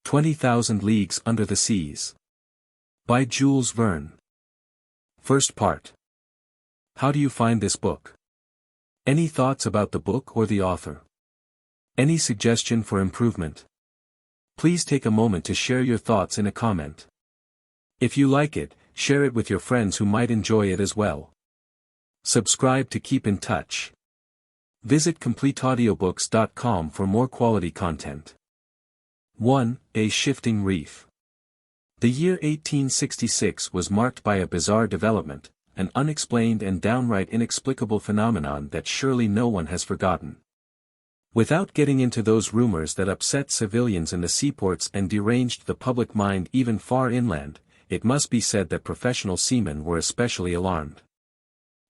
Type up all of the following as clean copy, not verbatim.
20,000 Leagues Under the Seas. By Jules Verne. First part. How do you find this book? Any thoughts about the book or the author? Any suggestion for improvement? Please take a moment to share your thoughts in a comment. If you like it, share it with your friends who might enjoy it as well. Subscribe to keep in touch. Visit CompleteAudiobooks.com for more quality content. 1. A Shifting Reef. The year 1866 was marked by a bizarre development, an unexplained and downright inexplicable phenomenon that surely no one has forgotten. Without getting into those rumors that upset civilians in the seaports and deranged the public mind even far inland, it must be said that professional seamen were especially alarmed.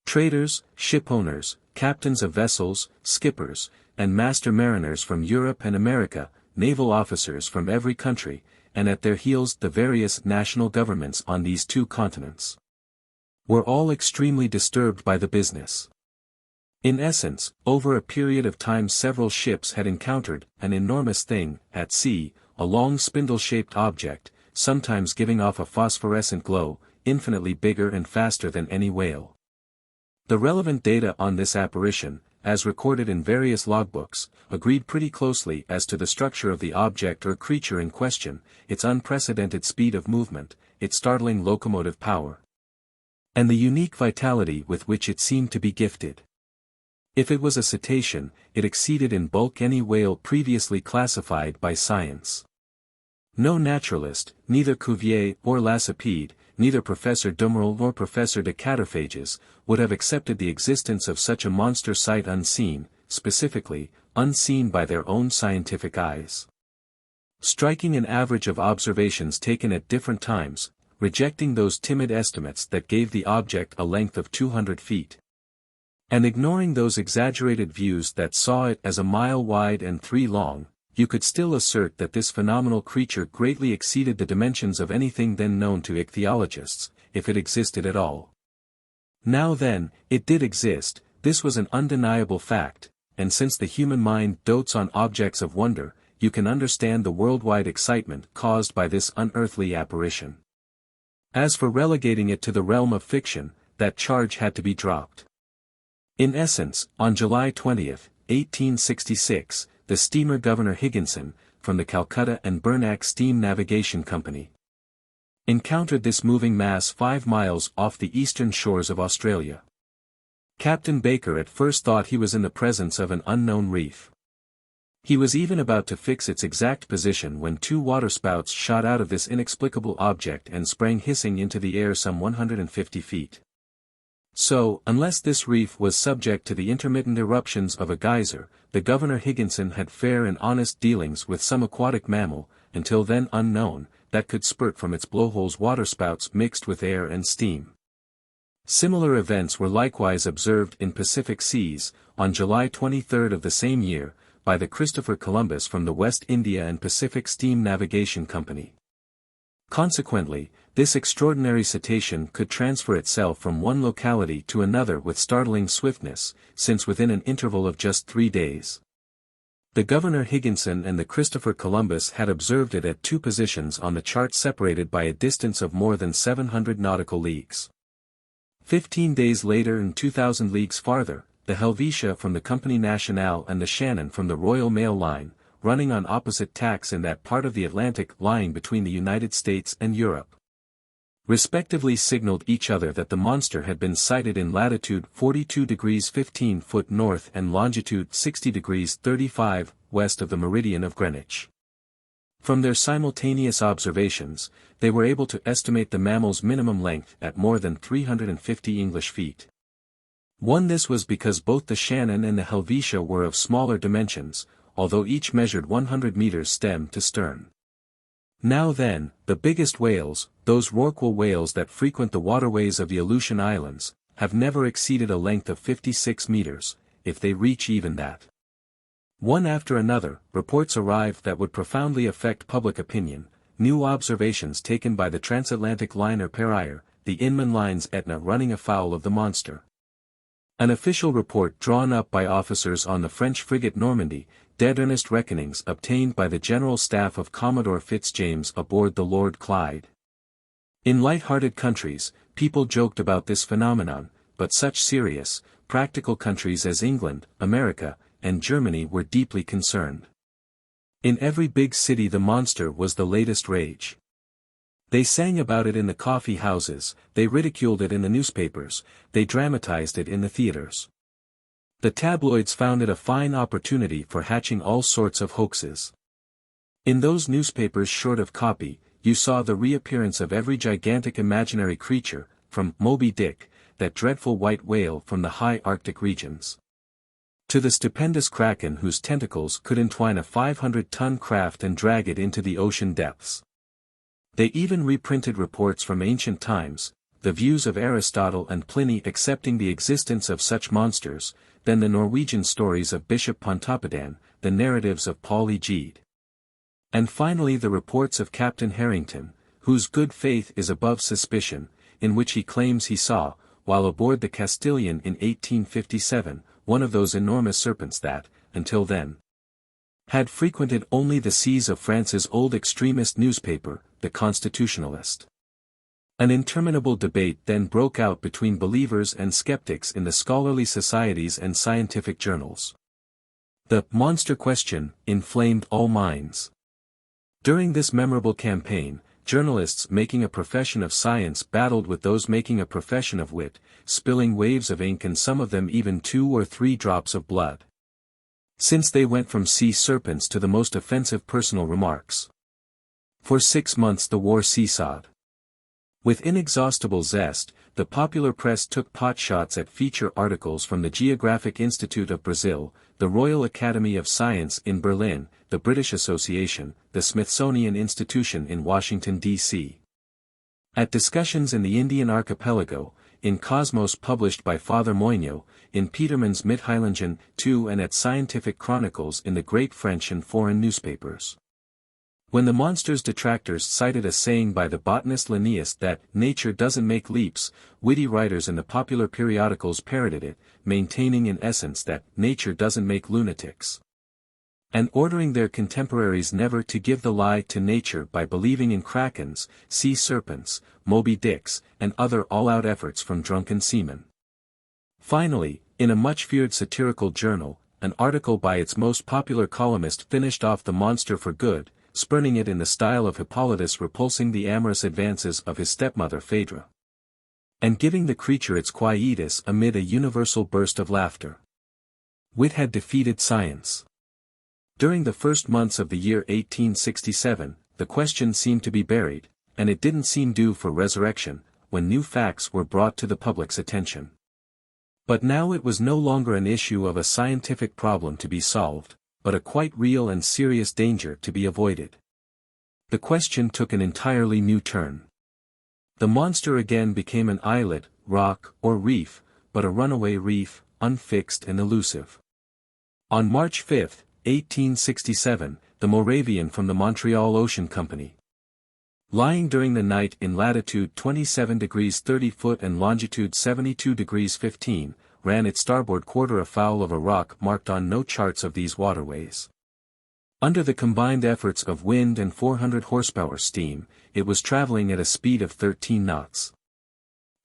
Traders, shipowners, captains of vessels, skippers, and master mariners from Europe and America, naval officers from every country, and at their heels the various national governments on these two continents, were all extremely disturbed by the business. In essence, over a period of time several ships had encountered an enormous thing at sea, a long spindle-shaped object, sometimes giving off a phosphorescent glow, infinitely bigger and faster than any whale. The relevant data on this apparition, as recorded in various logbooks, agreed pretty closely as to the structure of the object or creature in question, its unprecedented speed of movement, its startling locomotive power, and the unique vitality with which it seemed to be gifted. If it was a cetacean, it exceeded in bulk any whale previously classified by science. No naturalist, neither Cuvier or Lacépède, neither Professor Dumeril nor Professor de Cataphages, would have accepted the existence of such a monster sight unseen, specifically, unseen by their own scientific eyes. Striking an average of observations taken at different times, rejecting those timid estimates that gave the object a length of 200 feet. And ignoring those exaggerated views that saw it as a mile wide and 3 long, you could still assert that this phenomenal creature greatly exceeded the dimensions of anything then known to ichthyologists, if it existed at all. Now then, it did exist, this was an undeniable fact, and since the human mind dotes on objects of wonder, you can understand the worldwide excitement caused by this unearthly apparition. As for relegating it to the realm of fiction, that charge had to be dropped. In essence, on July 20, 1866, the steamer Governor Higginson, from the Calcutta and Bernac Steam Navigation Company, encountered this moving mass 5 miles off the eastern shores of Australia. Captain Baker at first thought he was in the presence of an unknown reef. He was even about to fix its exact position when 2 waterspouts shot out of this inexplicable object and sprang hissing into the air some 150 feet. So, unless this reef was subject to the intermittent eruptions of a geyser, the Governor Higginson had fair and honest dealings with some aquatic mammal, until then unknown, that could spurt from its blowholes waterspouts mixed with air and steam. Similar events were likewise observed in Pacific seas, on July 23 of the same year, by the Christopher Columbus from the West India and Pacific Steam Navigation Company. Consequently, this extraordinary cetacean could transfer itself from one locality to another with startling swiftness, since within an interval of just 3 days. The Governor Higginson and the Christopher Columbus had observed it at 2 positions on the chart separated by a distance of more than 700 nautical leagues. 15 days later and 2,000 leagues farther, the Helvetia from the Compagnie Nationale and the Shannon from the Royal Mail Line, running on opposite tacks in that part of the Atlantic lying between the United States and Europe, respectively signaled each other that the monster had been sighted in latitude 42 degrees 15' north and longitude 60 degrees 35' west of the meridian of Greenwich. From their simultaneous observations, they were able to estimate the mammal's minimum length at more than 350 English feet. This was because both the Shannon and the Helvetia were of smaller dimensions, although each measured 100 meters stem to stern. Now then, the biggest whales, those rorqual whales that frequent the waterways of the Aleutian Islands, have never exceeded a length of 56 meters, if they reach even that. One after another, reports arrived that would profoundly affect public opinion, new observations taken by the transatlantic liner Pereire, the Inman Line's Etna running afoul of the monster. An official report drawn up by officers on the French frigate Normandy, dead earnest reckonings obtained by the general staff of Commodore Fitzjames aboard the Lord Clyde. In light-hearted countries, people joked about this phenomenon, but such serious, practical countries as England, America, and Germany were deeply concerned. In every big city the monster was the latest rage. They sang about it in the coffee houses, they ridiculed it in the newspapers, they dramatized it in the theaters. The tabloids found it a fine opportunity for hatching all sorts of hoaxes. In those newspapers short of copy, you saw the reappearance of every gigantic imaginary creature, from Moby Dick, that dreadful white whale from the high Arctic regions, to the stupendous kraken whose tentacles could entwine a 500-ton craft and drag it into the ocean depths. They even reprinted reports from ancient times, the views of Aristotle and Pliny accepting the existence of such monsters, then the Norwegian stories of Bishop Pontoppidan, the narratives of Paul Egede. And finally the reports of Captain Harrington, whose good faith is above suspicion, in which he claims he saw, while aboard the Castilian in 1857, one of those enormous serpents that, until then, had frequented only the seas of France's old extremist newspaper, the Constitutionalist. An interminable debate then broke out between believers and skeptics in the scholarly societies and scientific journals. The monster question inflamed all minds. During this memorable campaign, journalists making a profession of science battled with those making a profession of wit, spilling waves of ink and some of them even 2 or 3 drops of blood. Since they went from sea serpents to the most offensive personal remarks. For 6 months the war seesawed. With inexhaustible zest, the popular press took potshots at feature articles from the Geographic Institute of Brazil, the Royal Academy of Science in Berlin, the British Association, the Smithsonian Institution in Washington, D.C. At discussions in the Indian Archipelago, in Cosmos published by Father Moigno, in Petermann's Mittheilungen too, and at Scientific Chronicles in the great French and foreign newspapers. When the monster's detractors cited a saying by the botanist Linnaeus that nature doesn't make leaps, witty writers in the popular periodicals parroted it, maintaining in essence that nature doesn't make lunatics, and ordering their contemporaries never to give the lie to nature by believing in krakens, sea serpents, Moby Dicks, and other all-out efforts from drunken seamen. Finally, in a much-feared satirical journal, an article by its most popular columnist finished off the monster for good, spurning it in the style of Hippolytus repulsing the amorous advances of his stepmother Phaedra, and giving the creature its quietus amid a universal burst of laughter. Wit had defeated science. During the first months of the year 1867, the question seemed to be buried, and it didn't seem due for resurrection, when new facts were brought to the public's attention. But now it was no longer an issue of a scientific problem to be solved, but a quite real and serious danger to be avoided. The question took an entirely new turn. The monster again became an islet, rock, or reef, but a runaway reef, unfixed and elusive. On March 5, 1867, the Moravian from the Montreal Ocean Company, lying during the night in latitude 27 degrees 30' and longitude 72 degrees 15, ran its starboard quarter afoul of a rock marked on no charts of these waterways. Under the combined efforts of wind and 400 horsepower steam, it was traveling at a speed of 13 knots.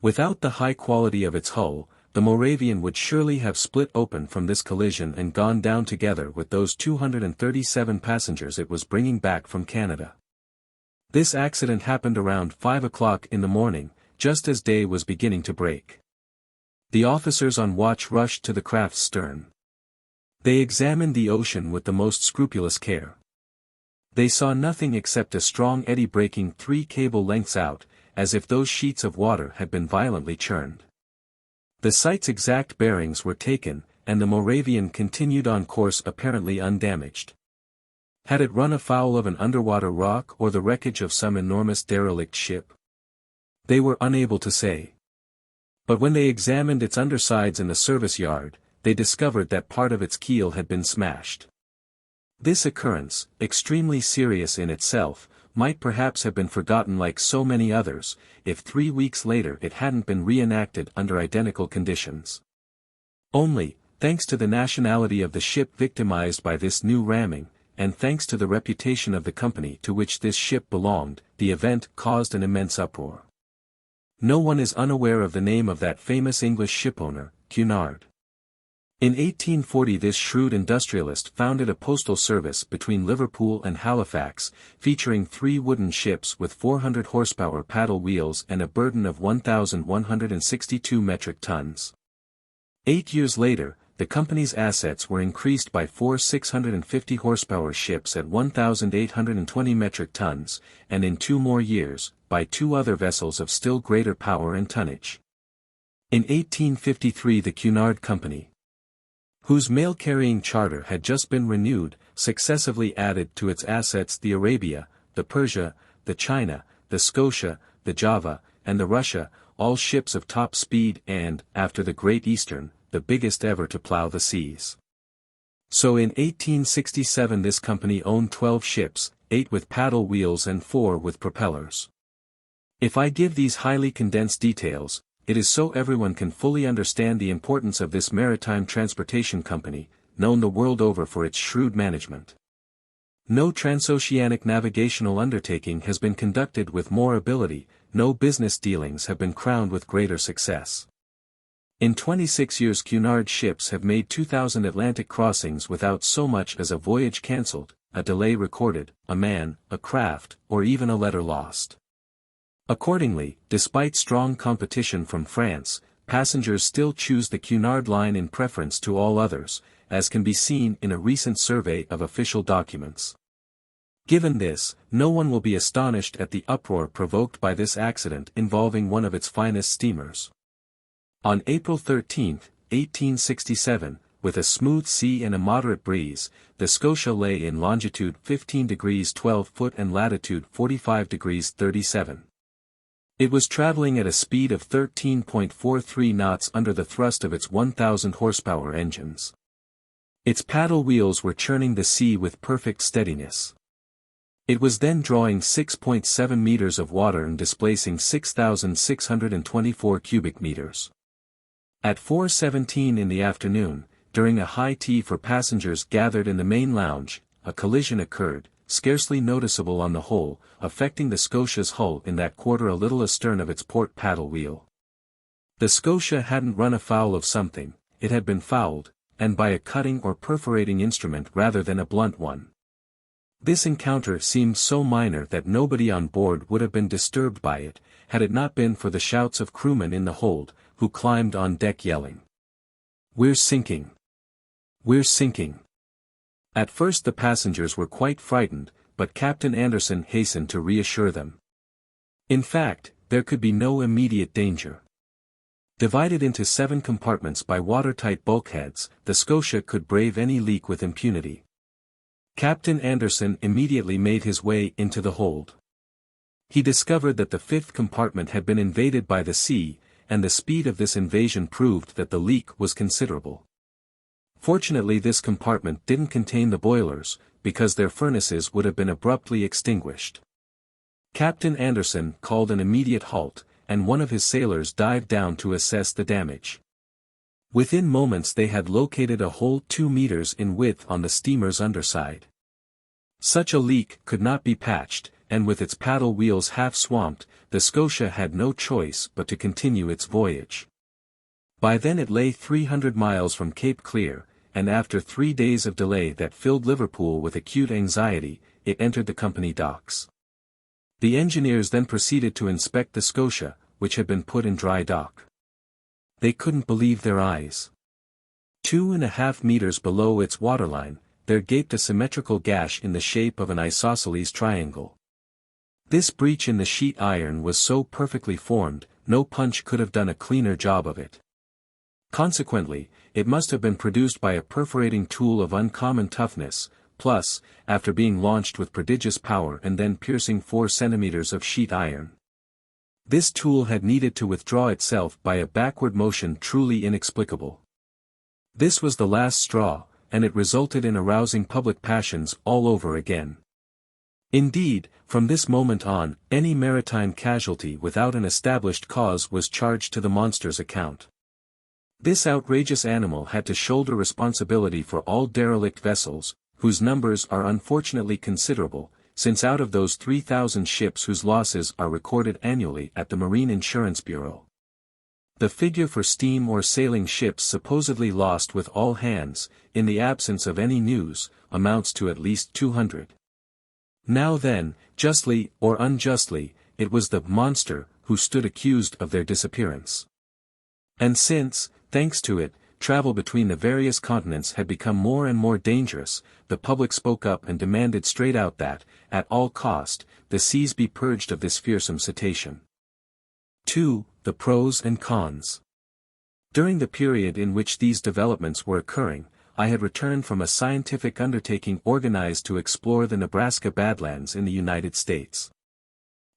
Without the high quality of its hull, the Moravian would surely have split open from this collision and gone down together with those 237 passengers it was bringing back from Canada. This accident happened around 5 o'clock in the morning, just as day was beginning to break. The officers on watch rushed to the craft's stern. They examined the ocean with the most scrupulous care. They saw nothing except a strong eddy breaking 3 cable lengths out, as if those sheets of water had been violently churned. The site's exact bearings were taken, and the Moravian continued on course apparently undamaged. Had it run afoul of an underwater rock or the wreckage of some enormous derelict ship? They were unable to say. But when they examined its undersides in the service yard, they discovered that part of its keel had been smashed. This occurrence, extremely serious in itself, might perhaps have been forgotten like so many others, if 3 weeks later it hadn't been reenacted under identical conditions. Only, Thanks to the nationality of the ship victimized by this new ramming, and thanks to the reputation of the company to which this ship belonged, the event caused an immense uproar. No one is unaware of the name of that famous English shipowner, Cunard. In 1840 this shrewd industrialist founded a postal service between Liverpool and Halifax, featuring 3 wooden ships with 400 horsepower paddle wheels and a burden of 1,162 metric tons. 8 years later, the company's assets were increased by 4 650 horsepower ships at 1,820 metric tons, and in 2 more years, by 2 other vessels of still greater power and tonnage. In 1853 the Cunard Company, whose mail-carrying charter had just been renewed, successively added to its assets the Arabia, the Persia, the China, the Scotia, the Java, and the Russia, all ships of top speed and, after the Great Eastern, the biggest ever to plow the seas. So in 1867 this company owned 12 ships, 8 with paddle wheels and 4 with propellers. If I give these highly condensed details, it is so everyone can fully understand the importance of this maritime transportation company, known the world over for its shrewd management. No transoceanic navigational undertaking has been conducted with more ability, no business dealings have been crowned with greater success. In 26 years Cunard ships have made 2,000 Atlantic crossings without so much as a voyage cancelled, a delay recorded, a man, a craft, or even a letter lost. Accordingly, despite strong competition from France, passengers still choose the Cunard line in preference to all others, as can be seen in a recent survey of official documents. Given this, no one will be astonished at the uproar provoked by this accident involving one of its finest steamers. On April 13, 1867, with a smooth sea and a moderate breeze, the Scotia lay in longitude 15 degrees 12 foot and latitude 45 degrees 37. It was traveling at a speed of 13.43 knots under the thrust of its 1,000 horsepower engines. Its paddle wheels were churning the sea with perfect steadiness. It was then drawing 6.7 meters of water and displacing 6,624 cubic meters. At 4:17 in the afternoon, during a high tea for passengers gathered in the main lounge, a collision occurred, scarcely noticeable on the whole, affecting the Scotia's hull in that quarter a little astern of its port paddle wheel. The Scotia hadn't run afoul of something, it had been fouled, and by a cutting or perforating instrument rather than a blunt one. This encounter seemed so minor that nobody on board would have been disturbed by it, had it not been for the shouts of crewmen in the hold, who climbed on deck yelling, "We're sinking! We're sinking!" At first the passengers were quite frightened, but Captain Anderson hastened to reassure them. In fact, there could be no immediate danger. Divided into 7 compartments by watertight bulkheads, the Scotia could brave any leak with impunity. Captain Anderson immediately made his way into the hold. He discovered that the 5th compartment had been invaded by the sea, and the speed of this invasion proved that the leak was considerable. Fortunately this compartment didn't contain the boilers, because their furnaces would have been abruptly extinguished. Captain Anderson called an immediate halt, and one of his sailors dived down to assess the damage. Within moments they had located a hole 2 meters in width on the steamer's underside. Such a leak could not be patched, and with its paddle wheels half swamped, the Scotia had no choice but to continue its voyage. By then it lay 300 miles from Cape Clear, and after 3 days of delay that filled Liverpool with acute anxiety, it entered the company docks. The engineers then proceeded to inspect the Scotia, which had been put in dry dock. They couldn't believe their eyes. 2.5 meters below its waterline, there gaped a symmetrical gash in the shape of an isosceles triangle. This breach in the sheet iron was so perfectly formed, no punch could have done a cleaner job of it. Consequently, it must have been produced by a perforating tool of uncommon toughness, plus, after being launched with prodigious power and then piercing 4 centimeters of sheet iron. This tool had needed to withdraw itself by a backward motion truly inexplicable. This was the last straw, and it resulted in arousing public passions all over again. Indeed, from this moment on, any maritime casualty without an established cause was charged to the monster's account. This outrageous animal had to shoulder responsibility for all derelict vessels, whose numbers are unfortunately considerable, since out of those 3,000 ships whose losses are recorded annually at the Marine Insurance Bureau, the figure for steam or sailing ships supposedly lost with all hands, in the absence of any news, amounts to at least 200. Now then, justly or unjustly, it was the monster who stood accused of their disappearance. And since, thanks to it, travel between the various continents had become more and more dangerous, the public spoke up and demanded straight out that, at all cost, the seas be purged of this fearsome cetacean. 2. The pros and cons. During the period in which these developments were occurring, I had returned from a scientific undertaking organized to explore the Nebraska Badlands in the United States.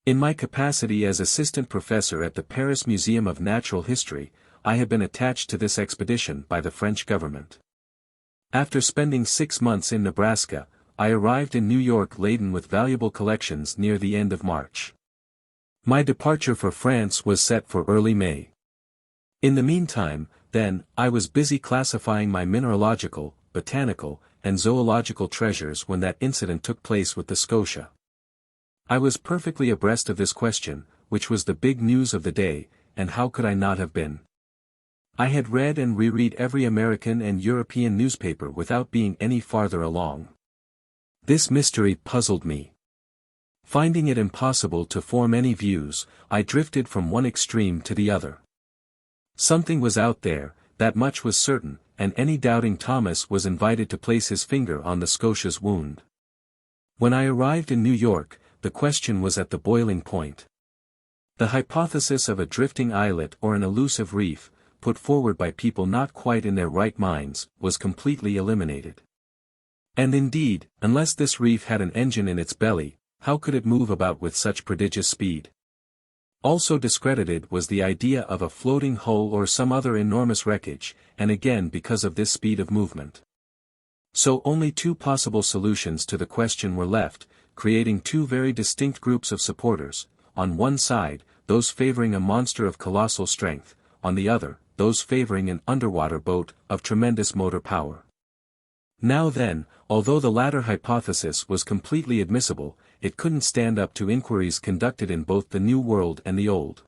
In my capacity as assistant professor at the Paris Museum of Natural History, I had been attached to this expedition by the French government. After spending 6 months in Nebraska, I arrived in New York laden with valuable collections near the end of March. My departure for France was set for early May. In the meantime, then, I was busy classifying my mineralogical, botanical, and zoological treasures when that incident took place with the Scotia. I was perfectly abreast of this question, which was the big news of the day, and how could I not have been? I had read and reread every American and European newspaper without being any farther along. This mystery puzzled me. Finding it impossible to form any views, I drifted from one extreme to the other. Something was out there, that much was certain, and any doubting Thomas was invited to place his finger on the Scotia's wound. When I arrived in New York, the question was at the boiling point. The hypothesis of a drifting islet or an elusive reef, put forward by people not quite in their right minds, was completely eliminated. And indeed, unless this reef had an engine in its belly, how could it move about with such prodigious speed? Also discredited was the idea of a floating hull or some other enormous wreckage, and again because of this speed of movement. So only 2 possible solutions to the question were left, creating 2 very distinct groups of supporters, on one side, those favoring a monster of colossal strength, on the other, those favoring an underwater boat of tremendous motor power. Now then, although the latter hypothesis was completely admissible, it couldn't stand up to inquiries conducted in both the New World and the Old.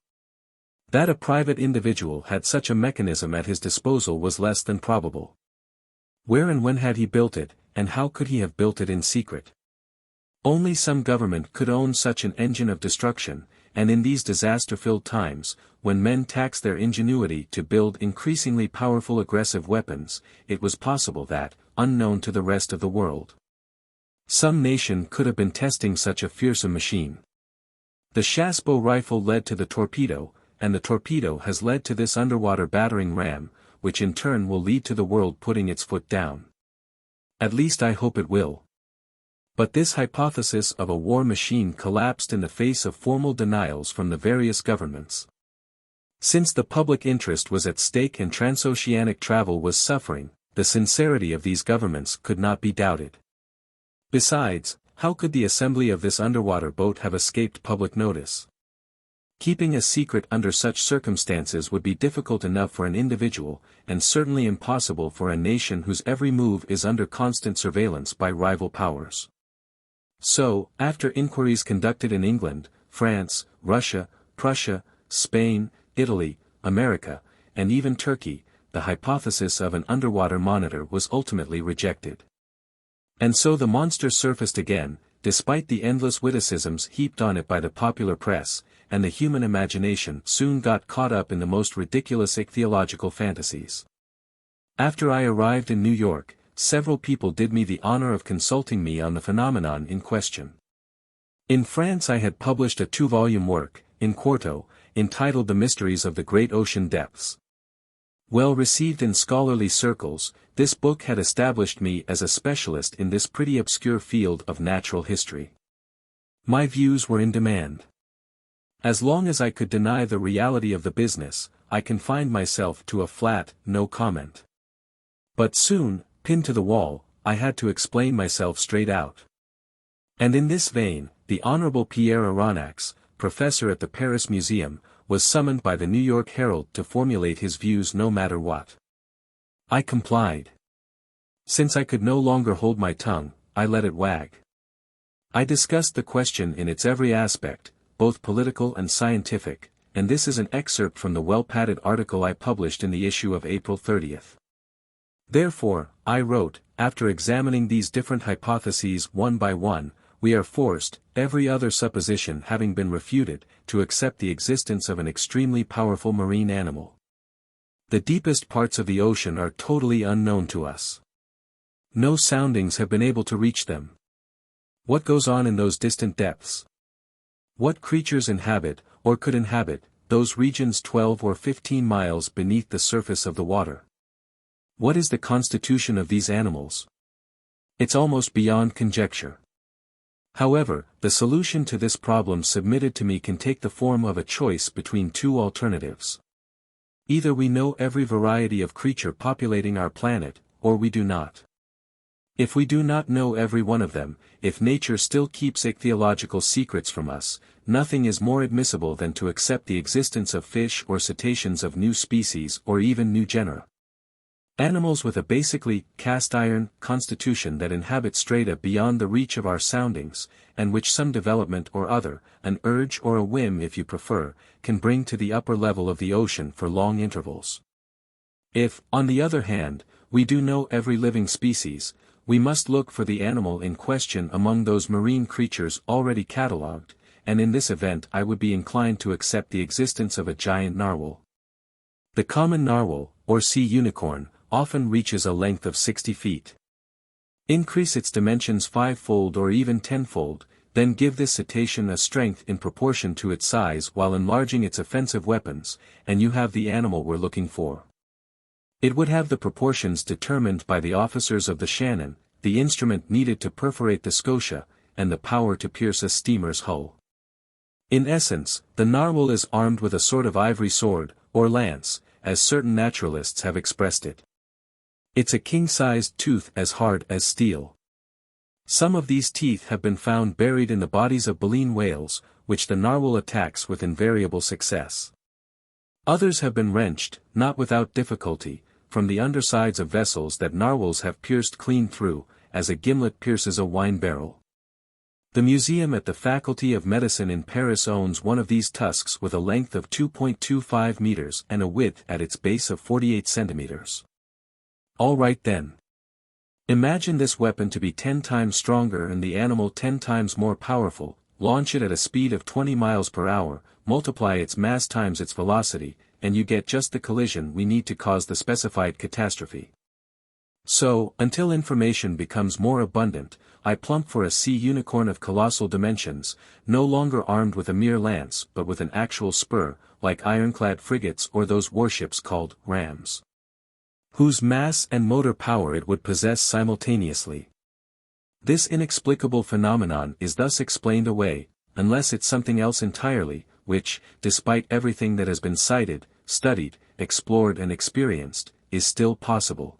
That a private individual had such a mechanism at his disposal was less than probable. Where and when had he built it, and how could he have built it in secret? Only some government could own such an engine of destruction, and in these disaster-filled times, when men taxed their ingenuity to build increasingly powerful aggressive weapons, it was possible that, unknown to the rest of the world, some nation could have been testing such a fearsome machine. The Chassepot rifle led to the torpedo, and the torpedo has led to this underwater battering ram, which in turn will lead to the world putting its foot down. At least I hope it will. But this hypothesis of a war machine collapsed in the face of formal denials from the various governments. Since the public interest was at stake and transoceanic travel was suffering, the sincerity of these governments could not be doubted. Besides, how could the assembly of this underwater boat have escaped public notice? Keeping a secret under such circumstances would be difficult enough for an individual, and certainly impossible for a nation whose every move is under constant surveillance by rival powers. So, after inquiries conducted in England, France, Russia, Prussia, Spain, Italy, America, and even Turkey, the hypothesis of an underwater monitor was ultimately rejected. And so the monster surfaced again, despite the endless witticisms heaped on it by the popular press, and the human imagination soon got caught up in the most ridiculous ichthyological fantasies. After I arrived in New York, several people did me the honor of consulting me on the phenomenon in question. In France I had published a 2-volume work, in quarto, entitled The Mysteries of the Great Ocean Depths. Well received in scholarly circles, this book had established me as a specialist in this pretty obscure field of natural history. My views were in demand. As long as I could deny the reality of the business, I confined myself to a flat, no comment. But soon, pinned to the wall, I had to explain myself straight out. And in this vein, the Honorable Pierre Aronnax, professor at the Paris Museum, was summoned by the New York Herald to formulate his views no matter what. I complied. Since I could no longer hold my tongue, I let it wag. I discussed the question in its every aspect, both political and scientific, and this is an excerpt from the well-padded article I published in the issue of April 30th. Therefore, I wrote, after examining these different hypotheses one by one, we are forced, every other supposition having been refuted, to accept the existence of an extremely powerful marine animal. The deepest parts of the ocean are totally unknown to us. No soundings have been able to reach them. What goes on in those distant depths? What creatures inhabit, or could inhabit, those regions 12 or 15 miles beneath the surface of the water? What is the constitution of these animals? It's almost beyond conjecture. However, the solution to this problem submitted to me can take the form of a choice between two alternatives. Either we know every variety of creature populating our planet, or we do not. If we do not know every one of them, if nature still keeps ichthyological secrets from us, nothing is more admissible than to accept the existence of fish or cetaceans of new species or even new genera. Animals with a basically cast-iron constitution that inhabit strata beyond the reach of our soundings, and which some development or other, an urge or a whim if you prefer, can bring to the upper level of the ocean for long intervals. If, on the other hand, we do know every living species, we must look for the animal in question among those marine creatures already catalogued, and in this event I would be inclined to accept the existence of a giant narwhal. The common narwhal, or sea unicorn, often reaches a length of 60 feet. Increase its dimensions 5-fold or even 10-fold, then give this cetacean a strength in proportion to its size while enlarging its offensive weapons, and you have the animal we're looking for. It would have the proportions determined by the officers of the Shannon, the instrument needed to perforate the Scotia, and the power to pierce a steamer's hull. In essence, the narwhal is armed with a sort of ivory sword, or lance, as certain naturalists have expressed it. It's a king-sized tooth as hard as steel. Some of these teeth have been found buried in the bodies of baleen whales, which the narwhal attacks with invariable success. Others have been wrenched, not without difficulty, from the undersides of vessels that narwhals have pierced clean through, as a gimlet pierces a wine barrel. The museum at the Faculty of Medicine in Paris owns one of these tusks with a length of 2.25 meters and a width at its base of 48 centimeters. All right then. Imagine this weapon to be 10 times stronger and the animal 10 times more powerful, launch it at a speed of 20 miles per hour, multiply its mass times its velocity, and you get just the collision we need to cause the specified catastrophe. So, until information becomes more abundant, I plump for a sea unicorn of colossal dimensions, no longer armed with a mere lance but with an actual spur, like ironclad frigates or those warships called rams, whose mass and motor power it would possess simultaneously. This inexplicable phenomenon is thus explained away, unless it's something else entirely, which, despite everything that has been cited, studied, explored and experienced, is still possible.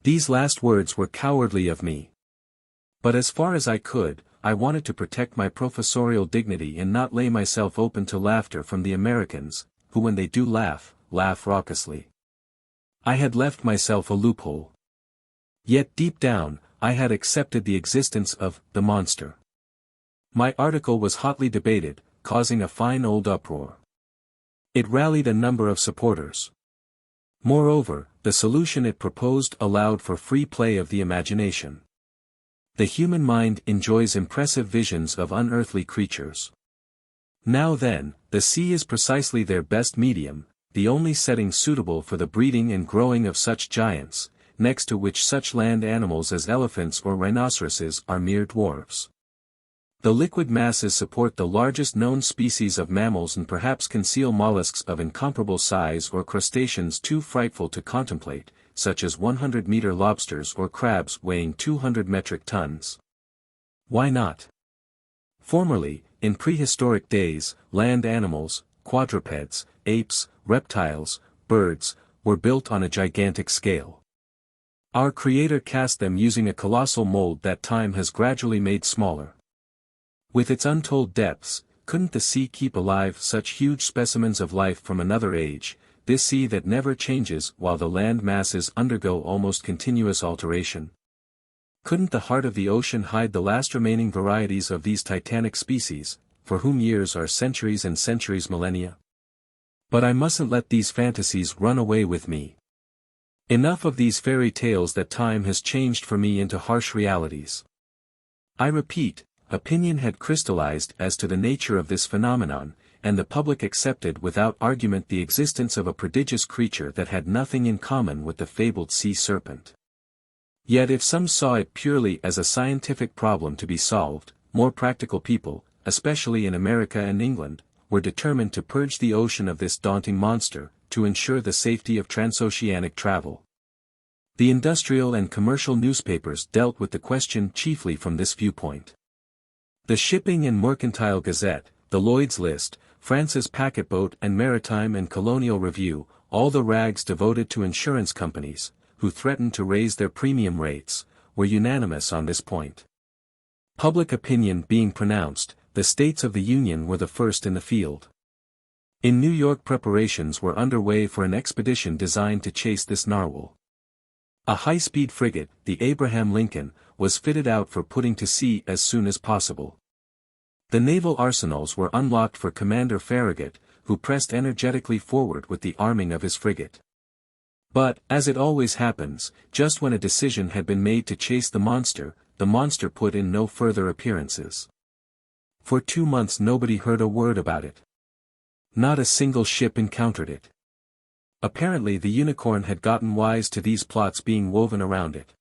These last words were cowardly of me. But as far as I could, I wanted to protect my professorial dignity and not lay myself open to laughter from the Americans, who when they do laugh, laugh raucously. I had left myself a loophole. Yet deep down, I had accepted the existence of the monster. My article was hotly debated, causing a fine old uproar. It rallied a number of supporters. Moreover, the solution it proposed allowed for free play of the imagination. The human mind enjoys impressive visions of unearthly creatures. Now then, the sea is precisely their best medium, the only setting suitable for the breeding and growing of such giants, next to which such land animals as elephants or rhinoceroses are mere dwarfs. The liquid masses support the largest known species of mammals and perhaps conceal mollusks of incomparable size or crustaceans too frightful to contemplate, such as 100-meter lobsters or crabs weighing 200 metric tons. Why not? Formerly, in prehistoric days, land animals, quadrupeds, apes, reptiles, birds, were built on a gigantic scale. Our Creator cast them using a colossal mold that time has gradually made smaller. With its untold depths, couldn't the sea keep alive such huge specimens of life from another age, this sea that never changes while the land masses undergo almost continuous alteration? Couldn't the heart of the ocean hide the last remaining varieties of these titanic species, for whom years are centuries and centuries millennia? But I mustn't let these fantasies run away with me. Enough of these fairy tales that time has changed for me into harsh realities. I repeat, opinion had crystallized as to the nature of this phenomenon, and the public accepted without argument the existence of a prodigious creature that had nothing in common with the fabled sea serpent. Yet if some saw it purely as a scientific problem to be solved, more practical people, especially in America and England, were determined to purge the ocean of this daunting monster, to ensure the safety of transoceanic travel. The industrial and commercial newspapers dealt with the question chiefly from this viewpoint. The Shipping and Mercantile Gazette, the Lloyd's List, France's Packet Boat and Maritime and Colonial Review, all the rags devoted to insurance companies, who threatened to raise their premium rates, were unanimous on this point. Public opinion being pronounced, the states of the Union were the first in the field. In New York preparations were underway for an expedition designed to chase this narwhal. A high-speed frigate, the Abraham Lincoln, was fitted out for putting to sea as soon as possible. The naval arsenals were unlocked for Commander Farragut, who pressed energetically forward with the arming of his frigate. But, as it always happens, just when a decision had been made to chase the monster put in no further appearances. For 2 months nobody heard a word about it. Not a single ship encountered it. Apparently the unicorn had gotten wise to these plots being woven around it.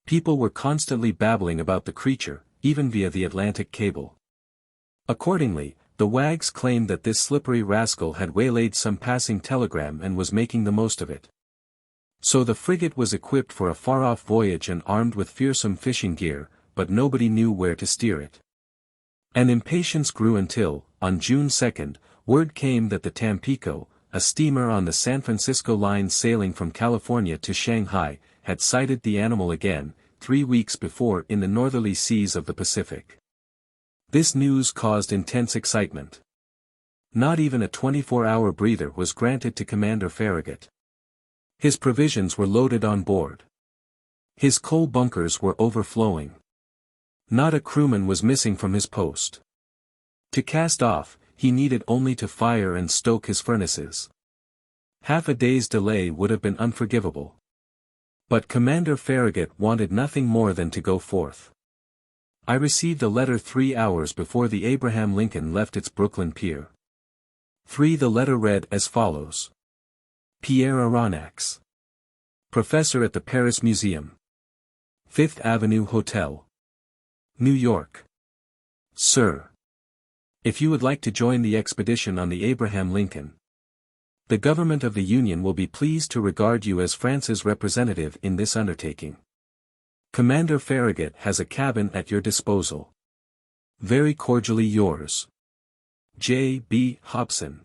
People were constantly babbling about the creature, even via the Atlantic cable. Accordingly, the wags claimed that this slippery rascal had waylaid some passing telegram and was making the most of it. So the frigate was equipped for a far-off voyage and armed with fearsome fishing gear, but nobody knew where to steer it. And impatience grew until, on June 2nd, word came that the Tampico, a steamer on the San Francisco line sailing from California to Shanghai, had sighted the animal again, 3 weeks before in the northerly seas of the Pacific. This news caused intense excitement. Not even a 24-hour breather was granted to Commander Farragut. His provisions were loaded on board. His coal bunkers were overflowing. Not a crewman was missing from his post. To cast off, he needed only to fire and stoke his furnaces. Half a day's delay would have been unforgivable. But Commander Farragut wanted nothing more than to go forth. I received a letter 3 hours before the Abraham Lincoln left its Brooklyn pier. The letter read as follows. Pierre Aronnax, Professor at the Paris Museum, 5th Avenue Hotel, New York. Sir, if you would like to join the expedition on the Abraham Lincoln, the government of the Union will be pleased to regard you as France's representative in this undertaking. Commander Farragut has a cabin at your disposal. Very cordially yours. J. B. Hobson,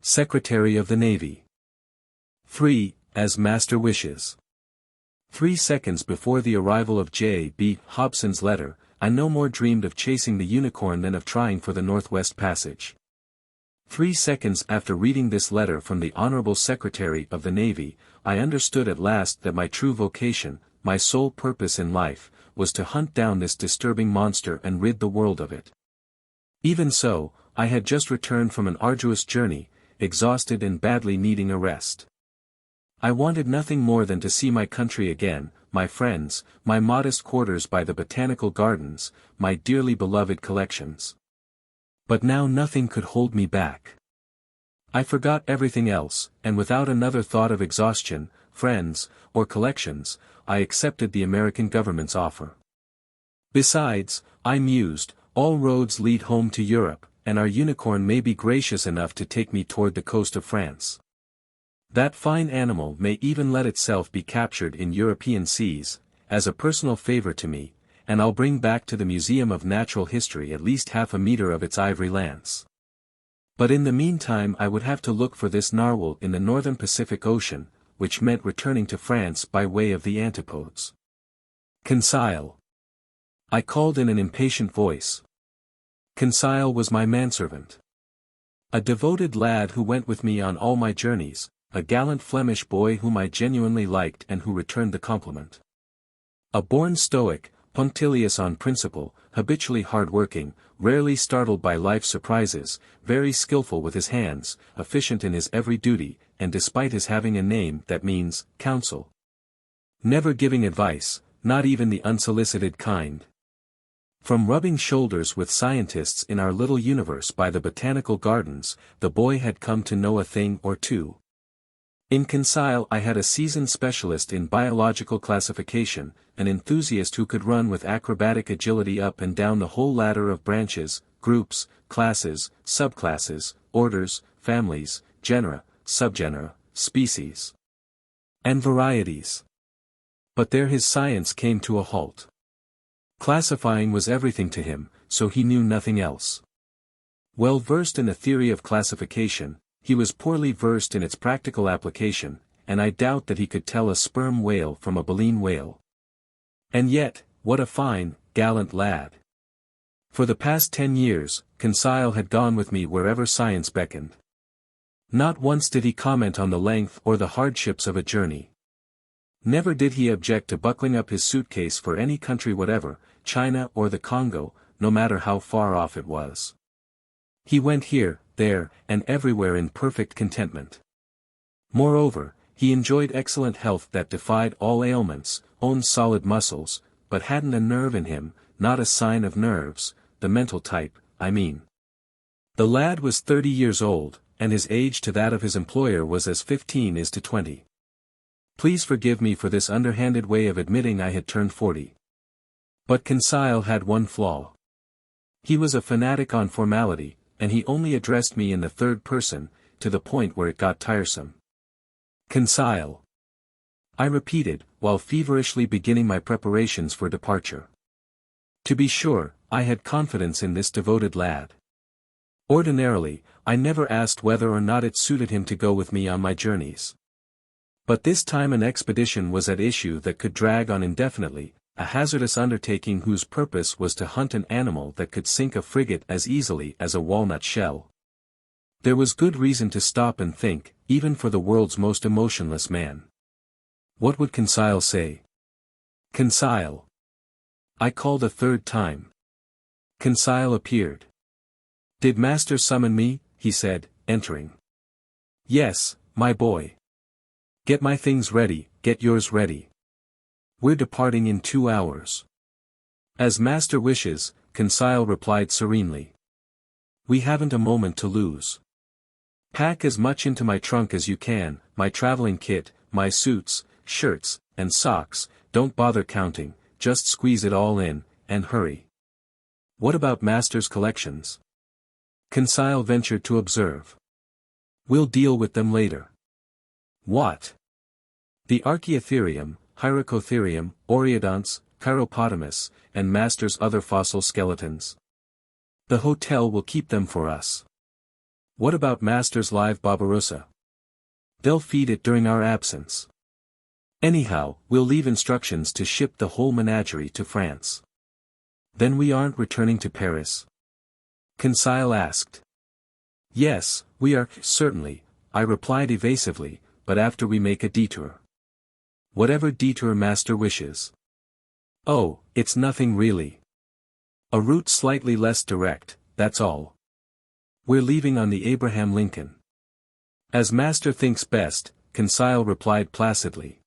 Secretary of the Navy. 3. As Master wishes. 3 seconds before the arrival of J. B. Hobson's letter, I no more dreamed of chasing the unicorn than of trying for the Northwest Passage. 3 seconds after reading this letter from the Honorable Secretary of the Navy, I understood at last that my true vocation, my sole purpose in life, was to hunt down this disturbing monster and rid the world of it. Even so, I had just returned from an arduous journey, exhausted and badly needing a rest. I wanted nothing more than to see my country again, my friends, my modest quarters by the botanical gardens, my dearly beloved collections. But now nothing could hold me back. I forgot everything else, and without another thought of exhaustion, friends, or collections, I accepted the American government's offer. Besides, I mused, all roads lead home to Europe, and our unicorn may be gracious enough to take me toward the coast of France. That fine animal may even let itself be captured in European seas, as a personal favor to me, and I'll bring back to the Museum of Natural History at least 1/2 meter of its ivory lance. But in the meantime I would have to look for this narwhal in the northern Pacific Ocean, which meant returning to France by way of the Antipodes. Conseil. I called in an impatient voice. Conseil was my manservant. A devoted lad who went with me on all my journeys, a gallant Flemish boy whom I genuinely liked and who returned the compliment. A born stoic, punctilious on principle, habitually hard-working, rarely startled by life's surprises, very skillful with his hands, efficient in his every duty, and despite his having a name that means, counsel. Never giving advice, not even the unsolicited kind. From rubbing shoulders with scientists in our little universe by the botanical gardens, the boy had come to know a thing or two. In Conseil I had a seasoned specialist in biological classification, an enthusiast who could run with acrobatic agility up and down the whole ladder of branches, groups, classes, subclasses, orders, families, genera, subgenera, species, and varieties. But there his science came to a halt. Classifying was everything to him, so he knew nothing else. Well versed in the theory of classification, he was poorly versed in its practical application, and I doubt that he could tell a sperm whale from a baleen whale. And yet, what a fine, gallant lad. For the past 10 years, Conseil had gone with me wherever science beckoned. Not once did he comment on the length or the hardships of a journey. Never did he object to buckling up his suitcase for any country whatever, China or the Congo, no matter how far off it was. He went here, there, and everywhere in perfect contentment. Moreover, he enjoyed excellent health that defied all ailments, owned solid muscles, but hadn't a nerve in him, not a sign of nerves, the mental type, I mean. The lad was 30 years old, and his age to that of his employer was as 15 is to 20. Please forgive me for this underhanded way of admitting I had turned 40. But Conseil had one flaw. He was a fanatic on formality, and he only addressed me in the third person, to the point where it got tiresome. Conseil, I repeated, while feverishly beginning my preparations for departure. To be sure, I had confidence in this devoted lad. Ordinarily, I never asked whether or not it suited him to go with me on my journeys. But this time an expedition was at issue that could drag on indefinitely, a hazardous undertaking whose purpose was to hunt an animal that could sink a frigate as easily as a walnut shell. There was good reason to stop and think, even for the world's most emotionless man. What would Conseil say? Conseil. I called a third time. Conseil appeared. Did master summon me? He said, entering. Yes, my boy. Get my things ready, get yours ready. We're departing in 2 hours. As master wishes, Conseil replied serenely. We haven't a moment to lose. Pack as much into my trunk as you can, my traveling kit, my suits, shirts, and socks, don't bother counting, just squeeze it all in, and hurry. What about master's collections? Conseil ventured to observe. We'll deal with them later. What? The Archaeotherium, Hyracotherium, Oreodonts, Chiropotamus, and master's other fossil skeletons. The hotel will keep them for us. What about master's live Barbarossa? They'll feed it during our absence. Anyhow, we'll leave instructions to ship the whole menagerie to France. Then we aren't returning to Paris? Conseil asked. Yes, we are, certainly, I replied evasively, but after we make a detour. Whatever detour master wishes. Oh, it's nothing really. A route slightly less direct, that's all. We're leaving on the Abraham Lincoln. As master thinks best, Conseil replied placidly.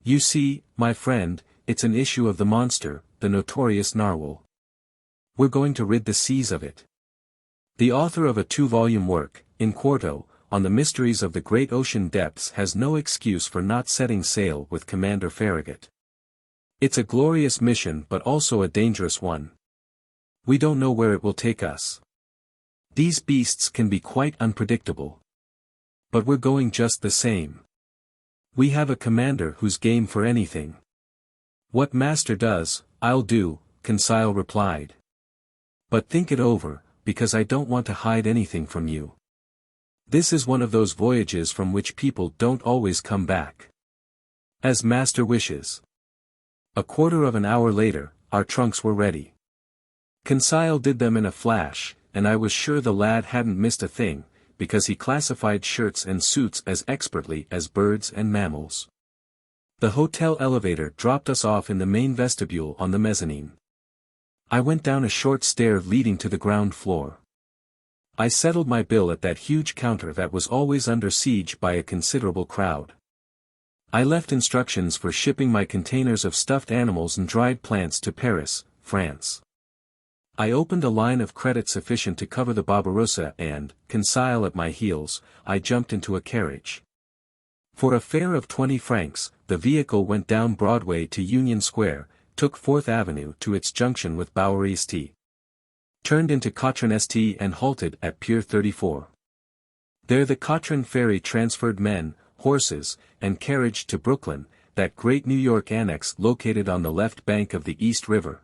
You see, my friend, it's an issue of the monster, the notorious narwhal. We're going to rid the seas of it. The author of a 2-volume work, in quarto, on the mysteries of the great ocean depths has no excuse for not setting sail with Commander Farragut. It's a glorious mission but also a dangerous one. We don't know where it will take us. These beasts can be quite unpredictable. But we're going just the same. We have a commander who's game for anything. What master does, I'll do, Conseil replied. But think it over, because I don't want to hide anything from you. This is one of those voyages from which people don't always come back. As master wishes. A quarter of an hour later, our trunks were ready. Conseil did them in a flash, and I was sure the lad hadn't missed a thing, because he classified shirts and suits as expertly as birds and mammals. The hotel elevator dropped us off in the main vestibule on the mezzanine. I went down a short stair leading to the ground floor. I settled my bill at that huge counter that was always under siege by a considerable crowd. I left instructions for shipping my containers of stuffed animals and dried plants to Paris, France. I opened a line of credit sufficient to cover the Barbarossa and, Conseil at my heels, I jumped into a carriage. For a fare of 20 francs, the vehicle went down Broadway to Union Square, took 4th Avenue to its junction with Bowery St. Turned into Cotron St and halted at Pier 34. There the Cotron ferry transferred men, horses, and carriage to Brooklyn, that great New York annex located on the left bank of the East River.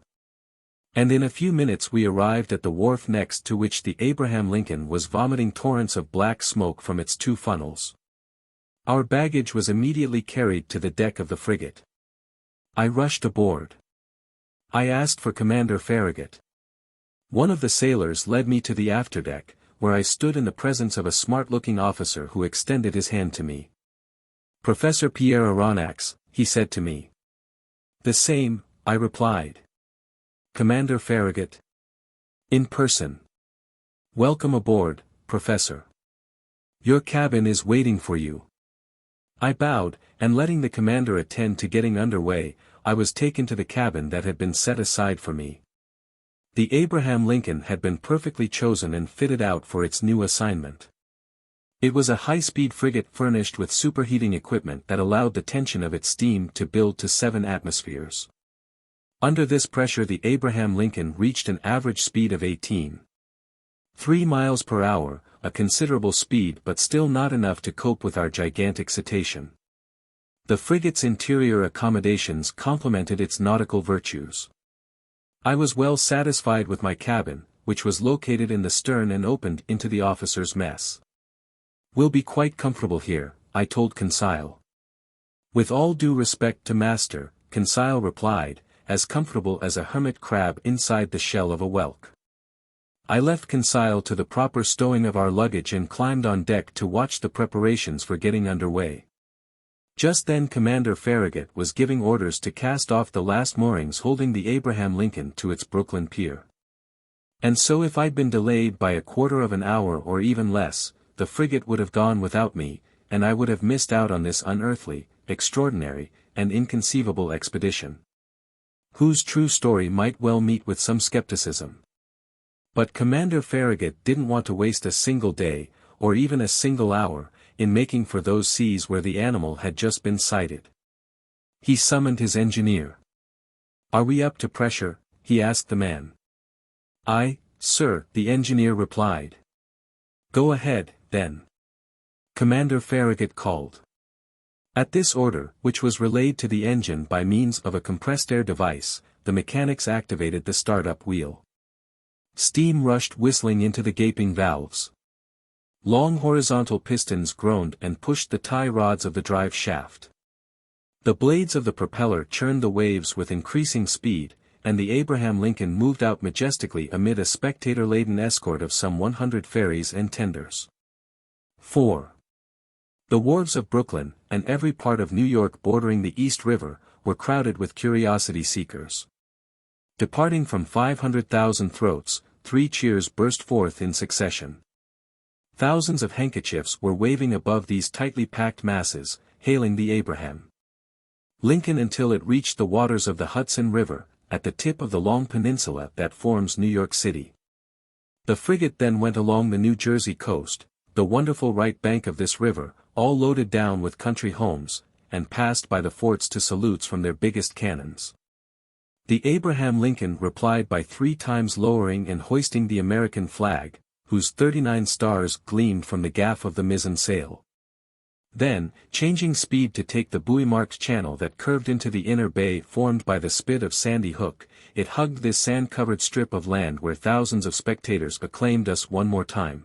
And in a few minutes we arrived at the wharf next to which the Abraham Lincoln was vomiting torrents of black smoke from its 2 funnels. Our baggage was immediately carried to the deck of the frigate. I rushed aboard. I asked for Commander Farragut. One of the sailors led me to the afterdeck, where I stood in the presence of a smart-looking officer who extended his hand to me. "Professor Pierre Aronnax," he said to me. "The same," I replied. "Commander Farragut?" "In person." "Welcome aboard, Professor. Your cabin is waiting for you." I bowed, and letting the commander attend to getting under way, I was taken to the cabin that had been set aside for me. The Abraham Lincoln had been perfectly chosen and fitted out for its new assignment. It was a high-speed frigate furnished with superheating equipment that allowed the tension of its steam to build to 7 atmospheres. Under this pressure the Abraham Lincoln reached an average speed of 18.3 miles per hour, a considerable speed but still not enough to cope with our gigantic cetacean. The frigate's interior accommodations complemented its nautical virtues. I was well satisfied with my cabin, which was located in the stern and opened into the officers' mess. "We'll be quite comfortable here," I told Conseil. "With all due respect to master," Conseil replied, "as comfortable as a hermit crab inside the shell of a whelk." I left Conseil to the proper stowing of our luggage and climbed on deck to watch the preparations for getting under way. Just then Commander Farragut was giving orders to cast off the last moorings holding the Abraham Lincoln to its Brooklyn pier. And so if I'd been delayed by a quarter of an hour or even less, the frigate would have gone without me, and I would have missed out on this unearthly, extraordinary, and inconceivable expedition, whose true story might well meet with some skepticism. But Commander Farragut didn't want to waste a single day, or even a single hour, in making for those seas where the animal had just been sighted. He summoned his engineer. "Are we up to pressure?" he asked the man. "Aye, sir," the engineer replied. "Go ahead, then," Commander Farragut called. At this order, which was relayed to the engine by means of a compressed air device, the mechanics activated the startup wheel. Steam rushed whistling into the gaping valves. Long horizontal pistons groaned and pushed the tie rods of the drive shaft. The blades of the propeller churned the waves with increasing speed, and the Abraham Lincoln moved out majestically amid a spectator-laden escort of some 100 ferries and tenders. 4. The wharves of Brooklyn, and every part of New York bordering the East River, were crowded with curiosity seekers. Departing from 500,000 throats, 3 cheers burst forth in succession. Thousands of handkerchiefs were waving above these tightly packed masses, hailing the Abraham Lincoln until it reached the waters of the Hudson River, at the tip of the long peninsula that forms New York City. The frigate then went along the New Jersey coast, the wonderful right bank of this river, all loaded down with country homes, and passed by the forts to salutes from their biggest cannons. The Abraham Lincoln replied by 3 times lowering and hoisting the American flag, whose 39 stars gleamed from the gaff of the mizzen sail. Then, changing speed to take the buoy-marked channel that curved into the inner bay formed by the spit of Sandy Hook, it hugged this sand-covered strip of land where thousands of spectators acclaimed us one more time.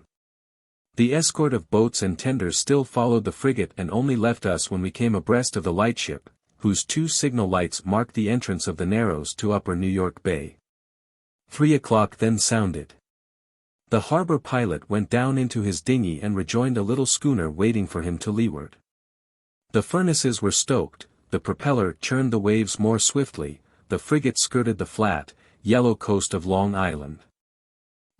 The escort of boats and tenders still followed the frigate and only left us when we came abreast of the lightship, whose 2 signal lights marked the entrance of the Narrows to Upper New York Bay. 3 o'clock then sounded. The harbor pilot went down into his dinghy and rejoined a little schooner waiting for him to leeward. The furnaces were stoked, the propeller churned the waves more swiftly, the frigate skirted the flat, yellow coast of Long Island.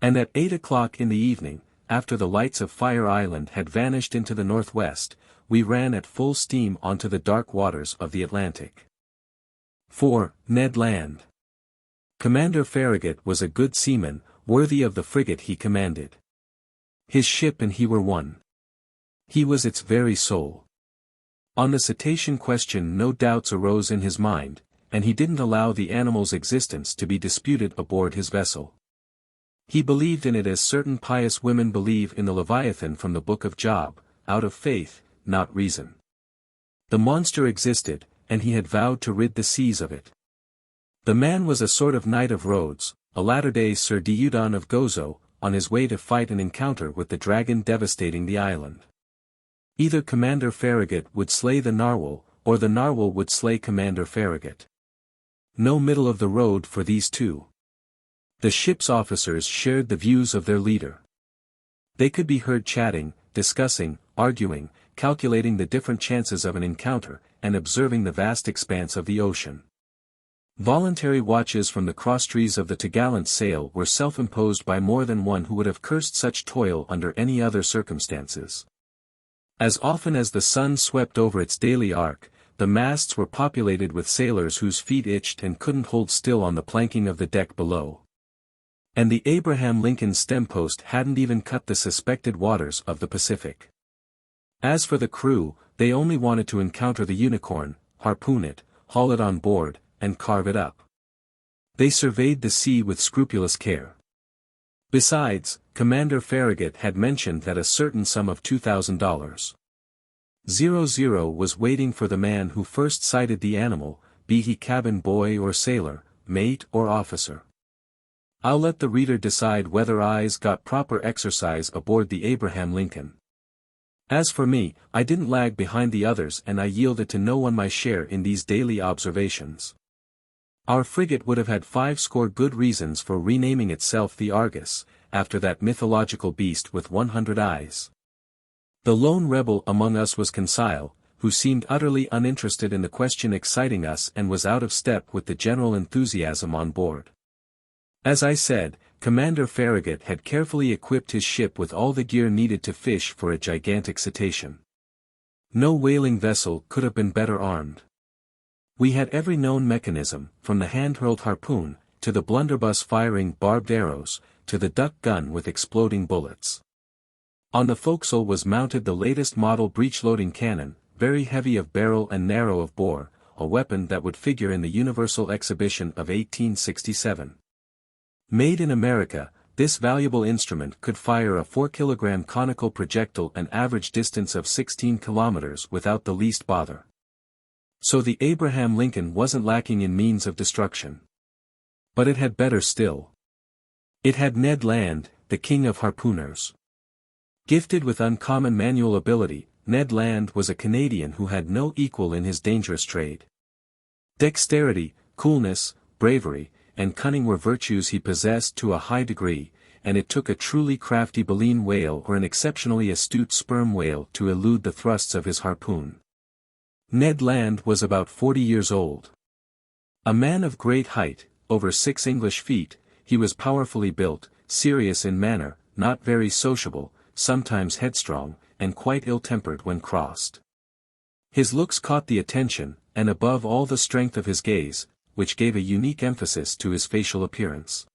And at 8 o'clock in the evening, after the lights of Fire Island had vanished into the northwest, we ran at full steam onto the dark waters of the Atlantic. 4. Ned Land. Commander Farragut was a good seaman, worthy of the frigate he commanded. His ship and he were one. He was its very soul. On the cetacean question no doubts arose in his mind, and he didn't allow the animal's existence to be disputed aboard his vessel. He believed in it as certain pious women believe in the Leviathan from the Book of Job, out of faith, not reason. The monster existed, and he had vowed to rid the seas of it. The man was a sort of Knight of Rhodes, a latter-day Sir Dieudonne of Gozo, on his way to fight an encounter with the dragon devastating the island. Either Commander Farragut would slay the narwhal, or the narwhal would slay Commander Farragut. No middle of the road for these two. The ship's officers shared the views of their leader. They could be heard chatting, discussing, arguing, calculating the different chances of an encounter, and observing the vast expanse of the ocean. Voluntary watches from the crosstrees of the topgallant sail were self-imposed by more than one who would have cursed such toil under any other circumstances. As often as the sun swept over its daily arc, the masts were populated with sailors whose feet itched and couldn't hold still on the planking of the deck below. And the Abraham Lincoln stempost hadn't even cut the suspected waters of the Pacific. As for the crew, they only wanted to encounter the unicorn, harpoon it, haul it on board, and carve it up. They surveyed the sea with scrupulous care. Besides, Commander Farragut had mentioned that a certain sum of $2,000 was waiting for the man who first sighted the animal, be he cabin boy or sailor, mate or officer. I'll let the reader decide whether eyes got proper exercise aboard the Abraham Lincoln. As for me, I didn't lag behind the others and I yielded to no one my share in these daily observations. Our frigate would have had 50 good reasons for renaming itself the Argus, after that mythological beast with 100 eyes. The lone rebel among us was Conseil, who seemed utterly uninterested in the question exciting us and was out of step with the general enthusiasm on board. As I said, Commander Farragut had carefully equipped his ship with all the gear needed to fish for a gigantic cetacean. No whaling vessel could have been better armed. We had every known mechanism, from the hand-hurled harpoon, to the blunderbuss firing barbed arrows, to the duck gun with exploding bullets. On the forecastle was mounted the latest model breech-loading cannon, very heavy of barrel and narrow of bore, a weapon that would figure in the Universal Exhibition of 1867. Made in America, this valuable instrument could fire a 4-kilogram conical projectile an average distance of 16 kilometers without the least bother. So the Abraham Lincoln wasn't lacking in means of destruction. But it had better still. It had Ned Land, the king of harpooners. Gifted with uncommon manual ability, Ned Land was a Canadian who had no equal in his dangerous trade. Dexterity, coolness, bravery, and cunning were virtues he possessed to a high degree, and it took a truly crafty baleen whale or an exceptionally astute sperm whale to elude the thrusts of his harpoon. Ned Land was about 40 years old. A man of great height, over 6 English feet, he was powerfully built, serious in manner, not very sociable, sometimes headstrong, and quite ill-tempered when crossed. His looks caught the attention, and above all the strength of his gaze, which gave a unique emphasis to his facial appearance.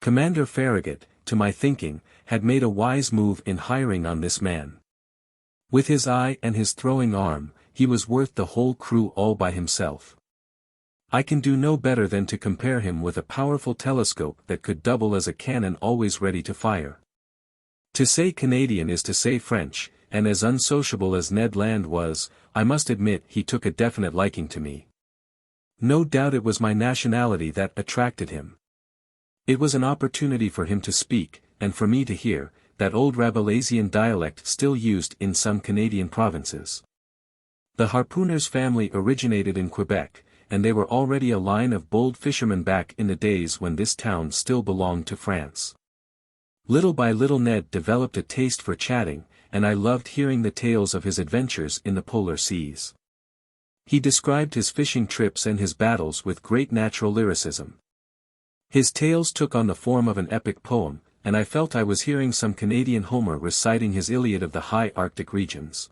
Commander Farragut, to my thinking, had made a wise move in hiring on this man. With his eye and his throwing arm, he was worth the whole crew all by himself. I can do no better than to compare him with a powerful telescope that could double as a cannon always ready to fire. To say Canadian is to say French, and as unsociable as Ned Land was, I must admit he took a definite liking to me. No doubt it was my nationality that attracted him. It was an opportunity for him to speak, and for me to hear, that old Rabelaisian dialect still used in some Canadian provinces. The harpooner's family originated in Quebec, and they were already a line of bold fishermen back in the days when this town still belonged to France. Little by little Ned developed a taste for chatting, and I loved hearing the tales of his adventures in the polar seas. He described his fishing trips and his battles with great natural lyricism. His tales took on the form of an epic poem, and I felt I was hearing some Canadian Homer reciting his Iliad of the high Arctic regions.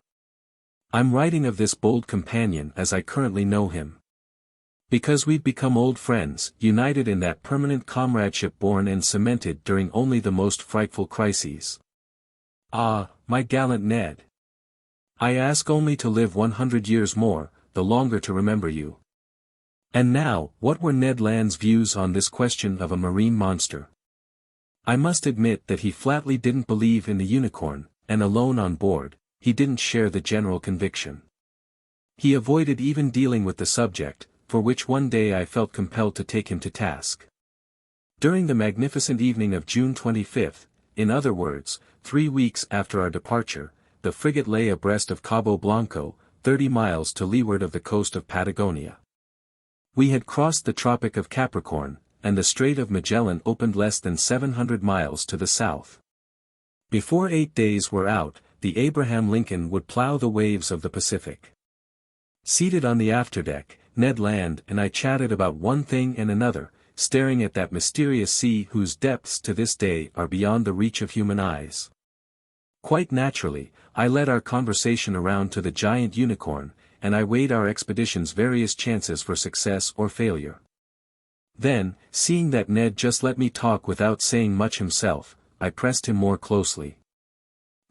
I'm writing of this bold companion as I currently know him. Because we've become old friends, united in that permanent comradeship born and cemented during only the most frightful crises. Ah, my gallant Ned! I ask only to live 100 years more, the longer to remember you. And now, what were Ned Land's views on this question of a marine monster? I must admit that he flatly didn't believe in the unicorn, and alone on board, he didn't share the general conviction. He avoided even dealing with the subject, for which one day I felt compelled to take him to task. During the magnificent evening of June 25, in other words, 3 weeks after our departure, the frigate lay abreast of Cabo Blanco, 30 miles to leeward of the coast of Patagonia. We had crossed the Tropic of Capricorn, and the Strait of Magellan opened less than 700 miles to the south. Before 8 days were out, the Abraham Lincoln would plow the waves of the Pacific. Seated on the afterdeck, Ned Land and I chatted about one thing and another, staring at that mysterious sea whose depths to this day are beyond the reach of human eyes. Quite naturally, I led our conversation around to the giant unicorn, and I weighed our expedition's various chances for success or failure. Then, seeing that Ned just let me talk without saying much himself, I pressed him more closely.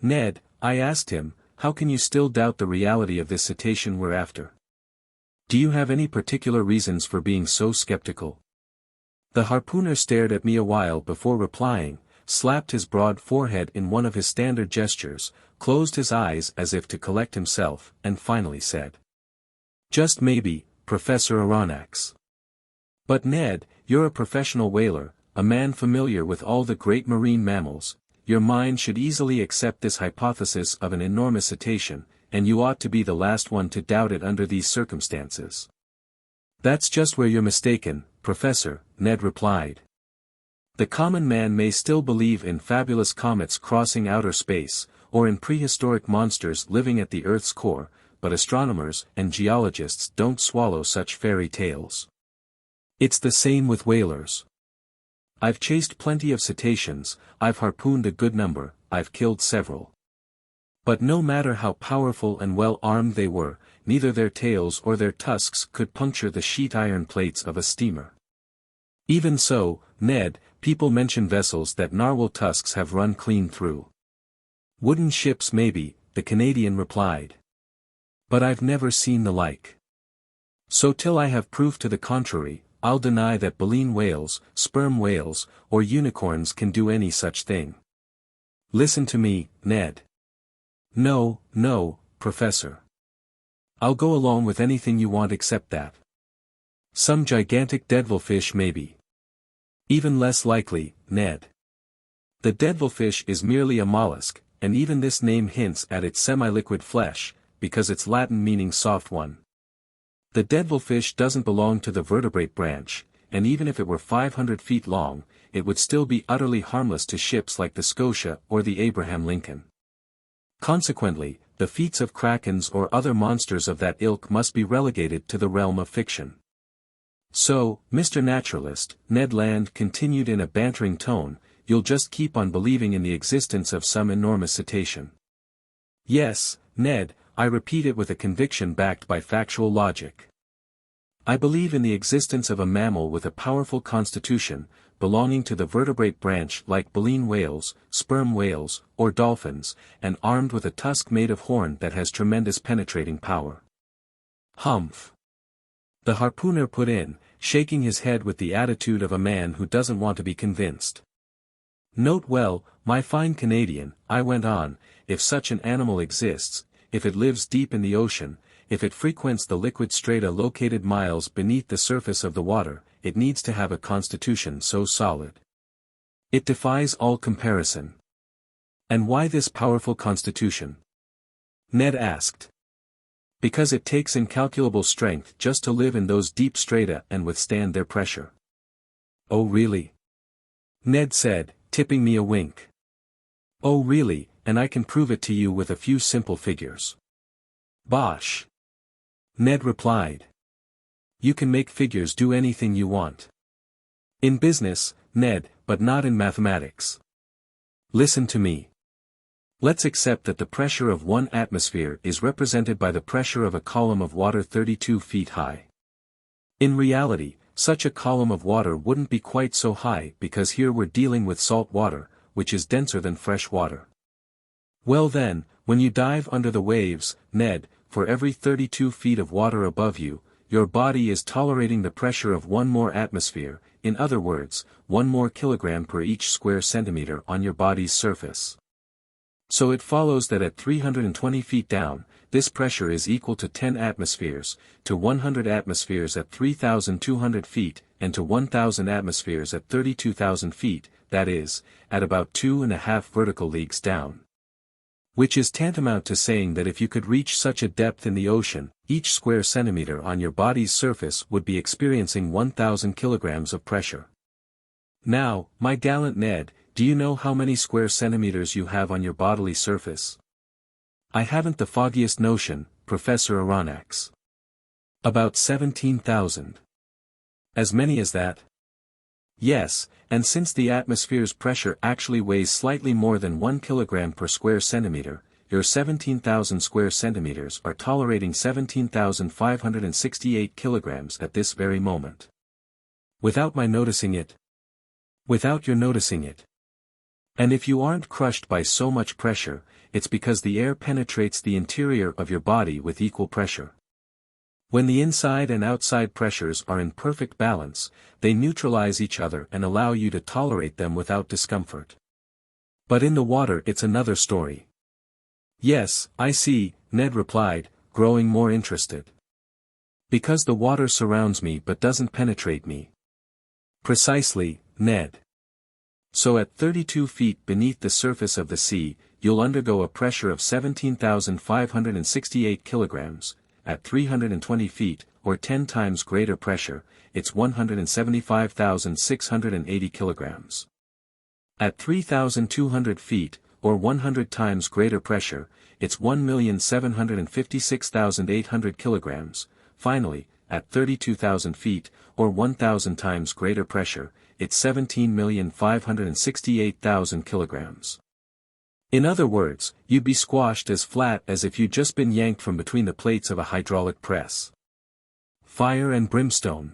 Ned, I asked him, how can you still doubt the reality of this cetacean we're after? Do you have any particular reasons for being so skeptical? The harpooner stared at me a while before replying, slapped his broad forehead in one of his standard gestures, closed his eyes as if to collect himself, and finally said, "Just maybe, Professor Aronnax. But Ned, you're a professional whaler, a man familiar with all the great marine mammals, your mind should easily accept this hypothesis of an enormous cetacean, and you ought to be the last one to doubt it under these circumstances." "That's just where you're mistaken, Professor," Ned replied. "The common man may still believe in fabulous comets crossing outer space, or in prehistoric monsters living at the Earth's core, but astronomers and geologists don't swallow such fairy tales. It's the same with whalers. I've chased plenty of cetaceans, I've harpooned a good number, I've killed several. But no matter how powerful and well armed they were, neither their tails or their tusks could puncture the sheet iron plates of a steamer. Even so, Ned, people mention vessels that narwhal tusks have run clean through. Wooden ships maybe, the Canadian replied. But I've never seen the like. So till I have proof to the contrary, I'll deny that baleen whales, sperm whales, or unicorns can do any such thing. Listen to me, Ned. No, Professor. I'll go along with anything you want except that. Some gigantic devilfish maybe. Even less likely, Ned. The devilfish is merely a mollusk, and even this name hints at its semi-liquid flesh, because it's Latin meaning soft one. The devilfish doesn't belong to the vertebrate branch, and even if it were 500 feet long, it would still be utterly harmless to ships like the Scotia or the Abraham Lincoln. Consequently, the feats of krakens or other monsters of that ilk must be relegated to the realm of fiction. So, Mr. Naturalist, Ned Land continued in a bantering tone, you'll just keep on believing in the existence of some enormous cetacean. Yes, Ned, I repeat it with a conviction backed by factual logic. I believe in the existence of a mammal with a powerful constitution, belonging to the vertebrate branch like baleen whales, sperm whales, or dolphins, and armed with a tusk made of horn that has tremendous penetrating power. Humph. The harpooner put in, shaking his head with the attitude of a man who doesn't want to be convinced. Note well, my fine Canadian, I went on, if such an animal exists, if it lives deep in the ocean, if it frequents the liquid strata located miles beneath the surface of the water, it needs to have a constitution so solid. It defies all comparison. And why this powerful constitution? Ned asked. Because it takes incalculable strength just to live in those deep strata and withstand their pressure. Oh really? Ned said, tipping me a wink. Oh really, and I can prove it to you with a few simple figures. Bosh! Ned replied. You can make figures do anything you want. In business, Ned, but not in mathematics. Listen to me. Let's accept that the pressure of one atmosphere is represented by the pressure of a column of water 32 feet high. In reality, such a column of water wouldn't be quite so high because here we're dealing with salt water, which is denser than fresh water. Well then, when you dive under the waves, Ned, for every 32 feet of water above you, your body is tolerating the pressure of one more atmosphere, in other words, 1 more kilogram per each square centimeter on your body's surface. So it follows that at 320 feet down, this pressure is equal to 10 atmospheres, to 100 atmospheres at 3,200 feet, and to 1,000 atmospheres at 32,000 feet, that is, at about 2.5 vertical leagues down. Which is tantamount to saying that if you could reach such a depth in the ocean, each square centimeter on your body's surface would be experiencing 1,000 kilograms of pressure. Now, my gallant Ned, do you know how many square centimeters you have on your bodily surface? I haven't the foggiest notion, Professor Aronnax. About 17,000. As many as that? Yes, and since the atmosphere's pressure actually weighs slightly more than 1 kilogram per square centimeter, your 17,000 square centimeters are tolerating 17,568 kilograms at this very moment. Without my noticing it? Without your noticing it. And if you aren't crushed by so much pressure, it's because the air penetrates the interior of your body with equal pressure. When the inside and outside pressures are in perfect balance, they neutralize each other and allow you to tolerate them without discomfort. But in the water it's another story. Yes, I see, Ned replied, growing more interested. Because the water surrounds me but doesn't penetrate me. Precisely, Ned. So at 32 feet beneath the surface of the sea, you'll undergo a pressure of 17,568 kilograms. At 320 feet, or 10 times greater pressure, it's 175,680 kilograms. At 3,200 feet, or 100 times greater pressure, it's 1,756,800 kilograms. Finally, at 32,000 feet, or 1,000 times greater pressure, it's 17,568,000 kilograms. In other words, you'd be squashed as flat as if you'd just been yanked from between the plates of a hydraulic press. Fire and brimstone.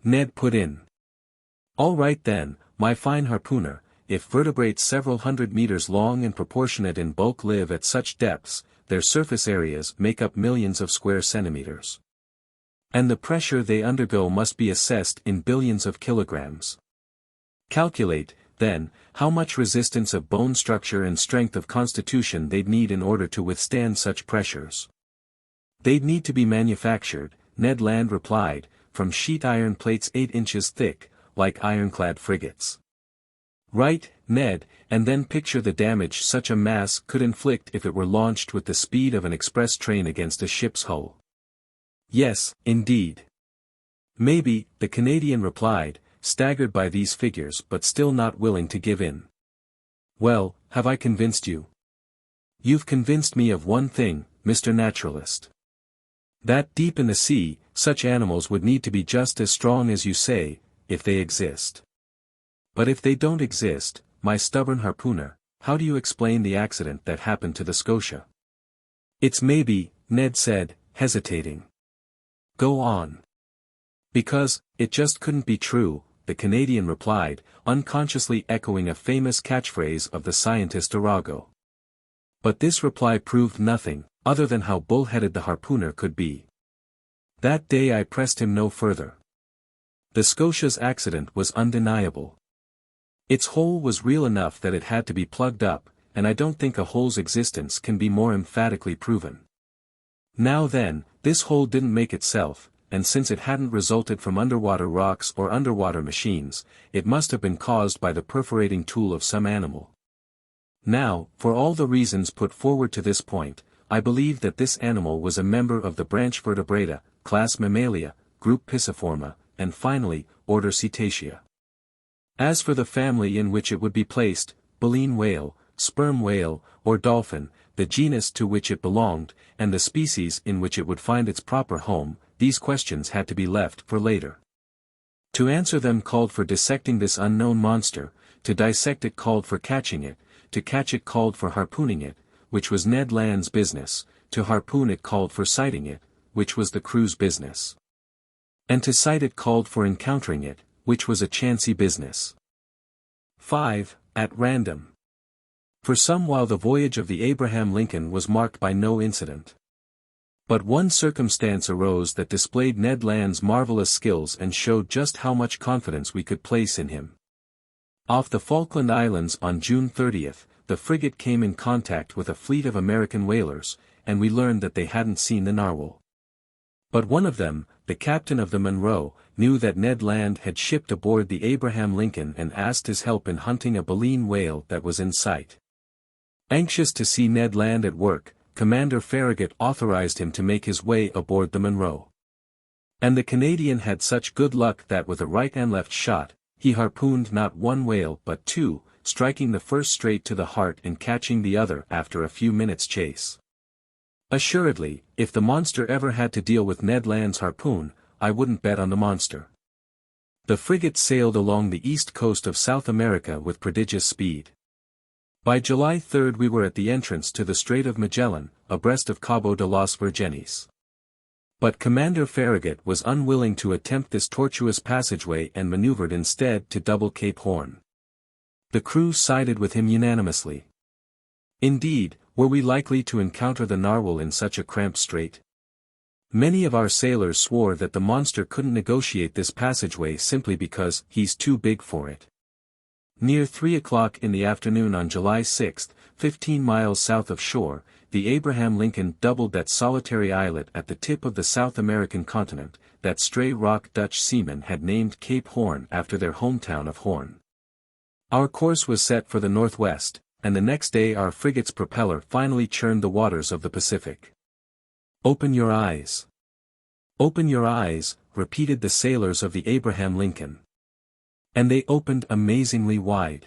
Ned put in. All right then, my fine harpooner, if vertebrates several hundred meters long and proportionate in bulk live at such depths, their surface areas make up millions of square centimeters. And the pressure they undergo must be assessed in billions of kilograms. Calculate, then, how much resistance of bone structure and strength of constitution they'd need in order to withstand such pressures. They'd need to be manufactured, Ned Land replied, from sheet iron plates 8 inches thick, like ironclad frigates. Right, Ned, and then picture the damage such a mass could inflict if it were launched with the speed of an express train against a ship's hull. Yes, indeed. Maybe, the Canadian replied, staggered by these figures but still not willing to give in. Well, have I convinced you? You've convinced me of one thing, Mr. Naturalist. That deep in the sea, such animals would need to be just as strong as you say, if they exist. But if they don't exist, my stubborn harpooner, how do you explain the accident that happened to the Scotia? It's maybe, Ned said, hesitating. Go on. Because, it just couldn't be true, the Canadian replied, unconsciously echoing a famous catchphrase of the scientist Arago. But this reply proved nothing, other than how bull-headed the harpooner could be. That day I pressed him no further. The Scotia's accident was undeniable. Its hole was real enough that it had to be plugged up, and I don't think a hole's existence can be more emphatically proven. Now then, this hole didn't make itself, and since it hadn't resulted from underwater rocks or underwater machines, it must have been caused by the perforating tool of some animal. Now, for all the reasons put forward to this point, I believed that this animal was a member of the branch Vertebrata, class Mammalia, group Pisciforma, and finally, order Cetacea. As for the family in which it would be placed, baleen whale, sperm whale, or dolphin, the genus to which it belonged, and the species in which it would find its proper home, these questions had to be left for later. To answer them called for dissecting this unknown monster, to dissect it called for catching it, to catch it called for harpooning it, which was Ned Land's business, to harpoon it called for sighting it, which was the crew's business. And to sight it called for encountering it, which was a chancy business. 5. At random. For some while the voyage of the Abraham Lincoln was marked by no incident. But one circumstance arose that displayed Ned Land's marvelous skills and showed just how much confidence we could place in him. Off the Falkland Islands on June 30th, the frigate came in contact with a fleet of American whalers, and we learned that they hadn't seen the narwhal. But one of them, the captain of the Monroe, knew that Ned Land had shipped aboard the Abraham Lincoln and asked his help in hunting a baleen whale that was in sight. Anxious to see Ned Land at work, Commander Farragut authorized him to make his way aboard the Monroe. And the Canadian had such good luck that with a right and left shot, he harpooned not one whale but two, striking the first straight to the heart and catching the other after a few minutes' chase. Assuredly, if the monster ever had to deal with Ned Land's harpoon, I wouldn't bet on the monster. The frigate sailed along the east coast of South America with prodigious speed. By July 3 we were at the entrance to the Strait of Magellan, abreast of Cabo de las Virgenes. But Commander Farragut was unwilling to attempt this tortuous passageway and maneuvered instead to double Cape Horn. The crew sided with him unanimously. Indeed, were we likely to encounter the narwhal in such a cramped strait? Many of our sailors swore that the monster couldn't negotiate this passageway simply because he's too big for it. Near 3 o'clock in the afternoon on July 6, 15 miles south of shore, the Abraham Lincoln doubled that solitary islet at the tip of the South American continent, that stray rock Dutch seamen had named Cape Horn after their hometown of Horn. Our course was set for the northwest, and the next day our frigate's propeller finally churned the waters of the Pacific. "Open your eyes. Open your eyes," repeated the sailors of the Abraham Lincoln. And they opened amazingly wide.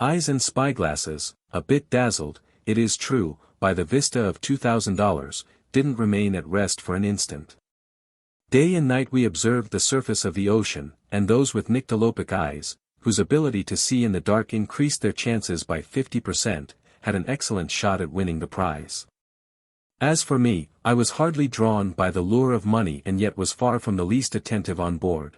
Eyes and spyglasses, a bit dazzled, it is true, by the vista of $2,000, didn't remain at rest for an instant. Day and night we observed the surface of the ocean, and those with nyctalopic eyes, whose ability to see in the dark increased their chances by 50%, had an excellent shot at winning the prize. As for me, I was hardly drawn by the lure of money and yet was far from the least attentive on board.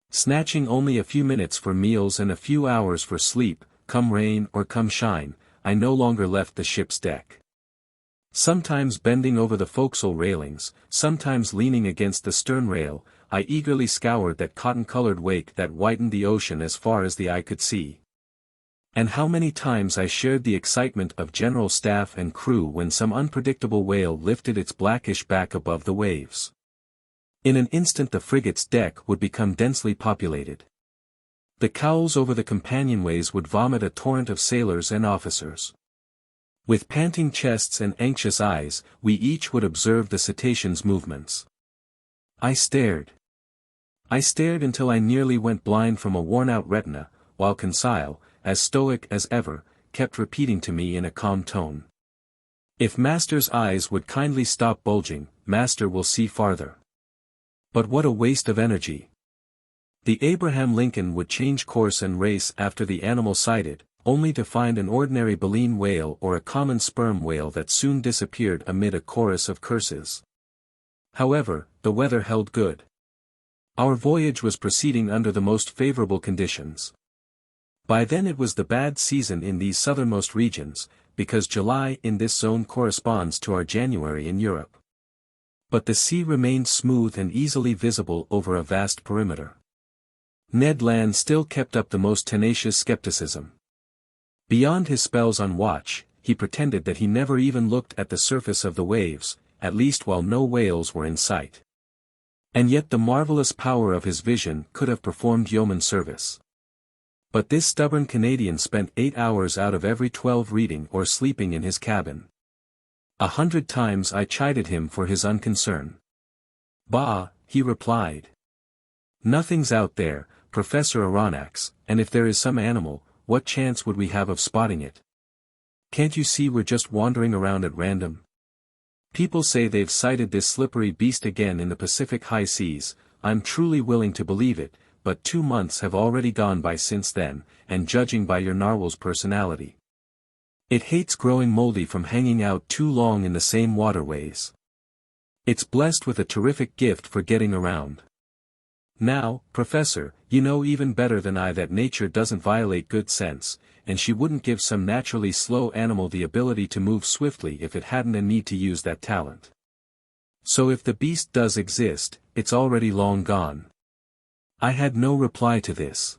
Snatching only a few minutes for meals and a few hours for sleep, come rain or come shine, I no longer left the ship's deck. Sometimes bending over the forecastle railings, sometimes leaning against the stern rail, I eagerly scoured that cotton-colored wake that whitened the ocean as far as the eye could see. And how many times I shared the excitement of general staff and crew when some unpredictable whale lifted its blackish back above the waves. In an instant the frigate's deck would become densely populated. The cowls over the companionways would vomit a torrent of sailors and officers. With panting chests and anxious eyes, we each would observe the cetacean's movements. I stared. I stared until I nearly went blind from a worn-out retina, while Conseil, as stoic as ever, kept repeating to me in a calm tone. "If Master's eyes would kindly stop bulging, Master will see farther." But what a waste of energy. The Abraham Lincoln would change course and race after the animal sighted, only to find an ordinary baleen whale or a common sperm whale that soon disappeared amid a chorus of curses. However, the weather held good. Our voyage was proceeding under the most favorable conditions. By then it was the bad season in these southernmost regions, because July in this zone corresponds to our January in Europe. But the sea remained smooth and easily visible over a vast perimeter. Ned Land still kept up the most tenacious skepticism. Beyond his spells on watch, he pretended that he never even looked at the surface of the waves, at least while no whales were in sight. And yet the marvelous power of his vision could have performed yeoman service. But this stubborn Canadian spent 8 hours out of every 12 reading or sleeping in his cabin. 100 times I chided him for his unconcern. Bah, he replied. Nothing's out there, Professor Aronnax, and if there is some animal, what chance would we have of spotting it? Can't you see we're just wandering around at random? People say they've sighted this slippery beast again in the Pacific high seas. I'm truly willing to believe it, but 2 months have already gone by since then, and judging by your narwhal's personality, it hates growing moldy from hanging out too long in the same waterways. It's blessed with a terrific gift for getting around. Now, Professor, you know even better than I that nature doesn't violate good sense, and she wouldn't give some naturally slow animal the ability to move swiftly if it hadn't a need to use that talent. So if the beast does exist, it's already long gone. I had no reply to this.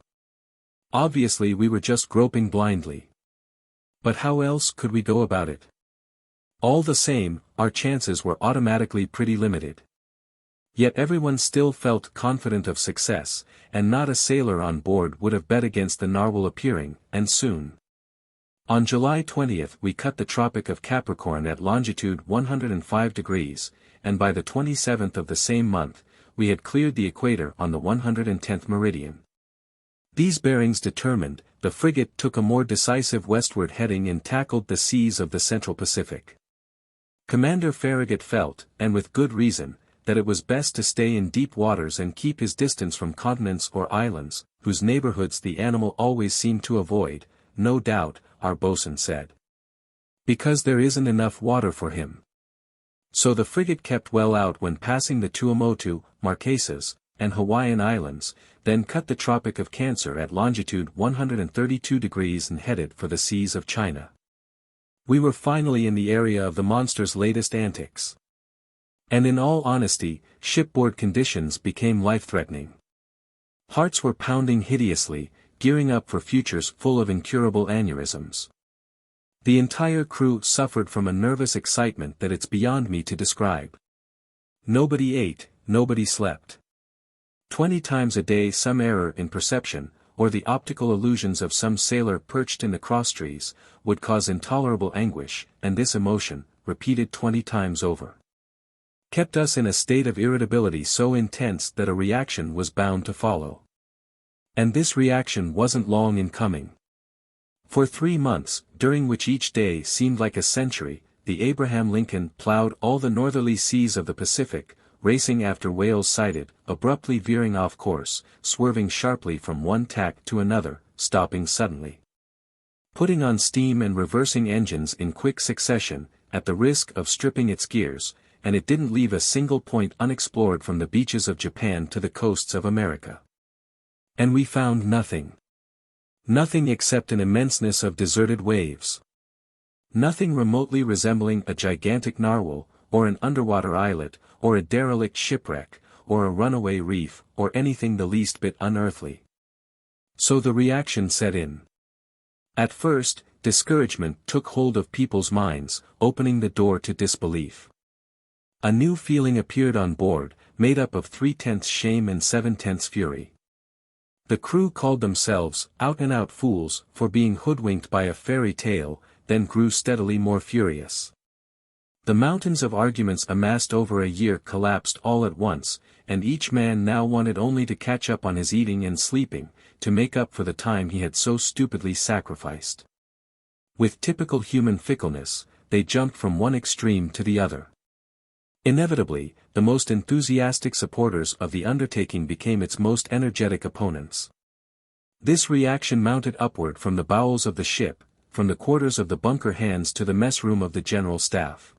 Obviously we were just groping blindly. But how else could we go about it? All the same, our chances were automatically pretty limited. Yet everyone still felt confident of success, and not a sailor on board would have bet against the narwhal appearing, and soon. On July 20th we cut the Tropic of Capricorn at longitude 105 degrees, and by the 27th of the same month, we had cleared the equator on the 110th meridian. These bearings determined, the frigate took a more decisive westward heading and tackled the seas of the Central Pacific. Commander Farragut felt, and with good reason, that it was best to stay in deep waters and keep his distance from continents or islands, whose neighborhoods the animal always seemed to avoid, no doubt, our bosun said. Because there isn't enough water for him. So the frigate kept well out when passing the Tuamotu, Marquesas, and Hawaiian Islands, then cut the Tropic of Cancer at longitude 132 degrees and headed for the seas of China. We were finally in the area of the monster's latest antics. And in all honesty, shipboard conditions became life-threatening. Hearts were pounding hideously, gearing up for futures full of incurable aneurysms. The entire crew suffered from a nervous excitement that it's beyond me to describe. Nobody ate, nobody slept. 20 times a day some error in perception, or the optical illusions of some sailor perched in the crosstrees, would cause intolerable anguish, and this emotion, repeated 20 times over, kept us in a state of irritability so intense that a reaction was bound to follow. And this reaction wasn't long in coming. For 3 months, during which each day seemed like a century, the Abraham Lincoln plowed all the northerly seas of the Pacific, racing after whales sighted, abruptly veering off course, swerving sharply from one tack to another, stopping suddenly, putting on steam and reversing engines in quick succession, at the risk of stripping its gears, and it didn't leave a single point unexplored from the beaches of Japan to the coasts of America. And we found nothing. Nothing except an immenseness of deserted waves. Nothing remotely resembling a gigantic narwhal, or an underwater islet, or a derelict shipwreck, or a runaway reef, or anything the least bit unearthly. So the reaction set in. At first, discouragement took hold of people's minds, opening the door to disbelief. A new feeling appeared on board, made up of 3/10 shame and 7/10 fury. The crew called themselves out-and-out fools for being hoodwinked by a fairy tale, then grew steadily more furious. The mountains of arguments amassed over a year collapsed all at once, and each man now wanted only to catch up on his eating and sleeping, to make up for the time he had so stupidly sacrificed. With typical human fickleness, they jumped from one extreme to the other. Inevitably, the most enthusiastic supporters of the undertaking became its most energetic opponents. This reaction mounted upward from the bowels of the ship, from the quarters of the bunker hands to the mess room of the general staff.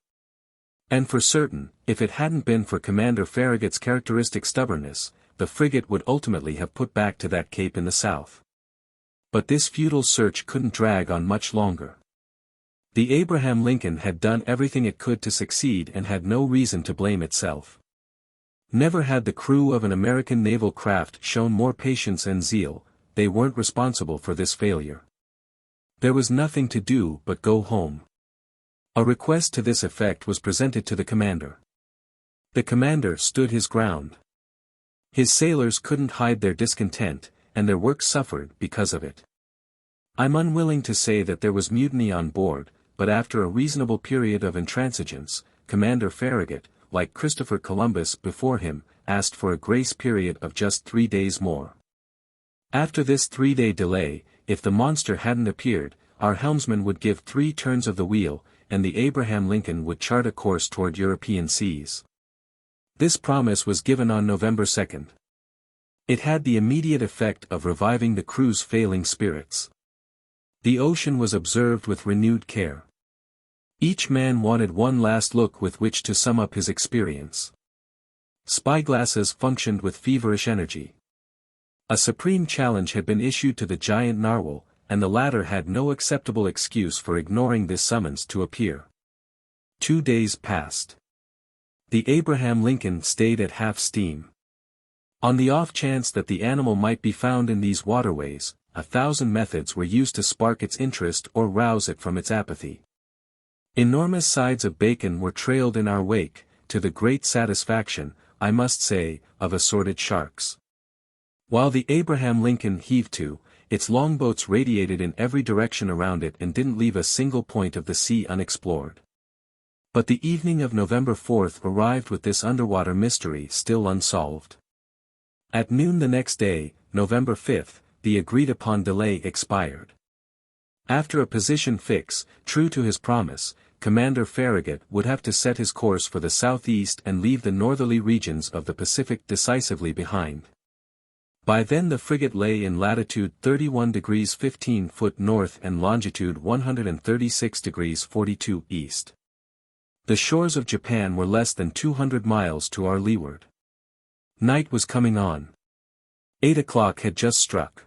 And for certain, if it hadn't been for Commander Farragut's characteristic stubbornness, the frigate would ultimately have put back to that cape in the south. But this futile search couldn't drag on much longer. The Abraham Lincoln had done everything it could to succeed and had no reason to blame itself. Never had the crew of an American naval craft shown more patience and zeal. They weren't responsible for this failure. There was nothing to do but go home. A request to this effect was presented to the commander. The commander stood his ground. His sailors couldn't hide their discontent, and their work suffered because of it. I'm unwilling to say that there was mutiny on board, but after a reasonable period of intransigence, Commander Farragut, like Christopher Columbus before him, asked for a grace period of just 3 days more. After this 3-day delay, if the monster hadn't appeared, our helmsman would give 3 turns of the wheel, and the Abraham Lincoln would chart a course toward European seas. This promise was given on November 2nd. It had the immediate effect of reviving the crew's failing spirits. The ocean was observed with renewed care. Each man wanted one last look with which to sum up his experience. Spyglasses functioned with feverish energy. A supreme challenge had been issued to the giant narwhal, and the latter had no acceptable excuse for ignoring this summons to appear. 2 days passed. The Abraham Lincoln stayed at half steam. On the off chance that the animal might be found in these waterways, 1,000 methods were used to spark its interest or rouse it from its apathy. Enormous sides of bacon were trailed in our wake, to the great satisfaction, I must say, of assorted sharks. While the Abraham Lincoln heaved to, its longboats radiated in every direction around it and didn't leave a single point of the sea unexplored. But the evening of November 4th arrived with this underwater mystery still unsolved. At noon the next day, November 5th, the agreed-upon delay expired. After a position fix, true to his promise, Commander Farragut would have to set his course for the southeast and leave the northerly regions of the Pacific decisively behind. By then the frigate lay in latitude 31 degrees 15 foot north and longitude 136 degrees 42 east. The shores of Japan were less than 200 miles to our leeward. Night was coming on. 8 o'clock had just struck.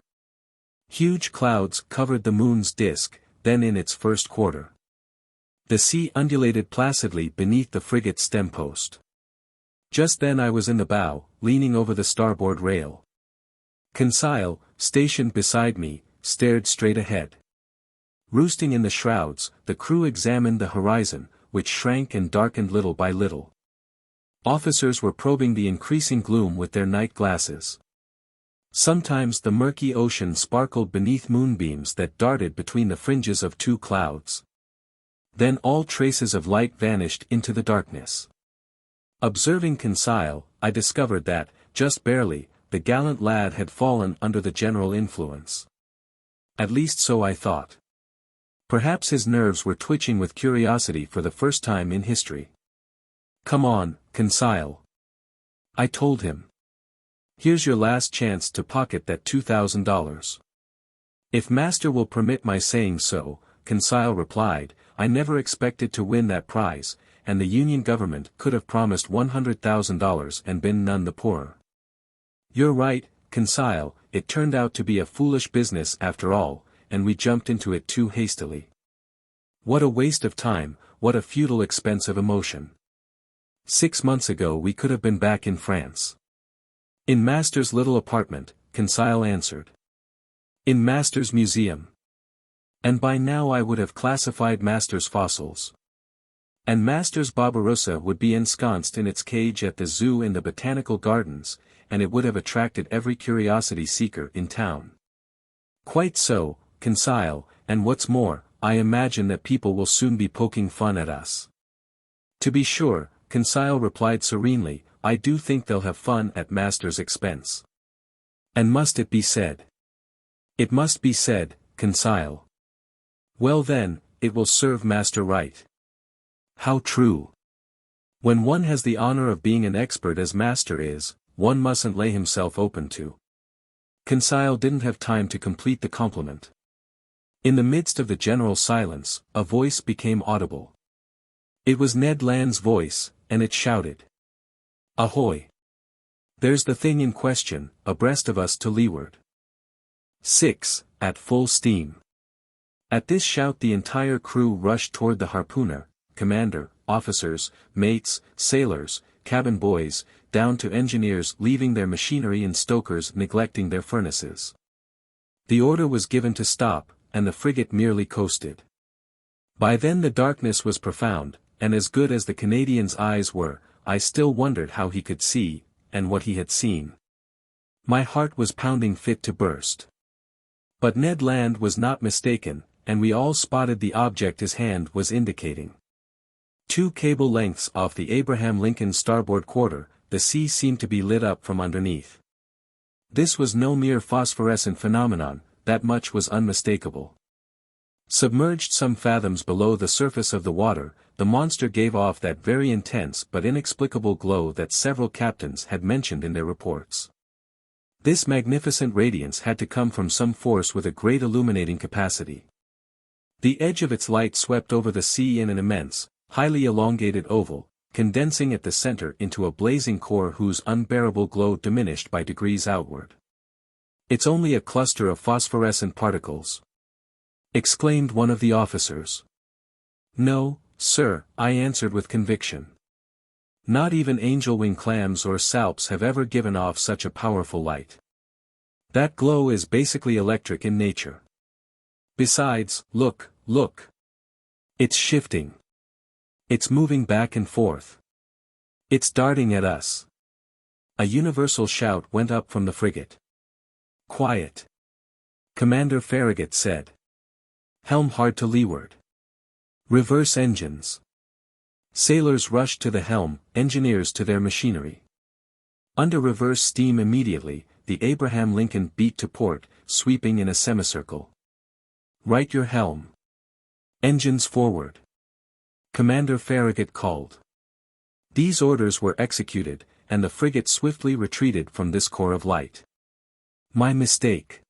Huge clouds covered the moon's disk, then in its first quarter. The sea undulated placidly beneath the frigate's stempost. Just then I was in the bow, leaning over the starboard rail. Conseil, stationed beside me, stared straight ahead. Roosting in the shrouds, the crew examined the horizon, which shrank and darkened little by little. Officers were probing the increasing gloom with their night glasses. Sometimes the murky ocean sparkled beneath moonbeams that darted between the fringes of 2 clouds. Then all traces of light vanished into the darkness. Observing Conseil, I discovered that, just barely, the gallant lad had fallen under the general influence. At least so I thought. Perhaps his nerves were twitching with curiosity for the first time in history. "Come on, Conseil," I told him. "Here's your last chance to pocket that $2,000. "If master will permit my saying so," Conseil replied, "I never expected to win that prize, and the Union government could have promised $100,000 and been none the poorer." "You're right, Conseil, it turned out to be a foolish business after all, and we jumped into it too hastily. What a waste of time, what a futile expense of emotion. 6 months ago we could have been back in France." "In master's little apartment," Conseil answered. "In master's museum. And by now I would have classified master's fossils. And master's Barbarossa would be ensconced in its cage at the zoo in the botanical gardens, and it would have attracted every curiosity seeker in town." "Quite so, Conseil, and what's more, I imagine that people will soon be poking fun at us." "To be sure," Conseil replied serenely, "I do think they'll have fun at master's expense." "And must it be said?" "It must be said, Conseil." "Well then, it will serve master right." "How true. When one has the honor of being an expert as master is, one mustn't lay himself open to." Conseil didn't have time to complete the compliment. In the midst of the general silence, a voice became audible. It was Ned Land's voice, and it shouted, "Ahoy! There's the thing in question, abreast of us to leeward. 6, at full steam." At this shout the entire crew rushed toward the harpooner, commander, officers, mates, sailors, cabin boys, down to engineers leaving their machinery and stokers neglecting their furnaces. The order was given to stop, and the frigate merely coasted. By then the darkness was profound, and as good as the Canadian's eyes were, I still wondered how he could see, and what he had seen. My heart was pounding fit to burst. But Ned Land was not mistaken, and we all spotted the object his hand was indicating. 2 cable lengths off the Abraham Lincoln's starboard quarter, the sea seemed to be lit up from underneath. This was no mere phosphorescent phenomenon, that much was unmistakable. Submerged some fathoms below the surface of the water, the monster gave off that very intense but inexplicable glow that several captains had mentioned in their reports. This magnificent radiance had to come from some force with a great illuminating capacity. The edge of its light swept over the sea in an immense, highly elongated oval, condensing at the center into a blazing core whose unbearable glow diminished by degrees outward. "It's only a cluster of phosphorescent particles," exclaimed one of the officers. "No, sir," I answered with conviction. "Not even angel-wing clams or salps have ever given off such a powerful light. That glow is basically electric in nature. Besides, look. It's shifting. It's moving back and forth. It's darting at us." A universal shout went up from the frigate. "Quiet," Commander Farragut said. "Helm hard to leeward. Reverse engines." Sailors rushed to the helm, engineers to their machinery. Under reverse steam immediately, the Abraham Lincoln beat to port, sweeping in a semicircle. "Right your helm. Engines forward," Commander Farragut called. These orders were executed, and the frigate swiftly retreated from this core of light. My mistake.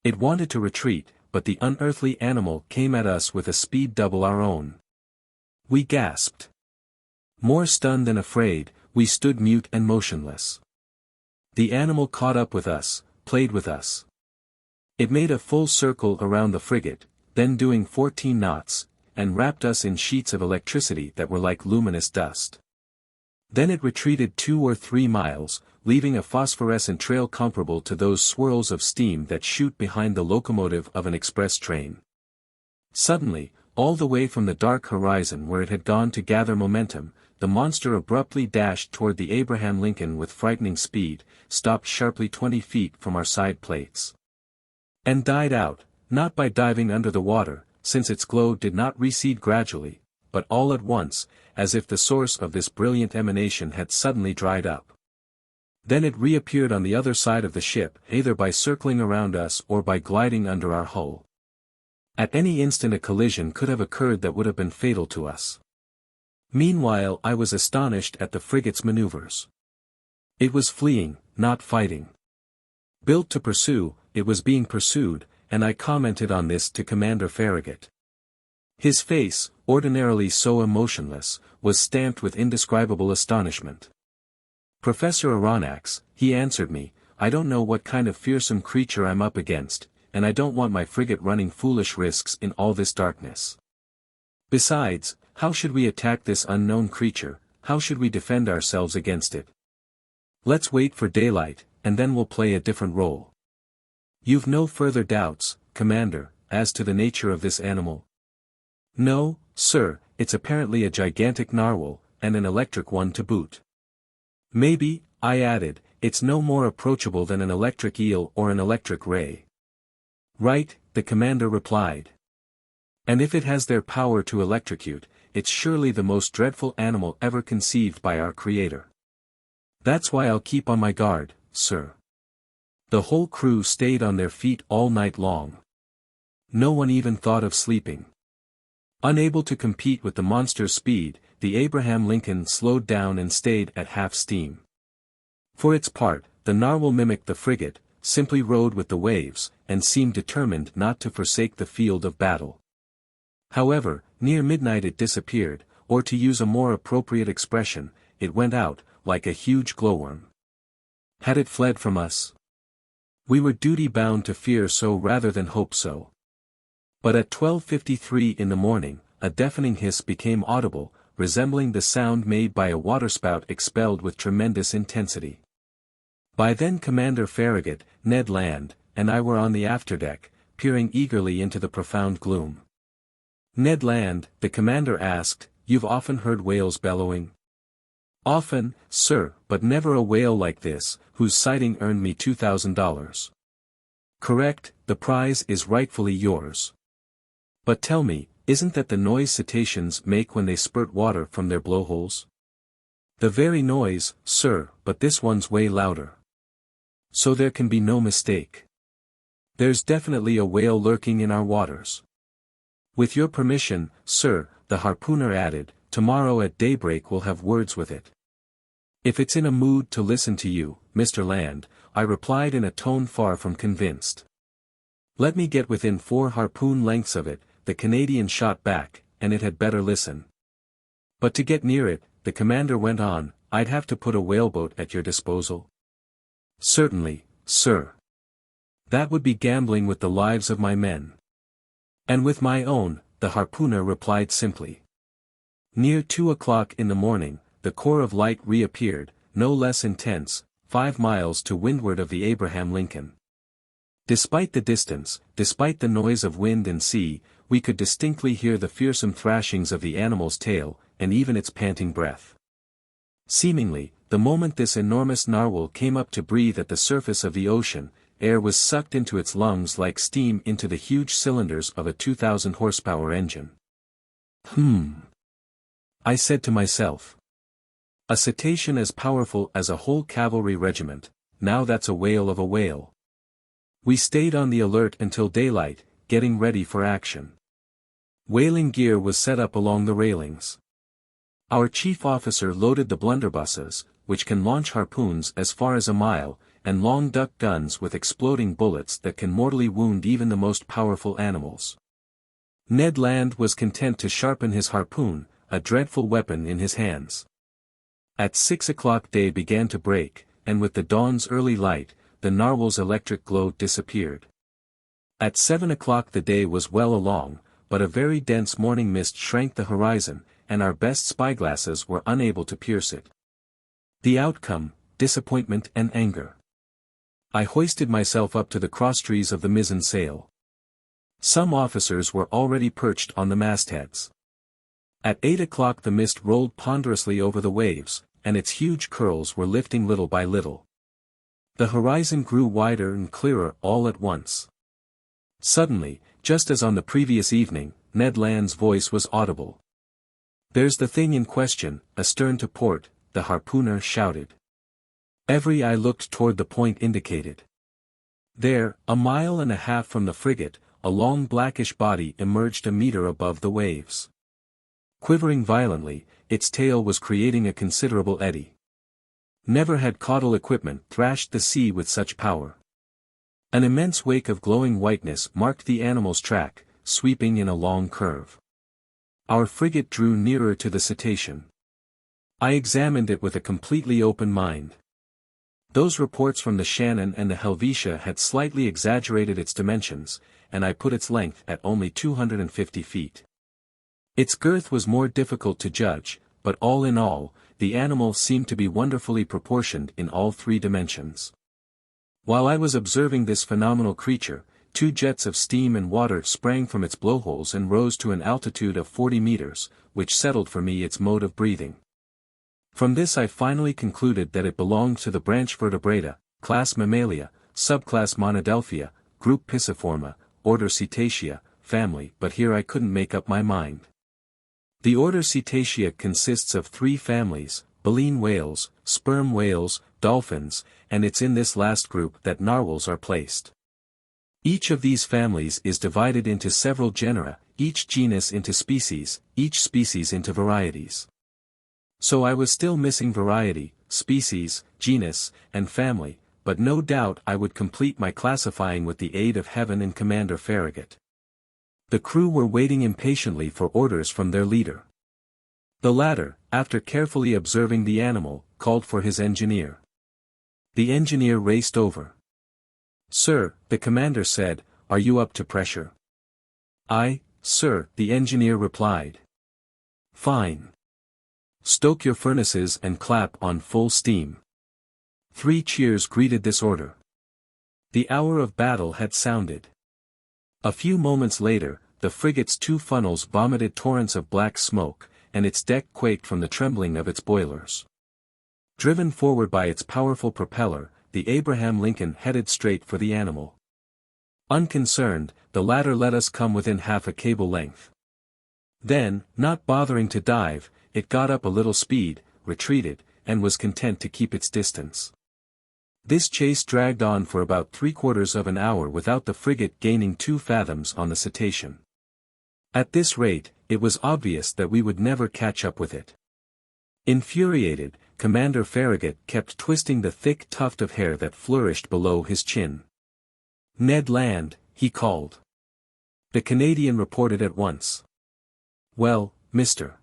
It wanted to retreat, but the unearthly animal came at us with a speed double our own. We gasped. More stunned than afraid, we stood mute and motionless. The animal caught up with us, played with us. It made a full circle around the frigate, then doing 14 knots, and wrapped us in sheets of electricity that were like luminous dust. Then it retreated 2 or 3 miles, leaving a phosphorescent trail comparable to those swirls of steam that shoot behind the locomotive of an express train. Suddenly, all the way from the dark horizon where it had gone to gather momentum, the monster abruptly dashed toward the Abraham Lincoln with frightening speed, stopped sharply 20 feet from our side plates. And died out, not by diving under the water, since its glow did not recede gradually, but all at once, as if the source of this brilliant emanation had suddenly dried up. Then it reappeared on the other side of the ship, either by circling around us or by gliding under our hull. At any instant a collision could have occurred that would have been fatal to us. Meanwhile I was astonished at the frigate's maneuvers. It was fleeing, not fighting. Built to pursue, it was being pursued, and I commented on this to Commander Farragut. His face, ordinarily so emotionless, was stamped with indescribable astonishment. "Professor Aronnax," he answered me, "I don't know what kind of fearsome creature I'm up against, and I don't want my frigate running foolish risks in all this darkness. Besides, how should we attack this unknown creature, how should we defend ourselves against it? Let's wait for daylight, and then we'll play a different role. You've no further doubts, Commander, as to the nature of this animal?" "No, sir, it's apparently a gigantic narwhal, and an electric one to boot." "Maybe," I added, "it's no more approachable than an electric eel or an electric ray." "Right," the commander replied. "And if it has their power to electrocute, it's surely the most dreadful animal ever conceived by our Creator. That's why I'll keep on my guard, sir." The whole crew stayed on their feet all night long. No one even thought of sleeping. Unable to compete with the monster's speed, the Abraham Lincoln slowed down and stayed at half steam. For its part, the narwhal mimicked the frigate, simply rode with the waves, and seemed determined not to forsake the field of battle. However, near midnight it disappeared, or to use a more appropriate expression, it went out, like a huge glowworm. Had it fled from us? We were duty-bound to fear so rather than hope so. But at 12:53 in the morning, a deafening hiss became audible, resembling the sound made by a waterspout expelled with tremendous intensity. By then Commander Farragut, Ned Land, and I were on the afterdeck, peering eagerly into the profound gloom. "Ned Land," the commander asked, "you've often heard whales bellowing?" "Often, sir, but never a whale like this, whose sighting earned me $2,000. "Correct, the prize is rightfully yours." But tell me, isn't that the noise cetaceans make when they spurt water from their blowholes? The very noise, sir, but this one's way louder. So there can be no mistake. There's definitely a whale lurking in our waters. With your permission, sir, the harpooner added, tomorrow at daybreak we'll have words with it. If it's in a mood to listen to you, Mr. Land, I replied in a tone far from convinced. Let me get within 4 harpoon lengths of it, the Canadian shot back, and it had better listen. But to get near it, the commander went on, I'd have to put a whaleboat at your disposal. Certainly, sir. That would be gambling with the lives of my men. And with my own, the harpooner replied simply. Near 2 o'clock in the morning, the core of light reappeared, no less intense, 5 miles to windward of the Abraham Lincoln. Despite the distance, despite the noise of wind and sea, we could distinctly hear the fearsome thrashings of the animal's tail, and even its panting breath. Seemingly, the moment this enormous narwhal came up to breathe at the surface of the ocean, air was sucked into its lungs like steam into the huge cylinders of a 2,000 horsepower engine. I said to myself. A cetacean as powerful as a whole cavalry regiment, now that's a whale of a whale. We stayed on the alert until daylight, getting ready for action. Whaling gear was set up along the railings. Our chief officer loaded the blunderbusses, which can launch harpoons as far as a mile, and long duck guns with exploding bullets that can mortally wound even the most powerful animals. Ned Land was content to sharpen his harpoon, a dreadful weapon in his hands. At 6 o'clock day began to break, and with the dawn's early light, the narwhal's electric glow disappeared. At 7 o'clock the day was well along, but a very dense morning mist shrank the horizon, and our best spyglasses were unable to pierce it. The outcome, disappointment and anger. I hoisted myself up to the crosstrees of the mizzen sail. Some officers were already perched on the mastheads. At 8 o'clock the mist rolled ponderously over the waves, and its huge curls were lifting little by little. The horizon grew wider and clearer all at once. Suddenly, just as on the previous evening, Ned Land's voice was audible. There's the thing in question, astern to port, the harpooner shouted. Every eye looked toward the point indicated. There, a mile and a half from the frigate, a long blackish body emerged a meter above the waves. Quivering violently, its tail was creating a considerable eddy. Never had caudal equipment thrashed the sea with such power. An immense wake of glowing whiteness marked the animal's track, sweeping in a long curve. Our frigate drew nearer to the cetacean. I examined it with a completely open mind. Those reports from the Shannon and the Helvetia had slightly exaggerated its dimensions, and I put its length at only 250 feet. Its girth was more difficult to judge, but all in all, the animal seemed to be wonderfully proportioned in all 3 dimensions. While I was observing this phenomenal creature, 2 jets of steam and water sprang from its blowholes and rose to an altitude of 40 meters, which settled for me its mode of breathing. From this I finally concluded that it belonged to the branch Vertebrata, class Mammalia, subclass Monodelphia, group Pisciforma, order Cetacea, family, but here I couldn't make up my mind. The order Cetacea consists of 3 families, baleen whales, sperm whales, dolphins, and it's in this last group that narwhals are placed. Each of these families is divided into several genera, each genus into species, each species into varieties. So I was still missing variety, species, genus, and family, but no doubt I would complete my classifying with the aid of Heaven and Commander Farragut. The crew were waiting impatiently for orders from their leader. The latter, after carefully observing the animal, called for his engineer. The engineer raced over. Sir, the commander said, are you up to pressure? Aye, sir, the engineer replied. Fine. Stoke your furnaces and clap on full steam. 3 cheers greeted this order. The hour of battle had sounded. A few moments later, the frigate's 2 funnels vomited torrents of black smoke, and its deck quaked from the trembling of its boilers. Driven forward by its powerful propeller, the Abraham Lincoln headed straight for the animal. Unconcerned, the latter let us come within half a cable length. Then, not bothering to dive, it got up a little speed, retreated, and was content to keep its distance. This chase dragged on for about 3/4 of an hour without the frigate gaining 2 fathoms on the cetacean. At this rate, it was obvious that we would never catch up with it. Infuriated, Commander Farragut kept twisting the thick tuft of hair that flourished below his chin. "Ned Land," he called. The Canadian reported at once. "Well, Mr.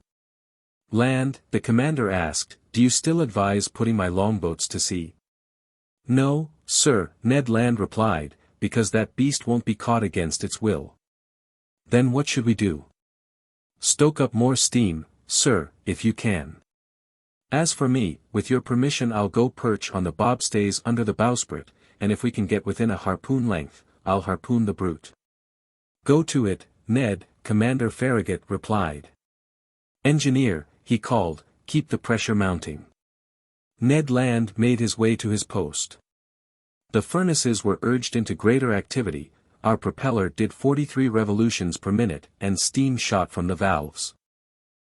Land," the commander asked, "do you still advise putting my longboats to sea?" "No, sir," Ned Land replied, "because that beast won't be caught against its will." "Then what should we do?" "Stoke up more steam, sir, if you can. As for me, with your permission I'll go perch on the bobstays under the bowsprit, and if we can get within a harpoon length, I'll harpoon the brute." "Go to it, Ned," Commander Farragut replied. "Engineer," he called, "keep the pressure mounting." Ned Land made his way to his post. The furnaces were urged into greater activity, our propeller did 43 revolutions per minute and steam shot from the valves.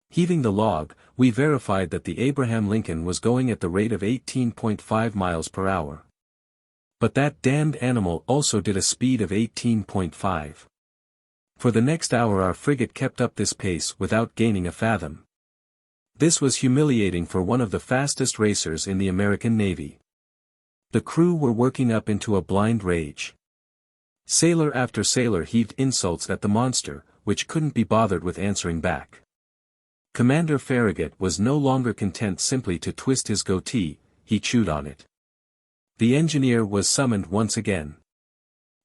Heaving the log, we verified that the Abraham Lincoln was going at the rate of 18.5 miles per hour. But that damned animal also did a speed of 18.5. For the next hour our frigate kept up this pace without gaining a fathom. This was humiliating for one of the fastest racers in the American Navy. The crew were working up into a blind rage. Sailor after sailor heaved insults at the monster, which couldn't be bothered with answering back. Commander Farragut was no longer content simply to twist his goatee, he chewed on it. The engineer was summoned once again.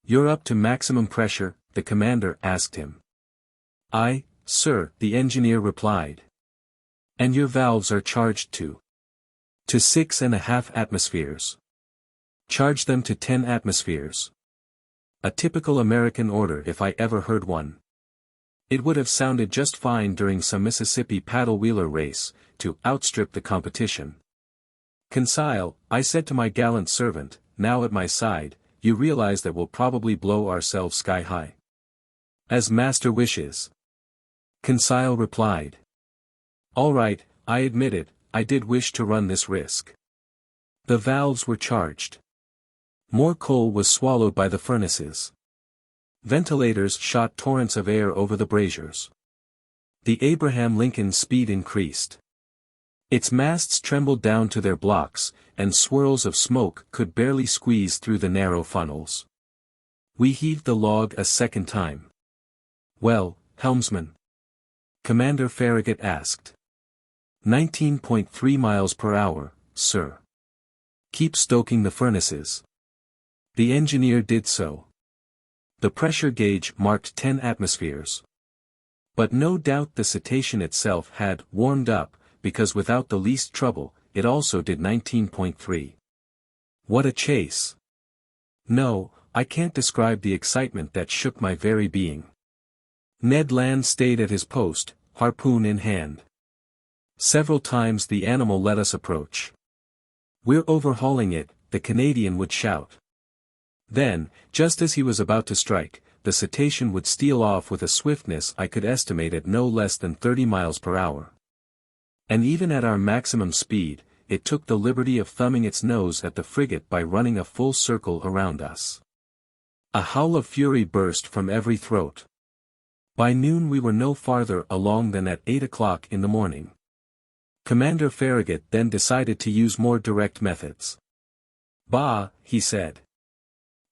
"You're up to maximum pressure?" the commander asked him. "Aye, sir," the engineer replied. "And your valves are charged to 6.5 atmospheres. Charge them to 10 atmospheres. A typical American order if I ever heard one. It would have sounded just fine during some Mississippi paddle-wheeler race, to outstrip the competition. "Conseil," I said to my gallant servant, now at my side, "you realize that we'll probably blow ourselves sky-high." "As master wishes," Conseil replied. "All right, I admit it, I did wish to run this risk." The valves were charged. More coal was swallowed by the furnaces. Ventilators shot torrents of air over the braziers. The Abraham Lincoln's speed increased. Its masts trembled down to their blocks, and swirls of smoke could barely squeeze through the narrow funnels. We heaved the log a second time. "Well, helmsman?" Commander Farragut asked. 19.3 miles per hour, sir." "Keep stoking the furnaces." The engineer did so. The pressure gauge marked 10 atmospheres. But no doubt the cetacean itself had warmed up, because without the least trouble, it also did 19.3. What a chase! No, I can't describe the excitement that shook my very being. Ned Land stayed at his post, harpoon in hand. Several times the animal let us approach. "We're overhauling it," the Canadian would shout. Then, just as he was about to strike, the cetacean would steal off with a swiftness I could estimate at no less than 30 miles per hour. And even at our maximum speed, it took the liberty of thumbing its nose at the frigate by running a full circle around us. A howl of fury burst from every throat. By noon we were no farther along than at 8 o'clock in the morning. Commander Farragut then decided to use more direct methods. "Bah," he said.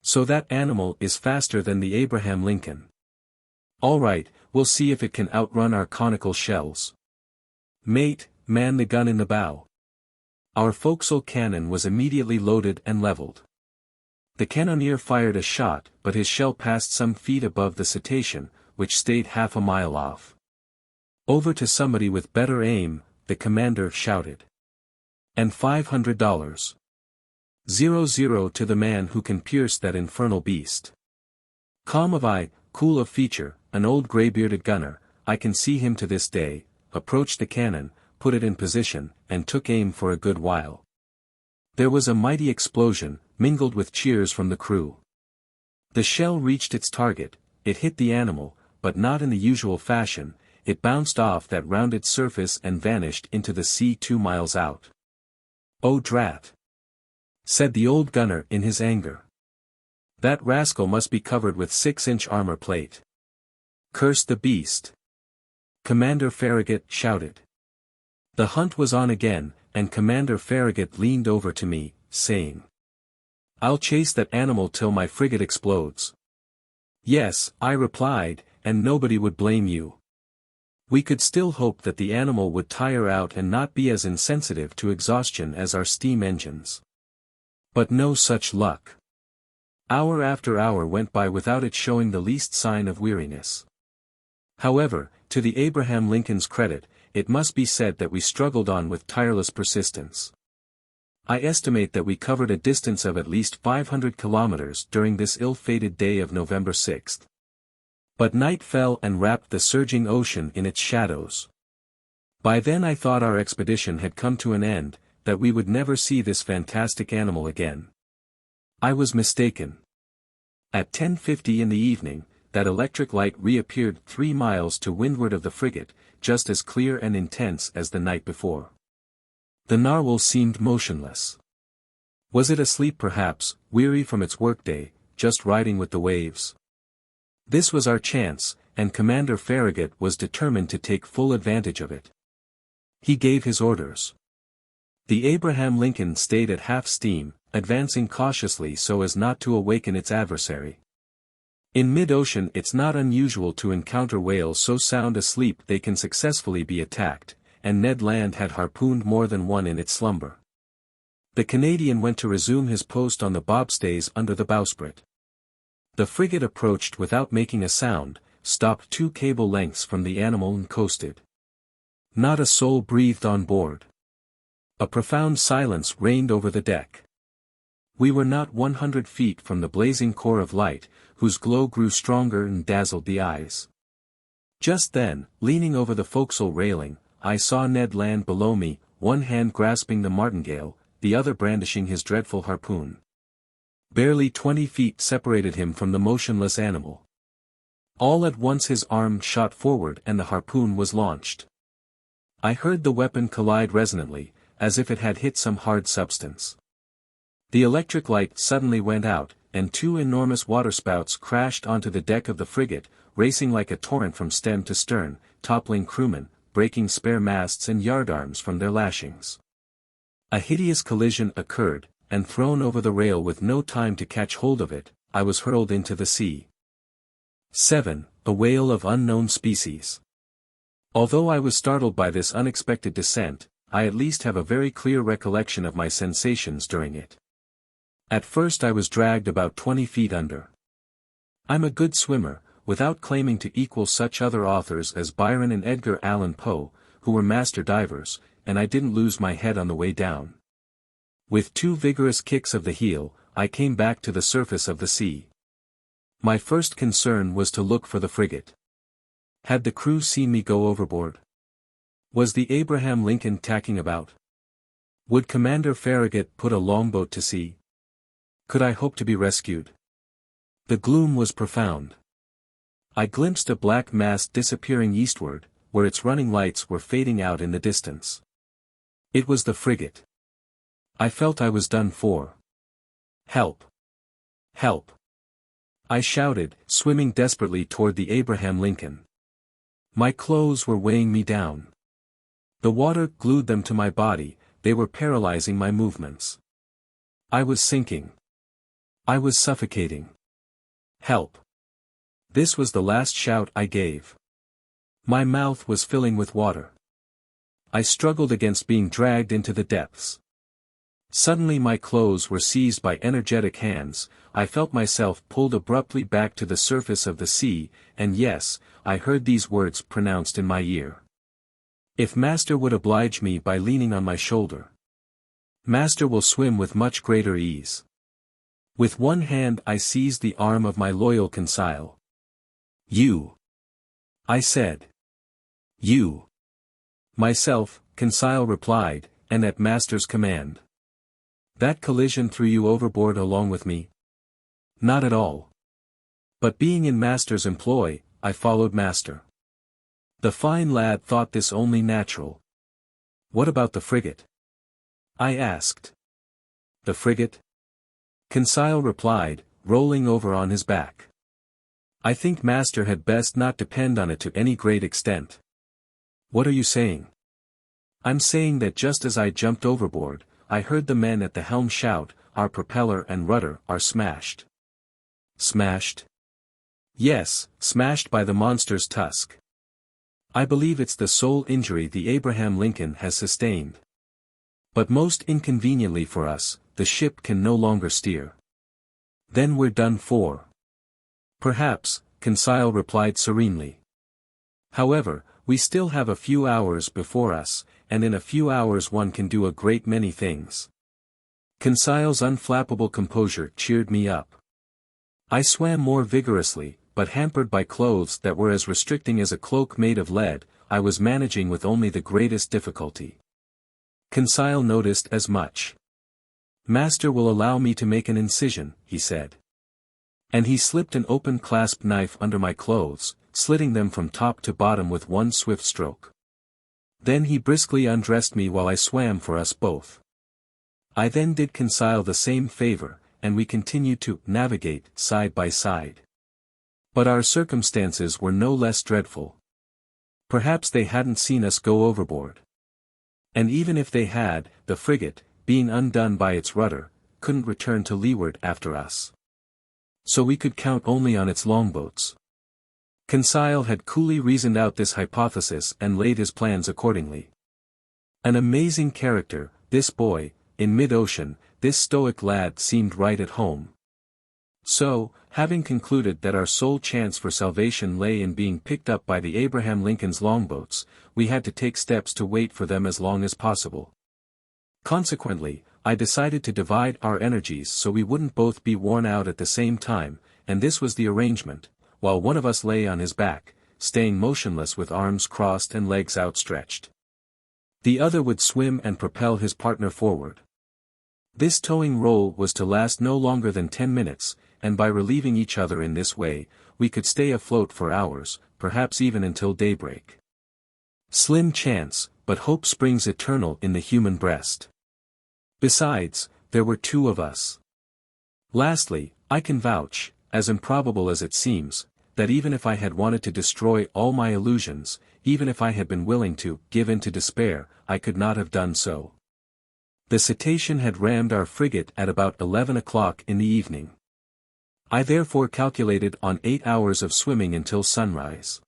"So that animal is faster than the Abraham Lincoln. All right, we'll see if it can outrun our conical shells. Mate, man the gun in the bow." Our forecastle cannon was immediately loaded and leveled. The cannoneer fired a shot, but his shell passed some feet above the cetacean, which stayed half a mile off. "Over to somebody with better aim," the commander shouted. "And $500. 0-0 to the man who can pierce that infernal beast." Calm of eye, cool of feature, an old grey-bearded gunner, I can see him to this day, approached the cannon, put it in position, and took aim for a good while. There was a mighty explosion, mingled with cheers from the crew. The shell reached its target, it hit the animal, but not in the usual fashion, it bounced off that rounded surface and vanished into the sea 2 miles out. "Oh drat!" said the old gunner in his anger. "That rascal must be covered with 6-inch armor plate. Curse the beast!" Commander Farragut shouted. The hunt was on again, and Commander Farragut leaned over to me, saying, "I'll chase that animal till my frigate explodes." "Yes," I replied, "and nobody would blame you." We could still hope that the animal would tire out and not be as insensitive to exhaustion as our steam engines. But no such luck. Hour after hour went by without it showing the least sign of weariness. However, to the Abraham Lincoln's credit, it must be said that we struggled on with tireless persistence. I estimate that we covered a distance of at least 500 kilometers during this ill-fated day of November 6. But night fell and wrapped the surging ocean in its shadows. By then I thought our expedition had come to an end, that we would never see this fantastic animal again. I was mistaken. At 10:50 in the evening, that electric light reappeared 3 miles to windward of the frigate, just as clear and intense as the night before. The narwhal seemed motionless. Was it asleep perhaps, weary from its workday, just riding with the waves? This was our chance, and Commander Farragut was determined to take full advantage of it. He gave his orders. The Abraham Lincoln stayed at half steam, advancing cautiously so as not to awaken its adversary. In mid-ocean it's not unusual to encounter whales so sound asleep they can successfully be attacked, and Ned Land had harpooned more than one in its slumber. The Canadian went to resume his post on the bobstays under the bowsprit. The frigate approached without making a sound, stopped 2 cable lengths from the animal and coasted. Not a soul breathed on board. A profound silence reigned over the deck. We were not 100 feet from the blazing core of light, whose glow grew stronger and dazzled the eyes. Just then, leaning over the forecastle railing, I saw Ned Land below me, one hand grasping the martingale, the other brandishing his dreadful harpoon. Barely 20 feet separated him from the motionless animal. All at once his arm shot forward and the harpoon was launched. I heard the weapon collide resonantly, as if it had hit some hard substance. The electric light suddenly went out, and 2 enormous waterspouts crashed onto the deck of the frigate, racing like a torrent from stem to stern, toppling crewmen, breaking spare masts and yardarms from their lashings. A hideous collision occurred, and thrown over the rail with no time to catch hold of it, I was hurled into the sea. 7. A whale of unknown species. Although I was startled by this unexpected descent, I at least have a very clear recollection of my sensations during it. At first I was dragged about 20 feet under. I'm a good swimmer, without claiming to equal such other authors as Byron and Edgar Allan Poe, who were master divers, and I didn't lose my head on the way down. With 2 vigorous kicks of the heel, I came back to the surface of the sea. My first concern was to look for the frigate. Had the crew seen me go overboard? Was the Abraham Lincoln tacking about? Would Commander Farragut put a longboat to sea? Could I hope to be rescued? The gloom was profound. I glimpsed a black mass disappearing eastward, where its running lights were fading out in the distance. It was the frigate. I felt I was done for. Help! Help! I shouted, swimming desperately toward the Abraham Lincoln. My clothes were weighing me down. The water glued them to my body, they were paralyzing my movements. I was sinking. I was suffocating. Help! This was the last shout I gave. My mouth was filling with water. I struggled against being dragged into the depths. Suddenly my clothes were seized by energetic hands, I felt myself pulled abruptly back to the surface of the sea, and yes, I heard these words pronounced in my ear. If Master would oblige me by leaning on my shoulder. Master will swim with much greater ease. With one hand I seized the arm of my loyal Conseil. You. I said. You. Myself, Conseil replied, and at Master's command. That collision threw you overboard along with me? Not at all. But being in Master's employ, I followed Master. The fine lad thought this only natural. What about the frigate? I asked. The frigate? Conseil replied, rolling over on his back. I think Master had best not depend on it to any great extent. What are you saying? I'm saying that just as I jumped overboard, I heard the men at the helm shout, our propeller and rudder are smashed. Smashed? Yes, smashed by the monster's tusk. I believe it's the sole injury the Abraham Lincoln has sustained. But most inconveniently for us, the ship can no longer steer. Then we're done for. Perhaps, Conseil replied serenely. However, we still have a few hours before us, and in a few hours one can do a great many things. Conseil's unflappable composure cheered me up. I swam more vigorously, but hampered by clothes that were as restricting as a cloak made of lead, I was managing with only the greatest difficulty. Conseil noticed as much. Master will allow me to make an incision, he said. And he slipped an open clasp knife under my clothes, slitting them from top to bottom with one swift stroke. Then he briskly undressed me while I swam for us both. I then did Conseil the same favor, and we continued to navigate side by side. But our circumstances were no less dreadful. Perhaps they hadn't seen us go overboard. And even if they had, the frigate, being undone by its rudder, couldn't return to leeward after us. So we could count only on its longboats. Conseil had coolly reasoned out this hypothesis and laid his plans accordingly. An amazing character, this boy, in mid-ocean, this stoic lad seemed right at home. So, having concluded that our sole chance for salvation lay in being picked up by the Abraham Lincoln's longboats, we had to take steps to wait for them as long as possible. Consequently, I decided to divide our energies so we wouldn't both be worn out at the same time, and this was the arrangement. While one of us lay on his back, staying motionless with arms crossed and legs outstretched. The other would swim and propel his partner forward. This towing role was to last no longer than 10 minutes, and by relieving each other in this way, we could stay afloat for hours, perhaps even until daybreak. Slim chance, but hope springs eternal in the human breast. Besides, there were two of us. Lastly, I can vouch, as improbable as it seems, that even if I had wanted to destroy all my illusions, even if I had been willing to give in to despair, I could not have done so. The cetacean had rammed our frigate at about 11 o'clock in the evening. I therefore calculated on 8 hours of swimming until sunrise.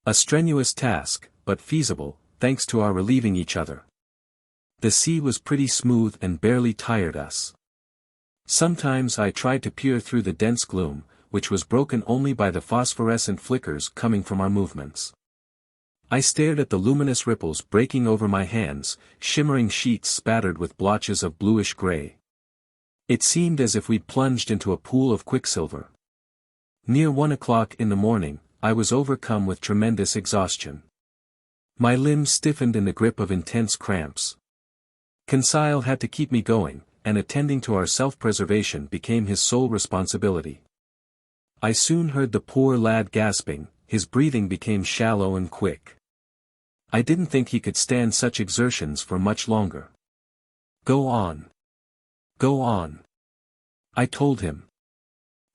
A strenuous task, but feasible, thanks to our relieving each other. The sea was pretty smooth and barely tired us. Sometimes I tried to peer through the dense gloom, which was broken only by the phosphorescent flickers coming from our movements. I stared at the luminous ripples breaking over my hands, shimmering sheets spattered with blotches of bluish gray. It seemed as if we'd plunged into a pool of quicksilver. Near 1 o'clock in the morning, I was overcome with tremendous exhaustion. My limbs stiffened in the grip of intense cramps. Conseil had to keep me going, and attending to our self-preservation became his sole responsibility. I soon heard the poor lad gasping, his breathing became shallow and quick. I didn't think he could stand such exertions for much longer. Go on. Go on. I told him.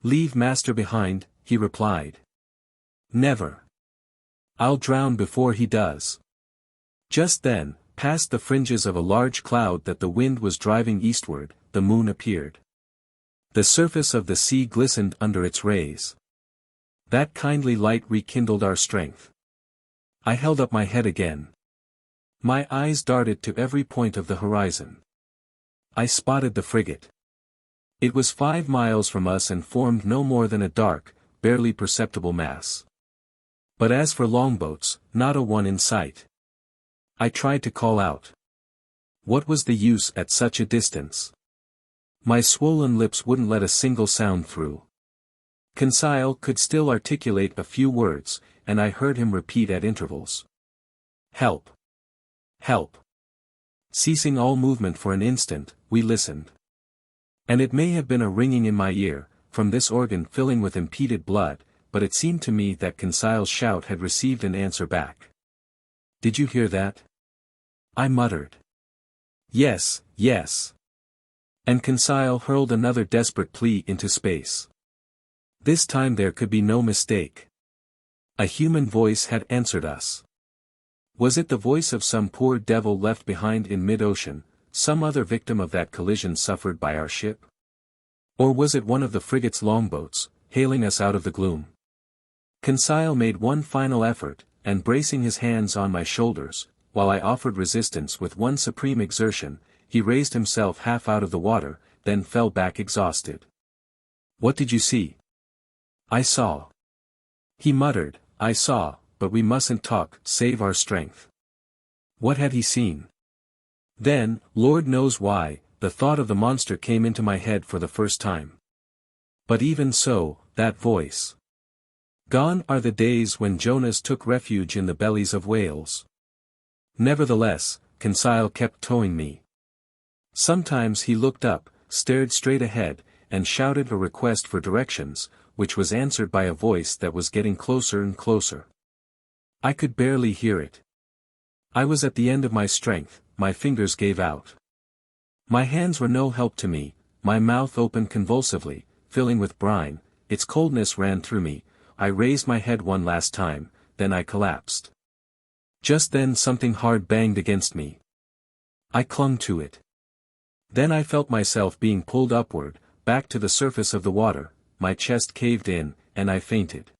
Leave Master behind, he replied. Never. I'll drown before he does. Just then, past the fringes of a large cloud that the wind was driving eastward, the moon appeared. The surface of the sea glistened under its rays. That kindly light rekindled our strength. I held up my head again. My eyes darted to every point of the horizon. I spotted the frigate. It was 5 miles from us and formed no more than a dark, barely perceptible mass. But as for longboats, not a one in sight. I tried to call out. What was the use at such a distance? My swollen lips wouldn't let a single sound through. Conseil could still articulate a few words, and I heard him repeat at intervals. Help! Help! Ceasing all movement for an instant, we listened. And it may have been a ringing in my ear, from this organ filling with impeded blood, but it seemed to me that Conseil's shout had received an answer back. "Did you hear that?" I muttered. "Yes, yes." And Conseil hurled another desperate plea into space. This time there could be no mistake. A human voice had answered us. Was it the voice of some poor devil left behind in mid-ocean, some other victim of that collision suffered by our ship? Or was it one of the frigate's longboats, hailing us out of the gloom? Conseil made one final effort, and bracing his hands on my shoulders, while I offered resistance with one supreme exertion, he raised himself half out of the water, then fell back exhausted. "What did you see?" "I saw." He muttered, "I saw, but we mustn't talk, save our strength." What had he seen? Then, Lord knows why, the thought of the monster came into my head for the first time. But even so, that voice. Gone are the days when Jonas took refuge in the bellies of whales. Nevertheless, Conseil kept towing me. Sometimes he looked up, stared straight ahead, and shouted a request for directions, which was answered by a voice that was getting closer and closer. I could barely hear it. I was at the end of my strength, my fingers gave out. My hands were no help to me, my mouth opened convulsively, filling with brine, its coldness ran through me. I raised my head one last time, then I collapsed. Just then something hard banged against me. I clung to it. Then I felt myself being pulled upward, back to the surface of the water, my chest caved in, and I fainted.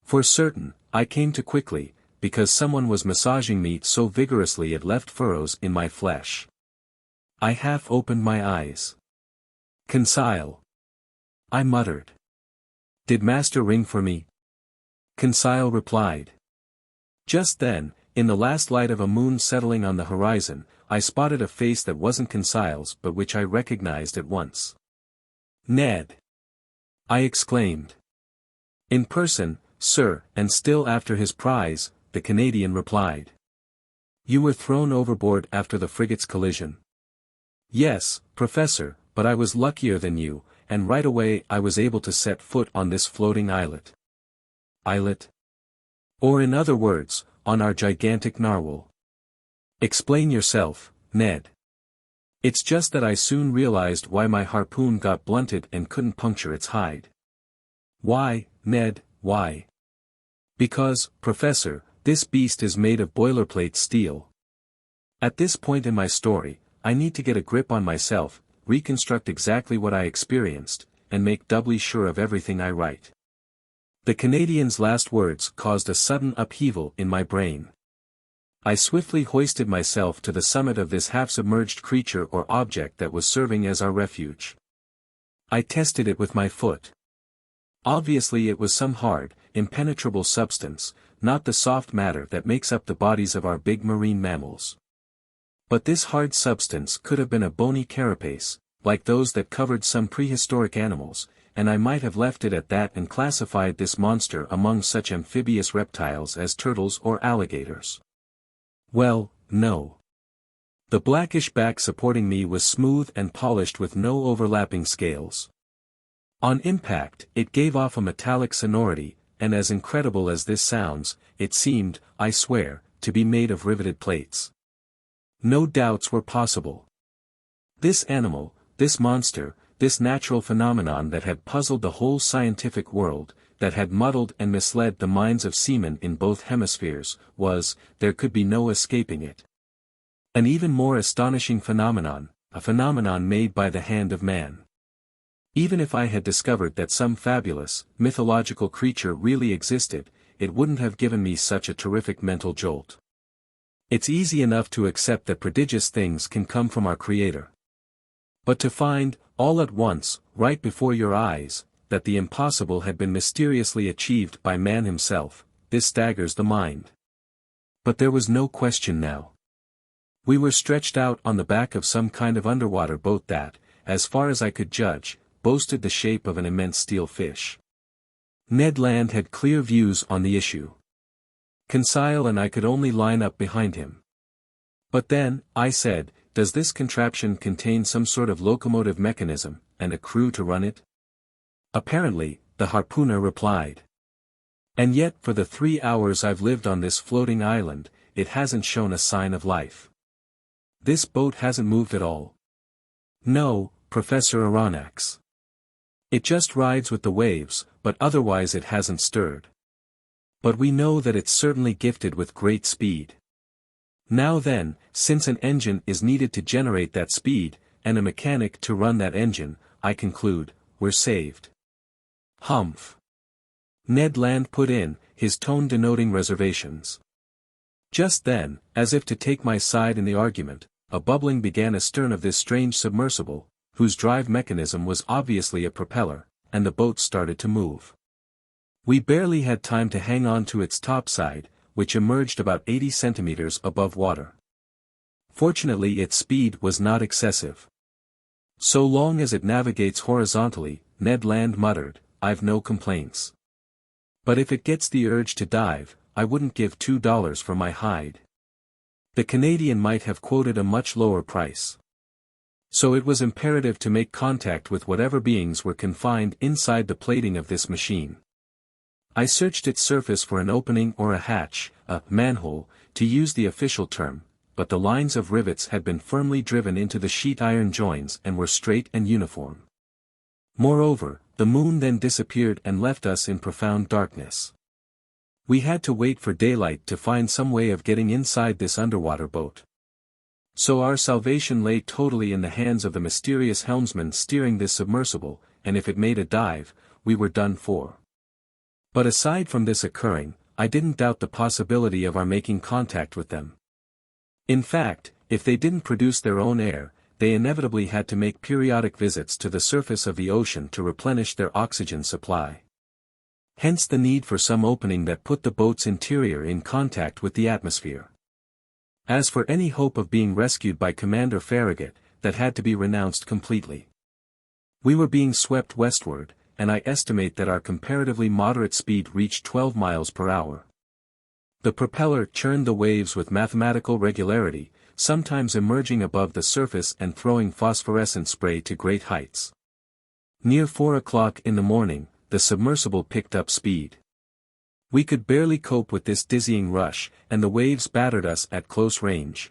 For certain, I came to quickly, because someone was massaging me so vigorously it left furrows in my flesh. I half opened my eyes. "Conseil," I muttered. "Did Master ring for me?" Conseil replied. Just then, in the last light of a moon settling on the horizon, I spotted a face that wasn't Conseil's but which I recognized at once. "Ned!" I exclaimed. "In person, sir," and still after his prize, the Canadian replied. "You were thrown overboard after the frigate's collision." "Yes, Professor, but I was luckier than you, and right away I was able to set foot on this floating islet." "Islet?" "Or in other words, on our gigantic narwhal." "Explain yourself, Ned." "It's just that I soon realized why my harpoon got blunted and couldn't puncture its hide." "Why, Ned, why?" "Because, Professor, this beast is made of boilerplate steel." At this point in my story, I need to get a grip on myself, reconstruct exactly what I experienced, and make doubly sure of everything I write. The Canadian's last words caused a sudden upheaval in my brain. I swiftly hoisted myself to the summit of this half-submerged creature or object that was serving as our refuge. I tested it with my foot. Obviously it was some hard, impenetrable substance, not the soft matter that makes up the bodies of our big marine mammals. But this hard substance could have been a bony carapace, like those that covered some prehistoric animals, and I might have left it at that and classified this monster among such amphibious reptiles as turtles or alligators. Well, no. The blackish back supporting me was smooth and polished with no overlapping scales. On impact, it gave off a metallic sonority, and as incredible as this sounds, it seemed, I swear, to be made of riveted plates. No doubts were possible. This animal, this monster, this natural phenomenon that had puzzled the whole scientific world, that had muddled and misled the minds of seamen in both hemispheres, there could be no escaping it. An even more astonishing phenomenon, a phenomenon made by the hand of man. Even if I had discovered that some fabulous, mythological creature really existed, it wouldn't have given me such a terrific mental jolt. It's easy enough to accept that prodigious things can come from our Creator. But to find, all at once, right before your eyes, that the impossible had been mysteriously achieved by man himself, this staggers the mind. But there was no question now. We were stretched out on the back of some kind of underwater boat that, as far as I could judge, boasted the shape of an immense steel fish. Ned Land had clear views on the issue. Conseil and I could only line up behind him. "But then," I said, "does this contraption contain some sort of locomotive mechanism, and a crew to run it?" Apparently, the harpooner replied. And yet for the 3 hours I've lived on this floating island, it hasn't shown a sign of life. This boat hasn't moved at all. No, Professor Aronnax. It just rides with the waves, but otherwise it hasn't stirred. But we know that it's certainly gifted with great speed. Now then, since an engine is needed to generate that speed, and a mechanic to run that engine, I conclude, we're saved. Humph. Ned Land put in, his tone denoting reservations. Just then, as if to take my side in the argument, a bubbling began astern of this strange submersible, whose drive mechanism was obviously a propeller, and the boat started to move. We barely had time to hang on to its topside, which emerged about 80 centimeters above water. Fortunately its speed was not excessive. So long as it navigates horizontally, Ned Land muttered, I've no complaints. But if it gets the urge to dive, I wouldn't give $2 for my hide. The Canadian might have quoted a much lower price. So it was imperative to make contact with whatever beings were confined inside the plating of this machine. I searched its surface for an opening or a hatch, a manhole, to use the official term, but the lines of rivets had been firmly driven into the sheet iron joins and were straight and uniform. Moreover, the moon then disappeared and left us in profound darkness. We had to wait for daylight to find some way of getting inside this underwater boat. So our salvation lay totally in the hands of the mysterious helmsman steering this submersible, and if it made a dive, we were done for. But aside from this occurring, I didn't doubt the possibility of our making contact with them. In fact, if they didn't produce their own air, they inevitably had to make periodic visits to the surface of the ocean to replenish their oxygen supply. Hence the need for some opening that put the boat's interior in contact with the atmosphere. As for any hope of being rescued by Commander Farragut, that had to be renounced completely. We were being swept westward, and I estimate that our comparatively moderate speed reached 12 miles per hour. The propeller churned the waves with mathematical regularity, sometimes emerging above the surface and throwing phosphorescent spray to great heights. Near 4 o'clock in the morning, the submersible picked up speed. We could barely cope with this dizzying rush, and the waves battered us at close range.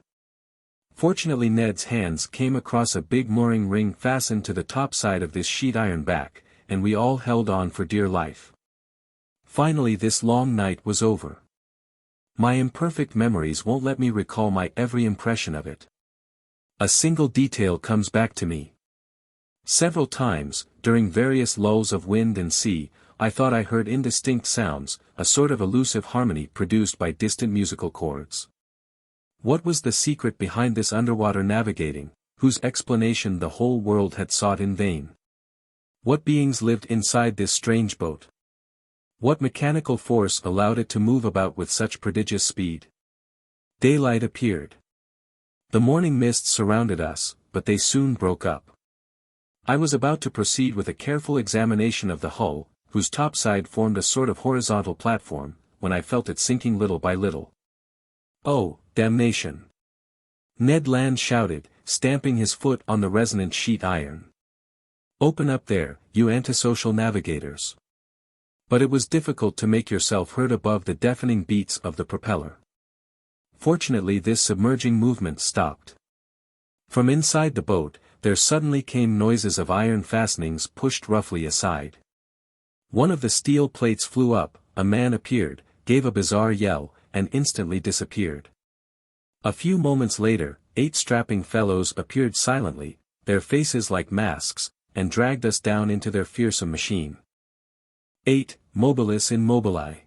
Fortunately Ned's hands came across a big mooring ring fastened to the top side of this sheet iron back, and we all held on for dear life. Finally this long night was over. My imperfect memories won't let me recall my every impression of it. A single detail comes back to me. Several times, during various lulls of wind and sea, I thought I heard indistinct sounds, a sort of elusive harmony produced by distant musical chords. What was the secret behind this underwater navigating, whose explanation the whole world had sought in vain? What beings lived inside this strange boat? What mechanical force allowed it to move about with such prodigious speed? Daylight appeared. The morning mists surrounded us, but they soon broke up. I was about to proceed with a careful examination of the hull, whose topside formed a sort of horizontal platform, when I felt it sinking little by little. Oh, damnation! Ned Land shouted, stamping his foot on the resonant sheet iron. Open up there, you antisocial navigators. But it was difficult to make yourself heard above the deafening beats of the propeller. Fortunately this submerging movement stopped. From inside the boat, there suddenly came noises of iron fastenings pushed roughly aside. One of the steel plates flew up, a man appeared, gave a bizarre yell, and instantly disappeared. A few moments later, 8 strapping fellows appeared silently, their faces like masks, and dragged us down into their fearsome machine. 8. Mobilis in Mobili.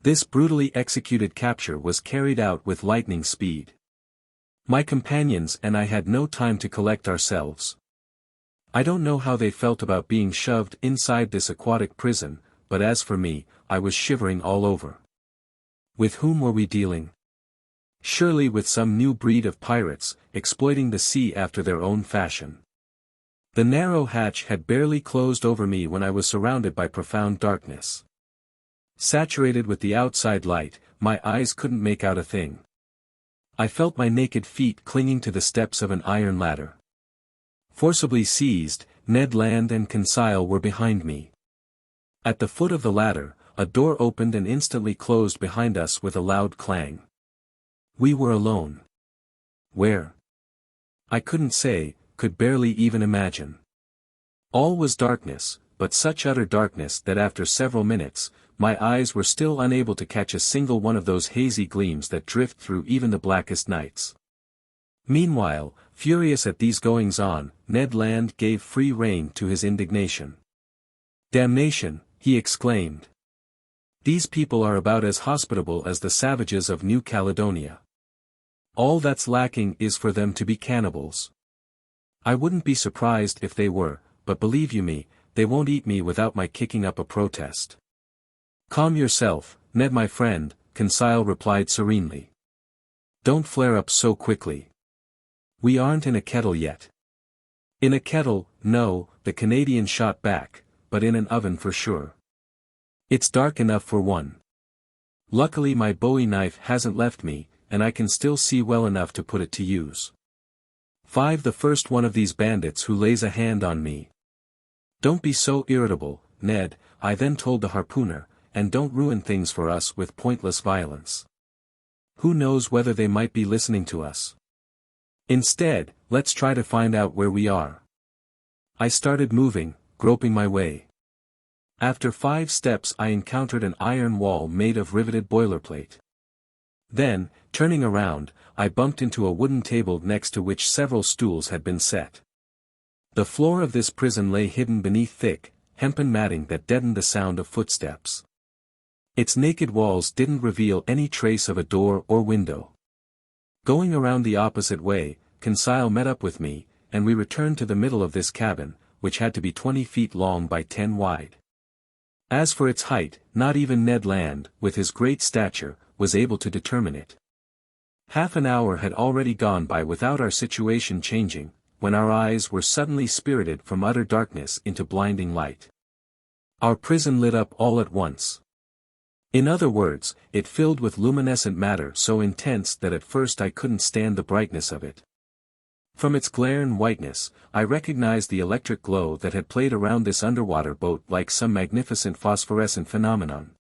This brutally executed capture was carried out with lightning speed. My companions and I had no time to collect ourselves. I don't know how they felt about being shoved inside this aquatic prison, but as for me, I was shivering all over. With whom were we dealing? Surely with some new breed of pirates, exploiting the sea after their own fashion. The narrow hatch had barely closed over me when I was surrounded by profound darkness. Saturated with the outside light, my eyes couldn't make out a thing. I felt my naked feet clinging to the steps of an iron ladder. Forcibly seized, Ned Land and Conseil were behind me. At the foot of the ladder, a door opened and instantly closed behind us with a loud clang. We were alone. Where? I couldn't say, could barely even imagine. All was darkness, but such utter darkness that after several minutes, my eyes were still unable to catch a single one of those hazy gleams that drift through even the blackest nights. Meanwhile, furious at these goings-on, Ned Land gave free rein to his indignation. "Damnation," he exclaimed. "These people are about as hospitable as the savages of New Caledonia. All that's lacking is for them to be cannibals. I wouldn't be surprised if they were, but believe you me, they won't eat me without my kicking up a protest." "Calm yourself, Ned my friend," Conseil replied serenely. "Don't flare up so quickly. We aren't in a kettle yet." "In a kettle, no," the Canadian shot back, "but in an oven for sure. It's dark enough for one. Luckily my Bowie knife hasn't left me, and I can still see well enough to put it to use. 5 The first one of these bandits who lays a hand on me." "Don't be so irritable, Ned," I then told the harpooner, "and don't ruin things for us with pointless violence. Who knows whether they might be listening to us? Instead, let's try to find out where we are." I started moving, groping my way. After 5 steps I encountered an iron wall made of riveted boilerplate. Then, turning around, I bumped into a wooden table next to which several stools had been set. The floor of this prison lay hidden beneath thick, hempen matting that deadened the sound of footsteps. Its naked walls didn't reveal any trace of a door or window. Going around the opposite way, Conseil met up with me, and we returned to the middle of this cabin, which had to be 20 feet long by 10 wide. As for its height, not even Ned Land, with his great stature, was able to determine it. Half an hour had already gone by without our situation changing, when our eyes were suddenly spirited from utter darkness into blinding light. Our prison lit up all at once. In other words, it filled with luminescent matter so intense that at first I couldn't stand the brightness of it. From its glare and whiteness, I recognized the electric glow that had played around this underwater boat like some magnificent phosphorescent phenomenon.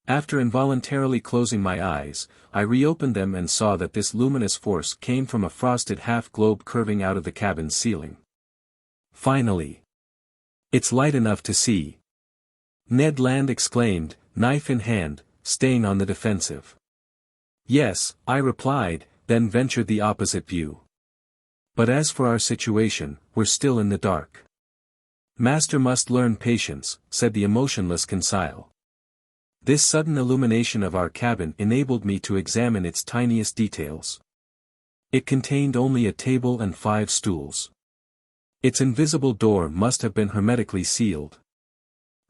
After involuntarily closing my eyes, I reopened them and saw that this luminous force came from a frosted half-globe curving out of the cabin's ceiling. Finally! "It's light enough to see," Ned Land exclaimed, knife in hand, staying on the defensive. "Yes," I replied, then ventured the opposite view. "But as for our situation, we're still in the dark." "Master must learn patience," said the emotionless Conseil. This sudden illumination of our cabin enabled me to examine its tiniest details. It contained only a table and 5 stools. Its invisible door must have been hermetically sealed.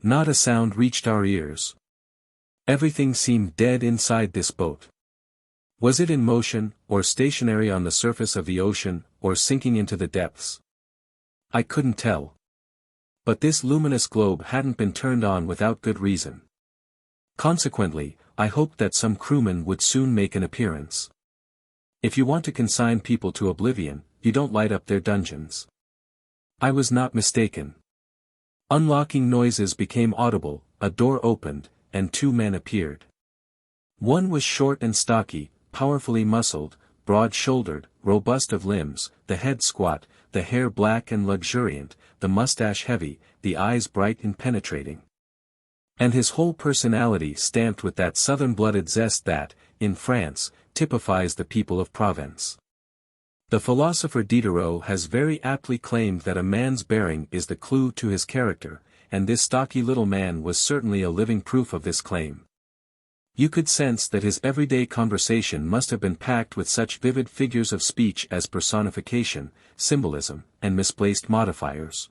Not a sound reached our ears. Everything seemed dead inside this boat. Was it in motion, or stationary on the surface of the ocean, or sinking into the depths? I couldn't tell. But this luminous globe hadn't been turned on without good reason. Consequently, I hoped that some crewman would soon make an appearance. If you want to consign people to oblivion, you don't light up their dungeons. I was not mistaken. Unlocking noises became audible, a door opened, and 2 men appeared. One was short and stocky, powerfully muscled, broad-shouldered, robust of limbs, the head squat, the hair black and luxuriant, the mustache heavy, the eyes bright and penetrating. And his whole personality stamped with that southern-blooded zest that, in France, typifies the people of Provence. The philosopher Diderot has very aptly claimed that a man's bearing is the clue to his character, and this stocky little man was certainly a living proof of this claim. You could sense that his everyday conversation must have been packed with such vivid figures of speech as personification, symbolism, and misplaced modifiers.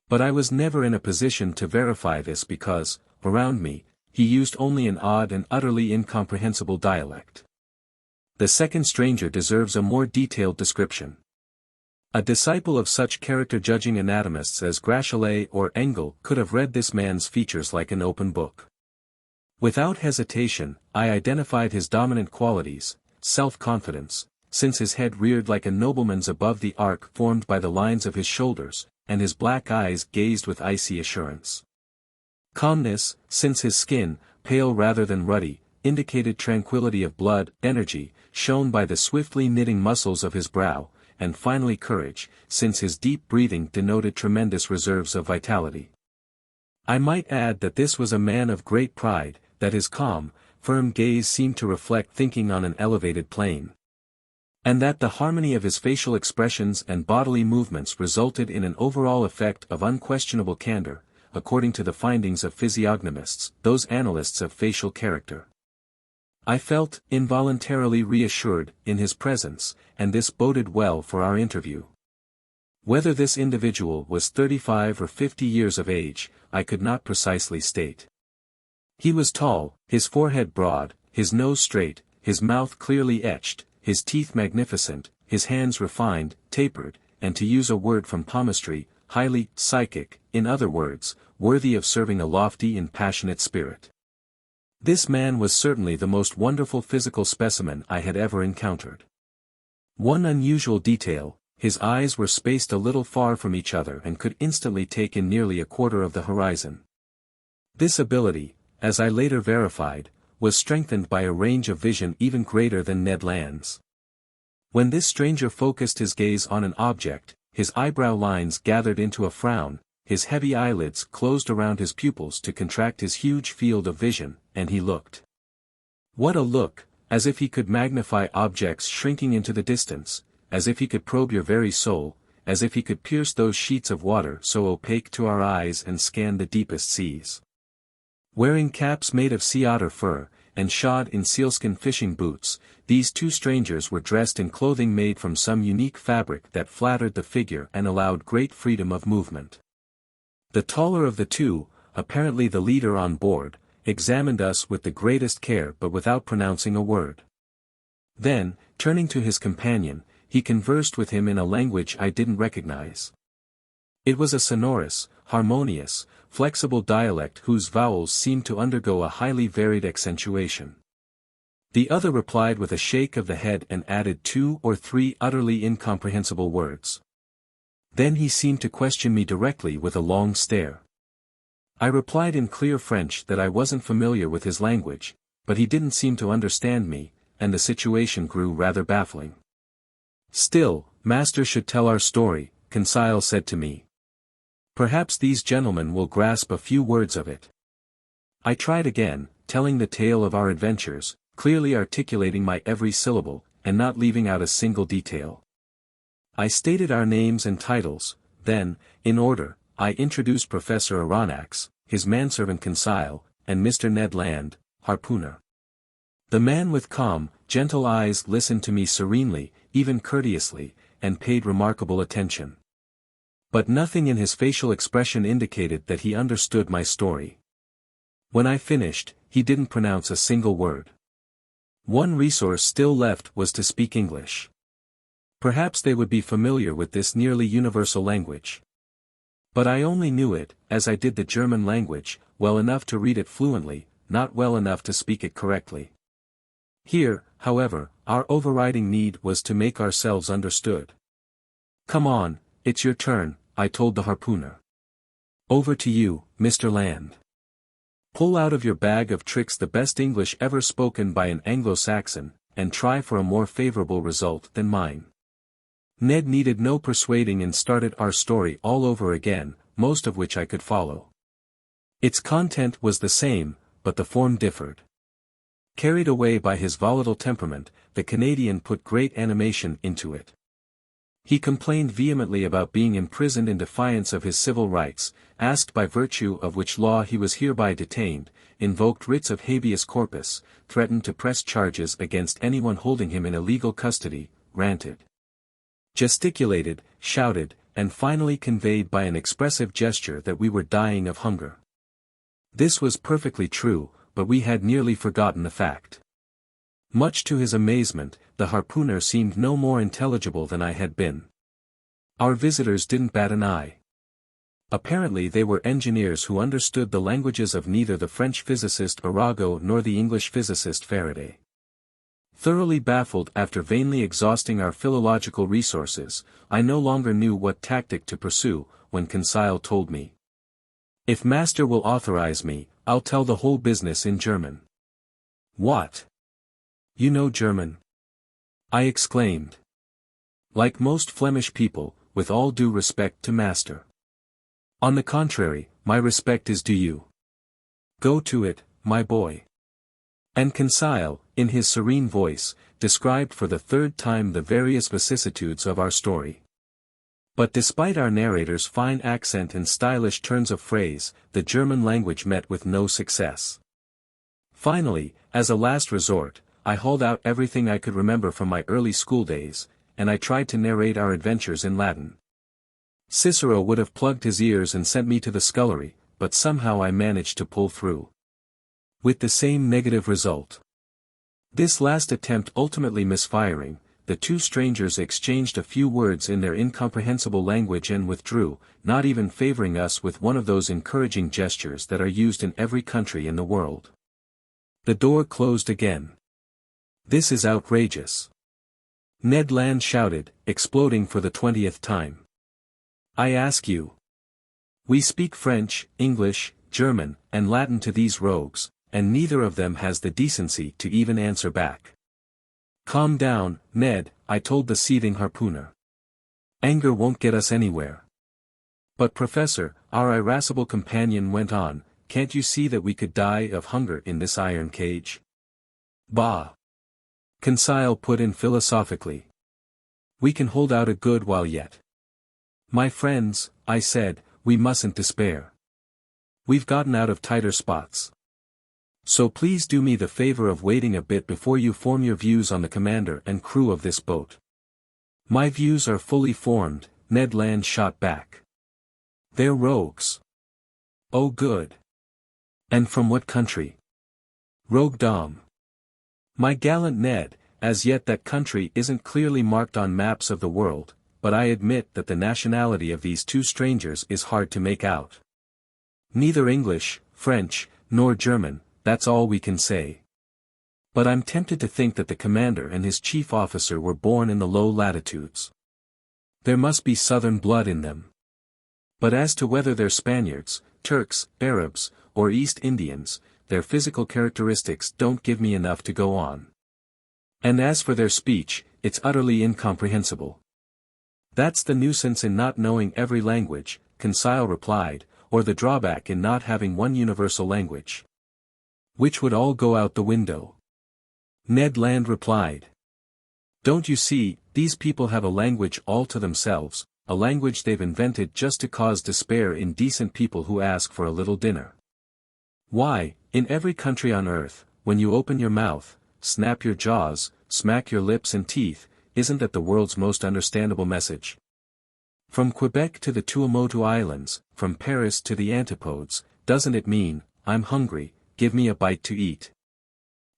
But I was never in a position to verify this because, around me, he used only an odd and utterly incomprehensible dialect. The second stranger deserves a more detailed description. A disciple of such character-judging anatomists as Grachellet or Engel could have read this man's features like an open book. Without hesitation, I identified his dominant qualities: self-confidence, since his head reared like a nobleman's above the arc formed by the lines of his shoulders, and his black eyes gazed with icy assurance. Calmness, since his skin, pale rather than ruddy, indicated tranquility of blood, energy, shown by the swiftly knitting muscles of his brow, and finally courage, since his deep breathing denoted tremendous reserves of vitality. I might add that this was a man of great pride, that his calm, firm gaze seemed to reflect thinking on an elevated plane. And that the harmony of his facial expressions and bodily movements resulted in an overall effect of unquestionable candor, according to the findings of physiognomists, those analysts of facial character. I felt involuntarily reassured in his presence, and this boded well for our interview. Whether this individual was 35 or 50 years of age, I could not precisely state. He was tall, his forehead broad, his nose straight, his mouth clearly etched, his teeth magnificent, his hands refined, tapered, and to use a word from palmistry, highly psychic, in other words, worthy of serving a lofty and passionate spirit. This man was certainly the most wonderful physical specimen I had ever encountered. One unusual detail, his eyes were spaced a little far from each other and could instantly take in nearly a quarter of the horizon. This ability, as I later verified, was strengthened by a range of vision even greater than Ned Land's. When this stranger focused his gaze on an object, his eyebrow lines gathered into a frown, his heavy eyelids closed around his pupils to contract his huge field of vision, and he looked. What a look, as if he could magnify objects shrinking into the distance, as if he could probe your very soul, as if he could pierce those sheets of water so opaque to our eyes and scan the deepest seas. Wearing caps made of sea otter fur, and shod in sealskin fishing boots, these two strangers were dressed in clothing made from some unique fabric that flattered the figure and allowed great freedom of movement. The taller of the two, apparently the leader on board, examined us with the greatest care but without pronouncing a word. Then, turning to his companion, he conversed with him in a language I didn't recognize. It was a sonorous, harmonious, flexible dialect whose vowels seemed to undergo a highly varied accentuation. The other replied with a shake of the head and added 2 or 3 utterly incomprehensible words. Then he seemed to question me directly with a long stare. I replied in clear French that I wasn't familiar with his language, but he didn't seem to understand me, and the situation grew rather baffling. Still, master should tell our story, Conseil said to me. Perhaps these gentlemen will grasp a few words of it. I tried again, telling the tale of our adventures, clearly articulating my every syllable, and not leaving out a single detail. I stated our names and titles, then, in order, I introduced Professor Aronnax, his manservant Conseil, and Mr. Ned Land, harpooner. The man with calm, gentle eyes listened to me serenely, even courteously, and paid remarkable attention. But nothing in his facial expression indicated that he understood my story. When I finished, he didn't pronounce a single word. One resource still left was to speak English. Perhaps they would be familiar with this nearly universal language. But I only knew it, as I did the German language, well enough to read it fluently, not well enough to speak it correctly. Here, however, our overriding need was to make ourselves understood. Come on, it's your turn, I told the harpooner. Over to you, Mr. Land. Pull out of your bag of tricks the best English ever spoken by an Anglo-Saxon, and try for a more favorable result than mine. Ned needed no persuading and started our story all over again, most of which I could follow. Its content was the same, but the form differed. Carried away by his volatile temperament, the Canadian put great animation into it. He complained vehemently about being imprisoned in defiance of his civil rights, asked by virtue of which law he was hereby detained, invoked writs of habeas corpus, threatened to press charges against anyone holding him in illegal custody, ranted, gesticulated, shouted, and finally conveyed by an expressive gesture that we were dying of hunger. This was perfectly true, but we had nearly forgotten the fact. Much to his amazement, the harpooner seemed no more intelligible than I had been. Our visitors didn't bat an eye. Apparently they were engineers who understood the languages of neither the French physicist Arago nor the English physicist Faraday. Thoroughly baffled after vainly exhausting our philological resources, I no longer knew what tactic to pursue, when Conseil told me. If master will authorize me, I'll tell the whole business in German. What? You know German? I exclaimed. Like most Flemish people, with all due respect to master. On the contrary, my respect is due you. Go to it, my boy. And Conseil, in his serene voice, described for the third time the various vicissitudes of our story. But despite our narrator's fine accent and stylish turns of phrase, the German language met with no success. Finally, as a last resort, I hauled out everything I could remember from my early school days, and I tried to narrate our adventures in Latin. Cicero would have plugged his ears and sent me to the scullery, but somehow I managed to pull through. With the same negative result. This last attempt ultimately misfiring, the two strangers exchanged a few words in their incomprehensible language and withdrew, not even favoring us with one of those encouraging gestures that are used in every country in the world. The door closed again. This is outrageous. Ned Land shouted, exploding for the 20th time. I ask you. We speak French, English, German, and Latin to these rogues, and neither of them has the decency to even answer back. Calm down, Ned, I told the seething harpooner. Anger won't get us anywhere. But Professor, our irascible companion went on, can't you see that we could die of hunger in this iron cage? Bah! Conseil put in philosophically. We can hold out a good while yet. My friends, I said, we mustn't despair. We've gotten out of tighter spots. So please do me the favor of waiting a bit before you form your views on the commander and crew of this boat. My views are fully formed, Ned Land shot back. They're rogues. Oh good. And from what country? Roguedom. My gallant Ned, as yet that country isn't clearly marked on maps of the world, but I admit that the nationality of these two strangers is hard to make out. Neither English, French, nor German, that's all we can say. But I'm tempted to think that the commander and his chief officer were born in the low latitudes. There must be southern blood in them. But as to whether they're Spaniards, Turks, Arabs, or East Indians, their physical characteristics don't give me enough to go on. And as for their speech, it's utterly incomprehensible. That's the nuisance in not knowing every language, Conseil replied, or the drawback in not having one universal language. Which would all go out the window. Ned Land replied. Don't you see, these people have a language all to themselves, a language they've invented just to cause despair in decent people who ask for a little dinner. Why, in every country on earth, when you open your mouth, snap your jaws, smack your lips and teeth, isn't that the world's most understandable message? From Quebec to the Tuamotu Islands, from Paris to the Antipodes, doesn't it mean, I'm hungry, give me a bite to eat?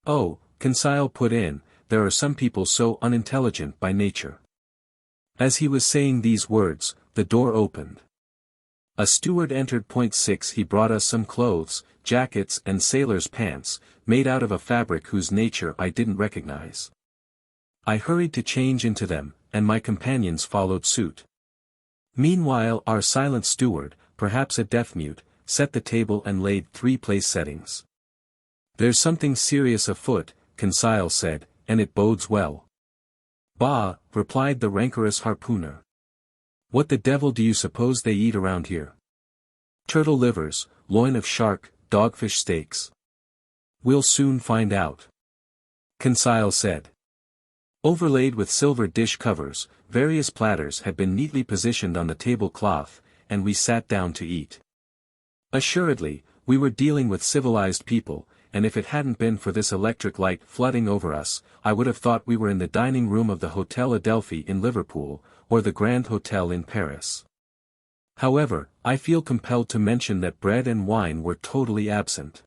Oh, Conseil put in, there are some people so unintelligent by nature. As he was saying these words, the door opened. A steward entered. 6 He brought us some clothes, jackets and sailor's pants, made out of a fabric whose nature I didn't recognize. I hurried to change into them, and my companions followed suit. Meanwhile our silent steward, perhaps a deaf-mute, set the table and laid 3 place settings. There's something serious afoot, Conseil said, and it bodes well. Bah, replied the rancorous harpooner. What the devil do you suppose they eat around here? Turtle livers, loin of shark, dogfish steaks. We'll soon find out. Conseil said. Overlaid with silver dish covers, various platters had been neatly positioned on the tablecloth, and we sat down to eat. Assuredly, we were dealing with civilized people, and if it hadn't been for this electric light flooding over us, I would have thought we were in the dining room of the Hotel Adelphi in Liverpool, or the Grand Hotel in Paris. However, I feel compelled to mention that bread and wine were totally absent.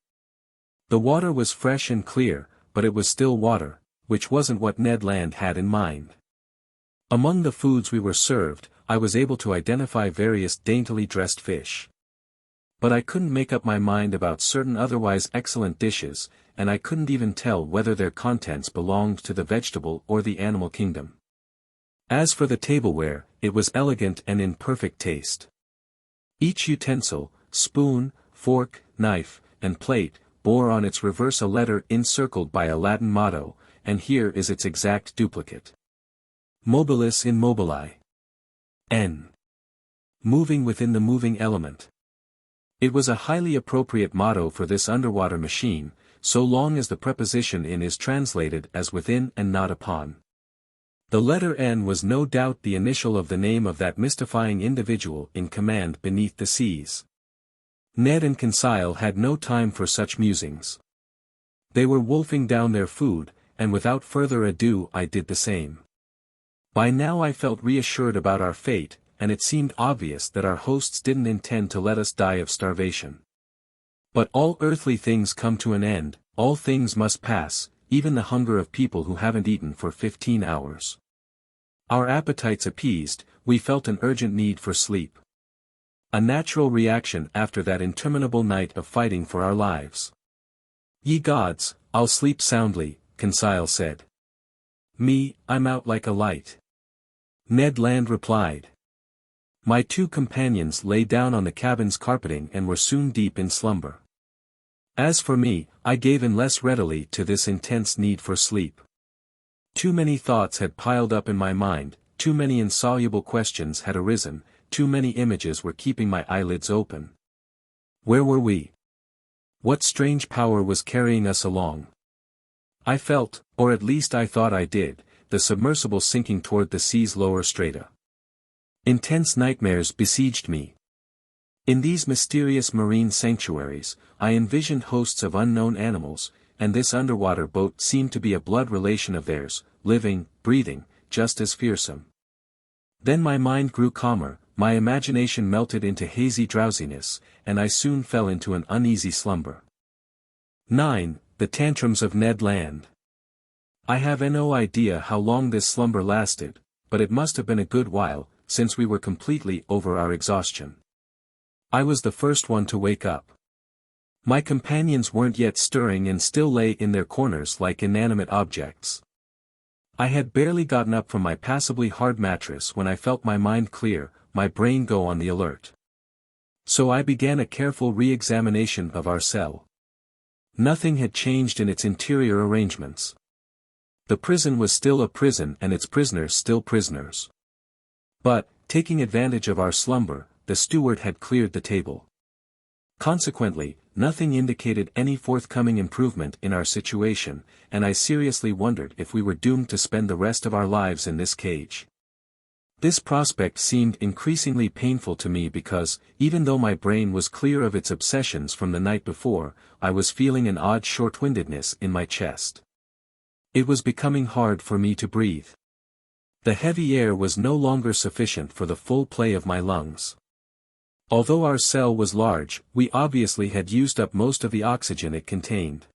The water was fresh and clear, but it was still water, which wasn't what Ned Land had in mind. Among the foods we were served, I was able to identify various daintily dressed fish. But I couldn't make up my mind about certain otherwise excellent dishes, and I couldn't even tell whether their contents belonged to the vegetable or the animal kingdom. As for the tableware, it was elegant and in perfect taste. Each utensil, spoon, fork, knife, and plate, bore on its reverse a letter encircled by a Latin motto, and here is its exact duplicate. Mobilis in Mobili. N. Moving within the moving element. It was a highly appropriate motto for this underwater machine, so long as the preposition in is translated as within and not upon. The letter N was no doubt the initial of the name of that mystifying individual in command beneath the seas. Ned and Conseil had no time for such musings. They were wolfing down their food, and without further ado I did the same. By now I felt reassured about our fate, and it seemed obvious that our hosts didn't intend to let us die of starvation. But all earthly things come to an end, all things must pass, even the hunger of people who haven't eaten for 15 hours. Our appetites appeased, we felt an urgent need for sleep. A natural reaction after that interminable night of fighting for our lives. Ye gods, I'll sleep soundly, Conseil said. Me, I'm out like a light. Ned Land replied. My two companions lay down on the cabin's carpeting and were soon deep in slumber. As for me, I gave in less readily to this intense need for sleep. Too many thoughts had piled up in my mind, too many insoluble questions had arisen, too many images were keeping my eyelids open. Where were we? What strange power was carrying us along? I felt, or at least I thought I did, the submersible sinking toward the sea's lower strata. Intense nightmares besieged me. In these mysterious marine sanctuaries, I envisioned hosts of unknown animals, and this underwater boat seemed to be a blood relation of theirs, living, breathing, just as fearsome. Then my mind grew calmer, my imagination melted into hazy drowsiness, and I soon fell into an uneasy slumber. 9. The Tantrums of Ned Land. I have no idea how long this slumber lasted, but it must have been a good while, since we were completely over our exhaustion. I was the first one to wake up. My companions weren't yet stirring and still lay in their corners like inanimate objects. I had barely gotten up from my passably hard mattress when I felt my mind clear, my brain go on the alert. So I began a careful re-examination of our cell. Nothing had changed in its interior arrangements. The prison was still a prison and its prisoners still prisoners. But, taking advantage of our slumber, the steward had cleared the table. Consequently, nothing indicated any forthcoming improvement in our situation, and I seriously wondered if we were doomed to spend the rest of our lives in this cage. This prospect seemed increasingly painful to me because, even though my brain was clear of its obsessions from the night before, I was feeling an odd short-windedness in my chest. It was becoming hard for me to breathe. The heavy air was no longer sufficient for the full play of my lungs. Although our cell was large, we obviously had used up most of the oxygen it contained.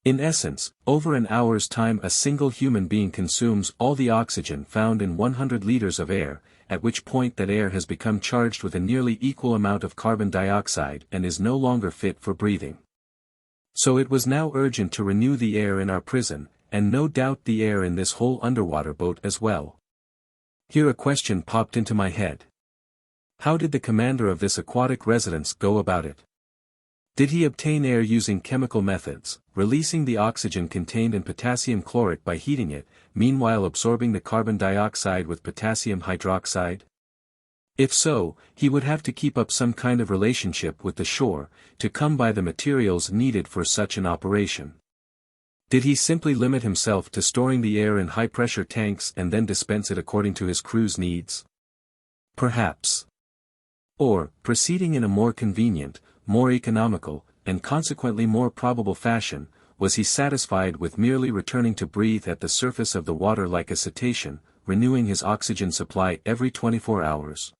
In essence, over an hour's time a single human being consumes all the oxygen found in 100 liters of air, at which point that air has become charged with a nearly equal amount of carbon dioxide and is no longer fit for breathing. So it was now urgent to renew the air in our prison, and no doubt the air in this whole underwater boat as well. Here a question popped into my head. How did the commander of this aquatic residence go about it? Did he obtain air using chemical methods, releasing the oxygen contained in potassium chlorate by heating it, meanwhile absorbing the carbon dioxide with potassium hydroxide? If so, he would have to keep up some kind of relationship with the shore, to come by the materials needed for such an operation. Did he simply limit himself to storing the air in high-pressure tanks and then dispense it according to his crew's needs? Perhaps. Or, proceeding in a more convenient, more economical, and consequently more probable fashion, was he satisfied with merely returning to breathe at the surface of the water like a cetacean, renewing his oxygen supply every 24 hours?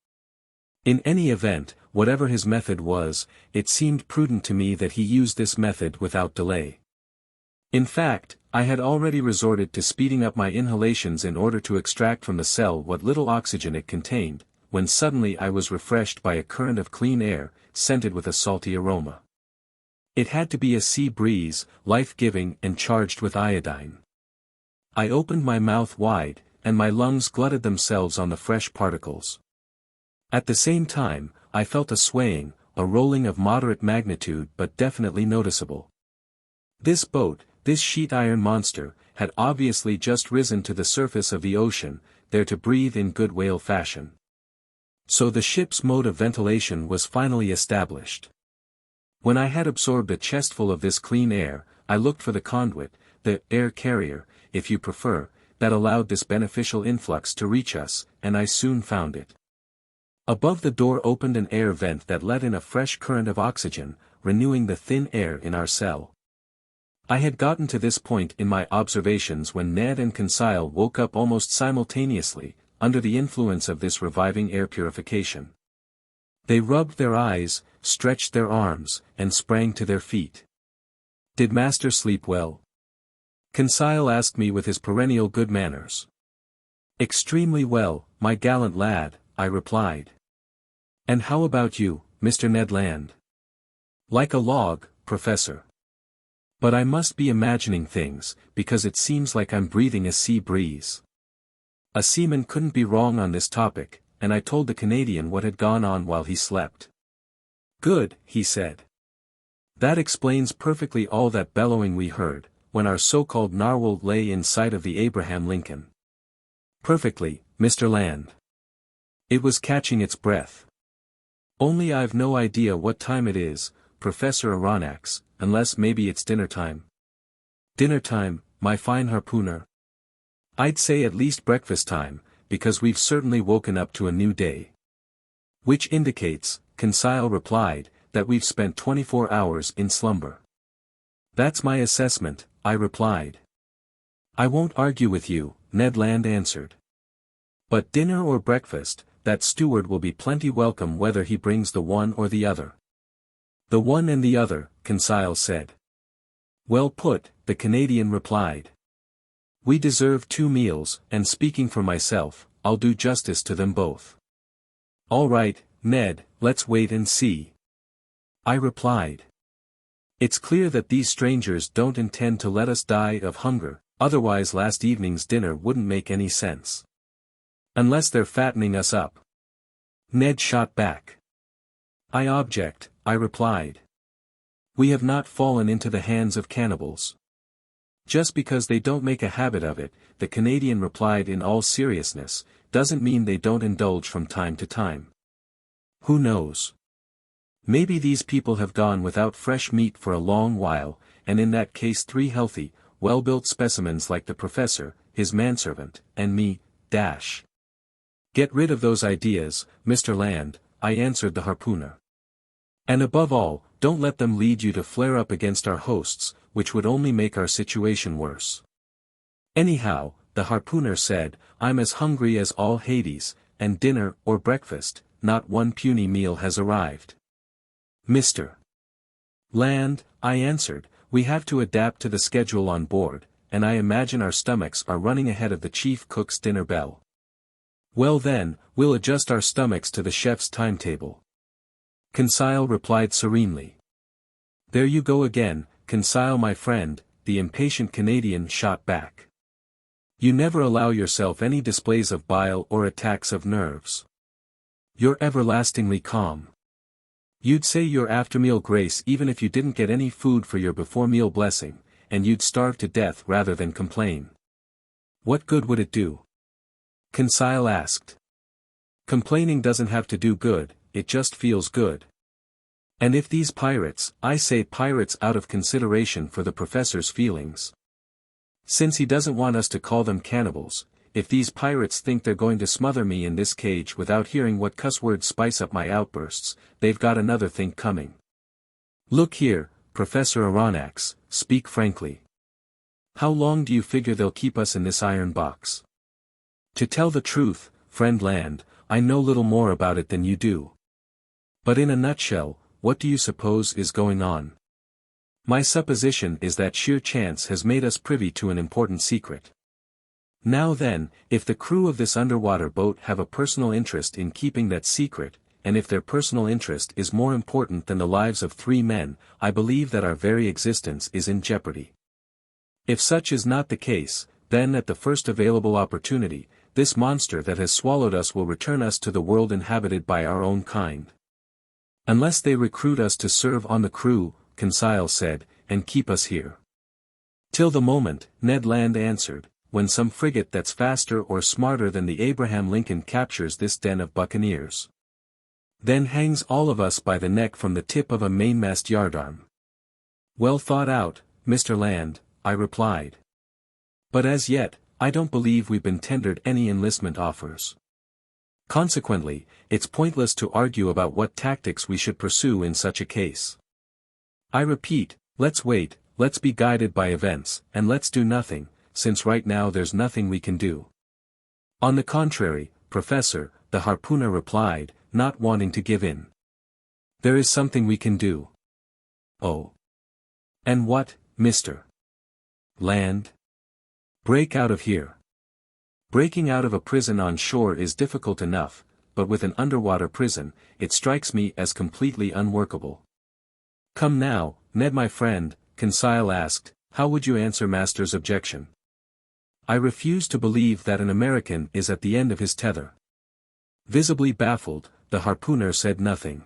In any event, whatever his method was, it seemed prudent to me that he use this method without delay. In fact, I had already resorted to speeding up my inhalations in order to extract from the cell what little oxygen it contained, when suddenly I was refreshed by a current of clean air, scented with a salty aroma. It had to be a sea breeze, life-giving and charged with iodine. I opened my mouth wide, and my lungs glutted themselves on the fresh particles. At the same time, I felt a swaying, a rolling of moderate magnitude but definitely noticeable. This boat, this sheet iron monster, had obviously just risen to the surface of the ocean, there to breathe in good whale fashion. So the ship's mode of ventilation was finally established. When I had absorbed a chestful of this clean air, I looked for the conduit, the air carrier, if you prefer, that allowed this beneficial influx to reach us, and I soon found it. Above the door opened an air vent that let in a fresh current of oxygen, renewing the thin air in our cell. I had gotten to this point in my observations when Ned and Conseil woke up almost simultaneously, under the influence of this reviving air purification. They rubbed their eyes, stretched their arms, and sprang to their feet. "Did Master sleep well?" Conseil asked me with his perennial good manners. "Extremely well, my gallant lad," I replied. "And how about you, Mr. Ned Land?" "Like a log, Professor. But I must be imagining things, because it seems like I'm breathing a sea breeze." A seaman couldn't be wrong on this topic, and I told the Canadian what had gone on while he slept. "Good," he said. "That explains perfectly all that bellowing we heard, when our so-called narwhal lay in sight of the Abraham Lincoln." "Perfectly, Mr. Land. It was catching its breath. Only I've no idea what time it is, Professor Aronnax, unless maybe it's dinner time." "Dinner time, my fine harpooner?" "I'd say at least breakfast time, because we've certainly woken up to a new day." "Which indicates," Conseil replied, "that we've spent 24 hours in slumber." "That's my assessment," I replied. "I won't argue with you," Ned Land answered. "But dinner or breakfast, that steward will be plenty welcome whether he brings the one or the other." "The one and the other," Conseil said. "Well put," the Canadian replied. "We deserve 2 meals, and speaking for myself, I'll do justice to them both." "All right, Ned, let's wait and see," I replied. "It's clear that these strangers don't intend to let us die of hunger, otherwise last evening's dinner wouldn't make any sense. Unless they're fattening us up." Ned shot back. "I object," I replied. "We have not fallen into the hands of cannibals." "Just because they don't make a habit of it," the Canadian replied in all seriousness, "doesn't mean they don't indulge from time to time. Who knows? Maybe these people have gone without fresh meat for a long while, and in that case 3 healthy, well-built specimens like the professor, his manservant, and me, dash." "Get rid of those ideas, Mr. Land," I answered the harpooner. "And above all, don't let them lead you to flare up against our hosts, which would only make our situation worse." "Anyhow," the harpooner said, "I'm as hungry as all Hades, and dinner or breakfast, not one puny meal has arrived." "Mr. Land," I answered, "we have to adapt to the schedule on board, and I imagine our stomachs are running ahead of the chief cook's dinner bell." "Well then, we'll adjust our stomachs to the chef's timetable," Conseil replied serenely. "There you go again, Conseil my friend," the impatient Canadian shot back. "You never allow yourself any displays of bile or attacks of nerves. You're everlastingly calm. You'd say your after-meal grace even if you didn't get any food for your before-meal blessing, and you'd starve to death rather than complain." "What good would it do?" Conseil asked. "Complaining doesn't have to do good, it just feels good. And if these pirates, I say pirates out of consideration for the professor's feelings. Since he doesn't want us to call them cannibals, if these pirates think they're going to smother me in this cage without hearing what cuss words spice up my outbursts, they've got another thing coming. Look here, Professor Aronnax, speak frankly. How long do you figure they'll keep us in this iron box?" "To tell the truth, friend Land, I know little more about it than you do. But in a nutshell, what do you suppose is going on? My supposition is that sheer chance has made us privy to an important secret. Now then, if the crew of this underwater boat have a personal interest in keeping that secret, and if their personal interest is more important than the lives of 3 men, I believe that our very existence is in jeopardy. If such is not the case, then at the first available opportunity, this monster that has swallowed us will return us to the world inhabited by our own kind. Unless they recruit us to serve on the crew, Conseil said, and keep us here. Till the moment, Ned Land answered, when some frigate that's faster or smarter than the Abraham Lincoln captures this den of buccaneers. Then hangs all of us by the neck from the tip of a mainmast yardarm. Well thought out, Mr. Land, I replied. But as yet, I don't believe we've been tendered any enlistment offers. Consequently, it's pointless to argue about what tactics we should pursue in such a case. I repeat, let's wait, let's be guided by events, and let's do nothing, since right now there's nothing we can do. On the contrary, Professor, the harpooner replied, not wanting to give in. There is something we can do. Oh. And what, Mr. Land? Break out of here. Breaking out of a prison on shore is difficult enough, but with an underwater prison, it strikes me as completely unworkable. Come now, Ned my friend, Conseil asked, how would you answer Master's objection? I refuse to believe that an American is at the end of his tether. Visibly baffled, the harpooner said nothing.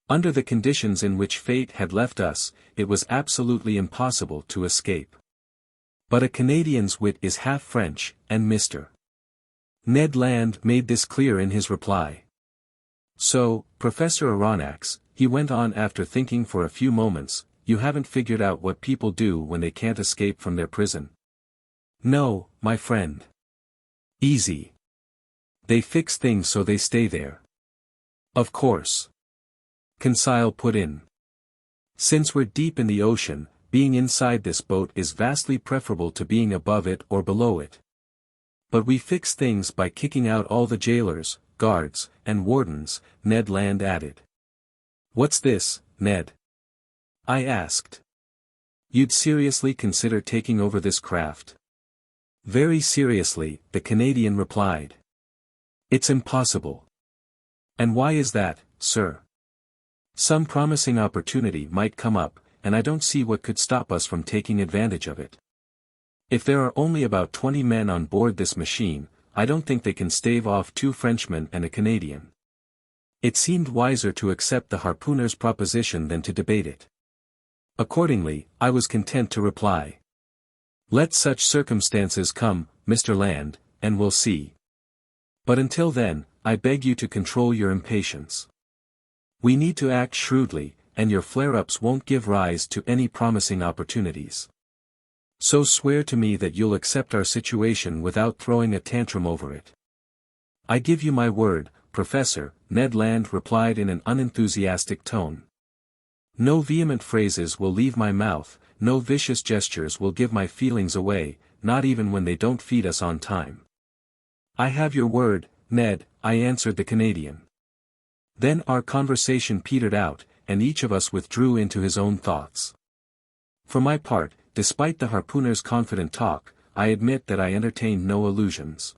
Under the conditions in which fate had left us, it was absolutely impossible to escape. But a Canadian's wit is half French, and Mr. Ned Land made this clear in his reply. So, Professor Aronnax, he went on after thinking for a few moments, you haven't figured out what people do when they can't escape from their prison. No, my friend. Easy. They fix things so they stay there. Of course. Conseil put in. Since we're deep in the ocean, being inside this boat is vastly preferable to being above it or below it. But we fix things by kicking out all the jailers, guards, and wardens, Ned Land added. What's this, Ned? I asked. You'd seriously consider taking over this craft? Very seriously, the Canadian replied. It's impossible. And why is that, sir? Some promising opportunity might come up, and I don't see what could stop us from taking advantage of it. If there are only about 20 men on board this machine, I don't think they can stave off 2 Frenchmen and a Canadian. It seemed wiser to accept the harpooner's proposition than to debate it. Accordingly, I was content to reply. Let such circumstances come, Mr. Land, and we'll see. But until then, I beg you to control your impatience. We need to act shrewdly, and your flare-ups won't give rise to any promising opportunities. So swear to me that you'll accept our situation without throwing a tantrum over it. I give you my word, Professor, Ned Land replied in an unenthusiastic tone. No vehement phrases will leave my mouth, no vicious gestures will give my feelings away, not even when they don't feed us on time. I have your word, Ned, I answered the Canadian. Then our conversation petered out, and each of us withdrew into his own thoughts. For my part, despite the harpooner's confident talk, I admit that I entertained no illusions.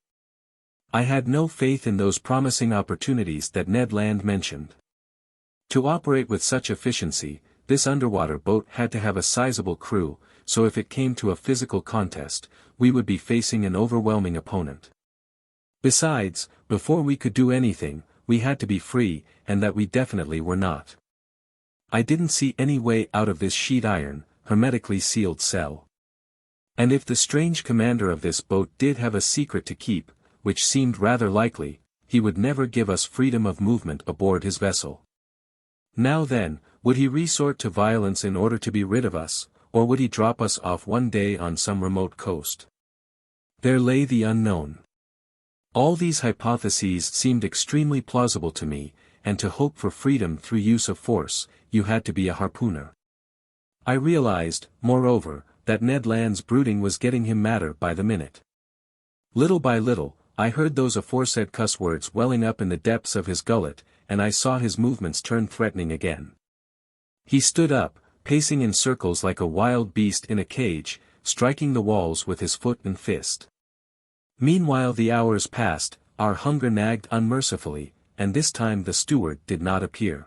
I had no faith in those promising opportunities that Ned Land mentioned. To operate with such efficiency, this underwater boat had to have a sizable crew, so if it came to a physical contest, we would be facing an overwhelming opponent. Besides, before we could do anything, we had to be free, and that we definitely were not. I didn't see any way out of this sheet iron, hermetically sealed cell. And if the strange commander of this boat did have a secret to keep, which seemed rather likely, he would never give us freedom of movement aboard his vessel. Now then, would he resort to violence in order to be rid of us, or would he drop us off one day on some remote coast? There lay the unknown. All these hypotheses seemed extremely plausible to me, and to hope for freedom through use of force, you had to be a harpooner. I realized, moreover, that Ned Land's brooding was getting him madder by the minute. Little by little, I heard those aforesaid cuss words welling up in the depths of his gullet, and I saw his movements turn threatening again. He stood up, pacing in circles like a wild beast in a cage, striking the walls with his foot and fist. Meanwhile the hours passed, our hunger nagged unmercifully, and this time the steward did not appear.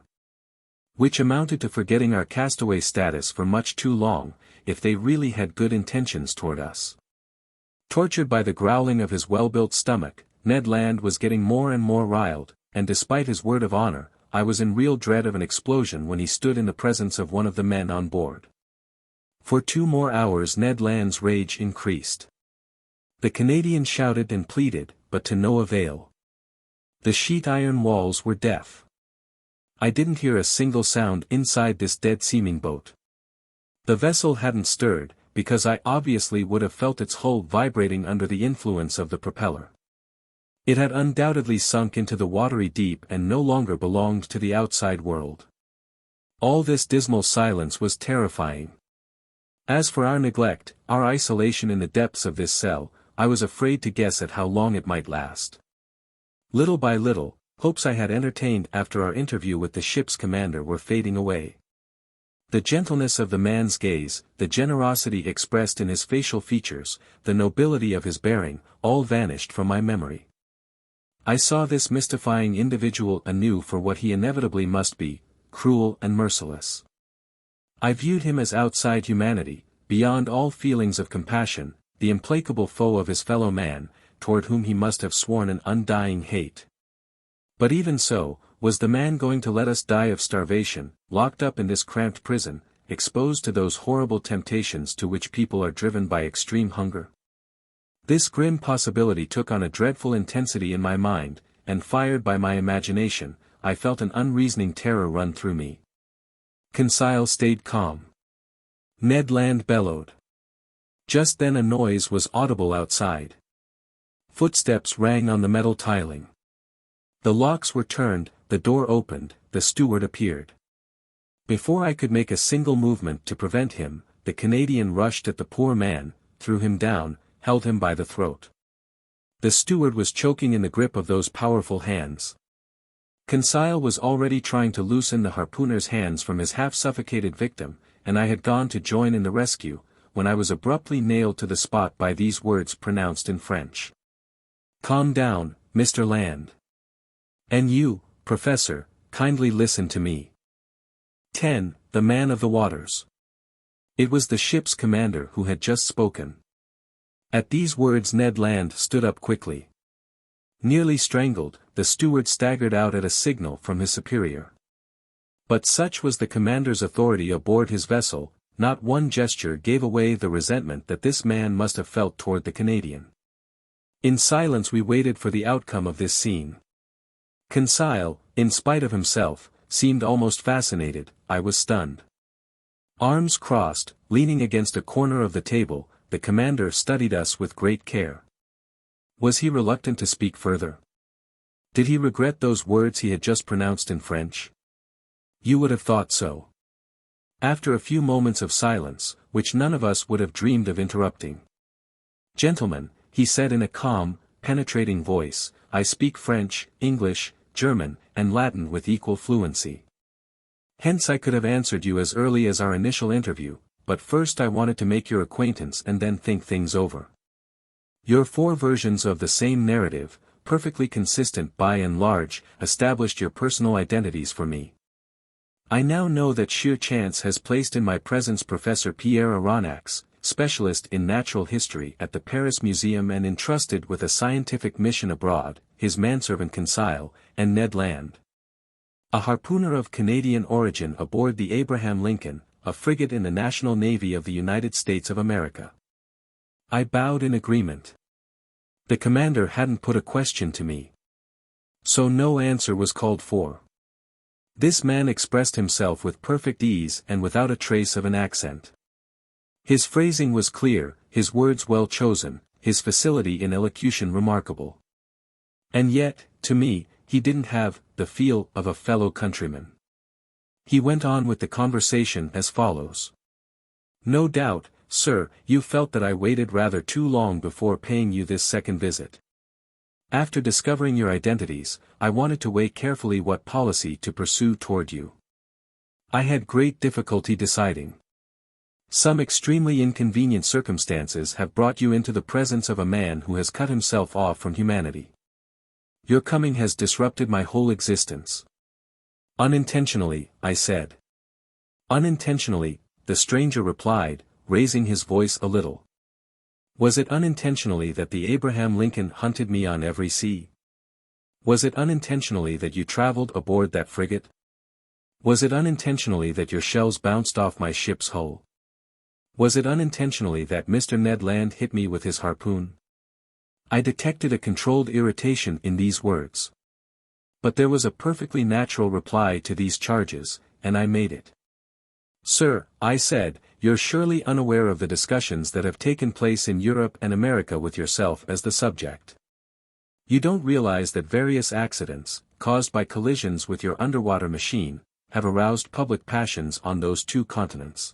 Which amounted to forgetting our castaway status for much too long, if they really had good intentions toward us. Tortured by the growling of his well-built stomach, Ned Land was getting more and more riled, and despite his word of honor, I was in real dread of an explosion when he stood in the presence of one of the men on board. For 2 more hours Ned Land's rage increased. The Canadian shouted and pleaded, but to no avail. The sheet iron walls were deaf. I didn't hear a single sound inside this dead-seeming boat. The vessel hadn't stirred, because I obviously would have felt its hull vibrating under the influence of the propeller. It had undoubtedly sunk into the watery deep and no longer belonged to the outside world. All this dismal silence was terrifying. As for our neglect, our isolation in the depths of this cell, I was afraid to guess at how long it might last. Little by little, hopes I had entertained after our interview with the ship's commander were fading away. The gentleness of the man's gaze, the generosity expressed in his facial features, the nobility of his bearing, all vanished from my memory. I saw this mystifying individual anew for what he inevitably must be, cruel and merciless. I viewed him as outside humanity, beyond all feelings of compassion, the implacable foe of his fellow man, toward whom he must have sworn an undying hate. But even so, was the man going to let us die of starvation, locked up in this cramped prison, exposed to those horrible temptations to which people are driven by extreme hunger? This grim possibility took on a dreadful intensity in my mind, and fired by my imagination, I felt an unreasoning terror run through me. Conseil stayed calm. Ned Land bellowed. Just then a noise was audible outside. Footsteps rang on the metal tiling. The locks were turned, the door opened, the steward appeared. Before I could make a single movement to prevent him, the Canadian rushed at the poor man, threw him down, held him by the throat. The steward was choking in the grip of those powerful hands. Conseil was already trying to loosen the harpooner's hands from his half-suffocated victim, and I had gone to join in the rescue, when I was abruptly nailed to the spot by these words pronounced in French. "Calm down, Mr. Land. And you, Professor, kindly listen to me." 10. The Man of the Waters. It was the ship's commander who had just spoken. At these words Ned Land stood up quickly. Nearly strangled, the steward staggered out at a signal from his superior. But such was the commander's authority aboard his vessel, not one gesture gave away the resentment that this man must have felt toward the Canadian. In silence we waited for the outcome of this scene. Conseil, in spite of himself, seemed almost fascinated. I was stunned. Arms crossed, leaning against a corner of the table, the commander studied us with great care. Was he reluctant to speak further? Did he regret those words he had just pronounced in French? You would have thought so. After a few moments of silence, which none of us would have dreamed of interrupting. "Gentlemen," he said in a calm, penetrating voice, "I speak French, English, German, and Latin with equal fluency. Hence I could have answered you as early as our initial interview, but first I wanted to make your acquaintance and then think things over. Your 4 versions of the same narrative, perfectly consistent by and large, established your personal identities for me. I now know that sheer chance has placed in my presence Professor Pierre Aronnax, specialist in natural history at the Paris Museum and entrusted with a scientific mission abroad, his manservant Conseil, and Ned Land, a harpooner of Canadian origin aboard the Abraham Lincoln, a frigate in the National Navy of the United States of America." I bowed in agreement. The commander hadn't put a question to me. So no answer was called for. This man expressed himself with perfect ease and without a trace of an accent. His phrasing was clear, his words well chosen, his facility in elocution remarkable. And yet, to me, he didn't have the feel of a fellow countryman. He went on with the conversation as follows. "No doubt, sir, you felt that I waited rather too long before paying you this second visit. After discovering your identities, I wanted to weigh carefully what policy to pursue toward you. I had great difficulty deciding. Some extremely inconvenient circumstances have brought you into the presence of a man who has cut himself off from humanity. Your coming has disrupted my whole existence. Unintentionally, I said. Unintentionally, the stranger replied, raising his voice a little. Was it unintentionally that the Abraham Lincoln hunted me on every sea? Was it unintentionally that you traveled aboard that frigate? Was it unintentionally that your shells bounced off my ship's hull? Was it unintentionally that Mr. Ned Land hit me with his harpoon? I detected a controlled irritation in these words. But there was a perfectly natural reply to these charges, and I made it. Sir, I said, you're surely unaware of the discussions that have taken place in Europe and America with yourself as the subject. You don't realize that various accidents, caused by collisions with your underwater machine, have aroused public passions on those two continents.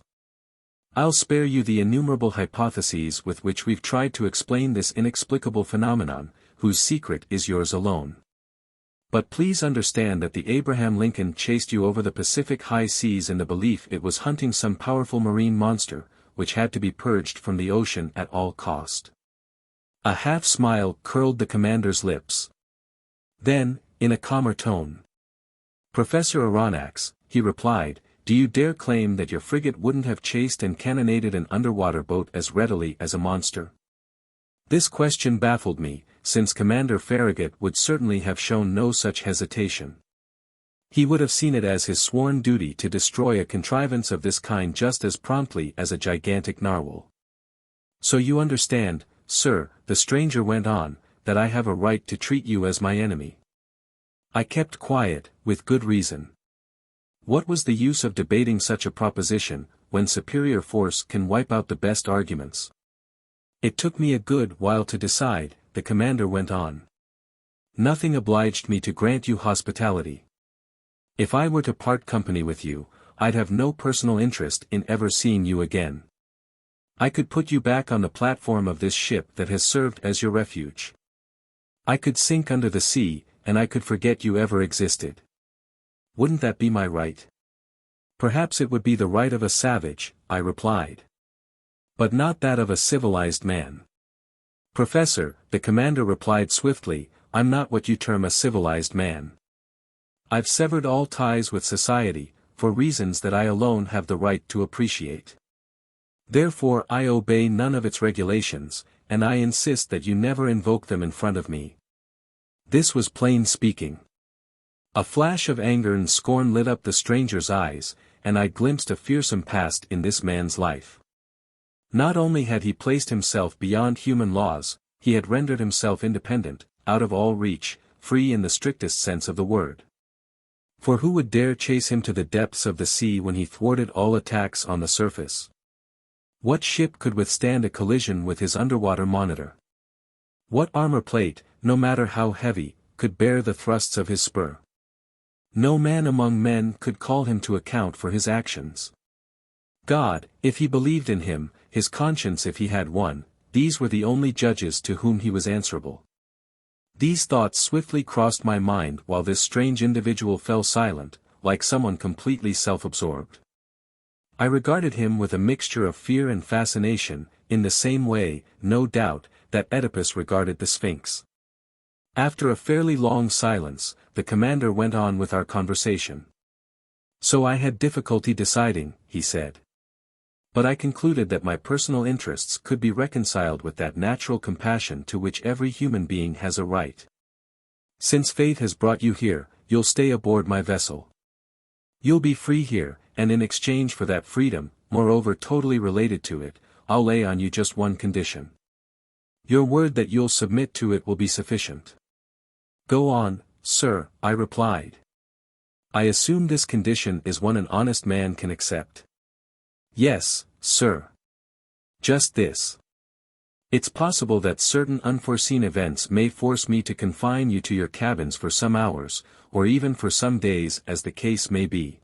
I'll spare you the innumerable hypotheses with which we've tried to explain this inexplicable phenomenon, whose secret is yours alone. But please understand that the Abraham Lincoln chased you over the Pacific high seas in the belief it was hunting some powerful marine monster, which had to be purged from the ocean at all cost. A half-smile curled the commander's lips. Then, in a calmer tone, Professor Aronnax, he replied, do you dare claim that your frigate wouldn't have chased and cannonaded an underwater boat as readily as a monster? This question baffled me, since Commander Farragut would certainly have shown no such hesitation. He would have seen it as his sworn duty to destroy a contrivance of this kind just as promptly as a gigantic narwhal. So you understand, sir, the stranger went on, that I have a right to treat you as my enemy. I kept quiet, with good reason. What was the use of debating such a proposition, when superior force can wipe out the best arguments? It took me a good while to decide, the commander went on. Nothing obliged me to grant you hospitality. If I were to part company with you, I'd have no personal interest in ever seeing you again. I could put you back on the platform of this ship that has served as your refuge. I could sink under the sea, and I could forget you ever existed. Wouldn't that be my right? Perhaps it would be the right of a savage, I replied. But not that of a civilized man. Professor, the commander replied swiftly, I'm not what you term a civilized man. I've severed all ties with society, for reasons that I alone have the right to appreciate. Therefore I obey none of its regulations, and I insist that you never invoke them in front of me. This was plain speaking. A flash of anger and scorn lit up the stranger's eyes, and I glimpsed a fearsome past in this man's life. Not only had he placed himself beyond human laws, he had rendered himself independent, out of all reach, free in the strictest sense of the word. For who would dare chase him to the depths of the sea when he thwarted all attacks on the surface? What ship could withstand a collision with his underwater monitor? What armor plate, no matter how heavy, could bear the thrusts of his spur? No man among men could call him to account for his actions. God, if he believed in him, his conscience if he had one, these were the only judges to whom he was answerable. These thoughts swiftly crossed my mind while this strange individual fell silent, like someone completely self-absorbed. I regarded him with a mixture of fear and fascination, in the same way, no doubt, that Oedipus regarded the Sphinx. After a fairly long silence, the commander went on with our conversation. So I had difficulty deciding, he said. But I concluded that my personal interests could be reconciled with that natural compassion to which every human being has a right. Since fate has brought you here, you'll stay aboard my vessel. You'll be free here, and in exchange for that freedom, moreover totally related to it, I'll lay on you just one condition. Your word that you'll submit to it will be sufficient. Go on, sir, I replied. I assume this condition is one an honest man can accept. Yes, sir. Just this. It's possible that certain unforeseen events may force me to confine you to your cabins for some hours, or even for some days as the case may be.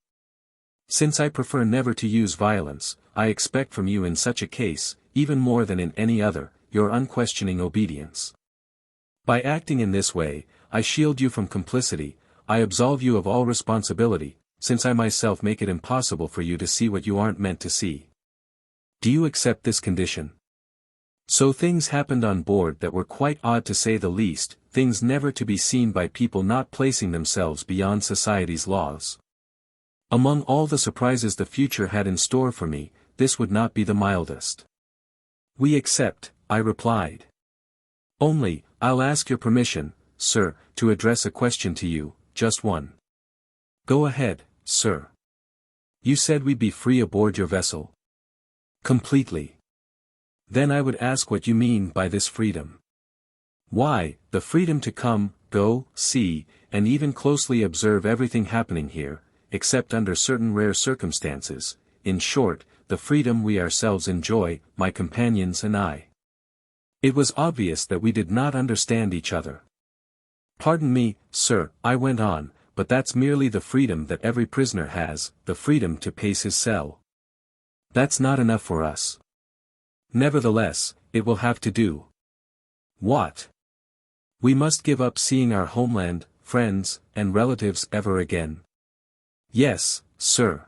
Since I prefer never to use violence, I expect from you in such a case, even more than in any other, your unquestioning obedience. By acting in this way, I shield you from complicity, I absolve you of all responsibility, since I myself make it impossible for you to see what you aren't meant to see. Do you accept this condition? So things happened on board that were quite odd to say the least, things never to be seen by people not placing themselves beyond society's laws. Among all the surprises the future had in store for me, this would not be the mildest. We accept, I replied. Only, I'll ask your permission, sir, to address a question to you, just one. Go ahead, sir. You said we'd be free aboard your vessel? Completely. Then I would ask what you mean by this freedom. Why, the freedom to come, go, see, and even closely observe everything happening here, except under certain rare circumstances, in short, the freedom we ourselves enjoy, my companions and I. It was obvious that we did not understand each other. Pardon me, sir, I went on, but that's merely the freedom that every prisoner has, the freedom to pace his cell. That's not enough for us. Nevertheless, it will have to do. What? We must give up seeing our homeland, friends, and relatives ever again. Yes, sir.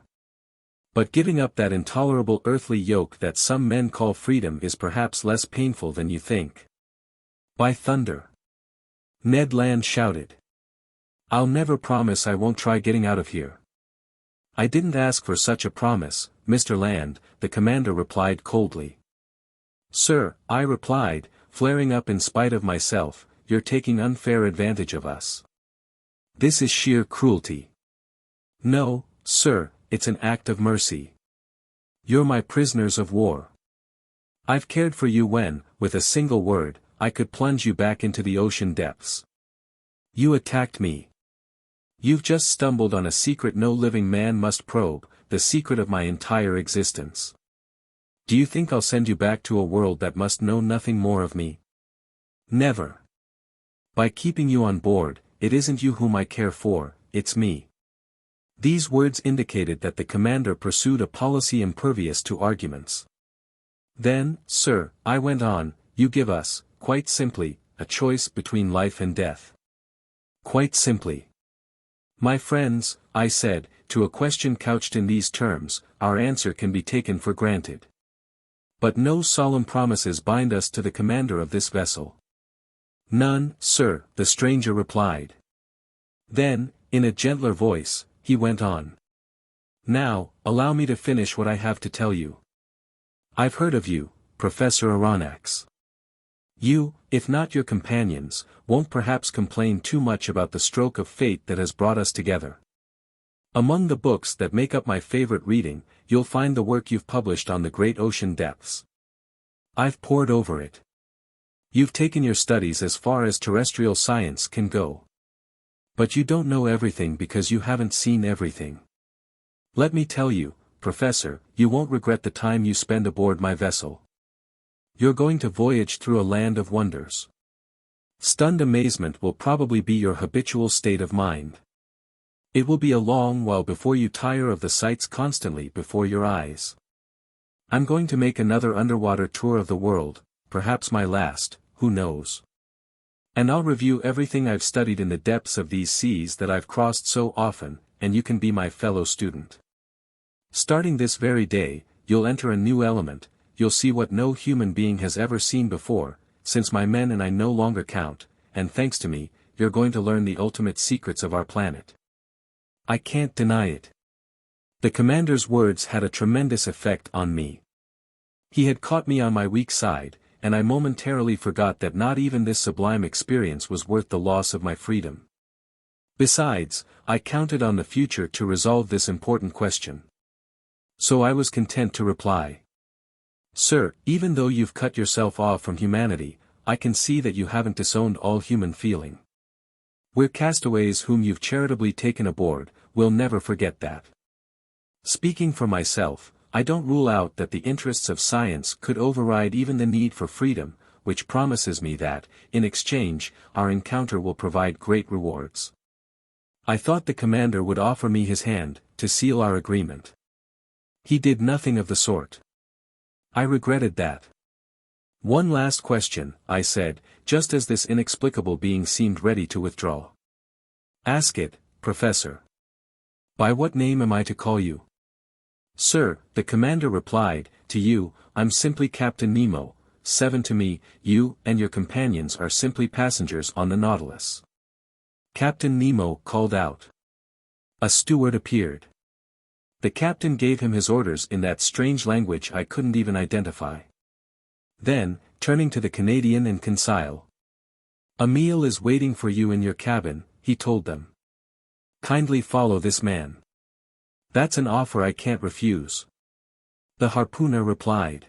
But giving up that intolerable earthly yoke that some men call freedom is perhaps less painful than you think. By thunder! Ned Land shouted. I'll never promise I won't try getting out of here. I didn't ask for such a promise, Mr. Land, the commander replied coldly. Sir, I replied, flaring up in spite of myself, you're taking unfair advantage of us. This is sheer cruelty. No, sir, it's an act of mercy. You're my prisoners of war. I've cared for you when, with a single word, I could plunge you back into the ocean depths. You attacked me. You've just stumbled on a secret no living man must probe, the secret of my entire existence. Do you think I'll send you back to a world that must know nothing more of me? Never. By keeping you on board, it isn't you whom I care for, it's me. These words indicated that the commander pursued a policy impervious to arguments. Then, sir, I went on, you give us, quite simply, a choice between life and death. Quite simply. My friends, I said, to a question couched in these terms, our answer can be taken for granted. But no solemn promises bind us to the commander of this vessel. None, sir, the stranger replied. Then, in a gentler voice, he went on. Now, allow me to finish what I have to tell you. I've heard of you, Professor Aronnax. You, if not your companions, won't perhaps complain too much about the stroke of fate that has brought us together. Among the books that make up my favorite reading, you'll find the work you've published on the great ocean depths. I've pored over it. You've taken your studies as far as terrestrial science can go. But you don't know everything because you haven't seen everything. Let me tell you, Professor, you won't regret the time you spend aboard my vessel. You're going to voyage through a land of wonders. Stunned amazement will probably be your habitual state of mind. It will be a long while before you tire of the sights constantly before your eyes. I'm going to make another underwater tour of the world, perhaps my last, who knows? And I'll review everything I've studied in the depths of these seas that I've crossed so often, and you can be my fellow student. Starting this very day, you'll enter a new element, you'll see what no human being has ever seen before, since my men and I no longer count, and thanks to me, you're going to learn the ultimate secrets of our planet. I can't deny it. The commander's words had a tremendous effect on me. He had caught me on my weak side, and I momentarily forgot that not even this sublime experience was worth the loss of my freedom. Besides, I counted on the future to resolve this important question. So I was content to reply. Sir, even though you've cut yourself off from humanity, I can see that you haven't disowned all human feeling. We're castaways whom you've charitably taken aboard, we'll never forget that. Speaking for myself, I don't rule out that the interests of science could override even the need for freedom, which promises me that, in exchange, our encounter will provide great rewards. I thought the commander would offer me his hand, to seal our agreement. He did nothing of the sort. I regretted that. One last question, I said, just as this inexplicable being seemed ready to withdraw. Ask it, Professor. By what name am I to call you? Sir, the commander replied, to you, I'm simply Captain Nemo, 7 to me, you and your companions are simply passengers on the Nautilus. Captain Nemo called out. A steward appeared. The captain gave him his orders in that strange language I couldn't even identify. Then, turning to the Canadian and Conseil. A meal is waiting for you in your cabin, he told them. Kindly follow this man. That's an offer I can't refuse. The harpooner replied.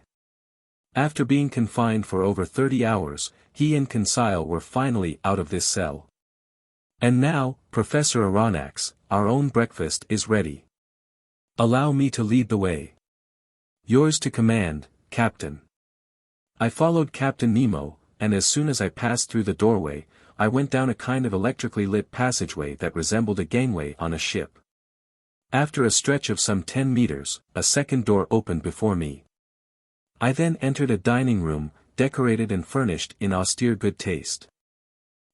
After being confined for over 30 hours, he and Conseil were finally out of this cell. And now, Professor Aronnax, our own breakfast is ready. Allow me to lead the way. Yours to command, Captain. I followed Captain Nemo, and as soon as I passed through the doorway, I went down a kind of electrically lit passageway that resembled a gangway on a ship. After a stretch of some 10 meters, a second door opened before me. I then entered a dining room, decorated and furnished in austere good taste.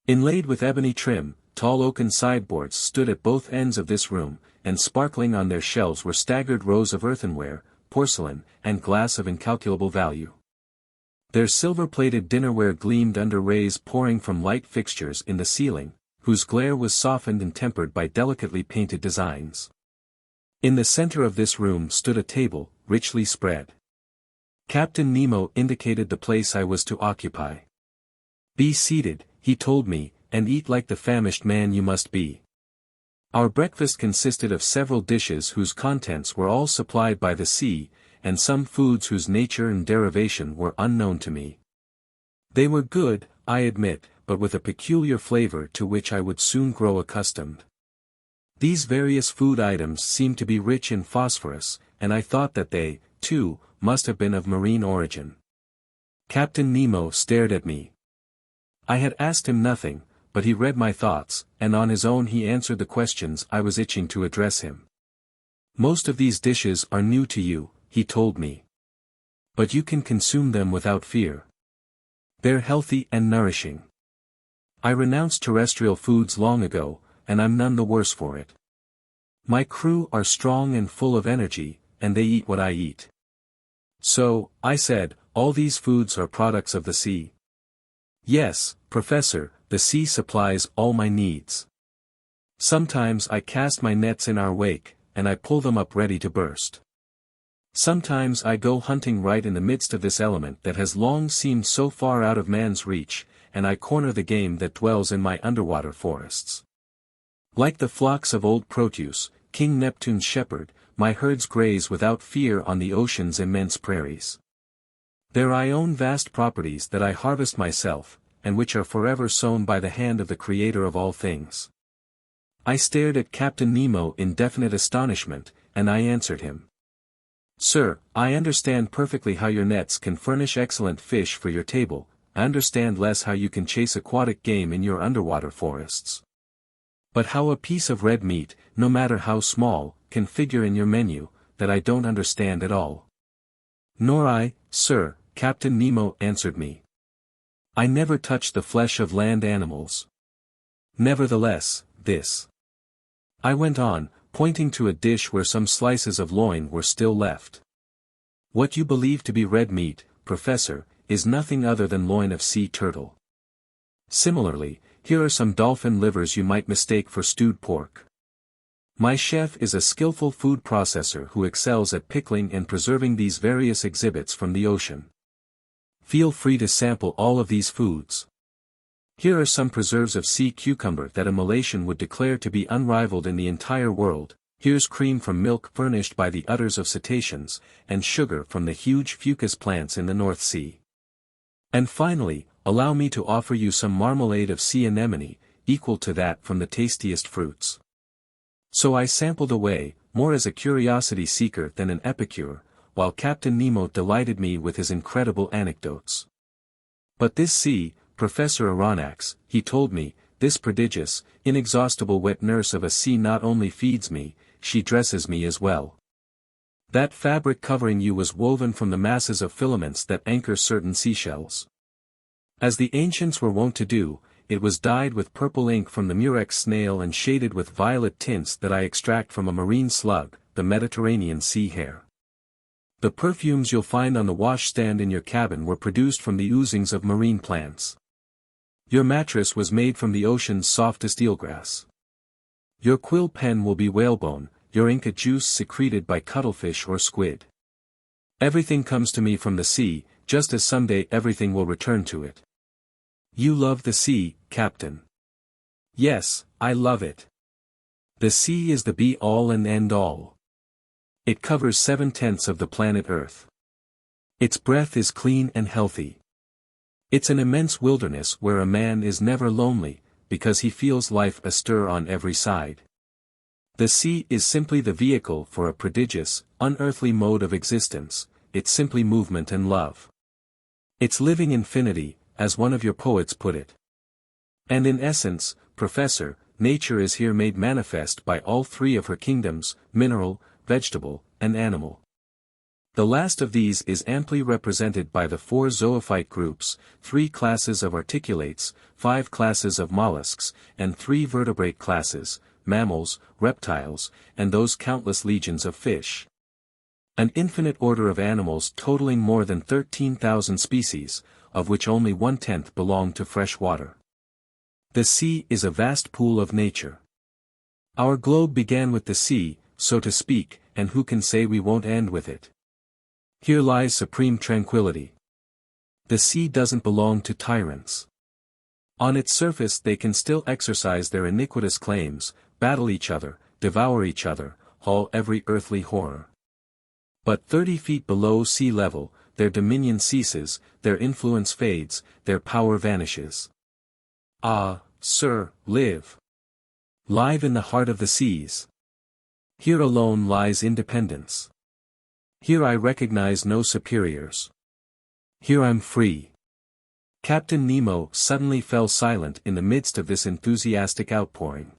Inlaid with ebony trim, tall oaken sideboards stood at both ends of this room, and sparkling on their shelves were staggered rows of earthenware, porcelain, and glass of incalculable value. Their silver-plated dinnerware gleamed under rays pouring from light fixtures in the ceiling, whose glare was softened and tempered by delicately painted designs. In the center of this room stood a table, richly spread. Captain Nemo indicated the place I was to occupy. Be seated, he told me, and eat like the famished man you must be. Our breakfast consisted of several dishes whose contents were all supplied by the sea, and some foods whose nature and derivation were unknown to me. They were good, I admit, but with a peculiar flavor to which I would soon grow accustomed. These various food items seemed to be rich in phosphorus, and I thought that they, too, must have been of marine origin. Captain Nemo stared at me. I had asked him nothing, but he read my thoughts, and on his own he answered the questions I was itching to address him. Most of these dishes are new to you, he told me. But you can consume them without fear. They're healthy and nourishing. I renounced terrestrial foods long ago, and I'm none the worse for it. My crew are strong and full of energy, and they eat what I eat. So, I said, all these foods are products of the sea. Yes, Professor, the sea supplies all my needs. Sometimes I cast my nets in our wake, and I pull them up ready to burst. Sometimes I go hunting right in the midst of this element that has long seemed so far out of man's reach, and I corner the game that dwells in my underwater forests. Like the flocks of old Proteus, King Neptune's shepherd, my herds graze without fear on the ocean's immense prairies. There I own vast properties that I harvest myself, and which are forever sown by the hand of the Creator of all things. I stared at Captain Nemo in definite astonishment, and I answered him. Sir, I understand perfectly how your nets can furnish excellent fish for your table, I understand less how you can chase aquatic game in your underwater forests. But how a piece of red meat, no matter how small, can figure in your menu, that I don't understand at all. Nor I, sir, Captain Nemo answered me. I never touch the flesh of land animals. Nevertheless, this. I went on, pointing to a dish where some slices of loin were still left. What you believe to be red meat, Professor, is nothing other than loin of sea turtle. Similarly, here are some dolphin livers you might mistake for stewed pork. My chef is a skillful food processor who excels at pickling and preserving these various exhibits from the ocean. Feel free to sample all of these foods. Here are some preserves of sea cucumber that a Malaysian would declare to be unrivaled in the entire world, here's cream from milk furnished by the udders of cetaceans, and sugar from the huge fucus plants in the North Sea. And finally, allow me to offer you some marmalade of sea anemone, equal to that from the tastiest fruits. So I sampled away, more as a curiosity seeker than an epicure, while Captain Nemo delighted me with his incredible anecdotes. But this sea, Professor Aronnax, he told me, this prodigious, inexhaustible wet nurse of a sea not only feeds me, she dresses me as well. That fabric covering you was woven from the masses of filaments that anchor certain seashells. As the ancients were wont to do, it was dyed with purple ink from the murex snail and shaded with violet tints that I extract from a marine slug, the Mediterranean sea hare. The perfumes you'll find on the washstand in your cabin were produced from the oozings of marine plants. Your mattress was made from the ocean's softest eelgrass. Your quill pen will be whalebone, your inca juice secreted by cuttlefish or squid. Everything comes to me from the sea, just as someday everything will return to it. You love the sea, Captain. Yes, I love it. The sea is the be-all and end-all. It covers 7/10 of the planet Earth. Its breath is clean and healthy. It's an immense wilderness where a man is never lonely, because he feels life astir on every side. The sea is simply the vehicle for a prodigious, unearthly mode of existence, it's simply movement and love. It's living infinity, as one of your poets put it. And in essence, Professor, nature is here made manifest by all three of her kingdoms, mineral, vegetable, and animal. The last of these is amply represented by the 4 zoophyte groups, 3 classes of articulates, 5 classes of mollusks, and 3 vertebrate classes, mammals, reptiles, and those countless legions of fish. An infinite order of animals totaling more than 13,000 species, of which only 1/10 belong to fresh water. The sea is a vast pool of nature. Our globe began with the sea, so to speak, and who can say we won't end with it? Here lies supreme tranquility. The sea doesn't belong to tyrants. On its surface they can still exercise their iniquitous claims, battle each other, devour each other, haul every earthly horror. But 30 feet below sea level, their dominion ceases, their influence fades, their power vanishes. Ah, sir, live in the heart of the seas. Here alone lies independence. Here I recognize no superiors. Here I'm free. Captain Nemo suddenly fell silent in the midst of this enthusiastic outpouring.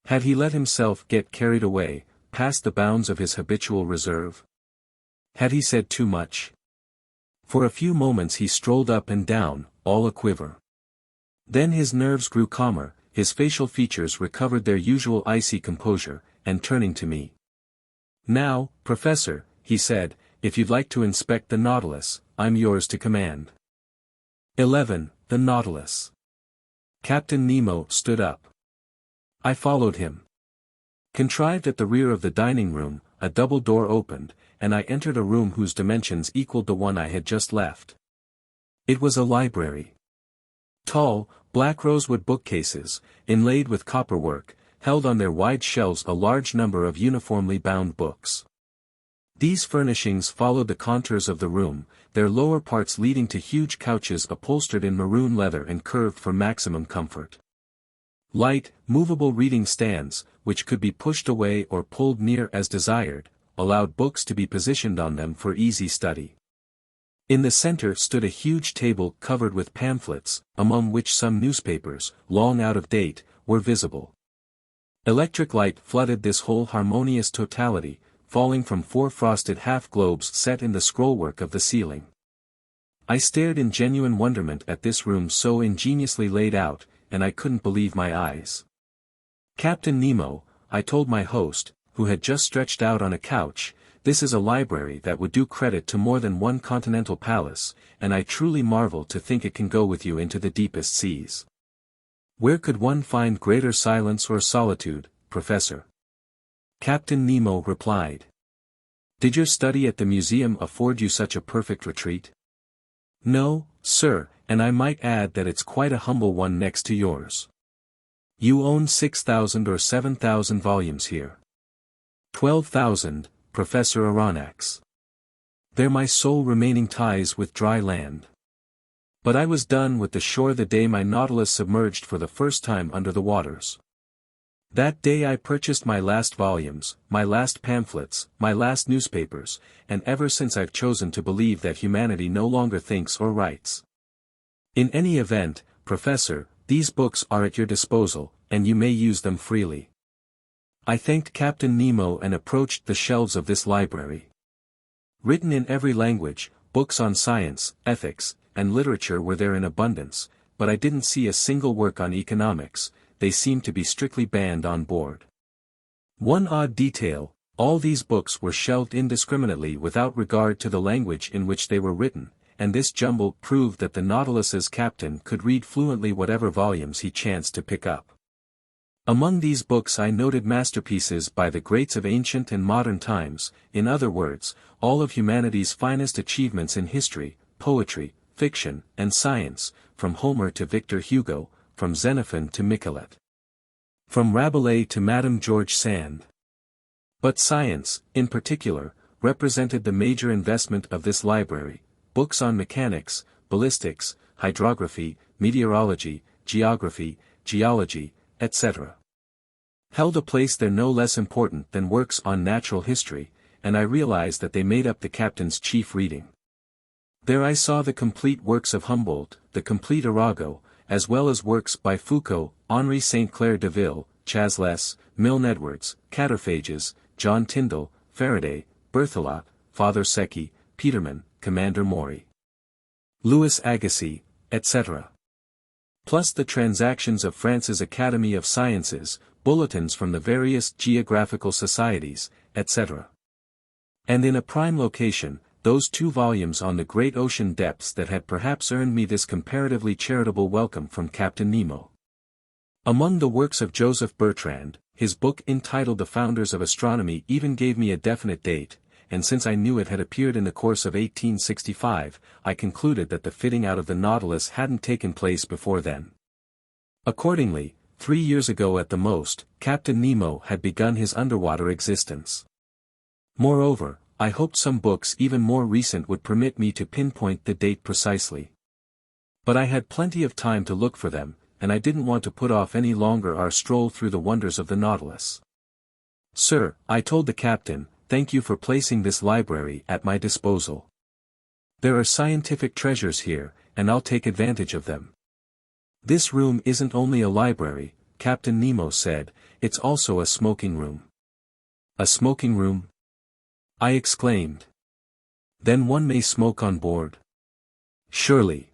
Had he let himself get carried away, past the bounds of his habitual reserve? Had he said too much? For a few moments he strolled up and down, all aquiver. Then his nerves grew calmer, his facial features recovered their usual icy composure, and turning to me. "Now, Professor," he said, "if you'd like to inspect the Nautilus, I'm yours to command." 11. The Nautilus. Captain Nemo stood up. I followed him. Contrived at the rear of the dining room, a double door opened, and I entered a room whose dimensions equaled the one I had just left. It was a library. Tall, black rosewood bookcases, inlaid with copperwork, held on their wide shelves a large number of uniformly bound books. These furnishings followed the contours of the room, their lower parts leading to huge couches upholstered in maroon leather and curved for maximum comfort. Light, movable reading stands, which could be pushed away or pulled near as desired, allowed books to be positioned on them for easy study. In the center stood a huge table covered with pamphlets, among which some newspapers, long out of date, were visible. Electric light flooded this whole harmonious totality, falling from 4 frosted half-globes set in the scrollwork of the ceiling. I stared in genuine wonderment at this room so ingeniously laid out, and I couldn't believe my eyes. "Captain Nemo," I told my host, who had just stretched out on a couch, "this is a library that would do credit to more than one continental palace, and I truly marvel to think it can go with you into the deepest seas. Where could one find greater silence or solitude, Professor?" Captain Nemo replied. "Did your study at the museum afford you such a perfect retreat?" "No, sir, and I might add that it's quite a humble one next to yours. You own 6,000 or 7,000 volumes here." 12,000, Professor Aronnax. They're my sole remaining ties with dry land. But I was done with the shore the day my Nautilus submerged for the first time under the waters. That day I purchased my last volumes, my last pamphlets, my last newspapers, and ever since I've chosen to believe that humanity no longer thinks or writes. In any event, Professor, these books are at your disposal, and you may use them freely. I thanked Captain Nemo and approached the shelves of this library. Written in every language, books on science, ethics, and literature were there in abundance, but I didn't see a single work on economics. They seemed to be strictly banned on board. One odd detail, All these books were shelved indiscriminately without regard to the language in which they were written, and this jumble proved that the Nautilus's captain could read fluently whatever volumes he chanced to pick up. Among these books I noted masterpieces by the greats of ancient and modern times, in other words, all of humanity's finest achievements in history, poetry, fiction, and science, from Homer to Victor Hugo, from Xenophon to Michelet. From Rabelais to Madame George Sand. But science, in particular, represented the major investment of this library: books on mechanics, ballistics, hydrography, meteorology, geography, geology, etc. held a place there no less important than works on natural history, and I realized that they made up the captain's chief reading. There I saw the complete works of Humboldt, the complete Arago, as well as works by Foucault, Henri St. Clair Deville, Chasles, Milne Edwards, Cataphages, John Tyndall, Faraday, Berthelot, Father Secchi, Petermann, Commander Maury, Louis Agassiz, etc. Plus the transactions of France's Academy of Sciences, bulletins from the various geographical societies, etc. And in a prime location, those 2 volumes on the great ocean depths that had perhaps earned me this comparatively charitable welcome from Captain Nemo. Among the works of Joseph Bertrand, his book entitled The Founders of Astronomy even gave me a definite date, and since I knew it had appeared in the course of 1865, I concluded that the fitting out of the Nautilus hadn't taken place before then. Accordingly, 3 years ago at the most, Captain Nemo had begun his underwater existence. Moreover, I hoped some books even more recent would permit me to pinpoint the date precisely. But I had plenty of time to look for them, and I didn't want to put off any longer our stroll through the wonders of the Nautilus. "Sir," I told the captain, "thank you for placing this library at my disposal. There are scientific treasures here, and I'll take advantage of them." "This room isn't only a library," Captain Nemo said, "it's also a smoking room." "A smoking room?" I exclaimed. "Then one may smoke on board?" "Surely."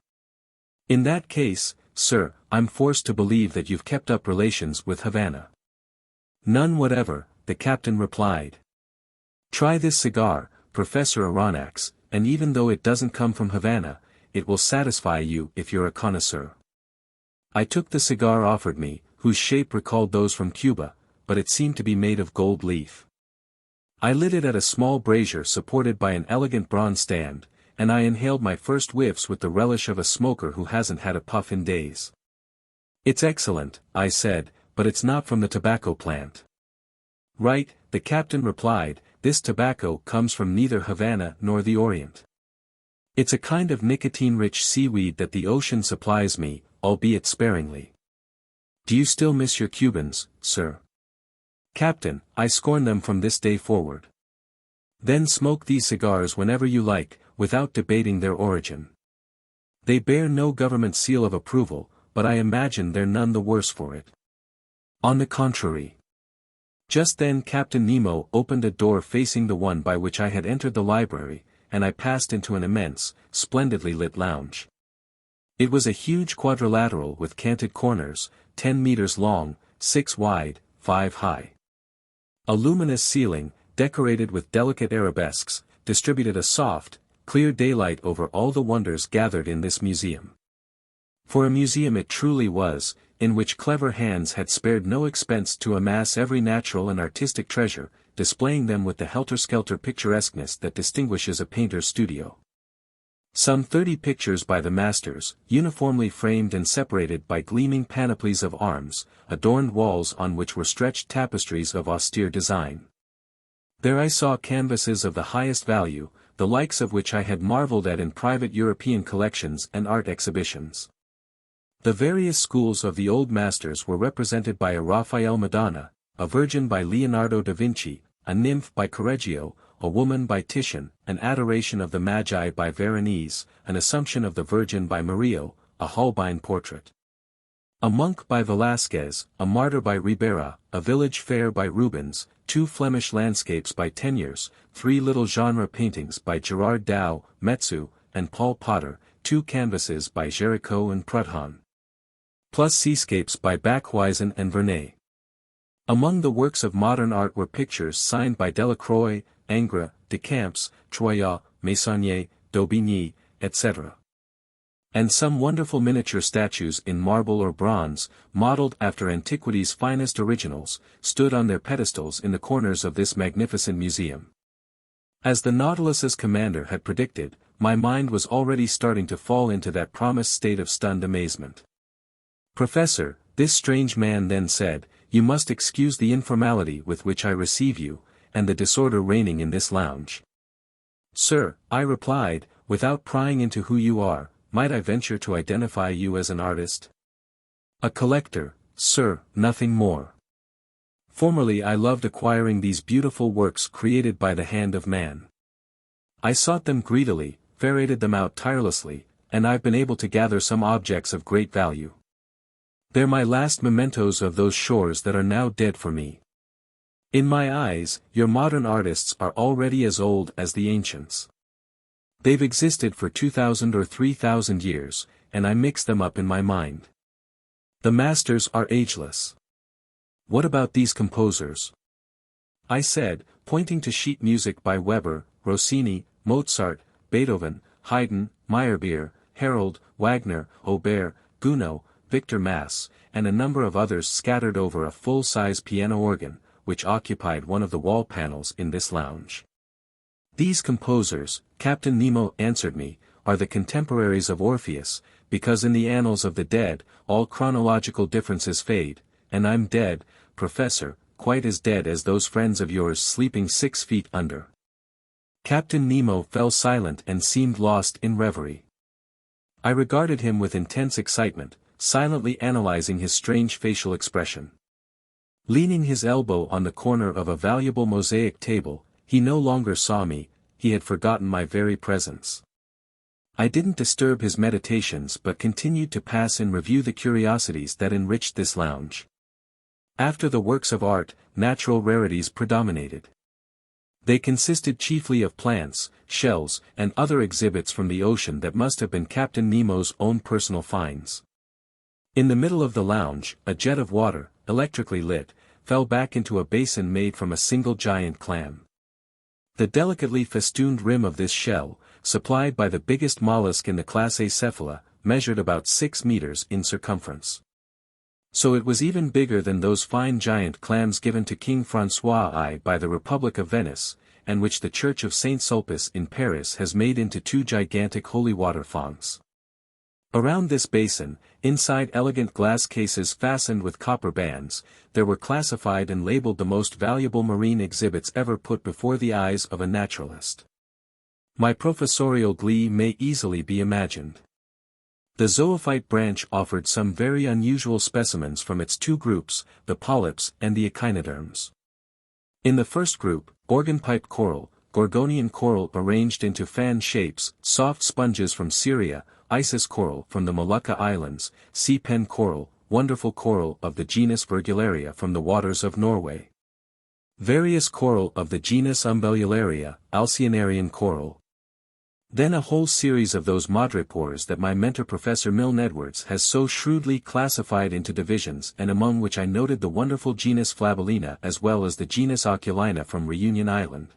"In that case, sir, I'm forced to believe that you've kept up relations with Havana." "None whatever," the captain replied. "Try this cigar, Professor Aronnax, and even though it doesn't come from Havana, it will satisfy you if you're a connoisseur." I took the cigar offered me, whose shape recalled those from Cuba, but it seemed to be made of gold leaf. I lit it at a small brazier supported by an elegant bronze stand, and I inhaled my first whiffs with the relish of a smoker who hasn't had a puff in days. "It's excellent," I said, "but it's not from the tobacco plant." "Right," the captain replied, "this tobacco comes from neither Havana nor the Orient. It's a kind of nicotine-rich seaweed that the ocean supplies me, albeit sparingly." "Do you still miss your Cubans, sir?" "Captain, I scorn them from this day forward." "Then smoke these cigars whenever you like, without debating their origin. They bear no government seal of approval, but I imagine they're none the worse for it." "On the contrary." Just then Captain Nemo opened a door facing the one by which I had entered the library, and I passed into an immense, splendidly lit lounge. It was a huge quadrilateral with canted corners, 10 meters long, 6 wide, 5 high. A luminous ceiling, decorated with delicate arabesques, distributed a soft, clear daylight over all the wonders gathered in this museum. For a museum it truly was, in which clever hands had spared no expense to amass every natural and artistic treasure, displaying them with the helter-skelter picturesqueness that distinguishes a painter's studio. Some 30 pictures by the masters, uniformly framed and separated by gleaming panoplies of arms, adorned walls on which were stretched tapestries of austere design. There I saw canvases of the highest value, the likes of which I had marveled at in private European collections and art exhibitions. The various schools of the old masters were represented by a Raphael Madonna, a Virgin by Leonardo da Vinci, a Nymph by Correggio, a Woman by Titian, an Adoration of the Magi by Veronese, an Assumption of the Virgin by Murillo, a Holbein portrait. A Monk by Velázquez, a Martyr by Ribera, a Village Fair by Rubens, 2 Flemish landscapes by Teniers, 3 little genre paintings by Gerard Dow, Metsu, and Paul Potter, 2 canvases by Géricault and Prudhon. Plus seascapes by Bachhuisen and Vernet. Among the works of modern art were pictures signed by Delacroix, Ingres, Decamps, Troyat, Meissonier, Daubigny, etc. And some wonderful miniature statues in marble or bronze, modeled after antiquity's finest originals, stood on their pedestals in the corners of this magnificent museum. As the Nautilus's commander had predicted, my mind was already starting to fall into that promised state of stunned amazement. "Professor," this strange man then said, "you must excuse the informality with which I receive you, and the disorder reigning in this lounge." "Sir," I replied, "without prying into who you are, might I venture to identify you as an artist?" "A collector, sir, nothing more. Formerly I loved acquiring these beautiful works created by the hand of man. I sought them greedily, ferreted them out tirelessly, and I've been able to gather some objects of great value. They're my last mementos of those shores that are now dead for me. In my eyes, your modern artists are already as old as the ancients. They've existed for 2,000 or 3,000 years, and I mix them up in my mind. The masters are ageless. What about these composers?" I said, pointing to sheet music by Weber, Rossini, Mozart, Beethoven, Haydn, Meyerbeer, Harold, Wagner, Auber, Gounod, Victor Mass, and a number of others scattered over a full-size piano organ, which occupied one of the wall panels in this lounge. "These composers," Captain Nemo answered me, "are the contemporaries of Orpheus, because in the annals of the dead, all chronological differences fade, and I'm dead, Professor, quite as dead as those friends of yours sleeping 6 feet under." Captain Nemo fell silent and seemed lost in reverie. I regarded him with intense excitement, silently analyzing his strange facial expression. Leaning his elbow on the corner of a valuable mosaic table, he no longer saw me, he had forgotten my very presence. I didn't disturb his meditations but continued to pass in review the curiosities that enriched this lounge. After the works of art, natural rarities predominated. They consisted chiefly of plants, shells, and other exhibits from the ocean that must have been Captain Nemo's own personal finds. In the middle of the lounge, a jet of water, electrically lit, fell back into a basin made from a single giant clam. The delicately festooned rim of this shell, supplied by the biggest mollusk in the class Acephala, measured about 6 meters in circumference. So it was even bigger than those fine giant clams given to King François I by the Republic of Venice, and which the Church of Saint Sulpice in Paris has made into 2 gigantic holy water fonts. Around this basin, inside elegant glass cases fastened with copper bands, there were classified and labeled the most valuable marine exhibits ever put before the eyes of a naturalist. My professorial glee may easily be imagined. The zoophyte branch offered some very unusual specimens from its 2 groups, the polyps and the echinoderms. In the first group, organ-pipe coral, Gorgonian coral arranged into fan shapes, soft sponges from Syria, Isis coral from the Molucca Islands, sea pen coral, wonderful coral of the genus Virgularia from the waters of Norway. Various coral of the genus Umbellularia, Alcyonarian coral. Then a whole series of those madrepores that my mentor Professor Milne Edwards has so shrewdly classified into divisions and among which I noted the wonderful genus Flabellina as well as the genus Oculina from Reunion Island.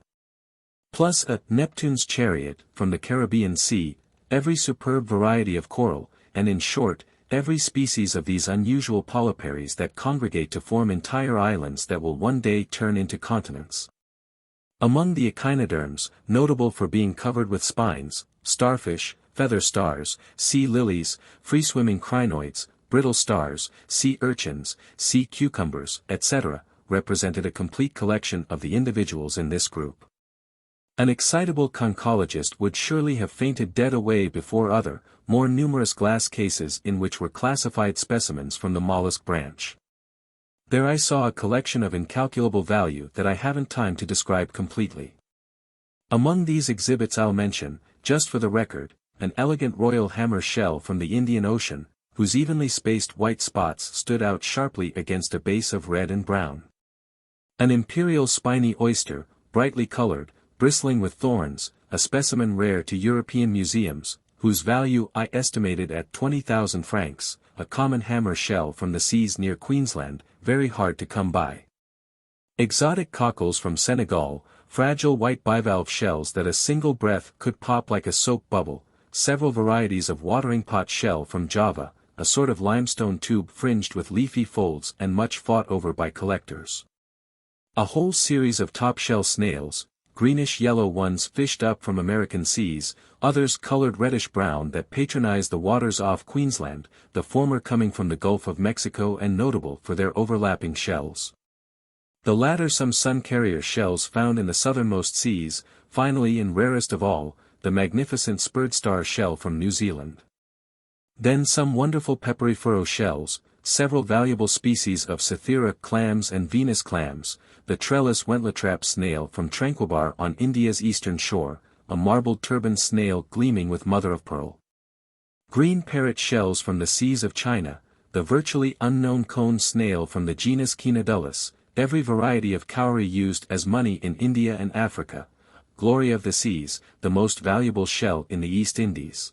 Plus a Neptune's chariot from the Caribbean Sea, every superb variety of coral, and in short, every species of these unusual polyparies that congregate to form entire islands that will one day turn into continents. Among the echinoderms, notable for being covered with spines, starfish, feather stars, sea lilies, free-swimming crinoids, brittle stars, sea urchins, sea cucumbers, etc., represented a complete collection of the individuals in this group. An excitable conchologist would surely have fainted dead away before other, more numerous glass cases in which were classified specimens from the mollusk branch. There I saw a collection of incalculable value that I haven't time to describe completely. Among these exhibits I'll mention, just for the record, an elegant royal hammer shell from the Indian Ocean, whose evenly spaced white spots stood out sharply against a base of red and brown. An imperial spiny oyster, brightly colored, bristling with thorns, a specimen rare to European museums, whose value I estimated at 20,000 francs, a common hammer shell from the seas near Queensland, very hard to come by. Exotic cockles from Senegal, fragile white bivalve shells that a single breath could pop like a soap bubble, several varieties of watering pot shell from Java, a sort of limestone tube fringed with leafy folds and much fought over by collectors. A whole series of top-shell snails, greenish-yellow ones fished up from American seas, others colored reddish-brown that patronize the waters off Queensland, the former coming from the Gulf of Mexico and notable for their overlapping shells. The latter some sun-carrier shells found in the southernmost seas, finally and rarest of all, the magnificent spurred star shell from New Zealand. Then some wonderful peppery-furrow shells, several valuable species of Cythera clams and Venus clams, the trellis wentletrap snail from Tranquebar on India's eastern shore, a marbled turban snail gleaming with mother-of-pearl. Green parrot shells from the seas of China, the virtually unknown cone snail from the genus Chenodulus, every variety of cowrie used as money in India and Africa, glory of the seas, the most valuable shell in the East Indies.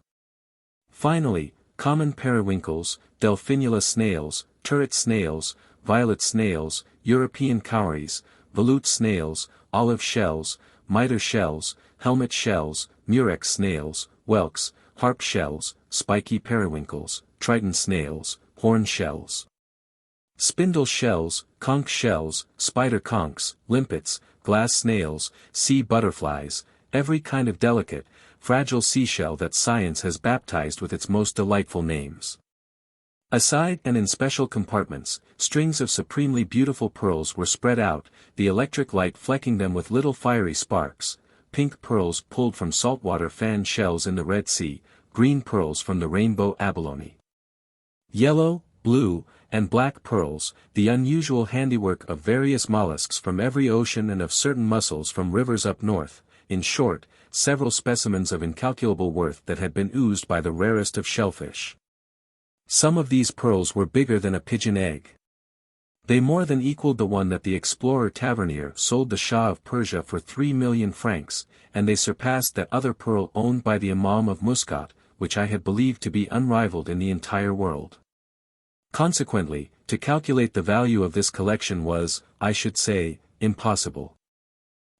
Finally, common periwinkles, delphinula snails, turret snails, violet snails, European cowries, volute snails, olive shells, mitre shells, helmet shells, murex snails, whelks, harp shells, spiky periwinkles, triton snails, horn shells. Spindle shells, conch shells, spider conchs, limpets, glass snails, sea butterflies, every kind of delicate, fragile seashell that science has baptized with its most delightful names. Aside and in special compartments, strings of supremely beautiful pearls were spread out, the electric light flecking them with little fiery sparks, pink pearls pulled from saltwater fan shells in the Red Sea, green pearls from the rainbow abalone. Yellow, blue, and black pearls, the unusual handiwork of various mollusks from every ocean and of certain mussels from rivers up north, in short, several specimens of incalculable worth that had been oozed by the rarest of shellfish. Some of these pearls were bigger than a pigeon egg. They more than equaled the one that the explorer Tavernier sold the Shah of Persia for 3 million francs, and they surpassed that other pearl owned by the Imam of Muscat, which I had believed to be unrivaled in the entire world. Consequently, to calculate the value of this collection was, I should say, impossible.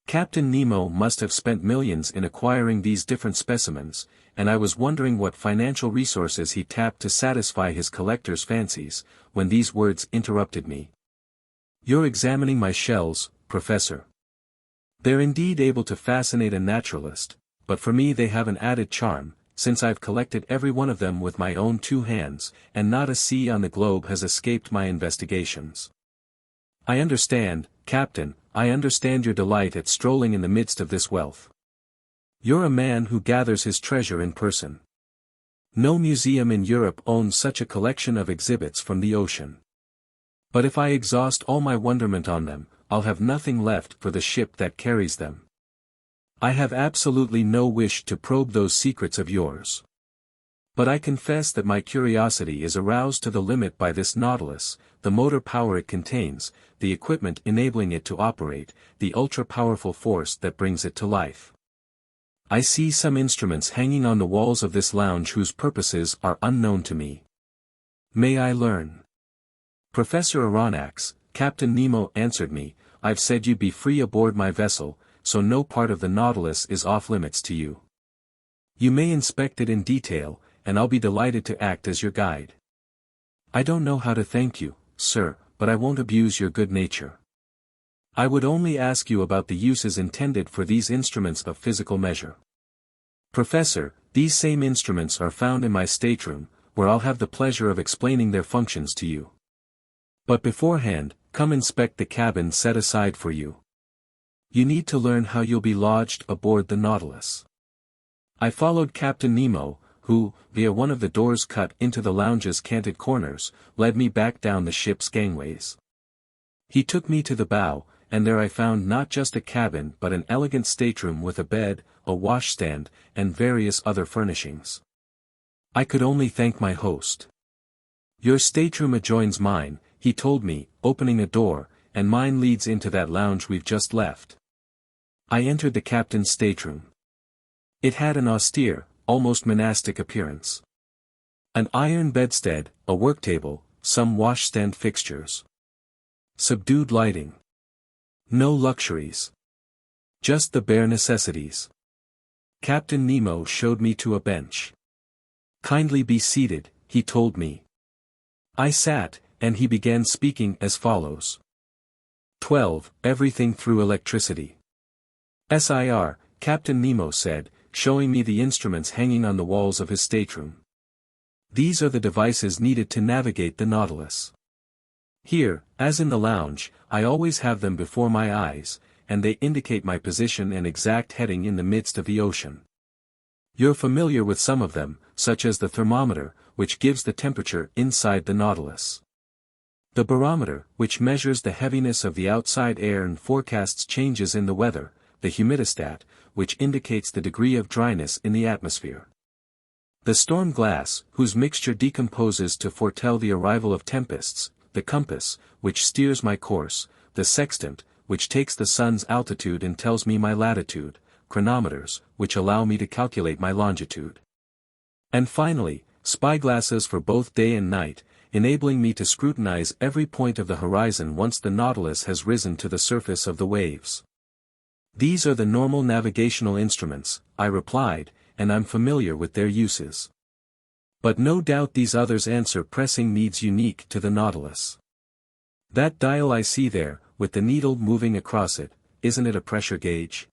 Captain Nemo must have spent millions in acquiring these different specimens, and I was wondering what financial resources he tapped to satisfy his collector's fancies, when these words interrupted me. "You're examining my shells, Professor. They're indeed able to fascinate a naturalist, but for me they have an added charm, since I've collected every one of them with my own 2 hands, and not a sea on the globe has escaped my investigations. I understand, Captain, I understand your delight at strolling in the midst of this wealth. You're a man who gathers his treasure in person. No museum in Europe owns such a collection of exhibits from the ocean. But if I exhaust all my wonderment on them, I'll have nothing left for the ship that carries them. I have absolutely no wish to probe those secrets of yours. But I confess that my curiosity is aroused to the limit by this Nautilus, the motor power it contains, the equipment enabling it to operate, the ultra-powerful force that brings it to life. I see some instruments hanging on the walls of this lounge whose purposes are unknown to me. May I learn? Professor Aronnax, Captain Nemo answered me, I've said you be free aboard my vessel, so no part of the Nautilus is off-limits to you. You may inspect it in detail, and I'll be delighted to act as your guide. I don't know how to thank you, sir, but I won't abuse your good nature. I would only ask you about the uses intended for these instruments of physical measure. Professor, these same instruments are found in my stateroom, where I'll have the pleasure of explaining their functions to you. But beforehand, come inspect the cabin set aside for you. You need to learn how you'll be lodged aboard the Nautilus. I followed Captain Nemo, who, via one of the doors cut into the lounge's canted corners, led me back down the ship's gangways. He took me to the bow, and there I found not just a cabin but an elegant stateroom with a bed, a washstand, and various other furnishings. I could only thank my host. Your stateroom adjoins mine, he told me, opening a door, and mine leads into that lounge we've just left. I entered the captain's stateroom. It had an austere, almost monastic appearance. An iron bedstead, a worktable, some washstand fixtures. Subdued lighting. No luxuries. Just the bare necessities. Captain Nemo showed me to a bench. "Kindly be seated," he told me. I sat, and he began speaking as follows. 12. Everything through electricity. Sir, Captain Nemo said, showing me the instruments hanging on the walls of his stateroom. These are the devices needed to navigate the Nautilus. Here, as in the lounge, I always have them before my eyes, and they indicate my position and exact heading in the midst of the ocean. You're familiar with some of them, such as the thermometer, which gives the temperature inside the Nautilus. The barometer, which measures the heaviness of the outside air and forecasts changes in the weather, the humidistat, which indicates the degree of dryness in the atmosphere. The storm glass, whose mixture decomposes to foretell the arrival of tempests, the compass, which steers my course, the sextant, which takes the sun's altitude and tells me my latitude, chronometers, which allow me to calculate my longitude. And finally, spyglasses for both day and night, enabling me to scrutinize every point of the horizon once the Nautilus has risen to the surface of the waves. These are the normal navigational instruments, I replied, and I'm familiar with their uses. But no doubt these others answer pressing needs unique to the Nautilus. That dial I see there, with the needle moving across it, isn't it a pressure gauge?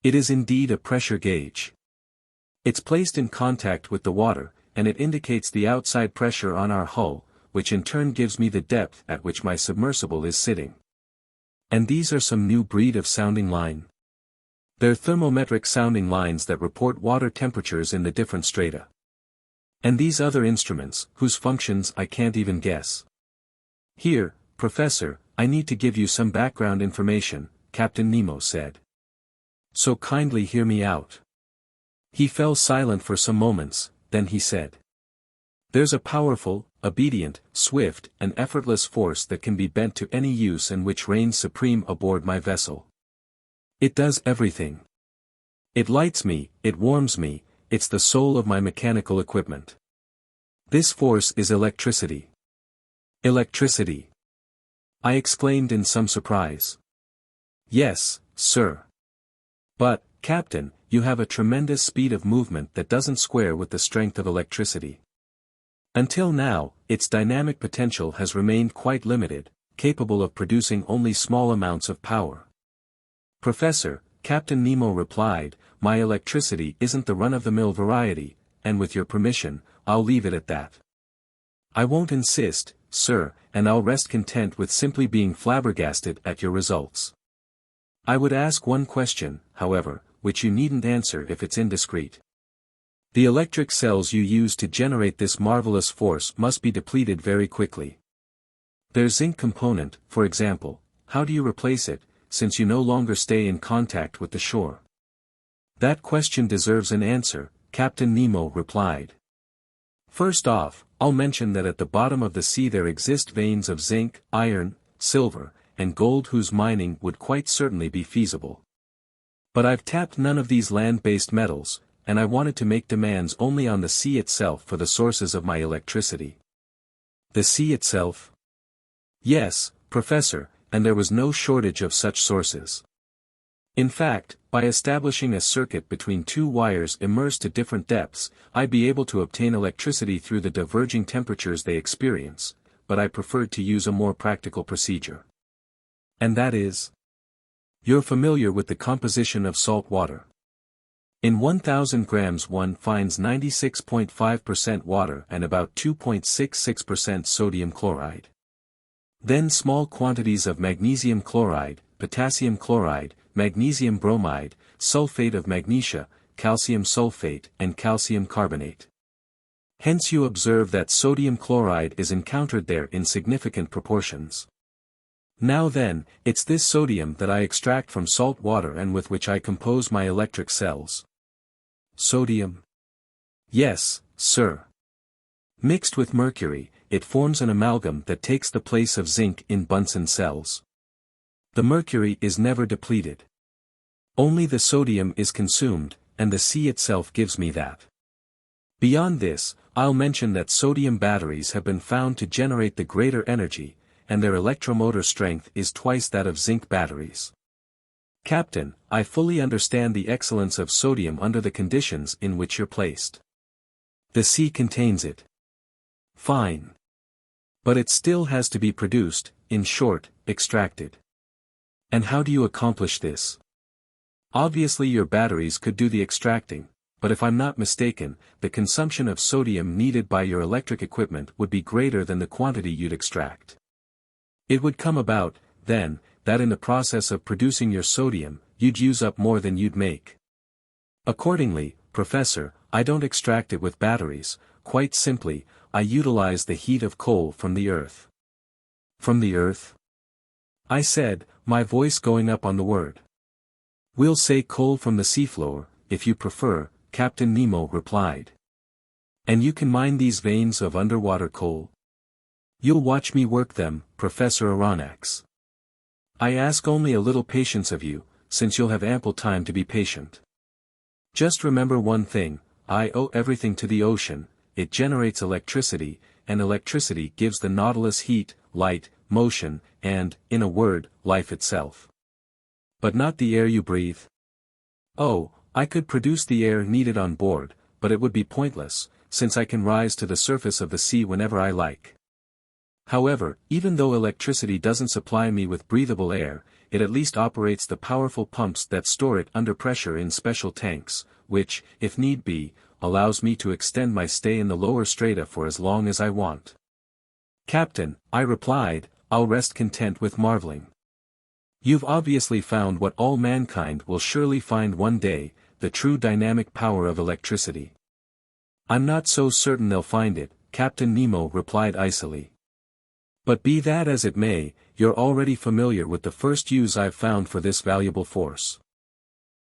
It is indeed a pressure gauge. It's placed in contact with the water, and it indicates the outside pressure on our hull, which in turn gives me the depth at which my submersible is sitting. And these are some new breed of sounding line. They're thermometric sounding lines that report water temperatures in the different strata. And these other instruments, whose functions I can't even guess. Here, Professor, I need to give you some background information, Captain Nemo said. So kindly hear me out. He fell silent for some moments, then he said. There's a powerful, obedient, swift, and effortless force that can be bent to any use and which reigns supreme aboard my vessel. It does everything. It lights me, it warms me, it's the soul of my mechanical equipment. This force is electricity. Electricity! I exclaimed in some surprise. Yes, sir. But, Captain, you have a tremendous speed of movement that doesn't square with the strength of electricity. Until now, its dynamic potential has remained quite limited, capable of producing only small amounts of power. Professor, Captain Nemo replied, my electricity isn't the run-of-the-mill variety, and with your permission, I'll leave it at that. I won't insist, sir, and I'll rest content with simply being flabbergasted at your results. I would ask one question, however, which you needn't answer if it's indiscreet. The electric cells you use to generate this marvelous force must be depleted very quickly. Their zinc component, for example, how do you replace it, since you no longer stay in contact with the shore? That question deserves an answer, Captain Nemo replied. First off, I'll mention that at the bottom of the sea there exist veins of zinc, iron, silver, and gold whose mining would quite certainly be feasible. But I've tapped none of these land-based metals, and I wanted to make demands only on the sea itself for the sources of my electricity. The sea itself? Yes, Professor, and there was no shortage of such sources. In fact, by establishing a circuit between two wires immersed to different depths, I'd be able to obtain electricity through the diverging temperatures they experience, but I preferred to use a more practical procedure. And that is? You're familiar with the composition of salt water. In 1,000 grams one finds 96.5% water and about 2.66% sodium chloride. Then small quantities of magnesium chloride, potassium chloride, magnesium bromide, sulfate of magnesia, calcium sulfate, and calcium carbonate. Hence you observe that sodium chloride is encountered there in significant proportions. Now then, it's this sodium that I extract from salt water and with which I compose my electric cells. Sodium? Yes, sir. Mixed with mercury, it forms an amalgam that takes the place of zinc in Bunsen cells. The mercury is never depleted. Only the sodium is consumed, and the sea itself gives me that. Beyond this, I'll mention that sodium batteries have been found to generate the greater energy, and their electromotor strength is twice that of zinc batteries. Captain, I fully understand the excellence of sodium under the conditions in which you're placed. The sea contains it. Fine. But it still has to be produced, in short, extracted. And how do you accomplish this? Obviously your batteries could do the extracting, but if I'm not mistaken, the consumption of sodium needed by your electric equipment would be greater than the quantity you'd extract. It would come about, then, that in the process of producing your sodium, you'd use up more than you'd make. Accordingly, Professor, I don't extract it with batteries, quite simply, I utilize the heat of coal from the earth. From the earth? I said, my voice going up on the word. We'll say coal from the seafloor, if you prefer, Captain Nemo replied. And you can mine these veins of underwater coal? You'll watch me work them, Professor Aronnax. I ask only a little patience of you, since you'll have ample time to be patient. Just remember one thing, I owe everything to the ocean, it generates electricity, and electricity gives the Nautilus heat, light, motion, and, in a word, life itself. But not the air you breathe. Oh, I could produce the air needed on board, but it would be pointless, since I can rise to the surface of the sea whenever I like. However, even though electricity doesn't supply me with breathable air, it at least operates the powerful pumps that store it under pressure in special tanks, which, if need be, allows me to extend my stay in the lower strata for as long as I want. Captain, I replied, I'll rest content with marveling. You've obviously found what all mankind will surely find one day, the true dynamic power of electricity. I'm not so certain they'll find it, Captain Nemo replied icily. But be that as it may, you're already familiar with the first use I've found for this valuable force.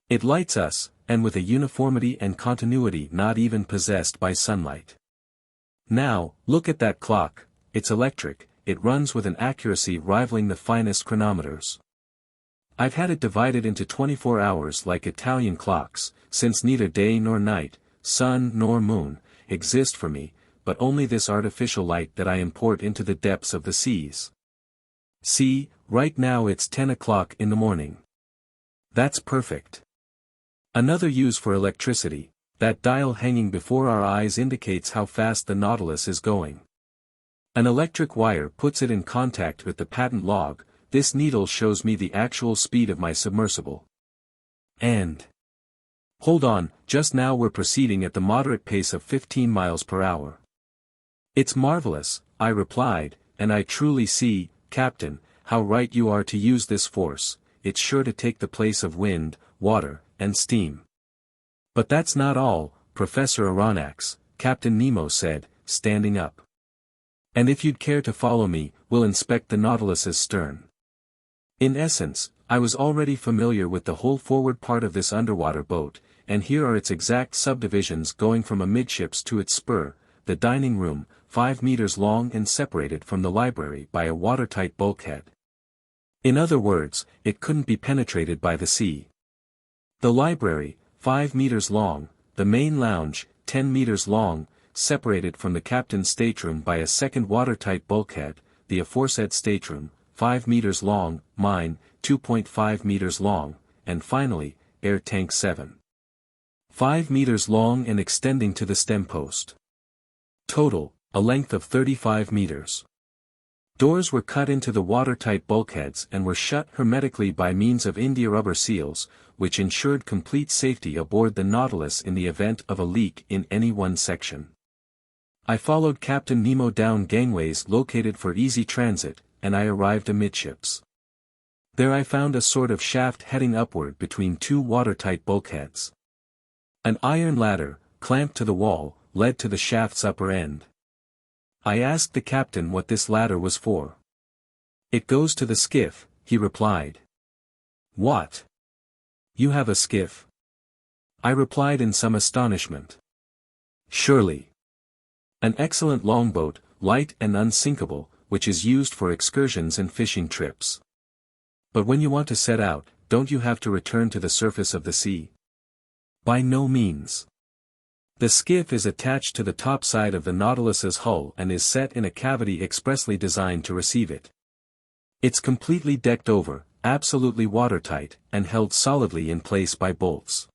It lights us, and with a uniformity and continuity not even possessed by sunlight. Now, look at that clock, it's electric, it runs with an accuracy rivaling the finest chronometers. I've had it divided into 24 hours like Italian clocks, since neither day nor night, sun nor moon, exist for me, but only this artificial light that I import into the depths of the seas. See, right now it's 10 o'clock in the morning. That's perfect. Another use for electricity, that dial hanging before our eyes indicates how fast the Nautilus is going. An electric wire puts it in contact with the patent log, this needle shows me the actual speed of my submersible. And hold on, just now we're proceeding at the moderate pace of 15 miles per hour. It's marvelous, I replied, and I truly see, Captain, how right you are to use this force, it's sure to take the place of wind, water, and steam. But that's not all, Professor Aronnax, Captain Nemo said, standing up. And if you'd care to follow me, we'll inspect the Nautilus's stern. In essence, I was already familiar with the whole forward part of this underwater boat, and here are its exact subdivisions going from amidships to its spur, the dining room, 5 meters long and separated from the library by a watertight bulkhead. In other words, it couldn't be penetrated by the sea. The library, 5 meters long, the main lounge, 10 meters long, separated from the captain's stateroom by a second watertight bulkhead, the aforesaid stateroom, 5 meters long, mine, 2.5 meters long, and finally, air tank 7. 5 meters long and extending to the stem post. Total, a length of 35 meters. Doors were cut into the watertight bulkheads and were shut hermetically by means of India rubber seals, which ensured complete safety aboard the Nautilus in the event of a leak in any one section. I followed Captain Nemo down gangways located for easy transit, and I arrived amidships. There I found a sort of shaft heading upward between two watertight bulkheads. An iron ladder, clamped to the wall, led to the shaft's upper end. I asked the captain what this ladder was for. It goes to the skiff, he replied. What? You have a skiff? I replied in some astonishment. Surely. An excellent longboat, light and unsinkable, which is used for excursions and fishing trips. But when you want to set out, don't you have to return to the surface of the sea? By no means. The skiff is attached to the top side of the Nautilus's hull and is set in a cavity expressly designed to receive it. It's completely decked over, absolutely watertight, and held solidly in place by bolts.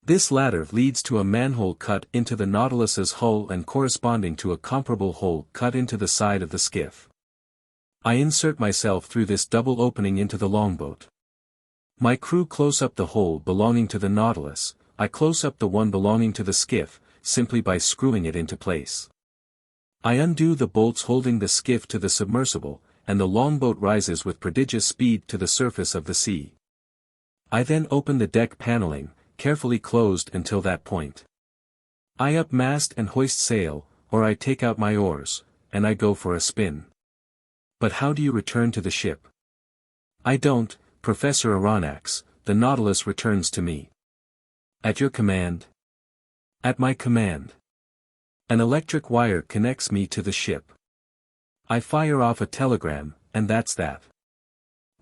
This ladder leads to a manhole cut into the Nautilus's hull and corresponding to a comparable hole cut into the side of the skiff. I insert myself through this double opening into the longboat. My crew close up the hole belonging to the Nautilus, I close up the one belonging to the skiff, simply by screwing it into place. I undo the bolts holding the skiff to the submersible, and the longboat rises with prodigious speed to the surface of the sea. I then open the deck paneling, carefully closed until that point. I up mast and hoist sail, or I take out my oars, and I go for a spin. But how do you return to the ship? I don't, Professor Aronnax, the Nautilus returns to me. At your command? At my command. An electric wire connects me to the ship. I fire off a telegram, and that's that.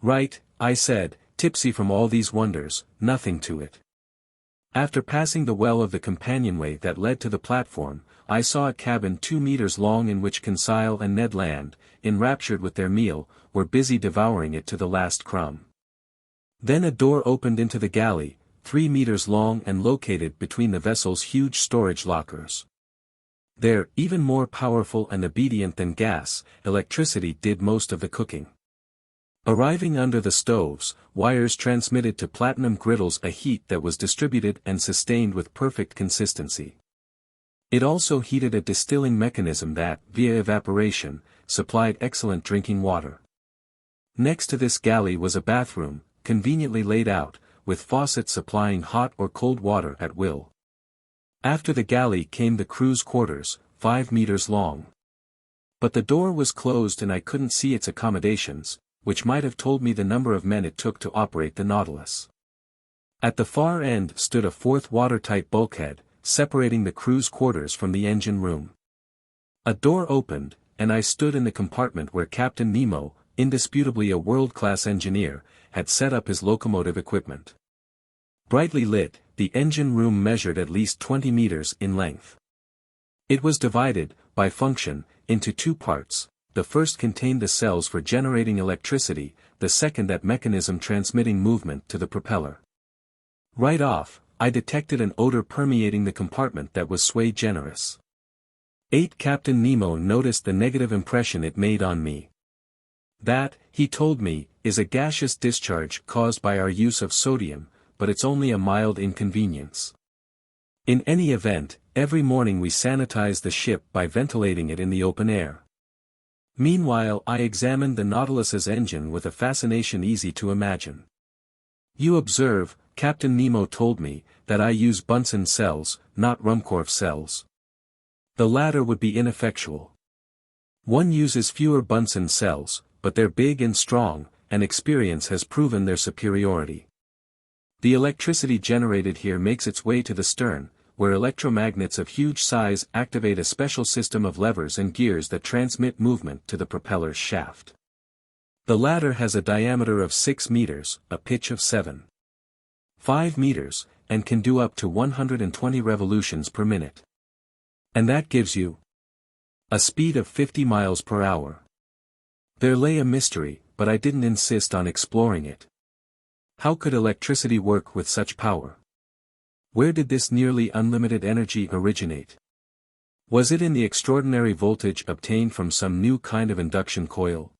Right, I said, tipsy from all these wonders, nothing to it. After passing the well of the companionway that led to the platform, I saw a cabin 2 meters long in which Conseil and Ned Land, enraptured with their meal, were busy devouring it to the last crumb. Then a door opened into the galley, 3 meters long and located between the vessel's huge storage lockers. There, even more powerful and obedient than gas, electricity did most of the cooking. Arriving under the stoves, wires transmitted to platinum griddles a heat that was distributed and sustained with perfect consistency. It also heated a distilling mechanism that, via evaporation, supplied excellent drinking water. Next to this galley was a bathroom, conveniently laid out, with faucets supplying hot or cold water at will. After the galley came the crew's quarters, 5 meters long. But the door was closed and I couldn't see its accommodations, which might have told me the number of men it took to operate the Nautilus. At the far end stood a fourth watertight bulkhead, separating the crew's quarters from the engine room. A door opened, and I stood in the compartment where Captain Nemo, indisputably a world-class engineer, had set up his locomotive equipment. Brightly lit, the engine room measured at least 20 meters in length. It was divided, by function, into 2 parts. The first contained the cells for generating electricity, the second that mechanism transmitting movement to the propeller. Right off, I detected an odor permeating the compartment that was sui generis. Captain Nemo noticed the negative impression it made on me. That, he told me, is a gaseous discharge caused by our use of sodium, but it's only a mild inconvenience. In any event, every morning we sanitize the ship by ventilating it in the open air. Meanwhile I examined the Nautilus's engine with a fascination easy to imagine. You observe, Captain Nemo told me, that I use Bunsen cells, not Ruhmkorff cells. The latter would be ineffectual. One uses fewer Bunsen cells, but they're big and strong, and experience has proven their superiority. The electricity generated here makes its way to the stern, where electromagnets of huge size activate a special system of levers and gears that transmit movement to the propeller's shaft. The latter has a diameter of 6 meters, a pitch of 7.5 meters, and can do up to 120 revolutions per minute. And that gives you a speed of 50 miles per hour. There lay a mystery, but I didn't insist on exploring it. How could electricity work with such power? Where did this nearly unlimited energy originate? Was it in the extraordinary voltage obtained from some new kind of induction coil?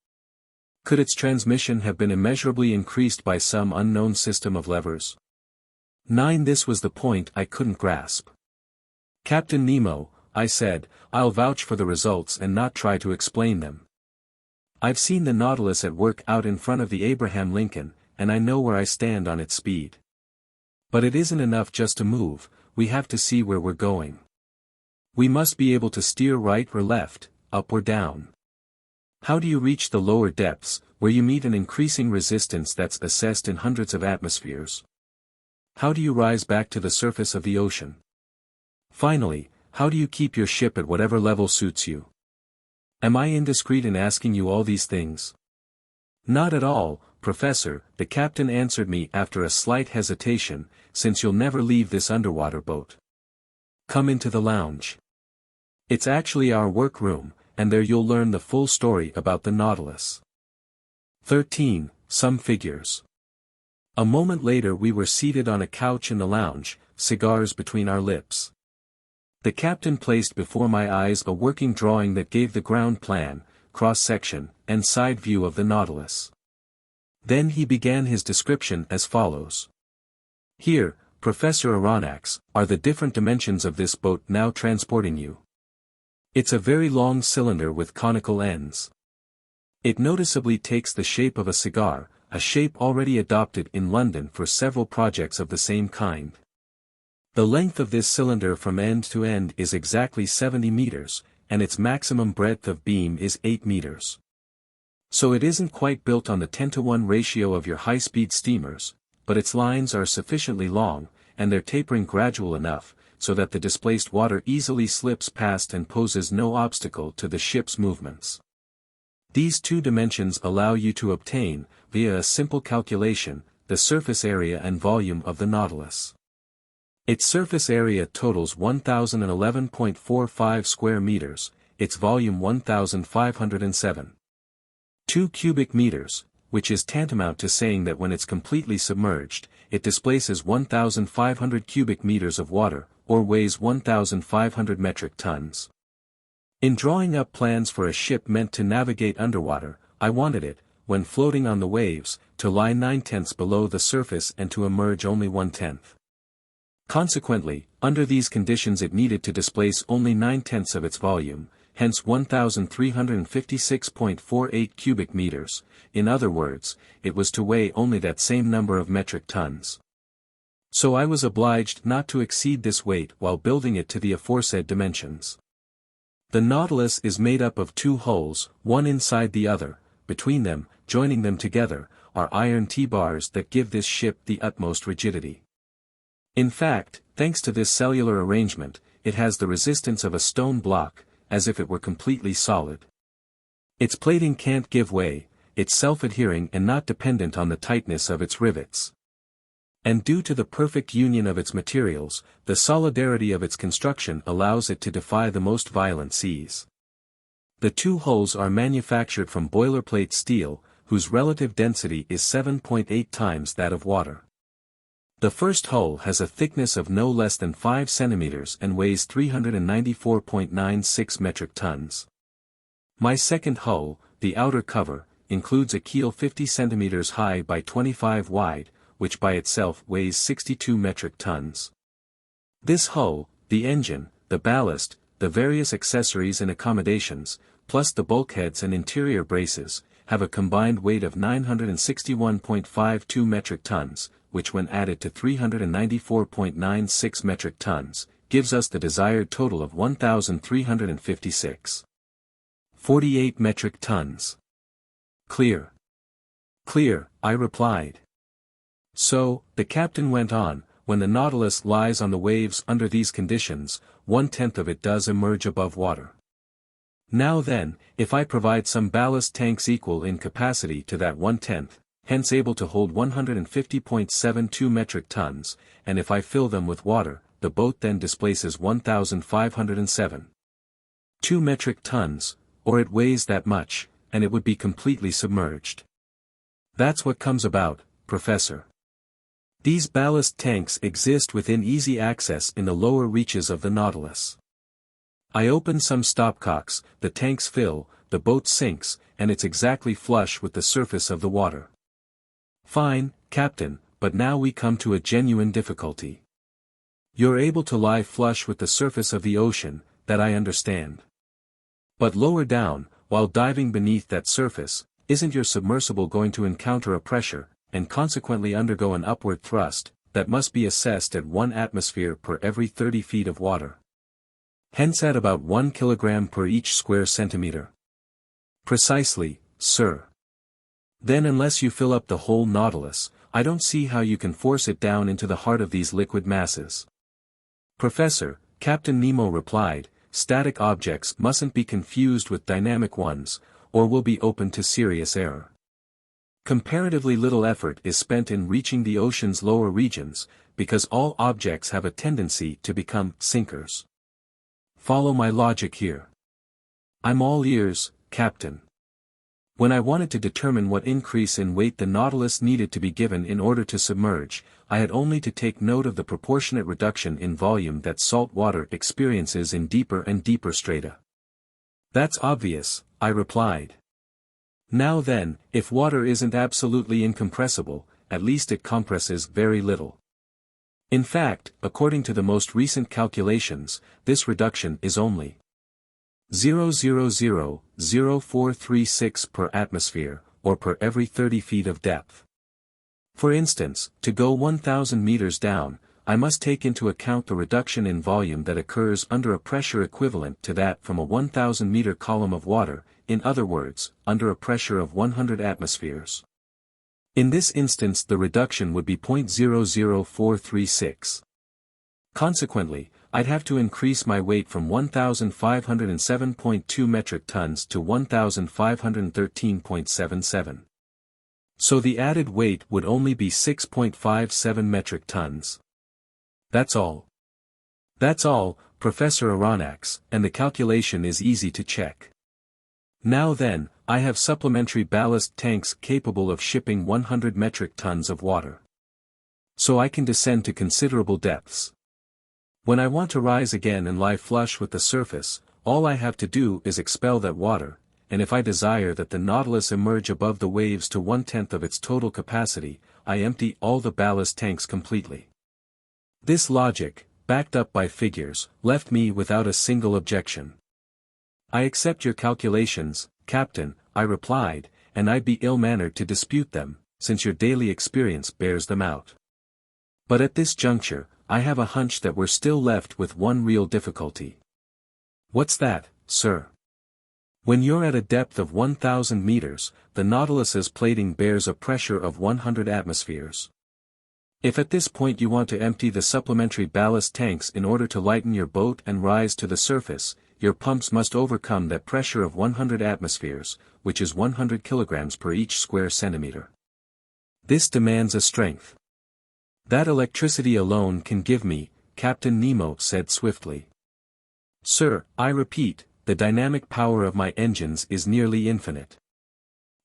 Could its transmission have been immeasurably increased by some unknown system of levers? This was the point I couldn't grasp. Captain Nemo, I said, I'll vouch for the results and not try to explain them. I've seen the Nautilus at work out in front of the Abraham Lincoln, and I know where I stand on its speed. But it isn't enough just to move, we have to see where we're going. We must be able to steer right or left, up or down. How do you reach the lower depths, where you meet an increasing resistance that's assessed in hundreds of atmospheres? How do you rise back to the surface of the ocean? Finally, how do you keep your ship at whatever level suits you? Am I indiscreet in asking you all these things? Not at all, Professor, the captain answered me after a slight hesitation, since you'll never leave this underwater boat. Come into the lounge. It's actually our workroom, and there you'll learn the full story about the Nautilus. 13. Some figures. A moment later we were seated on a couch in the lounge, cigars between our lips. The captain placed before my eyes a working drawing that gave the ground plan, cross-section, and side view of the Nautilus. Then he began his description as follows. Here, Professor Aronnax, are the different dimensions of this boat now transporting you. It's a very long cylinder with conical ends. It noticeably takes the shape of a cigar, a shape already adopted in London for several projects of the same kind. The length of this cylinder from end to end is exactly 70 meters, and its maximum breadth of beam is 8 meters. So it isn't quite built on the 10-to-1 ratio of your high-speed steamers, but its lines are sufficiently long, and they're tapering gradual enough, so that the displaced water easily slips past and poses no obstacle to the ship's movements. These two dimensions allow you to obtain, via a simple calculation, the surface area and volume of the Nautilus. Its surface area totals 1,011.45 square meters, its volume 1,507. 2 cubic meters, which is tantamount to saying that when it's completely submerged, it displaces 1,500 cubic meters of water, or weighs 1,500 metric tons. In drawing up plans for a ship meant to navigate underwater, I wanted it, when floating on the waves, to lie 9/10 below the surface and to emerge only 1/10. Consequently, under these conditions it needed to displace only 9/10 of its volume, hence 1,356.48 cubic meters, in other words, it was to weigh only that same number of metric tons. So I was obliged not to exceed this weight while building it to the aforesaid dimensions. The Nautilus is made up of two hulls, one inside the other. Between them, joining them together, are iron T-bars that give this ship the utmost rigidity. In fact, thanks to this cellular arrangement, it has the resistance of a stone block, as if it were completely solid. Its plating can't give way, it's self-adhering and not dependent on the tightness of its rivets. And due to the perfect union of its materials, the solidarity of its construction allows it to defy the most violent seas. The two hulls are manufactured from boilerplate steel, whose relative density is 7.8 times that of water. The first hull has a thickness of no less than 5 centimeters and weighs 394.96 metric tons. My second hull, the outer cover, includes a keel 50 centimeters high by 25 wide, which by itself weighs 62 metric tons. This hull, the engine, the ballast, the various accessories and accommodations, plus the bulkheads and interior braces, have a combined weight of 961.52 metric tons, which when added to 394.96 metric tons, gives us the desired total of 1,356.48 metric tons. Clear. Clear, I replied. So, the captain went on, when the Nautilus lies on the waves under these conditions, 1/10 of it does emerge above water. Now then, if I provide some ballast tanks equal in capacity to that 1/10, hence able to hold 150.72 metric tons, and if I fill them with water, the boat then displaces 1,507.2 metric tons, or it weighs that much, and it would be completely submerged. That's what comes about, Professor. These ballast tanks exist within easy access in the lower reaches of the Nautilus. I open some stopcocks, the tanks fill, the boat sinks, and it's exactly flush with the surface of the water. Fine, Captain, but now we come to a genuine difficulty. You're able to lie flush with the surface of the ocean, that I understand. But lower down, while diving beneath that surface, isn't your submersible going to encounter a pressure, and consequently undergo an upward thrust, that must be assessed at 1 atmosphere per every 30 feet of water? Hence at about 1 kilogram per each square centimeter. Precisely, sir. Then unless you fill up the whole Nautilus, I don't see how you can force it down into the heart of these liquid masses. Professor, Captain Nemo replied, static objects mustn't be confused with dynamic ones, or will be open to serious error. Comparatively little effort is spent in reaching the ocean's lower regions, because all objects have a tendency to become sinkers. Follow my logic here. I'm all ears, Captain. When I wanted to determine what increase in weight the Nautilus needed to be given in order to submerge, I had only to take note of the proportionate reduction in volume that salt water experiences in deeper and deeper strata. That's obvious, I replied. Now then, if water isn't absolutely incompressible, at least it compresses very little. In fact, according to the most recent calculations, this reduction is only 0.0000436 per atmosphere, or per every 30 feet of depth. For instance, to go 1,000 meters down, I must take into account the reduction in volume that occurs under a pressure equivalent to that from a 1,000-meter column of water, in other words, under a pressure of 100 atmospheres. In this instance the reduction would be 0.00436. Consequently, I'd have to increase my weight from 1,507.2 metric tons to 1,513.77. So the added weight would only be 6.57 metric tons. That's all. That's all, Professor Aronnax, and the calculation is easy to check. Now then, I have supplementary ballast tanks capable of shipping 100 metric tons of water. So I can descend to considerable depths. When I want to rise again and lie flush with the surface, all I have to do is expel that water, and if I desire that the Nautilus emerge above the waves to 1/10 of its total capacity, I empty all the ballast tanks completely. This logic, backed up by figures, left me without a single objection. I accept your calculations, Captain, I replied, and I'd be ill-mannered to dispute them, since your daily experience bears them out. But at this juncture, I have a hunch that we're still left with one real difficulty. What's that, sir? When you're at a depth of 1,000 meters, the Nautilus's plating bears a pressure of 100 atmospheres. If at this point you want to empty the supplementary ballast tanks in order to lighten your boat and rise to the surface, your pumps must overcome that pressure of 100 atmospheres, which is 100 kilograms per each square centimeter. This demands a strength that electricity alone can give me, Captain Nemo said swiftly. Sir, I repeat, the dynamic power of my engines is nearly infinite.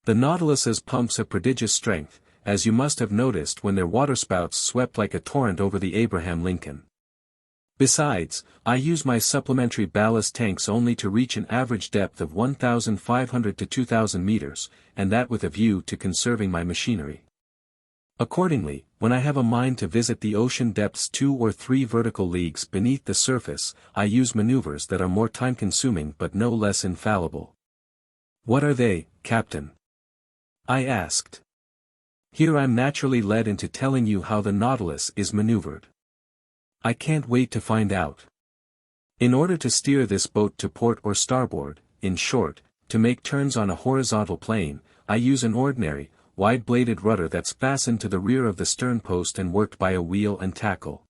The Nautilus's pumps have prodigious strength, as you must have noticed when their waterspouts swept like a torrent over the Abraham Lincoln. Besides, I use my supplementary ballast tanks only to reach an average depth of 1,500 to 2,000 meters, and that with a view to conserving my machinery. Accordingly, when I have a mind to visit the ocean depths 2 or 3 vertical leagues beneath the surface, I use maneuvers that are more time-consuming but no less infallible. What are they, Captain? I asked. Here I'm naturally led into telling you how the Nautilus is maneuvered. I can't wait to find out. In order to steer this boat to port or starboard, in short, to make turns on a horizontal plane, I use an ordinary, wide-bladed rudder that's fastened to the rear of the stern post and worked by a wheel and tackle.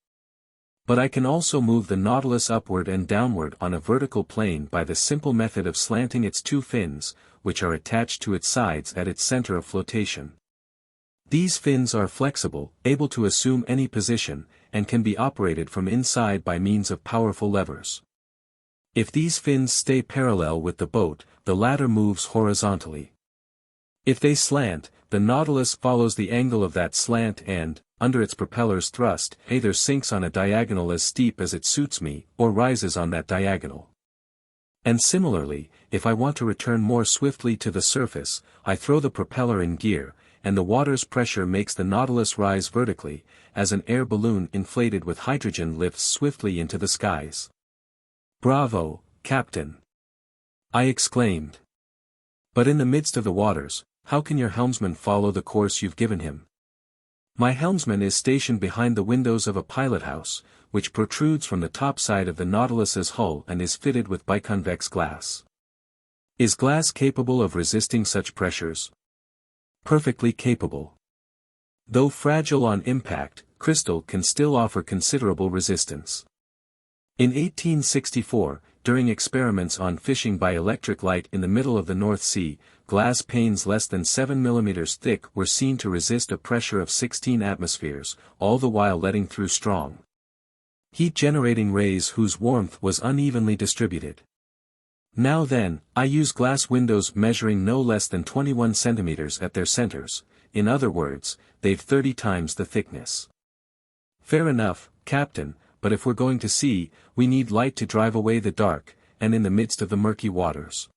But I can also move the Nautilus upward and downward on a vertical plane by the simple method of slanting its 2 fins, which are attached to its sides at its center of flotation. These fins are flexible, able to assume any position, and can be operated from inside by means of powerful levers. If these fins stay parallel with the boat, the latter moves horizontally. If they slant, the Nautilus follows the angle of that slant and, under its propeller's thrust, either sinks on a diagonal as steep as it suits me, or rises on that diagonal. And similarly, if I want to return more swiftly to the surface, I throw the propeller in gear, and the water's pressure makes the Nautilus rise vertically, as an air balloon inflated with hydrogen lifts swiftly into the skies. Bravo, Captain! I exclaimed. But in the midst of the waters, how can your helmsman follow the course you've given him? My helmsman is stationed behind the windows of a pilothouse, which protrudes from the top side of the Nautilus's hull and is fitted with biconvex glass. Is glass capable of resisting such pressures? Perfectly capable. Though fragile on impact, crystal can still offer considerable resistance. In 1864, during experiments on fishing by electric light in the middle of the North Sea, glass panes less than 7 mm thick were seen to resist a pressure of 16 atmospheres, all the while letting through strong heat-generating rays whose warmth was unevenly distributed. Now then, I use glass windows measuring no less than 21 centimeters at their centers, in other words, they've 30 times the thickness. Fair enough, Captain, but if we're going to sea, we need light to drive away the dark, and in the midst of the murky waters.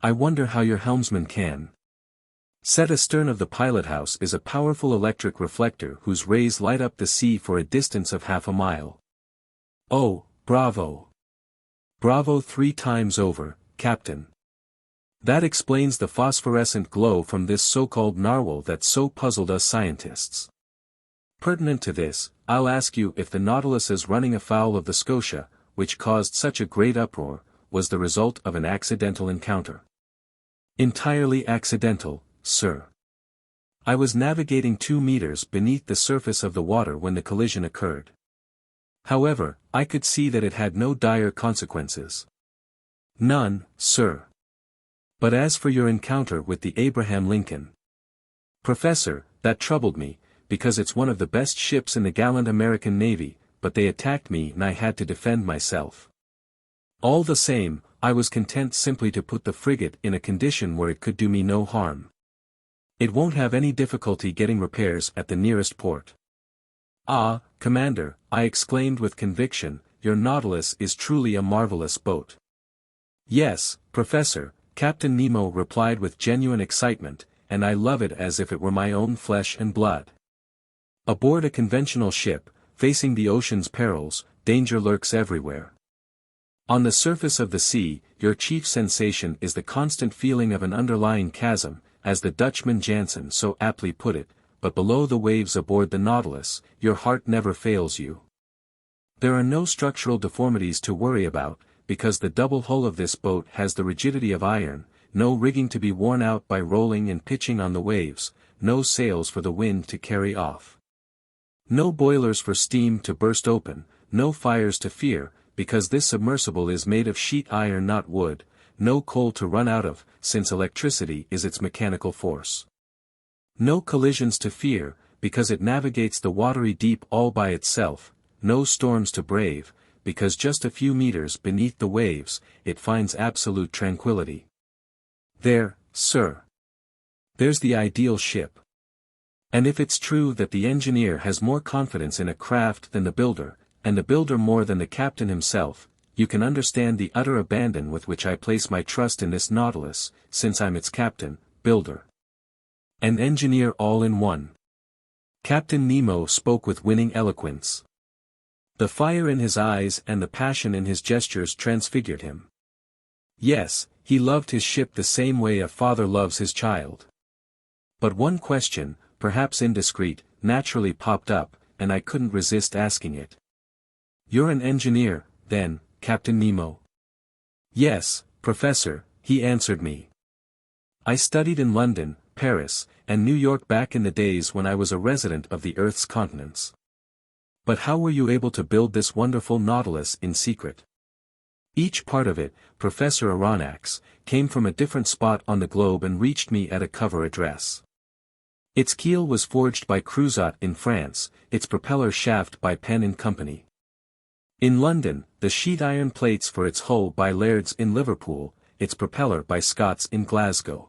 I wonder how your helmsman can. Set astern of the pilothouse is a powerful electric reflector whose rays light up the sea for a distance of half a mile. Oh, bravo! Bravo 3 times over, Captain. That explains the phosphorescent glow from this so-called narwhal that so puzzled us scientists. Pertinent to this, I'll ask you if the Nautilus's running afoul of the Scotia, which caused such a great uproar, was the result of an accidental encounter. Entirely accidental, sir. I was navigating 2 meters beneath the surface of the water when the collision occurred. However, I could see that it had no dire consequences. None, sir. But as for your encounter with the Abraham Lincoln, Professor, that troubled me, because it's one of the best ships in the gallant American Navy, but they attacked me and I had to defend myself. All the same, I was content simply to put the frigate in a condition where it could do me no harm. It won't have any difficulty getting repairs at the nearest port. Ah, Commander, I exclaimed with conviction, your Nautilus is truly a marvelous boat. Yes, Professor, Captain Nemo replied with genuine excitement, and I love it as if it were my own flesh and blood. Aboard a conventional ship, facing the ocean's perils, danger lurks everywhere. On the surface of the sea, your chief sensation is the constant feeling of an underlying chasm, as the Dutchman Jansen so aptly put it, but below the waves aboard the Nautilus, your heart never fails you. There are no structural deformities to worry about, because the double hull of this boat has the rigidity of iron, no rigging to be worn out by rolling and pitching on the waves, no sails for the wind to carry off. No boilers for steam to burst open, no fires to fear, because this submersible is made of sheet iron not wood, no coal to run out of, since electricity is its mechanical force. No collisions to fear, because it navigates the watery deep all by itself, no storms to brave, because just a few meters beneath the waves, it finds absolute tranquility. There, sir. There's the ideal ship. And if it's true that the engineer has more confidence in a craft than the builder, and the builder more than the captain himself, you can understand the utter abandon with which I place my trust in this Nautilus, since I'm its captain, builder, and engineer all in one. Captain Nemo spoke with winning eloquence. The fire in his eyes and the passion in his gestures transfigured him. Yes, he loved his ship the same way a father loves his child. But one question, perhaps indiscreet, naturally popped up, and I couldn't resist asking it. You're an engineer, then, Captain Nemo? Yes, Professor, he answered me. I studied in London, Paris, and New York back in the days when I was a resident of the Earth's continents. But how were you able to build this wonderful Nautilus in secret? Each part of it, Professor Aronnax, came from a different spot on the globe and reached me at a cover address. Its keel was forged by Cruzat in France, its propeller shaft by Penn & Company. In London, the sheet iron plates for its hull by Laird's in Liverpool, its propeller by Scott's in Glasgow.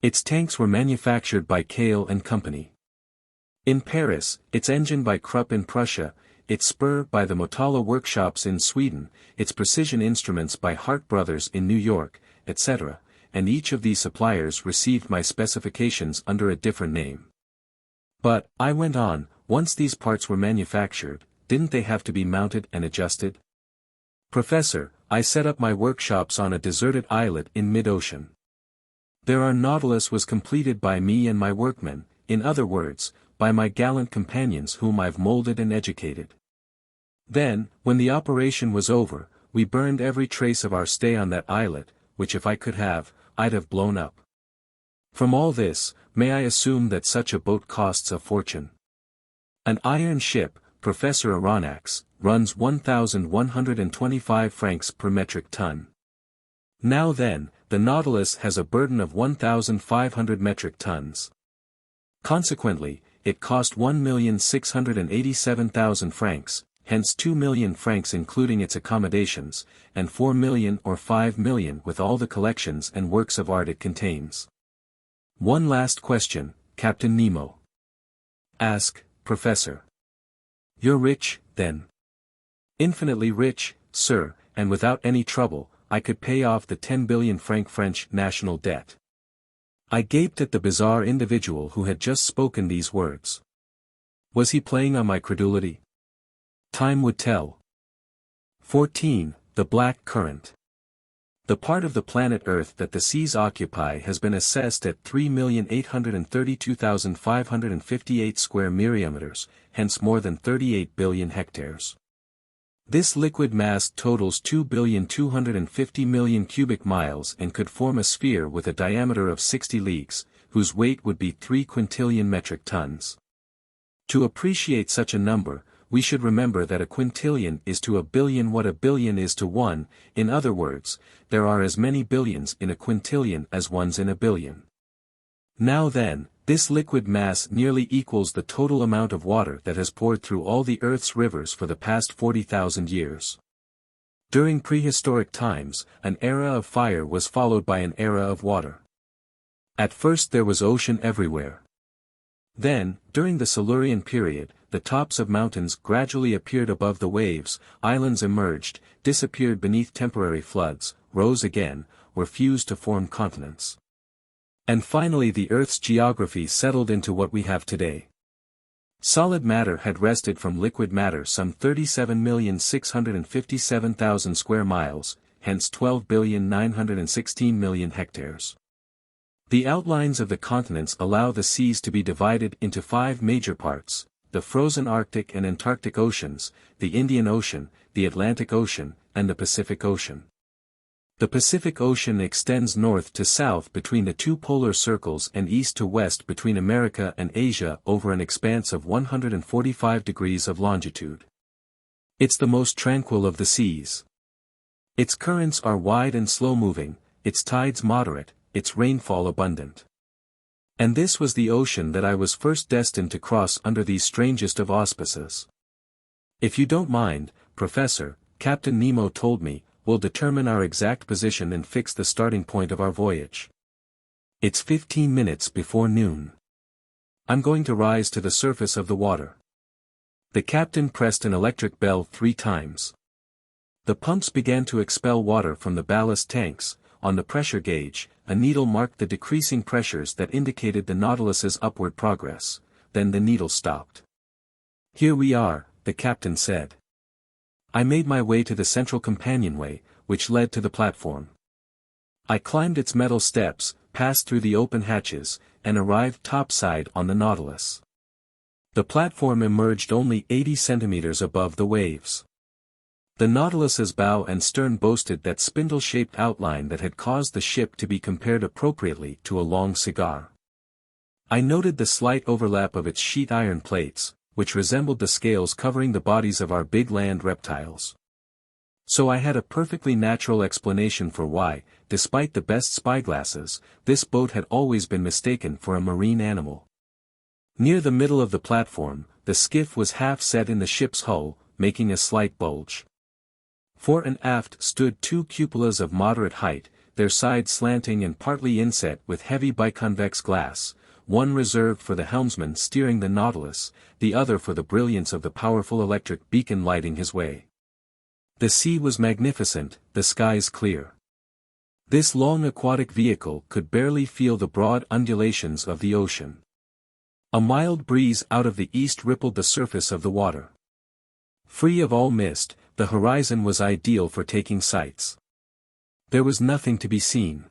Its tanks were manufactured by Kale & Company. In Paris, its engine by Krupp in Prussia, its spur by the Motala workshops in Sweden, its precision instruments by Hart Brothers in New York, etc., and each of these suppliers received my specifications under a different name. But, I went on, once these parts were manufactured, didn't they have to be mounted and adjusted? Professor, I set up my workshops on a deserted islet in mid-ocean. Our Nautilus was completed by me and my workmen, in other words, by my gallant companions whom I've molded and educated. Then, when the operation was over, we burned every trace of our stay on that islet, which if I could have, I'd have blown up. From all this, may I assume that such a boat costs a fortune? An iron ship, Professor Aronnax, runs 1,125 francs per metric ton. Now then, the Nautilus has a burden of 1,500 metric tons. Consequently, it cost 1,687,000 francs, hence 2 million francs including its accommodations, and 4 million or 5 million with all the collections and works of art it contains. One last question, Captain Nemo. Ask, Professor. You're rich, then? Infinitely rich, sir, and without any trouble, I could pay off the 10 billion franc French national debt. I gaped at the bizarre individual who had just spoken these words. Was he playing on my credulity? Time would tell. 14. The Black Current. The part of the planet Earth that the seas occupy has been assessed at 3,832,558 square millimeters, hence more than 38 billion hectares. This liquid mass totals 2,250,000,000 cubic miles and could form a sphere with a diameter of 60 leagues, whose weight would be 3 quintillion metric tons. To appreciate such a number, we should remember that a quintillion is to a billion what a billion is to one. In other words, there are as many billions in a quintillion as ones in a billion. Now then, this liquid mass nearly equals the total amount of water that has poured through all the Earth's rivers for the past 40,000 years. During prehistoric times, an era of fire was followed by an era of water. At first there was ocean everywhere. Then, during the Silurian period, the tops of mountains gradually appeared above the waves, islands emerged, disappeared beneath temporary floods, rose again, were fused to form continents. And finally the Earth's geography settled into what we have today. Solid matter had wrested from liquid matter some 37,657,000 square miles, hence 12,916,000,000 hectares. The outlines of the continents allow the seas to be divided into 5 major parts: the frozen Arctic and Antarctic Oceans, the Indian Ocean, the Atlantic Ocean, and the Pacific Ocean. The Pacific Ocean extends north to south between the 2 polar circles and east to west between America and Asia over an expanse of 145 degrees of longitude. It's the most tranquil of the seas. Its currents are wide and slow-moving, its tides moderate, its rainfall abundant. And this was the ocean that I was first destined to cross under these strangest of auspices. If you don't mind, Professor, Captain Nemo told me, we'll determine our exact position and fix the starting point of our voyage. It's 15 minutes before noon. I'm going to rise to the surface of the water. The captain pressed an electric bell 3 times. The pumps began to expel water from the ballast tanks. On the pressure gauge, a needle marked the decreasing pressures that indicated the Nautilus's upward progress. Then the needle stopped. Here we are, the captain said. I made my way to the central companionway, which led to the platform. I climbed its metal steps, passed through the open hatches, and arrived topside on the Nautilus. The platform emerged only 80 centimeters above the waves. The Nautilus's bow and stern boasted that spindle-shaped outline that had caused the ship to be compared appropriately to a long cigar. I noted the slight overlap of its sheet iron plates, which resembled the scales covering the bodies of our big land reptiles. So I had a perfectly natural explanation for why, despite the best spyglasses, this boat had always been mistaken for a marine animal. Near the middle of the platform, the skiff was half set in the ship's hull, making a slight bulge. Fore and aft stood 2 cupolas of moderate height, their sides slanting and partly inset with heavy biconvex glass, one reserved for the helmsman steering the Nautilus, the other for the brilliance of the powerful electric beacon lighting his way. The sea was magnificent, the skies clear. This long aquatic vehicle could barely feel the broad undulations of the ocean. A mild breeze out of the east rippled the surface of the water. Free of all mist, the horizon was ideal for taking sights. There was nothing to be seen.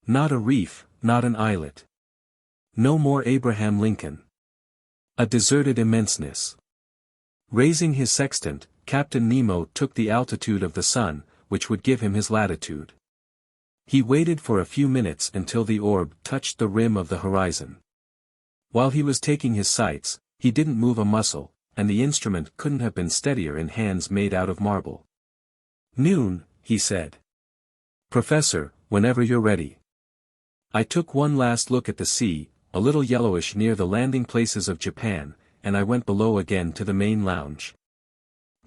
Not a reef, not an islet. No more Abraham Lincoln. A deserted immenseness. Raising his sextant, Captain Nemo took the altitude of the sun, which would give him his latitude. He waited for a few minutes until the orb touched the rim of the horizon. While he was taking his sights, he didn't move a muscle, and the instrument couldn't have been steadier in hands made out of marble. "Noon," he said. "Professor, whenever you're ready." I took one last look at the sea, a little yellowish near the landing places of Japan, and I went below again to the main lounge.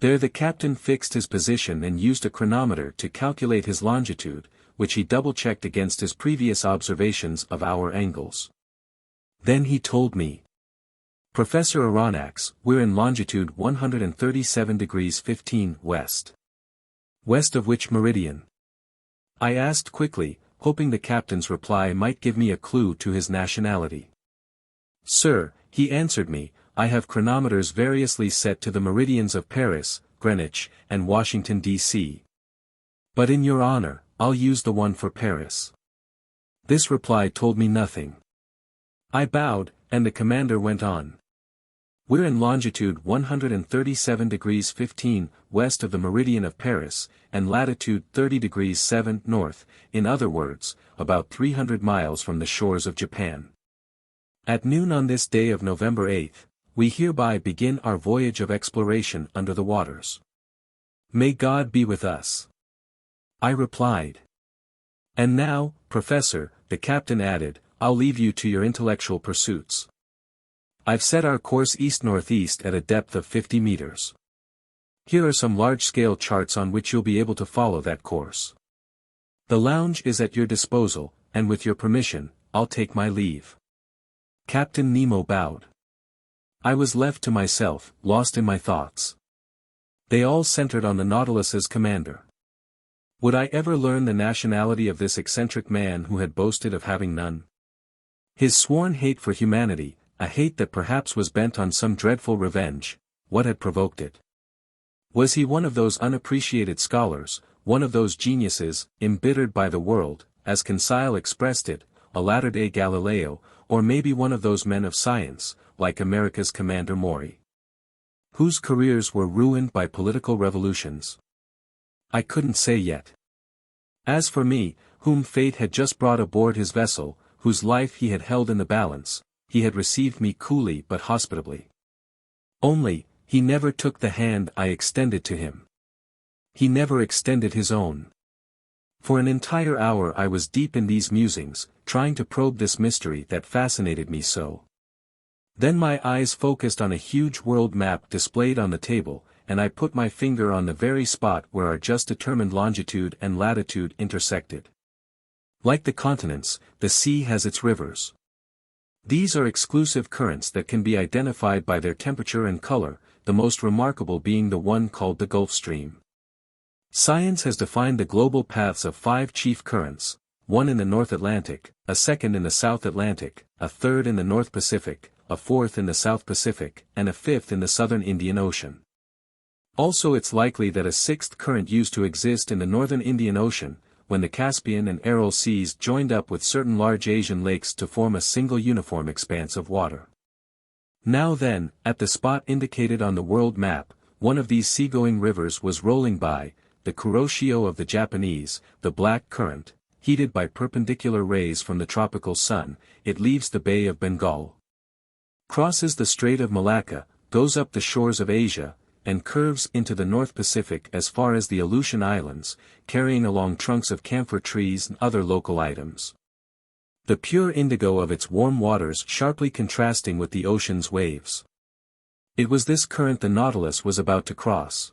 There the captain fixed his position and used a chronometer to calculate his longitude, which he double-checked against his previous observations of hour angles. Then he told me, "Professor Aronnax, we're in longitude 137 degrees 15 west. West of which meridian?" I asked quickly, hoping the captain's reply might give me a clue to his nationality. "Sir," he answered me, "I have chronometers variously set to the meridians of Paris, Greenwich, and Washington, D.C. But in your honor, I'll use the one for Paris." This reply told me nothing. I bowed, and the commander went on. "We're in longitude 137 degrees 15 west of the meridian of Paris, and latitude 30 degrees 7 north, in other words, about 300 miles from the shores of Japan. At noon on this day of November 8th, we hereby begin our voyage of exploration under the waters. May God be with us." I replied. "And now, Professor," the captain added, "I'll leave you to your intellectual pursuits. I've set our course east-northeast at a depth of 50 meters. Here are some large-scale charts on which you'll be able to follow that course. The lounge is at your disposal, and with your permission, I'll take my leave." Captain Nemo bowed. I was left to myself, lost in my thoughts. They all centered on the Nautilus's commander. Would I ever learn the nationality of this eccentric man who had boasted of having none? His sworn hate for humanity, a hate that perhaps was bent on some dreadful revenge, what had provoked it? Was he one of those unappreciated scholars, one of those geniuses, embittered by the world, as Conseil expressed it, a latter-day Galileo, or maybe one of those men of science, like America's Commander Maury, whose careers were ruined by political revolutions? I couldn't say yet. As for me, whom fate had just brought aboard his vessel, whose life he had held in the balance, he had received me coolly but hospitably. Only, he never took the hand I extended to him. He never extended his own. For an entire hour I was deep in these musings, trying to probe this mystery that fascinated me so. Then my eyes focused on a huge world map displayed on the table, and I put my finger on the very spot where our just determined longitude and latitude intersected. Like the continents, the sea has its rivers. These are exclusive currents that can be identified by their temperature and color, the most remarkable being the one called the Gulf Stream. Science has defined the global paths of 5 chief currents, one in the North Atlantic, a second in the South Atlantic, a third in the North Pacific, a fourth in the South Pacific, and a fifth in the Southern Indian Ocean. Also it's likely that a 6th current used to exist in the Northern Indian Ocean, when the Caspian and Aral seas joined up with certain large Asian lakes to form a single uniform expanse of water. Now then, at the spot indicated on the world map, one of these seagoing rivers was rolling by, the Kuroshio of the Japanese, the Black Current, heated by perpendicular rays from the tropical sun. It leaves the Bay of Bengal, crosses the Strait of Malacca, goes up the shores of Asia, and curves into the North Pacific as far as the Aleutian Islands, carrying along trunks of camphor trees and other local items. The pure indigo of its warm waters sharply contrasting with the ocean's waves. It was this current the Nautilus was about to cross.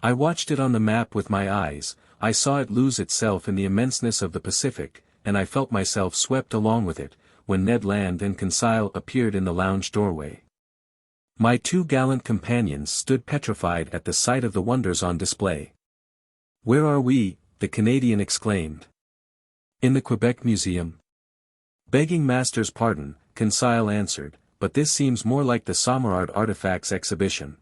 I watched it on the map with my eyes, I saw it lose itself in the immenseness of the Pacific, and I felt myself swept along with it, when Ned Land and Conseil appeared in the lounge doorway. My 2 gallant companions stood petrified at the sight of the wonders on display. "Where are we?" the Canadian exclaimed. "In the Quebec Museum." "Begging master's pardon," Conseil answered, "but this seems more like the Sommerard Artifacts exhibition."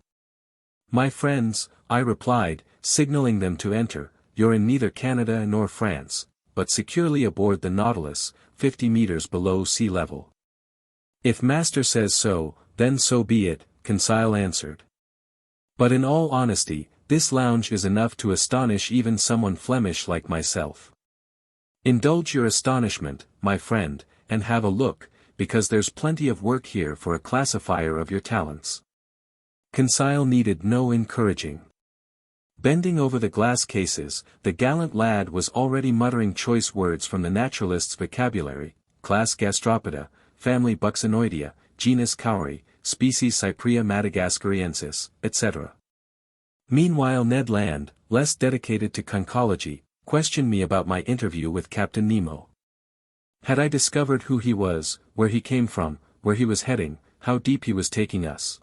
"My friends," I replied, signaling them to enter, "you're in neither Canada nor France, but securely aboard the Nautilus, 50 meters below sea level." "If master says so, then so be it," Conseil answered. "But in all honesty, this lounge is enough to astonish even someone Flemish like myself. Indulge your astonishment, my friend, and have a look, because there's plenty of work here for a classifier of your talents." Conseil needed no encouraging. Bending over the glass cases, the gallant lad was already muttering choice words from the naturalist's vocabulary: class Gastropoda, family Buxinoidea, genus Cowrie, species Cyprea madagascariensis, etc. Meanwhile Ned Land, less dedicated to conchology, questioned me about my interview with Captain Nemo. Had I discovered who he was, where he came from, where he was heading, how deep he was taking us?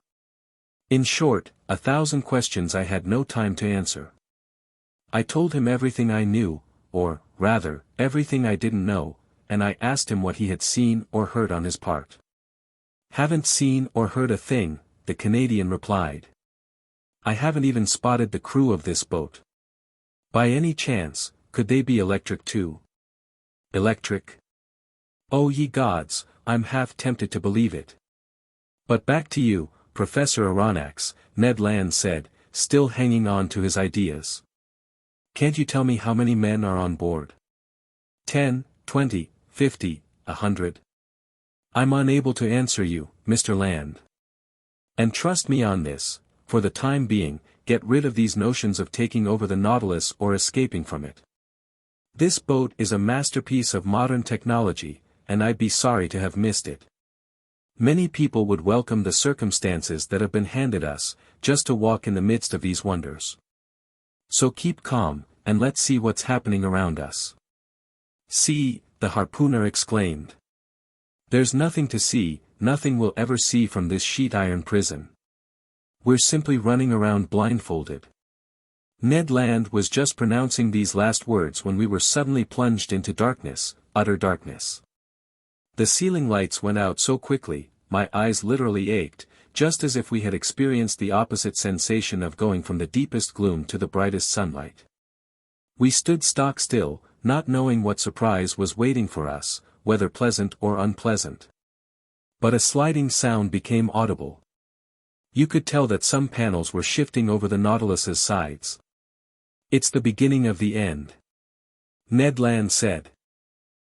In short, 1,000 questions I had no time to answer. I told him everything I knew, or, rather, everything I didn't know, and I asked him what he had seen or heard on his part. "Haven't seen or heard a thing," the Canadian replied. "I haven't even spotted the crew of this boat. By any chance, could they be electric too?" "Electric? Oh ye gods, I'm half tempted to believe it." "But back to you, Professor Aronnax," Ned Land said, still hanging on to his ideas. "Can't you tell me how many men are on board? 10, 20, 50, 100? I'm unable to answer you, Mr. Land. And trust me on this, for the time being, get rid of these notions of taking over the Nautilus or escaping from it. This boat is a masterpiece of modern technology, and I'd be sorry to have missed it. Many people would welcome the circumstances that have been handed us, just to walk in the midst of these wonders. So keep calm, and let's see what's happening around us." "See," the harpooner exclaimed. "There's nothing to see, nothing we'll ever see from this sheet iron prison. We're simply running around blindfolded." Ned Land was just pronouncing these last words when we were suddenly plunged into darkness, utter darkness. The ceiling lights went out so quickly, my eyes literally ached, just as if we had experienced the opposite sensation of going from the deepest gloom to the brightest sunlight. We stood stock still, not knowing what surprise was waiting for us, whether pleasant or unpleasant. But a sliding sound became audible. You could tell that some panels were shifting over the Nautilus's sides. "It's the beginning of the end," Ned Land said.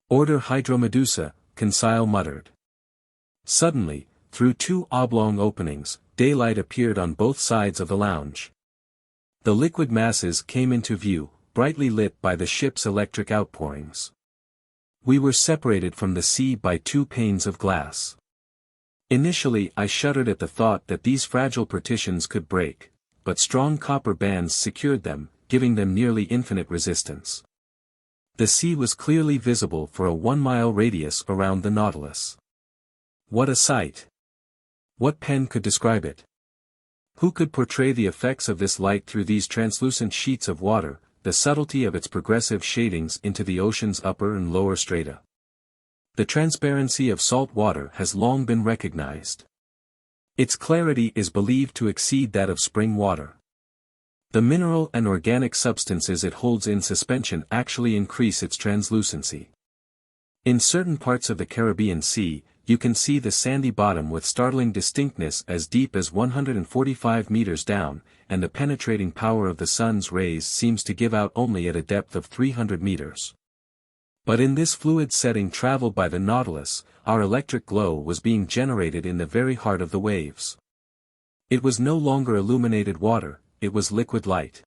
"Order Hydromedusa," Conseil muttered. Suddenly, through two oblong openings, daylight appeared on both sides of the lounge. The liquid masses came into view, brightly lit by the ship's electric outpourings. We were separated from the sea by 2 panes of glass. Initially I shuddered at the thought that these fragile partitions could break, but strong copper bands secured them, giving them nearly infinite resistance. The sea was clearly visible for a 1-mile radius around the Nautilus. What a sight! What pen could describe it? Who could portray the effects of this light through these translucent sheets of water, the subtlety of its progressive shadings into the ocean's upper and lower strata? The transparency of salt water has long been recognized. Its clarity is believed to exceed that of spring water. The mineral and organic substances it holds in suspension actually increase its translucency. In certain parts of the Caribbean Sea, you can see the sandy bottom with startling distinctness as deep as 145 meters down, and the penetrating power of the sun's rays seems to give out only at a depth of 300 meters. But in this fluid setting traveled by the Nautilus, our electric glow was being generated in the very heart of the waves. It was no longer illuminated water, it was liquid light.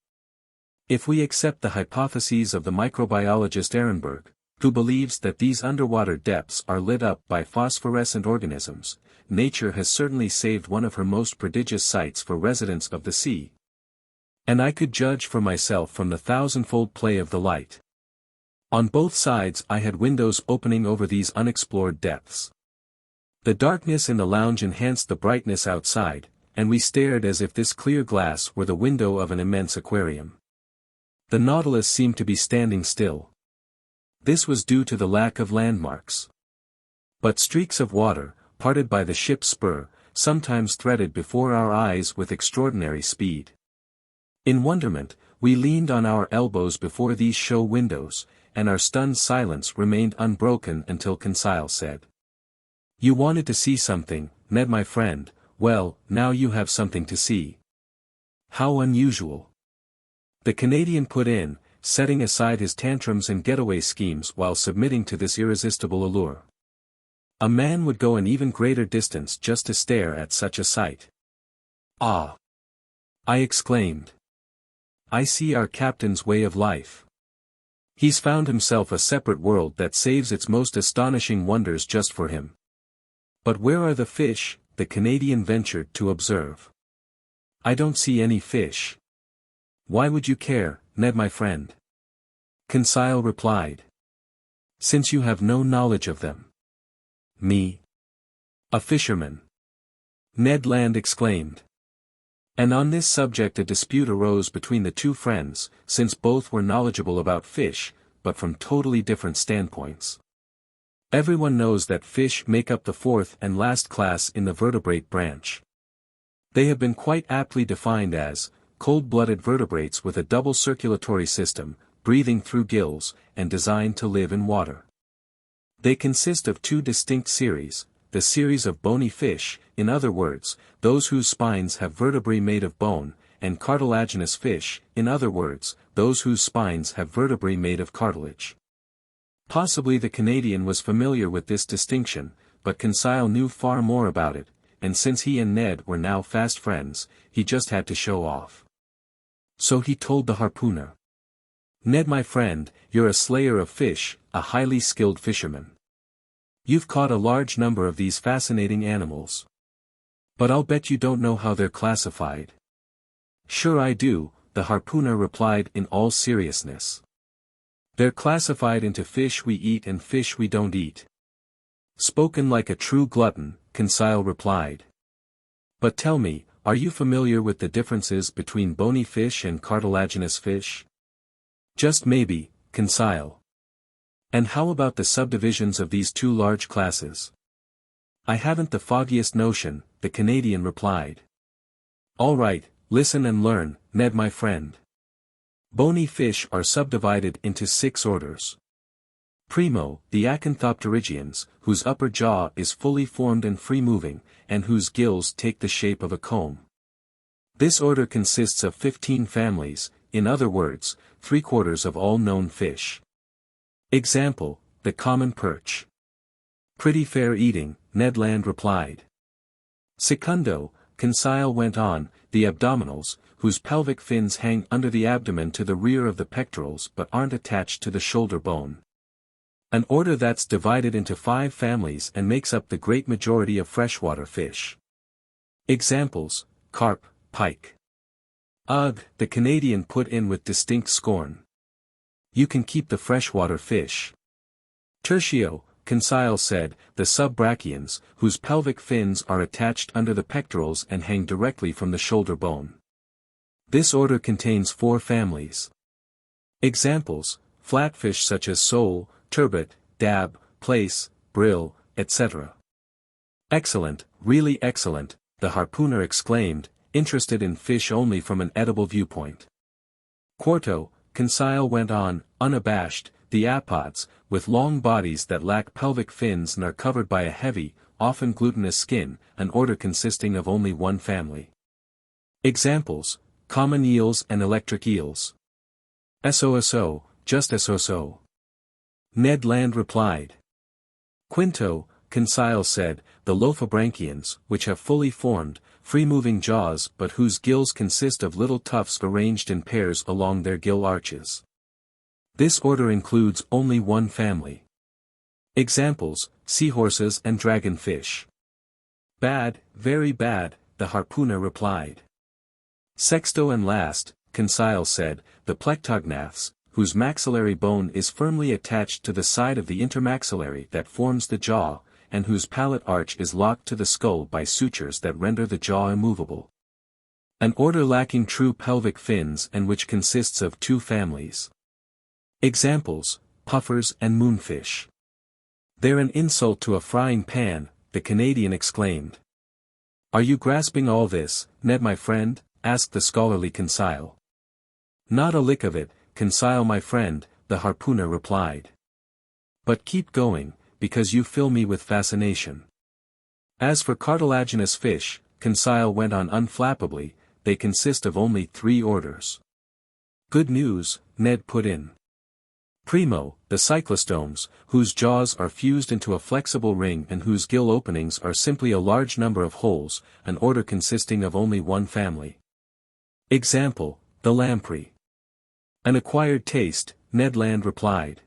If we accept the hypotheses of the microbiologist Ehrenberg, who believes that these underwater depths are lit up by phosphorescent organisms, nature has certainly saved one of her most prodigious sights for residents of the sea. And I could judge for myself from the thousandfold play of the light. On both sides I had windows opening over these unexplored depths. The darkness in the lounge enhanced the brightness outside, and we stared as if this clear glass were the window of an immense aquarium. The Nautilus seemed to be standing still. This was due to the lack of landmarks. But streaks of water, parted by the ship's spur, sometimes threaded before our eyes with extraordinary speed. In wonderment, we leaned on our elbows before these show windows, and our stunned silence remained unbroken until Conseil said, "You wanted to see something, Ned my friend, well, now you have something to see." "How unusual." The Canadian put in, setting aside his tantrums and getaway schemes while submitting to this irresistible allure. A man would go an even greater distance just to stare at such a sight. "Ah!" I exclaimed. "I see our captain's way of life. He's found himself a separate world that saves its most astonishing wonders just for him." "But where are the fish?" the Canadian ventured to observe. "I don't see any fish." Why would you care, Ned my friend? Conseil replied. Since you have no knowledge of them. Me? A fisherman? Ned Land exclaimed. And on this subject a dispute arose between the two friends, since both were knowledgeable about fish, but from totally different standpoints. Everyone knows that fish make up the fourth and last class in the vertebrate branch. They have been quite aptly defined as cold-blooded vertebrates with a double circulatory system, breathing through gills, and designed to live in water. They consist of two distinct series, the series of bony fish, in other words, those whose spines have vertebrae made of bone, and cartilaginous fish, in other words, those whose spines have vertebrae made of cartilage. Possibly the Canadian was familiar with this distinction, but Conseil knew far more about it, and since he and Ned were now fast friends, he just had to show off. So he told the harpooner. Ned my friend, you're a slayer of fish, a highly skilled fisherman. You've caught a large number of these fascinating animals. But I'll bet you don't know how they're classified. Sure I do, the harpooner replied in all seriousness. They're classified into fish we eat and fish we don't eat. Spoken like a true glutton, Conseil replied. But tell me, are you familiar with the differences between bony fish and cartilaginous fish? Just maybe, Conseil. And how about the subdivisions of these two large classes? I haven't the foggiest notion, the Canadian replied. All right, listen and learn, Ned my friend. Bony fish are subdivided into 6 orders. Primo, the acanthopterygians, whose upper jaw is fully formed and free-moving, and whose gills take the shape of a comb. This order consists of 15 families, in other words, 3/4 of all known fish. Example, the common perch. Pretty fair eating, Ned Land replied. Secundo, Conseil went on, the abdominals, whose pelvic fins hang under the abdomen to the rear of the pectorals but aren't attached to the shoulder bone. An order that's divided into 5 families and makes up the great majority of freshwater fish. Examples, carp, pike. Ugh, the Canadian put in with distinct scorn. You can keep the freshwater fish. Tertio, Conseil said, the subbrachians, whose pelvic fins are attached under the pectorals and hang directly from the shoulder bone. This order contains 4 families. Examples, flatfish such as sole, turbot, dab, plaice, brill, etc. Excellent, really excellent, the harpooner exclaimed, interested in fish only from an edible viewpoint. Quarto, Conseil went on, unabashed, the apods, with long bodies that lack pelvic fins and are covered by a heavy, often glutinous skin, an order consisting of only 1 family. Examples, common eels and electric eels. SOSO, just SOSO. Ned Land replied. Quinto, Conseil said, the lophobranchians, which have fully formed, free-moving jaws but whose gills consist of little tufts arranged in pairs along their gill arches. This order includes only 1 family. Examples, seahorses and dragonfish. Bad, very bad, the harpooner replied. Sexto and last, Conseil said, the plectognaths, whose maxillary bone is firmly attached to the side of the intermaxillary that forms the jaw, and whose palate arch is locked to the skull by sutures that render the jaw immovable. An order lacking true pelvic fins and which consists of 2 families. Examples, puffers and moonfish. They're an insult to a frying pan, the Canadian exclaimed. Are you grasping all this, Ned my friend? Asked the scholarly Conseil. Not a lick of it, Conseil my friend, the harpooner replied. But keep going, because you fill me with fascination. As for cartilaginous fish, Conseil went on unflappably, they consist of only 3 orders. Good news, Ned put in. Primo, the cyclostomes, whose jaws are fused into a flexible ring and whose gill openings are simply a large number of holes, an order consisting of only 1 family. Example, the lamprey. An acquired taste, Ned Land replied.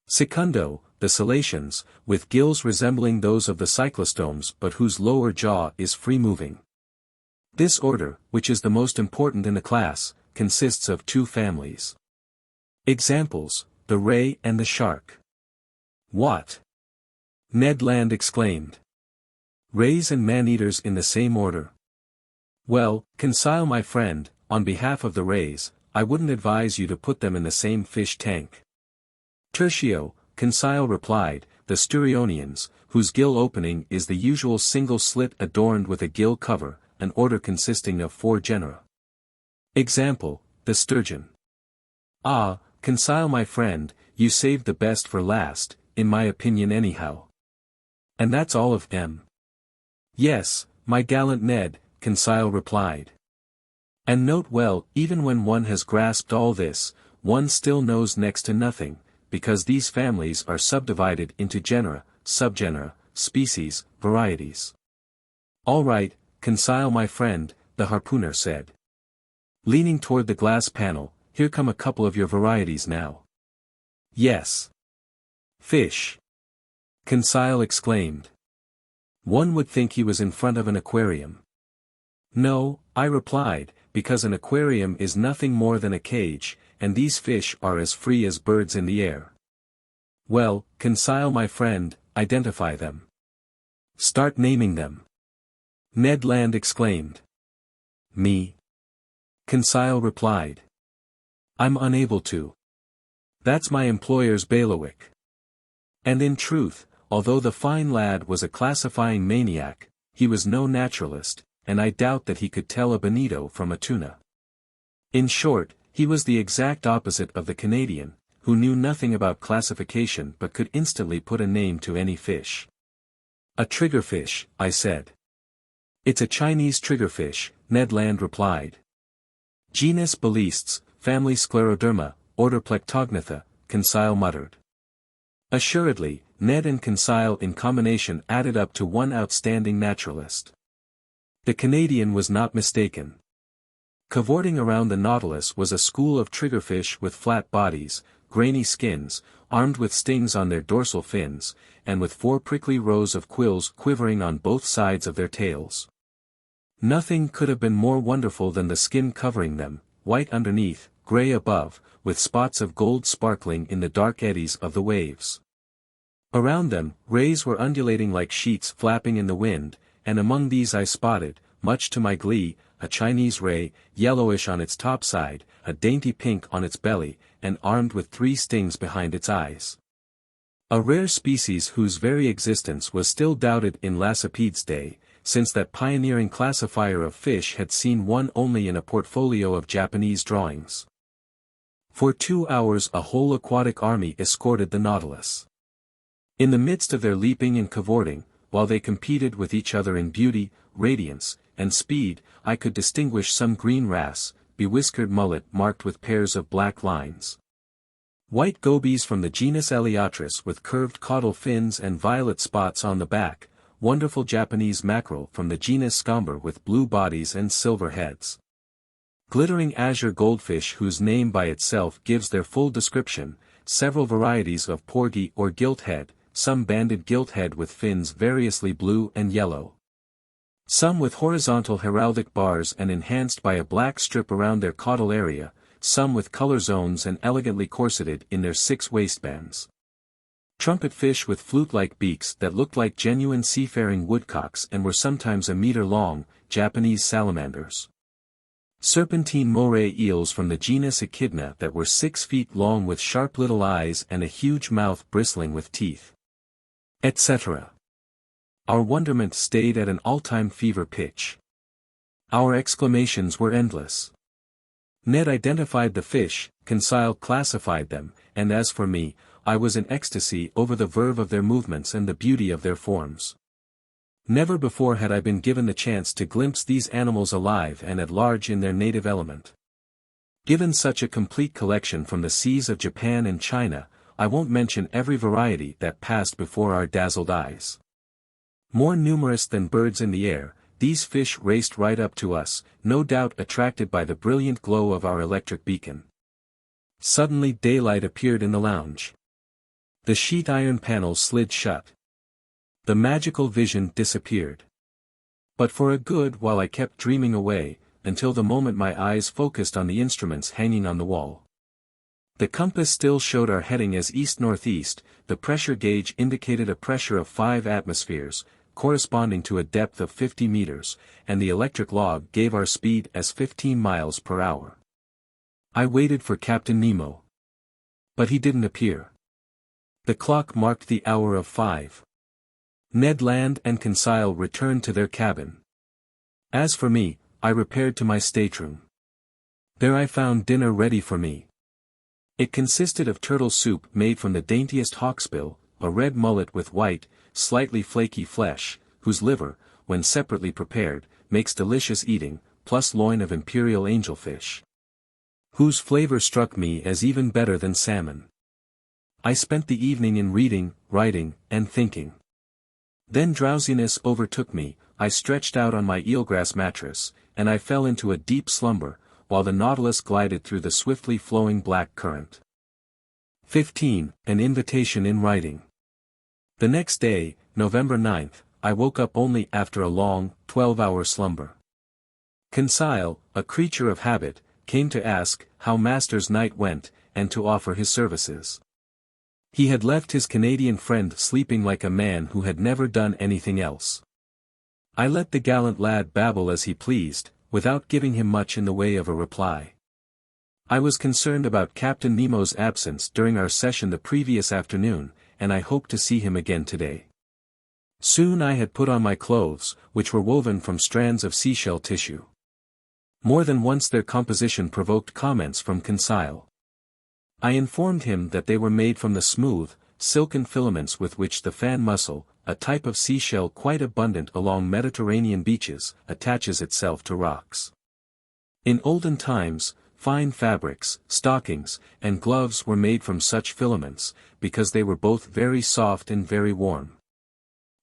Secundo, the cetaceans, with gills resembling those of the cyclostomes but whose lower jaw is free-moving. This order, which is the most important in the class, consists of two families. Examples, the ray and the shark. What? Ned Land exclaimed. Rays and man-eaters in the same order? Well, Conseil my friend, on behalf of the rays, I wouldn't advise you to put them in the same fish tank. Tertio, Conseil replied, the Sturionians, whose gill opening is the usual single slit adorned with a gill cover, an order consisting of 4 genera. Example, the sturgeon. Ah, Conseil my friend, you saved the best for last, in my opinion anyhow. And that's all of them. Yes, my gallant Ned, Conseil replied. And note well, even when one has grasped all this, one still knows next to nothing, because these families are subdivided into genera, subgenera, species, varieties. All right, Conseil my friend, the harpooner said. Leaning toward the glass panel, here come a couple of your varieties now. Yes. Fish. Conseil exclaimed. One would think he was in front of an aquarium. No, I replied, because an aquarium is nothing more than a cage, and these fish are as free as birds in the air. Well, Conseil my friend, identify them. Start naming them. Ned Land exclaimed. Me? Conseil replied. I'm unable to. That's my employer's bailiwick. And in truth, although the fine lad was a classifying maniac, he was no naturalist, and I doubt that he could tell a bonito from a tuna. In short, he was the exact opposite of the Canadian, who knew nothing about classification but could instantly put a name to any fish. A triggerfish, I said. It's a Chinese triggerfish, Ned Land replied. Genus Balistes, family Scleroderma, order Plectognatha, Conseil muttered. Assuredly, Ned and Conseil in combination added up to one outstanding naturalist. The Canadian was not mistaken. Cavorting around the Nautilus was a school of triggerfish with flat bodies, grainy skins, armed with stings on their dorsal fins, and with 4 prickly rows of quills quivering on both sides of their tails. Nothing could have been more wonderful than the skin covering them, white underneath, gray above, with spots of gold sparkling in the dark eddies of the waves. Around them, rays were undulating like sheets flapping in the wind, and among these I spotted, much to my glee, a Chinese ray, yellowish on its top side, a dainty pink on its belly, and armed with 3 stings behind its eyes. A rare species whose very existence was still doubted in Lacepede's day, since that pioneering classifier of fish had seen one only in a portfolio of Japanese drawings. For 2 hours a whole aquatic army escorted the Nautilus. In the midst of their leaping and cavorting, while they competed with each other in beauty, radiance, and speed, I could distinguish some green wrasse, bewhiskered mullet marked with pairs of black lines. White gobies from the genus Eleotris with curved caudal fins and violet spots on the back, wonderful Japanese mackerel from the genus Scomber with blue bodies and silver heads. Glittering azure goldfish whose name by itself gives their full description, several varieties of porgy or gilthead, some banded gilthead with fins variously blue and yellow. Some with horizontal heraldic bars and enhanced by a black strip around their caudal area, some with color zones and elegantly corseted in their 6 waistbands. Trumpetfish with flute-like beaks that looked like genuine seafaring woodcocks and were sometimes a meter long, Japanese salamanders. Serpentine moray eels from the genus Echidna that were 6 feet long with sharp little eyes and a huge mouth bristling with teeth. Etc. Our wonderment stayed at an all-time fever pitch. Our exclamations were endless. Ned identified the fish, Conseil classified them, and as for me, I was in ecstasy over the verve of their movements and the beauty of their forms. Never before had I been given the chance to glimpse these animals alive and at large in their native element. Given such a complete collection from the seas of Japan and China, I won't mention every variety that passed before our dazzled eyes. More numerous than birds in the air, these fish raced right up to us, no doubt attracted by the brilliant glow of our electric beacon. Suddenly daylight appeared in the lounge. The sheet iron panels slid shut. The magical vision disappeared. But for a good while I kept dreaming away, until the moment my eyes focused on the instruments hanging on the wall. The compass still showed our heading as east-northeast, the pressure gauge indicated a pressure of 5 atmospheres, corresponding to a depth of 50 meters, and the electric log gave our speed as 15 miles per hour. I waited for Captain Nemo. But he didn't appear. The clock marked the hour of 5. Ned Land and Conseil returned to their cabin. As for me, I repaired to my stateroom. There I found dinner ready for me. It consisted of turtle soup made from the daintiest hawksbill, a red mullet with white, slightly flaky flesh, whose liver, when separately prepared, makes delicious eating, plus loin of imperial angelfish, whose flavor struck me as even better than salmon. I spent the evening in reading, writing, and thinking. Then drowsiness overtook me, I stretched out on my eelgrass mattress, and I fell into a deep slumber, while the Nautilus glided through the swiftly flowing black current. 15. An invitation in writing. The next day, November 9th, I woke up only after a long, 12-hour slumber. Conseil, a creature of habit, came to ask how Master's night went, and to offer his services. He had left his Canadian friend sleeping like a man who had never done anything else. I let the gallant lad babble as he pleased, without giving him much in the way of a reply. I was concerned about Captain Nemo's absence during our session the previous afternoon, and I hoped to see him again today. Soon I had put on my clothes, which were woven from strands of seashell tissue. More than once their composition provoked comments from Conseil. I informed him that they were made from the smooth, silken filaments with which the fan mussel, a type of seashell quite abundant along Mediterranean beaches, attaches itself to rocks. In olden times, fine fabrics, stockings, and gloves were made from such filaments, because they were both very soft and very warm.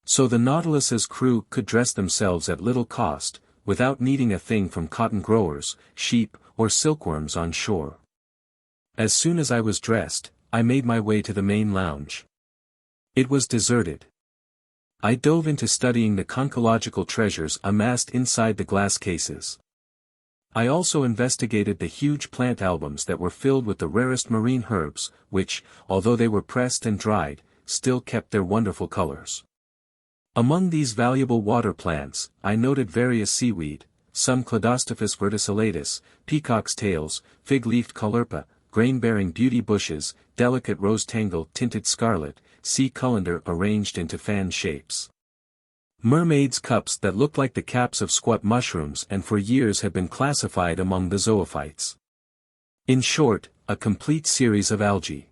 So the Nautilus's crew could dress themselves at little cost, without needing a thing from cotton growers, sheep, or silkworms on shore. As soon as I was dressed, I made my way to the main lounge. It was deserted. I dove into studying the conchological treasures amassed inside the glass cases. I also investigated the huge plant albums that were filled with the rarest marine herbs, which, although they were pressed and dried, still kept their wonderful colors. Among these valuable water plants, I noted various seaweed, some Cladostophus verticillatus, peacock's tails, fig-leafed caulerpa, grain-bearing beauty bushes, delicate rose-tangle tinted scarlet, sea colander arranged into fan shapes. Mermaids' cups that looked like the caps of squat mushrooms and for years had been classified among the zoophytes. In short, a complete series of algae.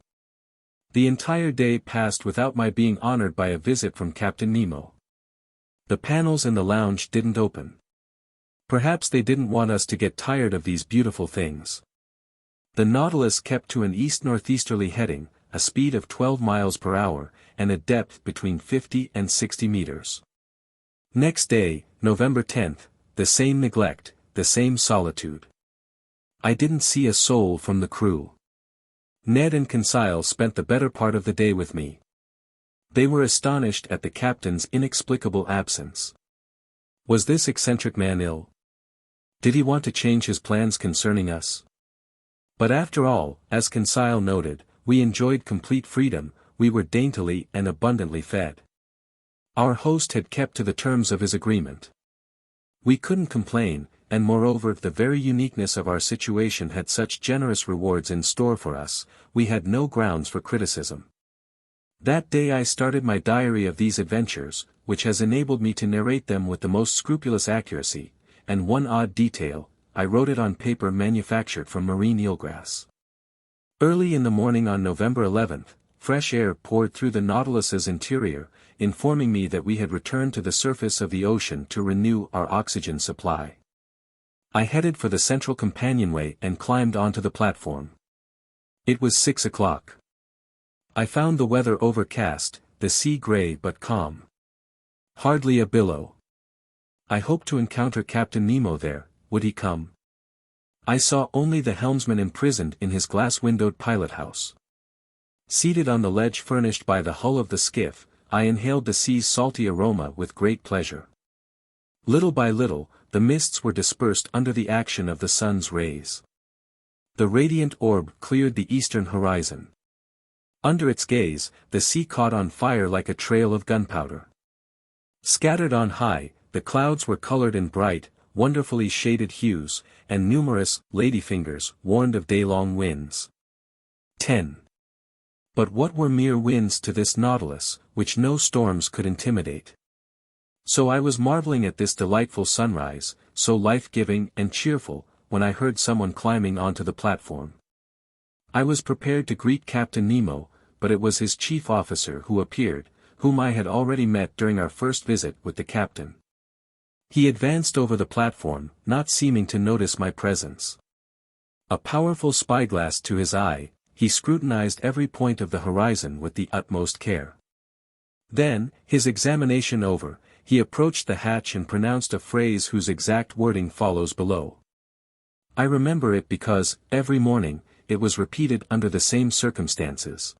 The entire day passed without my being honored by a visit from Captain Nemo. The panels in the lounge didn't open. Perhaps they didn't want us to get tired of these beautiful things. The Nautilus kept to an east-northeasterly heading, a speed of 12 miles per hour, and a depth between 50 and 60 meters. Next day, November 10th, the same neglect, the same solitude. I didn't see a soul from the crew. Ned and Conseil spent the better part of the day with me. They were astonished at the captain's inexplicable absence. Was this eccentric man ill? Did he want to change his plans concerning us? But after all, as Conseil noted, we enjoyed complete freedom, we were daintily and abundantly fed. Our host had kept to the terms of his agreement. We couldn't complain, and moreover the very uniqueness of our situation had such generous rewards in store for us, we had no grounds for criticism. That day I started my diary of these adventures, which has enabled me to narrate them with the most scrupulous accuracy, and one odd detail, I wrote it on paper manufactured from marine eelgrass. Early in the morning on November 11th, fresh air poured through the Nautilus's interior, informing me that we had returned to the surface of the ocean to renew our oxygen supply. I headed for the central companionway and climbed onto the platform. It was 6 o'clock. I found the weather overcast, the sea gray but calm. Hardly a billow. I hoped to encounter Captain Nemo there. Would he come? I saw only the helmsman imprisoned in his glass-windowed pilot-house. Seated on the ledge furnished by the hull of the skiff, I inhaled the sea's salty aroma with great pleasure. Little by little, the mists were dispersed under the action of the sun's rays. The radiant orb cleared the eastern horizon. Under its gaze, the sea caught on fire like a trail of gunpowder. Scattered on high, the clouds were colored in bright, wonderfully shaded hues, and numerous ladyfingers warned of day-long winds. 10. But what were mere winds to this Nautilus, which no storms could intimidate? So I was marveling at this delightful sunrise, so life-giving and cheerful, when I heard someone climbing onto the platform. I was prepared to greet Captain Nemo, but it was his chief officer who appeared, whom I had already met during our first visit with the captain. He advanced over the platform, not seeming to notice my presence. A powerful spyglass to his eye, he scrutinized every point of the horizon with the utmost care. Then, his examination over, he approached the hatch and pronounced a phrase whose exact wording follows below. I remember it because, every morning, it was repeated under the same circumstances.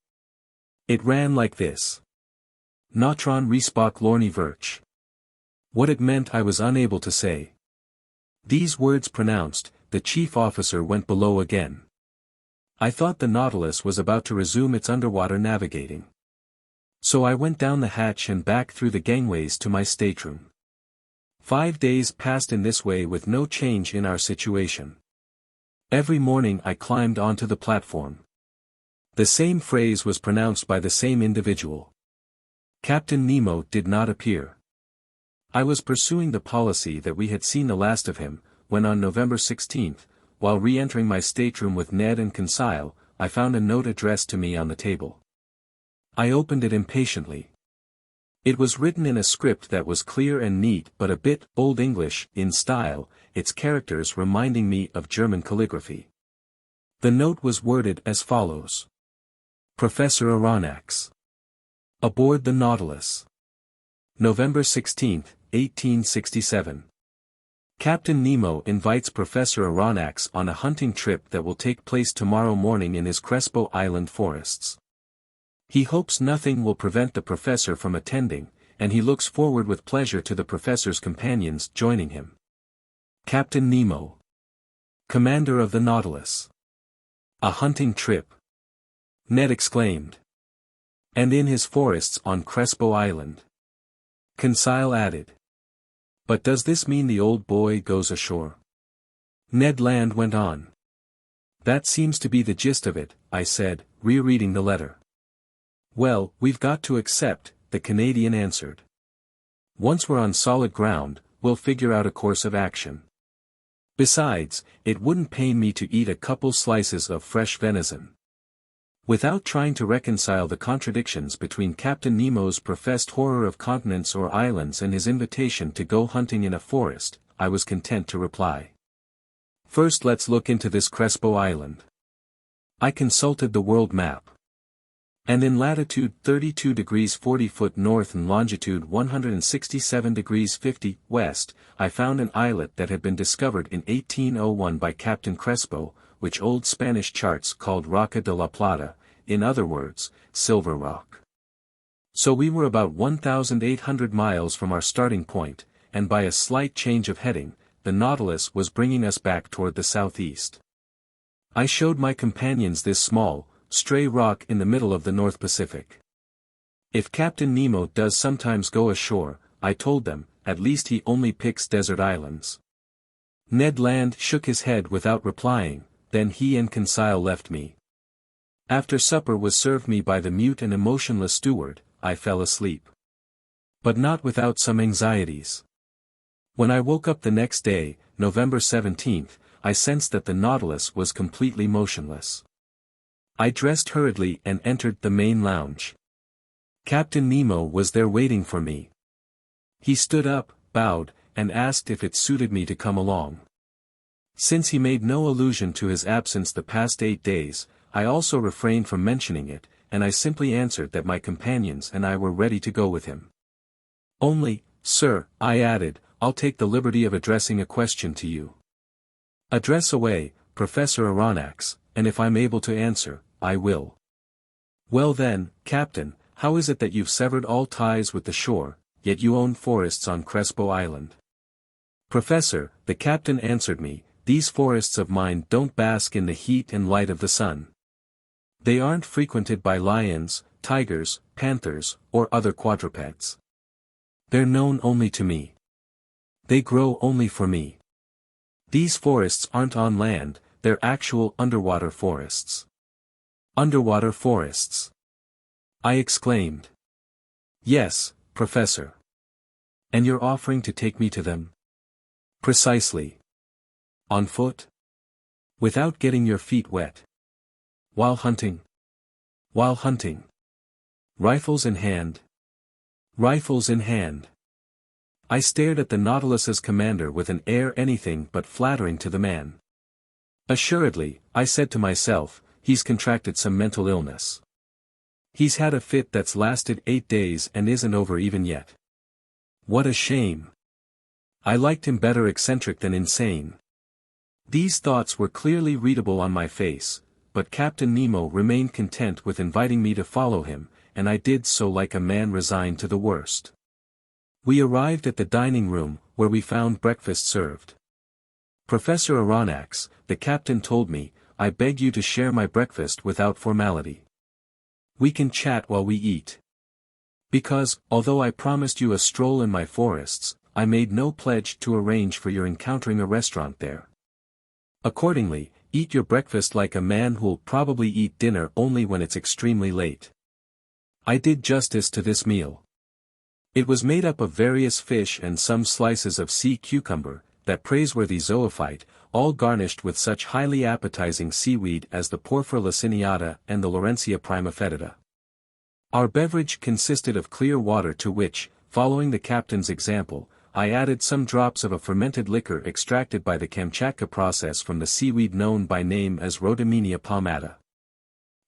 It ran like this. Natron respok lorni virch. What it meant I was unable to say. These words pronounced, the chief officer went below again. I thought the Nautilus was about to resume its underwater navigating. So I went down the hatch and back through the gangways to my stateroom. 5 days passed in this way with no change in our situation. Every morning I climbed onto the platform. The same phrase was pronounced by the same individual. Captain Nemo did not appear. I was pursuing the policy that we had seen the last of him, when on November 16, while re-entering my stateroom with Ned and Conseil, I found a note addressed to me on the table. I opened it impatiently. It was written in a script that was clear and neat but a bit Old English in style, its characters reminding me of German calligraphy. The note was worded as follows. Professor Aronnax. Aboard the Nautilus. November 16, 1867. Captain Nemo invites Professor Aronnax on a hunting trip that will take place tomorrow morning in his Crespo Island forests. He hopes nothing will prevent the professor from attending, and he looks forward with pleasure to the professor's companions joining him. Captain Nemo. Commander of the Nautilus. A hunting trip. Ned exclaimed. And in his forests on Crespo Island. Conseil added. But does this mean the old boy goes ashore? Ned Land went on. That seems to be the gist of it, I said, rereading the letter. Well, we've got to accept, the Canadian answered. Once we're on solid ground, we'll figure out a course of action. Besides, it wouldn't pain me to eat a couple slices of fresh venison. Without trying to reconcile the contradictions between Captain Nemo's professed horror of continents or islands and his invitation to go hunting in a forest, I was content to reply. First let's look into this Crespo Island. I consulted the world map. And in latitude 32 degrees 40 foot north and longitude 167 degrees 50 west, I found an islet that had been discovered in 1801 by Captain Crespo, which old Spanish charts called Roca de la Plata, in other words, Silver Rock. So we were about 1,800 miles from our starting point, and by a slight change of heading, the Nautilus was bringing us back toward the southeast. I showed my companions this small, stray rock in the middle of the North Pacific. If Captain Nemo does sometimes go ashore, I told them, at least he only picks desert islands. Ned Land shook his head without replying, then he and Conseil left me. After supper was served me by the mute and emotionless steward, I fell asleep. But not without some anxieties. When I woke up the next day, November 17, I sensed that the Nautilus was completely motionless. I dressed hurriedly and entered the main lounge. Captain Nemo was there waiting for me. He stood up, bowed, and asked if it suited me to come along. Since he made no allusion to his absence the past 8 days, I also refrained from mentioning it, and I simply answered that my companions and I were ready to go with him. Only, sir, I added, I'll take the liberty of addressing a question to you. Address away, Professor Aronnax, and if I'm able to answer, I will. Well then, Captain, how is it that you've severed all ties with the shore, yet you own forests on Crespo Island? Professor, the captain answered me, these forests of mine don't bask in the heat and light of the sun. They aren't frequented by lions, tigers, panthers, or other quadrupeds. They're known only to me. They grow only for me. These forests aren't on land, they're actual underwater forests. Underwater forests. I exclaimed. Yes, Professor. And you're offering to take me to them? Precisely. On foot? Without getting your feet wet. While hunting? While hunting. Rifles in hand? Rifles in hand. I stared at the Nautilus's commander with an air anything but flattering to the man. Assuredly, I said to myself, he's contracted some mental illness. He's had a fit that's lasted 8 days and isn't over even yet. What a shame. I liked him better eccentric than insane. These thoughts were clearly readable on my face, but Captain Nemo remained content with inviting me to follow him, and I did so like a man resigned to the worst. We arrived at the dining room, where we found breakfast served. Professor Aronnax, the captain told me, I beg you to share my breakfast without formality. We can chat while we eat. Because, although I promised you a stroll in my forests, I made no pledge to arrange for your encountering a restaurant there. Accordingly, eat your breakfast like a man who'll probably eat dinner only when it's extremely late. I did justice to this meal. It was made up of various fish and some slices of sea cucumber, that praiseworthy zoophyte, all garnished with such highly appetizing seaweed as the Porphyra laciniata and the Laurencia primafetida. Our beverage consisted of clear water to which, following the captain's example, I added some drops of a fermented liquor extracted by the Kamchatka process from the seaweed known by name as Rhodymenia palmata.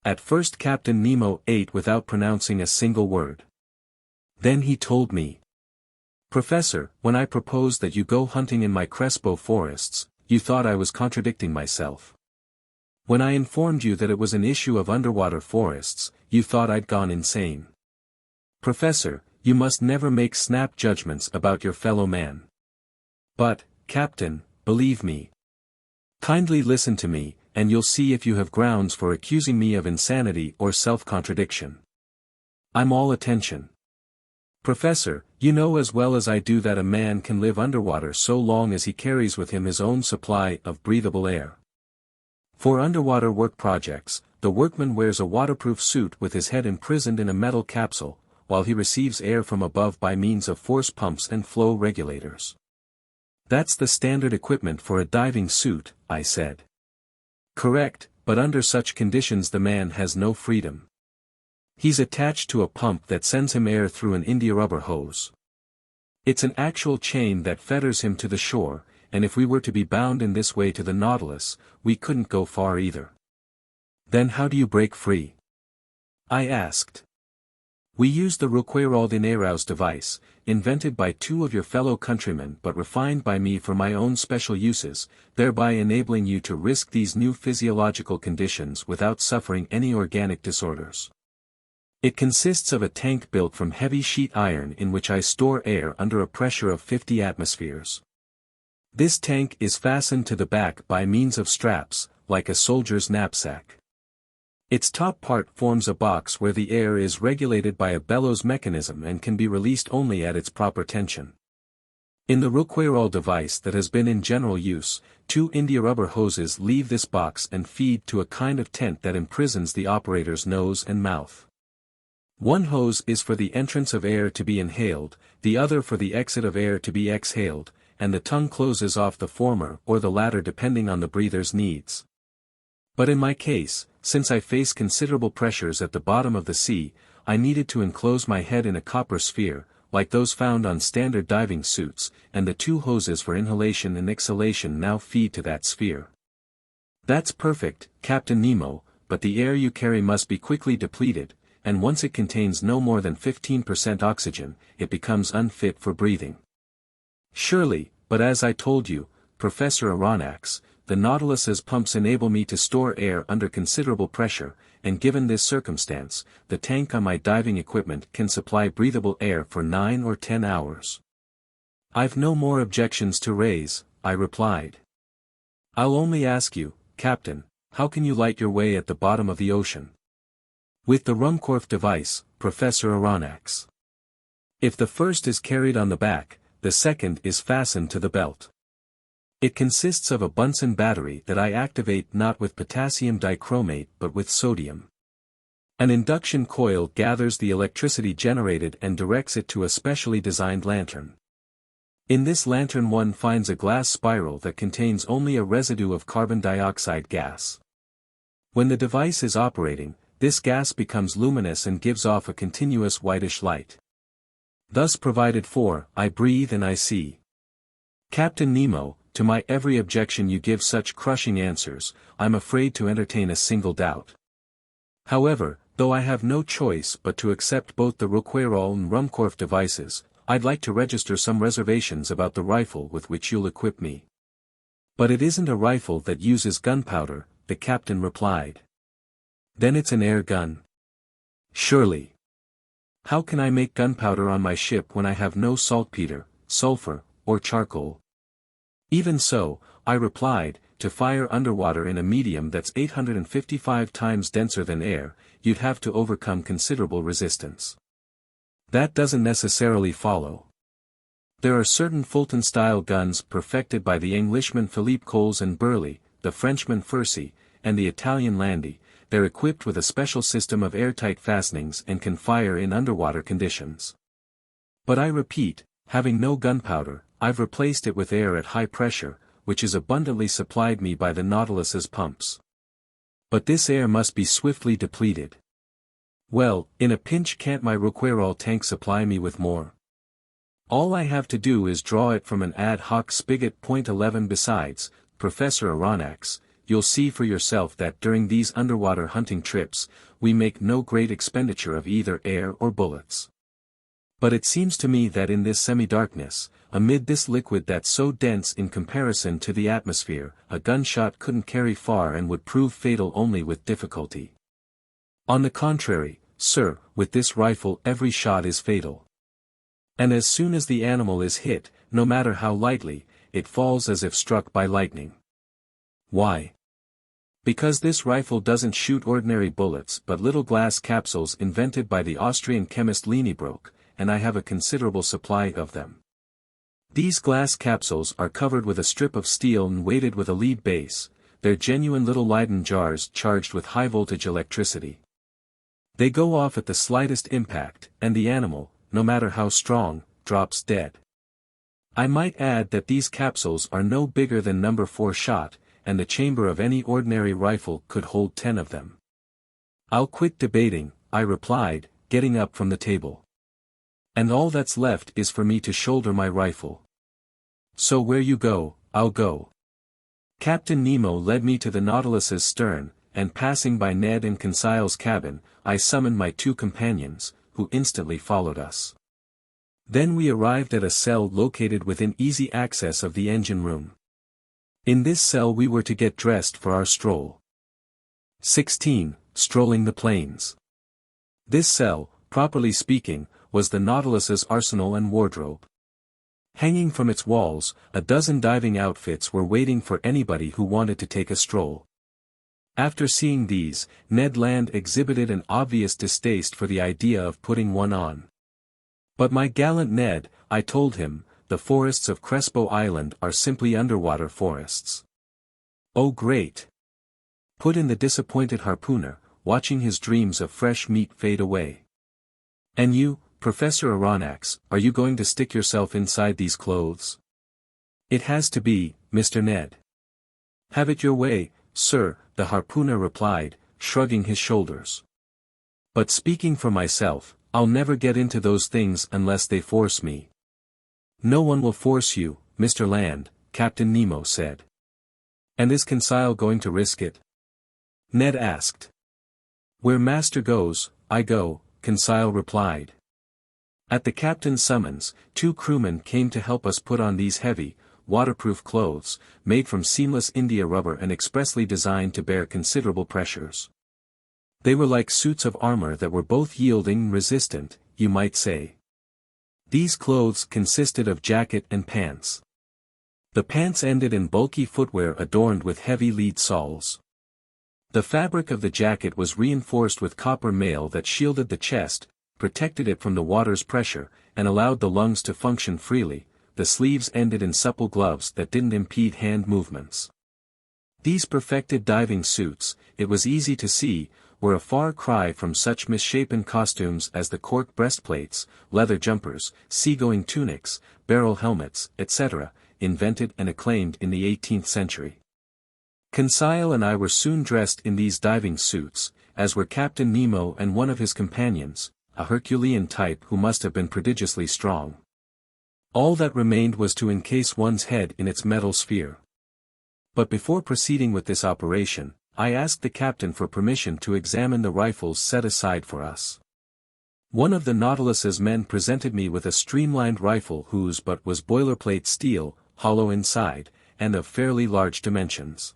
At first Captain Nemo ate without pronouncing a single word. Then he told me, Professor, when I proposed that you go hunting in my Crespo forests, you thought I was contradicting myself. When I informed you that it was an issue of underwater forests, you thought I'd gone insane. Professor, you must never make snap judgments about your fellow man. But, Captain, believe me. Kindly listen to me, and you'll see if you have grounds for accusing me of insanity or self-contradiction. I'm all attention. Professor, you know as well as I do that a man can live underwater so long as he carries with him his own supply of breathable air. For underwater work projects, the workman wears a waterproof suit with his head imprisoned in a metal capsule, while he receives air from above by means of force pumps and flow regulators. That's the standard equipment for a diving suit, I said. Correct, but under such conditions the man has no freedom. He's attached to a pump that sends him air through an India rubber hose. It's an actual chain that fetters him to the shore, and if we were to be bound in this way to the Nautilus, we couldn't go far either. Then how do you break free? I asked. We used the Recueil-d'Inairaus device, invented by 2 of your fellow countrymen but refined by me for my own special uses, thereby enabling you to risk these new physiological conditions without suffering any organic disorders. It consists of a tank built from heavy sheet iron in which I store air under a pressure of 50 atmospheres. This tank is fastened to the back by means of straps, like a soldier's knapsack. Its top part forms a box where the air is regulated by a bellows mechanism and can be released only at its proper tension. In the Recueil device that has been in general use, 2 India rubber hoses leave this box and feed to a kind of tent that imprisons the operator's nose and mouth. One hose is for the entrance of air to be inhaled, the other for the exit of air to be exhaled, and the tongue closes off the former or the latter depending on the breather's needs. But in my case, since I face considerable pressures at the bottom of the sea, I needed to enclose my head in a copper sphere, like those found on standard diving suits, and the 2 hoses for inhalation and exhalation now feed to that sphere. That's perfect, Captain Nemo, but the air you carry must be quickly depleted, and once it contains no more than 15% oxygen, it becomes unfit for breathing. Surely, but as I told you, Professor Aronnax, the Nautilus's pumps enable me to store air under considerable pressure, and given this circumstance, the tank on my diving equipment can supply breathable air for 9 or 10 hours. I've no more objections to raise, I replied. I'll only ask you, Captain, how can you light your way at the bottom of the ocean? With the Ruhmkorff device, Professor Aronnax. If the first is carried on the back, the second is fastened to the belt. It consists of a Bunsen battery that I activate not with potassium dichromate but with sodium. An induction coil gathers the electricity generated and directs it to a specially designed lantern. In this lantern one finds a glass spiral that contains only a residue of carbon dioxide gas. When the device is operating, this gas becomes luminous and gives off a continuous whitish light. Thus provided for, I breathe and I see. Captain Nemo, to my every objection you give such crushing answers, I'm afraid to entertain a single doubt. However, though I have no choice but to accept both the Rouquayrol and Ruhmkorff devices, I'd like to register some reservations about the rifle with which you'll equip me. But it isn't a rifle that uses gunpowder, the captain replied. Then it's an air gun. Surely. How can I make gunpowder on my ship when I have no saltpeter, sulfur, or charcoal? Even so, I replied, to fire underwater in a medium that's 855 times denser than air, you'd have to overcome considerable resistance. That doesn't necessarily follow. There are certain Fulton-style guns perfected by the Englishman Philippe Coles and Burley, the Frenchman Furcy, and the Italian Landi. They're equipped with a special system of airtight fastenings and can fire in underwater conditions. But I repeat, having no gunpowder, I've replaced it with air at high pressure, which is abundantly supplied me by the Nautilus's pumps. But this air must be swiftly depleted. Well, in a pinch can't my Rouquayrol tank supply me with more? All I have to do is draw it from an ad hoc spigot. .11 Besides, Professor Aronnax, you'll see for yourself that during these underwater hunting trips, we make no great expenditure of either air or bullets. But it seems to me that in this semi-darkness, amid this liquid that's so dense in comparison to the atmosphere, a gunshot couldn't carry far and would prove fatal only with difficulty. On the contrary, sir, with this rifle every shot is fatal. And as soon as the animal is hit, no matter how lightly, it falls as if struck by lightning. Why? Because this rifle doesn't shoot ordinary bullets but little glass capsules invented by the Austrian chemist Leniebrock, and I have a considerable supply of them. These glass capsules are covered with a strip of steel and weighted with a lead base. They're genuine little Leyden jars charged with high-voltage electricity. They go off at the slightest impact, and the animal, no matter how strong, drops dead. I might add that these capsules are no bigger than number 4 shot, and the chamber of any ordinary rifle could hold 10 of them. I'll quit debating, I replied, getting up from the table. And all that's left is for me to shoulder my rifle. So where you go, I'll go. Captain Nemo led me to the Nautilus's stern, and passing by Ned and Conseil's cabin, I summoned my 2 companions, who instantly followed us. Then we arrived at a cell located within easy access of the engine room. In this cell we were to get dressed for our stroll. 16. Strolling the Plains. This cell, properly speaking, was the Nautilus's arsenal and wardrobe. Hanging from its walls, a dozen diving outfits were waiting for anybody who wanted to take a stroll. After seeing these, Ned Land exhibited an obvious distaste for the idea of putting one on. But my gallant Ned, I told him, the forests of Crespo Island are simply underwater forests. Oh great! Put in the disappointed harpooner, watching his dreams of fresh meat fade away. And you, Professor Aronnax, are you going to stick yourself inside these clothes? It has to be, Mr. Ned. Have it your way, sir, the harpooner replied, shrugging his shoulders. But speaking for myself, I'll never get into those things unless they force me. No one will force you, Mr. Land, Captain Nemo said. And is Conseil going to risk it? Ned asked. Where master goes, I go, Conseil replied. At the captain's summons, 2 crewmen came to help us put on these heavy, waterproof clothes, made from seamless India rubber and expressly designed to bear considerable pressures. They were like suits of armor that were both yielding and resistant, you might say. These clothes consisted of jacket and pants. The pants ended in bulky footwear adorned with heavy lead soles. The fabric of the jacket was reinforced with copper mail that shielded the chest, protected it from the water's pressure, and allowed the lungs to function freely. The sleeves ended in supple gloves that didn't impede hand movements. These perfected diving suits, it was easy to see, were a far cry from such misshapen costumes as the cork breastplates, leather jumpers, seagoing tunics, barrel helmets, etc., invented and acclaimed in the 18th century. Conseil and I were soon dressed in these diving suits, as were Captain Nemo and one of his companions, a Herculean type who must have been prodigiously strong. All that remained was to encase one's head in its metal sphere. But before proceeding with this operation, I asked the captain for permission to examine the rifles set aside for us. One of the Nautilus's men presented me with a streamlined rifle whose butt was boilerplate steel, hollow inside, and of fairly large dimensions.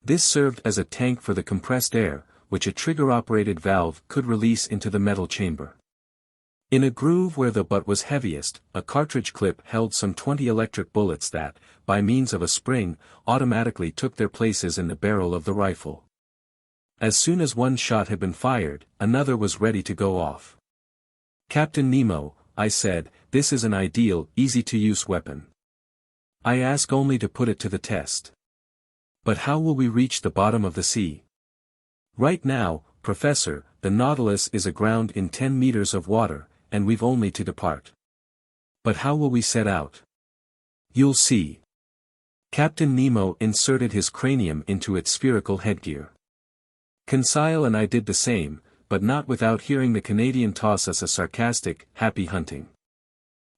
This served as a tank for the compressed air, which a trigger-operated valve could release into the metal chamber. In a groove where the butt was heaviest, a cartridge clip held some 20 electric bullets that, by means of a spring, automatically took their places in the barrel of the rifle. As soon as one shot had been fired, another was ready to go off. "Captain Nemo," I said, "this is an ideal, easy-to-use weapon. I ask only to put it to the test. But how will we reach the bottom of the sea? Right now, Professor, the Nautilus is aground in 10 meters of water, and we've only to depart. But how will we set out? You'll see." Captain Nemo inserted his cranium into its spherical headgear. Conseil and I did the same, but not without hearing the Canadian toss us a sarcastic, "Happy hunting."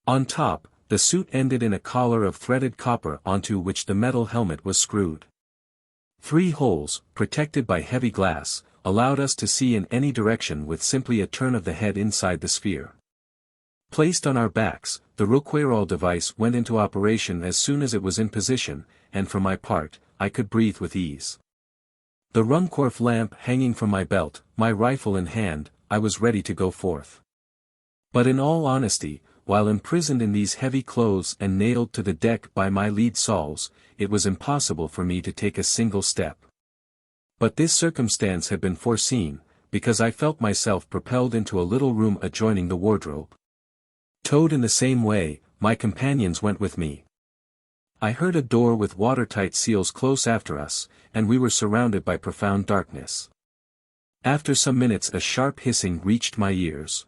On top, the suit ended in a collar of threaded copper onto which the metal helmet was screwed. 3 holes, protected by heavy glass, allowed us to see in any direction with simply a turn of the head inside the sphere. Placed on our backs, the Rouquayrol device went into operation as soon as it was in position, and for my part, I could breathe with ease. The Ruhmkorff lamp hanging from my belt, my rifle in hand, I was ready to go forth. But in all honesty, while imprisoned in these heavy clothes and nailed to the deck by my lead soles, it was impossible for me to take a single step. But this circumstance had been foreseen, because I felt myself propelled into a little room adjoining the wardrobe. Towed in the same way, my companions went with me. I heard a door with watertight seals close after us, and we were surrounded by profound darkness. After some minutes a sharp hissing reached my ears.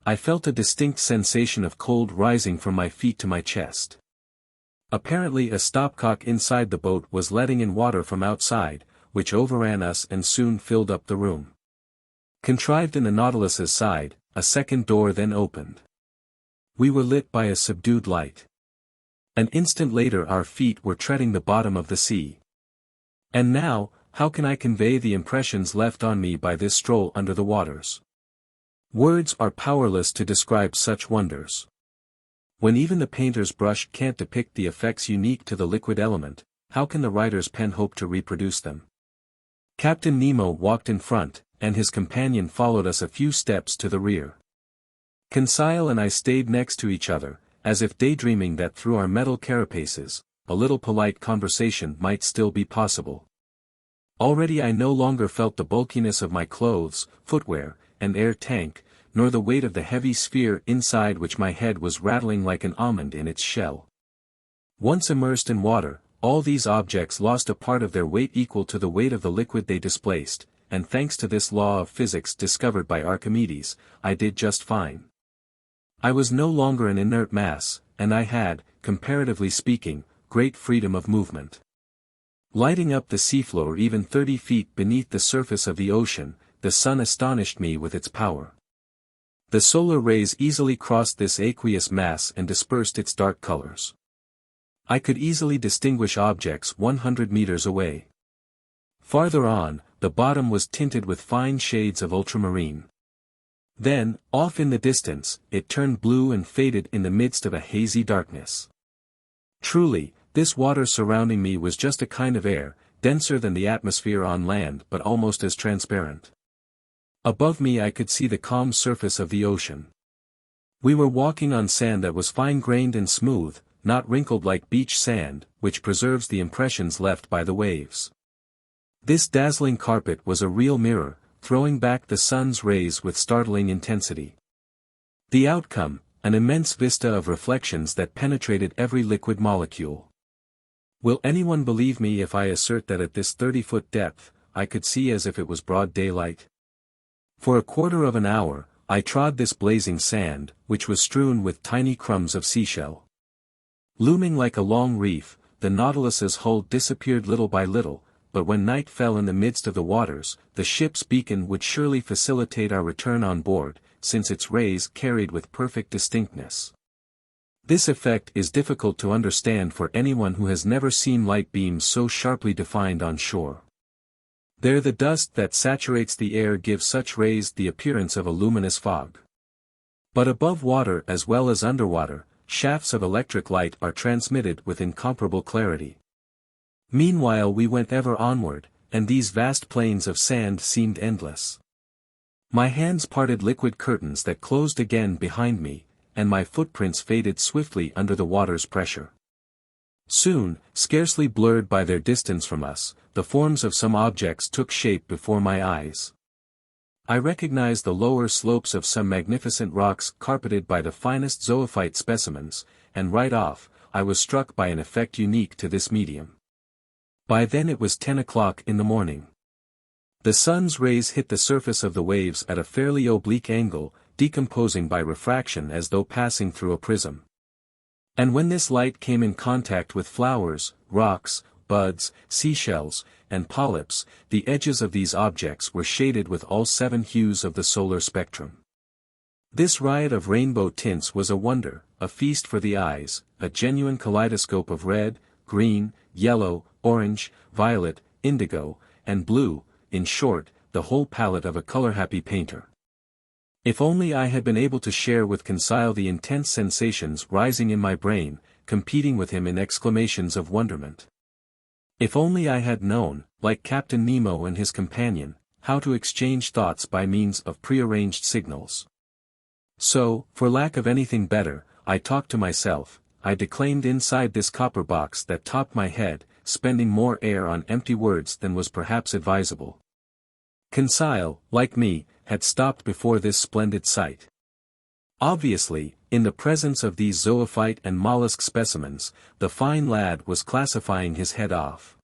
I felt a distinct sensation of cold rising from my feet to my chest. Apparently a stopcock inside the boat was letting in water from outside, which overran us and soon filled up the room. Contrived in the Nautilus's side, a second door then opened. We were lit by a subdued light. An instant later our feet were treading the bottom of the sea. And now, how can I convey the impressions left on me by this stroll under the waters? Words are powerless to describe such wonders. When even the painter's brush can't depict the effects unique to the liquid element, how can the writer's pen hope to reproduce them? Captain Nemo walked in front, and his companion followed us a few steps to the rear. Conseil and I stayed next to each other, as if daydreaming that through our metal carapaces, a little polite conversation might still be possible. Already I no longer felt the bulkiness of my clothes, footwear, and air tank, nor the weight of the heavy sphere inside which my head was rattling like an almond in its shell. Once immersed in water, all these objects lost a part of their weight equal to the weight of the liquid they displaced, and thanks to this law of physics discovered by Archimedes, I did just fine. I was no longer an inert mass, and I had, comparatively speaking, great freedom of movement. Lighting up the seafloor even 30 feet beneath the surface of the ocean, the sun astonished me with its power. The solar rays easily crossed this aqueous mass and dispersed its dark colors. I could easily distinguish objects 100 meters away. Farther on, the bottom was tinted with fine shades of ultramarine. Then, off in the distance, it turned blue and faded in the midst of a hazy darkness. Truly, this water surrounding me was just a kind of air, denser than the atmosphere on land but almost as transparent. Above me I could see the calm surface of the ocean. We were walking on sand that was fine-grained and smooth, not wrinkled like beach sand, which preserves the impressions left by the waves. This dazzling carpet was a real mirror, throwing back the sun's rays with startling intensity. The outcome, an immense vista of reflections that penetrated every liquid molecule. Will anyone believe me if I assert that at this 30-foot depth, I could see as if it was broad daylight? For a quarter of an hour, I trod this blazing sand, which was strewn with tiny crumbs of seashell. Looming like a long reef, the Nautilus's hull disappeared little by little, but when night fell in the midst of the waters, the ship's beacon would surely facilitate our return on board, since its rays carried with perfect distinctness. This effect is difficult to understand for anyone who has never seen light beams so sharply defined on shore. There the dust that saturates the air gives such rays the appearance of a luminous fog. But above water as well as underwater, shafts of electric light are transmitted with incomparable clarity. Meanwhile we went ever onward, and these vast plains of sand seemed endless. My hands parted liquid curtains that closed again behind me, and my footprints faded swiftly under the water's pressure. Soon, scarcely blurred by their distance from us, the forms of some objects took shape before my eyes. I recognized the lower slopes of some magnificent rocks carpeted by the finest zoophyte specimens, and right off, I was struck by an effect unique to this medium. By then it was 10 o'clock in the morning. The sun's rays hit the surface of the waves at a fairly oblique angle, decomposing by refraction as though passing through a prism. And when this light came in contact with flowers, rocks, buds, seashells, and polyps, the edges of these objects were shaded with all 7 hues of the solar spectrum. This riot of rainbow tints was a wonder, a feast for the eyes, a genuine kaleidoscope of red, green, yellow, orange, violet, indigo, and blue, in short, the whole palette of a color-happy painter. If only I had been able to share with Conseil the intense sensations rising in my brain, competing with him in exclamations of wonderment. If only I had known, like Captain Nemo and his companion, how to exchange thoughts by means of prearranged signals. So, for lack of anything better, I talked to myself, I declaimed inside this copper box that topped my head, spending more air on empty words than was perhaps advisable. Conseil, like me, had stopped before this splendid sight. Obviously, in the presence of these zoophyte and mollusk specimens, the fine lad was classifying his head off.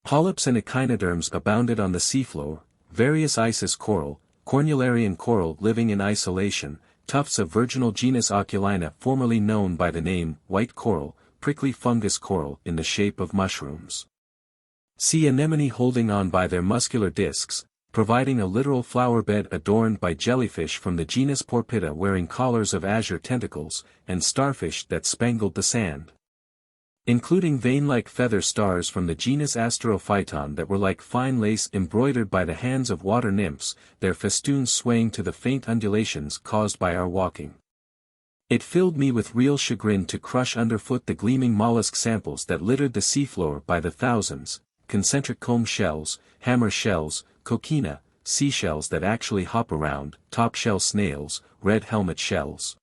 Polyps and echinoderms abounded on the seafloor, various Isis coral, cornularian coral living in isolation, tufts of virginal genus Oculina formerly known by the name white coral, prickly fungus coral in the shape of mushrooms. Sea anemone holding on by their muscular discs, providing a literal flower bed adorned by jellyfish from the genus Porpita wearing collars of azure tentacles, and starfish that spangled the sand. Including vein-like feather stars from the genus Asterophyton that were like fine lace embroidered by the hands of water nymphs, their festoons swaying to the faint undulations caused by our walking. It filled me with real chagrin to crush underfoot the gleaming mollusk samples that littered the seafloor by the thousands, concentric comb shells, hammer shells, coquina, seashells that actually hop around, top-shell snails, red helmet shells,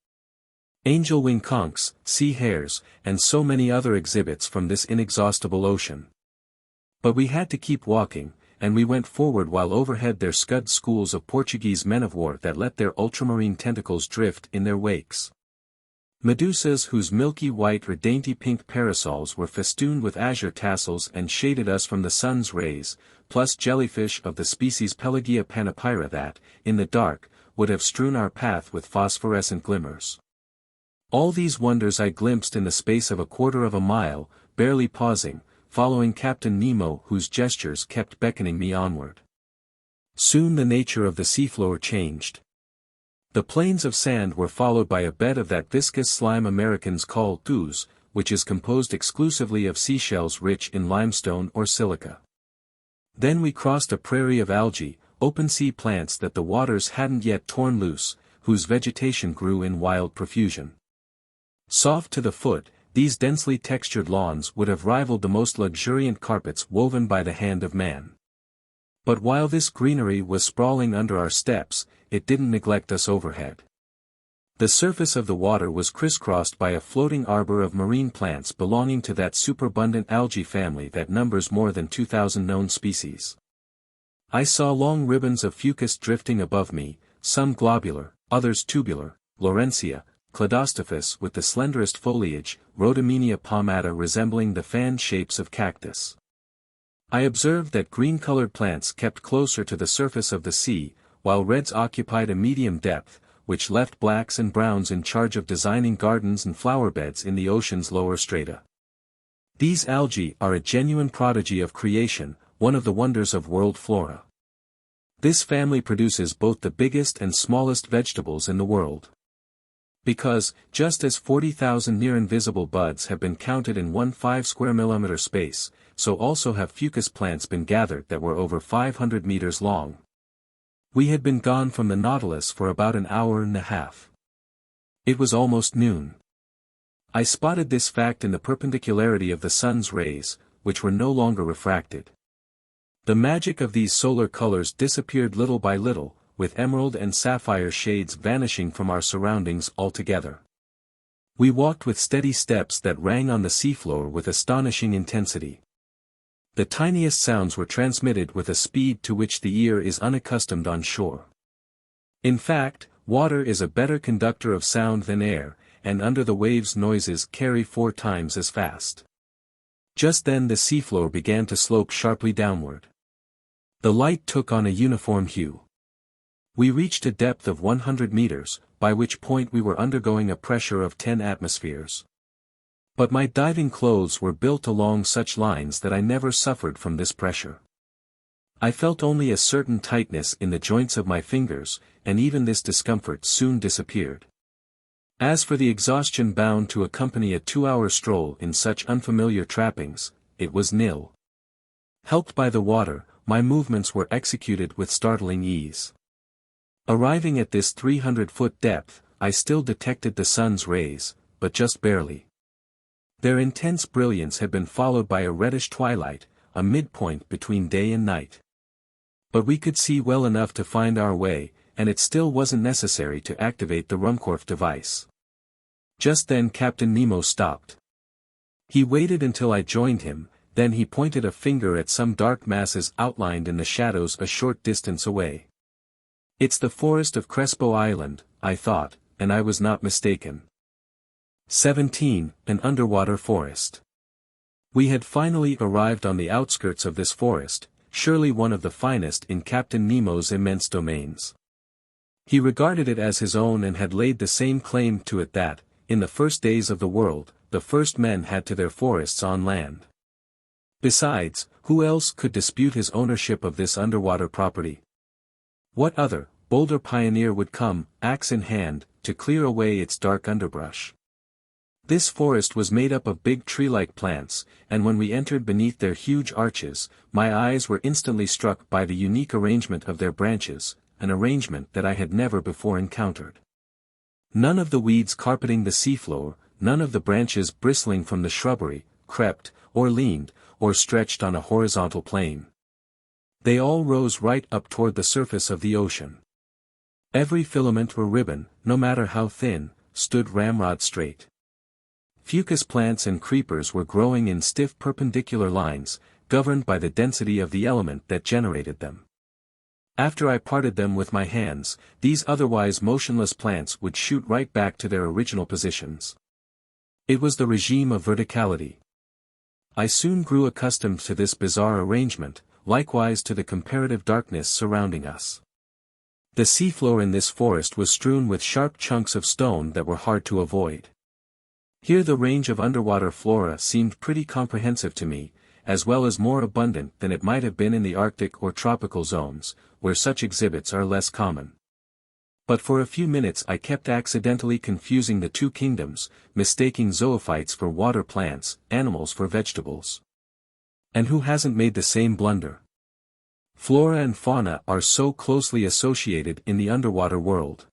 angel wing conchs, sea hares, and so many other exhibits from this inexhaustible ocean. But we had to keep walking, and we went forward while overhead there scud schools of Portuguese men-of-war that let their ultramarine tentacles drift in their wakes. Medusas whose milky white or dainty pink parasols were festooned with azure tassels and shaded us from the sun's rays, plus jellyfish of the species Pelagia panopyra that, in the dark, would have strewn our path with phosphorescent glimmers. All these wonders I glimpsed in the space of a quarter of a mile, barely pausing, following Captain Nemo whose gestures kept beckoning me onward. Soon the nature of the seafloor changed. The plains of sand were followed by a bed of that viscous slime Americans call ooze, which is composed exclusively of seashells rich in limestone or silica. Then we crossed a prairie of algae, open sea plants that the waters hadn't yet torn loose, whose vegetation grew in wild profusion. Soft to the foot, these densely textured lawns would have rivaled the most luxuriant carpets woven by the hand of man. But while this greenery was sprawling under our steps, it didn't neglect us overhead. The surface of the water was crisscrossed by a floating arbor of marine plants belonging to that superabundant algae family that numbers more than 2,000 known species. I saw long ribbons of fucus drifting above me, some globular, others tubular, Laurencia, Cladostophus with the slenderest foliage, Rhodamenia palmata resembling the fan shapes of cactus. I observed that green-colored plants kept closer to the surface of the sea, while reds occupied a medium depth, which left blacks and browns in charge of designing gardens and flower beds in the ocean's lower strata. These algae are a genuine prodigy of creation, one of the wonders of world flora. This family produces both the biggest and smallest vegetables in the world. Because, just as 40,000 near-invisible buds have been counted in one 5 square millimeter space, so also have fucus plants been gathered that were over 500 meters long. We had been gone from the Nautilus for about an hour and a half. It was almost noon. I spotted this fact in the perpendicularity of the sun's rays, which were no longer refracted. The magic of these solar colors disappeared little by little, with emerald and sapphire shades vanishing from our surroundings altogether. We walked with steady steps that rang on the seafloor with astonishing intensity. The tiniest sounds were transmitted with a speed to which the ear is unaccustomed on shore. In fact, water is a better conductor of sound than air, and under the waves noises carry 4 times as fast. Just then the seafloor began to slope sharply downward. The light took on a uniform hue. We reached a depth of 100 meters, by which point we were undergoing a pressure of 10 atmospheres. But my diving clothes were built along such lines that I never suffered from this pressure. I felt only a certain tightness in the joints of my fingers, and even this discomfort soon disappeared. As for the exhaustion bound to accompany a 2-hour stroll in such unfamiliar trappings, it was nil. Helped by the water, my movements were executed with startling ease. Arriving at this 300-foot depth, I still detected the sun's rays, but just barely. Their intense brilliance had been followed by a reddish twilight, a midpoint between day and night. But we could see well enough to find our way, and it still wasn't necessary to activate the Ruhmkorff device. Just then Captain Nemo stopped. He waited until I joined him, then he pointed a finger at some dark masses outlined in the shadows a short distance away. It's the forest of Crespo Island, I thought, and I was not mistaken. 17. An underwater forest. We had finally arrived on the outskirts of this forest, surely one of the finest in Captain Nemo's immense domains. He regarded it as his own and had laid the same claim to it that, in the first days of the world, the first men had to their forests on land. Besides, who else could dispute his ownership of this underwater property? What other, bolder pioneer would come, axe in hand, to clear away its dark underbrush? This forest was made up of big tree-like plants, and when we entered beneath their huge arches, my eyes were instantly struck by the unique arrangement of their branches, an arrangement that I had never before encountered. None of the weeds carpeting the seafloor, none of the branches bristling from the shrubbery, crept, or leaned, or stretched on a horizontal plane. They all rose right up toward the surface of the ocean. Every filament or ribbon, no matter how thin, stood ramrod straight. Fucus plants and creepers were growing in stiff perpendicular lines, governed by the density of the element that generated them. After I parted them with my hands, these otherwise motionless plants would shoot right back to their original positions. It was the regime of verticality. I soon grew accustomed to this bizarre arrangement, likewise to the comparative darkness surrounding us. The seafloor in this forest was strewn with sharp chunks of stone that were hard to avoid. Here the range of underwater flora seemed pretty comprehensive to me, as well as more abundant than it might have been in the Arctic or tropical zones, where such exhibits are less common. But for a few minutes I kept accidentally confusing the two kingdoms, mistaking zoophytes for water plants, animals for vegetables. And who hasn't made the same blunder? Flora and fauna are so closely associated in the underwater world.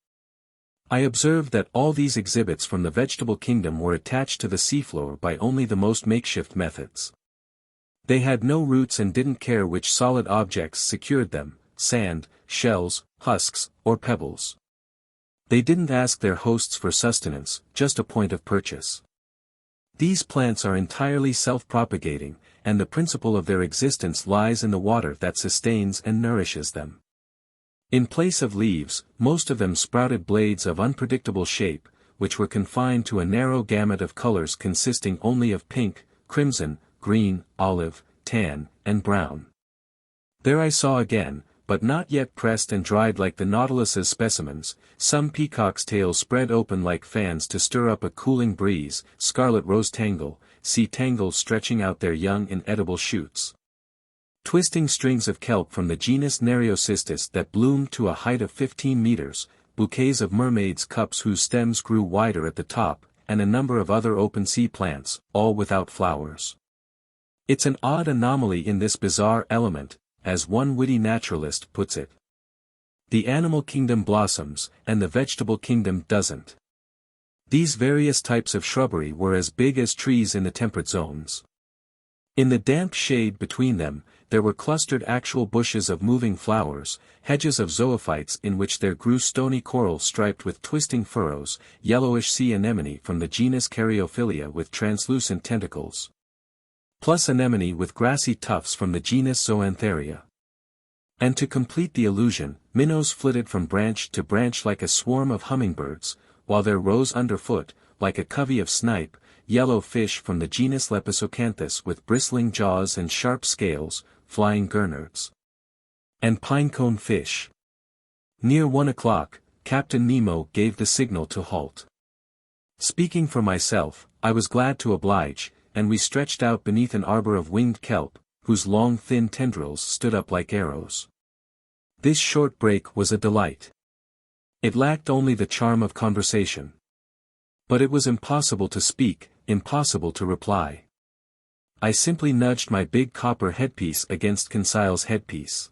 I observed that all these exhibits from the vegetable kingdom were attached to the seafloor by only the most makeshift methods. They had no roots and didn't care which solid objects secured them, sand, shells, husks, or pebbles. They didn't ask their hosts for sustenance, just a point of purchase. These plants are entirely self-propagating, and the principle of their existence lies in the water that sustains and nourishes them. In place of leaves, most of them sprouted blades of unpredictable shape, which were confined to a narrow gamut of colors consisting only of pink, crimson, green, olive, tan, and brown. There I saw again, but not yet pressed and dried like the Nautilus's specimens, some peacock's tails spread open like fans to stir up a cooling breeze, scarlet rose tangle, sea tangles stretching out their young inedible shoots. Twisting strings of kelp from the genus Nereocystis that bloomed to a height of 15 meters, bouquets of mermaids' cups whose stems grew wider at the top, and a number of other open sea plants, all without flowers. It's an odd anomaly in this bizarre element, as one witty naturalist puts it. The animal kingdom blossoms, and the vegetable kingdom doesn't. These various types of shrubbery were as big as trees in the temperate zones. In the damp shade between them, there were clustered actual bushes of moving flowers, hedges of zoophytes in which there grew stony coral striped with twisting furrows, yellowish sea anemone from the genus Caryophylla with translucent tentacles, plus anemone with grassy tufts from the genus Zoantheria. And to complete the illusion, minnows flitted from branch to branch like a swarm of hummingbirds, while there rose underfoot, like a covey of snipe, yellow fish from the genus Lepisocanthus with bristling jaws and sharp scales, flying gurnards, and pinecone fish. Near 1 o'clock, Captain Nemo gave the signal to halt. Speaking for myself, I was glad to oblige, and we stretched out beneath an arbor of winged kelp, whose long thin tendrils stood up like arrows. This short break was a delight. It lacked only the charm of conversation. But it was impossible to speak, impossible to reply. I simply nudged my big copper headpiece against Conseil's headpiece.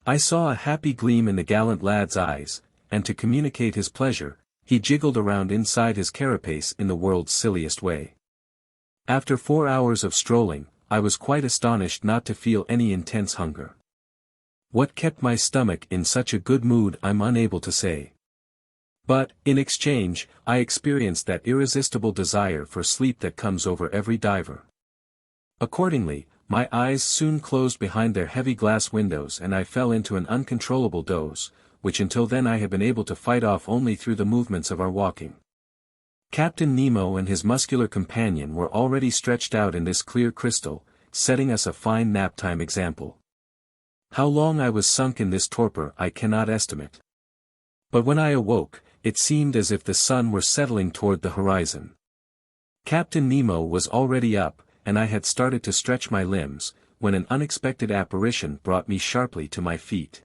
I saw a happy gleam in the gallant lad's eyes, and to communicate his pleasure, he jiggled around inside his carapace in the world's silliest way. After 4 hours of strolling, I was quite astonished not to feel any intense hunger. What kept my stomach in such a good mood I'm unable to say. But, in exchange, I experienced that irresistible desire for sleep that comes over every diver. Accordingly, my eyes soon closed behind their heavy glass windows and I fell into an uncontrollable doze, which until then I had been able to fight off only through the movements of our walking. Captain Nemo and his muscular companion were already stretched out in this clear crystal, setting us a fine nap-time example. How long I was sunk in this torpor I cannot estimate. But when I awoke, it seemed as if the sun were settling toward the horizon. Captain Nemo was already up, and I had started to stretch my limbs, when an unexpected apparition brought me sharply to my feet.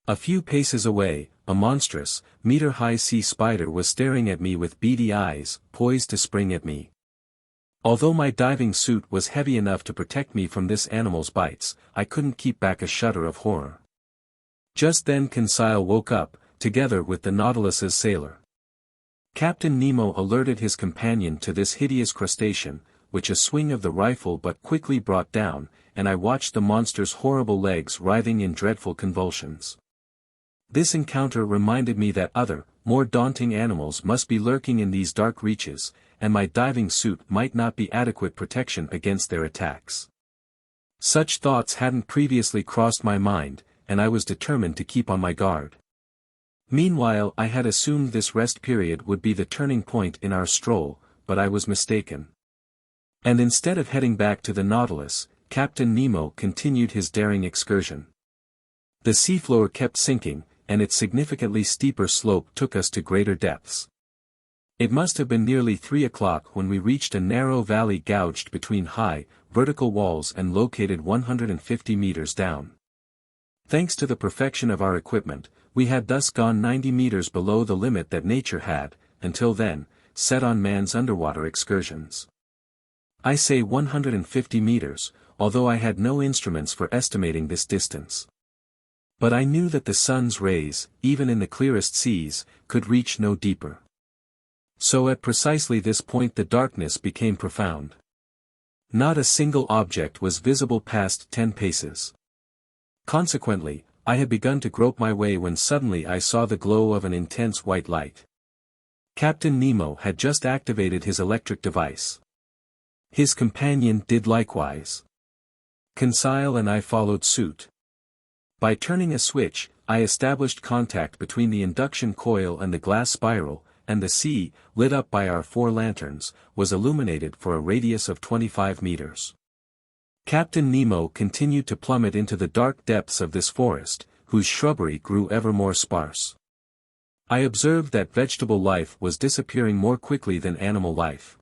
A few paces away, a monstrous, meter-high sea spider was staring at me with beady eyes, poised to spring at me. Although my diving suit was heavy enough to protect me from this animal's bites, I couldn't keep back a shudder of horror. Just then Conseil woke up, together with the Nautilus's sailor. Captain Nemo alerted his companion to this hideous crustacean, which a swing of the rifle but quickly brought down, and I watched the monster's horrible legs writhing in dreadful convulsions. This encounter reminded me that other, more daunting animals must be lurking in these dark reaches, and my diving suit might not be adequate protection against their attacks. Such thoughts hadn't previously crossed my mind, and I was determined to keep on my guard. Meanwhile I had assumed this rest period would be the turning point in our stroll, but I was mistaken. And instead of heading back to the Nautilus, Captain Nemo continued his daring excursion. The seafloor kept sinking, and its significantly steeper slope took us to greater depths. It must have been nearly 3 o'clock when we reached a narrow valley gouged between high, vertical walls and located 150 meters down. Thanks to the perfection of our equipment, we had thus gone 90 meters below the limit that nature had, until then, set on man's underwater excursions. I say 150 meters, although I had no instruments for estimating this distance. But I knew that the sun's rays, even in the clearest seas, could reach no deeper. So at precisely this point the darkness became profound. Not a single object was visible past 10 paces. Consequently, I had begun to grope my way when suddenly I saw the glow of an intense white light. Captain Nemo had just activated his electric device. His companion did likewise. Conseil and I followed suit. By turning a switch, I established contact between the induction coil and the glass spiral, and the sea, lit up by our 4 lanterns, was illuminated for a radius of 25 meters. Captain Nemo continued to plummet into the dark depths of this forest, whose shrubbery grew ever more sparse. I observed that vegetable life was disappearing more quickly than animal life.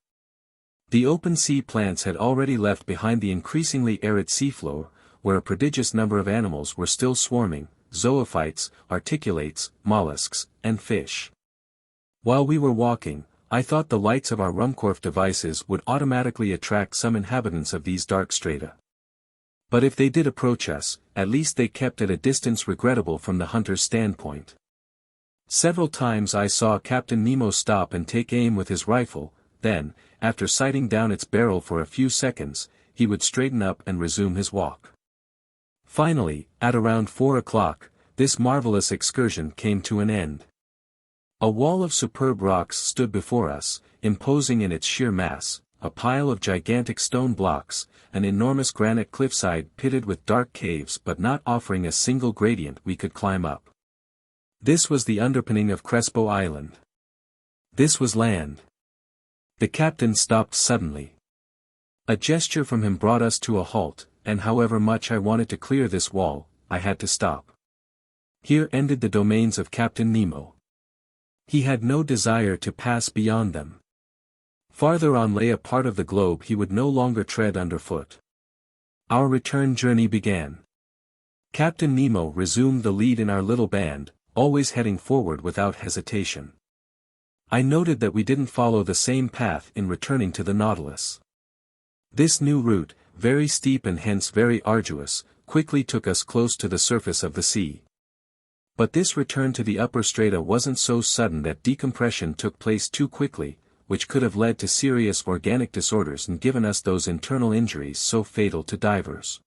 The open sea plants had already left behind the increasingly arid seafloor, where a prodigious number of animals were still swarming: zoophytes, articulates, mollusks, and fish. While we were walking, I thought the lights of our Ruhmkorff devices would automatically attract some inhabitants of these dark strata. But if they did approach us, at least they kept at a distance regrettable from the hunter's standpoint. Several times I saw Captain Nemo stop and take aim with his rifle, then, after sighting down its barrel for a few seconds, he would straighten up and resume his walk. Finally, at around 4 o'clock, this marvelous excursion came to an end. A wall of superb rocks stood before us, imposing in its sheer mass, a pile of gigantic stone blocks, an enormous granite cliffside pitted with dark caves but not offering a single gradient we could climb up. This was the underpinning of Crespo Island. This was land. The captain stopped suddenly. A gesture from him brought us to a halt, and however much I wanted to clear this wall, I had to stop. Here ended the domains of Captain Nemo. He had no desire to pass beyond them. Farther on lay a part of the globe he would no longer tread underfoot. Our return journey began. Captain Nemo resumed the lead in our little band, always heading forward without hesitation. I noted that we didn't follow the same path in returning to the Nautilus. This new route, very steep and hence very arduous, quickly took us close to the surface of the sea. But this return to the upper strata wasn't so sudden that decompression took place too quickly, which could have led to serious organic disorders and given us those internal injuries so fatal to divers.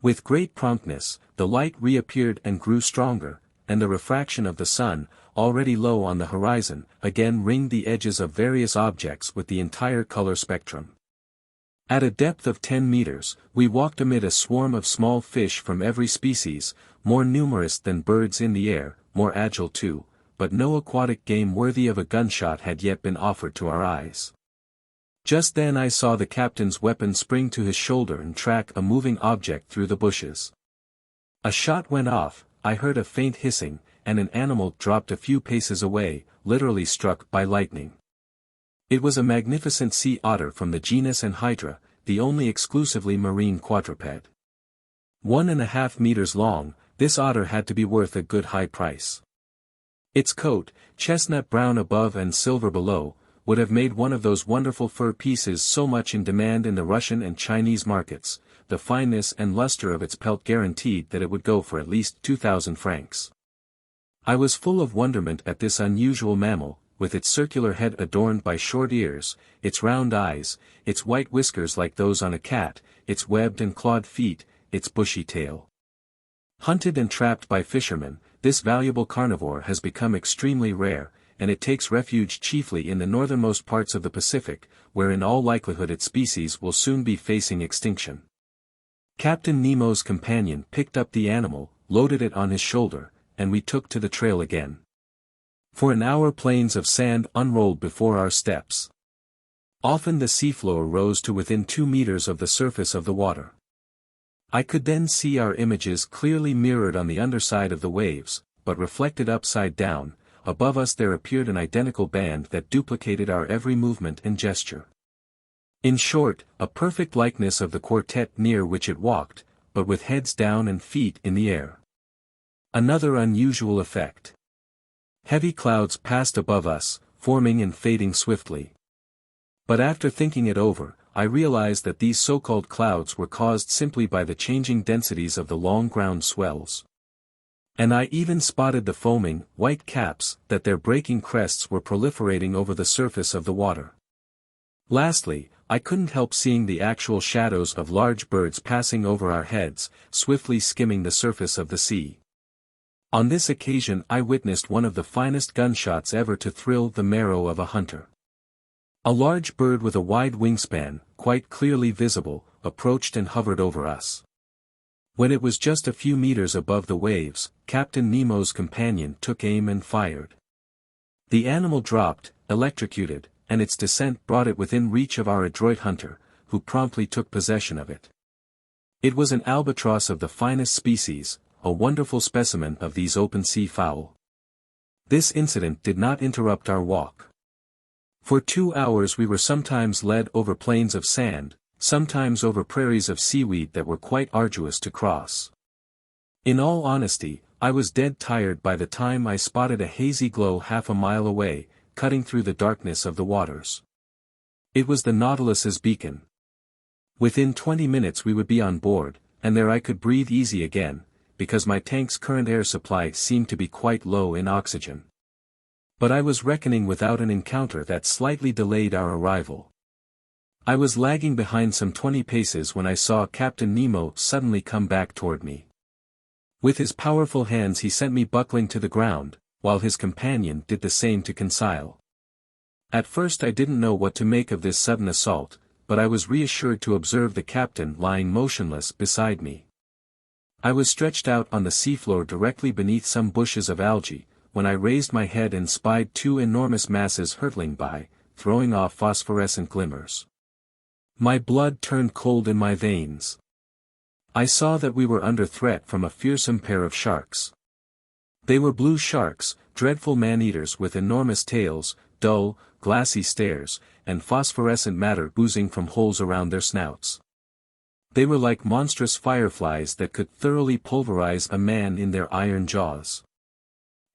With great promptness, the light reappeared and grew stronger, and the refraction of the sun, already low on the horizon, again ringed the edges of various objects with the entire color spectrum. At a depth of 10 meters, we walked amid a swarm of small fish from every species, more numerous than birds in the air, more agile too, but no aquatic game worthy of a gunshot had yet been offered to our eyes. Just then I saw the captain's weapon spring to his shoulder and track a moving object through the bushes. A shot went off, I heard a faint hissing, and an animal dropped a few paces away, literally struck by lightning. It was a magnificent sea otter from the genus Anhydra, the only exclusively marine quadruped. 1.5 meters long, this otter had to be worth a good high price. Its coat, chestnut brown above and silver below, would have made one of those wonderful fur pieces so much in demand in the Russian and Chinese markets, the fineness and luster of its pelt guaranteed that it would go for at least 2,000 francs. I was full of wonderment at this unusual mammal, with its circular head adorned by short ears, its round eyes, its white whiskers like those on a cat, its webbed and clawed feet, its bushy tail. Hunted and trapped by fishermen, this valuable carnivore has become extremely rare, and it takes refuge chiefly in the northernmost parts of the Pacific, where in all likelihood its species will soon be facing extinction. Captain Nemo's companion picked up the animal, loaded it on his shoulder, and we took to the trail again. For an hour plains of sand unrolled before our steps. Often the seafloor rose to within 2 meters of the surface of the water. I could then see our images clearly mirrored on the underside of the waves, but reflected upside down. Above us there appeared an identical band that duplicated our every movement and gesture. In short, a perfect likeness of the quartet near which it walked, but with heads down and feet in the air. Another unusual effect. Heavy clouds passed above us, forming and fading swiftly. But after thinking it over, I realized that these so-called clouds were caused simply by the changing densities of the long ground swells. And I even spotted the foaming, white caps that their breaking crests were proliferating over the surface of the water. Lastly, I couldn't help seeing the actual shadows of large birds passing over our heads, swiftly skimming the surface of the sea. On this occasion I witnessed one of the finest gunshots ever to thrill the marrow of a hunter. A large bird with a wide wingspan, quite clearly visible, approached and hovered over us. When it was just a few meters above the waves, Captain Nemo's companion took aim and fired. The animal dropped, electrocuted, and its descent brought it within reach of our adroit hunter, who promptly took possession of it. It was an albatross of the finest species, a wonderful specimen of these open-sea fowl. This incident did not interrupt our walk. For 2 hours we were sometimes led over plains of sand, sometimes over prairies of seaweed that were quite arduous to cross. In all honesty, I was dead tired by the time I spotted a hazy glow half a mile away, cutting through the darkness of the waters. It was the Nautilus's beacon. Within 20 minutes we would be on board, and there I could breathe easy again, because my tank's current air supply seemed to be quite low in oxygen. But I was reckoning without an encounter that slightly delayed our arrival. I was lagging behind some 20 paces when I saw Captain Nemo suddenly come back toward me. With his powerful hands he sent me buckling to the ground, while his companion did the same to Conseil. At first I didn't know what to make of this sudden assault, but I was reassured to observe the captain lying motionless beside me. I was stretched out on the seafloor directly beneath some bushes of algae, when I raised my head and spied 2 enormous masses hurtling by, throwing off phosphorescent glimmers. My blood turned cold in my veins. I saw that we were under threat from a fearsome pair of sharks. They were blue sharks, dreadful man-eaters with enormous tails, dull, glassy stares, and phosphorescent matter oozing from holes around their snouts. They were like monstrous fireflies that could thoroughly pulverize a man in their iron jaws.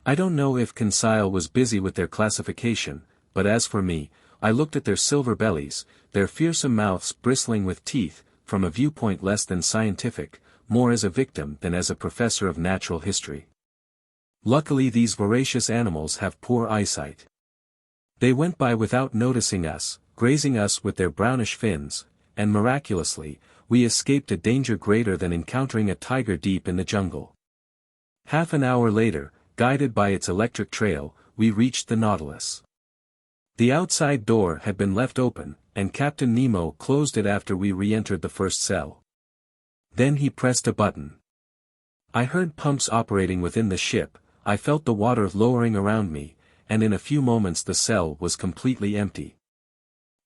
I don't know if Conseil was busy with their classification, but as for me, I looked at their silver bellies, their fearsome mouths bristling with teeth, from a viewpoint less than scientific, more as a victim than as a professor of natural history. Luckily these voracious animals have poor eyesight. They went by without noticing us, grazing us with their brownish fins, and miraculously, we escaped a danger greater than encountering a tiger deep in the jungle. Half an hour later, guided by its electric trail, we reached the Nautilus. The outside door had been left open, and Captain Nemo closed it after we re-entered the first cell. Then he pressed a button. I heard pumps operating within the ship, I felt the water lowering around me, and in a few moments the cell was completely empty.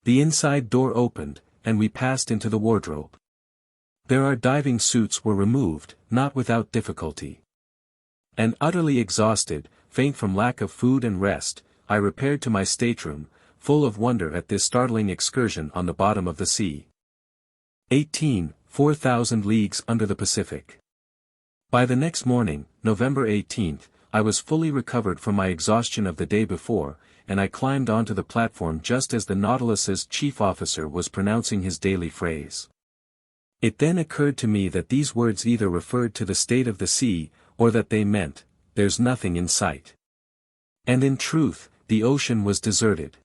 The inside door opened, and we passed into the wardrobe. There our diving suits were removed, not without difficulty. And utterly exhausted, faint from lack of food and rest, I repaired to my stateroom, full of wonder at this startling excursion on the bottom of the sea. 4,000 leagues under the Pacific. By the next morning, November 18th, I was fully recovered from my exhaustion of the day before, and I climbed onto the platform just as the Nautilus's chief officer was pronouncing his daily phrase. It then occurred to me that these words either referred to the state of the sea, or that they meant, "There's nothing in sight." And in truth, the ocean was deserted.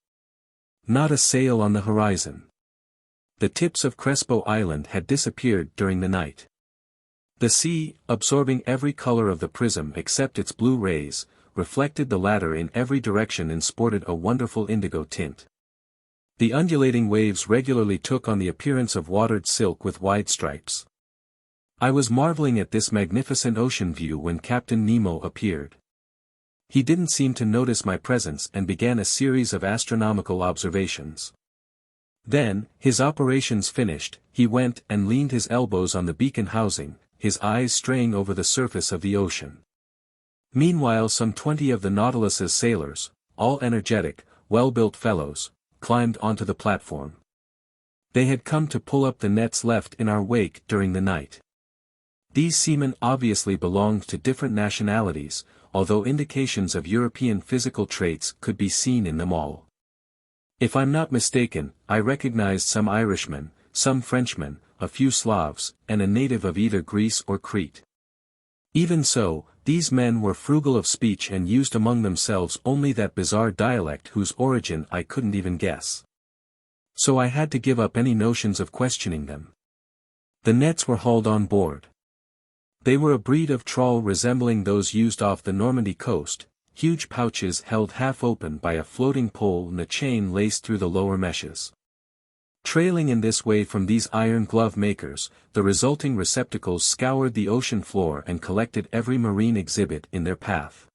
Not a sail on the horizon. The tips of Crespo Island had disappeared during the night. The sea, absorbing every color of the prism except its blue rays, reflected the latter in every direction and sported a wonderful indigo tint. The undulating waves regularly took on the appearance of watered silk with wide stripes. I was marveling at this magnificent ocean view when Captain Nemo appeared. He didn't seem to notice my presence and began a series of astronomical observations. Then, his operations finished, he went and leaned his elbows on the beacon housing, his eyes straying over the surface of the ocean. Meanwhile some 20 of the Nautilus's sailors, all energetic, well-built fellows, climbed onto the platform. They had come to pull up the nets left in our wake during the night. These seamen obviously belonged to different nationalities, although indications of European physical traits could be seen in them all. If I'm not mistaken, I recognized some Irishmen, some Frenchmen, a few Slavs, and a native of either Greece or Crete. Even so, these men were frugal of speech and used among themselves only that bizarre dialect whose origin I couldn't even guess. So I had to give up any notions of questioning them. The nets were hauled on board. They were a breed of trawl resembling those used off the Normandy coast, huge pouches held half open by a floating pole and a chain laced through the lower meshes. Trailing in this way from these iron glove makers, the resulting receptacles scoured the ocean floor and collected every marine exhibit in their path.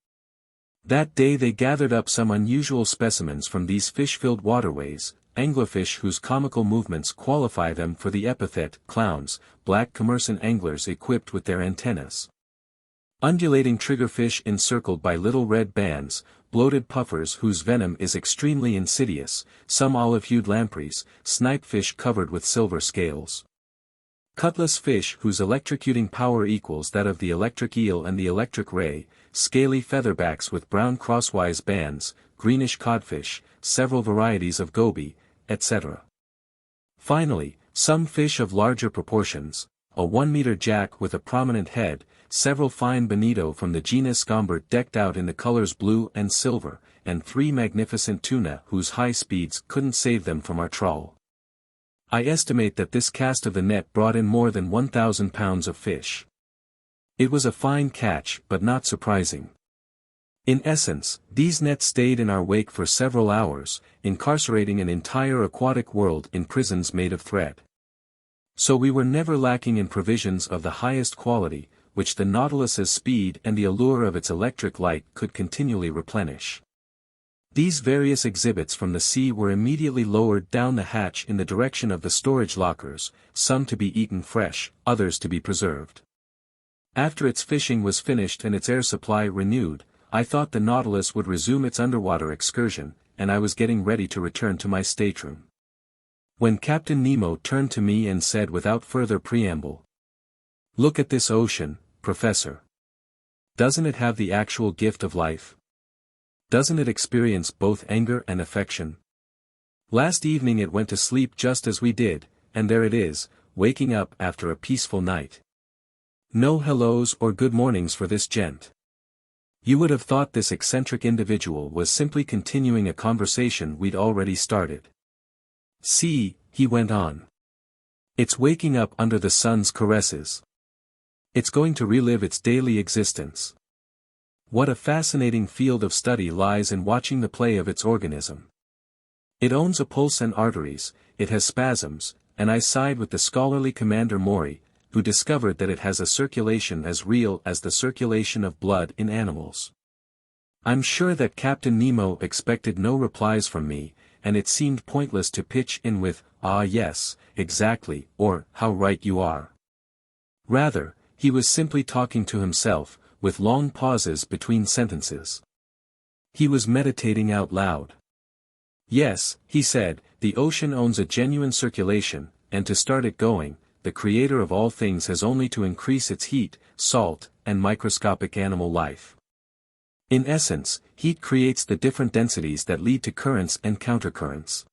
That day they gathered up some unusual specimens from these fish-filled waterways, anglerfish whose comical movements qualify them for the epithet clowns, black commercant anglers equipped with their antennas. Undulating triggerfish encircled by little red bands, bloated puffers whose venom is extremely insidious, some olive-hued lampreys, snipefish covered with silver scales. Cutlass fish whose electrocuting power equals that of the electric eel and the electric ray, scaly featherbacks with brown crosswise bands, greenish codfish, several varieties of goby, etc. Finally, some fish of larger proportions, a 1-meter jack with a prominent head, several fine bonito from the genus Gombert decked out in the colors blue and silver, and 3 magnificent tuna whose high speeds couldn't save them from our trawl. I estimate that this cast of the net brought in more than 1,000 pounds of fish. It was a fine catch but not surprising. In essence, these nets stayed in our wake for several hours, incarcerating an entire aquatic world in prisons made of thread. So we were never lacking in provisions of the highest quality, which the Nautilus's speed and the allure of its electric light could continually replenish. These various exhibits from the sea were immediately lowered down the hatch in the direction of the storage lockers, some to be eaten fresh, others to be preserved. After its fishing was finished and its air supply renewed, I thought the Nautilus would resume its underwater excursion, and I was getting ready to return to my stateroom, when Captain Nemo turned to me and said without further preamble, "Look at this ocean, Professor. Doesn't it have the actual gift of life? Doesn't it experience both anger and affection? Last evening it went to sleep just as we did, and there it is, waking up after a peaceful night. No hellos or good mornings for this gent. You would have thought this eccentric individual was simply continuing a conversation we'd already started. See," he went on. "It's waking up under the sun's caresses. It's going to relive its daily existence. What a fascinating field of study lies in watching the play of its organism. It owns a pulse and arteries, it has spasms, and I side with the scholarly Commander Maury, who discovered that it has a circulation as real as the circulation of blood in animals." I'm sure that Captain Nemo expected no replies from me, and it seemed pointless to pitch in with, "Ah yes, exactly," or, "How right you are." Rather, he was simply talking to himself, with long pauses between sentences. He was meditating out loud. "Yes," he said, "the ocean owns a genuine circulation, and to start it going, the creator of all things has only to increase its heat, salt, and microscopic animal life. In essence, heat creates the different densities that lead to currents and countercurrents.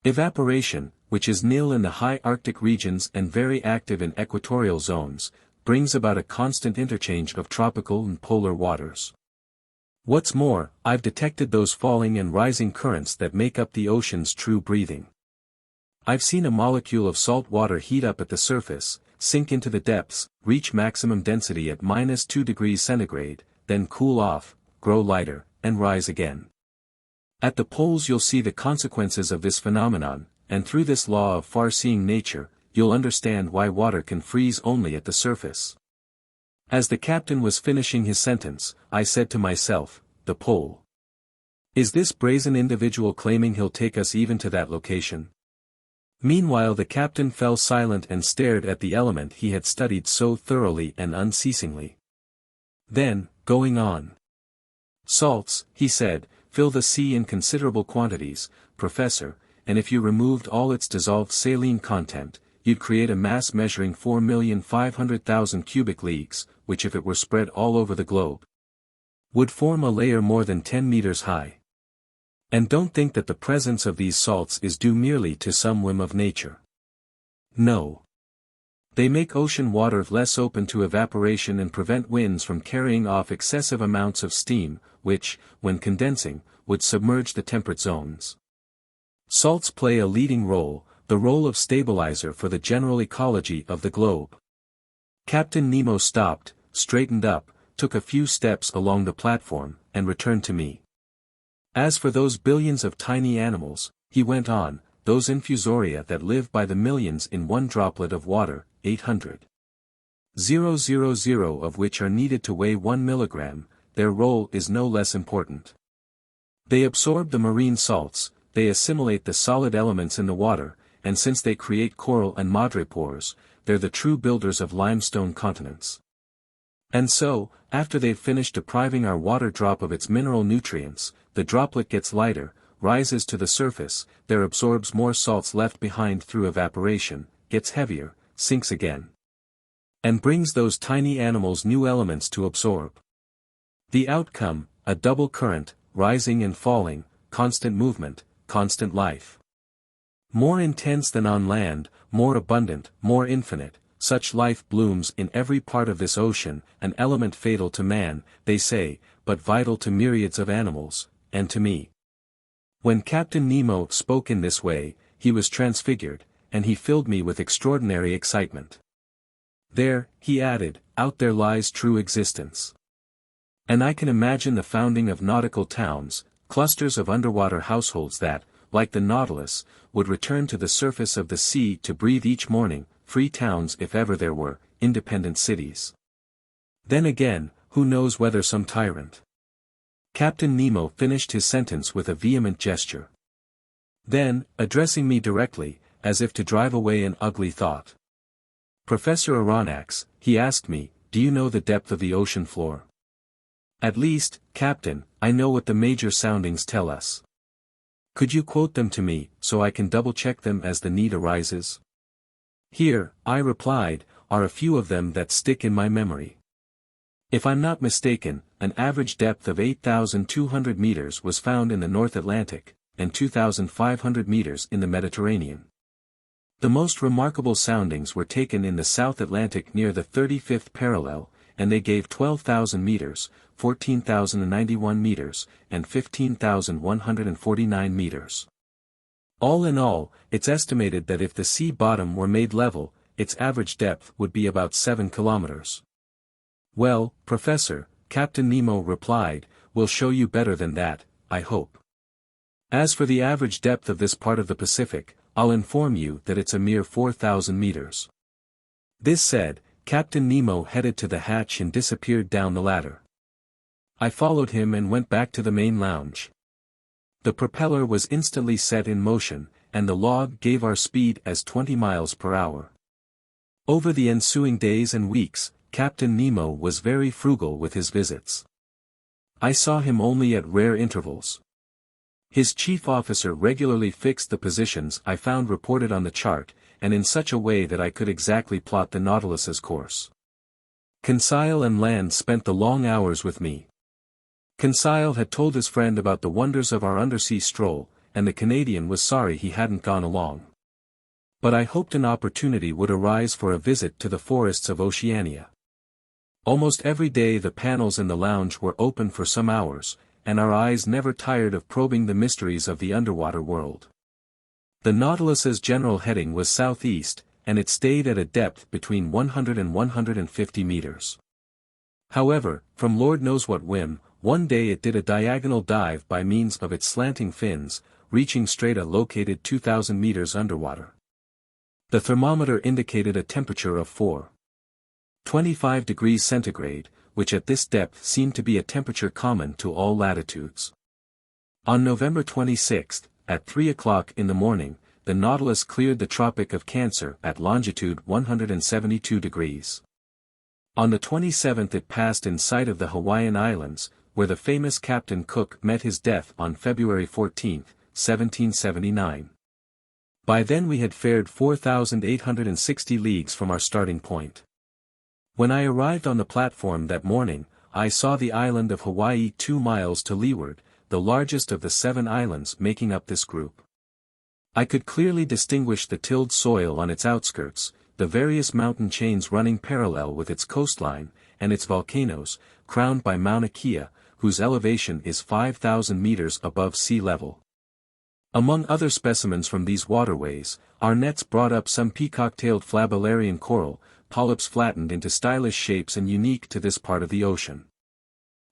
Evaporation, which is nil in the high Arctic regions and very active in equatorial zones, brings about a constant interchange of tropical and polar waters. What's more, I've detected those falling and rising currents that make up the ocean's true breathing. I've seen a molecule of salt water heat up at the surface, sink into the depths, reach maximum density at -2 degrees centigrade, then cool off, grow lighter, and rise again. At the poles you'll see the consequences of this phenomenon, and through this law of far-seeing nature, you'll understand why water can freeze only at the surface." As the captain was finishing his sentence, I said to myself, "The pole. Is this brazen individual claiming he'll take us even to that location?" Meanwhile the captain fell silent and stared at the element he had studied so thoroughly and unceasingly. Then, going on. "Salts," he said, "fill the sea in considerable quantities, Professor, and if you removed all its dissolved saline content, you'd create a mass measuring 4,500,000 cubic leagues, which if it were spread all over the globe, would form a layer more than 10 meters high. And don't think that the presence of these salts is due merely to some whim of nature. No. They make ocean water less open to evaporation and prevent winds from carrying off excessive amounts of steam, which, when condensing, would submerge the temperate zones. Salts play a leading role, the role of stabilizer for the general ecology of the globe. Captain Nemo stopped, straightened up, took a few steps along the platform, and returned to me. As for those billions of tiny animals, he went on, those infusoria that live by the millions in one droplet of water, 800,000 of which are needed to weigh 1 milligram, their role is no less important. They absorb the marine salts, they assimilate the solid elements in the water, and since they create coral and madrepores, they're the true builders of limestone continents. And so, after they've finished depriving our water drop of its mineral nutrients, the droplet gets lighter, rises to the surface, there absorbs more salts left behind through evaporation, gets heavier, sinks again. And brings those tiny animals new elements to absorb. The outcome, a double current, rising and falling, constant movement, constant life. More intense than on land, more abundant, more infinite, such life blooms in every part of this ocean, an element fatal to man, they say, but vital to myriads of animals, and to me. When Captain Nemo spoke in this way, he was transfigured, and he filled me with extraordinary excitement. There, he added, out there lies true existence. And I can imagine the founding of nautical towns, clusters of underwater households that, like the Nautilus, would return to the surface of the sea to breathe each morning, free towns if ever there were, independent cities. Then again, who knows whether some tyrant. Captain Nemo finished his sentence with a vehement gesture. Then, addressing me directly, as if to drive away an ugly thought. Professor Aronnax, he asked me, do you know the depth of the ocean floor? At least, Captain, I know what the major soundings tell us. Could you quote them to me, so I can double-check them as the need arises? Here, I replied, are a few of them that stick in my memory. If I'm not mistaken, an average depth of 8,200 meters was found in the North Atlantic, and 2,500 meters in the Mediterranean. The most remarkable soundings were taken in the South Atlantic near the 35th parallel, and they gave 12,000 meters, 14,091 meters, and 15,149 meters. All in all, it's estimated that if the sea bottom were made level, its average depth would be about 7 kilometers. Well, Professor, Captain Nemo replied, we'll show you better than that, I hope. As for the average depth of this part of the Pacific, I'll inform you that it's a mere 4,000 meters. This said, Captain Nemo headed to the hatch and disappeared down the ladder. I followed him and went back to the main lounge. The propeller was instantly set in motion, and the log gave our speed as 20 miles per hour. Over the ensuing days and weeks, Captain Nemo was very frugal with his visits. I saw him only at rare intervals. His chief officer regularly fixed the positions I found reported on the chart, and in such a way that I could exactly plot the Nautilus's course. Conseil and Land spent the long hours with me. Conseil had told his friend about the wonders of our undersea stroll, and the Canadian was sorry he hadn't gone along. But I hoped an opportunity would arise for a visit to the forests of Oceania. Almost every day the panels in the lounge were open for some hours, and our eyes never tired of probing the mysteries of the underwater world. The Nautilus's general heading was southeast, and it stayed at a depth between 100 and 150 meters. However, from Lord knows what whim, one day it did a diagonal dive by means of its slanting fins, reaching strata located 2,000 meters underwater. The thermometer indicated a temperature of 4.25 degrees centigrade, which at this depth seemed to be a temperature common to all latitudes. On November 26, at 3 o'clock in the morning, the Nautilus cleared the Tropic of Cancer at longitude 172 degrees. On the 27th it passed in sight of the Hawaiian Islands, where the famous Captain Cook met his death on February 14, 1779. By then we had fared 4,860 leagues from our starting point. When I arrived on the platform that morning, I saw the island of Hawaii 2 miles to leeward, the largest of the 7 islands making up this group. I could clearly distinguish the tilled soil on its outskirts, the various mountain chains running parallel with its coastline, and its volcanoes, crowned by Mauna Kea, whose elevation is 5,000 meters above sea level. Among other specimens from these waterways, our nets brought up some peacock-tailed flabellarian coral, polyps flattened into stylish shapes and unique to this part of the ocean.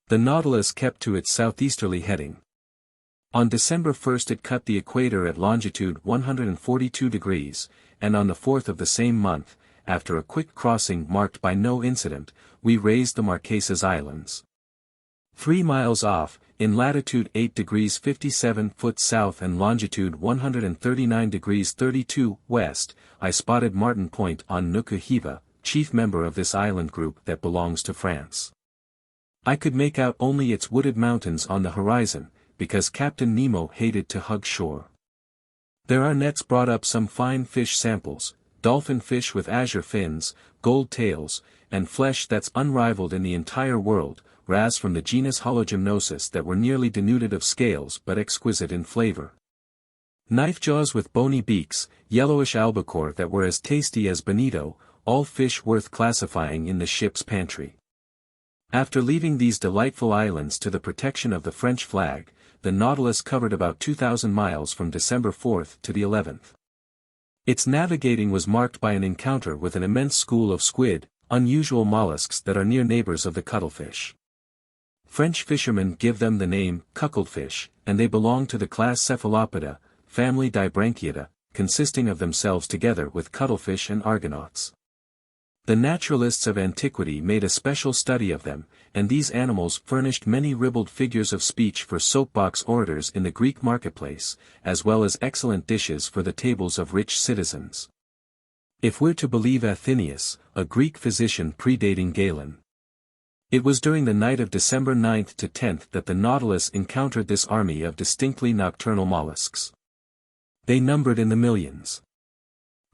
The Nautilus kept to its southeasterly heading. On December 1st it cut the equator at longitude 142 degrees, and on the 4th of the same month, after a quick crossing marked by no incident, we raised the Marquesas Islands. 3 miles off, in latitude 8 degrees 57 foot south and longitude 139 degrees 32 west, I spotted Martin Point on Nuku-Hiva, chief member of this island group that belongs to France. I could make out only its wooded mountains on the horizon, because Captain Nemo hated to hug shore. There our nets brought up some fine fish samples, dolphin fish with azure fins, gold tails, and flesh that's unrivaled in the entire world, wrasse from the genus Hologymnosus that were nearly denuded of scales but exquisite in flavor. Knife jaws with bony beaks, yellowish albacore that were as tasty as bonito, all fish worth classifying in the ship's pantry. After leaving these delightful islands to the protection of the French flag, the Nautilus covered about 2,000 miles from December 4th to the 11th. Its navigating was marked by an encounter with an immense school of squid, unusual mollusks that are near neighbors of the cuttlefish. French fishermen give them the name cuckoldfish, and they belong to the class Cephalopoda, family Dibranchiata, consisting of themselves together with cuttlefish and argonauts. The naturalists of antiquity made a special study of them, and these animals furnished many ribald figures of speech for soapbox orators in the Greek marketplace, as well as excellent dishes for the tables of rich citizens. If we're to believe Athenaeus, a Greek physician predating Galen. It was during the night of December 9th to 10th that the Nautilus encountered this army of distinctly nocturnal mollusks. They numbered in the millions.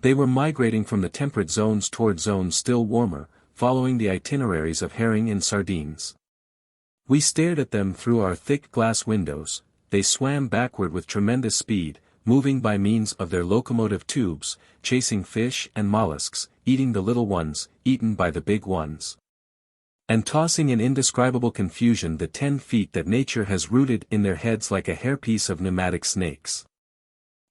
They were migrating from the temperate zones toward zones still warmer, following the itineraries of herring and sardines. We stared at them through our thick glass windows. They swam backward with tremendous speed, moving by means of their locomotive tubes, chasing fish and mollusks, eating the little ones, eaten by the big ones, and tossing in indescribable confusion the 10 feet that nature has rooted in their heads like a hairpiece of pneumatic snakes.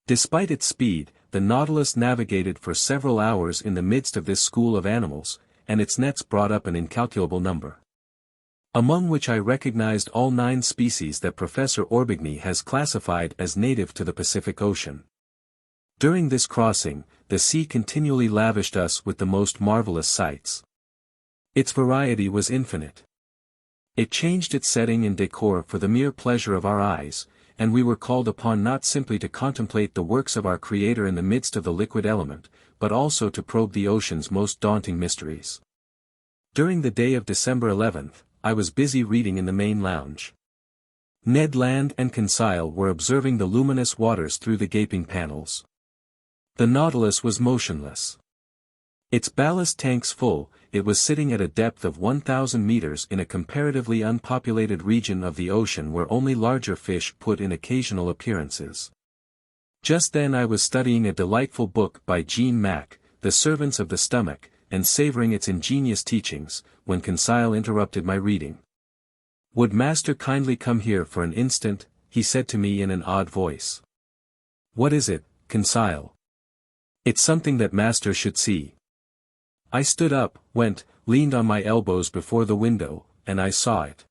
Despite its speed, the Nautilus navigated for several hours in the midst of this school of animals, and its nets brought up an incalculable number, among which I recognized all 9 species that Professor Orbigny has classified as native to the Pacific Ocean. During this crossing, the sea continually lavished us with the most marvelous sights. Its variety was infinite. It changed its setting and decor for the mere pleasure of our eyes, and we were called upon not simply to contemplate the works of our Creator in the midst of the liquid element, but also to probe the ocean's most daunting mysteries. During the day of December 11th, I was busy reading in the main lounge. Ned Land and Conseil were observing the luminous waters through the gaping panels. The Nautilus was motionless. Its ballast tanks full, it was sitting at a depth of 1,000 meters in a comparatively unpopulated region of the ocean where only larger fish put in occasional appearances. Just then I was studying a delightful book by Jean Mack, The Servants of the Stomach, and savoring its ingenious teachings, when Conseil interrupted my reading. "Would Master kindly come here for an instant?" he said to me in an odd voice. "What is it, Conseil?" "It's something that Master should see." I stood up, leaned on my elbows before the window, and I saw it.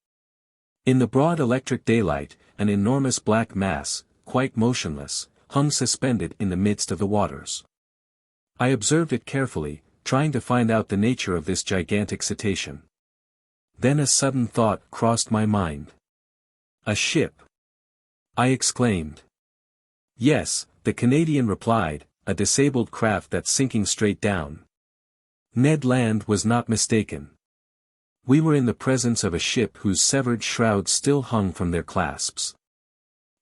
In the broad electric daylight, an enormous black mass, quite motionless, hung suspended in the midst of the waters. I observed it carefully, trying to find out the nature of this gigantic cetacean. Then a sudden thought crossed my mind. "A ship!" I exclaimed. "Yes," the Canadian replied, "a disabled craft that's sinking straight down." Ned Land was not mistaken. We were in the presence of a ship whose severed shrouds still hung from their clasps.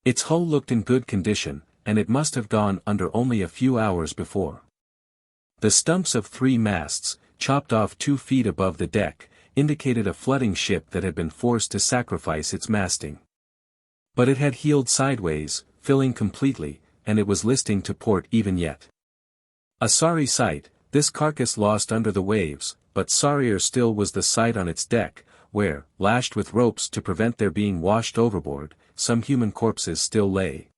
Its hull looked in good condition, and it must have gone under only a few hours before. The stumps of 3 masts, chopped off 2 feet above the deck, indicated a flooding ship that had been forced to sacrifice its masting. But it had heeled sideways, filling completely, and it was listing to port even yet. A sorry sight, this carcass lost under the waves, but sorrier still was the sight on its deck, where, lashed with ropes to prevent their being washed overboard, some human corpses still lay.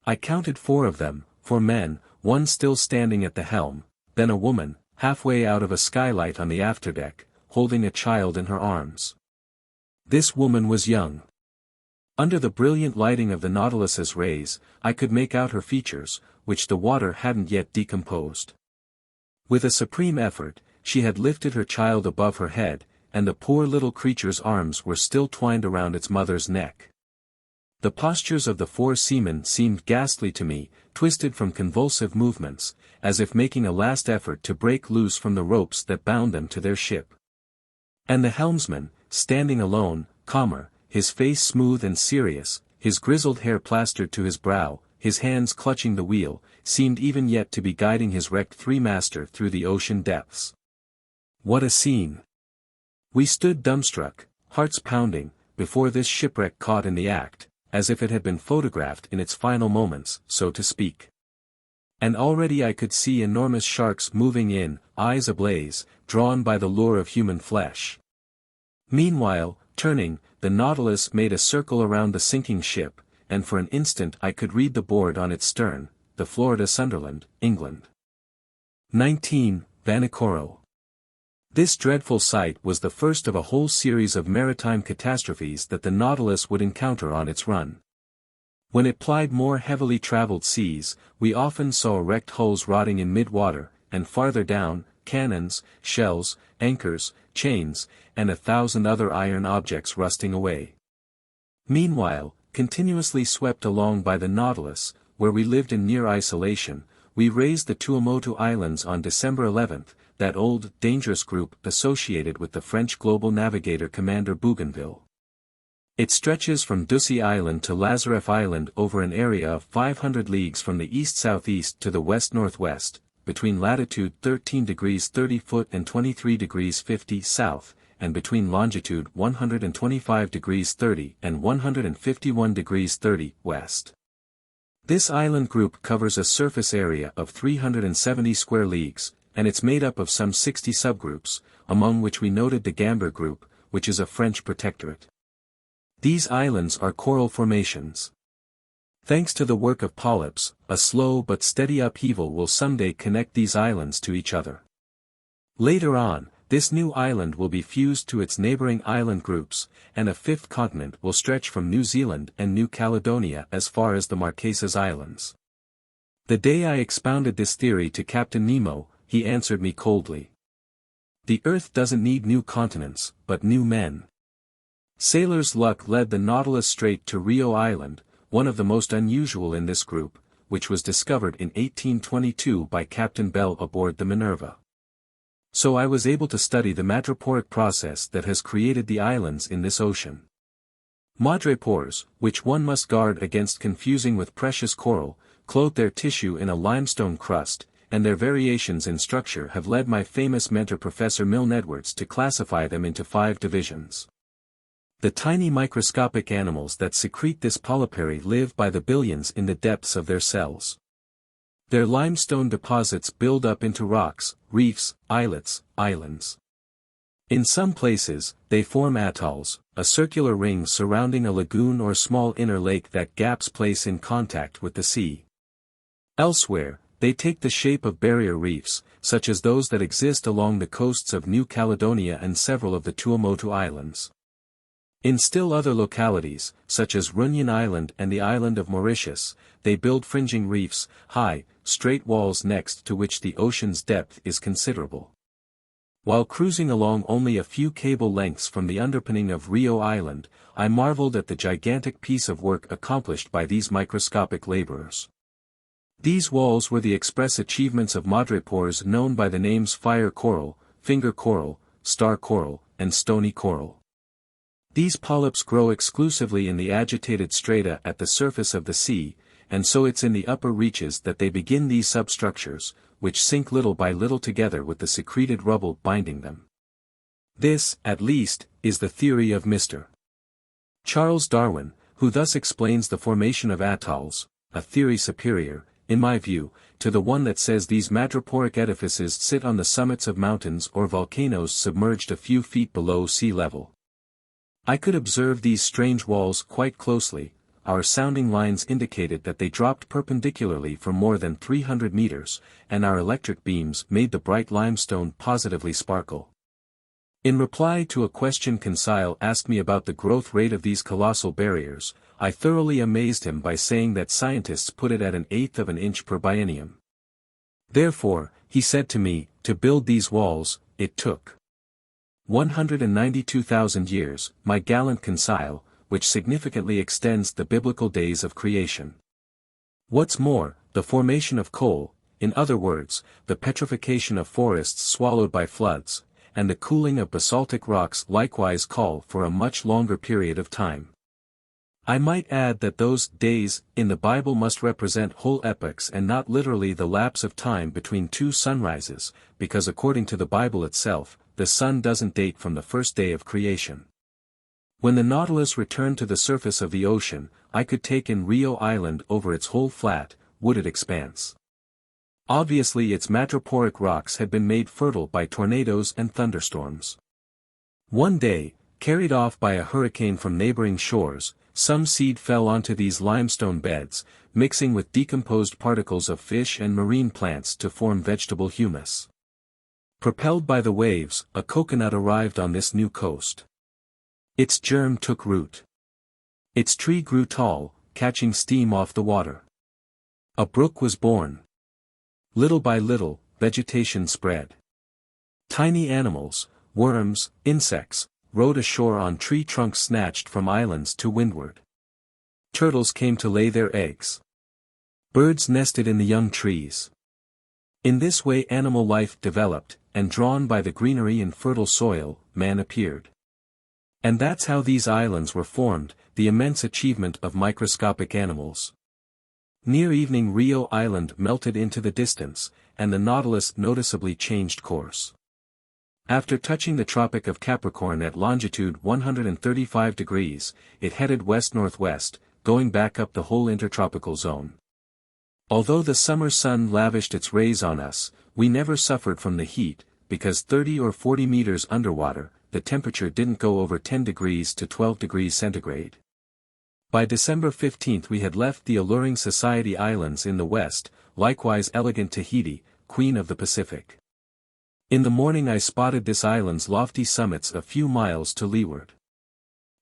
I counted 4 of them, 4 men, one still standing at the helm, then a woman, halfway out of a skylight on the afterdeck, holding a child in her arms. This woman was young. Under the brilliant lighting of the Nautilus's rays, I could make out her features, which the water hadn't yet decomposed. With a supreme effort, she had lifted her child above her head, and the poor little creature's arms were still twined around its mother's neck. The postures of the 4 seamen seemed ghastly to me, twisted from convulsive movements, as if making a last effort to break loose from the ropes that bound them to their ship. And the helmsman, standing alone, calmer, his face smooth and serious, his grizzled hair plastered to his brow, his hands clutching the wheel, seemed even yet to be guiding his wrecked three-master through the ocean depths. What a scene! We stood dumbstruck, hearts pounding, before this shipwreck caught in the act, as if it had been photographed in its final moments, so to speak. And already I could see enormous sharks moving in, eyes ablaze, drawn by the lure of human flesh. Meanwhile, turning, the Nautilus made a circle around the sinking ship, and for an instant I could read the board on its stern, the Florida Sunderland, England. 19, Vanikoro. This dreadful sight was the first of a whole series of maritime catastrophes that the Nautilus would encounter on its run. When it plied more heavily traveled seas, we often saw wrecked hulls rotting in mid-water, and farther down, cannons, shells, anchors, chains, and 1,000 other iron objects rusting away. Meanwhile, continuously swept along by the Nautilus, where we lived in near isolation, we raised the Tuamotu Islands on December 11, that old, dangerous group associated with the French global navigator Commander Bougainville. It stretches from Ducie Island to Lazareff Island over an area of 500 leagues from the east-southeast to the west-northwest, between latitude 13 degrees 30' and 23 degrees 50' south, and between longitude 125 degrees 30 and 151 degrees 30 west. This island group covers a surface area of 370 square leagues, and it's made up of some 60 subgroups, among which we noted the Gambier group, which is a French protectorate. These islands are coral formations. Thanks to the work of polyps, a slow but steady upheaval will someday connect these islands to each other. Later on, this new island will be fused to its neighboring island groups, and a 5th continent will stretch from New Zealand and New Caledonia as far as the Marquesas Islands. The day I expounded this theory to Captain Nemo, he answered me coldly. The Earth doesn't need new continents, but new men. Sailor's luck led the Nautilus straight to Rio Island, one of the most unusual in this group, which was discovered in 1822 by Captain Bell aboard the Minerva. So I was able to study the madreporic process that has created the islands in this ocean. Madrepores, which one must guard against confusing with precious coral, clothe their tissue in a limestone crust, and their variations in structure have led my famous mentor Professor Milne Edwards to classify them into 5 divisions. The tiny microscopic animals that secrete this polypary live by the billions in the depths of their cells. Their limestone deposits build up into rocks, reefs, islets, islands. In some places, they form atolls, a circular ring surrounding a lagoon or small inner lake that gaps place in contact with the sea. Elsewhere, they take the shape of barrier reefs, such as those that exist along the coasts of New Caledonia and several of the Tuamotu Islands. In still other localities, such as Runyon Island and the island of Mauritius, they build fringing reefs, high, straight walls next to which the ocean's depth is considerable. While cruising along only a few cable lengths from the underpinning of Rio Island, I marveled at the gigantic piece of work accomplished by these microscopic laborers. These walls were the express achievements of madrepores known by the names fire coral, finger coral, star coral, and stony coral. These polyps grow exclusively in the agitated strata at the surface of the sea, and so it's in the upper reaches that they begin these substructures, which sink little by little together with the secreted rubble binding them. This, at least, is the theory of Mr. Charles Darwin, who thus explains the formation of atolls, a theory superior, in my view, to the one that says these madreporic edifices sit on the summits of mountains or volcanoes submerged a few feet below sea level. I could observe these strange walls quite closely. our sounding lines indicated that they dropped perpendicularly for more than 300 meters, and our electric beams made the bright limestone positively sparkle. In reply to a question Conseil asked me about the growth rate of these colossal barriers, I thoroughly amazed him by saying that scientists put it at 1/8 of an inch per biennium. Therefore, he said to me, to build these walls, it took 192,000 years, my gallant Conseil, which significantly extends the biblical days of creation. What's more, the formation of coal, in other words, the petrification of forests swallowed by floods, and the cooling of basaltic rocks likewise call for a much longer period of time. I might add that those days in the Bible must represent whole epochs and not literally the lapse of time between two sunrises, because according to the Bible itself, the sun doesn't date from the first day of creation. When the Nautilus returned to the surface of the ocean, I could take in Rio Island over its whole flat, wooded expanse. Obviously its madreporic rocks had been made fertile by tornadoes and thunderstorms. One day, carried off by a hurricane from neighboring shores, some seed fell onto these limestone beds, mixing with decomposed particles of fish and marine plants to form vegetable humus. Propelled by the waves, a coconut arrived on this new coast. Its germ took root. Its tree grew tall, catching steam off the water. A brook was born. Little by little, vegetation spread. Tiny animals, worms, insects, rode ashore on tree trunks snatched from islands to windward. Turtles came to lay their eggs. Birds nested in the young trees. In this way animal life developed, and drawn by the greenery and fertile soil, man appeared. And that's how these islands were formed, the immense achievement of microscopic animals. Near evening Rio Island melted into the distance, and the Nautilus noticeably changed course. After touching the Tropic of Capricorn at longitude 135 degrees, it headed west-northwest, going back up the whole intertropical zone. Although the summer sun lavished its rays on us, we never suffered from the heat, because 30 or 40 meters underwater, the temperature didn't go over 10 degrees to 12 degrees centigrade. By December 15 we had left the alluring Society Islands in the west, likewise elegant Tahiti, Queen of the Pacific. In the morning I spotted this island's lofty summits a few miles to leeward.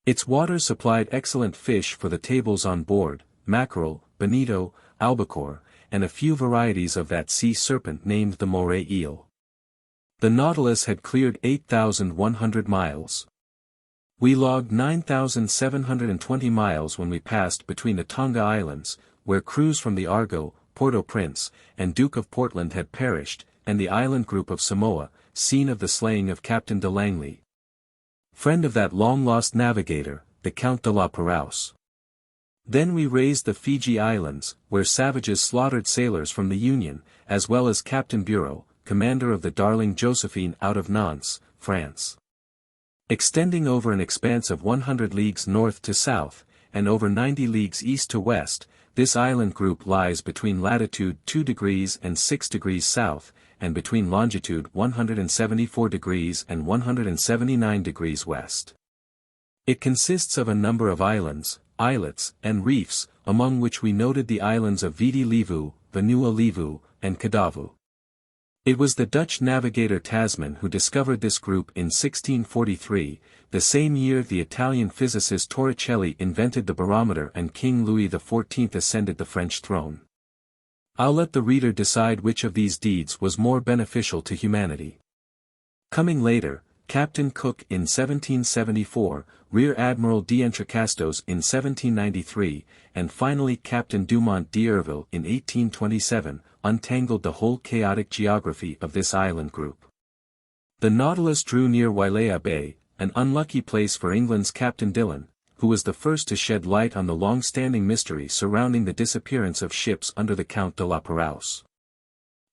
Its waters supplied excellent fish for the tables on board, mackerel, bonito, albacore, and a few varieties of that sea serpent named the moray eel. The Nautilus had cleared 8,100 miles. We logged 9,720 miles when we passed between the Tonga Islands, where crews from the Argo, Port-au-Prince, and Duke of Portland had perished, and the island group of Samoa, scene of the slaying of Captain de Langley, friend of that long-lost navigator, the Count de la Perouse. Then we raised the Fiji Islands, where savages slaughtered sailors from the Union, as well as Captain Bureau, commander of the Darling Josephine out of Nantes, France. Extending over an expanse of 100 leagues north to south, and over 90 leagues east to west, this island group lies between latitude 2 degrees and 6 degrees south, and between longitude 174 degrees and 179 degrees west. It consists of a number of islands, islets, and reefs, among which we noted the islands of Viti Levu, Vanua Levu, and Kadavu. It was the Dutch navigator Tasman who discovered this group in 1643, the same year the Italian physicist Torricelli invented the barometer and King Louis XIV ascended the French throne. I'll let the reader decide which of these deeds was more beneficial to humanity. Coming later, Captain Cook in 1774, Rear Admiral d'Entrecasteaux in 1793, and finally Captain Dumont d'Urville in 1827, untangled the whole chaotic geography of this island group. The Nautilus drew near Wailea Bay, an unlucky place for England's Captain Dillon, who was the first to shed light on the long-standing mystery surrounding the disappearance of ships under the Count de la Perouse.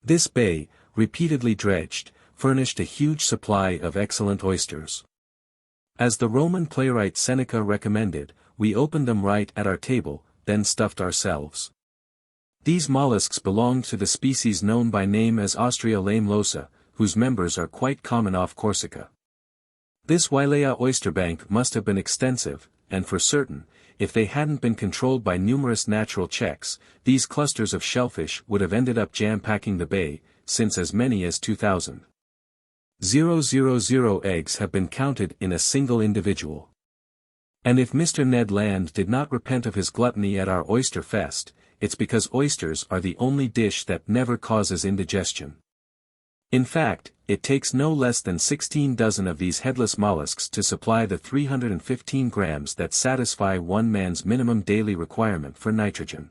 This bay, repeatedly dredged, furnished a huge supply of excellent oysters. As the Roman playwright Seneca recommended, we opened them right at our table, then stuffed ourselves. These mollusks belonged to the species known by name as Ostrea lamellosa, whose members are quite common off Corsica. This Wailea oysterbank must have been extensive, and for certain, if they hadn't been controlled by numerous natural checks, these clusters of shellfish would have ended up jam-packing the bay, since as many as 2,000 eggs have been counted in a single individual. And if Mr. Ned Land did not repent of his gluttony at our oyster fest, it's because oysters are the only dish that never causes indigestion. In fact, it takes no less than 16 dozen of these headless mollusks to supply the 315 grams that satisfy one man's minimum daily requirement for nitrogen.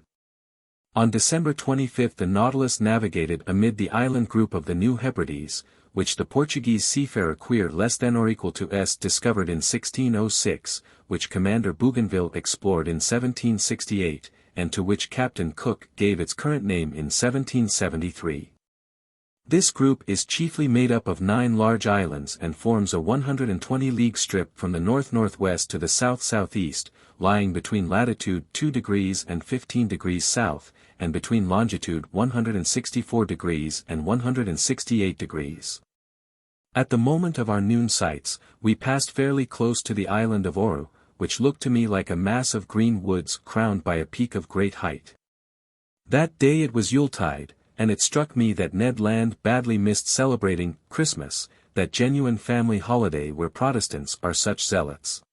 On December 25 the Nautilus navigated amid the island group of the New Hebrides, which the Portuguese seafarer Queer less than or equal to S discovered in 1606, which Commander Bougainville explored in 1768, and to which Captain Cook gave its current name in 1773. This group is chiefly made up of 9 large islands and forms a 120-league strip from the north-northwest to the south-southeast, lying between latitude 2 degrees and 15 degrees south, and between longitude 164 degrees and 168 degrees. At the moment of our noon sights, we passed fairly close to the island of Oru, which looked to me like a mass of green woods crowned by a peak of great height. That day it was Yuletide, and it struck me that Ned Land badly missed celebrating Christmas, that genuine family holiday where Protestants are such zealots.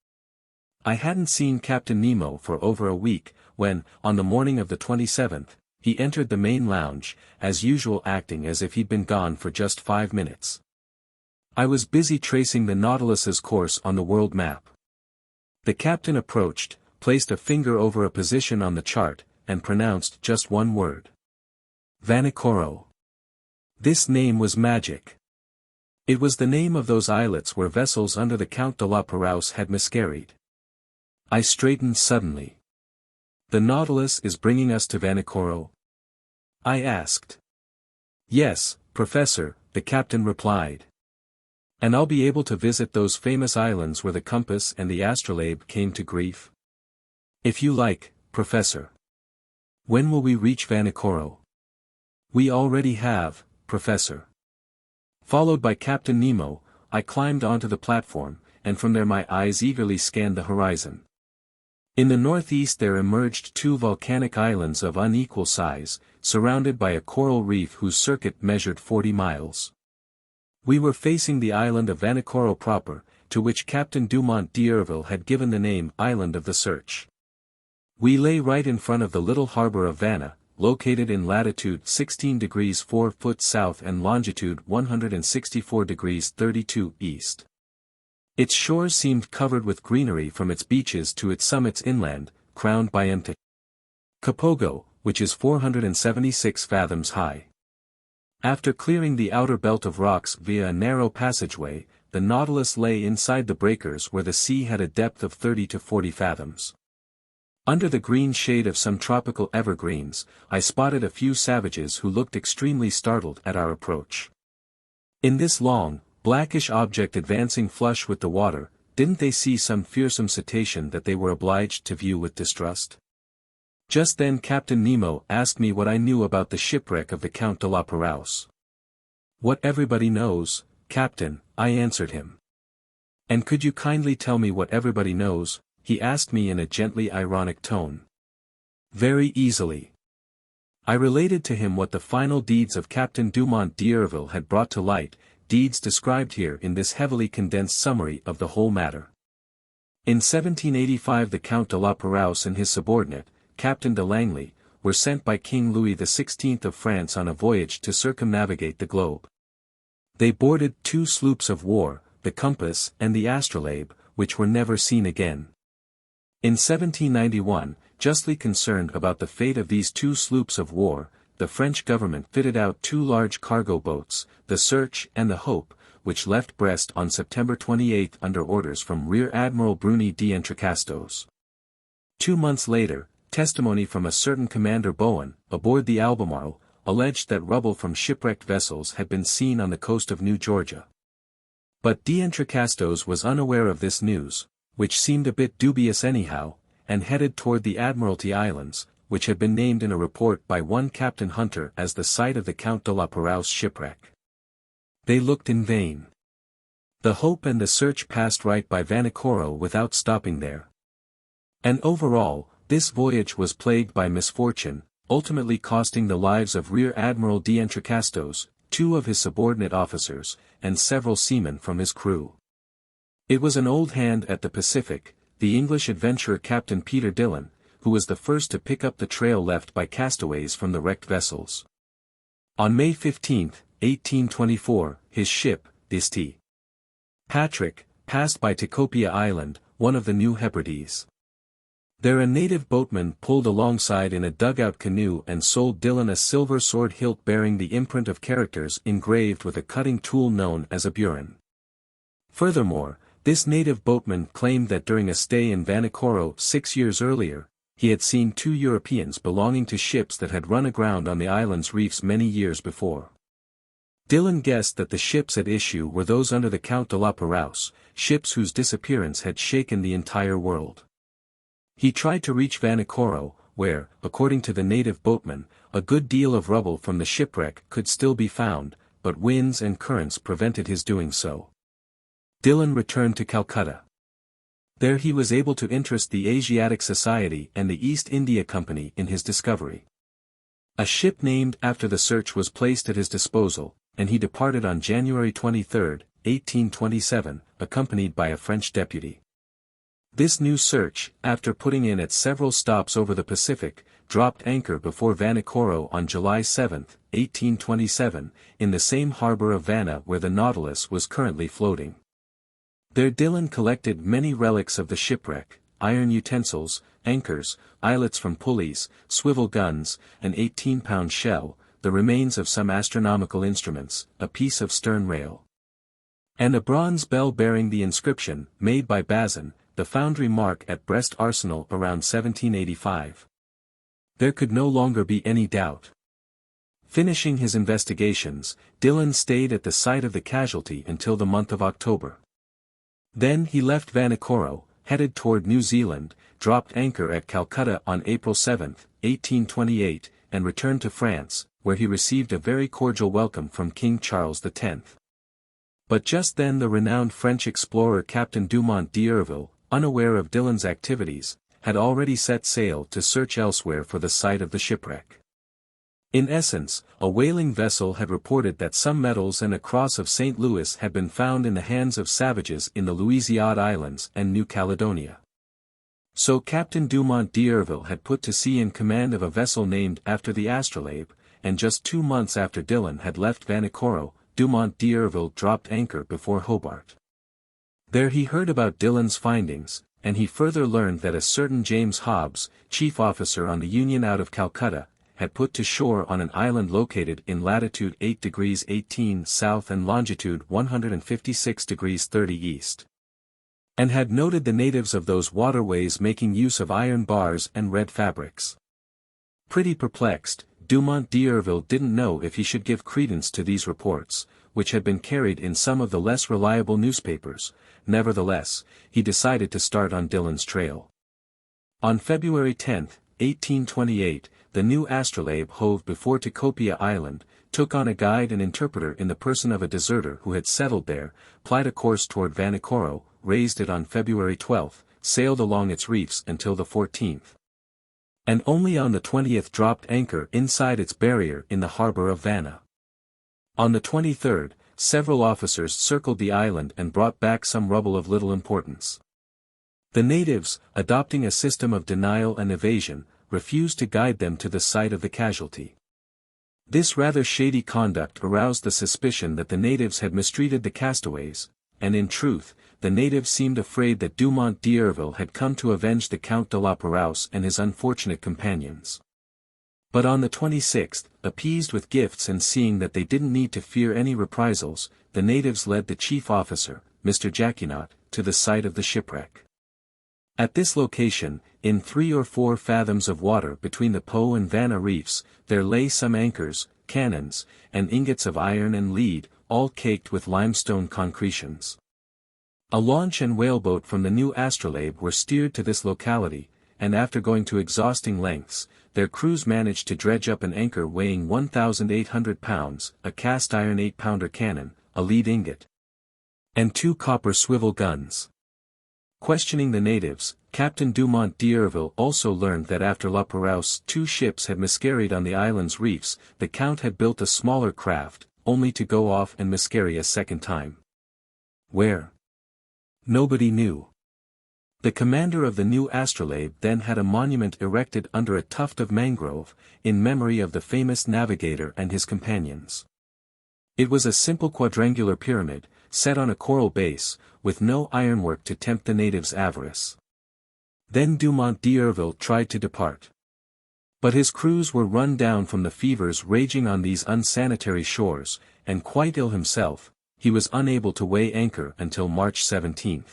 I hadn't seen Captain Nemo for over a week, when, on the morning of the 27th, he entered the main lounge, as usual acting as if he'd been gone for just 5 minutes. I was busy tracing the Nautilus's course on the world map. The captain approached, placed a finger over a position on the chart, and pronounced just one word. Vanikoro. This name was magic. It was the name of those islets where vessels under the Count de la Perouse had miscarried. I straightened suddenly. The Nautilus is bringing us to Vanikoro? I asked. Yes, Professor, the captain replied. And I'll be able to visit those famous islands where the compass and the astrolabe came to grief? If you like, Professor. When will we reach Vanikoro? We already have, Professor. Followed by Captain Nemo, I climbed onto the platform, and from there my eyes eagerly scanned the horizon. In the northeast there emerged 2 volcanic islands of unequal size, surrounded by a coral reef whose circuit measured 40 miles. We were facing the island of Vanikoro proper, to which Captain Dumont d'Urville had given the name Island of the Search. We lay right in front of the little harbor of Vanna, located in latitude 16 degrees 4 foot south and longitude 164 degrees 32 east. Its shores seemed covered with greenery from its beaches to its summits inland, crowned by Mt. Kapogo, which is 476 fathoms high. After clearing the outer belt of rocks via a narrow passageway, the Nautilus lay inside the breakers where the sea had a depth of 30 to 40 fathoms. Under the green shade of some tropical evergreens, I spotted a few savages who looked extremely startled at our approach. In this long, blackish object advancing flush with the water, didn't they see some fearsome cetacean that they were obliged to view with distrust? Just then Captain Nemo asked me what I knew about the shipwreck of the Count de la Perouse. What everybody knows, Captain, I answered him. And could you kindly tell me what everybody knows? He asked me in a gently ironic tone. Very easily. I related to him what the final deeds of Captain Dumont d'Urville had brought to light, deeds described here in this heavily condensed summary of the whole matter. In 1785 the Count de la Perouse and his subordinate, Captain de Langley, were sent by King Louis XVI of France on a voyage to circumnavigate the globe. They boarded 2 sloops of war, the Compass and the Astrolabe, which were never seen again. In 1791, justly concerned about the fate of these 2 sloops of war, the French government fitted out 2 large cargo boats, the Search and the Hope, which left Brest on September 28 under orders from Rear Admiral Bruni d'Entrecasteaux. 2 months later, testimony from a certain Commander Bowen, aboard the Albemarle, alleged that rubble from shipwrecked vessels had been seen on the coast of New Georgia. But d'Entrecasteaux was unaware of this news, which seemed a bit dubious anyhow, and headed toward the Admiralty Islands, which had been named in a report by one Captain Hunter as the site of the Count de la Perouse shipwreck. They looked in vain. The Hope and the Search passed right by Vanikoro without stopping there. And overall, this voyage was plagued by misfortune, ultimately costing the lives of Rear Admiral D'Entrecasteaux, two of his subordinate officers, and several seamen from his crew. It was an old hand at the Pacific, the English adventurer Captain Peter Dillon, who was the first to pick up the trail left by castaways from the wrecked vessels. On May 15, 1824, his ship, the St. Patrick, passed by Tikopia Island, one of the New Hebrides. There a native boatman pulled alongside in a dugout canoe and sold Dillon a silver sword hilt bearing the imprint of characters engraved with a cutting tool known as a burin. Furthermore, this native boatman claimed that during a stay in Vanikoro 6 years earlier, he had seen two Europeans belonging to ships that had run aground on the island's reefs many years before. Dillon guessed that the ships at issue were those under the Count de la Perouse, ships whose disappearance had shaken the entire world. He tried to reach Vanikoro, where, according to the native boatman, a good deal of rubble from the shipwreck could still be found, but winds and currents prevented his doing so. Dillon returned to Calcutta. There he was able to interest the Asiatic Society and the East India Company in his discovery. A ship named after the search was placed at his disposal, and he departed on January 23, 1827, accompanied by a French deputy. This new search, after putting in at several stops over the Pacific, dropped anchor before Vanikoro on July 7, 1827, in the same harbor of Vanna where the Nautilus was currently floating. There Dillon collected many relics of the shipwreck, iron utensils, anchors, eyelets from pulleys, swivel guns, an 18-pound shell, the remains of some astronomical instruments, a piece of stern rail, and a bronze bell bearing the inscription, made by Bazin, the foundry mark at Brest Arsenal around 1785. There could no longer be any doubt. Finishing his investigations, Dillon stayed at the site of the casualty until the month of October. Then he left Vanikoro, headed toward New Zealand, dropped anchor at Calcutta on April 7, 1828, and returned to France, where he received a very cordial welcome from King Charles X. But just then the renowned French explorer Captain Dumont d'Urville, unaware of Dillon's activities, had already set sail to search elsewhere for the site of the shipwreck. In essence, a whaling vessel had reported that some medals and a cross of St. Louis had been found in the hands of savages in the Louisiade Islands and New Caledonia. So Captain Dumont d'Urville had put to sea in command of a vessel named after the astrolabe, and just 2 months after Dillon had left Vanikoro, Dumont d'Urville dropped anchor before Hobart. There he heard about Dillon's findings, and he further learned that a certain James Hobbs, chief officer on the Union out of Calcutta, had put to shore on an island located in latitude 8 degrees 18 south and longitude 156 degrees 30 east. And had noted the natives of those waterways making use of iron bars and red fabrics. Pretty perplexed, Dumont d'Urville didn't know if he should give credence to these reports, which had been carried in some of the less reliable newspapers. Nevertheless, he decided to start on Dillon's trail. On February 10, 1828, the new astrolabe hove before Tikopia Island, took on a guide and interpreter in the person of a deserter who had settled there, plied a course toward Vanikoro, raised it on February 12, sailed along its reefs until the 14th. And only on the 20th dropped anchor inside its barrier in the harbor of Vanna. On the 23rd, several officers circled the island and brought back some rubble of little importance. The natives, adopting a system of denial and evasion, refused to guide them to the site of the casualty. This rather shady conduct aroused the suspicion that the natives had mistreated the castaways, and in truth, the natives seemed afraid that Dumont d'Urville had come to avenge the Count de la Perouse and his unfortunate companions. But on the 26th, appeased with gifts and seeing that they didn't need to fear any reprisals, the natives led the chief officer, Mr. Jacquinot, to the site of the shipwreck. At this location, in 3 or 4 fathoms of water between the Po and Vanna reefs, there lay some anchors, cannons, and ingots of iron and lead, all caked with limestone concretions. A launch and whaleboat from the new astrolabe were steered to this locality, and after going to exhausting lengths, their crews managed to dredge up an anchor weighing 1,800 pounds, a cast-iron 8-pounder cannon, a lead ingot, and 2 copper swivel guns. Questioning the natives, Captain Dumont d'Urville also learned that after La Perouse 2 ships had miscarried on the island's reefs, the Count had built a smaller craft, only to go off and miscarry a second time. Where? Nobody knew. The commander of the new astrolabe then had a monument erected under a tuft of mangrove, in memory of the famous navigator and his companions. It was a simple quadrangular pyramid, set on a coral base, with no ironwork to tempt the natives' avarice. Then Dumont d'Urville tried to depart. But his crews were run down from the fevers raging on these unsanitary shores, and quite ill himself, he was unable to weigh anchor until March 17.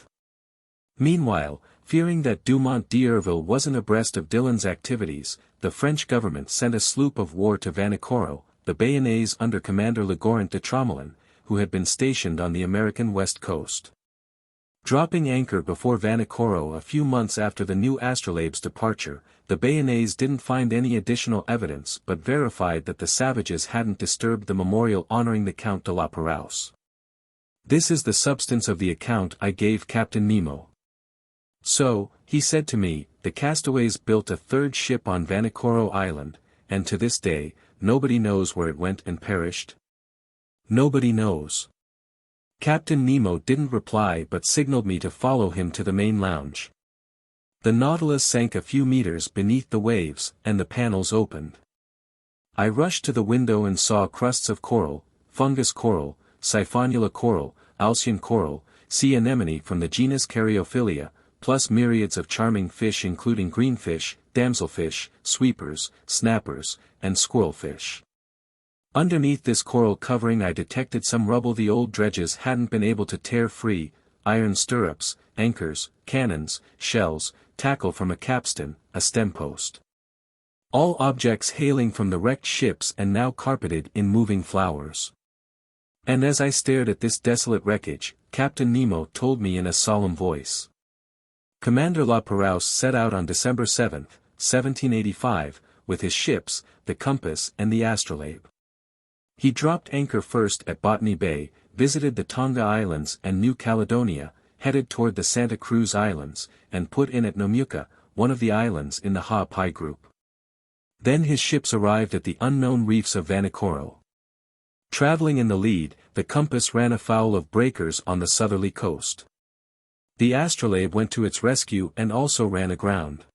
Meanwhile, fearing that Dumont d'Urville wasn't abreast of Dillon's activities, the French government sent a sloop of war to Vanikoro, the Bayonnaise under Commander Legourant de Tromelin, who had been stationed on the American west coast. Dropping anchor before Vanikoro a few months after the new astrolabe's departure, the Bayonnaise didn't find any additional evidence but verified that the savages hadn't disturbed the memorial honoring the Count de la Perouse. This is the substance of the account I gave Captain Nemo. So, he said to me, the castaways built a third ship on Vanikoro Island, and to this day, nobody knows where it went and perished. Nobody knows. Captain Nemo didn't reply but signaled me to follow him to the main lounge. The Nautilus sank a few meters beneath the waves, and the panels opened. I rushed to the window and saw crusts of coral, fungus coral, siphonula coral, Alcyon coral, sea anemone from the genus Caryophylla, plus myriads of charming fish including greenfish, damselfish, sweepers, snappers, and squirrelfish. Underneath this coral covering I detected some rubble the old dredges hadn't been able to tear free, iron stirrups, anchors, cannons, shells, tackle from a capstan, a stem post. All objects hailing from the wrecked ships and now carpeted in moving flowers. And as I stared at this desolate wreckage, Captain Nemo told me in a solemn voice. Commander La Perouse set out on December 7, 1785, with his ships, the Compass and the Astrolabe. He dropped anchor first at Botany Bay, visited the Tonga Islands and New Caledonia, headed toward the Santa Cruz Islands, and put in at Nomuka, one of the islands in the Ha'apai group. Then his ships arrived at the unknown reefs of Vanikoro. Traveling in the lead, the Compass ran afoul of breakers on the southerly coast. The Astrolabe went to its rescue and also ran aground.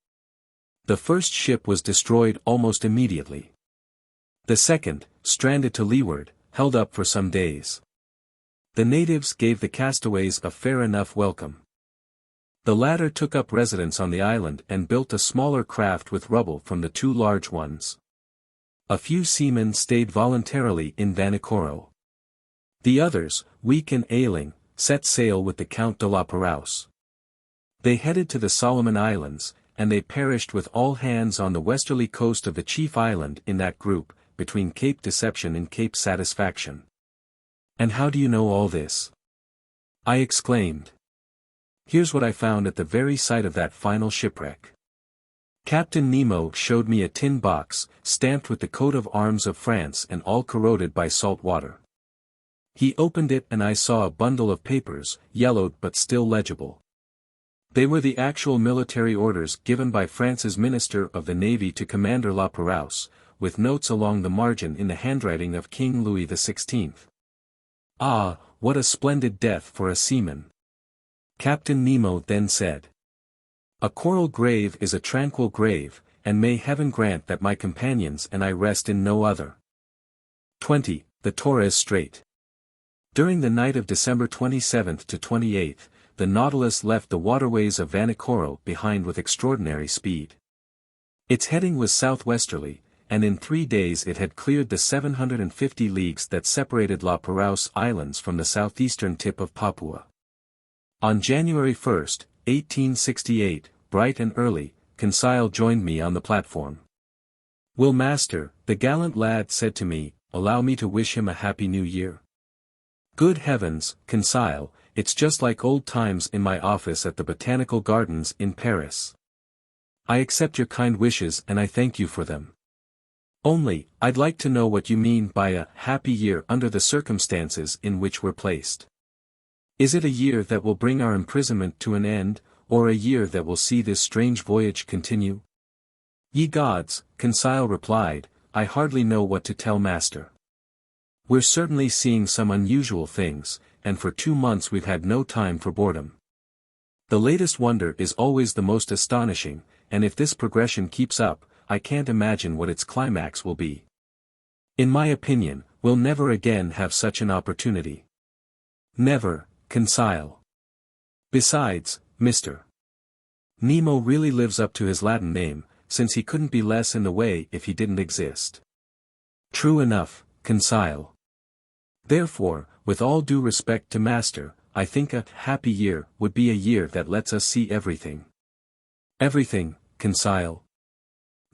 The first ship was destroyed almost immediately. The second, stranded to leeward, held up for some days. The natives gave the castaways a fair enough welcome. The latter took up residence on the island and built a smaller craft with rubble from the 2 large ones. A few seamen stayed voluntarily in Vanikoro. The others, weak and ailing, set sail with the Count de la Perouse. They headed to the Solomon Islands, and they perished with all hands on the westerly coast of the chief island in that group, between Cape Deception and Cape Satisfaction. And how do you know all this? I exclaimed. Here's what I found at the very site of that final shipwreck. Captain Nemo showed me a tin box, stamped with the coat of arms of France and all corroded by salt water. He opened it and I saw a bundle of papers, yellowed but still legible. They were the actual military orders given by France's Minister of the Navy to Commander La Perouse, with notes along the margin in the handwriting of King Louis XVI. Ah, what a splendid death for a seaman! Captain Nemo then said. A coral grave is a tranquil grave, and may heaven grant that my companions and I rest in no other. 20. The Torres Strait. During the night of December 27 to 28, the Nautilus left the waterways of Vanikoro behind with extraordinary speed. Its heading was southwesterly, and in 3 days it had cleared the 750 leagues that separated La Perouse Islands from the southeastern tip of Papua. On January 1, 1868, bright and early, Conseil joined me on the platform. "Will master," the gallant lad said to me, "allow me to wish him a happy new year?" "Good heavens, Conseil, it's just like old times in my office at the Botanical Gardens in Paris. I accept your kind wishes and I thank you for them. Only, I'd like to know what you mean by a happy year under the circumstances in which we're placed. Is it a year that will bring our imprisonment to an end, or a year that will see this strange voyage continue? Ye gods, Conseil replied, I hardly know what to tell master. We're certainly seeing some unusual things, and for 2 months we've had no time for boredom. The latest wonder is always the most astonishing, and if this progression keeps up, I can't imagine what its climax will be. In my opinion, we'll never again have such an opportunity. Never, Conseil. Besides, Mr. Nemo really lives up to his Latin name, since he couldn't be less in the way if he didn't exist. True enough, Conseil. Therefore, with all due respect to master, I think a happy year would be a year that lets us see everything. Everything, Conseil.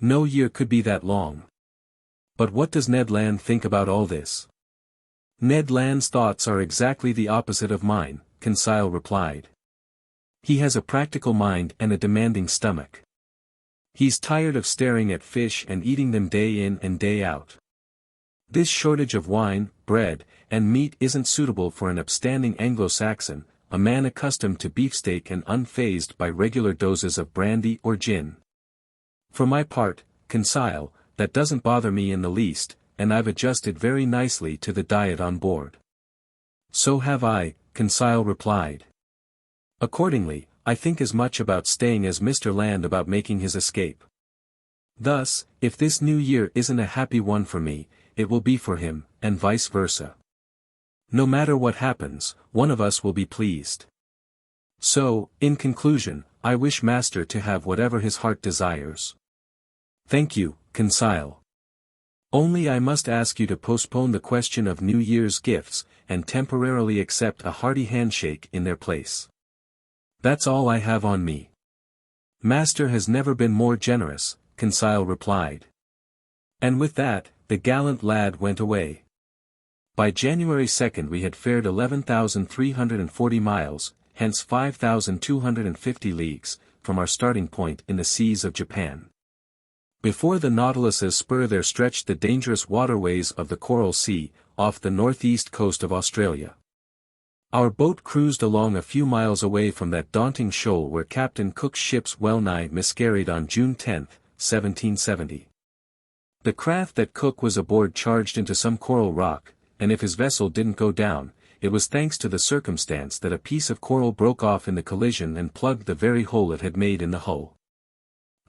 No year could be that long. But what does Ned Land think about all this? Ned Land's thoughts are exactly the opposite of mine, Conseil replied. He has a practical mind and a demanding stomach. He's tired of staring at fish and eating them day in and day out. This shortage of wine, bread, and meat isn't suitable for an upstanding Anglo-Saxon, a man accustomed to beefsteak and unfazed by regular doses of brandy or gin. For my part, Conseil, that doesn't bother me in the least, and I've adjusted very nicely to the diet on board. So have I, Conseil replied. Accordingly, I think as much about staying as Mr. Land about making his escape. Thus, if this new year isn't a happy one for me, it will be for him, and vice versa. No matter what happens, one of us will be pleased. So, in conclusion, I wish Master to have whatever his heart desires. Thank you, Conseil. Only I must ask you to postpone the question of New Year's gifts, and temporarily accept a hearty handshake in their place. That's all I have on me. Master has never been more generous, Conseil replied. And with that, the gallant lad went away. By January 2nd we had fared 11,340 miles, hence 5,250 leagues, from our starting point in the seas of Japan. Before the Nautilus's spur there stretched the dangerous waterways of the Coral Sea, off the northeast coast of Australia. Our boat cruised along a few miles away from that daunting shoal where Captain Cook's ships well-nigh miscarried on June 10, 1770. The craft that Cook was aboard charged into some coral rock, and if his vessel didn't go down, it was thanks to the circumstance that a piece of coral broke off in the collision and plugged the very hole it had made in the hull.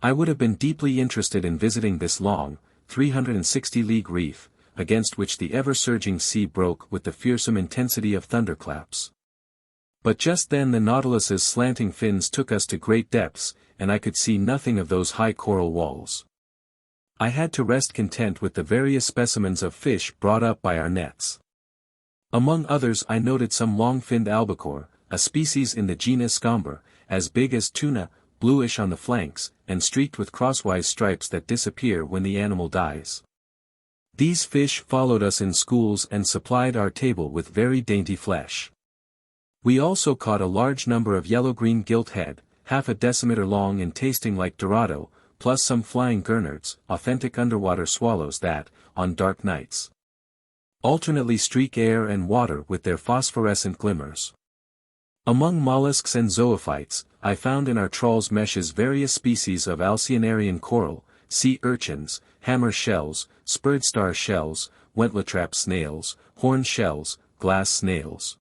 I would have been deeply interested in visiting this long, 360-league reef, against which the ever-surging sea broke with the fearsome intensity of thunderclaps. But just then the Nautilus's slanting fins took us to great depths, and I could see nothing of those high coral walls. I had to rest content with the various specimens of fish brought up by our nets. Among others I noted some long-finned albacore, a species in the genus Scomber, as big as tuna, bluish on the flanks, and streaked with crosswise stripes that disappear when the animal dies. These fish followed us in schools and supplied our table with very dainty flesh. We also caught a large number of yellow-green gilthead, half a decimeter long and tasting like dorado, plus some flying gurnards, authentic underwater swallows that, on dark nights, alternately streak air and water with their phosphorescent glimmers. Among mollusks and zoophytes, I found in our trawls meshes various species of alcyonarian coral, sea urchins, hammer shells, spurred star shells, wentletrap snails, horn shells, glass snails.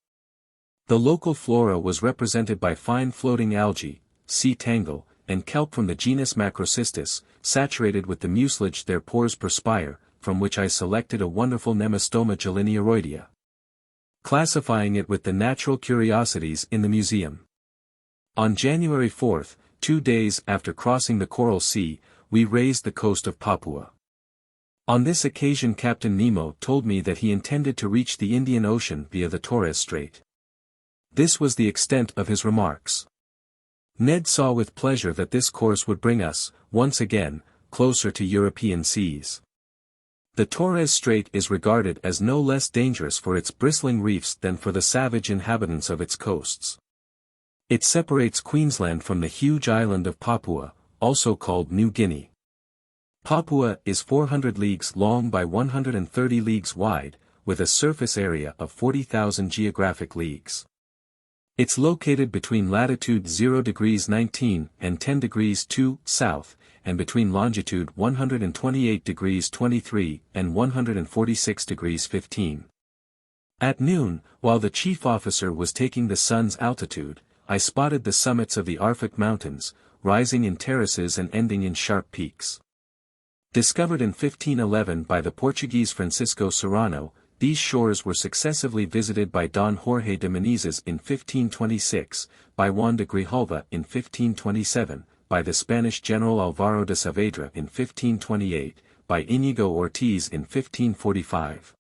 The local flora was represented by fine floating algae, sea tangle, and kelp from the genus Macrocystis, saturated with the mucilage their pores perspire, from which I selected a wonderful Nemostoma gelinearoidea, classifying it with the natural curiosities in the museum. On January 4th, 2 days after crossing the Coral Sea, we raised the coast of Papua. On this occasion Captain Nemo told me that he intended to reach the Indian Ocean via the Torres Strait. This was the extent of his remarks. Ned saw with pleasure that this course would bring us, once again, closer to European seas. The Torres Strait is regarded as no less dangerous for its bristling reefs than for the savage inhabitants of its coasts. It separates Queensland from the huge island of Papua, also called New Guinea. Papua is 400 leagues long by 130 leagues wide, with a surface area of 40,000 geographic leagues. It's located between latitude 0 degrees 19 and 10 degrees 2 south, and between longitude 128 degrees 23 and 146 degrees 15. At noon, while the chief officer was taking the sun's altitude, I spotted the summits of the Arctic mountains, rising in terraces and ending in sharp peaks. Discovered in 1511 by the Portuguese Francisco Serrano, these shores were successively visited by Don Jorge de Menezes in 1526, by Juan de Grijalva in 1527, by the Spanish general Alvaro de Saavedra in 1528, by Íñigo Ortiz in 1545.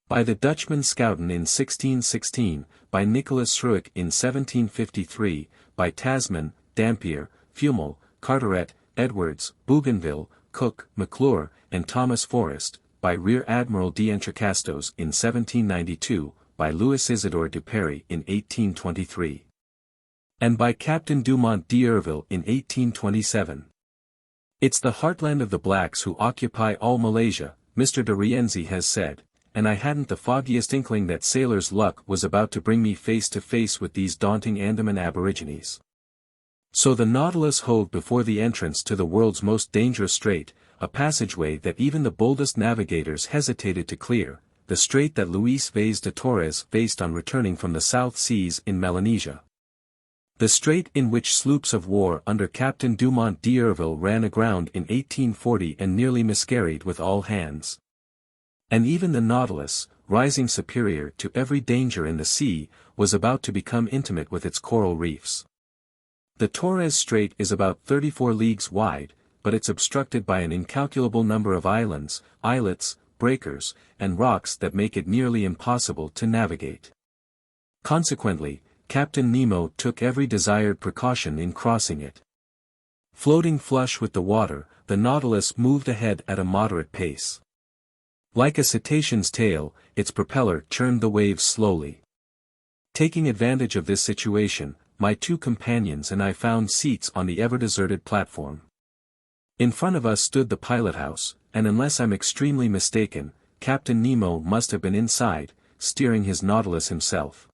By the Dutchman Schouten in 1616, by Nicholas Schruik in 1753, by Tasman, Dampier, Fumel, Carteret, Edwards, Bougainville, Cook, McClure, and Thomas Forrest, by Rear Admiral d'Entrecasteaux in 1792, by Louis Isidore du Perry in 1823. And by Captain Dumont d'Urville in 1827. It's the heartland of the blacks who occupy all Malaysia, Mr. de Rienzi has said, and I hadn't the foggiest inkling that sailor's luck was about to bring me face to face with these daunting Andaman aborigines. So the Nautilus hove before the entrance to the world's most dangerous strait, a passageway that even the boldest navigators hesitated to clear, the strait that Luis Vaz de Torres faced on returning from the South Seas in Melanesia. The strait in which sloops of war under Captain Dumont d'Urville ran aground in 1840 and nearly miscarried with all hands. And even the Nautilus, rising superior to every danger in the sea, was about to become intimate with its coral reefs. The Torres Strait is about 34 leagues wide, but it's obstructed by an incalculable number of islands, islets, breakers, and rocks that make it nearly impossible to navigate. Consequently, Captain Nemo took every desired precaution in crossing it. Floating flush with the water, the Nautilus moved ahead at a moderate pace. Like a cetacean's tail, its propeller churned the waves slowly. Taking advantage of this situation, my two companions and I found seats on the ever-deserted platform. In front of us stood the pilot-house, and unless I'm extremely mistaken, Captain Nemo must have been inside, steering his Nautilus himself.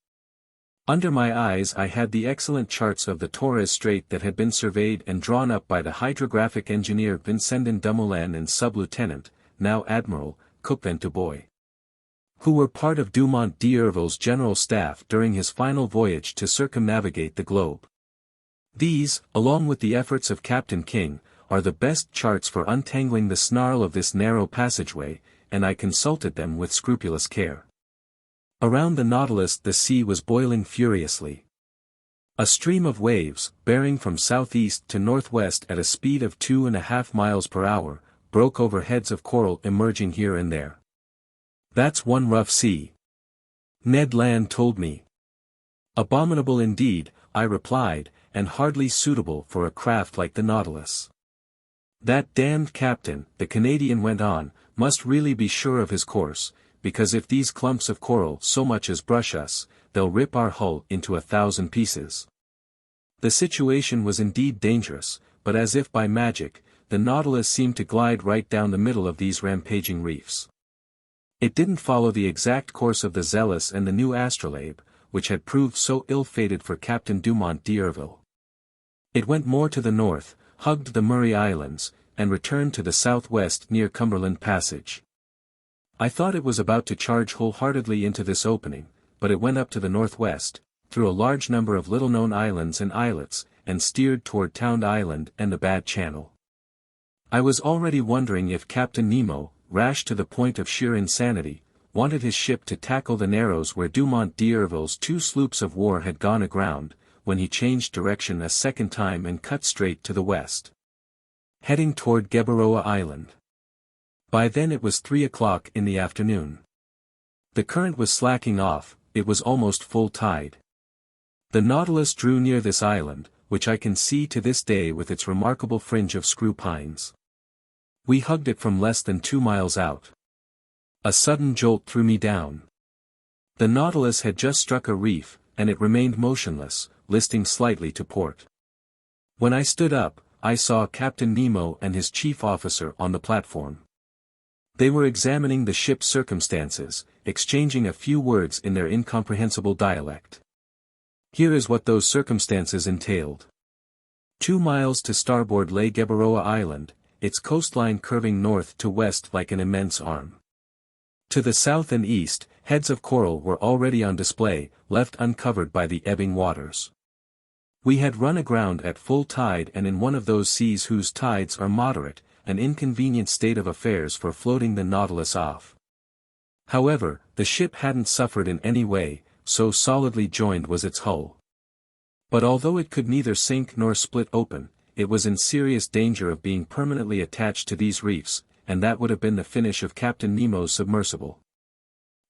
Under my eyes I had the excellent charts of the Torres Strait that had been surveyed and drawn up by the hydrographic engineer Vincendon Dumoulin and Sub-Lieutenant, now Admiral, Coupvent Dubois, who were part of Dumont d'Urville's general staff during his final voyage to circumnavigate the globe. These, along with the efforts of Captain King, are the best charts for untangling the snarl of this narrow passageway, and I consulted them with scrupulous care. Around the Nautilus the sea was boiling furiously. A stream of waves, bearing from southeast to northwest at a speed of 2.5 miles per hour, broke over heads of coral emerging here and there. "That's one rough sea," Ned Land told me. "Abominable indeed," I replied, "and hardly suitable for a craft like the Nautilus." "That damned captain," the Canadian went on, "must really be sure of his course, because if these clumps of coral so much as brush us, they'll rip our hull into 1,000 pieces." The situation was indeed dangerous, but as if by magic, the Nautilus seemed to glide right down the middle of these rampaging reefs. It didn't follow the exact course of the Zealous and the new Astrolabe, which had proved so ill-fated for Captain Dumont d'Urville. It went more to the north, hugged the Murray Islands, and returned to the southwest near Cumberland Passage. I thought it was about to charge wholeheartedly into this opening, but it went up to the northwest, through a large number of little-known islands and islets, and steered toward Tound Island and the Bad Channel. I was already wondering if Captain Nemo, rash to the point of sheer insanity, wanted his ship to tackle the narrows where Dumont d'Urville's 2 sloops of war had gone aground, when he changed direction a second time and cut straight to the west, heading toward Gueboroa Island. By then it was 3 o'clock in the afternoon. The current was slacking off, it was almost full tide. The Nautilus drew near this island, which I can see to this day with its remarkable fringe of screw pines. We hugged it from less than 2 miles out. A sudden jolt threw me down. The Nautilus had just struck a reef, and it remained motionless, listing slightly to port. When I stood up, I saw Captain Nemo and his chief officer on the platform. They were examining the ship's circumstances, exchanging a few words in their incomprehensible dialect. Here is what those circumstances entailed. 2 miles to starboard lay Geberoa Island, its coastline curving north to west like an immense arm. To the south and east, heads of coral were already on display, left uncovered by the ebbing waters. We had run aground at full tide and in one of those seas whose tides are moderate, an inconvenient state of affairs for floating the Nautilus off. However, the ship hadn't suffered in any way, so solidly joined was its hull. But although it could neither sink nor split open, it was in serious danger of being permanently attached to these reefs, and that would have been the finish of Captain Nemo's submersible.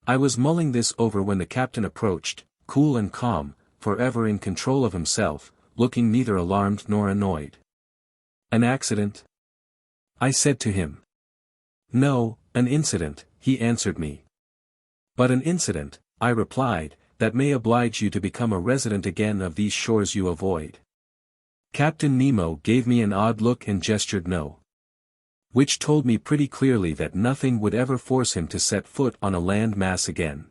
I was mulling this over when the captain approached, cool and calm, forever in control of himself, looking neither alarmed nor annoyed. "An accident?" I said to him. "No, an incident," he answered me. "But an incident," I replied, "that may oblige you to become a resident again of these shores you avoid." Captain Nemo gave me an odd look and gestured no. Which told me pretty clearly that nothing would ever force him to set foot on a land mass again.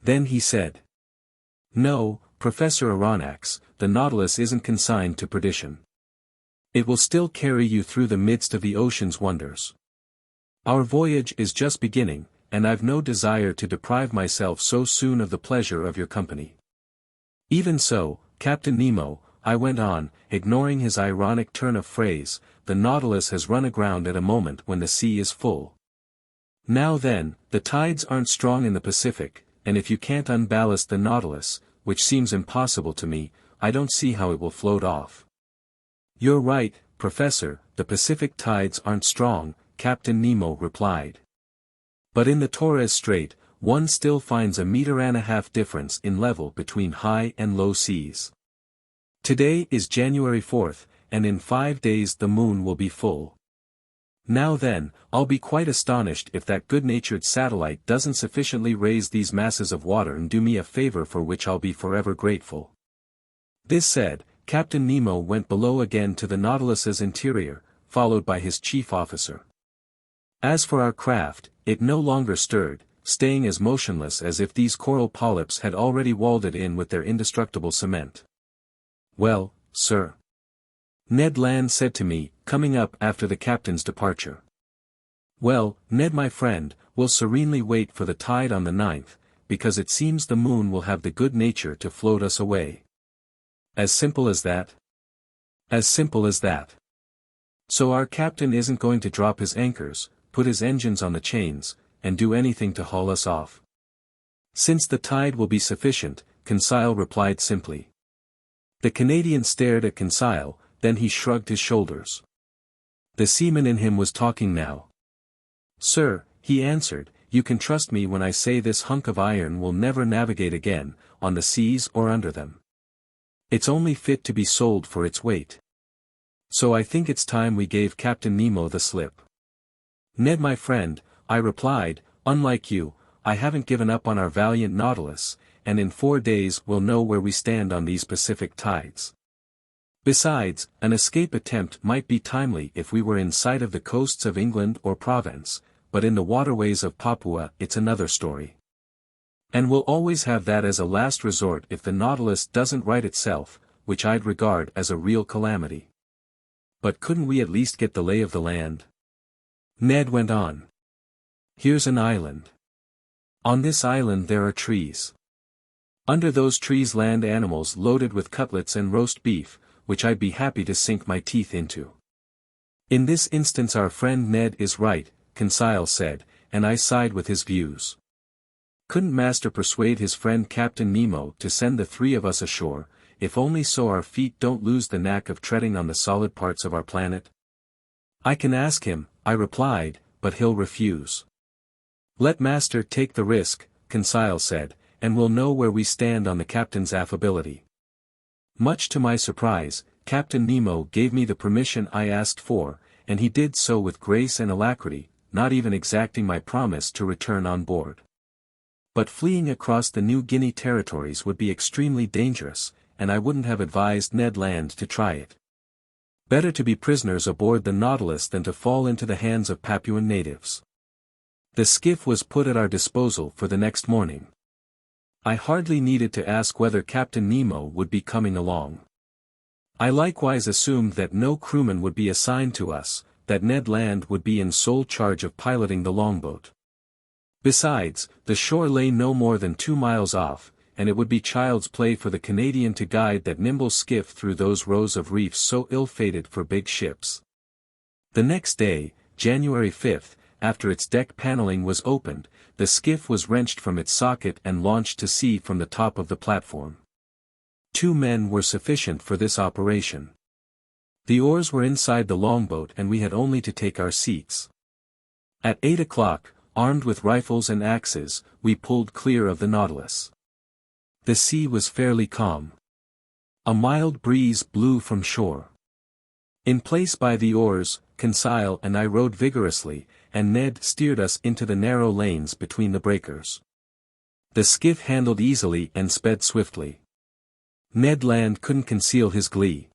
Then he said, "No, Professor Aronnax, the Nautilus isn't consigned to perdition. It will still carry you through the midst of the ocean's wonders. Our voyage is just beginning, and I've no desire to deprive myself so soon of the pleasure of your company." "Even so, Captain Nemo," I went on, ignoring his ironic turn of phrase, "the Nautilus has run aground at a moment when the sea is full. Now then, the tides aren't strong in the Pacific, and if you can't unballast the Nautilus, which seems impossible to me, I don't see how it will float off." "You're right, Professor, the Pacific tides aren't strong," Captain Nemo replied. "But in the Torres Strait, one still finds a 1.5 meter difference in level between high and low seas. Today is January 4th, and in 5 days the moon will be full. Now then, I'll be quite astonished if that good-natured satellite doesn't sufficiently raise these masses of water and do me a favor for which I'll be forever grateful." This said, Captain Nemo went below again to the Nautilus's interior, followed by his chief officer. As for our craft, it no longer stirred, staying as motionless as if these coral polyps had already walled it in with their indestructible cement. "Well, sir," Ned Land said to me, coming up after the captain's departure. "Well, Ned my friend, we'll serenely wait for the tide on the 9th, because it seems the moon will have the good nature to float us away." "As simple as that?" "As simple as that. So our captain isn't going to drop his anchors, put his engines on the chains, and do anything to haul us off?" "Since the tide will be sufficient," Conseil replied simply. The Canadian stared at Conseil, then he shrugged his shoulders. The seaman in him was talking now. "Sir," he answered, "you can trust me when I say this hunk of iron will never navigate again, on the seas or under them. It's only fit to be sold for its weight. So I think it's time we gave Captain Nemo the slip." "Ned my friend," I replied, "unlike you, I haven't given up on our valiant Nautilus, and in 4 days we'll know where we stand on these Pacific tides. Besides, an escape attempt might be timely if we were in sight of the coasts of England or Provence, but in the waterways of Papua it's another story. And we'll always have that as a last resort if the Nautilus doesn't right itself, which I'd regard as a real calamity. But couldn't we at least get the lay of the land?" Ned went on. "Here's an island. On this island there are trees. Under those trees land animals loaded with cutlets and roast beef, which I'd be happy to sink my teeth into." "In this instance our friend Ned is right," Conseil said, and I sighed with his views. Couldn't Master persuade his friend Captain Nemo to send the 3 of us ashore, if only so our feet don't lose the knack of treading on the solid parts of our planet? "I can ask him," I replied, "but he'll refuse." "Let Master take the risk," Conseil said, "and we'll know where we stand on the captain's affability." Much to my surprise, Captain Nemo gave me the permission I asked for, and he did so with grace and alacrity, not even exacting my promise to return on board. But fleeing across the New Guinea territories would be extremely dangerous, and I wouldn't have advised Ned Land to try it. Better to be prisoners aboard the Nautilus than to fall into the hands of Papuan natives. The skiff was put at our disposal for the next morning. I hardly needed to ask whether Captain Nemo would be coming along. I likewise assumed that no crewman would be assigned to us, that Ned Land would be in sole charge of piloting the longboat. Besides, the shore lay no more than 2 miles off, and it would be child's play for the Canadian to guide that nimble skiff through those rows of reefs so ill-fated for big ships. The next day, January 5th, after its deck paneling was opened, the skiff was wrenched from its socket and launched to sea from the top of the platform. 2 men were sufficient for this operation. The oars were inside the longboat and we had only to take our seats. At 8 o'clock, armed with rifles and axes, we pulled clear of the Nautilus. The sea was fairly calm. A mild breeze blew from shore. In place by the oars, Conseil and I rowed vigorously, and Ned steered us into the narrow lanes between the breakers. The skiff handled easily and sped swiftly. Ned Land couldn't conceal his glee.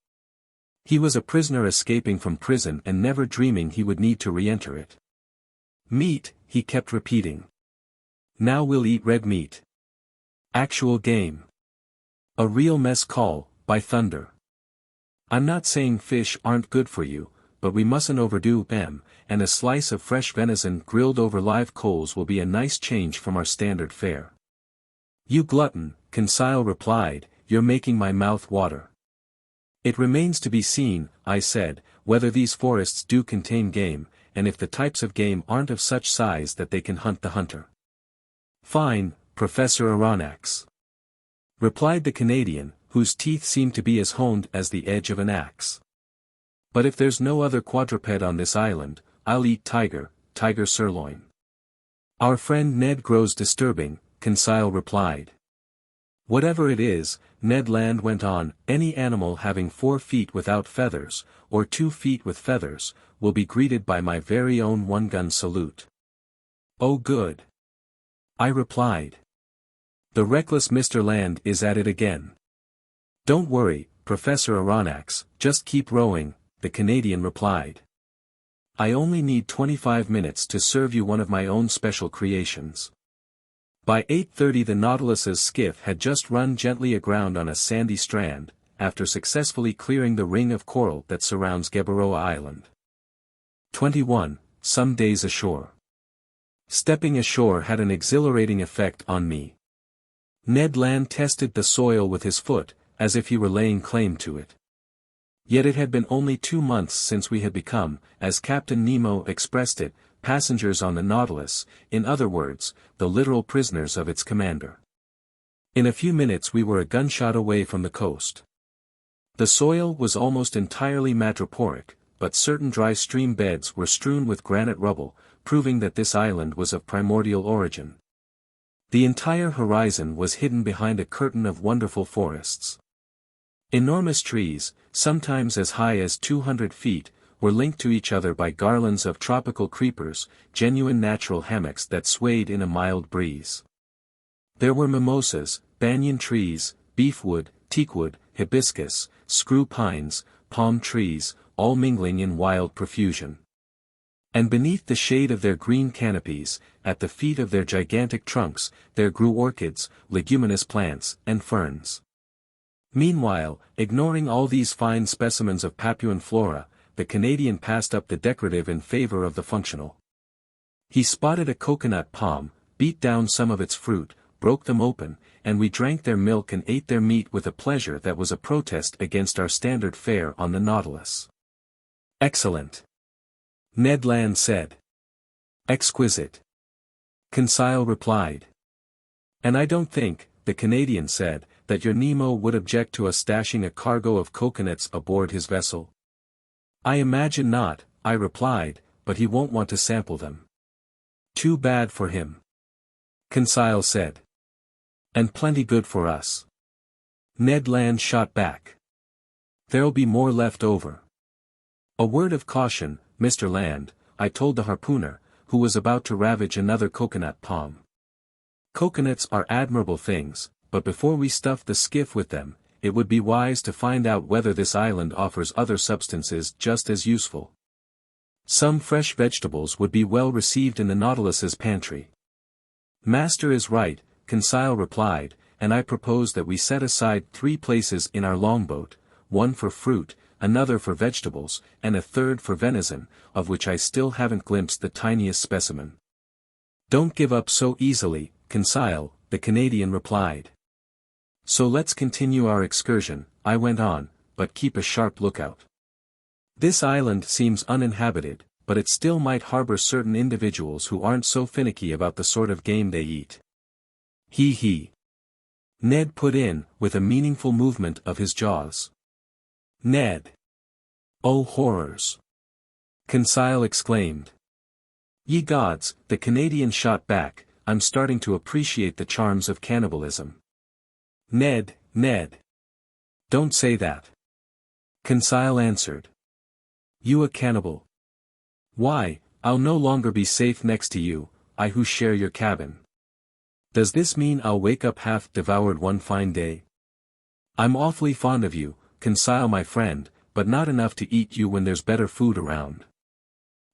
He was a prisoner escaping from prison and never dreaming he would need to re-enter it. Meat, he kept repeating. Now we'll eat red meat. Actual game. A real mess call, by thunder. I'm not saying fish aren't good for you, but we mustn't overdo them, and a slice of fresh venison grilled over live coals will be a nice change from our standard fare. You glutton, Conseil replied, you're making my mouth water. It remains to be seen, I said, whether these forests do contain game, and if the types of game aren't of such size that they can hunt the hunter. Fine, Professor Aronnax, replied the Canadian, whose teeth seemed to be as honed as the edge of an axe. But if there's no other quadruped on this island, I'll eat tiger sirloin. Our friend Ned grows disturbing, Conseil replied. Whatever it is, Ned Land went on, any animal having 4 feet without feathers, or 2 feet with feathers, will be greeted by my very own one-gun salute. Oh good. I replied. The reckless Mr. Land is at it again. Don't worry, Professor Aronnax, just keep rowing, the Canadian replied. I only need 25 minutes to serve you one of my own special creations. By 8:30 the Nautilus's skiff had just run gently aground on a sandy strand, after successfully clearing the ring of coral that surrounds Gueboroa Island. 21. Some days ashore. Stepping ashore had an exhilarating effect on me. Ned Land tested the soil with his foot, as if he were laying claim to it. Yet it had been only 2 months since we had become, as Captain Nemo expressed it, passengers on the Nautilus, in other words, the literal prisoners of its commander. In a few minutes we were a gunshot away from the coast. The soil was almost entirely madreporic, but certain dry stream beds were strewn with granite rubble, proving that this island was of primordial origin. The entire horizon was hidden behind a curtain of wonderful forests. Enormous trees, sometimes as high as 200 feet, were linked to each other by garlands of tropical creepers, genuine natural hammocks that swayed in a mild breeze. There were mimosas, banyan trees, beefwood, teakwood, hibiscus, screw pines, palm trees, all mingling in wild profusion. And beneath the shade of their green canopies, at the feet of their gigantic trunks, there grew orchids, leguminous plants, and ferns. Meanwhile, ignoring all these fine specimens of Papuan flora, the Canadian passed up the decorative in favor of the functional. He spotted a coconut palm, beat down some of its fruit, broke them open, and we drank their milk and ate their meat with a pleasure that was a protest against our standard fare on the Nautilus. Excellent, Ned Land said. Exquisite, Conseil replied. And I don't think, the Canadian said, that your Nemo would object to us stashing a cargo of coconuts aboard his vessel. I imagine not, I replied, but he won't want to sample them. Too bad for him, Conseil said. And plenty good for us, Ned Land shot back. There'll be more left over. A word of caution, Mr. Land, I told the harpooner, who was about to ravage another coconut palm. Coconuts are admirable things, but before we stuff the skiff with them, it would be wise to find out whether this island offers other substances just as useful. Some fresh vegetables would be well received in the Nautilus's pantry. Master is right, Conseil replied, and I propose that we set aside 3 places in our longboat, one for fruit, another for vegetables, and a third for venison, of which I still haven't glimpsed the tiniest specimen. Don't give up so easily, Conseil, the Canadian replied. So let's continue our excursion, I went on, but keep a sharp lookout. This island seems uninhabited, but it still might harbor certain individuals who aren't so finicky about the sort of game they eat. He. Ned put in, with a meaningful movement of his jaws. Ned. Oh horrors! Conseil exclaimed. Ye gods, the Canadian shot back, I'm starting to appreciate the charms of cannibalism. Ned. Don't say that. Conseil answered. You a cannibal? Why, I'll no longer be safe next to you, I who share your cabin. Does this mean I'll wake up half devoured one fine day? I'm awfully fond of you, Conseil my friend, but not enough to eat you when there's better food around.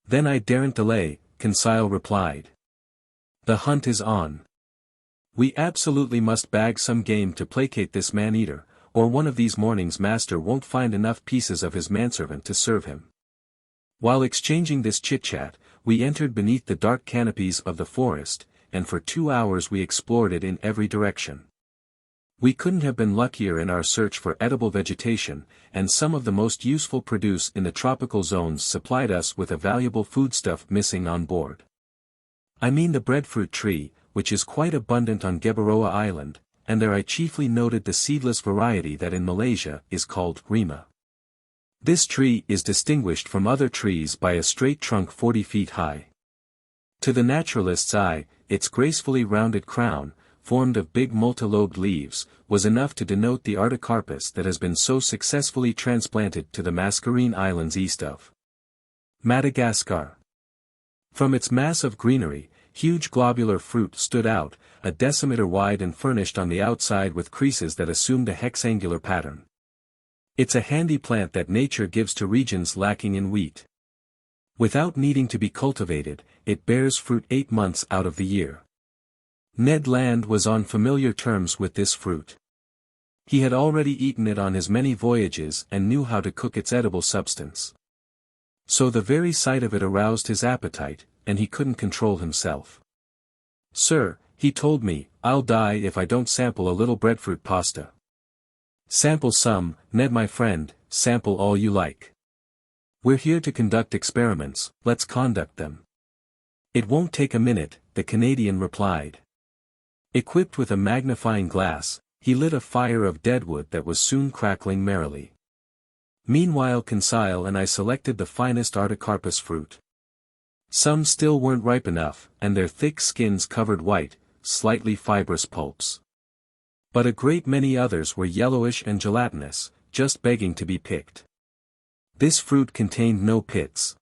Then I daren't delay, Conseil replied. The hunt is on. We absolutely must bag some game to placate this man-eater, or one of these mornings master won't find enough pieces of his manservant to serve him. While exchanging this chit-chat, we entered beneath the dark canopies of the forest, and for 2 hours we explored it in every direction. We couldn't have been luckier in our search for edible vegetation, and some of the most useful produce in the tropical zones supplied us with a valuable foodstuff missing on board. I mean the breadfruit tree, which is quite abundant on Gueboroa Island, and there I chiefly noted the seedless variety that in Malaysia is called rima. This tree is distinguished from other trees by a straight trunk 40 feet high. To the naturalist's eye, its gracefully rounded crown, formed of big multilobed leaves, was enough to denote the artocarpus that has been so successfully transplanted to the Mascarene Islands east of Madagascar. From its mass of greenery, huge globular fruit stood out, a decimeter wide and furnished on the outside with creases that assumed a hexangular pattern. It's a handy plant that nature gives to regions lacking in wheat. Without needing to be cultivated, it bears fruit 8 months out of the year. Ned Land was on familiar terms with this fruit. He had already eaten it on his many voyages and knew how to cook its edible substance. So the very sight of it aroused his appetite, and he couldn't control himself. Sir, he told me, I'll die if I don't sample a little breadfruit pasta. Sample some, Ned my friend, sample all you like. We're here to conduct experiments, let's conduct them. It won't take a minute, the Canadian replied. Equipped with a magnifying glass, he lit a fire of deadwood that was soon crackling merrily. Meanwhile Conseil and I selected the finest artocarpus fruit. Some still weren't ripe enough, and their thick skins covered white, slightly fibrous pulps. But a great many others were yellowish and gelatinous, just begging to be picked. This fruit contained no pits.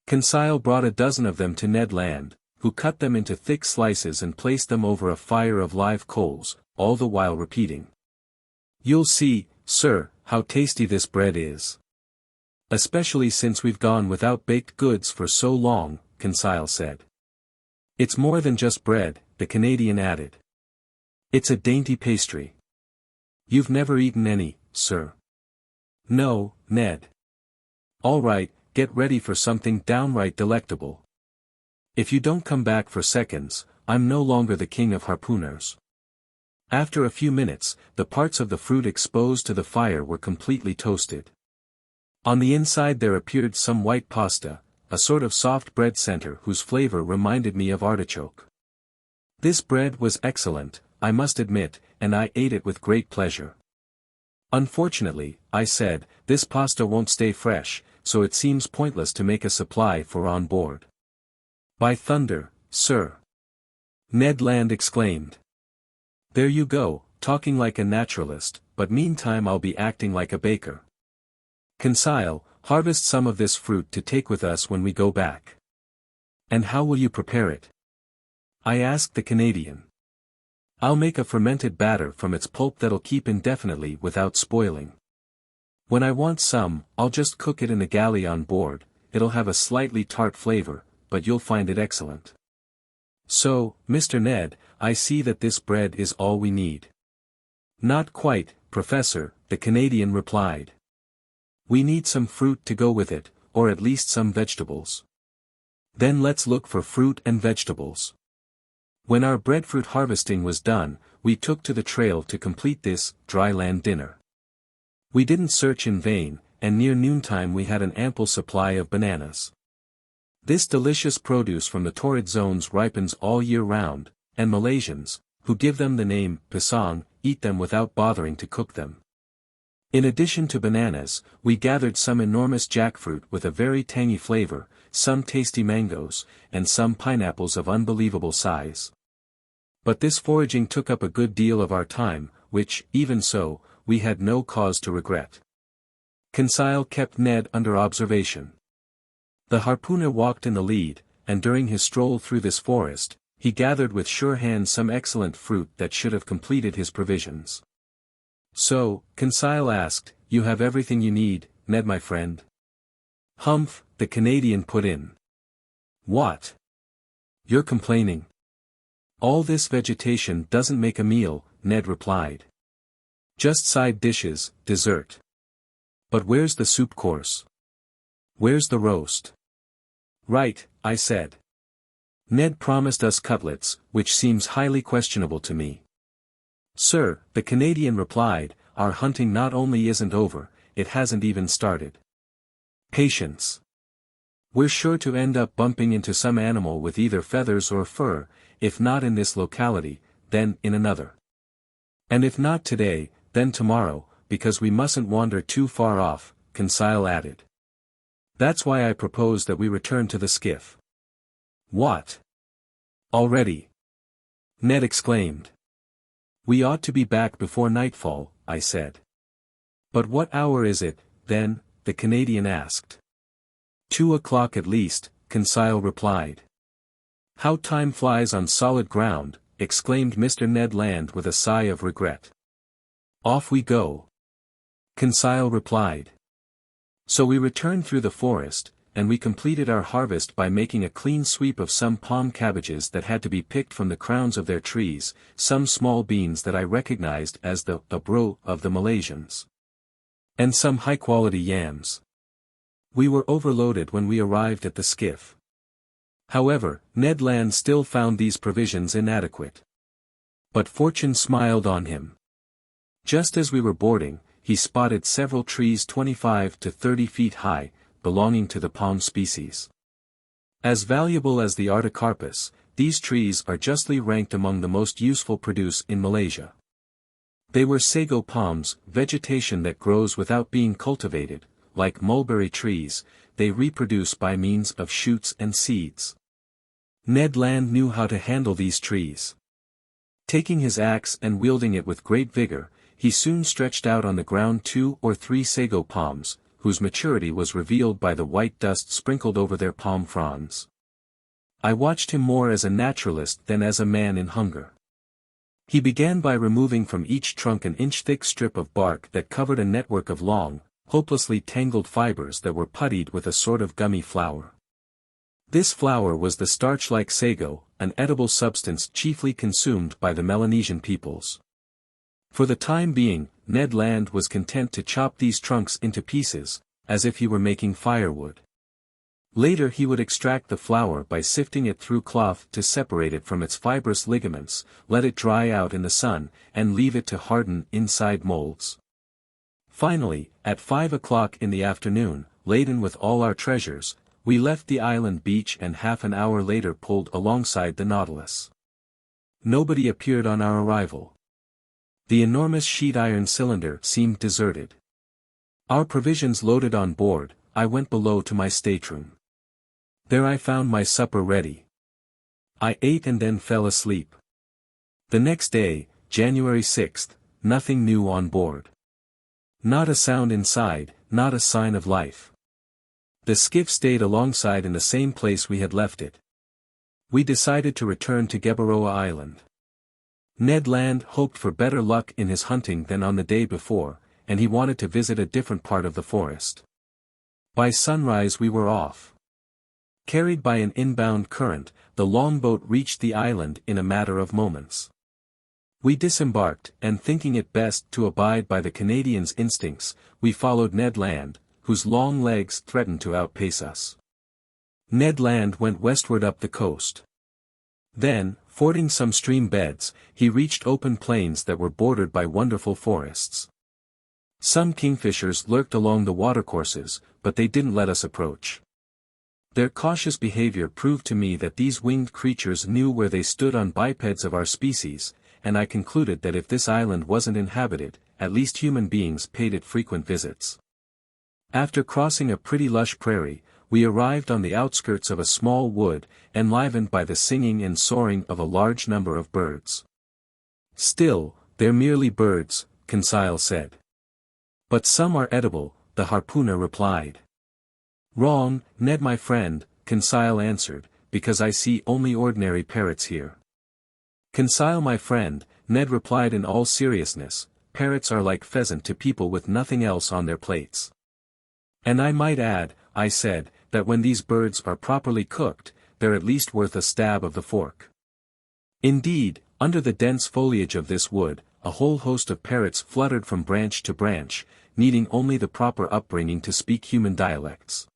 Conseil brought a dozen of them to Ned Land, who cut them into thick slices and placed them over a fire of live coals, all the while repeating. You'll see, sir, how tasty this bread is. Especially since we've gone without baked goods for so long, Conseil said. It's more than just bread, the Canadian added. It's a dainty pastry. You've never eaten any, sir. No, Ned. All right, get ready for something downright delectable. If you don't come back for seconds, I'm no longer the king of harpooners. After a few minutes, the parts of the fruit exposed to the fire were completely toasted. On the inside there appeared some white pasta, a sort of soft bread center whose flavor reminded me of artichoke. This bread was excellent, I must admit, and I ate it with great pleasure. Unfortunately, I said, this pasta won't stay fresh, so it seems pointless to make a supply for on board. By thunder, sir! Ned Land exclaimed. There you go, talking like a naturalist, but meantime I'll be acting like a baker. Conseil, harvest some of this fruit to take with us when we go back. And how will you prepare it? I asked the Canadian. I'll make a fermented batter from its pulp that'll keep indefinitely without spoiling. When I want some, I'll just cook it in the galley on board, it'll have a slightly tart flavor, but you'll find it excellent. "So, Mr. Ned, I see that this bread is all we need." "Not quite, Professor," the Canadian replied. "We need some fruit to go with it, or at least some vegetables." "Then let's look for fruit and vegetables." When our breadfruit harvesting was done, we took to the trail to complete this dry land dinner. We didn't search in vain, and near noontime we had an ample supply of bananas. This delicious produce from the torrid zones ripens all year round, and Malaysians, who give them the name pisang, eat them without bothering to cook them. In addition to bananas, we gathered some enormous jackfruit with a very tangy flavor, some tasty mangoes, and some pineapples of unbelievable size. But this foraging took up a good deal of our time, which, even so, we had no cause to regret. Conseil kept Ned under observation. The harpooner walked in the lead, and during his stroll through this forest, he gathered with sure hands some excellent fruit that should have completed his provisions. "So," Conseil asked, "you have everything you need, Ned my friend?" "Humph," the Canadian put in. "What? You're complaining?" "All this vegetation doesn't make a meal," Ned replied. "Just side dishes, dessert." "But where's the soup course? Where's the roast?" "Right," I said. "Ned promised us cutlets, which seems highly questionable to me." "Sir," the Canadian replied, "our hunting not only isn't over, it hasn't even started. Patience. We're sure to end up bumping into some animal with either feathers or fur, if not in this locality, then in another. And if not today, then tomorrow, because we mustn't wander too far off," Conseil added. "That's why I propose that we return to the skiff." "What? Already?" Ned exclaimed. "We ought to be back before nightfall," I said. "But what hour is it, then?" the Canadian asked. 2 o'clock at least," Conseil replied. "How time flies on solid ground," exclaimed Mr. Ned Land with a sigh of regret. "Off we go," Conseil replied. So we returned through the forest, and we completed our harvest by making a clean sweep of some palm cabbages that had to be picked from the crowns of their trees, some small beans that I recognized as the bro of the Malaysians, and some high-quality yams. We were overloaded when we arrived at the skiff. However, Ned Land still found these provisions inadequate. But fortune smiled on him. Just as we were boarding, he spotted several trees 25 to 30 feet high, belonging to the palm species. As valuable as the artocarpus, these trees are justly ranked among the most useful produce in Malaysia. They were sago palms, vegetation that grows without being cultivated. Like mulberry trees, they reproduce by means of shoots and seeds. Ned Land knew how to handle these trees. Taking his axe and wielding it with great vigor, he soon stretched out on the ground 2 or 3 sago palms, whose maturity was revealed by the white dust sprinkled over their palm fronds. I watched him more as a naturalist than as a man in hunger. He began by removing from each trunk an inch-thick strip of bark that covered a network of long, hopelessly tangled fibers that were puttied with a sort of gummy flour. This flour was the starch-like sago, an edible substance chiefly consumed by the Melanesian peoples. For the time being, Ned Land was content to chop these trunks into pieces, as if he were making firewood. Later he would extract the flour by sifting it through cloth to separate it from its fibrous ligaments, let it dry out in the sun, and leave it to harden inside molds. Finally, at 5 o'clock in the afternoon, laden with all our treasures, we left the island beach and half an hour later pulled alongside the Nautilus. Nobody appeared on our arrival. The enormous sheet iron cylinder seemed deserted. Our provisions loaded on board, I went below to my stateroom. There I found my supper ready. I ate and then fell asleep. The next day, January 6th, nothing new on board. Not a sound inside, not a sign of life. The skiff stayed alongside in the same place we had left it. We decided to return to Gebaroa Island. Ned Land hoped for better luck in his hunting than on the day before, and he wanted to visit a different part of the forest. By sunrise we were off. Carried by an inbound current, the longboat reached the island in a matter of moments. We disembarked, and thinking it best to abide by the Canadian's instincts, we followed Ned Land, whose long legs threatened to outpace us. Ned Land went westward up the coast. Then, fording some stream beds, he reached open plains that were bordered by wonderful forests. Some kingfishers lurked along the watercourses, but they didn't let us approach. Their cautious behavior proved to me that these winged creatures knew where they stood on bipeds of our species, and I concluded that if this island wasn't inhabited, at least human beings paid it frequent visits. After crossing a pretty lush prairie, we arrived on the outskirts of a small wood, enlivened by the singing and soaring of a large number of birds. "Still, they're merely birds," Conseil said. "But some are edible," the harpooner replied. "Wrong, Ned my friend," Conseil answered, "because I see only ordinary parrots here." "Conseil my friend," Ned replied in all seriousness, "parrots are like pheasant to people with nothing else on their plates." "And I might add," I said, "that when these birds are properly cooked, they're at least worth a stab of the fork." Indeed, under the dense foliage of this wood, a whole host of parrots fluttered from branch to branch, needing only the proper upbringing to speak human dialects.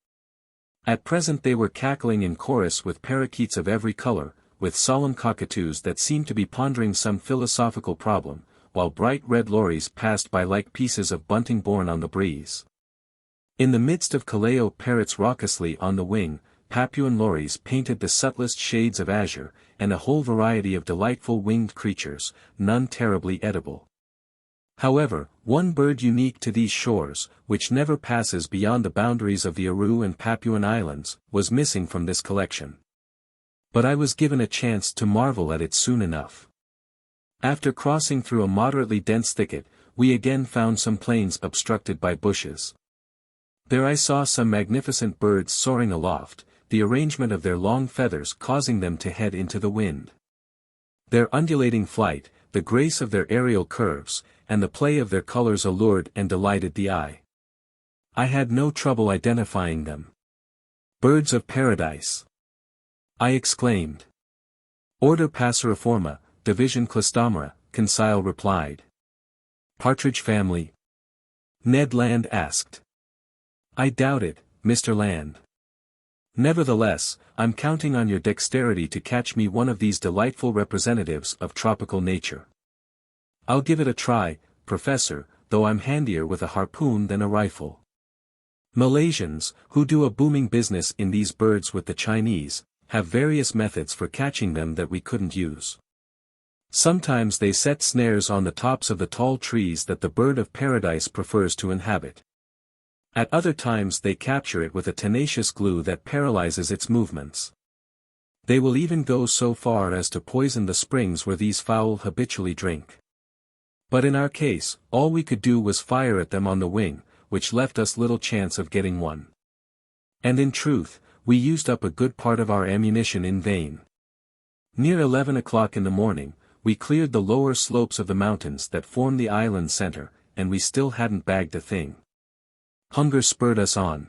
At present they were cackling in chorus with parakeets of every color, with solemn cockatoos that seemed to be pondering some philosophical problem, while bright red lories passed by like pieces of bunting borne on the breeze. In the midst of Callao parrots raucously on the wing, Papuan lories painted the subtlest shades of azure, and a whole variety of delightful winged creatures, none terribly edible. However, one bird unique to these shores, which never passes beyond the boundaries of the Aru and Papuan Islands, was missing from this collection. But I was given a chance to marvel at it soon enough. After crossing through a moderately dense thicket, we again found some plains obstructed by bushes. There I saw some magnificent birds soaring aloft, the arrangement of their long feathers causing them to head into the wind. Their undulating flight, the grace of their aerial curves, and the play of their colors allured and delighted the eye. I had no trouble identifying them. "Birds of paradise!" I exclaimed. "Order Passeriforma, Division Clystomera," Conseil replied. "Partridge family?" Ned Land asked. "I doubt it, Mr. Land. Nevertheless, I'm counting on your dexterity to catch me one of these delightful representatives of tropical nature. I'll give it a try, Professor, though I'm handier with a harpoon than a rifle. Malaysians, who do a booming business in these birds with the Chinese, have various methods for catching them that we couldn't use. Sometimes they set snares on the tops of the tall trees that the bird of paradise prefers to inhabit. At other times they capture it with a tenacious glue that paralyzes its movements. They will even go so far as to poison the springs where these fowl habitually drink. But in our case, all we could do was fire at them on the wing, which left us little chance of getting one. And in truth, we used up a good part of our ammunition in vain. Near 11 o'clock in the morning, we cleared the lower slopes of the mountains that form the island center, and we still hadn't bagged a thing. Hunger spurred us on.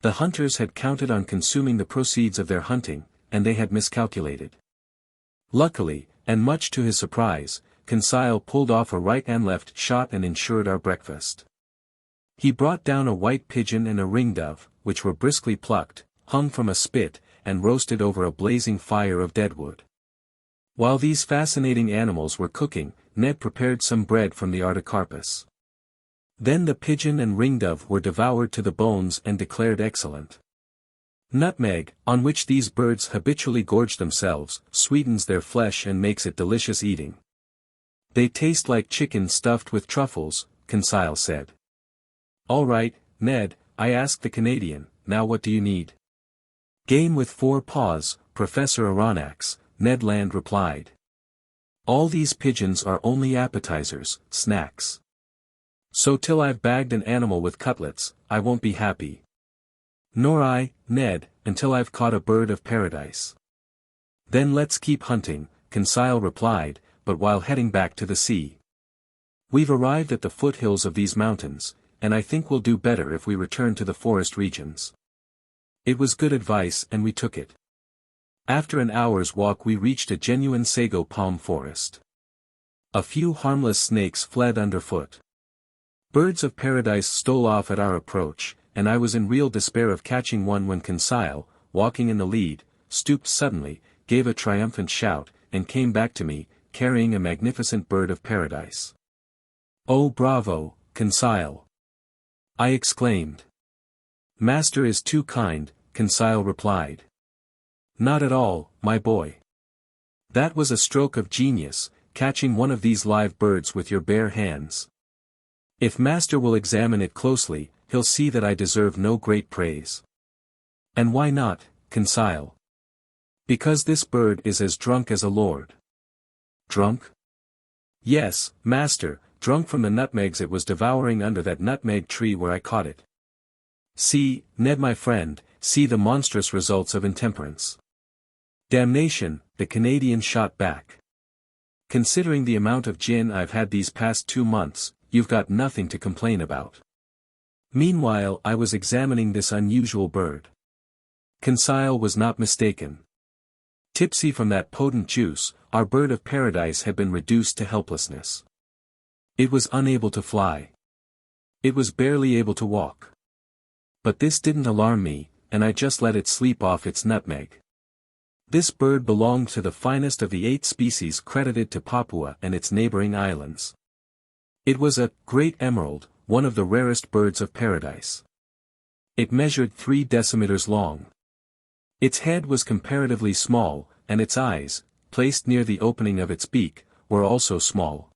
The hunters had counted on consuming the proceeds of their hunting, and they had miscalculated. Luckily, and much to his surprise, Conseil pulled off a right and left shot and ensured our breakfast. He brought down a white pigeon and a ringdove, which were briskly plucked, hung from a spit, and roasted over a blazing fire of deadwood. While these fascinating animals were cooking, Ned prepared some bread from the artocarpus. Then the pigeon and ringdove were devoured to the bones and declared excellent. Nutmeg, on which these birds habitually gorge themselves, sweetens their flesh and makes it delicious eating. "They taste like chicken stuffed with truffles," Conseil said. "All right, Ned," I asked the Canadian, "now what do you need?" "Game with 4 paws, Professor Aronnax," Ned Land replied. "All these pigeons are only appetizers, snacks. So till I've bagged an animal with cutlets, I won't be happy." "Nor I, Ned, until I've caught a bird of paradise." "Then let's keep hunting," Conseil replied, but while heading back to the sea. "We've arrived at the foothills of these mountains, and I think we'll do better if we return to the forest regions. It was good advice and we took it. After an hour's walk we reached a genuine sago palm forest. A few harmless snakes fled underfoot. Birds of paradise stole off at our approach, and I was in real despair of catching one when Conseil, walking in the lead, stooped suddenly, gave a triumphant shout, and came back to me, carrying a magnificent bird of paradise. "Oh bravo, Conseil!" I exclaimed. "Master is too kind," Conseil replied. "Not at all, my boy. That was a stroke of genius, catching one of these live birds with your bare hands. If master will examine it closely, he'll see that I deserve no great praise." "And why not, Conseil?" "Because this bird is as drunk as a lord." "Drunk?" "Yes, master, drunk from the nutmegs it was devouring under that nutmeg tree where I caught it. See, Ned my friend, see the monstrous results of intemperance." "Damnation," the Canadian shot back. "Considering the amount of gin I've had these past 2 months, you've got nothing to complain about." Meanwhile I was examining this unusual bird. Conseil was not mistaken. Tipsy from that potent juice, our bird of paradise had been reduced to helplessness. It was unable to fly. It was barely able to walk. But this didn't alarm me, and I just let it sleep off its nutmeg. This bird belonged to the finest of the 8 species credited to Papua and its neighboring islands. It was a great emerald, one of the rarest birds of paradise. It measured 3 decimeters long. Its head was comparatively small, and its eyes, placed near the opening of its beak, were also small.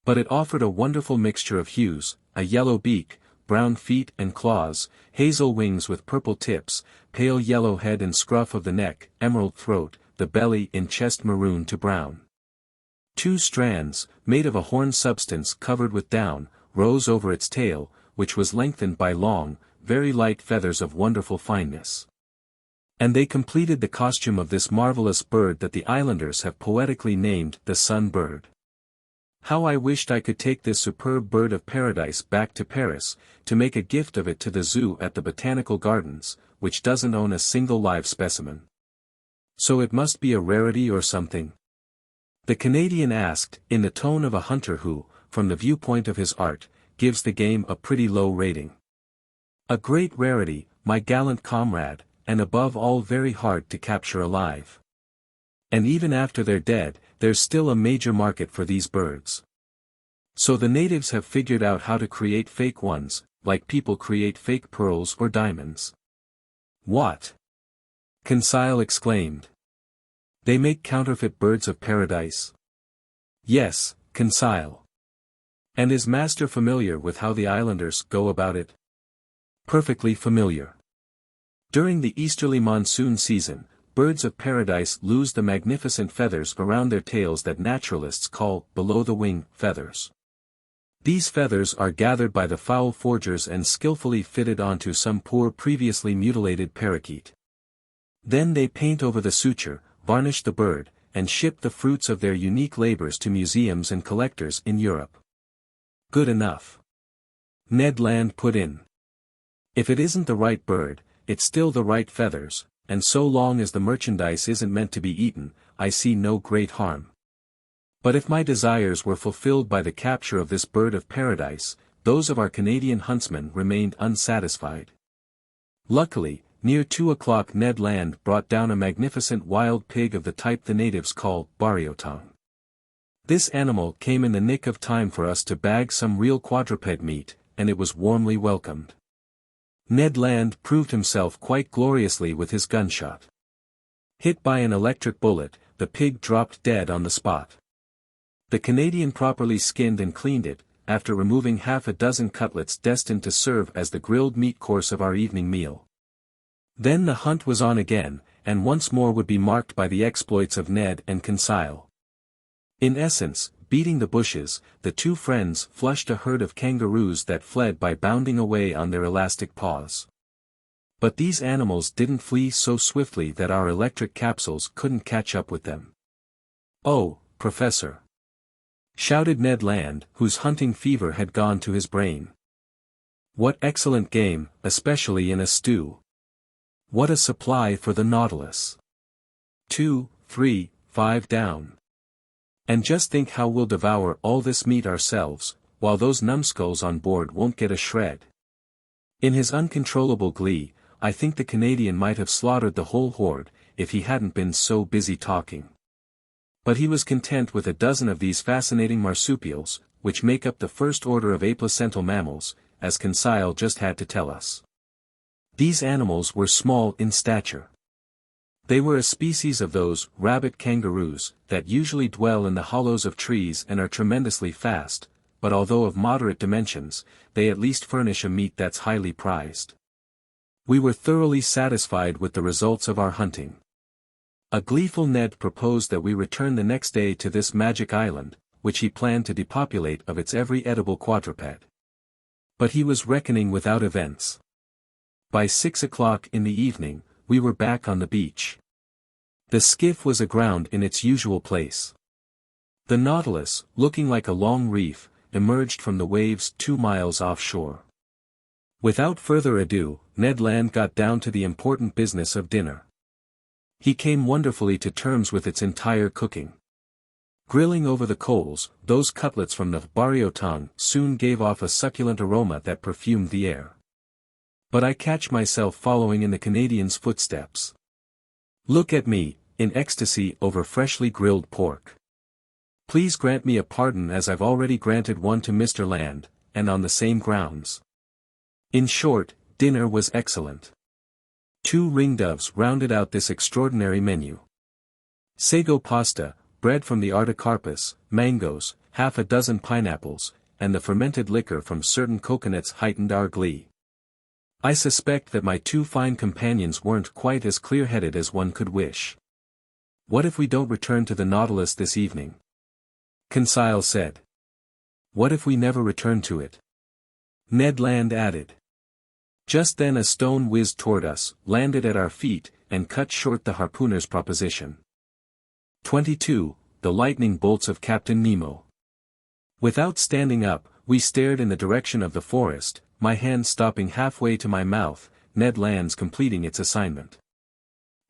But it offered a wonderful mixture of hues, a yellow beak, brown feet and claws, hazel wings with purple tips, pale yellow head and scruff of the neck, emerald throat, the belly and chest maroon to brown. 2 strands, made of a horn substance covered with down, rose over its tail, which was lengthened by long, very light feathers of wonderful fineness. And they completed the costume of this marvelous bird that the islanders have poetically named the Sun Bird. How I wished I could take this superb bird of paradise back to Paris, to make a gift of it to the zoo at the Botanical Gardens, which doesn't own a single live specimen. "So it must be a rarity or something?" the Canadian asked, in the tone of a hunter who, from the viewpoint of his art, gives the game a pretty low rating. "A great rarity, my gallant comrade, and above all very hard to capture alive. And even after they're dead, there's still a major market for these birds. So the natives have figured out how to create fake ones, like people create fake pearls or diamonds." "What?" Conseil exclaimed. "They make counterfeit birds of paradise?" "Yes, Conseil." "And is master familiar with how the islanders go about it?" "Perfectly familiar. During the easterly monsoon season, birds of paradise lose the magnificent feathers around their tails that naturalists call below-the-wing feathers. These feathers are gathered by the foul forgers and skillfully fitted onto some poor previously mutilated parakeet. Then they paint over the suture, varnish the bird, and ship the fruits of their unique labors to museums and collectors in Europe." "Good enough," Ned Land put in. "If it isn't the right bird, it's still the right feathers, and so long as the merchandise isn't meant to be eaten, I see no great harm. But if my desires were fulfilled by the capture of this bird of paradise, those of our Canadian huntsmen remained unsatisfied. Luckily, near 2 o'clock Ned Land brought down a magnificent wild pig of the type the natives call barriotong. This animal came in the nick of time for us to bag some real quadruped meat, and it was warmly welcomed. Ned Land proved himself quite gloriously with his gunshot. Hit by an electric bullet, the pig dropped dead on the spot. The Canadian properly skinned and cleaned it, after removing half a dozen cutlets destined to serve as the grilled meat course of our evening meal. Then the hunt was on again, and once more would be marked by the exploits of Ned and Conseil. In essence, beating the bushes, the 2 friends flushed a herd of kangaroos that fled by bounding away on their elastic paws. But these animals didn't flee so swiftly that our electric capsules couldn't catch up with them. "Oh, Professor!" shouted Ned Land, whose hunting fever had gone to his brain. "What excellent game, especially in a stew. What a supply for the Nautilus. 2, 3, 5 down. And just think how we'll devour all this meat ourselves, while those numbskulls on board won't get a shred. In his uncontrollable glee, I think the Canadian might have slaughtered the whole horde, if he hadn't been so busy talking. But he was content with a dozen of these fascinating marsupials, which make up the first order of aplacental mammals, as Conseil just had to tell us. These animals were small in stature. They were a species of those rabbit kangaroos that usually dwell in the hollows of trees and are tremendously fast, but although of moderate dimensions, they at least furnish a meat that's highly prized. We were thoroughly satisfied with the results of our hunting. A gleeful Ned proposed that we return the next day to this magic island, which he planned to depopulate of its every edible quadruped. But he was reckoning without events. By 6 o'clock in the evening, we were back on the beach. The skiff was aground in its usual place. The Nautilus, looking like a long reef, emerged from the waves 2 miles offshore. Without further ado, Ned Land got down to the important business of dinner. He came wonderfully to terms with its entire cooking. Grilling over the coals, those cutlets from the barrio tongue soon gave off a succulent aroma that perfumed the air. But I catch myself following in the Canadian's footsteps. Look at me, in ecstasy over freshly grilled pork. Please grant me a pardon as I've already granted one to Mr. Land, and on the same grounds. In short, dinner was excellent. 2 ringdoves rounded out this extraordinary menu. Sago pasta, bread from the artocarpus, mangoes, half a dozen pineapples, and the fermented liquor from certain coconuts heightened our glee. I suspect that my 2 fine companions weren't quite as clear-headed as one could wish. What if we don't return to the Nautilus this evening? Conseil said. What if we never return to it? Ned Land added. Just then a stone whizzed toward us, landed at our feet, and cut short the harpooner's proposition. 22, the lightning bolts of Captain Nemo. Without standing up, we stared in the direction of the forest, my hand stopping halfway to my mouth, Ned Land's completing its assignment.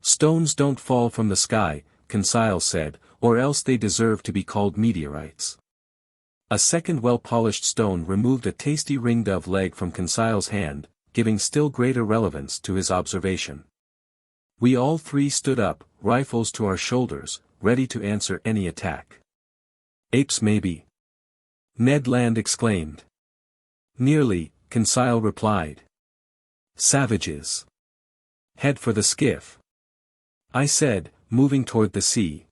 Stones don't fall from the sky, Conseil said, or else they deserve to be called meteorites. A second well-polished stone removed a tasty ringdove leg from Conseil's hand, giving still greater relevance to his observation. We all 3 stood up, rifles to our shoulders, ready to answer any attack. Apes maybe? Ned Land exclaimed. Nearly, Conseil replied. Savages. Head for the skiff. I said, moving toward the sea.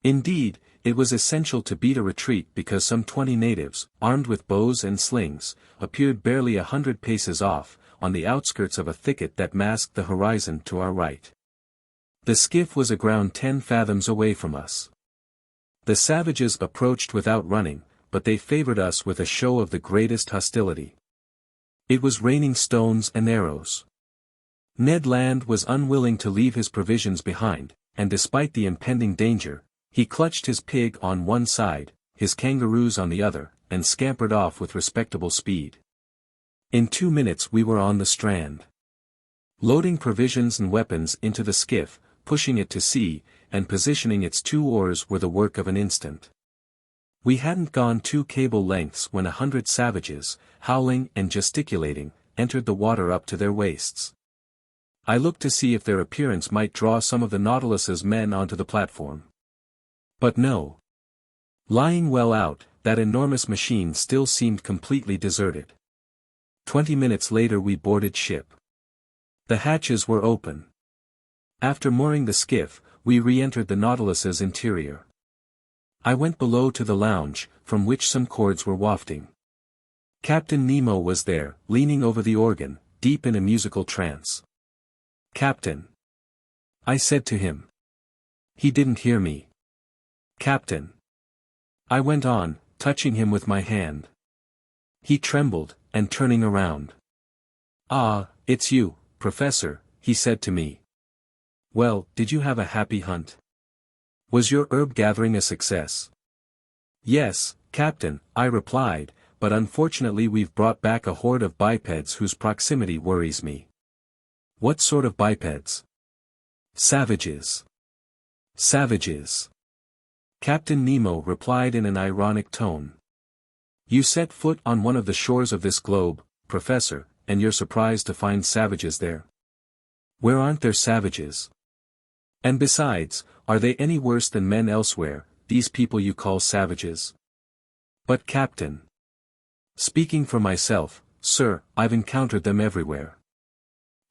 Indeed, it was essential to beat a retreat because some 20 natives, armed with bows and slings, appeared barely 100 paces off, on the outskirts of a thicket that masked the horizon to our right. The skiff was aground 10 fathoms away from us. The savages approached without running, but they favored us with a show of the greatest hostility. It was raining stones and arrows. Ned Land was unwilling to leave his provisions behind, and despite the impending danger, he clutched his pig on one side, his kangaroos on the other, and scampered off with respectable speed. In 2 minutes we were on the strand. Loading provisions and weapons into the skiff, pushing it to sea, and positioning its 2 oars were the work of an instant. We hadn't gone 2 cable lengths when 100 savages, howling and gesticulating, entered the water up to their waists. I looked to see if their appearance might draw some of the Nautilus's men onto the platform. But no. Lying well out, that enormous machine still seemed completely deserted. 20 minutes later we boarded ship. The hatches were open. After mooring the skiff, we re-entered the Nautilus's interior. I went below to the lounge, from which some chords were wafting. Captain Nemo was there, leaning over the organ, deep in a musical trance. Captain. I said to him. He didn't hear me. Captain. I went on, touching him with my hand. He trembled, and turning around. Ah, it's you, Professor, he said to me. Well, did you have a happy hunt? Was your herb gathering a success? Yes, Captain, I replied, but unfortunately we've brought back a horde of bipeds whose proximity worries me. What sort of bipeds? Savages. Savages. Captain Nemo replied in an ironic tone. You set foot on one of the shores of this globe, Professor, and you're surprised to find savages there. Where aren't there savages? And besides, are they any worse than men elsewhere, these people you call savages? But Captain. Speaking for myself, sir, I've encountered them everywhere.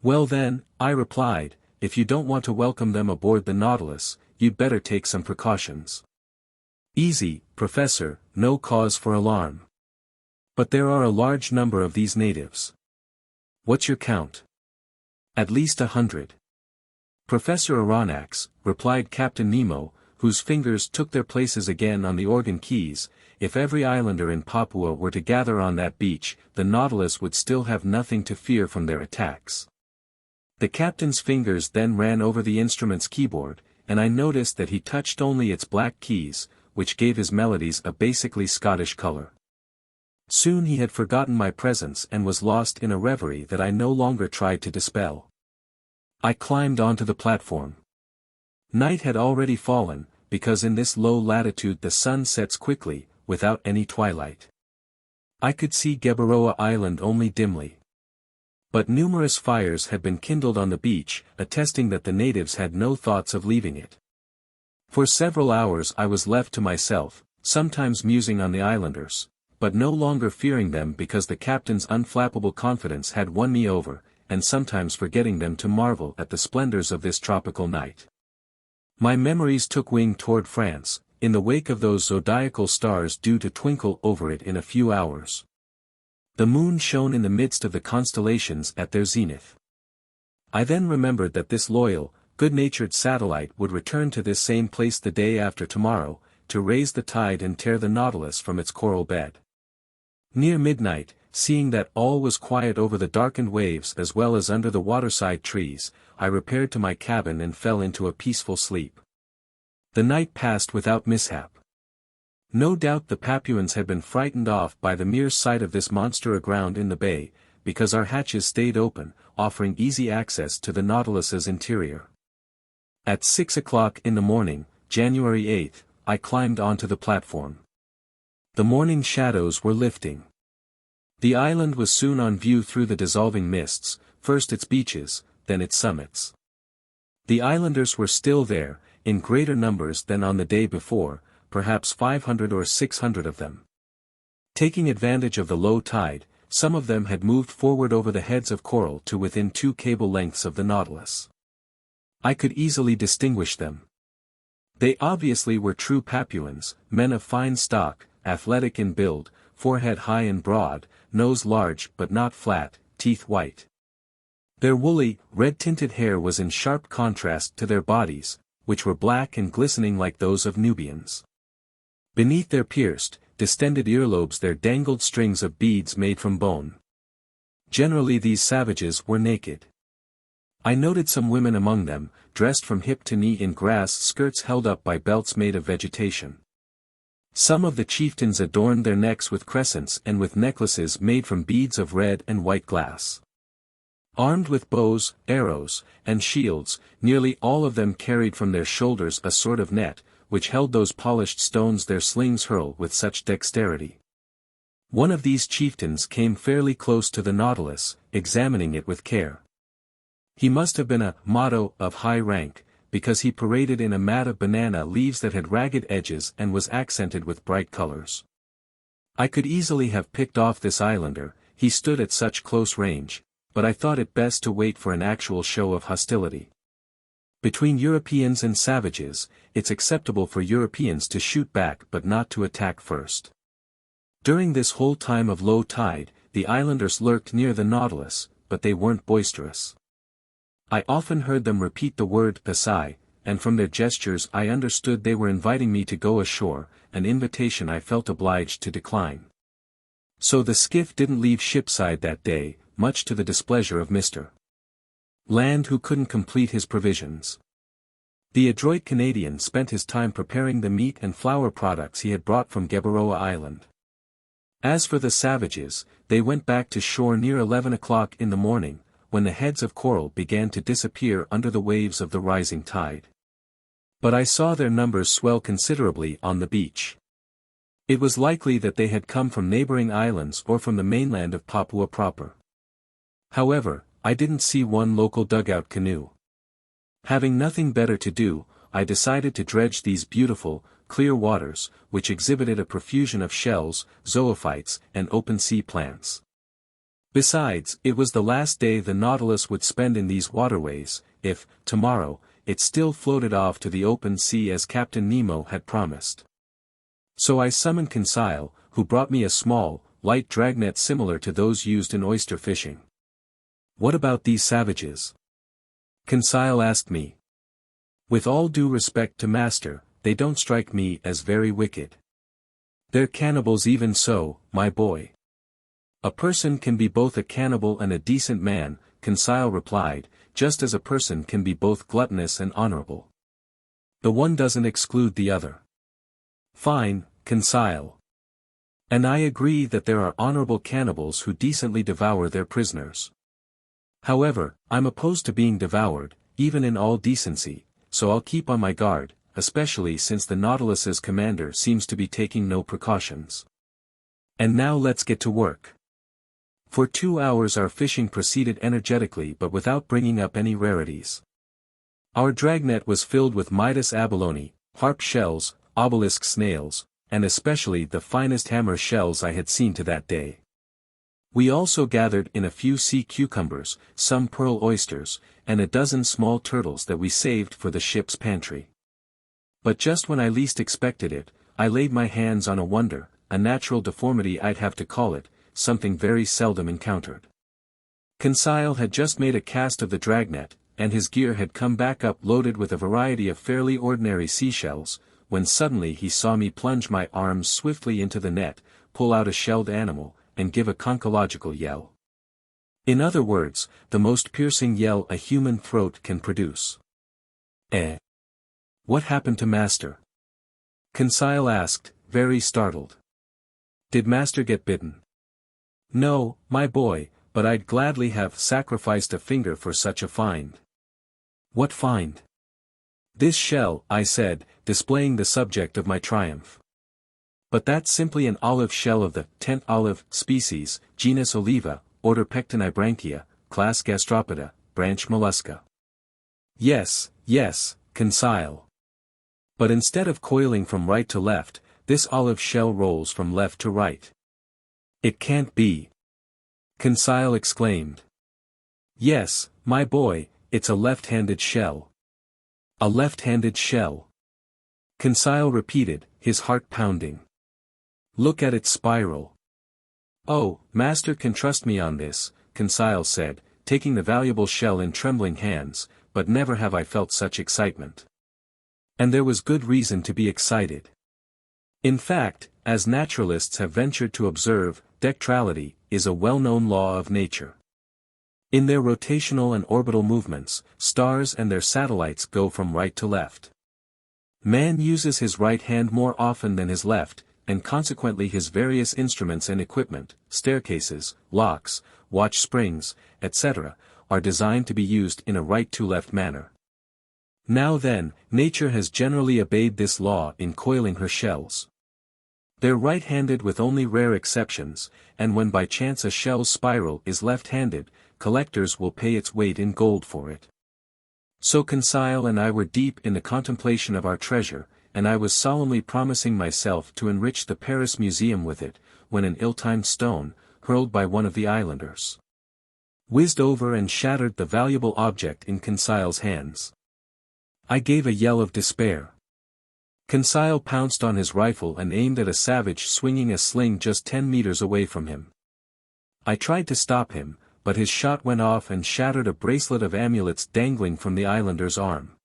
Well then, I replied, if you don't want to welcome them aboard the Nautilus, you'd better take some precautions. Easy, Professor, no cause for alarm. But there are a large number of these natives. What's your count? At least 100. Professor Aronnax, replied Captain Nemo, whose fingers took their places again on the organ keys, if every islander in Papua were to gather on that beach, the Nautilus would still have nothing to fear from their attacks. The captain's fingers then ran over the instrument's keyboard, and I noticed that he touched only its black keys, which gave his melodies a basically Scottish color. Soon he had forgotten my presence and was lost in a reverie that I no longer tried to dispel. I climbed onto the platform. Night had already fallen, because in this low latitude the sun sets quickly, without any twilight. I could see Gueboroa Island only dimly. But numerous fires had been kindled on the beach, attesting that the natives had no thoughts of leaving it. For several hours I was left to myself, sometimes musing on the islanders, but no longer fearing them because the captain's unflappable confidence had won me over, and sometimes forgetting them to marvel at the splendors of this tropical night. My memories took wing toward France, in the wake of those zodiacal stars due to twinkle over it in a few hours. The moon shone in the midst of the constellations at their zenith. I then remembered that this loyal, good-natured satellite would return to this same place the day after tomorrow, to raise the tide and tear the Nautilus from its coral bed. Near midnight, seeing that all was quiet over the darkened waves as well as under the waterside trees, I repaired to my cabin and fell into a peaceful sleep. The night passed without mishap. No doubt the Papuans had been frightened off by the mere sight of this monster aground in the bay, because our hatches stayed open, offering easy access to the Nautilus's interior. At 6 o'clock in the morning, January 8th, I climbed onto the platform. The morning shadows were lifting. The island was soon on view through the dissolving mists, first its beaches, then its summits. The islanders were still there, in greater numbers than on the day before, perhaps 500 or 600 of them. Taking advantage of the low tide, some of them had moved forward over the heads of coral to within 2 cable lengths of the Nautilus. I could easily distinguish them. They obviously were true Papuans, men of fine stock, athletic in build, forehead high and broad, nose large but not flat, teeth white. Their woolly, red-tinted hair was in sharp contrast to their bodies, which were black and glistening like those of Nubians. Beneath their pierced, distended earlobes there dangled strings of beads made from bone. Generally these savages were naked. I noted some women among them, dressed from hip to knee in grass skirts held up by belts made of vegetation. Some of the chieftains adorned their necks with crescents and with necklaces made from beads of red and white glass. Armed with bows, arrows, and shields, nearly all of them carried from their shoulders a sort of net, which held those polished stones their slings hurl with such dexterity. One of these chieftains came fairly close to the Nautilus, examining it with care. He must have been a motto of high rank, because he paraded in a mat of banana leaves that had ragged edges and was accented with bright colors. I could easily have picked off this islander, he stood at such close range, but I thought it best to wait for an actual show of hostility. Between Europeans and savages, it's acceptable for Europeans to shoot back but not to attack first. During this whole time of low tide, the islanders lurked near the Nautilus, but they weren't boisterous. I often heard them repeat the word Pasai, and from their gestures I understood they were inviting me to go ashore, an invitation I felt obliged to decline. So the skiff didn't leave shipside that day, much to the displeasure of Mr. Land, who couldn't complete his provisions. The adroit Canadian spent his time preparing the meat and flour products he had brought from Gueboroa Island. As for the savages, they went back to shore near 11 o'clock in the morning, when the heads of coral began to disappear under the waves of the rising tide. But I saw their numbers swell considerably on the beach. It was likely that they had come from neighboring islands or from the mainland of Papua proper. However, I didn't see one local dugout canoe. Having nothing better to do, I decided to dredge these beautiful, clear waters, which exhibited a profusion of shells, zoophytes, and open-sea plants. Besides, it was the last day the Nautilus would spend in these waterways, if, tomorrow, it still floated off to the open sea as Captain Nemo had promised. So I summoned Conseil, who brought me a small, light dragnet similar to those used in oyster fishing. "What about these savages?" Conseil asked me. "With all due respect to master, they don't strike me as very wicked." "They're cannibals even so, my boy." "A person can be both a cannibal and a decent man," Conseil replied, "just as a person can be both gluttonous and honorable. The one doesn't exclude the other." "Fine, Conseil. And I agree that there are honorable cannibals who decently devour their prisoners. However, I'm opposed to being devoured, even in all decency, so I'll keep on my guard, especially since the Nautilus's commander seems to be taking no precautions. And now let's get to work." For 2 hours our fishing proceeded energetically but without bringing up any rarities. Our dragnet was filled with Midas abalone, harp shells, obelisk snails, and especially the finest hammer shells I had seen to that day. We also gathered in a few sea cucumbers, some pearl oysters, and a dozen small turtles that we saved for the ship's pantry. But just when I least expected it, I laid my hands on a wonder, a natural deformity I'd have to call it, something very seldom encountered. Conseil had just made a cast of the dragnet, and his gear had come back up loaded with a variety of fairly ordinary seashells, when suddenly he saw me plunge my arms swiftly into the net, pull out a shelled animal, and give a conchological yell. In other words, the most piercing yell a human throat can produce. "Eh? What happened to master?" Conseil asked, very startled. "Did master get bitten?" "No, my boy, but I'd gladly have sacrificed a finger for such a find." "What find?" "This shell," I said, displaying the subject of my triumph. "But that's simply an olive shell of the tent olive species, genus Oliva, order Pectinibranchia, class Gastropoda, branch Mollusca." Yes, Conseil. But instead of coiling from right to left, this olive shell rolls from left to right." "It can't be!" Conseil exclaimed. "Yes, my boy, it's a left-handed shell." "A left-handed shell?" Conseil repeated, his heart pounding. "Look at its spiral." "Oh, master can trust me on this," Conseil said, taking the valuable shell in trembling hands, but never have I felt such excitement. And there was good reason to be excited. In fact, as naturalists have ventured to observe, dectrality is a well-known law of nature. In their rotational and orbital movements, stars and their satellites go from right to left. Man uses his right hand more often than his left, and consequently his various instruments and equipment, staircases, locks, watch springs, etc., are designed to be used in a right-to-left manner. Now then, nature has generally obeyed this law in coiling her shells. They're right-handed with only rare exceptions, and when by chance a shell's spiral is left-handed, collectors will pay its weight in gold for it. So Conseil and I were deep in the contemplation of our treasure, and I was solemnly promising myself to enrich the Paris Museum with it, when an ill-timed stone, hurled by one of the islanders, whizzed over and shattered the valuable object in Conseil's hands. I gave a yell of despair. Conseil pounced on his rifle and aimed at a savage swinging a sling just 10 meters away from him. I tried to stop him, but his shot went off and shattered a bracelet of amulets dangling from the islander's arm.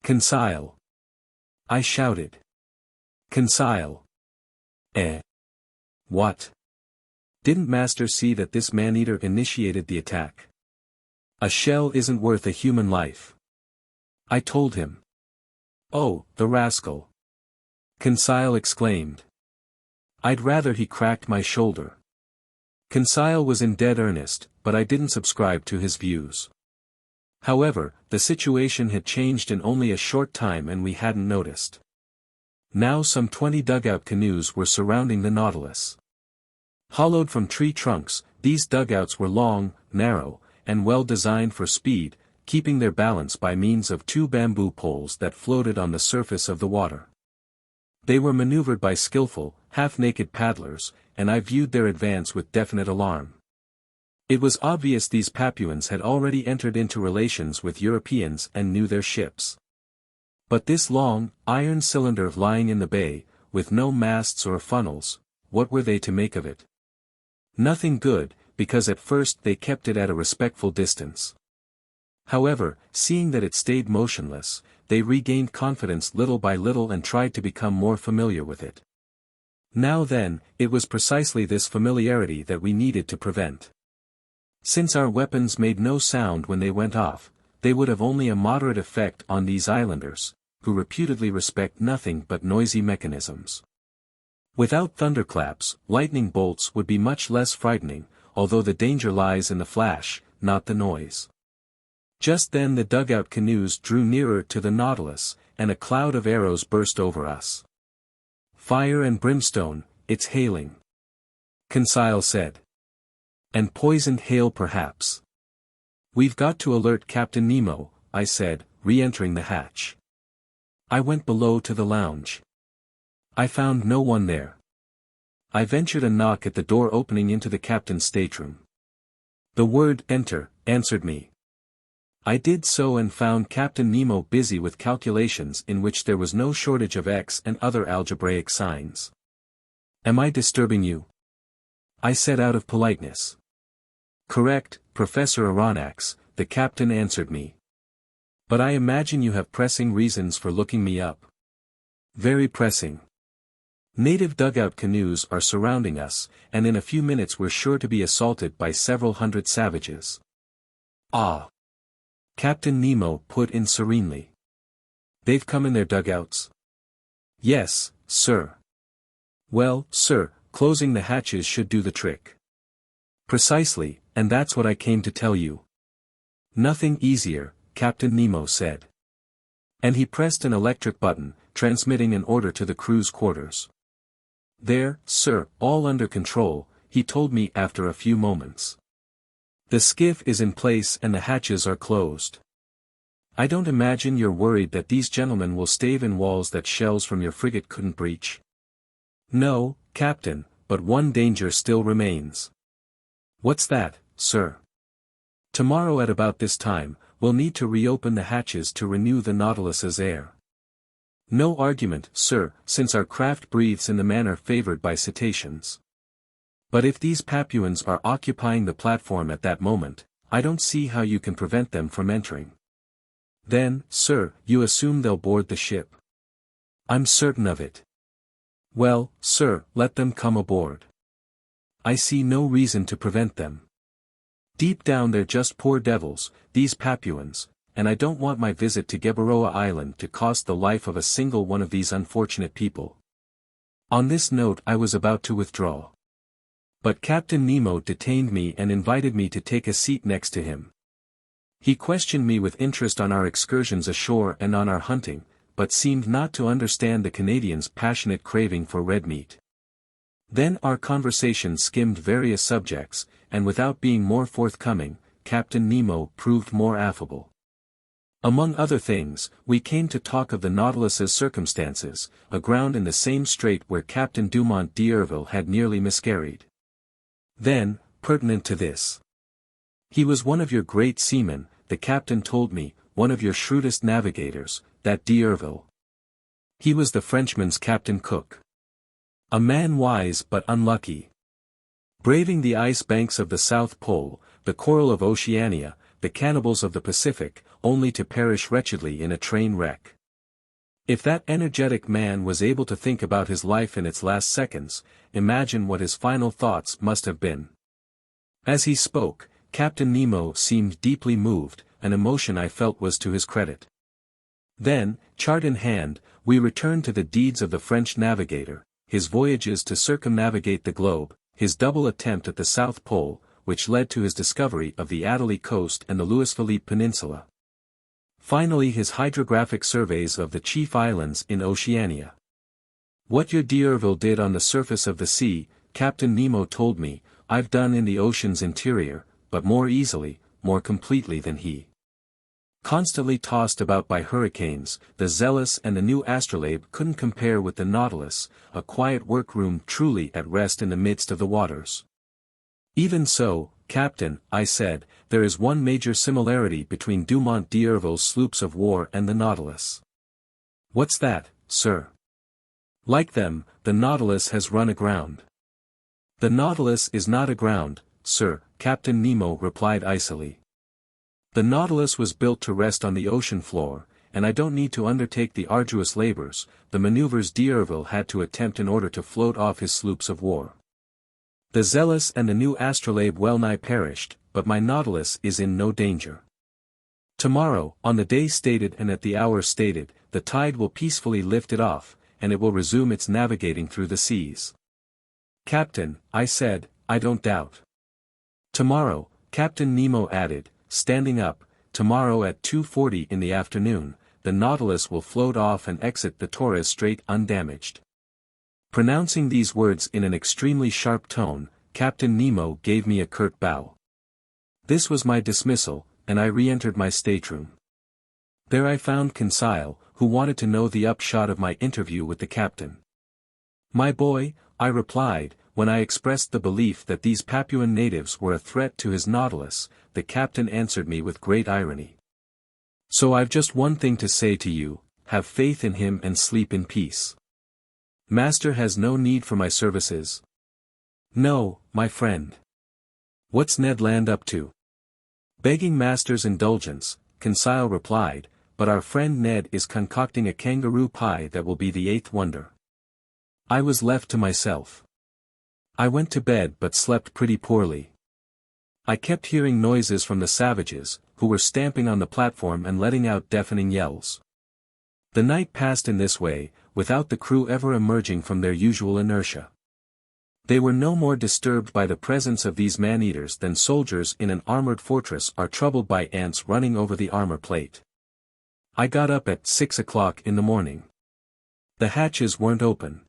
"Conseil!" I shouted. "Conseil!" "Eh? What? Didn't master see that this man-eater initiated the attack? A shell isn't worth a human life," I told him. "Oh, the rascal!" Conseil exclaimed. "I'd rather he cracked my shoulder." Conseil was in dead earnest, but I didn't subscribe to his views. However, the situation had changed in only a short time and we hadn't noticed. Now some 20 dugout canoes were surrounding the Nautilus. Hollowed from tree trunks, these dugouts were long, narrow, and well designed for speed, keeping their balance by means of 2 bamboo poles that floated on the surface of the water. They were maneuvered by skillful, half-naked paddlers, and I viewed their advance with definite alarm. It was obvious these Papuans had already entered into relations with Europeans and knew their ships. But this long, iron cylinder lying in the bay, with no masts or funnels, what were they to make of it? Nothing good, because at first they kept it at a respectful distance. However, seeing that it stayed motionless, they regained confidence little by little and tried to become more familiar with it. Now then, it was precisely this familiarity that we needed to prevent. Since our weapons made no sound when they went off, they would have only a moderate effect on these islanders, who reputedly respect nothing but noisy mechanisms. Without thunderclaps, lightning bolts would be much less frightening, although the danger lies in the flash, not the noise. Just then the dugout canoes drew nearer to the Nautilus, and a cloud of arrows burst over us. "Fire and brimstone, it's hailing," Conseil said. "And poisoned hail perhaps." "We've got to alert Captain Nemo," I said, re-entering the hatch. I went below to the lounge. I found no one there. I ventured a knock at the door opening into the captain's stateroom. The word "enter" answered me. I did so and found Captain Nemo busy with calculations in which there was no shortage of X and other algebraic signs. "Am I disturbing you?" I said out of politeness. "Correct, Professor Aronnax," the captain answered me. "But I imagine you have pressing reasons for looking me up." "Very pressing. Native dugout canoes are surrounding us, and in a few minutes we're sure to be assaulted by several hundred savages." "Ah!" Captain Nemo put in serenely. "They've come in their dugouts?" "Yes, sir." "Well, sir, closing the hatches should do the trick." "Precisely, and that's what I came to tell you." "Nothing easier," Captain Nemo said. And he pressed an electric button, transmitting an order to the crew's quarters. "There, sir, all under control," he told me after a few moments. "The skiff is in place and the hatches are closed. I don't imagine you're worried that these gentlemen will stave in walls that shells from your frigate couldn't breach?" "No, Captain, but one danger still remains." "What's that, sir?" "Tomorrow at about this time, we'll need to reopen the hatches to renew the Nautilus's air. No argument, sir, since our craft breathes in the manner favored by cetaceans. But if these Papuans are occupying the platform at that moment, I don't see how you can prevent them from entering." "Then, sir, you assume they'll board the ship?" "I'm certain of it." "Well, sir, let them come aboard. I see no reason to prevent them. Deep down they're just poor devils, these Papuans, and I don't want my visit to Gueboroa Island to cost the life of a single one of these unfortunate people." On this note I was about to withdraw. But Captain Nemo detained me and invited me to take a seat next to him. He questioned me with interest on our excursions ashore and on our hunting, but seemed not to understand the Canadian's passionate craving for red meat. Then our conversation skimmed various subjects, and without being more forthcoming, Captain Nemo proved more affable. Among other things, we came to talk of the Nautilus's circumstances, aground in the same strait where Captain Dumont d'Urville had nearly miscarried. Then, pertinent to this, "He was one of your great seamen," the captain told me, "one of your shrewdest navigators, that d'Urville. He was the Frenchman's Captain Cook. A man wise but unlucky. Braving the ice banks of the South Pole, the coral of Oceania, the cannibals of the Pacific, only to perish wretchedly in a train wreck. If that energetic man was able to think about his life in its last seconds, imagine what his final thoughts must have been." As he spoke, Captain Nemo seemed deeply moved, an emotion I felt was to his credit. Then, chart in hand, we returned to the deeds of the French navigator, his voyages to circumnavigate the globe, his double attempt at the South Pole, which led to his discovery of the Adélie coast and the Louis Philippe Peninsula. Finally, his hydrographic surveys of the chief islands in Oceania. What your d'Urville did on the surface of the sea, Captain Nemo told me, I've done in the ocean's interior, but more easily, more completely than he. Constantly tossed about by hurricanes, the Zealous and the new astrolabe couldn't compare with the Nautilus, a quiet workroom truly at rest in the midst of the waters. Even so, Captain, I said, there is one major similarity between Dumont d'Urville's sloops of war and the Nautilus. What's that, sir? Like them, the Nautilus has run aground. The Nautilus is not aground, sir, Captain Nemo replied icily. The Nautilus was built to rest on the ocean floor, and I don't need to undertake the arduous labors, the maneuvers d'Urville had to attempt in order to float off his sloops of war. The Zealous and the new astrolabe well nigh perished, but my Nautilus is in no danger. Tomorrow, on the day stated and at the hour stated, the tide will peacefully lift it off, and it will resume its navigating through the seas. Captain, I said, I don't doubt. Tomorrow, Captain Nemo added, standing up, tomorrow at 2:40 in the afternoon, the Nautilus will float off and exit the Torres Strait undamaged. Pronouncing these words in an extremely sharp tone, Captain Nemo gave me a curt bow. This was my dismissal, and I re-entered my stateroom. There I found Conseil, who wanted to know the upshot of my interview with the captain. My boy, I replied, when I expressed the belief that these Papuan natives were a threat to his Nautilus, the captain answered me with great irony. So I've just one thing to say to you, have faith in him and sleep in peace. Master has no need for my services. No, my friend. What's Ned Land up to? Begging Master's indulgence, Conseil replied, but our friend Ned is concocting a kangaroo pie that will be the eighth wonder. I was left to myself. I went to bed but slept pretty poorly. I kept hearing noises from the savages, who were stamping on the platform and letting out deafening yells. The night passed in this way, without the crew ever emerging from their usual inertia. They were no more disturbed by the presence of these man-eaters than soldiers in an armored fortress are troubled by ants running over the armor plate. I got up at 6 o'clock in the morning. The hatches weren't open.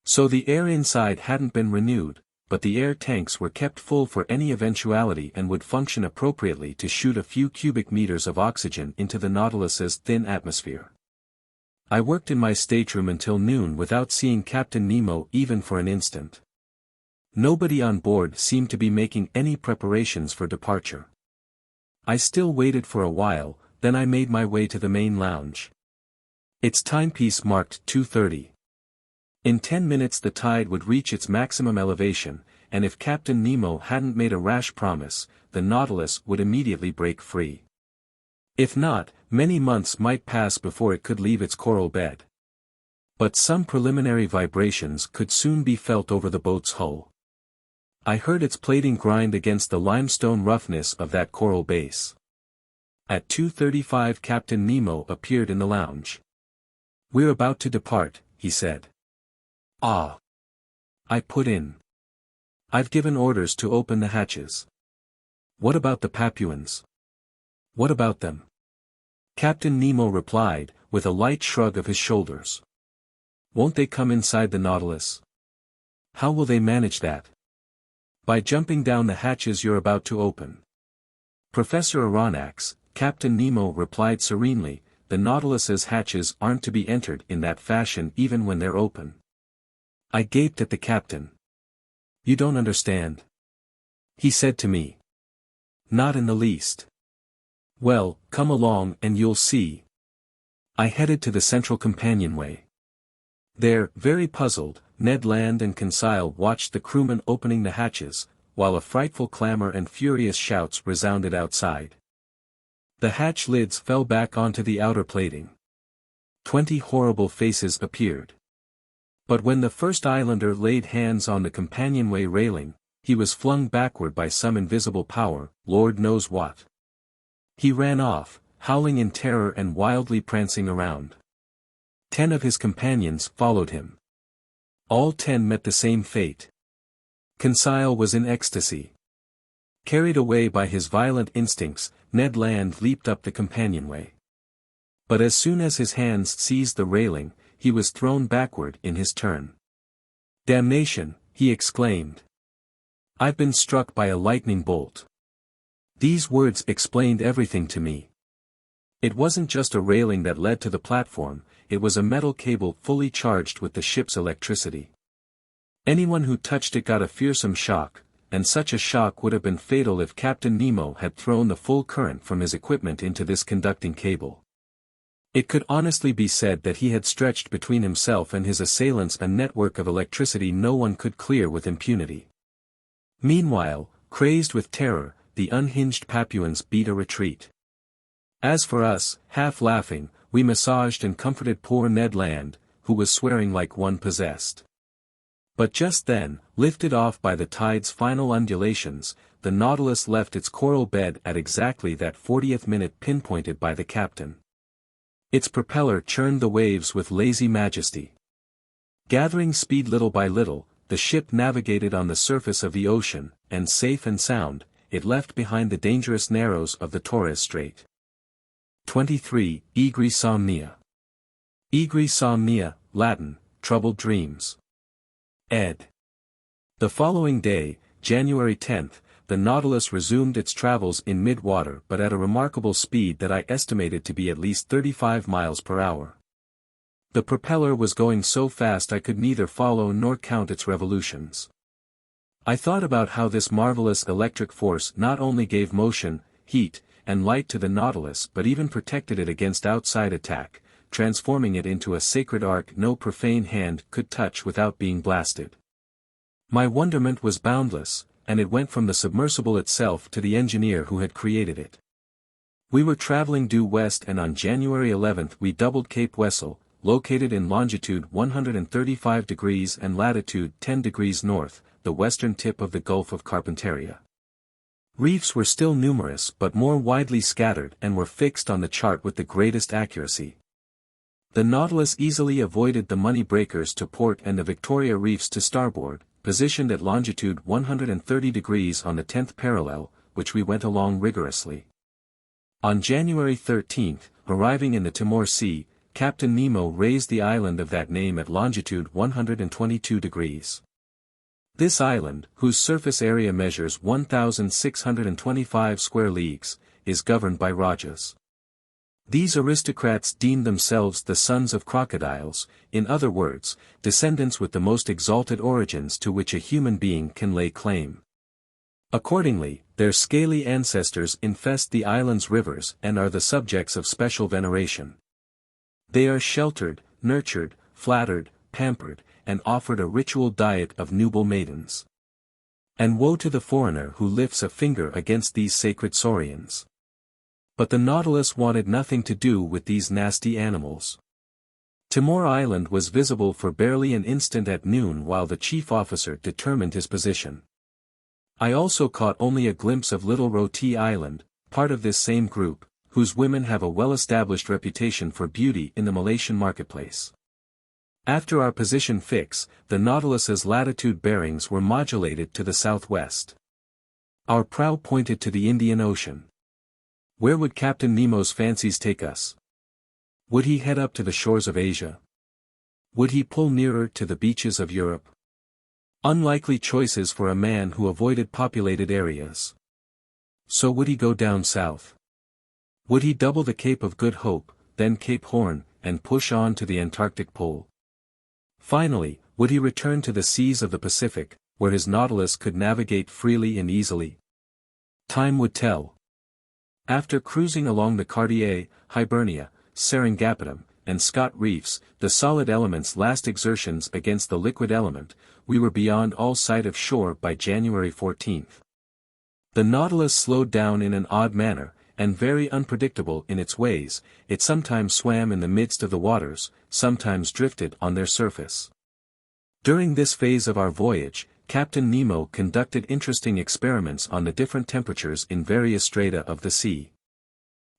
So the air inside hadn't been renewed, but the air tanks were kept full for any eventuality and would function appropriately to shoot a few cubic meters of oxygen into the Nautilus's thin atmosphere. I worked in my stateroom until noon without seeing Captain Nemo even for an instant. Nobody on board seemed to be making any preparations for departure. I still waited for a while, then I made my way to the main lounge. Its timepiece marked 2:30. In 10 minutes the tide would reach its maximum elevation, and if Captain Nemo hadn't made a rash promise, the Nautilus would immediately break free. If not, many months might pass before it could leave its coral bed. But some preliminary vibrations could soon be felt over the boat's hull. I heard its plating grind against the limestone roughness of that coral base. At 2:35 Captain Nemo appeared in the lounge. We're about to depart, he said. Ah. I put in. I've given orders to open the hatches. What about the Papuans? What about them? Captain Nemo replied, with a light shrug of his shoulders. Won't they come inside the Nautilus? How will they manage that? By jumping down the hatches you're about to open. Professor Aronnax, Captain Nemo replied serenely, the Nautilus's hatches aren't to be entered in that fashion even when they're open. I gaped at the captain. You don't understand. He said to me. Not in the least. Well, come along and you'll see. I headed to the central companionway. There, very puzzled, Ned Land and Conseil watched the crewmen opening the hatches, while a frightful clamor and furious shouts resounded outside. The hatch lids fell back onto the outer plating. 20 horrible faces appeared. But when the first islander laid hands on the companionway railing, he was flung backward by some invisible power, Lord knows what. He ran off, howling in terror and wildly prancing around. 10 of his companions followed him. All 10 met the same fate. Conseil was in ecstasy. Carried away by his violent instincts, Ned Land leaped up the companionway. But as soon as his hands seized the railing, he was thrown backward in his turn. "Damnation," he exclaimed. "I've been struck by a lightning bolt." These words explained everything to me. It wasn't just a railing that led to the platform, it was a metal cable fully charged with the ship's electricity. Anyone who touched it got a fearsome shock, and such a shock would have been fatal if Captain Nemo had thrown the full current from his equipment into this conducting cable. It could honestly be said that he had stretched between himself and his assailants a network of electricity no one could clear with impunity. Meanwhile, crazed with terror, the unhinged Papuans beat a retreat. As for us, half laughing, we massaged and comforted poor Ned Land, who was swearing like one possessed. But just then, lifted off by the tide's final undulations, the Nautilus left its coral bed at exactly that 40th minute pinpointed by the captain. Its propeller churned the waves with lazy majesty. Gathering speed little by little, the ship navigated on the surface of the ocean, and safe and sound, it left behind the dangerous narrows of the Torres Strait. 23. Aegri Somnia. Aegri Somnia, Latin, troubled dreams. Ed. The following day, January 10th, the Nautilus resumed its travels in mid-water but at a remarkable speed that I estimated to be at least 35 miles per hour. The propeller was going so fast I could neither follow nor count its revolutions. I thought about how this marvelous electric force not only gave motion, heat, and light to the Nautilus but even protected it against outside attack, transforming it into a sacred ark no profane hand could touch without being blasted. My wonderment was boundless, and it went from the submersible itself to the engineer who had created it. We were traveling due west and on January 11th we doubled Cape Wessel, located in longitude 135 degrees and latitude 10 degrees north, the western tip of the Gulf of Carpentaria. Reefs were still numerous but more widely scattered and were fixed on the chart with the greatest accuracy. The Nautilus easily avoided the Money breakers to port and the Victoria Reefs to starboard, positioned at longitude 130 degrees on the 10th parallel, which we went along rigorously. On January 13th, arriving in the Timor Sea, Captain Nemo raised the island of that name at longitude 122 degrees. This island, whose surface area measures 1,625 square leagues, is governed by Rajas. These aristocrats deemed themselves the sons of crocodiles, in other words, descendants with the most exalted origins to which a human being can lay claim. Accordingly, their scaly ancestors infest the island's rivers and are the subjects of special veneration. They are sheltered, nurtured, flattered, pampered, and offered a ritual diet of nubile maidens. And woe to the foreigner who lifts a finger against these sacred saurians. But the Nautilus wanted nothing to do with these nasty animals. Timor Island was visible for barely an instant at noon while the chief officer determined his position. I also caught only a glimpse of Little Roti Island, part of this same group, whose women have a well-established reputation for beauty in the Malaysian marketplace. After our position fix, the Nautilus's latitude bearings were modulated to the southwest. Our prow pointed to the Indian Ocean. Where would Captain Nemo's fancies take us? Would he head up to the shores of Asia? Would he pull nearer to the beaches of Europe? Unlikely choices for a man who avoided populated areas. So would he go down south? Would he double the Cape of Good Hope, then Cape Horn, and push on to the Antarctic Pole? Finally, would he return to the seas of the Pacific, where his Nautilus could navigate freely and easily? Time would tell. After cruising along the Cartier, Hibernia, Seringapatam, and Scott Reefs, the solid element's last exertions against the liquid element, we were beyond all sight of shore by January 14th. The Nautilus slowed down in an odd manner, and very unpredictable in its ways, it sometimes swam in the midst of the waters, sometimes drifted on their surface. During this phase of our voyage, Captain Nemo conducted interesting experiments on the different temperatures in various strata of the sea.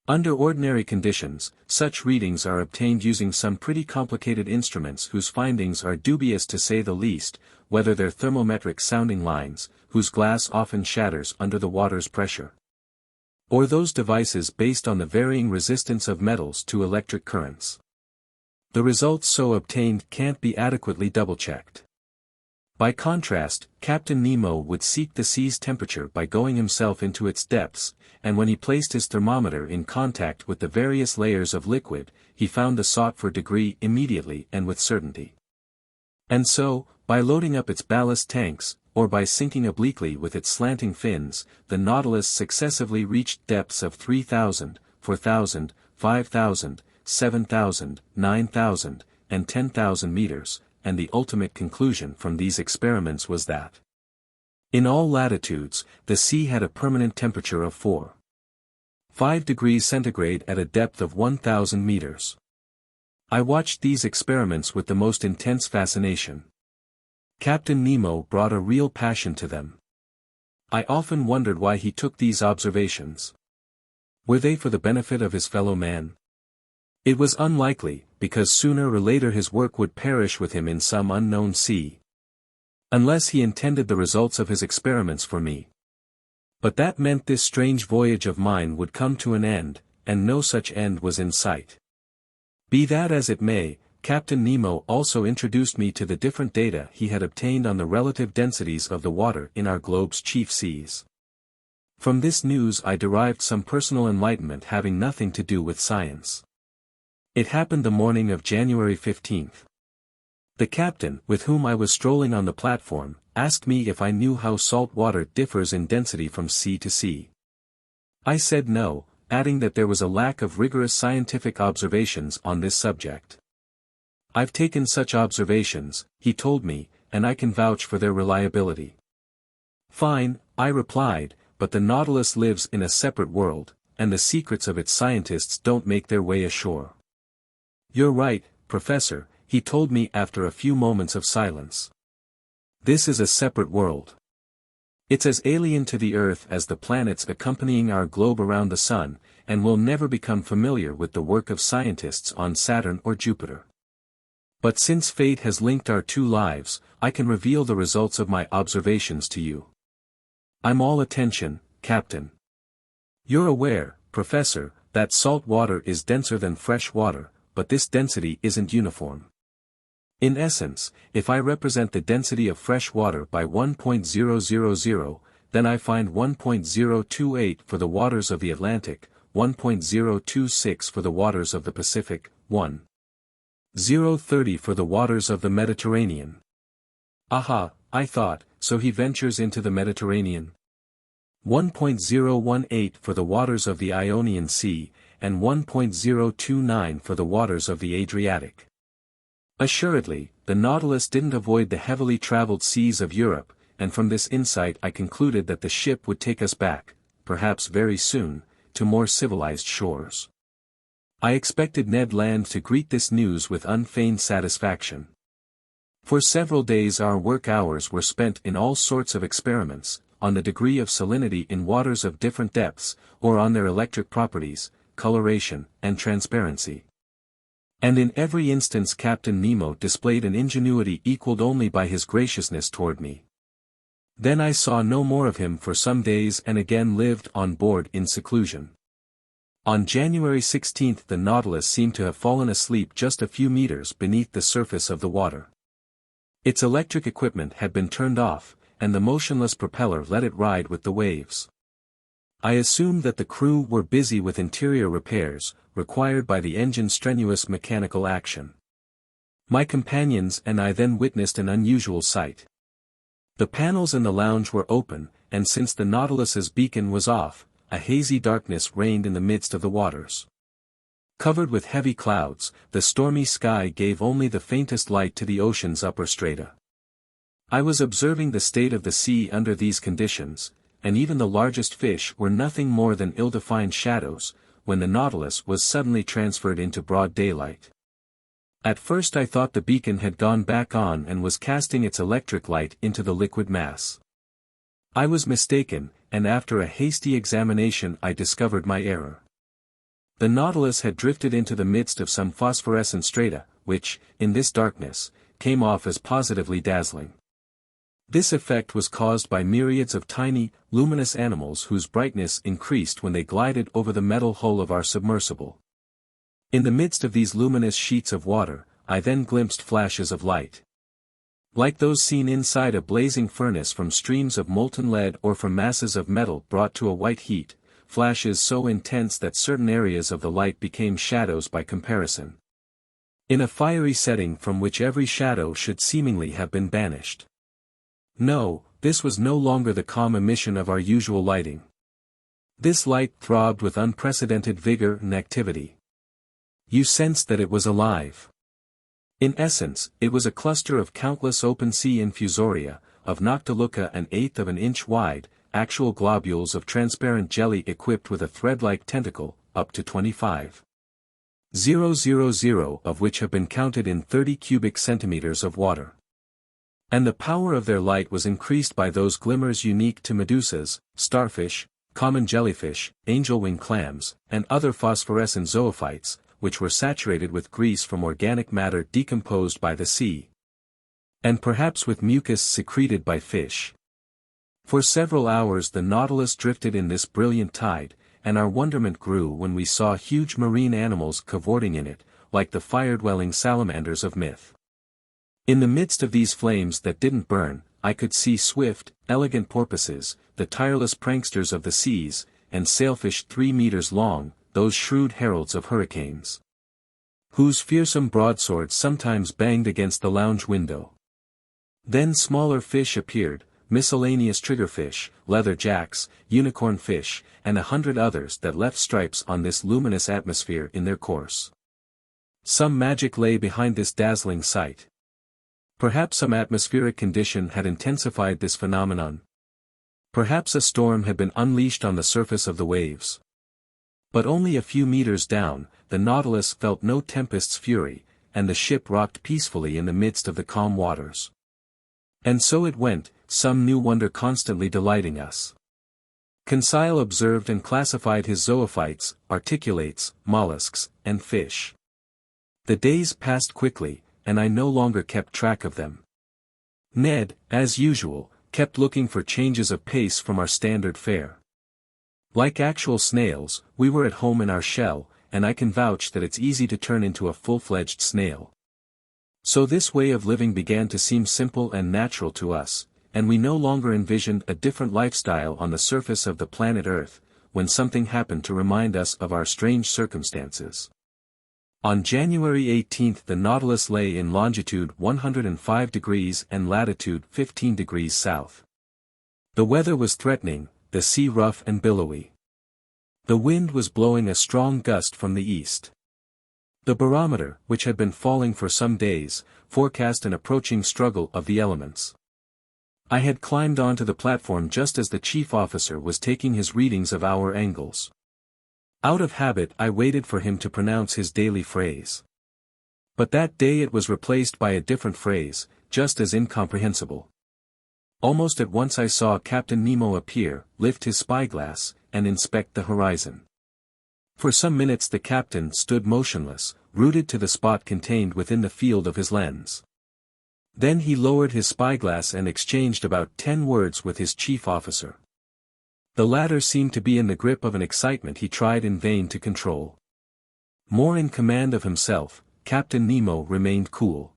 Under ordinary conditions, such readings are obtained using some pretty complicated instruments whose findings are dubious to say the least, whether they're thermometric sounding lines, whose glass often shatters under the water's pressure, or those devices based on the varying resistance of metals to electric currents. The results so obtained can't be adequately double-checked. By contrast, Captain Nemo would seek the sea's temperature by going himself into its depths, and when he placed his thermometer in contact with the various layers of liquid, he found the sought-for degree immediately and with certainty. And so, by loading up its ballast tanks, or by sinking obliquely with its slanting fins, the Nautilus successively reached depths of 3,000, 4,000, 5,000, 7,000, 9,000, and 10,000 meters, and the ultimate conclusion from these experiments was that in all latitudes, the sea had a permanent temperature of 4.5 degrees centigrade at a depth of 1,000 meters. I watched these experiments with the most intense fascination. Captain Nemo brought a real passion to them. I often wondered why he took these observations. Were they for the benefit of his fellow man? It was unlikely, because sooner or later his work would perish with him in some unknown sea. Unless he intended the results of his experiments for me. But that meant this strange voyage of mine would come to an end, and no such end was in sight. Be that as it may, Captain Nemo also introduced me to the different data he had obtained on the relative densities of the water in our globe's chief seas. From this news I derived some personal enlightenment having nothing to do with science. It happened the morning of January 15th. The captain, with whom I was strolling on the platform, asked me if I knew how salt water differs in density from sea to sea. I said no, adding that there was a lack of rigorous scientific observations on this subject. I've taken such observations, he told me, and I can vouch for their reliability. Fine, I replied, but the Nautilus lives in a separate world, and the secrets of its scientists don't make their way ashore. You're right, Professor, he told me after a few moments of silence. This is a separate world. It's as alien to the Earth as the planets accompanying our globe around the Sun, and will never become familiar with the work of scientists on Saturn or Jupiter. But since fate has linked our two lives, I can reveal the results of my observations to you. I'm all attention, Captain. You're aware, Professor, that salt water is denser than fresh water, but this density isn't uniform. In essence, if I represent the density of fresh water by 1.000, then I find 1.028 for the waters of the Atlantic, 1.026 for the waters of the Pacific, 1.030 for the waters of the Mediterranean. Aha, I thought, so he ventures into the Mediterranean. 1.018 for the waters of the Ionian Sea, and 1.029 for the waters of the Adriatic. Assuredly, the Nautilus didn't avoid the heavily traveled seas of Europe, and from this insight I concluded that the ship would take us back, perhaps very soon, to more civilized shores. I expected Ned Land to greet this news with unfeigned satisfaction. For several days our work hours were spent in all sorts of experiments, on the degree of salinity in waters of different depths, or on their electric properties, coloration, and transparency. And in every instance Captain Nemo displayed an ingenuity equaled only by his graciousness toward me. Then I saw no more of him for some days and again lived on board in seclusion. On January 16th the Nautilus seemed to have fallen asleep just a few meters beneath the surface of the water. Its electric equipment had been turned off, and the motionless propeller let it ride with the waves. I assumed that the crew were busy with interior repairs, required by the engine's strenuous mechanical action. My companions and I then witnessed an unusual sight. The panels in the lounge were open, and since the Nautilus's beacon was off, a hazy darkness reigned in the midst of the waters. Covered with heavy clouds, the stormy sky gave only the faintest light to the ocean's upper strata. I was observing the state of the sea under these conditions, and even the largest fish were nothing more than ill-defined shadows, when the Nautilus was suddenly transferred into broad daylight. At first I thought the beacon had gone back on and was casting its electric light into the liquid mass. I was mistaken, and after a hasty examination I discovered my error. The Nautilus had drifted into the midst of some phosphorescent strata, which, in this darkness, came off as positively dazzling. This effect was caused by myriads of tiny, luminous animals whose brightness increased when they glided over the metal hull of our submersible. In the midst of these luminous sheets of water, I then glimpsed flashes of light. Like those seen inside a blazing furnace from streams of molten lead or from masses of metal brought to a white heat, flashes so intense that certain areas of the light became shadows by comparison. In a fiery setting from which every shadow should seemingly have been banished. No, this was no longer the calm emission of our usual lighting. This light throbbed with unprecedented vigor and activity. You sensed that it was alive. In essence, it was a cluster of countless open-sea infusoria, of Noctiluca an eighth of an inch wide, actual globules of transparent jelly equipped with a thread-like tentacle, up to 25,000 of which have been counted in 30 cubic centimeters of water. And the power of their light was increased by those glimmers unique to medusas, starfish, common jellyfish, angelwing clams, and other phosphorescent zoophytes, which were saturated with grease from organic matter decomposed by the sea. And perhaps with mucus secreted by fish. For several hours the Nautilus drifted in this brilliant tide, and our wonderment grew when we saw huge marine animals cavorting in it, like the fire-dwelling salamanders of myth. In the midst of these flames that didn't burn, I could see swift, elegant porpoises, the tireless pranksters of the seas, and sailfish 3 meters long, those shrewd heralds of hurricanes, whose fearsome broadswords sometimes banged against the lounge window. Then smaller fish appeared, miscellaneous triggerfish, leather jacks, unicorn fish, and 100 others that left stripes on this luminous atmosphere in their course. Some magic lay behind this dazzling sight. Perhaps some atmospheric condition had intensified this phenomenon. Perhaps a storm had been unleashed on the surface of the waves. But only a few meters down, the Nautilus felt no tempest's fury, and the ship rocked peacefully in the midst of the calm waters. And so it went, some new wonder constantly delighting us. Conseil observed and classified his zoophytes, articulates, mollusks, and fish. The days passed quickly, and I no longer kept track of them. Ned, as usual, kept looking for changes of pace from our standard fare. Like actual snails, we were at home in our shell, and I can vouch that it's easy to turn into a full-fledged snail. So this way of living began to seem simple and natural to us, and we no longer envisioned a different lifestyle on the surface of the planet Earth, when something happened to remind us of our strange circumstances. On January 18 the Nautilus lay in longitude 105 degrees and latitude 15 degrees south. The weather was threatening, the sea rough and billowy. The wind was blowing a strong gust from the east. The barometer, which had been falling for some days, forecast an approaching struggle of the elements. I had climbed onto the platform just as the chief officer was taking his readings of hour angles. Out of habit I waited for him to pronounce his daily phrase. But that day it was replaced by a different phrase, just as incomprehensible. Almost at once I saw Captain Nemo appear, lift his spyglass, and inspect the horizon. For some minutes the captain stood motionless, rooted to the spot contained within the field of his lens. Then he lowered his spyglass and exchanged about 10 words with his chief officer. The latter seemed to be in the grip of an excitement he tried in vain to control. More in command of himself, Captain Nemo remained cool.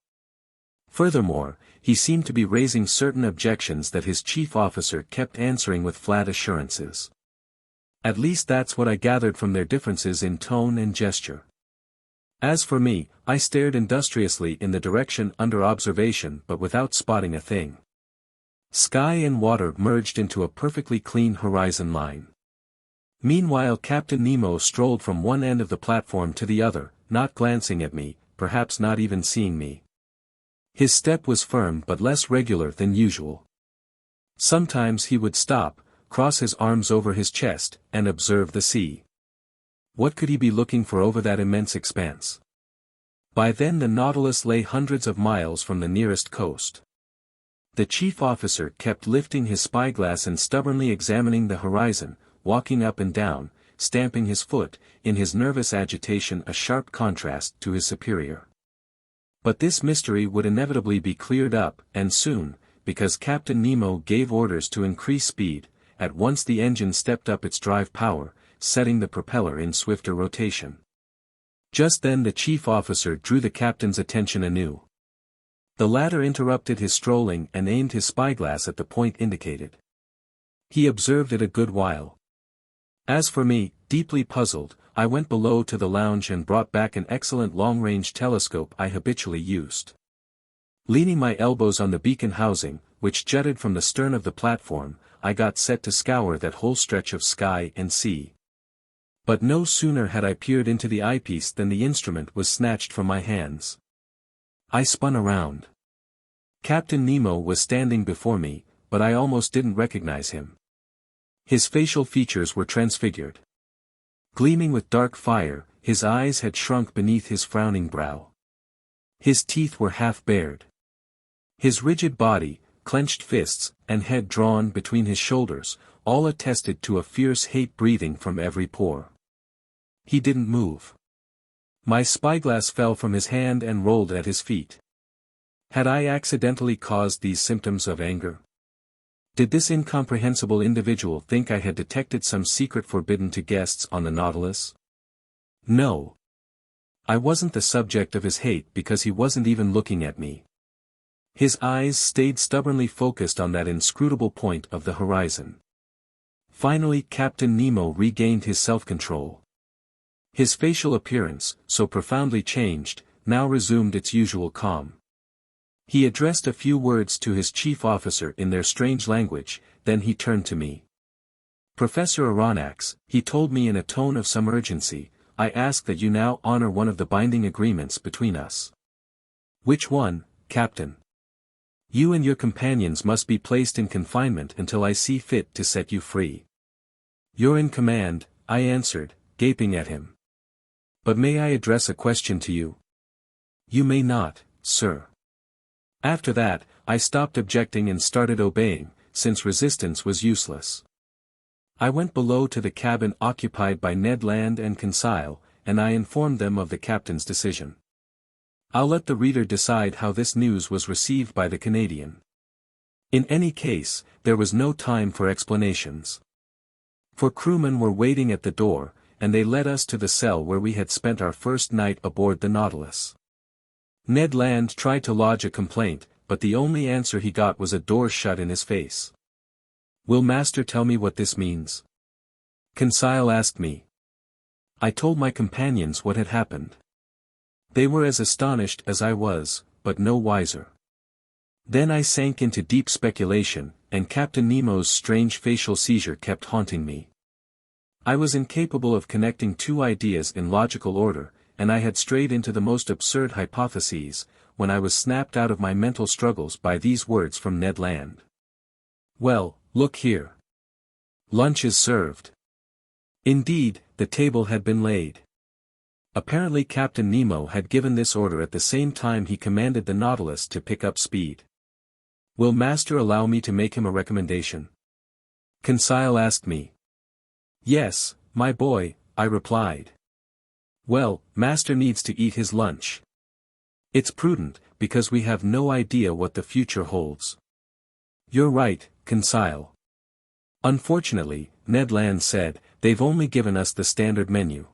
Furthermore, he seemed to be raising certain objections that his chief officer kept answering with flat assurances. At least that's what I gathered from their differences in tone and gesture. As for me, I stared industriously in the direction under observation but without spotting a thing. Sky and water merged into a perfectly clean horizon line. Meanwhile Captain Nemo strolled from one end of the platform to the other, not glancing at me, perhaps not even seeing me. His step was firm but less regular than usual. Sometimes he would stop, cross his arms over his chest, and observe the sea. What could he be looking for over that immense expanse? By then the Nautilus lay hundreds of miles from the nearest coast. The chief officer kept lifting his spyglass and stubbornly examining the horizon, walking up and down, stamping his foot, in his nervous agitation a sharp contrast to his superior. But this mystery would inevitably be cleared up, and soon, because Captain Nemo gave orders to increase speed. At once the engine stepped up its drive power, setting the propeller in swifter rotation. Just then the chief officer drew the captain's attention anew. The latter interrupted his strolling and aimed his spyglass at the point indicated. He observed it a good while. As for me, deeply puzzled, I went below to the lounge and brought back an excellent long-range telescope I habitually used. Leaning my elbows on the beacon housing, which jutted from the stern of the platform, I got set to scour that whole stretch of sky and sea. But no sooner had I peered into the eyepiece than the instrument was snatched from my hands. I spun around. Captain Nemo was standing before me, but I almost didn't recognize him. His facial features were transfigured. Gleaming with dark fire, his eyes had shrunk beneath his frowning brow. His teeth were half bared. His rigid body, clenched fists, and head drawn between his shoulders, all attested to a fierce hate breathing from every pore. He didn't move. My spyglass fell from his hand and rolled at his feet. Had I accidentally caused these symptoms of anger? Did this incomprehensible individual think I had detected some secret forbidden to guests on the Nautilus? No. I wasn't the subject of his hate because he wasn't even looking at me. His eyes stayed stubbornly focused on that inscrutable point of the horizon. Finally Captain Nemo regained his self-control. His facial appearance, so profoundly changed, now resumed its usual calm. He addressed a few words to his chief officer in their strange language, then he turned to me. "Professor Aronnax," he told me in a tone of some urgency, "I ask that you now honor one of the binding agreements between us." "Which one, Captain?" "You and your companions must be placed in confinement until I see fit to set you free." "You're in command," I answered, gaping at him. "But may I address a question to you?" "You may not, sir." After that, I stopped objecting and started obeying, since resistance was useless. I went below to the cabin occupied by Ned Land and Conseil, and I informed them of the captain's decision. I'll let the reader decide how this news was received by the Canadian. In any case, there was no time for explanations. For crewmen were waiting at the door, and they led us to the cell where we had spent our first night aboard the Nautilus. Ned Land tried to lodge a complaint, but the only answer he got was a door shut in his face. "Will Master tell me what this means?" Conseil asked me. I told my companions what had happened. They were as astonished as I was, but no wiser. Then I sank into deep speculation, and Captain Nemo's strange facial seizure kept haunting me. I was incapable of connecting two ideas in logical order, and I had strayed into the most absurd hypotheses, when I was snapped out of my mental struggles by these words from Ned Land. "Well, look here. Lunch is served." Indeed, the table had been laid. Apparently Captain Nemo had given this order at the same time he commanded the Nautilus to pick up speed. "Will Master allow me to make him a recommendation?" Conseil asked me. "Yes, my boy," I replied. "Well, Master needs to eat his lunch. It's prudent, because we have no idea what the future holds." "You're right, Conseil." "Unfortunately," Ned Land said, "they've only given us the standard menu."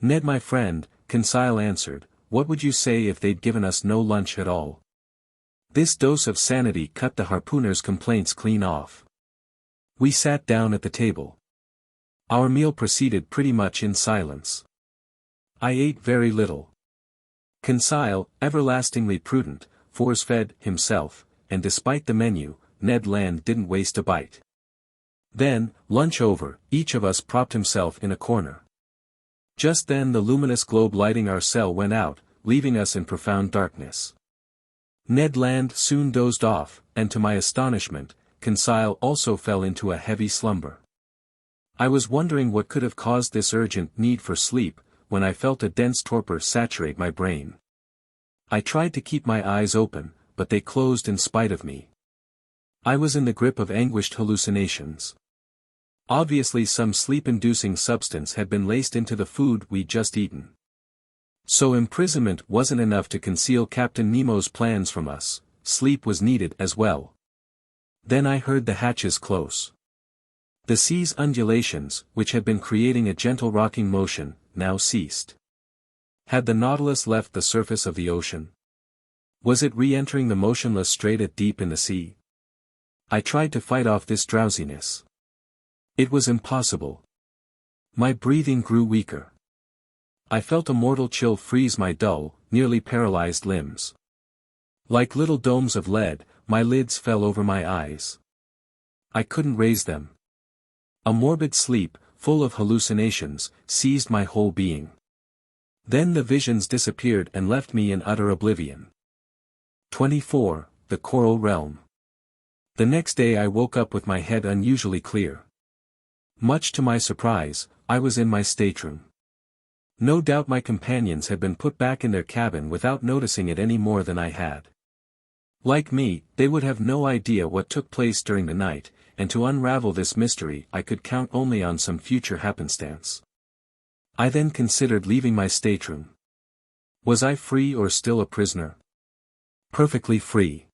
"Ned my friend," Conseil answered, "what would you say if they'd given us no lunch at all?" This dose of sanity cut the harpooner's complaints clean off. We sat down at the table. Our meal proceeded pretty much in silence. I ate very little. Conseil, everlastingly prudent, force-fed himself, and despite the menu, Ned Land didn't waste a bite. Then, lunch over, each of us propped himself in a corner. Just then the luminous globe lighting our cell went out, leaving us in profound darkness. Ned Land soon dozed off, and to my astonishment, Conseil also fell into a heavy slumber. I was wondering what could have caused this urgent need for sleep, when I felt a dense torpor saturate my brain. I tried to keep my eyes open, but they closed in spite of me. I was in the grip of anguished hallucinations. Obviously some sleep-inducing substance had been laced into the food we'd just eaten. So imprisonment wasn't enough to conceal Captain Nemo's plans from us, sleep was needed as well. Then I heard the hatches close. The sea's undulations, which had been creating a gentle rocking motion, now ceased. Had the Nautilus left the surface of the ocean? Was it re-entering the motionless strait at deep in the sea? I tried to fight off this drowsiness. It was impossible. My breathing grew weaker. I felt a mortal chill freeze my dull, nearly paralyzed limbs. Like little domes of lead, my lids fell over my eyes. I couldn't raise them. A morbid sleep, full of hallucinations, seized my whole being. Then the visions disappeared and left me in utter oblivion. 24. The Coral Realm. The next day I woke up with my head unusually clear. Much to my surprise, I was in my stateroom. No doubt my companions had been put back in their cabin without noticing it any more than I had. Like me, they would have no idea what took place during the night, and to unravel this mystery I could count only on some future happenstance. I then considered leaving my stateroom. Was I free or still a prisoner? Perfectly free.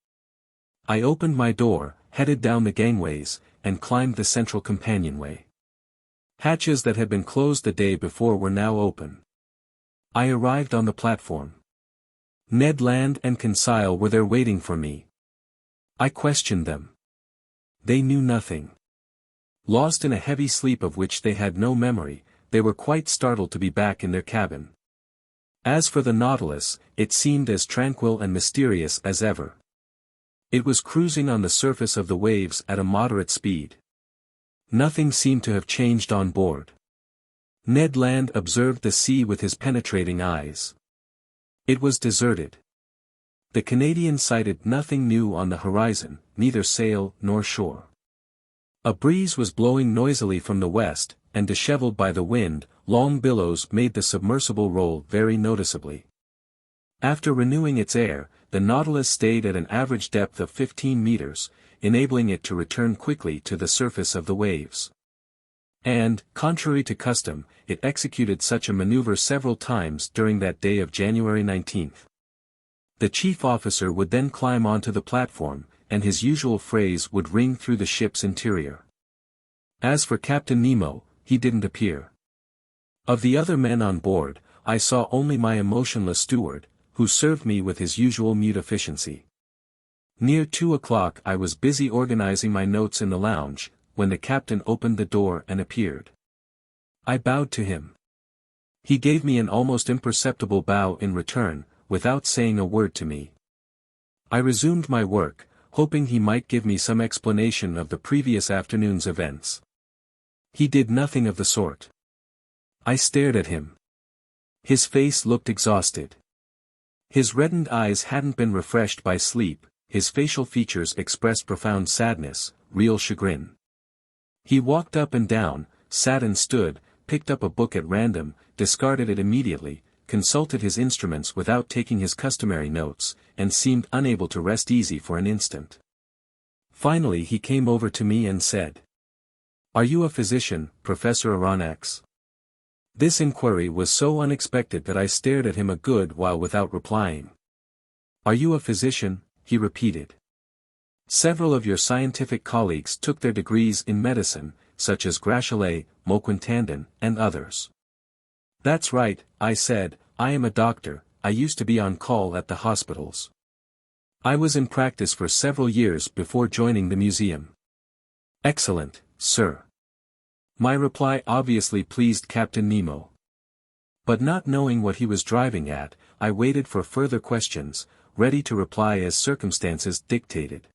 I opened my door, headed down the gangways, and climbed the central companionway. Hatches that had been closed the day before were now open. I arrived on the platform. Ned Land and Conseil were there waiting for me. I questioned them. They knew nothing. Lost in a heavy sleep of which they had no memory, they were quite startled to be back in their cabin. As for the Nautilus, it seemed as tranquil and mysterious as ever. It was cruising on the surface of the waves at a moderate speed. Nothing seemed to have changed on board. Ned Land observed the sea with his penetrating eyes. It was deserted. The Canadian sighted nothing new on the horizon, neither sail nor shore. A breeze was blowing noisily from the west, and disheveled by the wind, long billows made the submersible roll very noticeably. After renewing its air, the Nautilus stayed at an average depth of 15 meters, enabling it to return quickly to the surface of the waves. And, contrary to custom, it executed such a maneuver several times during that day of January 19th. The chief officer would then climb onto the platform, and his usual phrase would ring through the ship's interior. As for Captain Nemo, he didn't appear. Of the other men on board, I saw only my emotionless steward, who served me with his usual mute efficiency. Near 2 o'clock I was busy organizing my notes in the lounge, when the captain opened the door and appeared. I bowed to him. He gave me an almost imperceptible bow in return, without saying a word to me. I resumed my work, hoping he might give me some explanation of the previous afternoon's events. He did nothing of the sort. I stared at him. His face looked exhausted. His reddened eyes hadn't been refreshed by sleep, his facial features expressed profound sadness, real chagrin. He walked up and down, sat and stood, picked up a book at random, discarded it immediately, consulted his instruments without taking his customary notes, and seemed unable to rest easy for an instant. Finally he came over to me and said, "Are you a physician, Professor Aronnax?" This inquiry was so unexpected that I stared at him a good while without replying. "Are you a physician?" he repeated. "Several of your scientific colleagues took their degrees in medicine, such as Grachelier, Moquintandon, and others." "That's right," I said, "I am a doctor, I used to be on call at the hospitals. I was in practice for several years before joining the museum." "Excellent, sir." My reply obviously pleased Captain Nemo. But not knowing what he was driving at, I waited for further questions, ready to reply as circumstances dictated.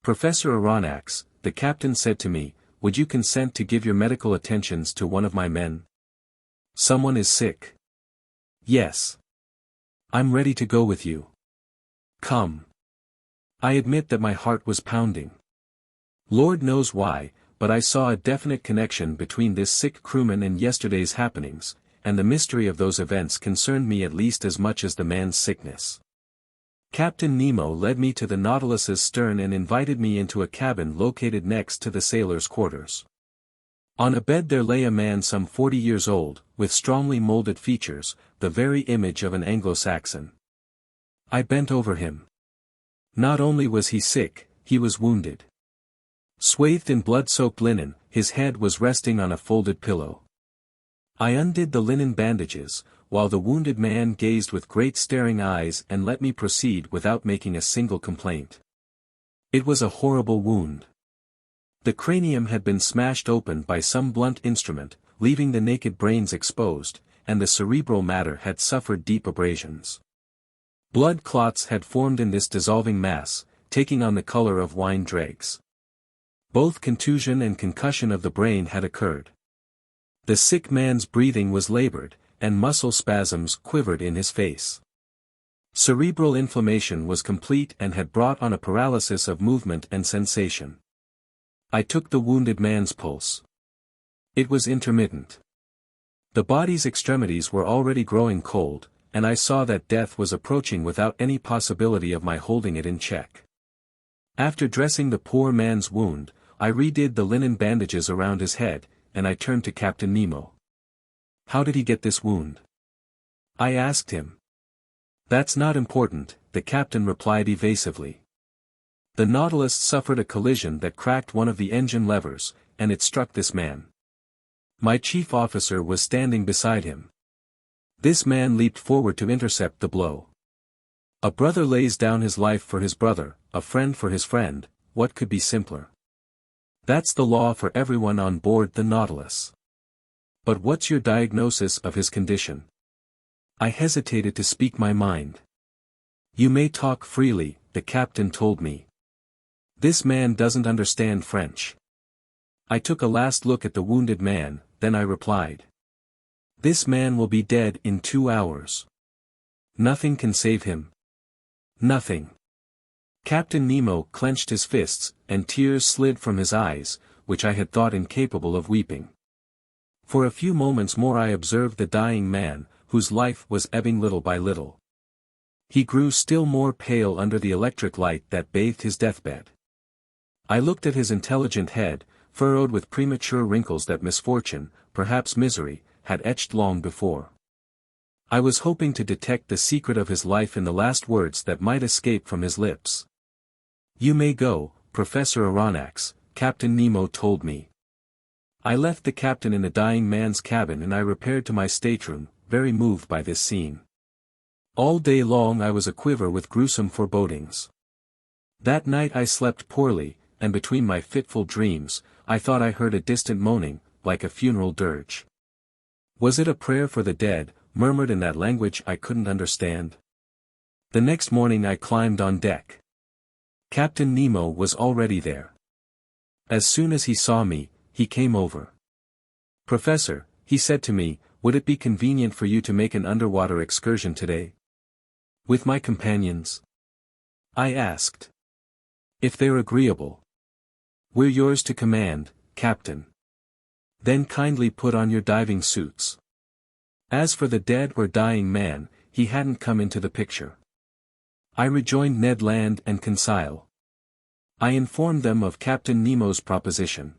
"Professor Aronnax," the captain said to me, "would you consent to give your medical attentions to one of my men? Someone is sick." "Yes. I'm ready to go with you. Come." I admit that my heart was pounding. Lord knows why, but I saw a definite connection between this sick crewman and yesterday's happenings, and the mystery of those events concerned me at least as much as the man's sickness. Captain Nemo led me to the Nautilus's stern and invited me into a cabin located next to the sailors' quarters. On a bed there lay a man some 40 years old, with strongly molded features, the very image of an Anglo-Saxon. I bent over him. Not only was he sick, he was wounded. Swathed in blood-soaked linen, his head was resting on a folded pillow. I undid the linen bandages, while the wounded man gazed with great staring eyes and let me proceed without making a single complaint. It was a horrible wound. The cranium had been smashed open by some blunt instrument, leaving the naked brains exposed, and the cerebral matter had suffered deep abrasions. Blood clots had formed in this dissolving mass, taking on the color of wine dregs. Both contusion and concussion of the brain had occurred. The sick man's breathing was labored, and muscle spasms quivered in his face. Cerebral inflammation was complete and had brought on a paralysis of movement and sensation. I took the wounded man's pulse. It was intermittent. The body's extremities were already growing cold, and I saw that death was approaching without any possibility of my holding it in check. After dressing the poor man's wound, I redid the linen bandages around his head, and I turned to Captain Nemo. "How did he get this wound?" I asked him. "That's not important," the captain replied evasively. "The Nautilus suffered a collision that cracked one of the engine levers, and it struck this man." My chief officer was standing beside him. This man leaped forward to intercept the blow. A brother lays down his life for his brother, a friend for his friend, what could be simpler? That's the law for everyone on board the Nautilus. "But what's your diagnosis of his condition?" I hesitated to speak my mind. "You may talk freely," the captain told me. "This man doesn't understand French." I took a last look at the wounded man, then I replied. "This man will be dead in 2 hours. Nothing can save him. Nothing." Captain Nemo clenched his fists, and tears slid from his eyes, which I had thought incapable of weeping. For a few moments more I observed the dying man, whose life was ebbing little by little. He grew still more pale under the electric light that bathed his deathbed. I looked at his intelligent head, furrowed with premature wrinkles that misfortune, perhaps misery, had etched long before. I was hoping to detect the secret of his life in the last words that might escape from his lips. "You may go, Professor Aronnax," Captain Nemo told me. I left the captain in the dying man's cabin and I repaired to my stateroom, very moved by this scene. All day long I was aquiver with gruesome forebodings. That night I slept poorly, and between my fitful dreams, I thought I heard a distant moaning, like a funeral dirge. Was it a prayer for the dead, murmured in that language I couldn't understand? The next morning I climbed on deck. Captain Nemo was already there. As soon as he saw me, he came over. "Professor," he said to me, "would it be convenient for you to make an underwater excursion today?" "With my companions?" I asked. "If they're agreeable." "We're yours to command, Captain." "Then kindly put on your diving suits." As for the dead or dying man, he hadn't come into the picture. I rejoined Ned Land and Conseil. I informed them of Captain Nemo's proposition.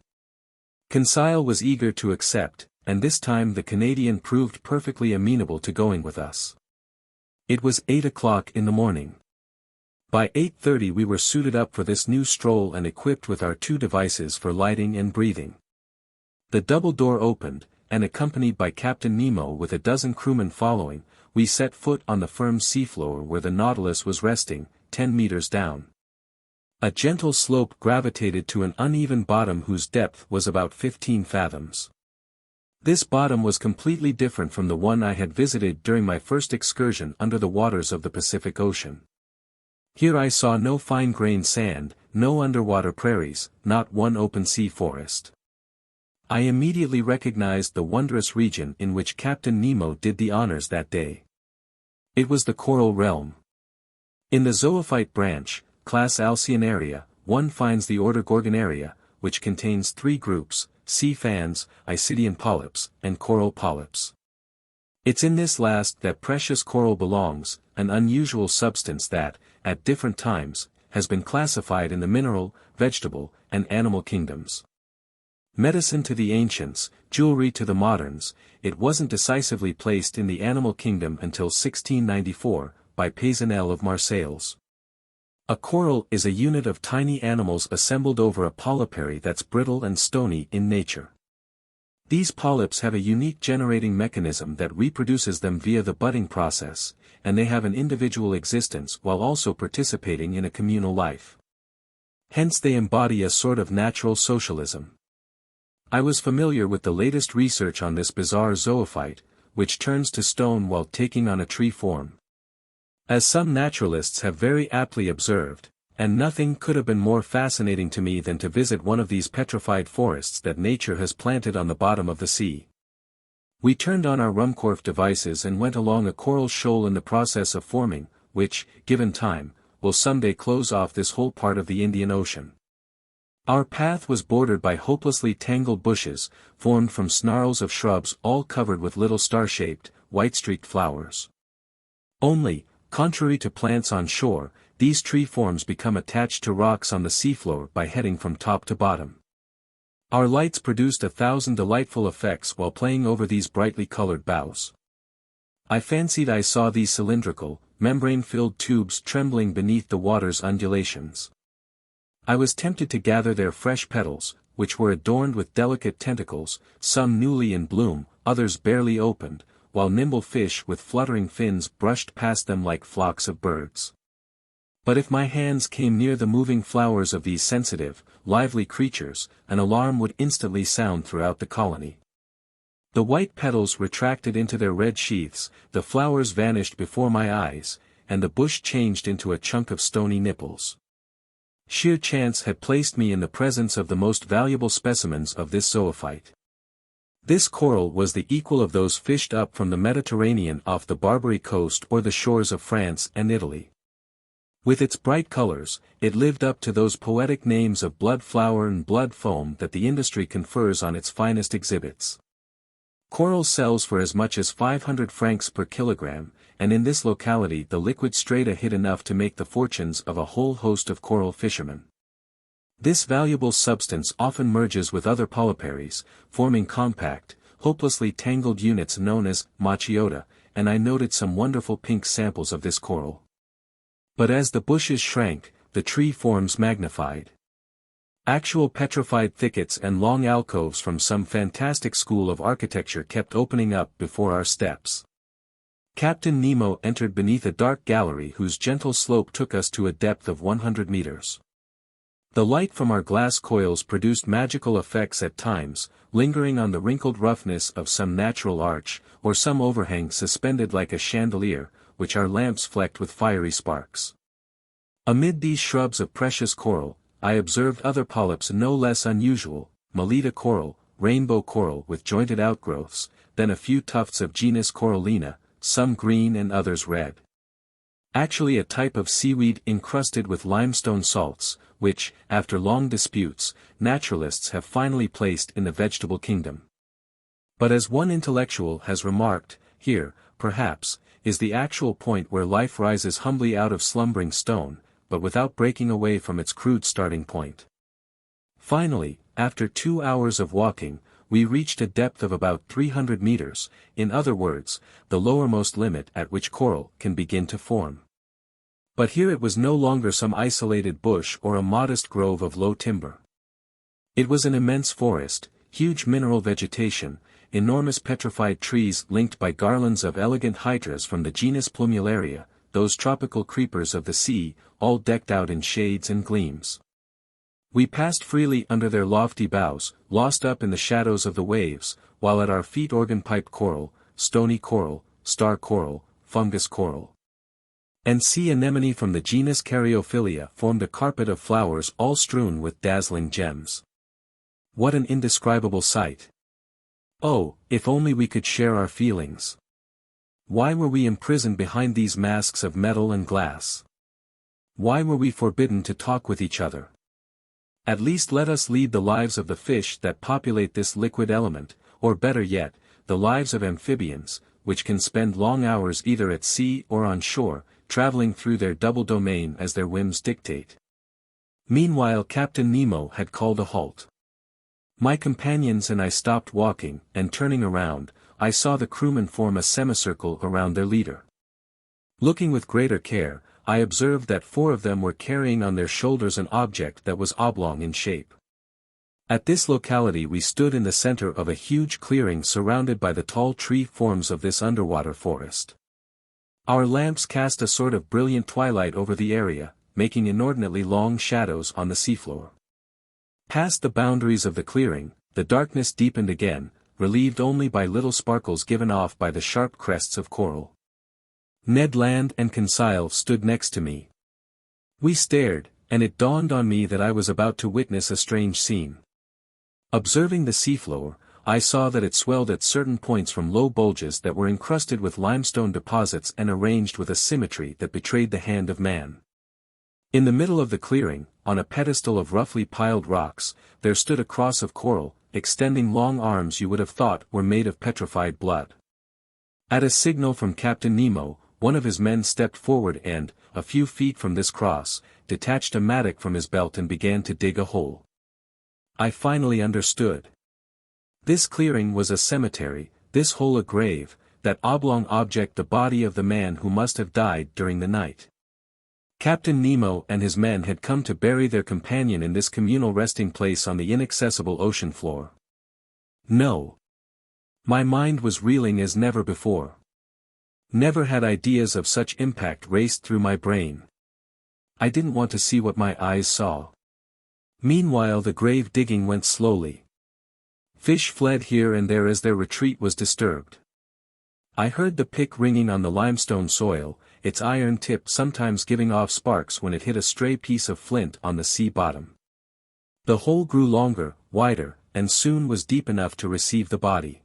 Conseil was eager to accept, and this time the Canadian proved perfectly amenable to going with us. It was 8 o'clock in the morning. By 8:30 we were suited up for this new stroll and equipped with our 2 devices for lighting and breathing. The double door opened, and accompanied by Captain Nemo with a dozen crewmen following, we set foot on the firm seafloor where the Nautilus was resting, 10 meters down. A gentle slope gravitated to an uneven bottom whose depth was about 15 fathoms. This bottom was completely different from the one I had visited during my first excursion under the waters of the Pacific Ocean. Here I saw no fine-grained sand, no underwater prairies, not one open-sea forest. I immediately recognized the wondrous region in which Captain Nemo did the honors that day. It was the coral realm. In the zoophyte branch, class Alcyonaria, one finds the order Gorgonaria, which contains 3 groups, sea fans, Isidian polyps, and coral polyps. It's in this last that precious coral belongs, an unusual substance that, at different times, has been classified in the mineral, vegetable, and animal kingdoms. Medicine to the ancients, jewelry to the moderns, it wasn't decisively placed in the animal kingdom until 1694, by Paysanel of Marseilles. A coral is a unit of tiny animals assembled over a polypary that's brittle and stony in nature. These polyps have a unique generating mechanism that reproduces them via the budding process, and they have an individual existence while also participating in a communal life. Hence they embody a sort of natural socialism. I was familiar with the latest research on this bizarre zoophyte, which turns to stone while taking on a tree form. As some naturalists have very aptly observed, and nothing could have been more fascinating to me than to visit one of these petrified forests that nature has planted on the bottom of the sea. We turned on our Ruhmkorff devices and went along a coral shoal in the process of forming, which, given time, will someday close off this whole part of the Indian Ocean. Our path was bordered by hopelessly tangled bushes, formed from snarls of shrubs all covered with little star-shaped, white-streaked flowers. Only, contrary to plants on shore, these tree forms become attached to rocks on the seafloor by heading from top to bottom. Our lights produced 1,000 delightful effects while playing over these brightly colored boughs. I fancied I saw these cylindrical, membrane-filled tubes trembling beneath the water's undulations. I was tempted to gather their fresh petals, which were adorned with delicate tentacles, some newly in bloom, others barely opened, while nimble fish with fluttering fins brushed past them like flocks of birds. But if my hands came near the moving flowers of these sensitive, lively creatures, an alarm would instantly sound throughout the colony. The white petals retracted into their red sheaths, the flowers vanished before my eyes, and the bush changed into a chunk of stony nipples. Sheer chance had placed me in the presence of the most valuable specimens of this zoophyte. This coral was the equal of those fished up from the Mediterranean off the Barbary coast or the shores of France and Italy. With its bright colors, it lived up to those poetic names of blood flower and blood foam that the industry confers on its finest exhibits. Coral sells for as much as 500 francs per kilogram, and in this locality the liquid strata hid enough to make the fortunes of a whole host of coral fishermen. This valuable substance often merges with other polyparies, forming compact, hopelessly tangled units known as machiota, and I noted some wonderful pink samples of this coral. But as the bushes shrank, the tree forms magnified. Actual petrified thickets and long alcoves from some fantastic school of architecture kept opening up before our steps. Captain Nemo entered beneath a dark gallery whose gentle slope took us to a depth of 100 meters. The light from our glass coils produced magical effects at times, lingering on the wrinkled roughness of some natural arch, or some overhang suspended like a chandelier, which our lamps flecked with fiery sparks. Amid these shrubs of precious coral, I observed other polyps no less unusual, Melita coral, rainbow coral with jointed outgrowths, then a few tufts of genus Corallina, some green and others red. Actually a type of seaweed encrusted with limestone salts, which, after long disputes, naturalists have finally placed in the vegetable kingdom. But as one intellectual has remarked, here, perhaps, is the actual point where life rises humbly out of slumbering stone, but without breaking away from its crude starting point. Finally, after 2 hours of walking, we reached a depth of about 300 meters, in other words, the lowermost limit at which coral can begin to form. But here it was no longer some isolated bush or a modest grove of low timber. It was an immense forest, huge mineral vegetation, enormous petrified trees linked by garlands of elegant hydras from the genus Plumularia, those tropical creepers of the sea, all decked out in shades and gleams. We passed freely under their lofty boughs, lost up in the shadows of the waves, while at our feet organ-piped coral, stony coral, star coral, fungus coral, and sea anemone from the genus Caryophylla formed a carpet of flowers all strewn with dazzling gems. What an indescribable sight! Oh, if only we could share our feelings! Why were we imprisoned behind these masks of metal and glass? Why were we forbidden to talk with each other? At least let us lead the lives of the fish that populate this liquid element, or better yet, the lives of amphibians, which can spend long hours either at sea or on shore, traveling through their double domain as their whims dictate. Meanwhile Captain Nemo had called a halt. My companions and I stopped walking, and turning around, I saw the crewmen form a semicircle around their leader. Looking with greater care, I observed that 4 of them were carrying on their shoulders an object that was oblong in shape. At this locality we stood in the center of a huge clearing surrounded by the tall tree forms of this underwater forest. Our lamps cast a sort of brilliant twilight over the area, making inordinately long shadows on the seafloor. Past the boundaries of the clearing, the darkness deepened again, relieved only by little sparkles given off by the sharp crests of coral. Ned Land and Conseil stood next to me. We stared, and it dawned on me that I was about to witness a strange scene. Observing the seafloor, I saw that it swelled at certain points from low bulges that were encrusted with limestone deposits and arranged with a symmetry that betrayed the hand of man. In the middle of the clearing, on a pedestal of roughly piled rocks, there stood a cross of coral, extending long arms you would have thought were made of petrified blood. At a signal from Captain Nemo, one of his men stepped forward and, a few feet from this cross, detached a mattock from his belt and began to dig a hole. I finally understood. This clearing was a cemetery, this hole a grave, that oblong object the body of the man who must have died during the night. Captain Nemo and his men had come to bury their companion in this communal resting place on the inaccessible ocean floor. No. My mind was reeling as never before. Never had ideas of such impact raced through my brain. I didn't want to see what my eyes saw. Meanwhile the grave digging went slowly. Fish fled here and there as their retreat was disturbed. I heard the pick ringing on the limestone soil, its iron tip sometimes giving off sparks when it hit a stray piece of flint on the sea bottom. The hole grew longer, wider, and soon was deep enough to receive the body.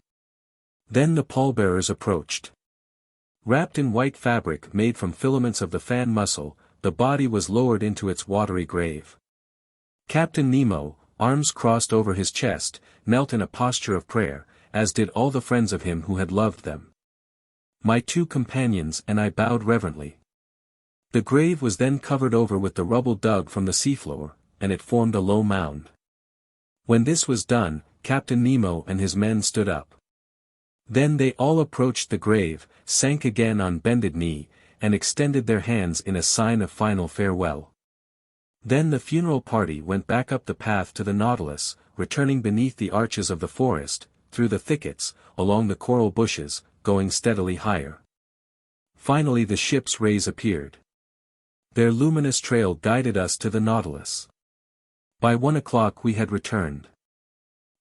Then the pallbearers approached. Wrapped in white fabric made from filaments of the fan mussel, the body was lowered into its watery grave. Captain Nemo, arms crossed over his chest, knelt in a posture of prayer, as did all the friends of him who had loved them. My 2 companions and I bowed reverently. The grave was then covered over with the rubble dug from the seafloor, and it formed a low mound. When this was done, Captain Nemo and his men stood up. Then they all approached the grave, sank again on bended knee, and extended their hands in a sign of final farewell. Then the funeral party went back up the path to the Nautilus, returning beneath the arches of the forest, through the thickets, along the coral bushes, going steadily higher. Finally the ship's rays appeared. Their luminous trail guided us to the Nautilus. By 1 o'clock we had returned.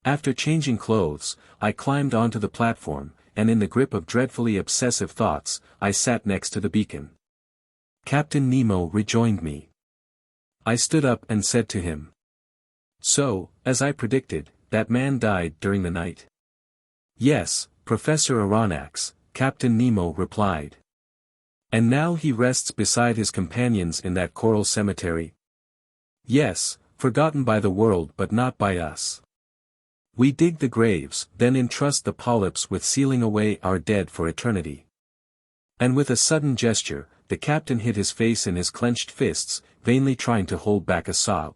After changing clothes, I climbed onto the platform, and in the grip of dreadfully obsessive thoughts, I sat next to the beacon. Captain Nemo rejoined me. I stood up and said to him, "So, as I predicted, that man died during the night?" "Yes, Professor Aronnax," Captain Nemo replied. "And now he rests beside his companions in that coral cemetery?" "Yes, forgotten by the world but not by us. We dig the graves, then entrust the polyps with sealing away our dead for eternity." And with a sudden gesture, the captain hid his face in his clenched fists, vainly trying to hold back a sob.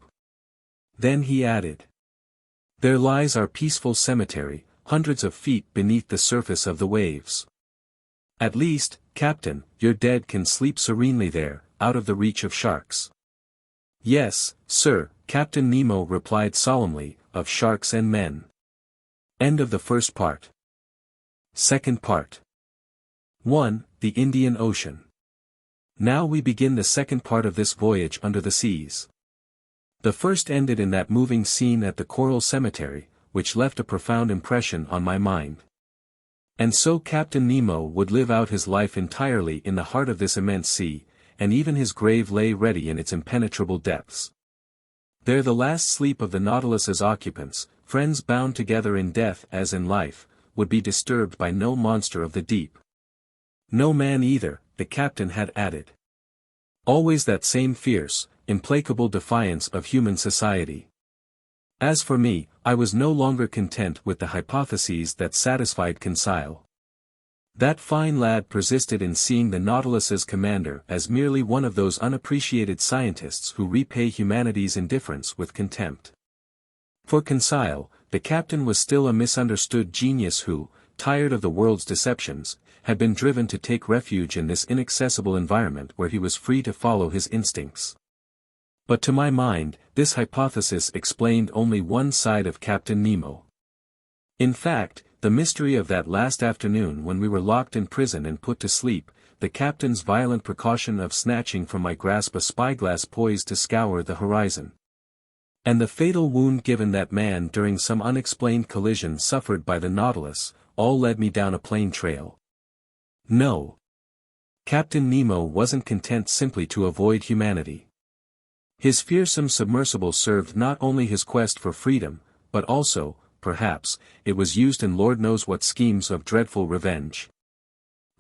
Then he added, "There lies our peaceful cemetery, hundreds of feet beneath the surface of the waves. At least, Captain, your dead can sleep serenely there, out of the reach of sharks." "Yes, sir," Captain Nemo replied solemnly, "of sharks and men." End of the first part. Second part. 1. The Indian Ocean. Now we begin the second part of this voyage under the seas. The first ended in that moving scene at the coral cemetery, which left a profound impression on my mind. And so Captain Nemo would live out his life entirely in the heart of this immense sea, and even his grave lay ready in its impenetrable depths. There the last sleep of the Nautilus's occupants, friends bound together in death as in life, would be disturbed by no monster of the deep. No man either, the captain had added. Always that same fierce, implacable defiance of human society. As for me, I was no longer content with the hypotheses that satisfied Conseil. That fine lad persisted in seeing the Nautilus's commander as merely one of those unappreciated scientists who repay humanity's indifference with contempt. For Conseil, The captain was still a misunderstood genius who, tired of the world's deceptions, had been driven to take refuge in this inaccessible environment where he was free to follow his instincts. But to my mind, this hypothesis explained only one side of Captain Nemo. In fact, the mystery of that last afternoon when we were locked in prison and put to sleep, the captain's violent precaution of snatching from my grasp a spyglass poised to scour the horizon, and the fatal wound given that man during some unexplained collision suffered by the Nautilus, all led me down a plain trail. No. Captain Nemo wasn't content simply to avoid humanity. His fearsome submersible served not only his quest for freedom, but also, perhaps, it was used in Lord knows what schemes of dreadful revenge.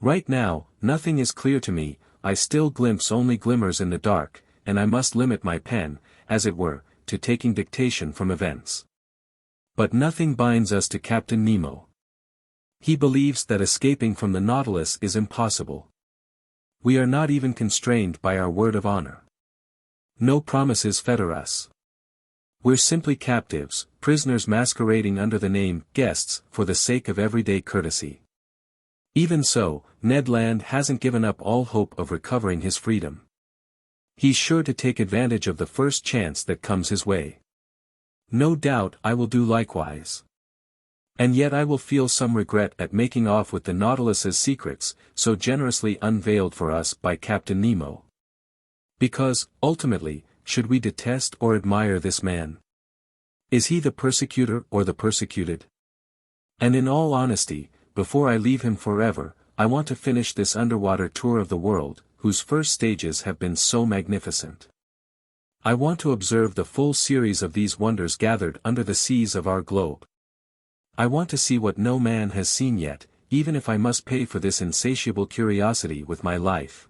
Right now, nothing is clear to me, I still glimpse only glimmers in the dark, and I must limit my pen, as it were, to taking dictation from events. But nothing binds us to Captain Nemo. He believes that escaping from the Nautilus is impossible. We are not even constrained by our word of honor. No promises fetter us. We're simply captives, prisoners masquerading under the name guests for the sake of everyday courtesy. Even so, Ned Land hasn't given up all hope of recovering his freedom. He's sure to take advantage of the first chance that comes his way. No doubt I will do likewise. And yet I will feel some regret at making off with the Nautilus's secrets, so generously unveiled for us by Captain Nemo. Because, ultimately, should we detest or admire this man? Is he the persecutor or the persecuted? And in all honesty, before I leave him forever, I want to finish this underwater tour of the world, whose first stages have been so magnificent. I want to observe the full series of these wonders gathered under the seas of our globe. I want to see what no man has seen yet, even if I must pay for this insatiable curiosity with my life.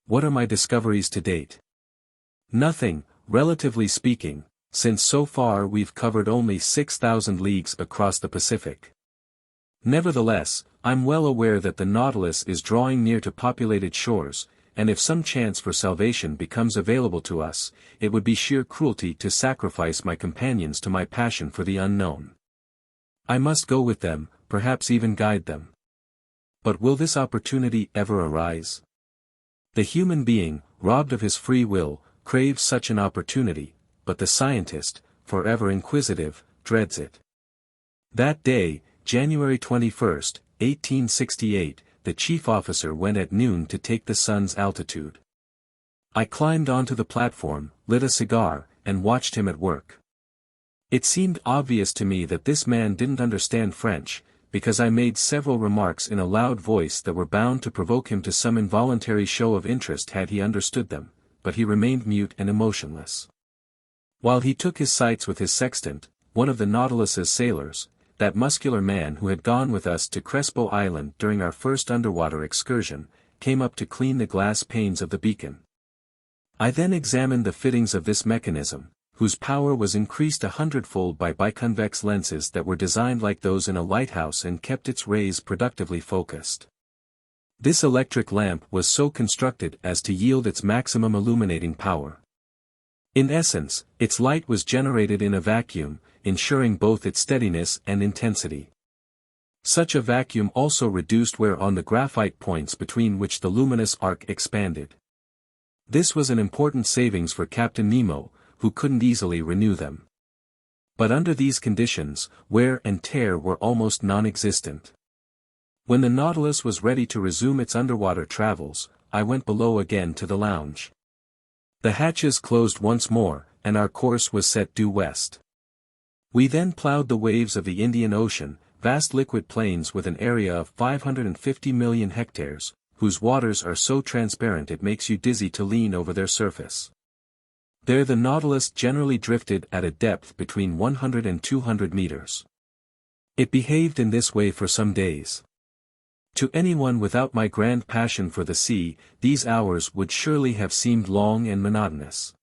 What are my discoveries to date? Nothing, relatively speaking, since so far we've covered only 6,000 leagues across the Pacific. Nevertheless, I'm well aware that the Nautilus is drawing near to populated shores, and if some chance for salvation becomes available to us, it would be sheer cruelty to sacrifice my companions to my passion for the unknown. I must go with them, perhaps even guide them. But will this opportunity ever arise? The human being, robbed of his free will, craves such an opportunity, but the scientist, forever inquisitive, dreads it. That day, January 21st, 1868, the chief officer went at noon to take the sun's altitude. I climbed onto the platform, lit a cigar, and watched him at work. It seemed obvious to me that this man didn't understand French, because I made several remarks in a loud voice that were bound to provoke him to some involuntary show of interest had he understood them, but he remained mute and emotionless. While he took his sights with his sextant, one of the Nautilus's sailors, that muscular man who had gone with us to Crespo Island during our first underwater excursion, came up to clean the glass panes of the beacon. I then examined the fittings of this mechanism, whose power was increased 100-fold by biconvex lenses that were designed like those in a lighthouse and kept its rays productively focused. This electric lamp was so constructed as to yield its maximum illuminating power. In essence, its light was generated in a vacuum, ensuring both its steadiness and intensity. Such a vacuum also reduced wear on the graphite points between which the luminous arc expanded. This was an important savings for Captain Nemo, who couldn't easily renew them. But under these conditions, wear and tear were almost non-existent. When the Nautilus was ready to resume its underwater travels, I went below again to the lounge. The hatches closed once more, and our course was set due west. We then plowed the waves of the Indian Ocean, vast liquid plains with an area of 550 million hectares, whose waters are so transparent it makes you dizzy to lean over their surface. There the Nautilus generally drifted at a depth between 100 and 200 meters. It behaved in this way for some days. To anyone without my grand passion for the sea, these hours would surely have seemed long and monotonous.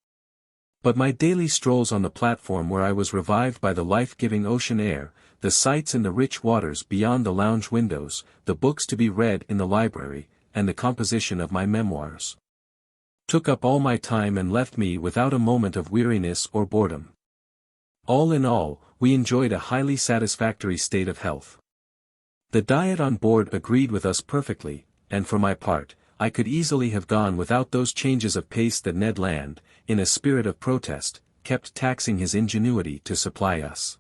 But my daily strolls on the platform where I was revived by the life-giving ocean air, the sights in the rich waters beyond the lounge windows, the books to be read in the library, and the composition of my memoirs, took up all my time and left me without a moment of weariness or boredom. All in all, we enjoyed a highly satisfactory state of health. The diet on board agreed with us perfectly, and for my part, I could easily have gone without those changes of pace that Ned Land, in a spirit of protest, kept taxing his ingenuity to supply us.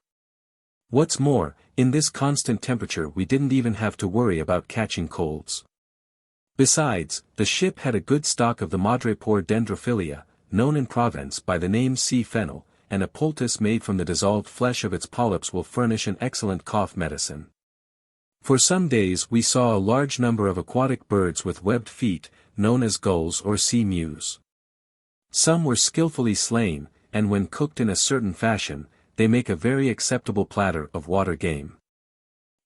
What's more, in this constant temperature we didn't even have to worry about catching colds. Besides, the ship had a good stock of the madrepore dendrophilia, known in Provence by the name sea fennel, and a poultice made from the dissolved flesh of its polyps will furnish an excellent cough medicine. For some days we saw a large number of aquatic birds with webbed feet, known as gulls or sea mews. Some were skillfully slain, and when cooked in a certain fashion, they make a very acceptable platter of water game.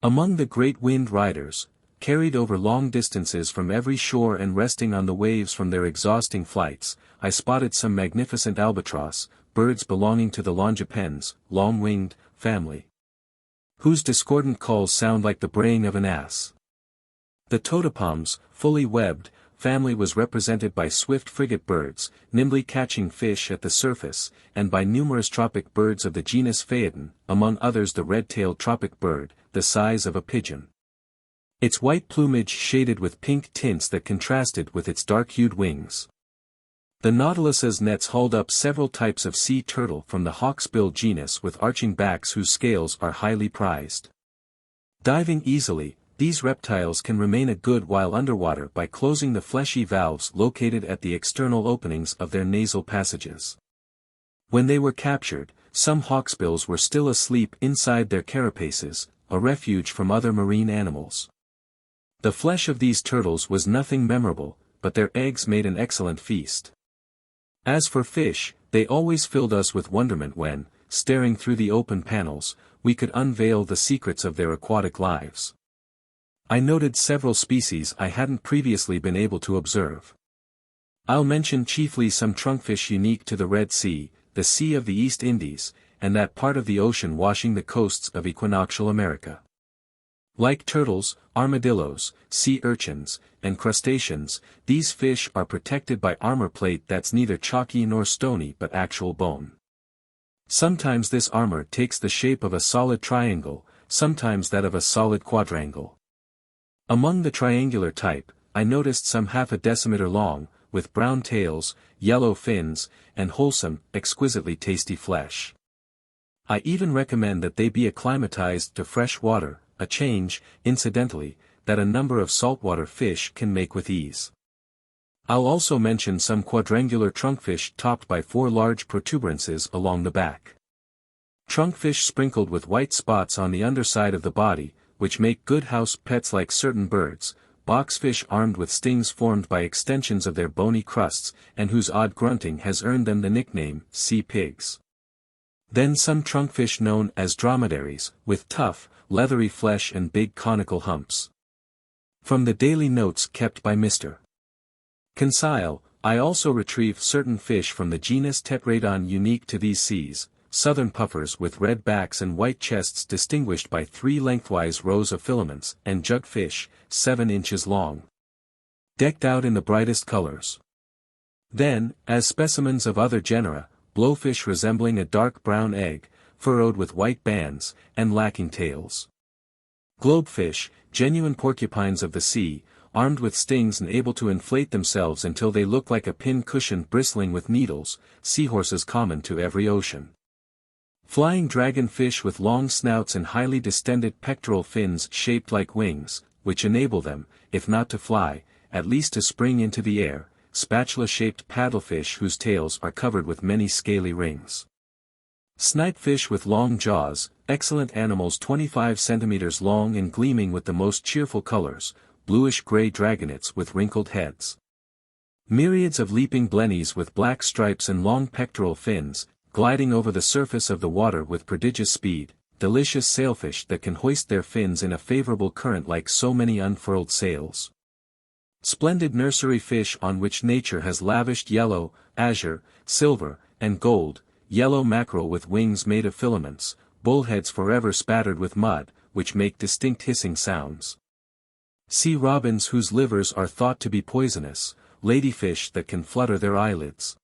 Among the great wind riders, carried over long distances from every shore and resting on the waves from their exhausting flights, I spotted some magnificent albatross, birds belonging to the longipens, long-winged, family, whose discordant calls sound like the braying of an ass. The totipums, fully webbed, family was represented by swift frigate birds, nimbly catching fish at the surface, and by numerous tropic birds of the genus Phaeton, among others the red-tailed tropic bird, the size of a pigeon. Its white plumage shaded with pink tints that contrasted with its dark-hued wings. The Nautilus's nets hauled up several types of sea turtle from the hawksbill genus with arching backs whose scales are highly prized. Diving easily, these reptiles can remain a good while underwater by closing the fleshy valves located at the external openings of their nasal passages. When they were captured, some hawksbills were still asleep inside their carapaces, a refuge from other marine animals. The flesh of these turtles was nothing memorable, but their eggs made an excellent feast. As for fish, they always filled us with wonderment when, staring through the open panels, we could unveil the secrets of their aquatic lives. I noted several species I hadn't previously been able to observe. I'll mention chiefly some trunkfish unique to the Red Sea, the Sea of the East Indies, and that part of the ocean washing the coasts of equinoctial America. Like turtles, armadillos, sea urchins, and crustaceans, these fish are protected by armor plate that's neither chalky nor stony but actual bone. Sometimes this armor takes the shape of a solid triangle, sometimes that of a solid quadrangle. Among the triangular type, I noticed some half a decimeter long, with brown tails, yellow fins, and wholesome, exquisitely tasty flesh. I even recommend that they be acclimatized to fresh water, a change, incidentally, that a number of saltwater fish can make with ease. I'll also mention some quadrangular trunkfish topped by 4 large protuberances along the back. Trunkfish sprinkled with white spots on the underside of the body, which make good house pets like certain birds, boxfish armed with stings formed by extensions of their bony crusts, and whose odd grunting has earned them the nickname, sea pigs. Then some trunkfish known as dromedaries, with tough, leathery flesh and big conical humps. From the daily notes kept by Mr. Conseil, I also retrieved certain fish from the genus Tetradon unique to these seas, southern puffers with red backs and white chests distinguished by 3 lengthwise rows of filaments, and jugfish, 7 inches long, decked out in the brightest colors. Then, as specimens of other genera, blowfish resembling a dark brown egg, furrowed with white bands, and lacking tails. Globefish, genuine porcupines of the sea, armed with stings and able to inflate themselves until they look like a pin cushion bristling with needles, seahorses common to every ocean. Flying dragonfish with long snouts and highly distended pectoral fins shaped like wings, which enable them, if not to fly, at least to spring into the air, spatula-shaped paddlefish whose tails are covered with many scaly rings. Snipefish with long jaws, excellent animals 25 centimeters long and gleaming with the most cheerful colors, bluish-gray dragonets with wrinkled heads. Myriads of leaping blennies with black stripes and long pectoral fins, gliding over the surface of the water with prodigious speed, delicious sailfish that can hoist their fins in a favorable current like so many unfurled sails. Splendid nursery fish on which nature has lavished yellow, azure, silver, and gold, yellow mackerel with wings made of filaments, bullheads forever spattered with mud, which make distinct hissing sounds. Sea robins whose livers are thought to be poisonous, ladyfish that can flutter their eyelids.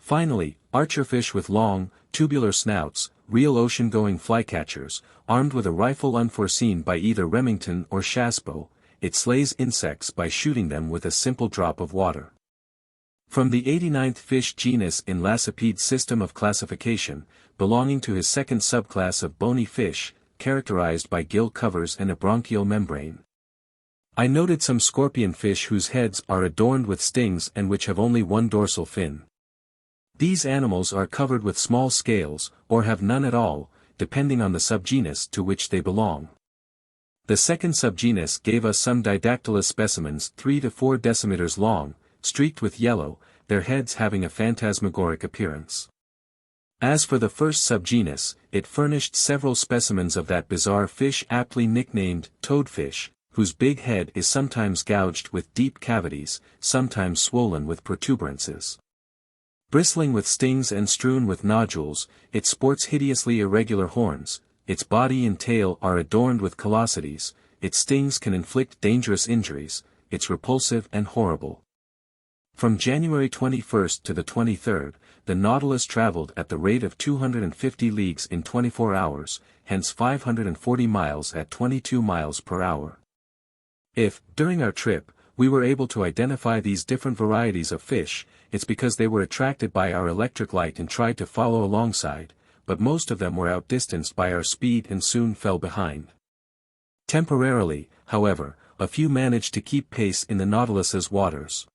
Finally, archerfish with long, tubular snouts, real ocean-going flycatchers, armed with a rifle unforeseen by either Remington or Chassepot, it slays insects by shooting them with a simple drop of water. From the 89th fish genus in Lacepède's system of classification, belonging to his second subclass of bony fish, characterized by gill covers and a bronchial membrane. I noted some scorpion fish whose heads are adorned with stings and which have only one dorsal fin. These animals are covered with small scales, or have none at all, depending on the subgenus to which they belong. The second subgenus gave us some didactylus specimens 3 to 4 decimeters long, streaked with yellow, their heads having a phantasmagoric appearance. As for the first subgenus, it furnished several specimens of that bizarre fish aptly nicknamed toadfish, whose big head is sometimes gouged with deep cavities, sometimes swollen with protuberances. Bristling with stings and strewn with nodules, it sports hideously irregular horns, its body and tail are adorned with callosities, its stings can inflict dangerous injuries, it's repulsive and horrible. From January 21st to the 23rd, the Nautilus traveled at the rate of 250 leagues in 24 hours, hence 540 miles at 22 miles per hour. If, during our trip, we were able to identify these different varieties of fish, it's because they were attracted by our electric light and tried to follow alongside, but most of them were outdistanced by our speed and soon fell behind. Temporarily, however, a few managed to keep pace in the Nautilus's waters.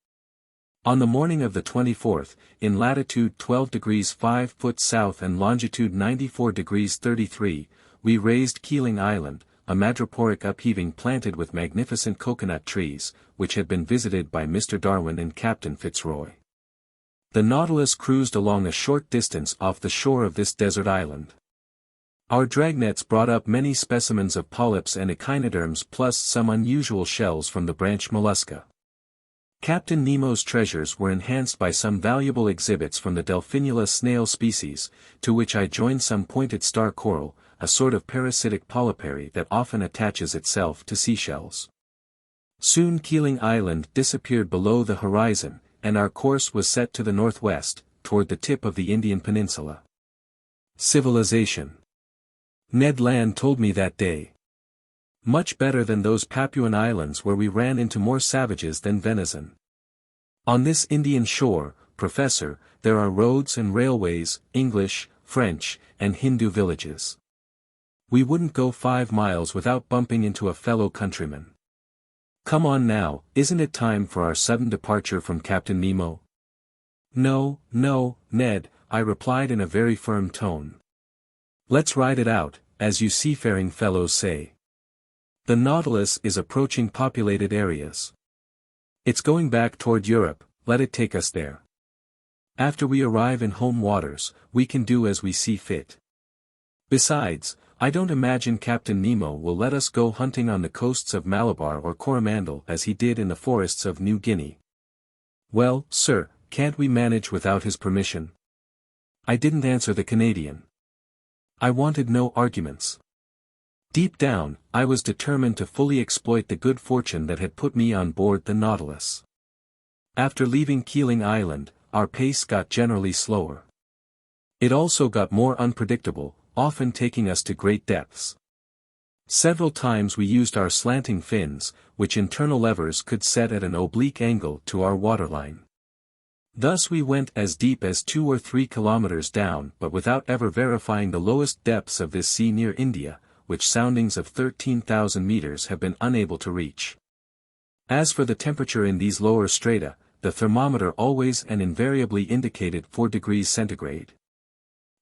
On the morning of the 24th, in latitude 12 degrees 5 foot south and longitude 94 degrees 33, we raised Keeling Island, a madreporic upheaving planted with magnificent coconut trees, which had been visited by Mr. Darwin and Captain Fitzroy. The Nautilus cruised along a short distance off the shore of this desert island. Our dragnets brought up many specimens of polyps and echinoderms plus some unusual shells from the branch mollusca. Captain Nemo's treasures were enhanced by some valuable exhibits from the Delphinula snail species, to which I joined some pointed star coral, a sort of parasitic polypary that often attaches itself to seashells. Soon Keeling Island disappeared below the horizon, and our course was set to the northwest, toward the tip of the Indian Peninsula. Civilization. Ned Land told me that day. Much better than those Papuan islands where we ran into more savages than venison. On this Indian shore, Professor, there are roads and railways, English, French, and Hindu villages. We wouldn't go 5 miles without bumping into a fellow countryman. Come on now, isn't it time for our sudden departure from Captain Nemo? No, no, Ned, I replied in a very firm tone. Let's ride it out, as you seafaring fellows say. The Nautilus is approaching populated areas. It's going back toward Europe, let it take us there. After we arrive in home waters, we can do as we see fit. Besides, I don't imagine Captain Nemo will let us go hunting on the coasts of Malabar or Coromandel as he did in the forests of New Guinea. Well, sir, can't we manage without his permission? I didn't answer the Canadian. I wanted no arguments. Deep down, I was determined to fully exploit the good fortune that had put me on board the Nautilus. After leaving Keeling Island, our pace got generally slower. It also got more unpredictable, often taking us to great depths. Several times we used our slanting fins, which internal levers could set at an oblique angle to our waterline. Thus we went as deep as 2 or 3 kilometers down but without ever verifying the lowest depths of this sea near India, which soundings of 13,000 meters have been unable to reach. As for the temperature in these lower strata, the thermometer always and invariably indicated 4 degrees centigrade.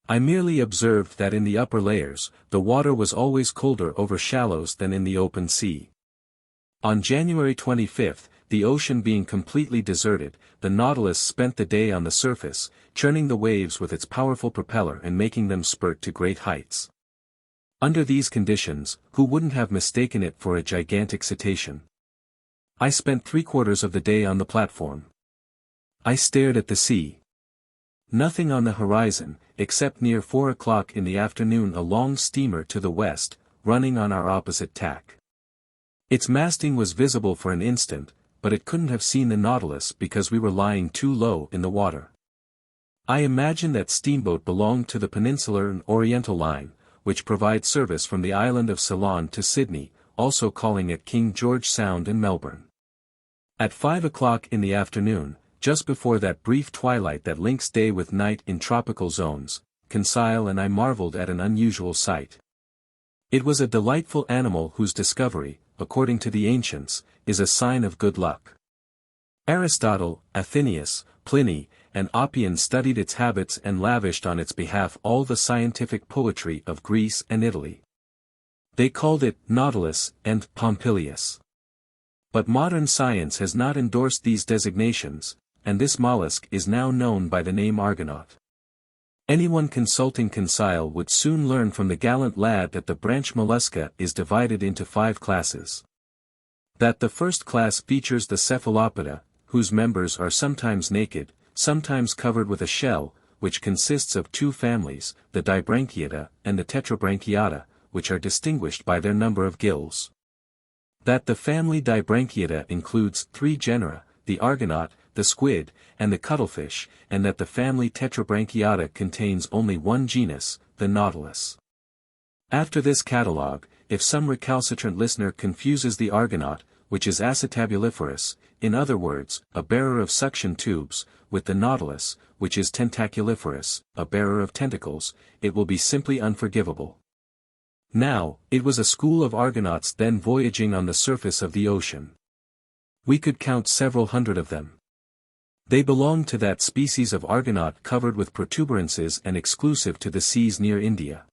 I merely observed that in the upper layers, the water was always colder over shallows than in the open sea. On January 25th, the ocean being completely deserted, the Nautilus spent the day on the surface, churning the waves with its powerful propeller and making them spurt to great heights. Under these conditions, who wouldn't have mistaken it for a gigantic cetacean? I spent 3/4 of the day on the platform. I stared at the sea. Nothing on the horizon, except near 4 o'clock in the afternoon a long steamer to the west, running on our opposite tack. Its masting was visible for an instant, but it couldn't have seen the Nautilus because we were lying too low in the water. I imagine that steamboat belonged to the Peninsular and Oriental Line, which provides service from the island of Ceylon to Sydney, also calling at King George Sound in Melbourne. At 5 o'clock in the afternoon, just before that brief twilight that links day with night in tropical zones, Conseil and I marveled at an unusual sight. It was a delightful animal whose discovery, according to the ancients, is a sign of good luck. Aristotle, Athenaeus, Pliny, and Oppian studied its habits and lavished on its behalf all the scientific poetry of Greece and Italy. They called it Nautilus and Pompilius. But modern science has not endorsed these designations, and this mollusk is now known by the name Argonaut. Anyone consulting Conseil would soon learn from the gallant lad that the branch mollusca is divided into 5 classes. That the first class features the cephalopoda, whose members are sometimes naked, sometimes covered with a shell, which consists of 2 families, the Dibranchiata and the Tetrabranchiata, which are distinguished by their number of gills. That the family Dibranchiata includes 3 genera, the Argonaut, the squid, and the cuttlefish, and that the family Tetrabranchiata contains only 1 genus, the Nautilus. After this catalogue, if some recalcitrant listener confuses the Argonaut, which is acetabuliferous, in other words, a bearer of suction tubes, with the Nautilus, which is tentaculiferous, a bearer of tentacles, it will be simply unforgivable. Now, it was a school of Argonauts then voyaging on the surface of the ocean. We could count several hundred of them. They belonged to that species of Argonaut covered with protuberances and exclusive to the seas near India.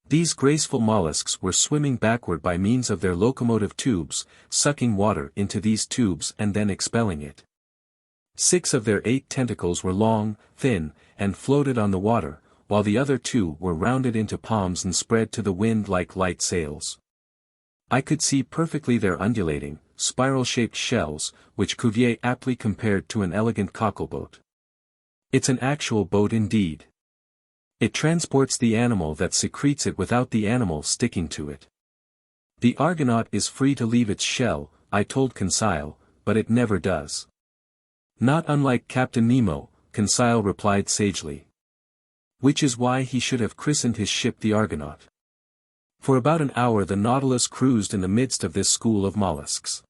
These graceful mollusks were swimming backward by means of their locomotive tubes, sucking water into these tubes and then expelling it. 6 of their 8 tentacles were long, thin, and floated on the water, while the other 2 were rounded into palms and spread to the wind like light sails. I could see perfectly their undulating, spiral-shaped shells, which Cuvier aptly compared to an elegant cockleboat. It's an actual boat indeed. It transports the animal that secretes it without the animal sticking to it. The Argonaut is free to leave its shell, I told Conseil, but it never does. Not unlike Captain Nemo, Conseil replied sagely. Which is why he should have christened his ship the Argonaut. For about an hour the Nautilus cruised in the midst of this school of mollusks.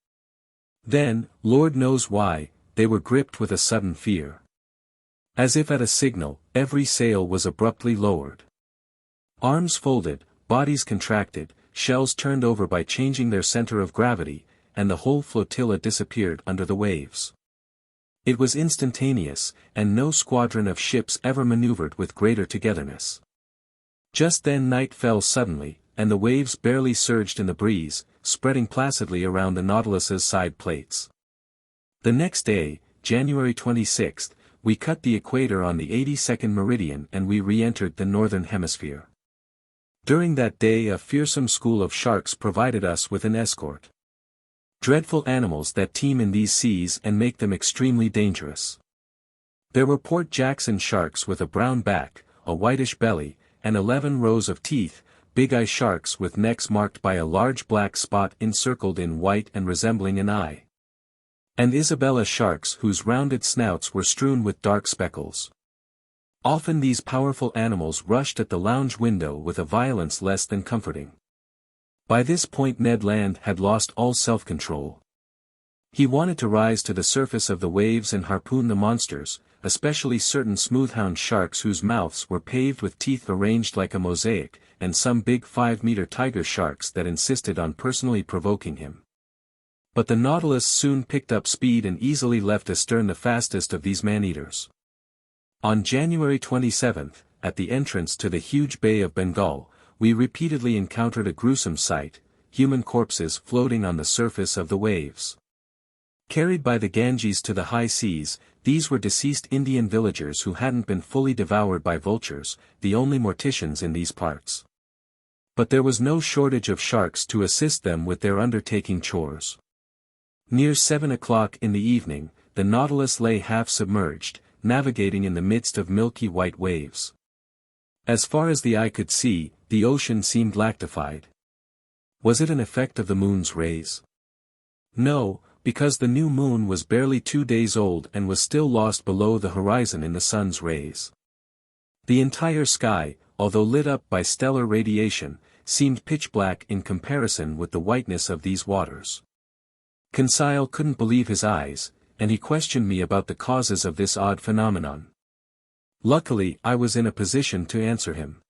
Then, Lord knows why, they were gripped with a sudden fear. As if at a signal, every sail was abruptly lowered. Arms folded, bodies contracted, shells turned over by changing their center of gravity, and the whole flotilla disappeared under the waves. It was instantaneous, and no squadron of ships ever maneuvered with greater togetherness. Just then night fell suddenly, and the waves barely surged in the breeze, spreading placidly around the Nautilus's side plates. The next day, January 26th, we cut the equator on the 82nd meridian and we re-entered the northern hemisphere. During that day a fearsome school of sharks provided us with an escort. Dreadful animals that teem in these seas and make them extremely dangerous. There were Port Jackson sharks with a brown back, a whitish belly, and 11 rows of teeth, big-eye sharks with necks marked by a large black spot encircled in white and resembling an eye. And Isabella sharks whose rounded snouts were strewn with dark speckles. Often these powerful animals rushed at the lounge window with a violence less than comforting. By this point Ned Land had lost all self-control. He wanted to rise to the surface of the waves and harpoon the monsters, especially certain smoothhound sharks whose mouths were paved with teeth arranged like a mosaic, and some big 5-meter tiger sharks that insisted on personally provoking him. But the Nautilus soon picked up speed and easily left astern the fastest of these man-eaters. On January 27th, at the entrance to the huge Bay of Bengal, we repeatedly encountered a gruesome sight, human corpses floating on the surface of the waves. Carried by the Ganges to the high seas, these were deceased Indian villagers who hadn't been fully devoured by vultures, the only morticians in these parts. But there was no shortage of sharks to assist them with their undertaking chores. Near 7 o'clock in the evening, the Nautilus lay half submerged, navigating in the midst of milky white waves. As far as the eye could see, the ocean seemed lactified. Was it an effect of the moon's rays? No, Because the new moon was barely 2 days old and was still lost below the horizon in the sun's rays. The entire sky, although lit up by stellar radiation, seemed pitch black in comparison with the whiteness of these waters. Conseil couldn't believe his eyes, and he questioned me about the causes of this odd phenomenon. Luckily, I was in a position to answer him.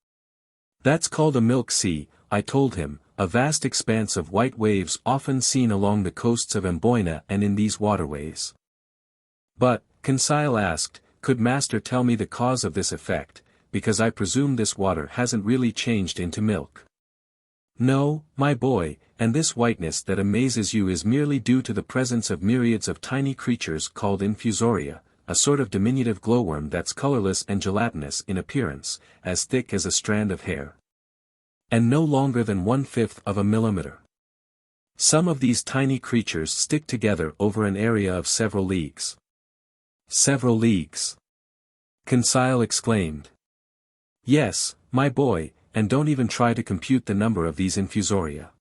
"That's called a milk sea," I told him, "a vast expanse of white waves often seen along the coasts of Amboina and in these waterways." "But," Conseil asked, "could Master tell me the cause of this effect, because I presume this water hasn't really changed into milk." "No, my boy, and this whiteness that amazes you is merely due to the presence of myriads of tiny creatures called infusoria, a sort of diminutive glowworm that's colorless and gelatinous in appearance, as thick as a strand of hair, and no longer than 1/5 of a millimeter. Some of these tiny creatures stick together over an area of several leagues." "Several leagues?" Conseil exclaimed. "Yes, my boy, and don't even try to compute the number of these infusoria.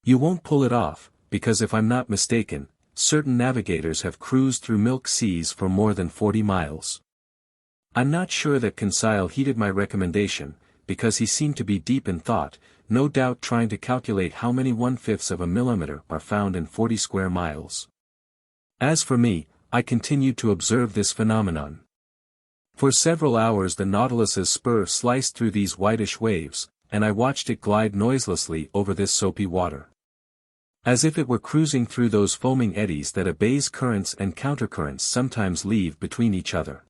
You won't pull it off, because if I'm not mistaken, certain navigators have cruised through milk seas for more than 40 miles. I'm not sure that Conseil heeded my recommendation, because he seemed to be deep in thought, no doubt trying to calculate how many 1/5 of a millimeter are found in 40 square miles. As for me, I continued to observe this phenomenon. For several hours the Nautilus's spur sliced through these whitish waves, and I watched it glide noiselessly over this soapy water, as if it were cruising through those foaming eddies that a bay's currents and countercurrents sometimes leave between each other.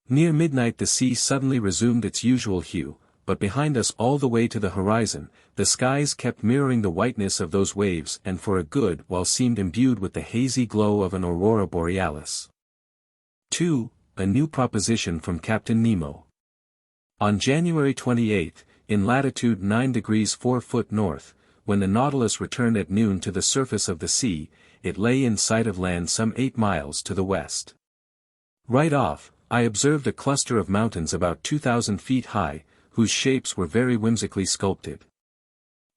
Near midnight the sea suddenly resumed its usual hue, but behind us all the way to the horizon, the skies kept mirroring the whiteness of those waves and for a good while seemed imbued with the hazy glow of an aurora borealis. 2. A new proposition from Captain Nemo. On January 28, in latitude 9 degrees 4 foot north, when the Nautilus returned at noon to the surface of the sea, it lay in sight of land some 8 miles to the west. Right off, I observed a cluster of mountains about 2,000 feet high, whose shapes were very whimsically sculpted.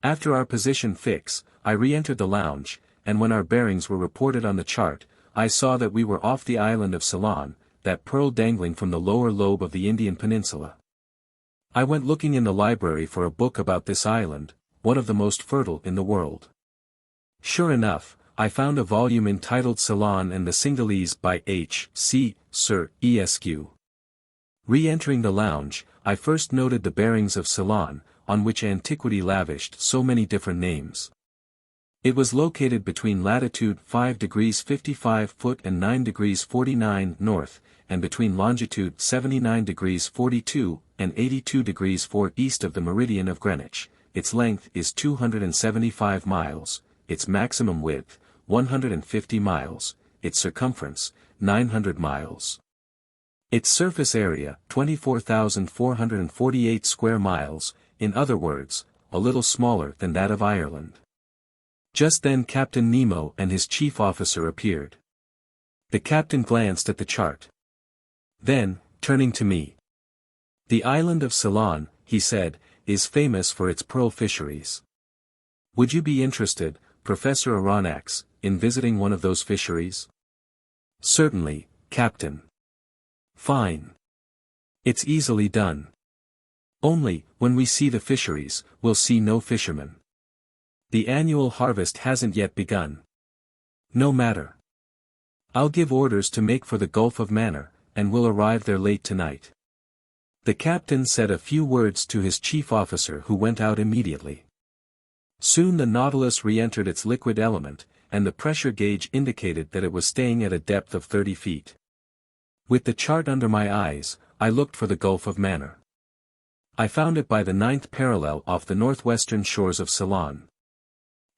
After our position fix, I re-entered the lounge, and when our bearings were reported on the chart, I saw that we were off the island of Ceylon, that pearl dangling from the lower lobe of the Indian peninsula. I went looking in the library for a book about this island, one of the most fertile in the world. Sure enough, I found a volume entitled Ceylon and the Cingalese by H. C. Sir Esq. Re-entering the lounge, I first noted the bearings of Ceylon, on which antiquity lavished so many different names. It was located between latitude 5 degrees 55 foot and 9 degrees 49 north, and between longitude 79 degrees 42 and 82 degrees 4 east of the meridian of Greenwich. Its length is 275 miles, its maximum width, 150 miles, its circumference, 900 miles. Its surface area, 24,448 square miles, in other words, a little smaller than that of Ireland. Just then Captain Nemo and his chief officer appeared. The captain glanced at the chart. Then, turning to me, "The island of Ceylon," he said, "is famous for its pearl fisheries. Would you be interested, Professor Aronnax, in visiting one of those fisheries?" "Certainly, Captain." "Fine. It's easily done. Only, when we see the fisheries, we'll see no fishermen. The annual harvest hasn't yet begun." "No matter. I'll give orders to make for the Gulf of Manor, and we'll arrive there late tonight." The captain said a few words to his chief officer who went out immediately. Soon the Nautilus re-entered its liquid element, and the pressure gauge indicated that it was staying at a depth of 30 feet. With the chart under my eyes, I looked for the Gulf of Manor. I found it by the 9th parallel off the northwestern shores of Ceylon.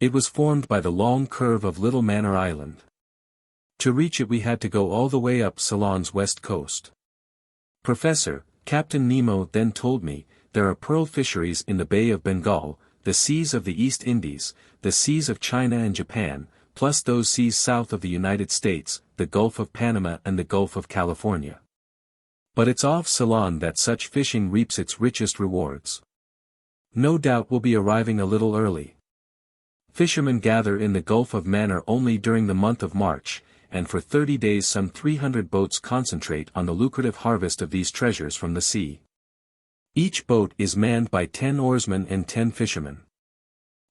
It was formed by the long curve of Little Manor Island. To reach it we had to go all the way up Ceylon's west coast. "Professor," Captain Nemo then told me, "there are pearl fisheries in the Bay of Bengal, the seas of the East Indies, the seas of China and Japan, plus those seas south of the United States, the Gulf of Panama and the Gulf of California. But it's off Ceylon that such fishing reaps its richest rewards. No doubt we'll be arriving a little early." Fishermen gather in the Gulf of Manor only during the month of March, and for 30 days some 300 boats concentrate on the lucrative harvest of these treasures from the sea. Each boat is manned by 10 oarsmen and 10 fishermen.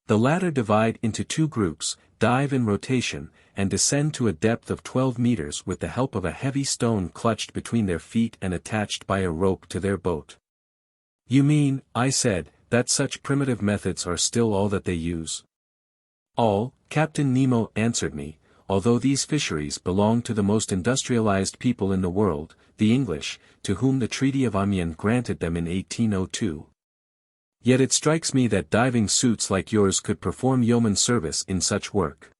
The latter divide into 2 groups, dive in rotation, and descend to a depth of 12 meters with the help of a heavy stone clutched between their feet and attached by a rope to their boat. You mean, I said, that such primitive methods are still all that they use? All, Captain Nemo answered me, although these fisheries belong to the most industrialized people in the world, the English, to whom the Treaty of Amiens granted them in 1802. Yet it strikes me that diving suits like yours could perform yeoman service in such work.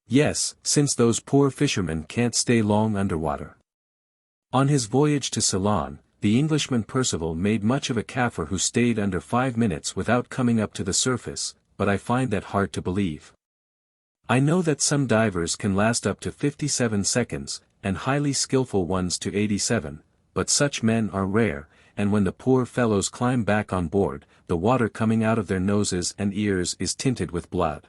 Yes, since those poor fishermen can't stay long underwater. On his voyage to Ceylon, the Englishman Percival made much of a Kaffir who stayed under 5 minutes without coming up to the surface, but I find that hard to believe. I know that some divers can last up to 57 seconds, and highly skillful ones to 87, but such men are rare, and when the poor fellows climb back on board, the water coming out of their noses and ears is tinted with blood.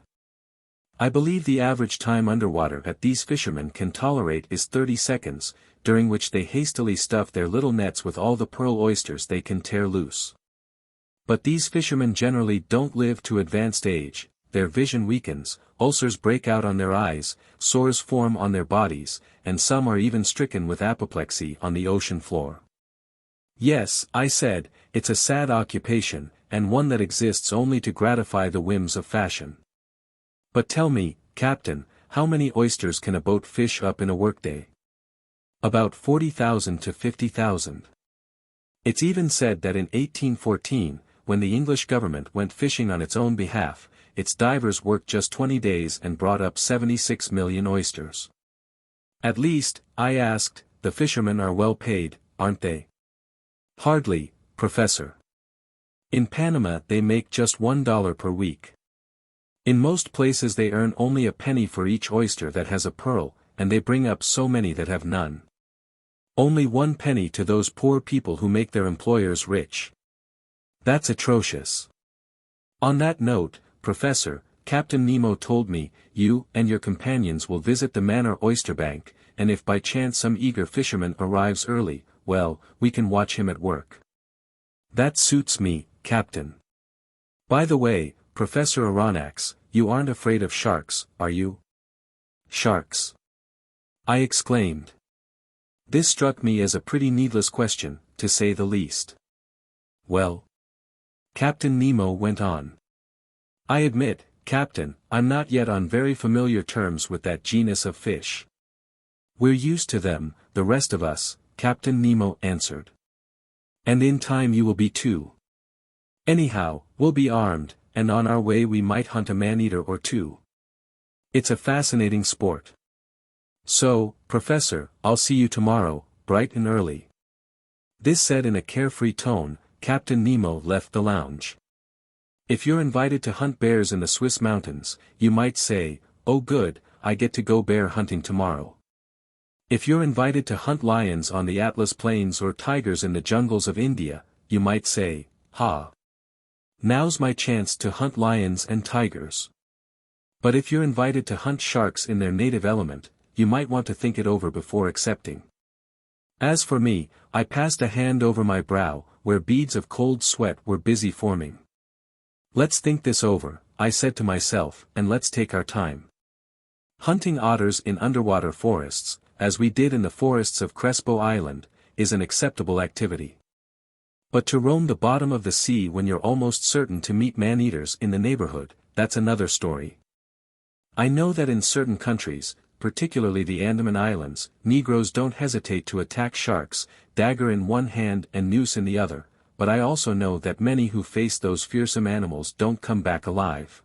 I believe the average time underwater that these fishermen can tolerate is 30 seconds, during which they hastily stuff their little nets with all the pearl oysters they can tear loose. But these fishermen generally don't live to advanced age, their vision weakens, ulcers break out on their eyes, sores form on their bodies, and some are even stricken with apoplexy on the ocean floor. Yes, I said, it's a sad occupation, and one that exists only to gratify the whims of fashion. But tell me, Captain, how many oysters can a boat fish up in a workday? About 40,000 to 50,000. It's even said that in 1814, when the English government went fishing on its own behalf, its divers worked just 20 days and brought up 76 million oysters. At least, I asked, the fishermen are well paid, aren't they? Hardly, Professor. In Panama they make just $1 per week. In most places they earn only a penny for each oyster that has a pearl, and they bring up so many that have none. Only 1 penny to those poor people who make their employers rich. That's atrocious. On that note, Professor, Captain Nemo told me, you and your companions will visit the Manor oyster bank, and if by chance some eager fisherman arrives early, well, we can watch him at work. That suits me, Captain. By the way, Professor Aronnax, you aren't afraid of sharks, are you? Sharks? I exclaimed. This struck me as a pretty needless question, to say the least. Well? Captain Nemo went on. I admit, Captain, I'm not yet on very familiar terms with that genus of fish. We're used to them, the rest of us, Captain Nemo answered. And in time you will be too. Anyhow, we'll be armed, and on our way we might hunt a man-eater or 2. It's a fascinating sport. So, Professor, I'll see you tomorrow, bright and early. This said in a carefree tone, Captain Nemo left the lounge. If you're invited to hunt bears in the Swiss mountains, you might say, oh good, I get to go bear hunting tomorrow. If you're invited to hunt lions on the Atlas Plains or tigers in the jungles of India, you might say, ha! Now's my chance to hunt lions and tigers. But if you're invited to hunt sharks in their native element, you might want to think it over before accepting. As for me, I passed a hand over my brow, where beads of cold sweat were busy forming. Let's think this over, I said to myself, and let's take our time. Hunting otters in underwater forests, as we did in the forests of Crespo Island, is an acceptable activity. But to roam the bottom of the sea when you're almost certain to meet man-eaters in the neighborhood, that's another story. I know that in certain countries, particularly the Andaman Islands, Negroes don't hesitate to attack sharks, dagger in one hand and noose in the other, but I also know that many who face those fearsome animals don't come back alive.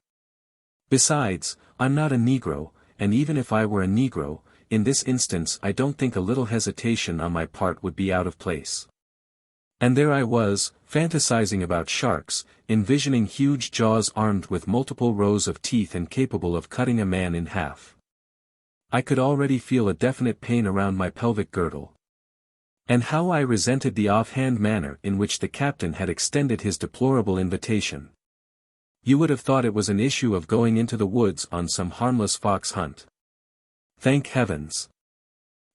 Besides, I'm not a Negro, and even if I were a Negro, in this instance I don't think a little hesitation on my part would be out of place. And there I was, fantasizing about sharks, envisioning huge jaws armed with multiple rows of teeth and capable of cutting a man in half. I could already feel a definite pain around my pelvic girdle. And how I resented the offhand manner in which the captain had extended his deplorable invitation. You would have thought it was an issue of going into the woods on some harmless fox hunt. Thank heavens.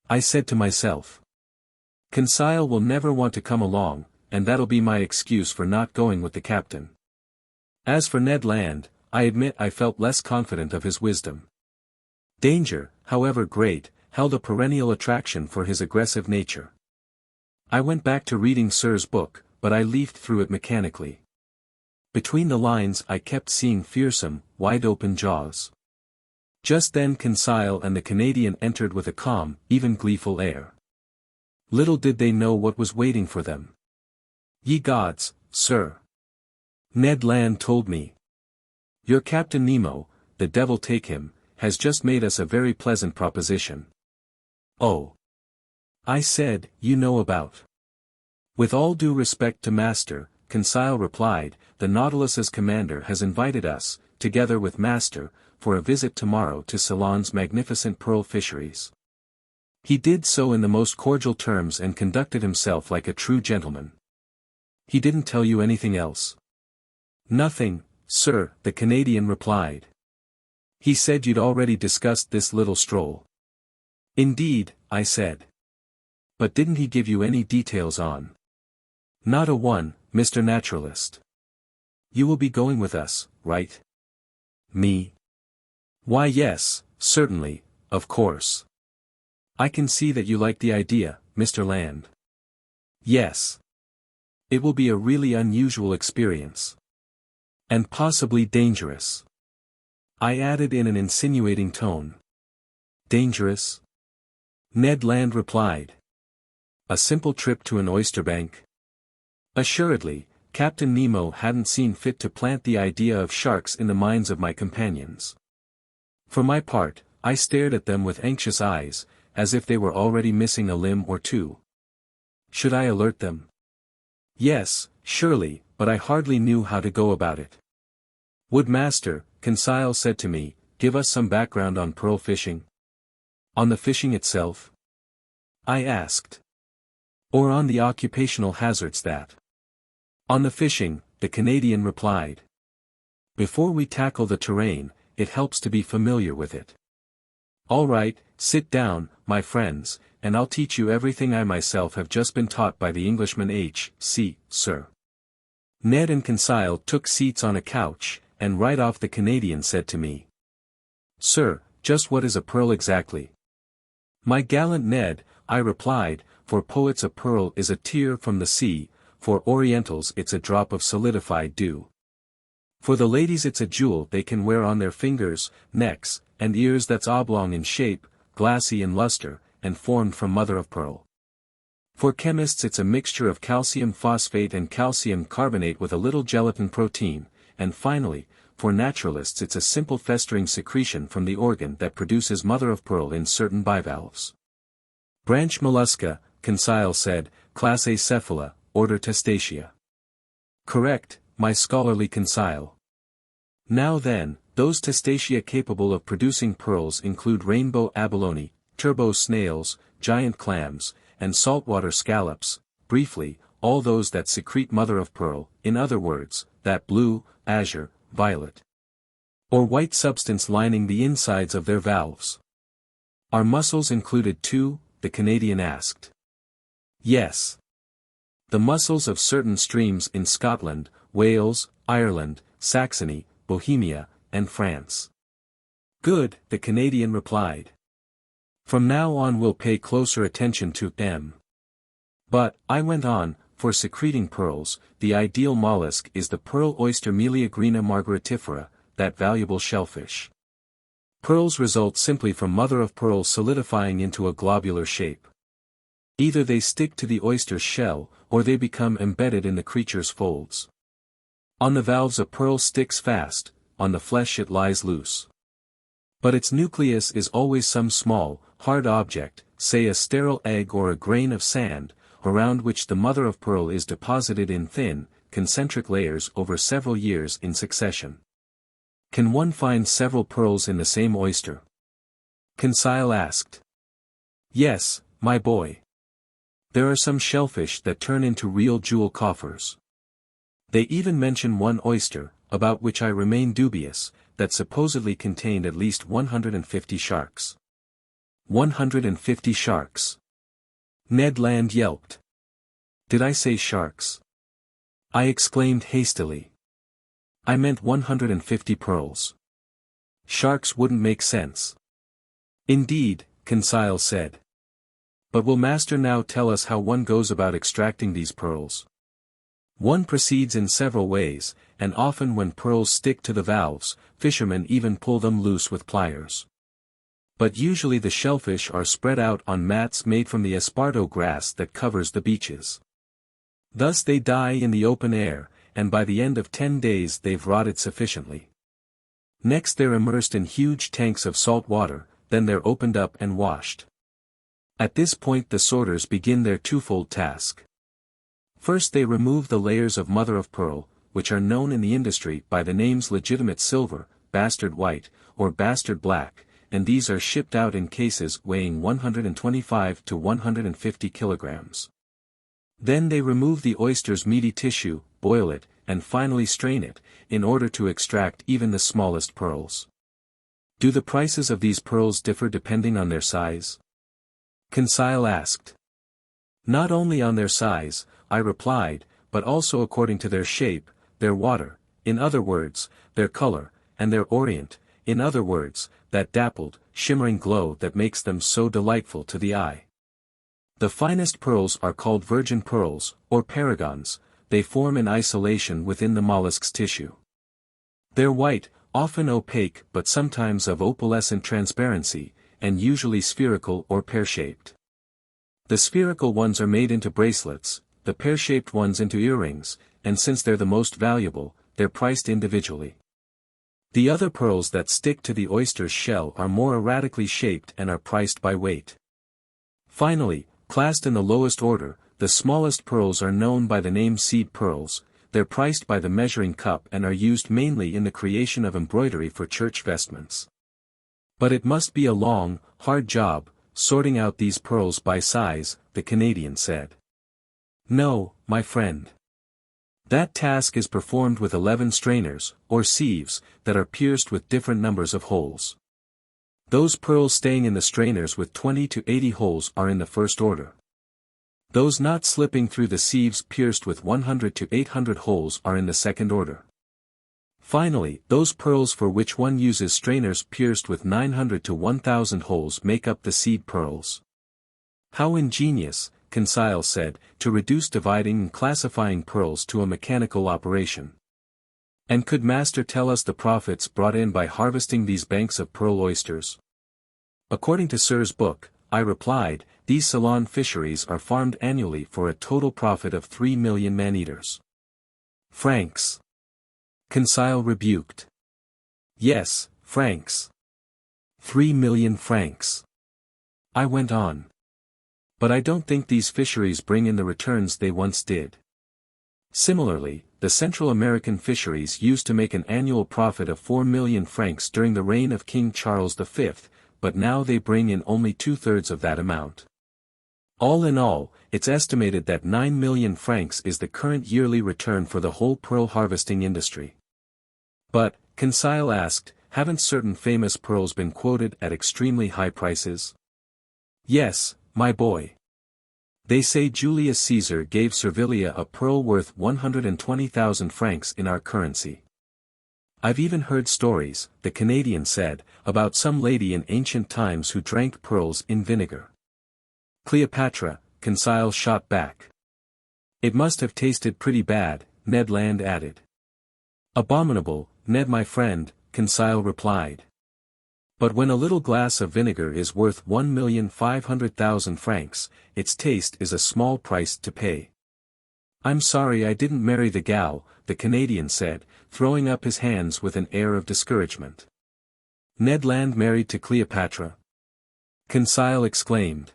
I said to myself. Conseil will never want to come along, and that'll be my excuse for not going with the captain. As for Ned Land, I admit I felt less confident of his wisdom. Danger, however great, held a perennial attraction for his aggressive nature. I went back to reading Sir's book, but I leafed through it mechanically. Between the lines I kept seeing fearsome, wide-open jaws. Just then Conseil and the Canadian entered with a calm, even gleeful air. Little did they know what was waiting for them. Ye gods, sir. Ned Land told me. Your Captain Nemo, the devil take him, has just made us a very pleasant proposition. Oh. I said, you know about. With all due respect to Master, Conseil replied, the Nautilus's commander has invited us, together with Master, for a visit tomorrow to Ceylon's magnificent pearl fisheries. He did so in the most cordial terms and conducted himself like a true gentleman. He didn't tell you anything else? Nothing, sir, the Canadian replied. He said you'd already discussed this little stroll. Indeed, I said. But didn't he give you any details on? Not a one, Mr. Naturalist. You will be going with us, right? Me? Why yes, certainly, of course. I can see that you like the idea, Mr. Land. Yes. It will be a really unusual experience. And possibly dangerous. I added in an insinuating tone. Dangerous? Ned Land replied. A simple trip to an oyster bank? Assuredly, Captain Nemo hadn't seen fit to plant the idea of sharks in the minds of my companions. For my part, I stared at them with anxious eyes, as if they were already missing a limb or two. Should I alert them? Yes, surely, but I hardly knew how to go about it. Would Master, Conseil said to me, give us some background on pearl fishing? On the fishing itself? I asked. Or on the occupational hazards that? On the fishing, the Canadian replied. Before we tackle the terrain, it helps to be familiar with it. All right, sit down, my friends, and I'll teach you everything I myself have just been taught by the Englishman H.C., sir. Ned and Conseil took seats on a couch, and right off the Canadian said to me. Sir, just what is a pearl exactly? My gallant Ned, I replied, for poets a pearl is a tear from the sea, for Orientals it's a drop of solidified dew. For the ladies it's a jewel they can wear on their fingers, necks, and ears that's oblong in shape, glassy in luster, and formed from mother of pearl. For chemists it's a mixture of calcium phosphate and calcium carbonate with a little gelatin protein, and finally, for naturalists it's a simple festering secretion from the organ that produces mother of pearl in certain bivalves. Branch mollusca, Conseil said, class Acephala, order Testacea. Correct, my scholarly Conseil. Now then, those Testacea capable of producing pearls include rainbow abalone, turbo snails, giant clams, and saltwater scallops, briefly, all those that secrete mother of pearl, in other words, that blue, azure, violet, or white substance lining the insides of their valves. Are mussels included too? The Canadian asked. Yes. The mussels of certain streams in Scotland, Wales, Ireland, Saxony, Bohemia, and France. Good, the Canadian replied. From now on we'll pay closer attention to them. But, I went on, for secreting pearls, the ideal mollusk is the pearl oyster Meleagrina margaritifera, that valuable shellfish. Pearls result simply from mother of pearl solidifying into a globular shape. Either they stick to the oyster's shell, or they become embedded in the creature's folds. On the valves a pearl sticks fast, on the flesh it lies loose. But its nucleus is always some small, hard object, say a sterile egg or a grain of sand, around which the mother of pearl is deposited in thin, concentric layers over several years in succession. Can one find several pearls in the same oyster? Conseil asked. Yes, my boy. There are some shellfish that turn into real jewel coffers. They even mention one oyster, about which I remain dubious, that supposedly contained at least 150 sharks. 150 sharks. Ned Land yelped. Did I say sharks? I exclaimed hastily. I meant 150 pearls. Sharks wouldn't make sense. Indeed, Conseil said. But will Master now tell us how one goes about extracting these pearls? One proceeds in several ways, and often when pearls stick to the valves, fishermen even pull them loose with pliers. But usually the shellfish are spread out on mats made from the esparto grass that covers the beaches. Thus they die in the open air, and by the end of 10 days they've rotted sufficiently. Next they're immersed in huge tanks of salt water, then they're opened up and washed. At this point the sorters begin their twofold task. First they remove the layers of mother of pearl, which are known in the industry by the names legitimate silver, bastard white, or bastard black, and these are shipped out in cases weighing 125 to 150 kilograms. Then they remove the oyster's meaty tissue, boil it, and finally strain it, in order to extract even the smallest pearls. Do the prices of these pearls differ depending on their size? Conseil asked. Not only on their size, I replied, but also according to their shape, their water, in other words, their color, and their orient, in other words, that dappled, shimmering glow that makes them so delightful to the eye. The finest pearls are called virgin pearls, or paragons. They form in isolation within the mollusk's tissue. They're white, often opaque but sometimes of opalescent transparency, and usually spherical or pear-shaped. The spherical ones are made into bracelets, the pear-shaped ones into earrings, and since they're the most valuable, they're priced individually. The other pearls that stick to the oyster's shell are more erratically shaped and are priced by weight. Finally, classed in the lowest order, the smallest pearls are known by the name seed pearls. They're priced by the measuring cup and are used mainly in the creation of embroidery for church vestments. But it must be a long, hard job, sorting out these pearls by size, the Canadian said. No, my friend. That task is performed with 11 strainers, or sieves, that are pierced with different numbers of holes. Those pearls staying in the strainers with 20 to 80 holes are in the first order. Those not slipping through the sieves pierced with 100 to 800 holes are in the second order. Finally, those pearls for which one uses strainers pierced with 900 to 1000 holes make up the seed pearls. How ingenious, Conseil said, to reduce dividing and classifying pearls to a mechanical operation. And could Master tell us the profits brought in by harvesting these banks of pearl oysters? According to Sir's book, I replied, these Ceylon fisheries are farmed annually for a total profit of 3 million man-eaters. Francs. Conseil rebuked. Yes, francs. 3 million francs. I went on. But I don't think these fisheries bring in the returns they once did. Similarly, the Central American fisheries used to make an annual profit of 4 million francs during the reign of King Charles V, but now they bring in only 2/3 of that amount. All in all, it's estimated that 9 million francs is the current yearly return for the whole pearl harvesting industry. But, Conseil asked, haven't certain famous pearls been quoted at extremely high prices? Yes, my boy. They say Julius Caesar gave Servilia a pearl worth 120,000 francs in our currency. I've even heard stories, the Canadian said, about some lady in ancient times who drank pearls in vinegar. Cleopatra, Conseil shot back. It must have tasted pretty bad, Ned Land added. Abominable, Ned my friend, Conseil replied. But when a little glass of vinegar is worth 1,500,000 francs, its taste is a small price to pay. I'm sorry I didn't marry the gal, the Canadian said, throwing up his hands with an air of discouragement. Ned Land married to Cleopatra? Conseil exclaimed.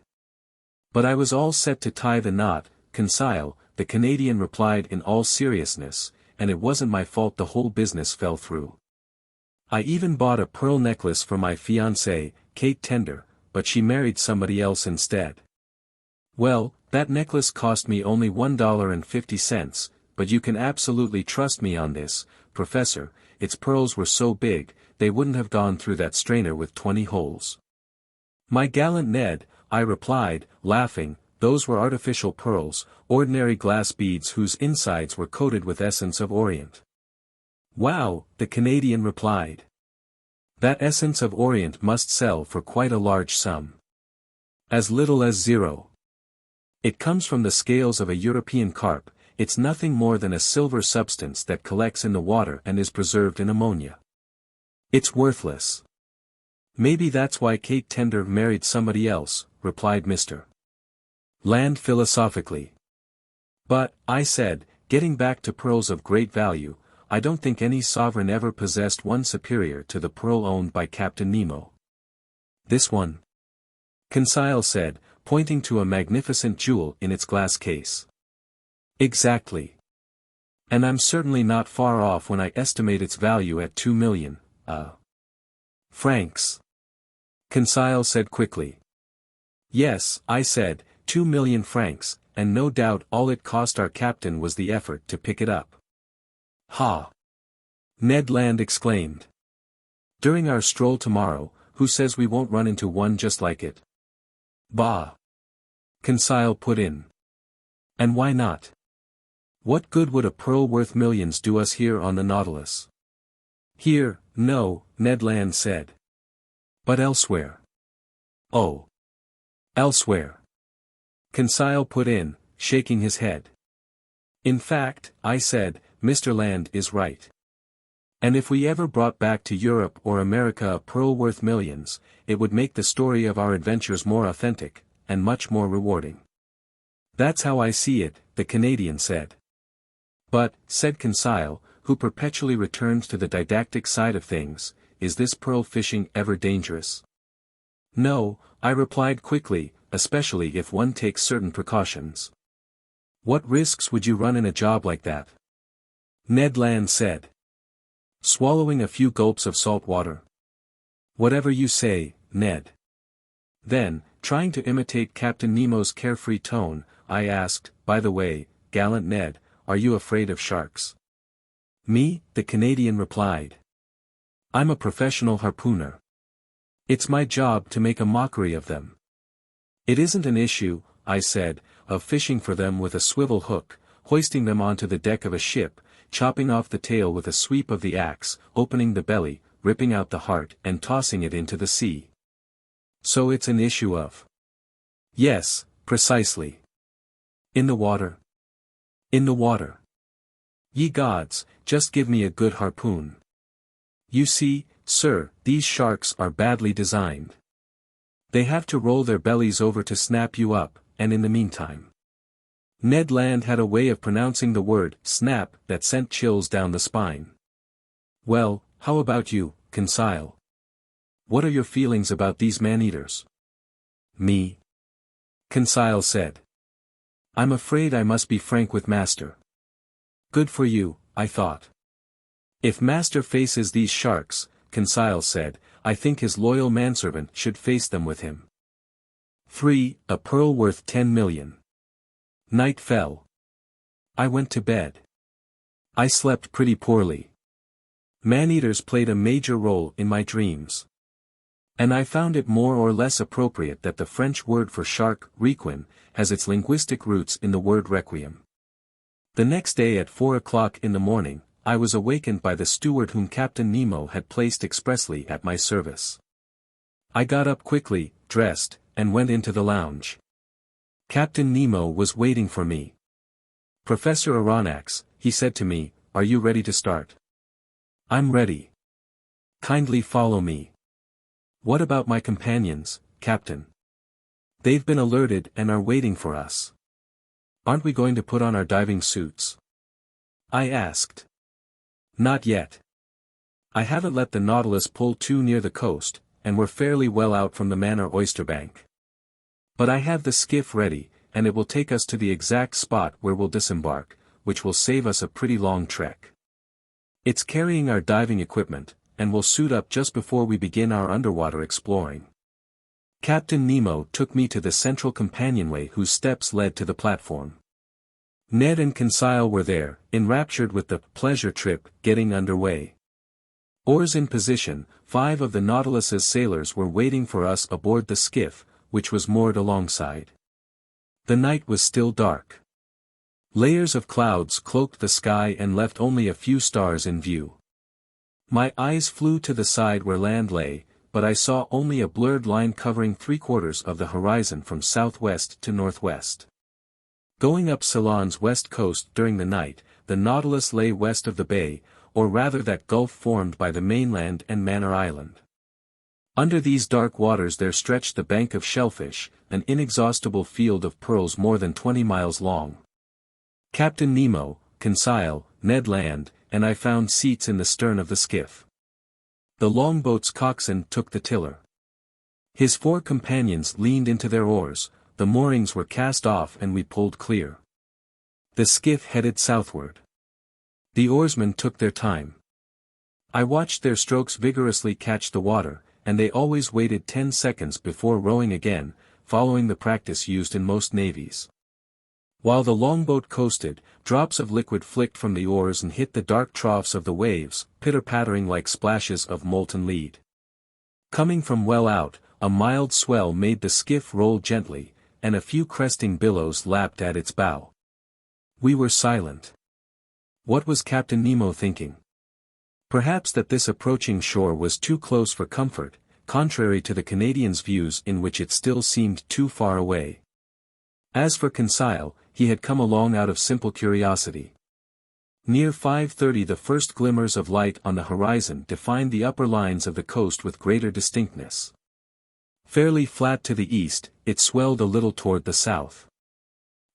But I was all set to tie the knot, Conseil, the Canadian replied in all seriousness, and it wasn't my fault the whole business fell through. I even bought a pearl necklace for my fiancée, Kate Tender, but she married somebody else instead. Well, that necklace cost me only $1.50, but you can absolutely trust me on this, Professor, its pearls were so big, they wouldn't have gone through that strainer with 20 holes. My gallant Ned, I replied, laughing, those were artificial pearls, ordinary glass beads whose insides were coated with essence of Orient. Wow, the Canadian replied. That essence of Orient must sell for quite a large sum. As little as 0. It comes from the scales of a European carp, it's nothing more than a silver substance that collects in the water and is preserved in ammonia. It's worthless. Maybe that's why Kate Tender married somebody else, replied Mr. Land philosophically. But, I said, getting back to pearls of great value, I don't think any sovereign ever possessed one superior to the pearl owned by Captain Nemo. This one? Conseil said, pointing to a magnificent jewel in its glass case. Exactly. And I'm certainly not far off when I estimate its value at 2 million, francs. Conseil said quickly. Yes, I said, 2 million francs, and no doubt all it cost our captain was the effort to pick it up. Ha! Ned Land exclaimed. During our stroll tomorrow, who says we won't run into one just like it? Bah! Conseil put in. And why not? What good would a pearl worth millions do us here on the Nautilus? Here, no, Ned Land said. But elsewhere. Oh. Elsewhere. Conseil put in, shaking his head. In fact, I said, Mr. Land is right. And if we ever brought back to Europe or America a pearl worth millions, it would make the story of our adventures more authentic, and much more rewarding. That's how I see it, the Canadian said. But, said Conseil, who perpetually returns to the didactic side of things, is this pearl fishing ever dangerous? No, I replied quickly, especially if one takes certain precautions. What risks would you run in a job like that? Ned Land said. Swallowing a few gulps of salt water. Whatever you say, Ned. Then, trying to imitate Captain Nemo's carefree tone, I asked, by the way, gallant Ned, are you afraid of sharks? Me, the Canadian replied. I'm a professional harpooner. It's my job to make a mockery of them. It isn't an issue, I said, of fishing for them with a swivel hook, hoisting them onto the deck of a ship, chopping off the tail with a sweep of the axe, opening the belly, ripping out the heart and tossing it into the sea. So it's an issue of. Yes, precisely. In the water. In the water. Ye gods, just give me a good harpoon. You see, sir, these sharks are badly designed. They have to roll their bellies over to snap you up, and in the meantime. Ned Land had a way of pronouncing the word snap that sent chills down the spine. Well, how about you, Conseil? What are your feelings about these man-eaters? Me? Conseil said. I'm afraid I must be frank with Master. Good for you, I thought. If Master faces these sharks, Conseil said, I think his loyal manservant should face them with him. 3. A pearl worth 10 million. Night fell. I went to bed. I slept pretty poorly. Man-eaters played a major role in my dreams. And I found it more or less appropriate that the French word for shark, requin, has its linguistic roots in the word requiem. The next day at 4 o'clock in the morning, I was awakened by the steward whom Captain Nemo had placed expressly at my service. I got up quickly, dressed, and went into the lounge. Captain Nemo was waiting for me. Professor Aronnax, he said to me, are you ready to start? I'm ready. Kindly follow me. What about my companions, Captain? They've been alerted and are waiting for us. Aren't we going to put on our diving suits? I asked. Not yet. I haven't let the Nautilus pull too near the coast, and we're fairly well out from the Manor Oysterbank. But I have the skiff ready, and it will take us to the exact spot where we'll disembark, which will save us a pretty long trek. It's carrying our diving equipment, and we'll suit up just before we begin our underwater exploring. Captain Nemo took me to the central companionway whose steps led to the platform. Ned and Conseil were there, enraptured with the pleasure trip getting underway. Oars in position, 5 of the Nautilus's sailors were waiting for us aboard the skiff, which was moored alongside. The night was still dark. Layers of clouds cloaked the sky and left only a few stars in view. My eyes flew to the side where land lay, but I saw only a blurred line covering 3/4 of the horizon from southwest to northwest. Going up Ceylon's west coast during the night, the Nautilus lay west of the bay, or rather that gulf formed by the mainland and Manor Island. Under these dark waters there stretched the bank of shellfish, an inexhaustible field of pearls more than 20 miles long. Captain Nemo, Conseil, Ned Land, and I found seats in the stern of the skiff. The longboat's coxswain took the tiller. His 4 companions leaned into their oars, the moorings were cast off and we pulled clear. The skiff headed southward. The oarsmen took their time. I watched their strokes vigorously catch the water, and they always waited 10 seconds before rowing again, following the practice used in most navies. While the longboat coasted, drops of liquid flicked from the oars and hit the dark troughs of the waves, pitter-pattering like splashes of molten lead. Coming from well out, a mild swell made the skiff roll gently, and a few cresting billows lapped at its bow. We were silent. What was Captain Nemo thinking? Perhaps that this approaching shore was too close for comfort, contrary to the Canadian's views in which it still seemed too far away. As for Conseil, he had come along out of simple curiosity. Near 5:30 the first glimmers of light on the horizon defined the upper lines of the coast with greater distinctness. Fairly flat to the east, it swelled a little toward the south.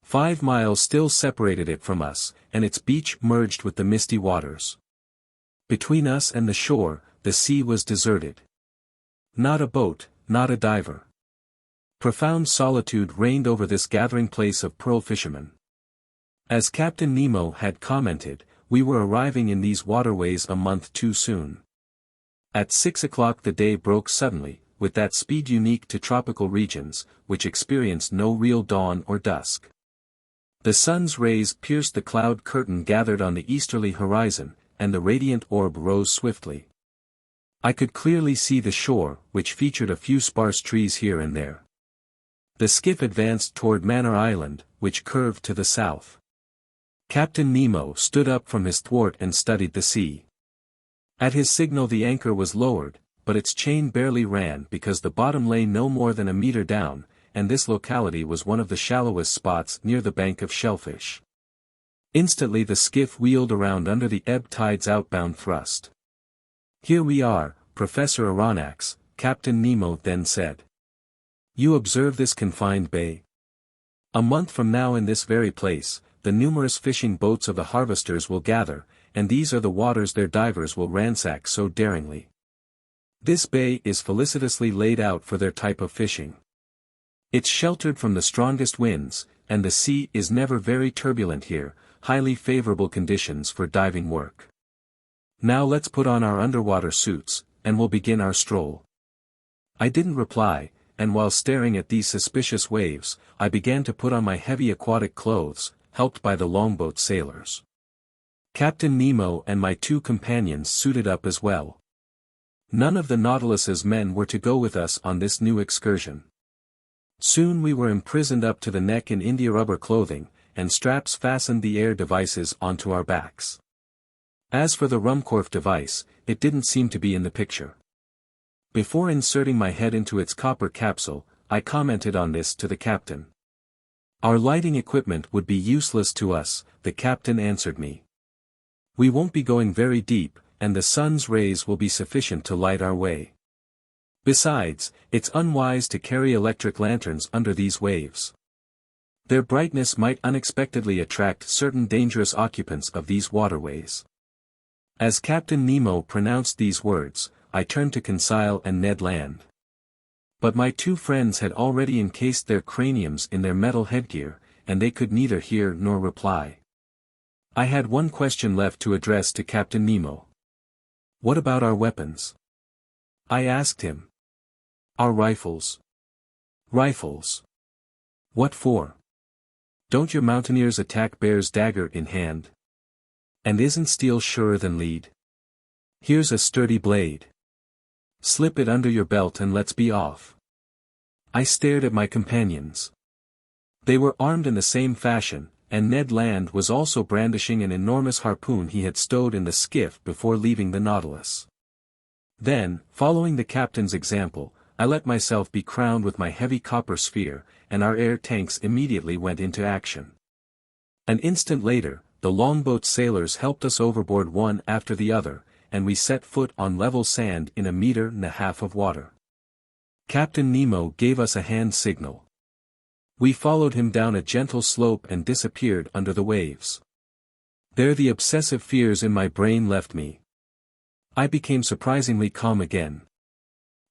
5 miles still separated it from us, and its beach merged with the misty waters. Between us and the shore, the sea was deserted. Not a boat, not a diver. Profound solitude reigned over this gathering place of pearl fishermen. As Captain Nemo had commented, we were arriving in these waterways a month too soon. At 6 o'clock the day broke suddenly, with that speed unique to tropical regions, which experience no real dawn or dusk. The sun's rays pierced the cloud curtain gathered on the easterly horizon, and the radiant orb rose swiftly. I could clearly see the shore, which featured a few sparse trees here and there. The skiff advanced toward Manor Island, which curved to the south. Captain Nemo stood up from his thwart and studied the sea. At his signal the anchor was lowered, but its chain barely ran because the bottom lay no more than a meter down, and this locality was one of the shallowest spots near the bank of shellfish. Instantly the skiff wheeled around under the ebb tide's outbound thrust. "Here we are, Professor Aronnax," Captain Nemo then said. "You observe this confined bay? A month from now in this very place, the numerous fishing boats of the harvesters will gather, and these are the waters their divers will ransack so daringly. This bay is felicitously laid out for their type of fishing. It's sheltered from the strongest winds, and the sea is never very turbulent here, highly favorable conditions for diving work. Now let's put on our underwater suits, and we'll begin our stroll." I didn't reply, and while staring at these suspicious waves, I began to put on my heavy aquatic clothes, helped by the longboat sailors. Captain Nemo and my 2 companions suited up as well. None of the Nautilus's men were to go with us on this new excursion. Soon we were imprisoned up to the neck in India rubber clothing, and straps fastened the air devices onto our backs. As for the Ruhmkorff device, it didn't seem to be in the picture. Before inserting my head into its copper capsule, I commented on this to the captain. "Our lighting equipment would be useless to us," the captain answered me. "We won't be going very deep, and the sun's rays will be sufficient to light our way. Besides, it's unwise to carry electric lanterns under these waves. Their brightness might unexpectedly attract certain dangerous occupants of these waterways." As Captain Nemo pronounced these words, I turned to Conseil and Ned Land. But my 2 friends had already encased their craniums in their metal headgear, and they could neither hear nor reply. I had one question left to address to Captain Nemo. "What about our weapons?" I asked him. "Our rifles." "Rifles? What for?" Don't your mountaineers attack bears dagger in hand? And isn't steel surer than lead? Here's a sturdy blade. Slip it under your belt and let's be off. I stared at my companions. They were armed in the same fashion, and Ned Land was also brandishing an enormous harpoon he had stowed in the skiff before leaving the Nautilus. Then, following the captain's example, I let myself be crowned with my heavy copper sphere, and our air tanks immediately went into action. An instant later, the longboat sailors helped us overboard one after the other, and we set foot on level sand in 1.5 meters of water. Captain Nemo gave us a hand signal. We followed him down a gentle slope and disappeared under the waves. There the obsessive fears in my brain left me. I became surprisingly calm again.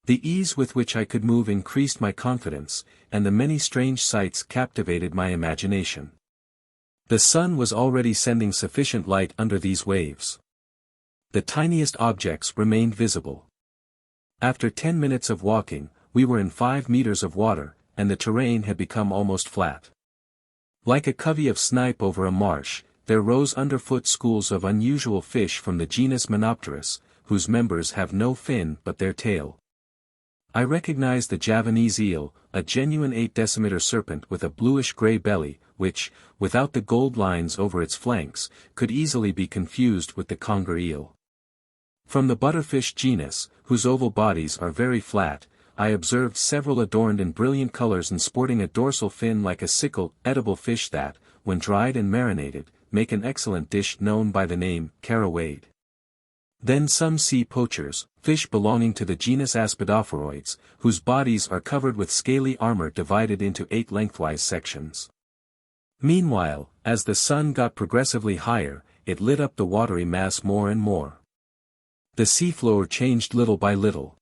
The ease with which I could move increased my confidence, and the many strange sights captivated my imagination. The sun was already sending sufficient light under these waves. The tiniest objects remained visible. After 10 minutes of walking, we were in 5 meters of water, and the terrain had become almost flat. Like a covey of snipe over a marsh, there rose underfoot schools of unusual fish from the genus Monopterus, whose members have no fin but their tail. I recognized the Javanese eel, a genuine 8-decimeter serpent with a bluish-gray belly, which, without the gold lines over its flanks, could easily be confused with the conger eel. From the butterfish genus, whose oval bodies are very flat, I observed several adorned in brilliant colors and sporting a dorsal fin like a sickle, edible fish that, when dried and marinated, make an excellent dish known by the name carawade. Then some sea poachers, fish belonging to the genus Aspidophoroids, whose bodies are covered with scaly armor divided into 8 lengthwise sections. Meanwhile, as the sun got progressively higher, it lit up the watery mass more and more. The seafloor changed little by little.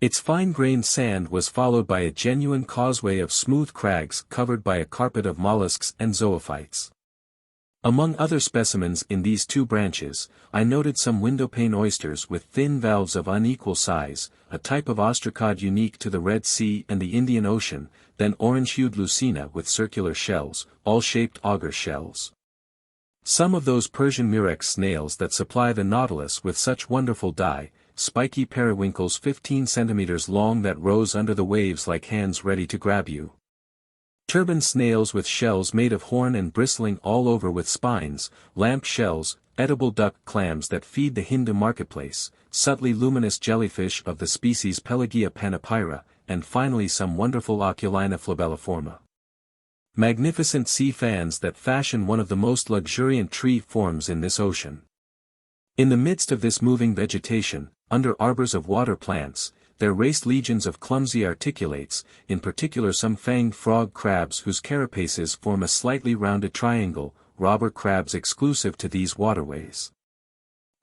Its fine-grained sand was followed by a genuine causeway of smooth crags covered by a carpet of mollusks and zoophytes. Among other specimens in these 2 branches, I noted some windowpane oysters with thin valves of unequal size, a type of ostracod unique to the Red Sea and the Indian Ocean, then orange-hued lucina with circular shells, all shaped auger shells. Some of those Persian murex snails that supply the Nautilus with such wonderful dye, spiky periwinkles 15 centimeters long that rose under the waves like hands ready to grab you. Turban snails with shells made of horn and bristling all over with spines, lamp shells, edible duck clams that feed the Hindu marketplace, subtly luminous jellyfish of the species Pelagia panipyra, and finally some wonderful Oculina flabelliforma. Magnificent sea fans that fashion one of the most luxuriant tree forms in this ocean. In the midst of this moving vegetation, under arbors of water plants, there raced legions of clumsy articulates, in particular some fanged frog crabs whose carapaces form a slightly rounded triangle, robber crabs exclusive to these waterways.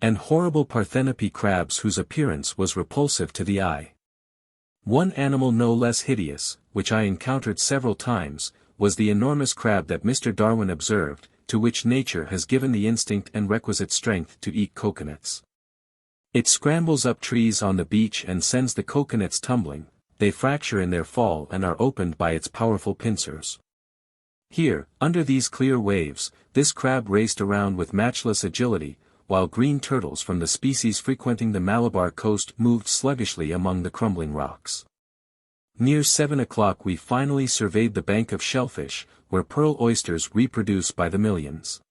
And horrible Parthenope crabs whose appearance was repulsive to the eye. One animal no less hideous, which I encountered several times, was the enormous crab that Mr. Darwin observed, to which nature has given the instinct and requisite strength to eat coconuts. It scrambles up trees on the beach and sends the coconuts tumbling, they fracture in their fall and are opened by its powerful pincers. Here, under these clear waves, this crab raced around with matchless agility, while green turtles from the species frequenting the Malabar coast moved sluggishly among the crumbling rocks. Near 7 o'clock we finally surveyed the bank of shellfish, where pearl oysters reproduce by the millions.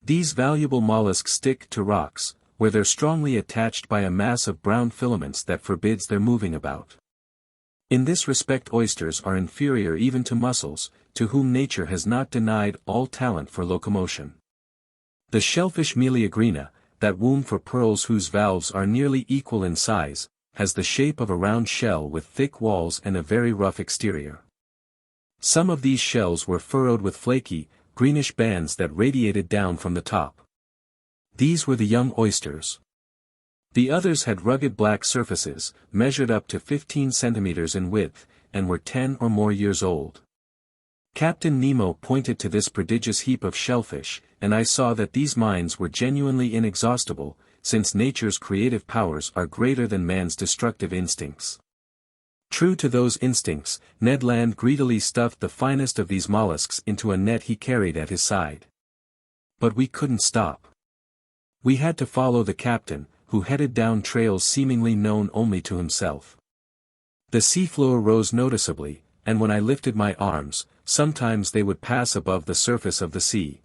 These valuable mollusks stick to rocks, where they're strongly attached by a mass of brown filaments that forbids their moving about. In this respect oysters are inferior even to mussels, to whom nature has not denied all talent for locomotion. The shellfish Meleagrina, that womb for pearls whose valves are nearly equal in size, has the shape of a round shell with thick walls and a very rough exterior. Some of these shells were furrowed with flaky, greenish bands that radiated down from the top. These were the young oysters. The others had rugged black surfaces, measured up to 15 centimeters in width, and were 10 or more years old. Captain Nemo pointed to this prodigious heap of shellfish, and I saw that these mines were genuinely inexhaustible, since nature's creative powers are greater than man's destructive instincts. True to those instincts, Ned Land greedily stuffed the finest of these mollusks into a net he carried at his side. But we couldn't stop. We had to follow the captain, who headed down trails seemingly known only to himself. The seafloor rose noticeably, and when I lifted my arms, sometimes they would pass above the surface of the sea.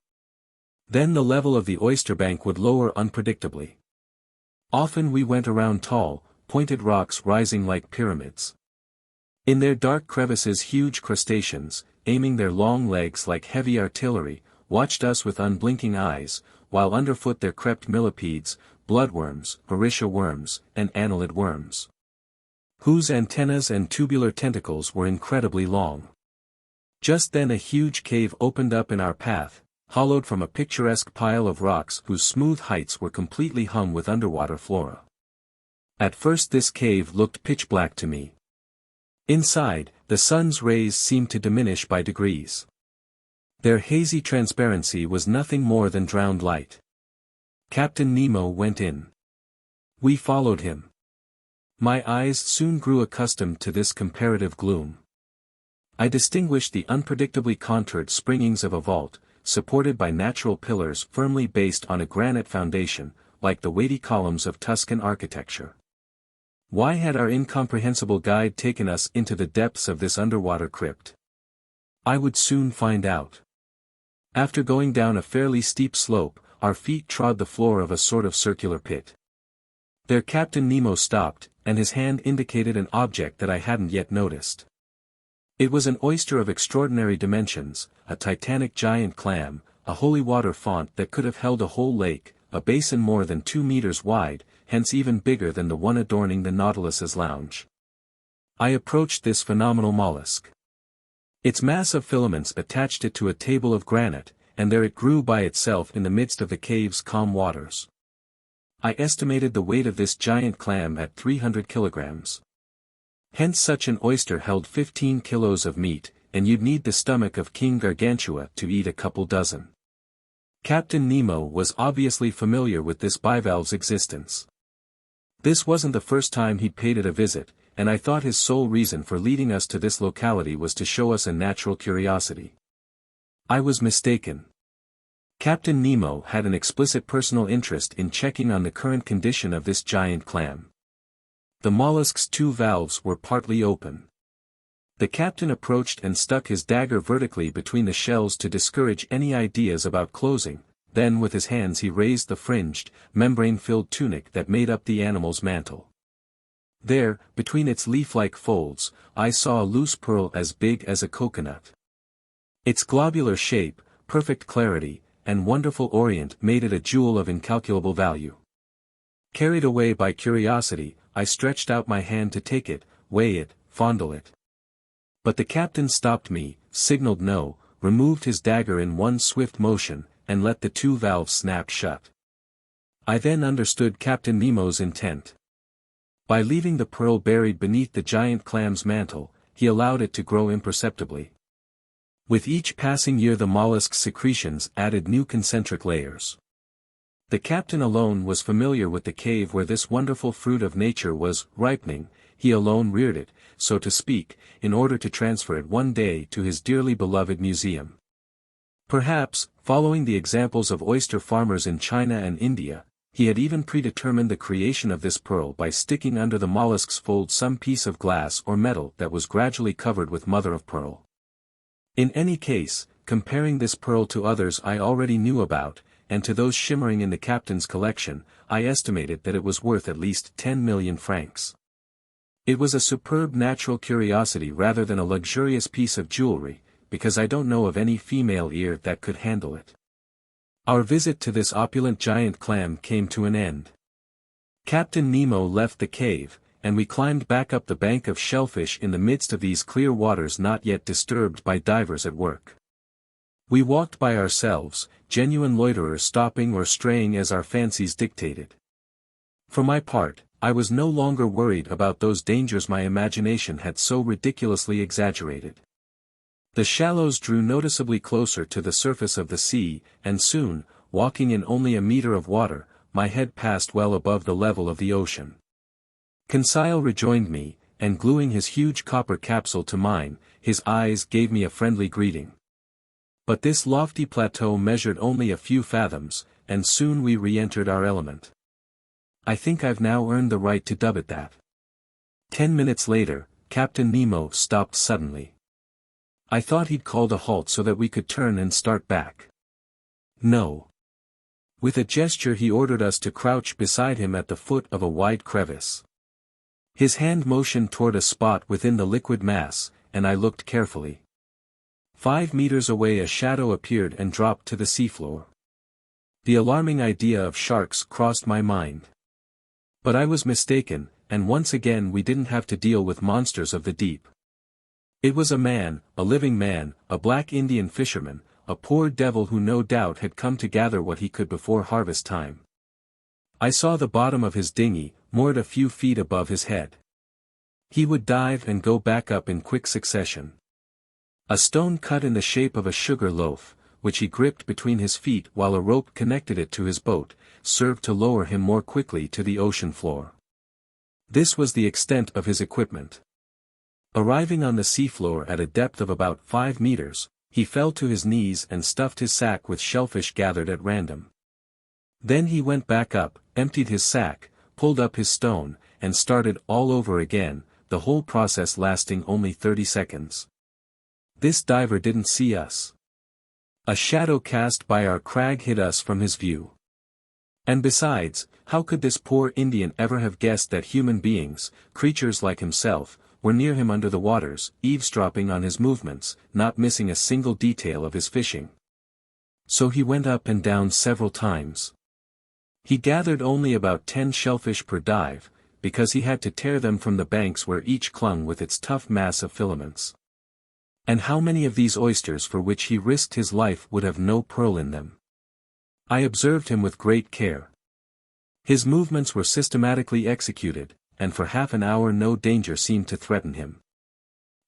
Then the level of the oyster bank would lower unpredictably. Often we went around tall, pointed rocks rising like pyramids. In their dark crevices huge crustaceans, aiming their long legs like heavy artillery, watched us with unblinking eyes, while underfoot there crept millipedes, bloodworms, Orisha worms, and annelid worms, whose antennas and tubular tentacles were incredibly long. Just then a huge cave opened up in our path, hollowed from a picturesque pile of rocks whose smooth heights were completely hung with underwater flora. At first this cave looked pitch black to me. Inside, the sun's rays seemed to diminish by degrees. Their hazy transparency was nothing more than drowned light. Captain Nemo went in. We followed him. My eyes soon grew accustomed to this comparative gloom. I distinguished the unpredictably contoured springings of a vault, supported by natural pillars firmly based on a granite foundation, like the weighty columns of Tuscan architecture. Why had our incomprehensible guide taken us into the depths of this underwater crypt? I would soon find out. After going down a fairly steep slope, our feet trod the floor of a sort of circular pit. There Captain Nemo stopped, and his hand indicated an object that I hadn't yet noticed. It was an oyster of extraordinary dimensions, a titanic giant clam, a holy water font that could have held a whole lake, a basin more than 2 meters wide, hence even bigger than the one adorning the Nautilus's lounge. I approached this phenomenal mollusk. Its mass of filaments attached it to a table of granite, and there it grew by itself in the midst of the cave's calm waters. I estimated the weight of this giant clam at 300 kilograms. Hence such an oyster held 15 kilos of meat, and you'd need the stomach of King Gargantua to eat a couple dozen. Captain Nemo was obviously familiar with this bivalve's existence. This wasn't the first time he'd paid it a visit, and I thought his sole reason for leading us to this locality was to show us a natural curiosity. I was mistaken. Captain Nemo had an explicit personal interest in checking on the current condition of this giant clam. The mollusk's 2 valves were partly open. The captain approached and stuck his dagger vertically between the shells to discourage any ideas about closing, then with his hands he raised the fringed, membrane-filled tunic that made up the animal's mantle. There, between its leaf-like folds, I saw a loose pearl as big as a coconut. Its globular shape, perfect clarity, and wonderful orient made it a jewel of incalculable value. Carried away by curiosity, I stretched out my hand to take it, weigh it, fondle it. But the captain stopped me, signaled no, removed his dagger in one swift motion, and let the 2 valves snap shut. I then understood Captain Nemo's intent. By leaving the pearl buried beneath the giant clam's mantle, he allowed it to grow imperceptibly. With each passing year the mollusk's secretions added new concentric layers. The captain alone was familiar with the cave where this wonderful fruit of nature was ripening. He alone reared it, so to speak, in order to transfer it one day to his dearly beloved museum. Perhaps, following the examples of oyster farmers in China and India, he had even predetermined the creation of this pearl by sticking under the mollusk's fold some piece of glass or metal that was gradually covered with mother-of-pearl. In any case, comparing this pearl to others I already knew about, and to those shimmering in the captain's collection, I estimated that it was worth at least 10 million francs. It was a superb natural curiosity rather than a luxurious piece of jewelry, because I don't know of any female ear that could handle it. Our visit to this opulent giant clam came to an end. Captain Nemo left the cave, and we climbed back up the bank of shellfish in the midst of these clear waters not yet disturbed by divers at work. We walked by ourselves, genuine loiterers stopping or straying as our fancies dictated. For my part, I was no longer worried about those dangers my imagination had so ridiculously exaggerated. The shallows drew noticeably closer to the surface of the sea, and soon, walking in only a meter of water, my head passed well above the level of the ocean. Conseil rejoined me, and gluing his huge copper capsule to mine, his eyes gave me a friendly greeting. But this lofty plateau measured only a few fathoms, and soon we re-entered our element. I think I've now earned the right to dub it that. 10 minutes later, Captain Nemo stopped suddenly. I thought he'd called a halt so that we could turn and start back. No. With a gesture he ordered us to crouch beside him at the foot of a wide crevice. His hand motioned toward a spot within the liquid mass, and I looked carefully. 5 meters away a shadow appeared and dropped to the seafloor. The alarming idea of sharks crossed my mind. But I was mistaken, and once again we didn't have to deal with monsters of the deep. It was a man, a living man, a black Indian fisherman, a poor devil who no doubt had come to gather what he could before harvest time. I saw the bottom of his dinghy, moored a few feet above his head. He would dive and go back up in quick succession. A stone cut in the shape of a sugar loaf, which he gripped between his feet while a rope connected it to his boat, served to lower him more quickly to the ocean floor. This was the extent of his equipment. Arriving on the seafloor at a depth of about 5 meters, he fell to his knees and stuffed his sack with shellfish gathered at random. Then he went back up, emptied his sack, pulled up his stone, and started all over again, the whole process lasting only 30 seconds. This diver didn't see us. A shadow cast by our crag hid us from his view. And besides, how could this poor Indian ever have guessed that human beings, creatures like himself, were near him under the waters, eavesdropping on his movements, not missing a single detail of his fishing? So he went up and down several times. He gathered only about 10 shellfish per dive, because he had to tear them from the banks where each clung with its tough mass of filaments. And how many of these oysters for which he risked his life would have no pearl in them? I observed him with great care. His movements were systematically executed, and for half an hour no danger seemed to threaten him.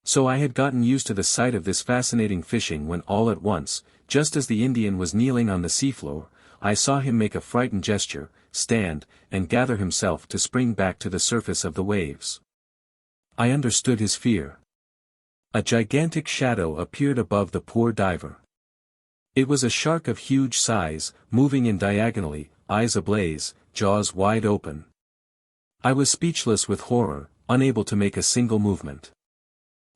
So I had gotten used to the sight of this fascinating fishing when all at once, just as the Indian was kneeling on the seafloor, I saw him make a frightened gesture, stand, and gather himself to spring back to the surface of the waves. I understood his fear. A gigantic shadow appeared above the poor diver. It was a shark of huge size, moving in diagonally, eyes ablaze, jaws wide open. I was speechless with horror, unable to make a single movement.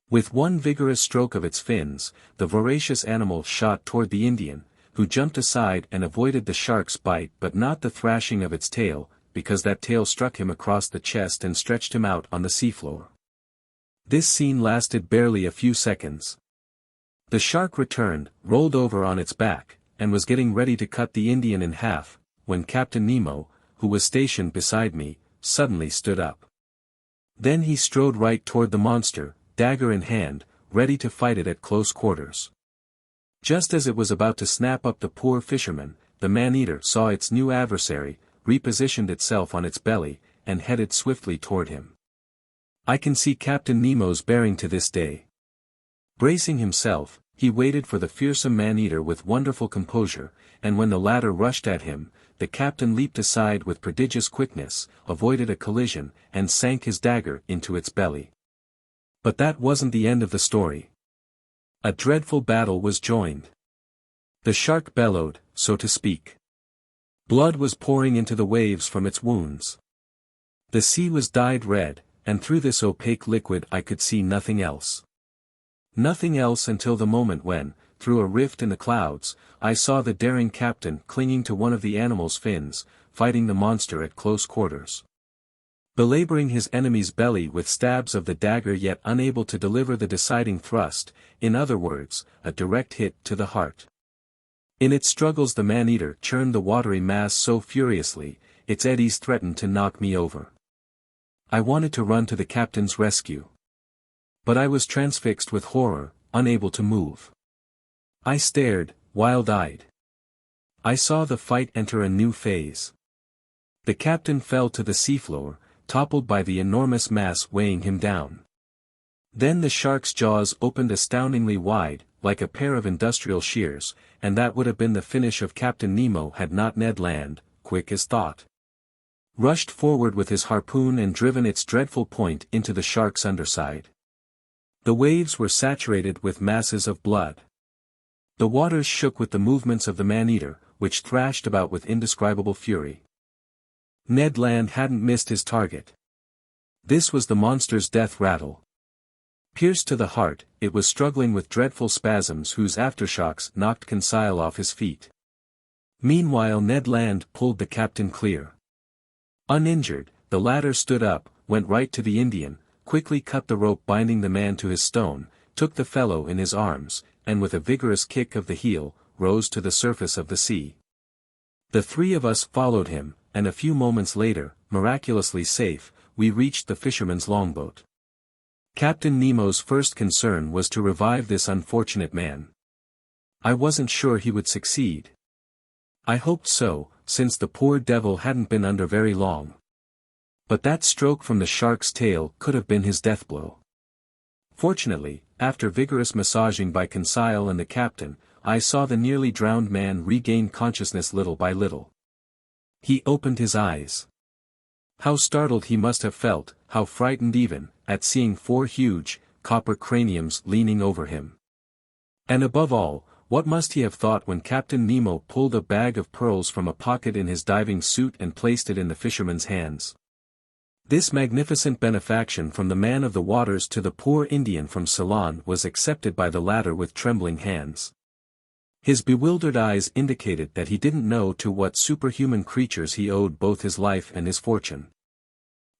With one vigorous stroke of its fins, the voracious animal shot toward the Indian, who jumped aside and avoided the shark's bite but not the thrashing of its tail, because that tail struck him across the chest and stretched him out on the seafloor. This scene lasted barely a few seconds. The shark returned, rolled over on its back, and was getting ready to cut the Indian in half, when Captain Nemo, who was stationed beside me, suddenly stood up. Then he strode right toward the monster, dagger in hand, ready to fight it at close quarters. Just as it was about to snap up the poor fisherman, the man-eater saw its new adversary, repositioned itself on its belly, and headed swiftly toward him. I can see Captain Nemo's bearing to this day. Bracing himself, he waited for the fearsome man-eater with wonderful composure, and when the latter rushed at him, the captain leaped aside with prodigious quickness, avoided a collision, and sank his dagger into its belly. But that wasn't the end of the story. A dreadful battle was joined. The shark bellowed, so to speak. Blood was pouring into the waves from its wounds. The sea was dyed red, and through this opaque liquid I could see nothing else. Nothing else until the moment when, through a rift in the clouds, I saw the daring captain clinging to one of the animal's fins, fighting the monster at close quarters. Belaboring his enemy's belly with stabs of the dagger yet unable to deliver the deciding thrust, in other words, a direct hit to the heart. In its struggles the man-eater churned the watery mass so furiously, its eddies threatened to knock me over. I wanted to run to the captain's rescue. But I was transfixed with horror, unable to move. I stared, wild-eyed. I saw the fight enter a new phase. The captain fell to the seafloor, toppled by the enormous mass weighing him down. Then the shark's jaws opened astoundingly wide, like a pair of industrial shears, and that would have been the finish of Captain Nemo had not Ned Land, quick as thought, rushed forward with his harpoon and driven its dreadful point into the shark's underside. The waves were saturated with masses of blood. The waters shook with the movements of the man-eater, which thrashed about with indescribable fury. Ned Land hadn't missed his target. This was the monster's death rattle. Pierced to the heart, it was struggling with dreadful spasms whose aftershocks knocked Conseil off his feet. Meanwhile Ned Land pulled the captain clear. Uninjured, the latter stood up, went right to the Indian, quickly cut the rope binding the man to his stone, took the fellow in his arms, and with a vigorous kick of the heel, rose to the surface of the sea. The three of us followed him, and a few moments later, miraculously safe, we reached the fisherman's longboat. Captain Nemo's first concern was to revive this unfortunate man. I wasn't sure he would succeed. I hoped so, since the poor devil hadn't been under very long. But that stroke from the shark's tail could have been his death blow. Fortunately, after vigorous massaging by Conseil and the captain, I saw the nearly drowned man regain consciousness little by little. He opened his eyes. How startled he must have felt, how frightened even, at seeing four huge, copper craniums leaning over him. And above all, what must he have thought when Captain Nemo pulled a bag of pearls from a pocket in his diving suit and placed it in the fisherman's hands? This magnificent benefaction from the man of the waters to the poor Indian from Ceylon was accepted by the latter with trembling hands. His bewildered eyes indicated that he didn't know to what superhuman creatures he owed both his life and his fortune.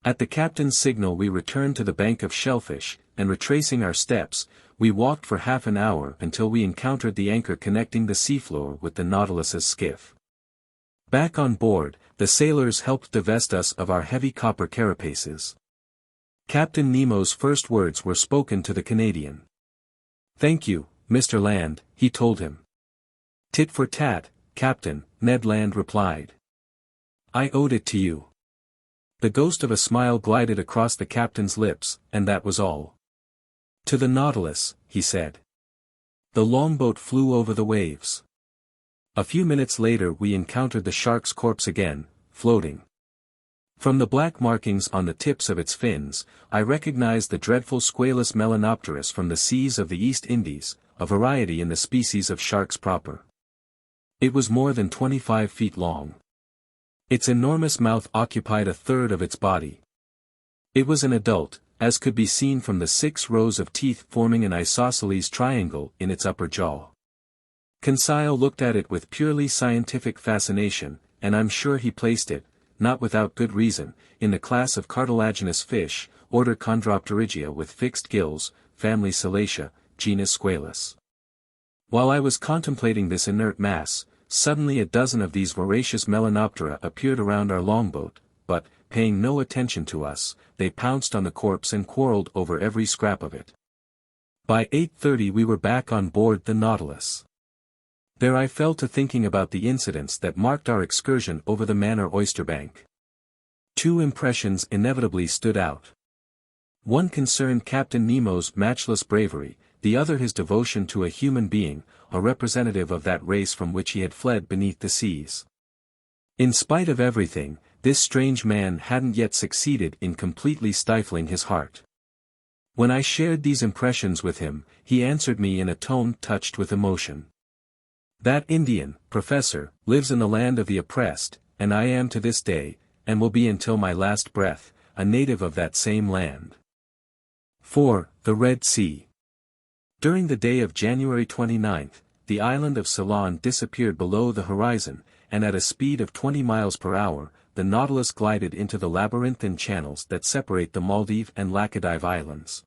At the captain's signal we returned to the bank of shellfish, and retracing our steps, we walked for half an hour until we encountered the anchor connecting the seafloor with the Nautilus's skiff. Back on board, the sailors helped divest us of our heavy copper carapaces. Captain Nemo's first words were spoken to the Canadian. "Thank you, Mr. Land," he told him. "Tit for tat, Captain," Ned Land replied. "I owed it to you." The ghost of a smile glided across the captain's lips, and that was all. "To the Nautilus," he said. The longboat flew over the waves. A few minutes later we encountered the shark's corpse again, floating. From the black markings on the tips of its fins, I recognized the dreadful squalus melanopterus from the seas of the East Indies, a variety in the species of sharks proper. It was more than 25 feet long. Its enormous mouth occupied a third of its body. It was an adult, as could be seen from the 6 rows of teeth forming an isosceles triangle in its upper jaw. Conseil looked at it with purely scientific fascination, and I'm sure he placed it, not without good reason, in the class of cartilaginous fish, order Chondropterygia with fixed gills, family Salacia, genus Squalus. While I was contemplating this inert mass, suddenly a dozen of these voracious melanoptera appeared around our longboat, but, paying no attention to us, they pounced on the corpse and quarreled over every scrap of it. By 8:30 we were back on board the Nautilus. There I fell to thinking about the incidents that marked our excursion over the Manor oysterbank. 2 impressions inevitably stood out. One concerned Captain Nemo's matchless bravery, the other his devotion to a human being, a representative of that race from which he had fled beneath the seas. In spite of everything, this strange man hadn't yet succeeded in completely stifling his heart. When I shared these impressions with him, he answered me in a tone touched with emotion. "That Indian, Professor, lives in the land of the oppressed, and I am to this day, and will be until my last breath, a native of that same land." 4. The Red Sea. During the day of January 29, the island of Ceylon disappeared below the horizon, and at a speed of 20 miles per hour, the Nautilus glided into the labyrinthine channels that separate the Maldive and Laccadive Islands.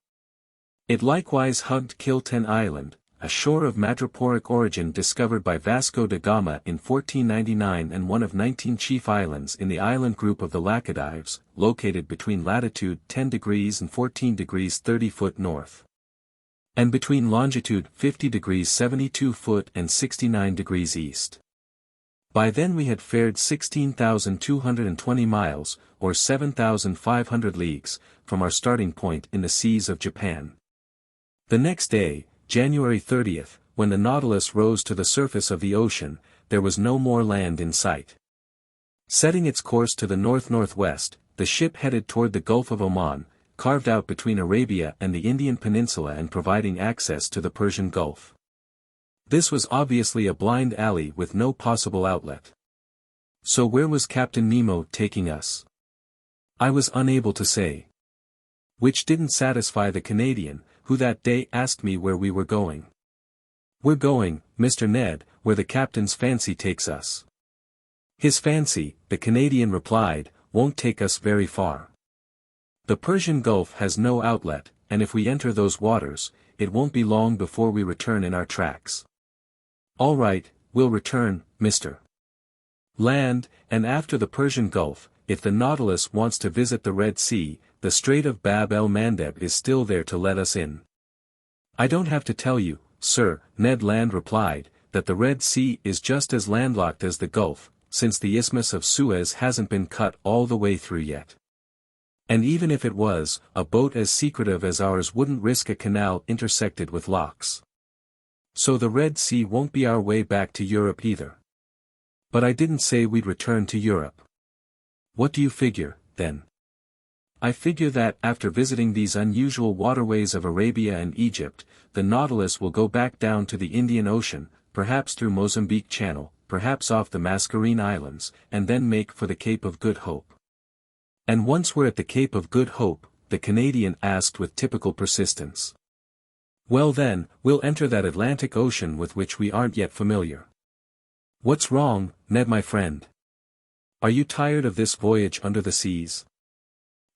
It likewise hugged Kilten Island, a shore of madreporic origin discovered by Vasco da Gama in 1499 and one of 19 chief islands in the island group of the Laccadives, located between latitude 10 degrees and 14 degrees 30 foot north. And between longitude 50 degrees 72 foot and 69 degrees east. By then we had fared 16,220 miles, or 7,500 leagues, from our starting point in the seas of Japan. The next day, January 30th, when the Nautilus rose to the surface of the ocean, there was no more land in sight. Setting its course to the north-northwest, the ship headed toward the Gulf of Oman, carved out between Arabia and the Indian Peninsula and providing access to the Persian Gulf. This was obviously a blind alley with no possible outlet. So where was Captain Nemo taking us? I was unable to say. Which didn't satisfy the Canadian, who that day asked me where we were going. "We're going, Mr. Ned, where the captain's fancy takes us." "His fancy," the Canadian replied, "won't take us very far. The Persian Gulf has no outlet, and if we enter those waters, it won't be long before we return in our tracks." "All right, we'll return, Mr. Land, and after the Persian Gulf, if the Nautilus wants to visit the Red Sea, the Strait of Bab el-Mandeb is still there to let us in." "I don't have to tell you, sir," Ned Land replied, "that the Red Sea is just as landlocked as the Gulf, since the Isthmus of Suez hasn't been cut all the way through yet. And even if it was, a boat as secretive as ours wouldn't risk a canal intersected with locks. So the Red Sea won't be our way back to Europe either." "But I didn't say we'd return to Europe." "What do you figure, then?" "I figure that after visiting these unusual waterways of Arabia and Egypt, the Nautilus will go back down to the Indian Ocean, perhaps through Mozambique Channel, perhaps off the Mascarene Islands, and then make for the Cape of Good Hope." "And once we're at the Cape of Good Hope," the Canadian asked with typical persistence. "Well then, we'll enter that Atlantic Ocean with which we aren't yet familiar." "What's wrong, Ned my friend? Are you tired of this voyage under the seas?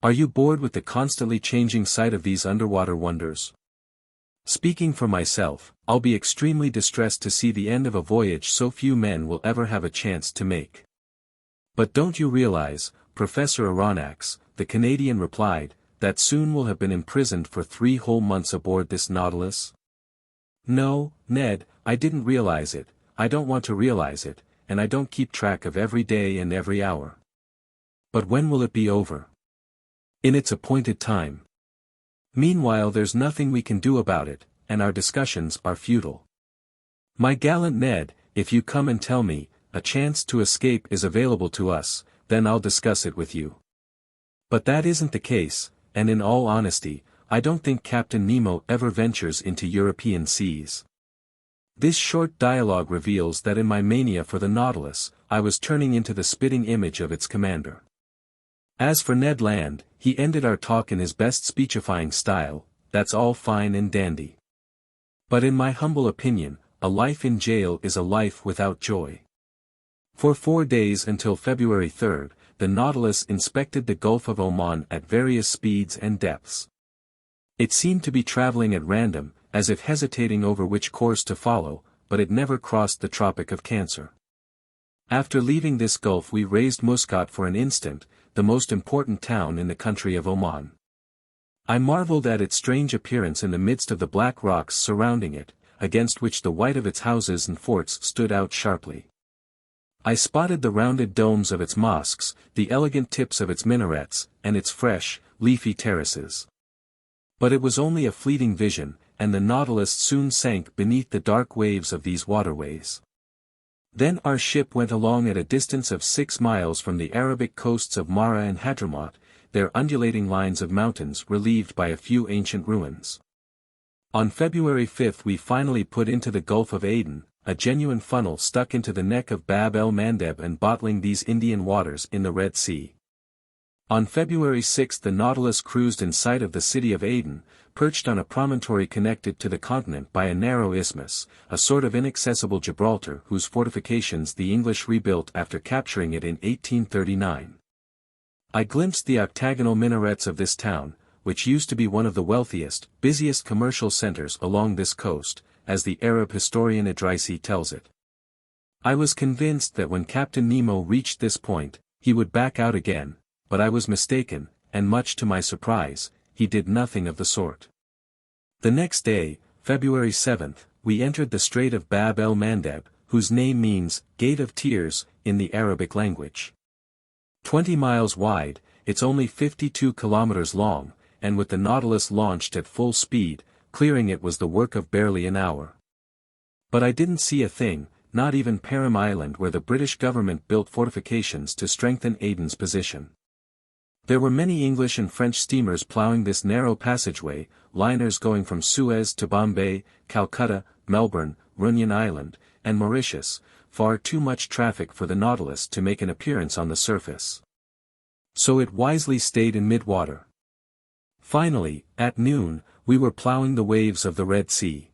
Are you bored with the constantly changing sight of these underwater wonders?" "Speaking for myself, I'll be extremely distressed to see the end of a voyage so few men will ever have a chance to make." "But don't you realize, Professor Aronnax," the Canadian replied, "that soon we'll have been imprisoned for 3 whole months aboard this Nautilus?" "No, Ned, I didn't realize it, I don't want to realize it, and I don't keep track of every day and every hour." "But when will it be over?" "In its appointed time. Meanwhile there's nothing we can do about it, and our discussions are futile. My gallant Ned, if you come and tell me, a chance to escape is available to us, then I'll discuss it with you. But that isn't the case, and in all honesty, I don't think Captain Nemo ever ventures into European seas." This short dialogue reveals that in my mania for the Nautilus, I was turning into the spitting image of its commander. As for Ned Land, he ended our talk in his best speechifying style, "That's all fine and dandy. But in my humble opinion, a life in jail is a life without joy." For 4 days until February 3rd, the Nautilus inspected the Gulf of Oman at various speeds and depths. It seemed to be traveling at random, as if hesitating over which course to follow, but it never crossed the Tropic of Cancer. After leaving this gulf we raised Muscat for an instant, the most important town in the country of Oman. I marveled at its strange appearance in the midst of the black rocks surrounding it, against which the white of its houses and forts stood out sharply. I spotted the rounded domes of its mosques, the elegant tips of its minarets, and its fresh, leafy terraces. But it was only a fleeting vision, and the Nautilus soon sank beneath the dark waves of these waterways. Then our ship went along at a distance of 6 miles from the Arabic coasts of Mara and Hadramaut, their undulating lines of mountains relieved by a few ancient ruins. On February 5 we finally put into the Gulf of Aden, a genuine funnel stuck into the neck of Bab el-Mandeb and bottling these Indian waters in the Red Sea. On February 6 the Nautilus cruised in sight of the city of Aden, perched on a promontory connected to the continent by a narrow isthmus, a sort of inaccessible Gibraltar whose fortifications the English rebuilt after capturing it in 1839. I glimpsed the octagonal minarets of this town, which used to be one of the wealthiest, busiest commercial centers along this coast, as the Arab historian Idrisi tells it. I was convinced that when Captain Nemo reached this point, he would back out again, but I was mistaken, and much to my surprise, he did nothing of the sort. The next day, February 7th, we entered the Strait of Bab el-Mandeb, whose name means, Gate of Tears, in the Arabic language. 20 miles wide, it's only 52 kilometers long, and with the Nautilus launched at full speed, clearing it was the work of barely an hour. But I didn't see a thing, not even Perim Island where the British government built fortifications to strengthen Aden's position. There were many English and French steamers ploughing this narrow passageway, liners going from Suez to Bombay, Calcutta, Melbourne, Reunion Island, and Mauritius, far too much traffic for the Nautilus to make an appearance on the surface. So it wisely stayed in mid-water. Finally, at noon, we were ploughing the waves of the Red Sea.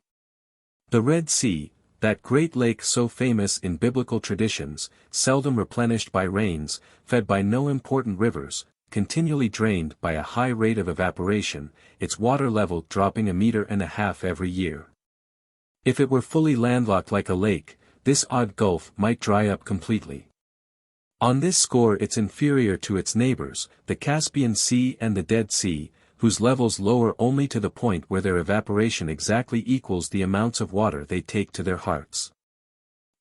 The Red Sea, that great lake so famous in biblical traditions, seldom replenished by rains, fed by no important rivers, continually drained by a high rate of evaporation, its water level dropping 1.5 meters every year. If it were fully landlocked like a lake, this odd gulf might dry up completely. On this score it's inferior to its neighbors, the Caspian Sea and the Dead Sea, whose levels lower only to the point where their evaporation exactly equals the amounts of water they take to their hearts.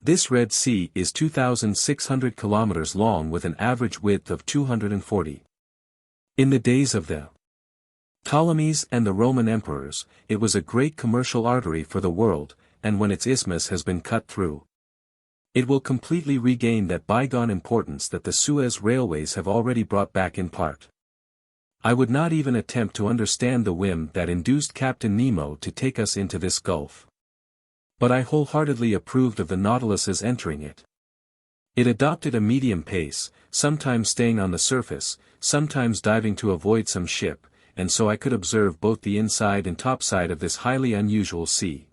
This Red Sea is 2,600 kilometers long with an average width of 240. In the days of the Ptolemies and the Roman emperors, it was a great commercial artery for the world, and when its isthmus has been cut through, it will completely regain that bygone importance that the Suez railways have already brought back in part. I would not even attempt to understand the whim that induced Captain Nemo to take us into this gulf. But I wholeheartedly approved of the Nautilus's entering it. It adopted a medium pace, sometimes staying on the surface, sometimes diving to avoid some ship, and so I could observe both the inside and topside of this highly unusual sea.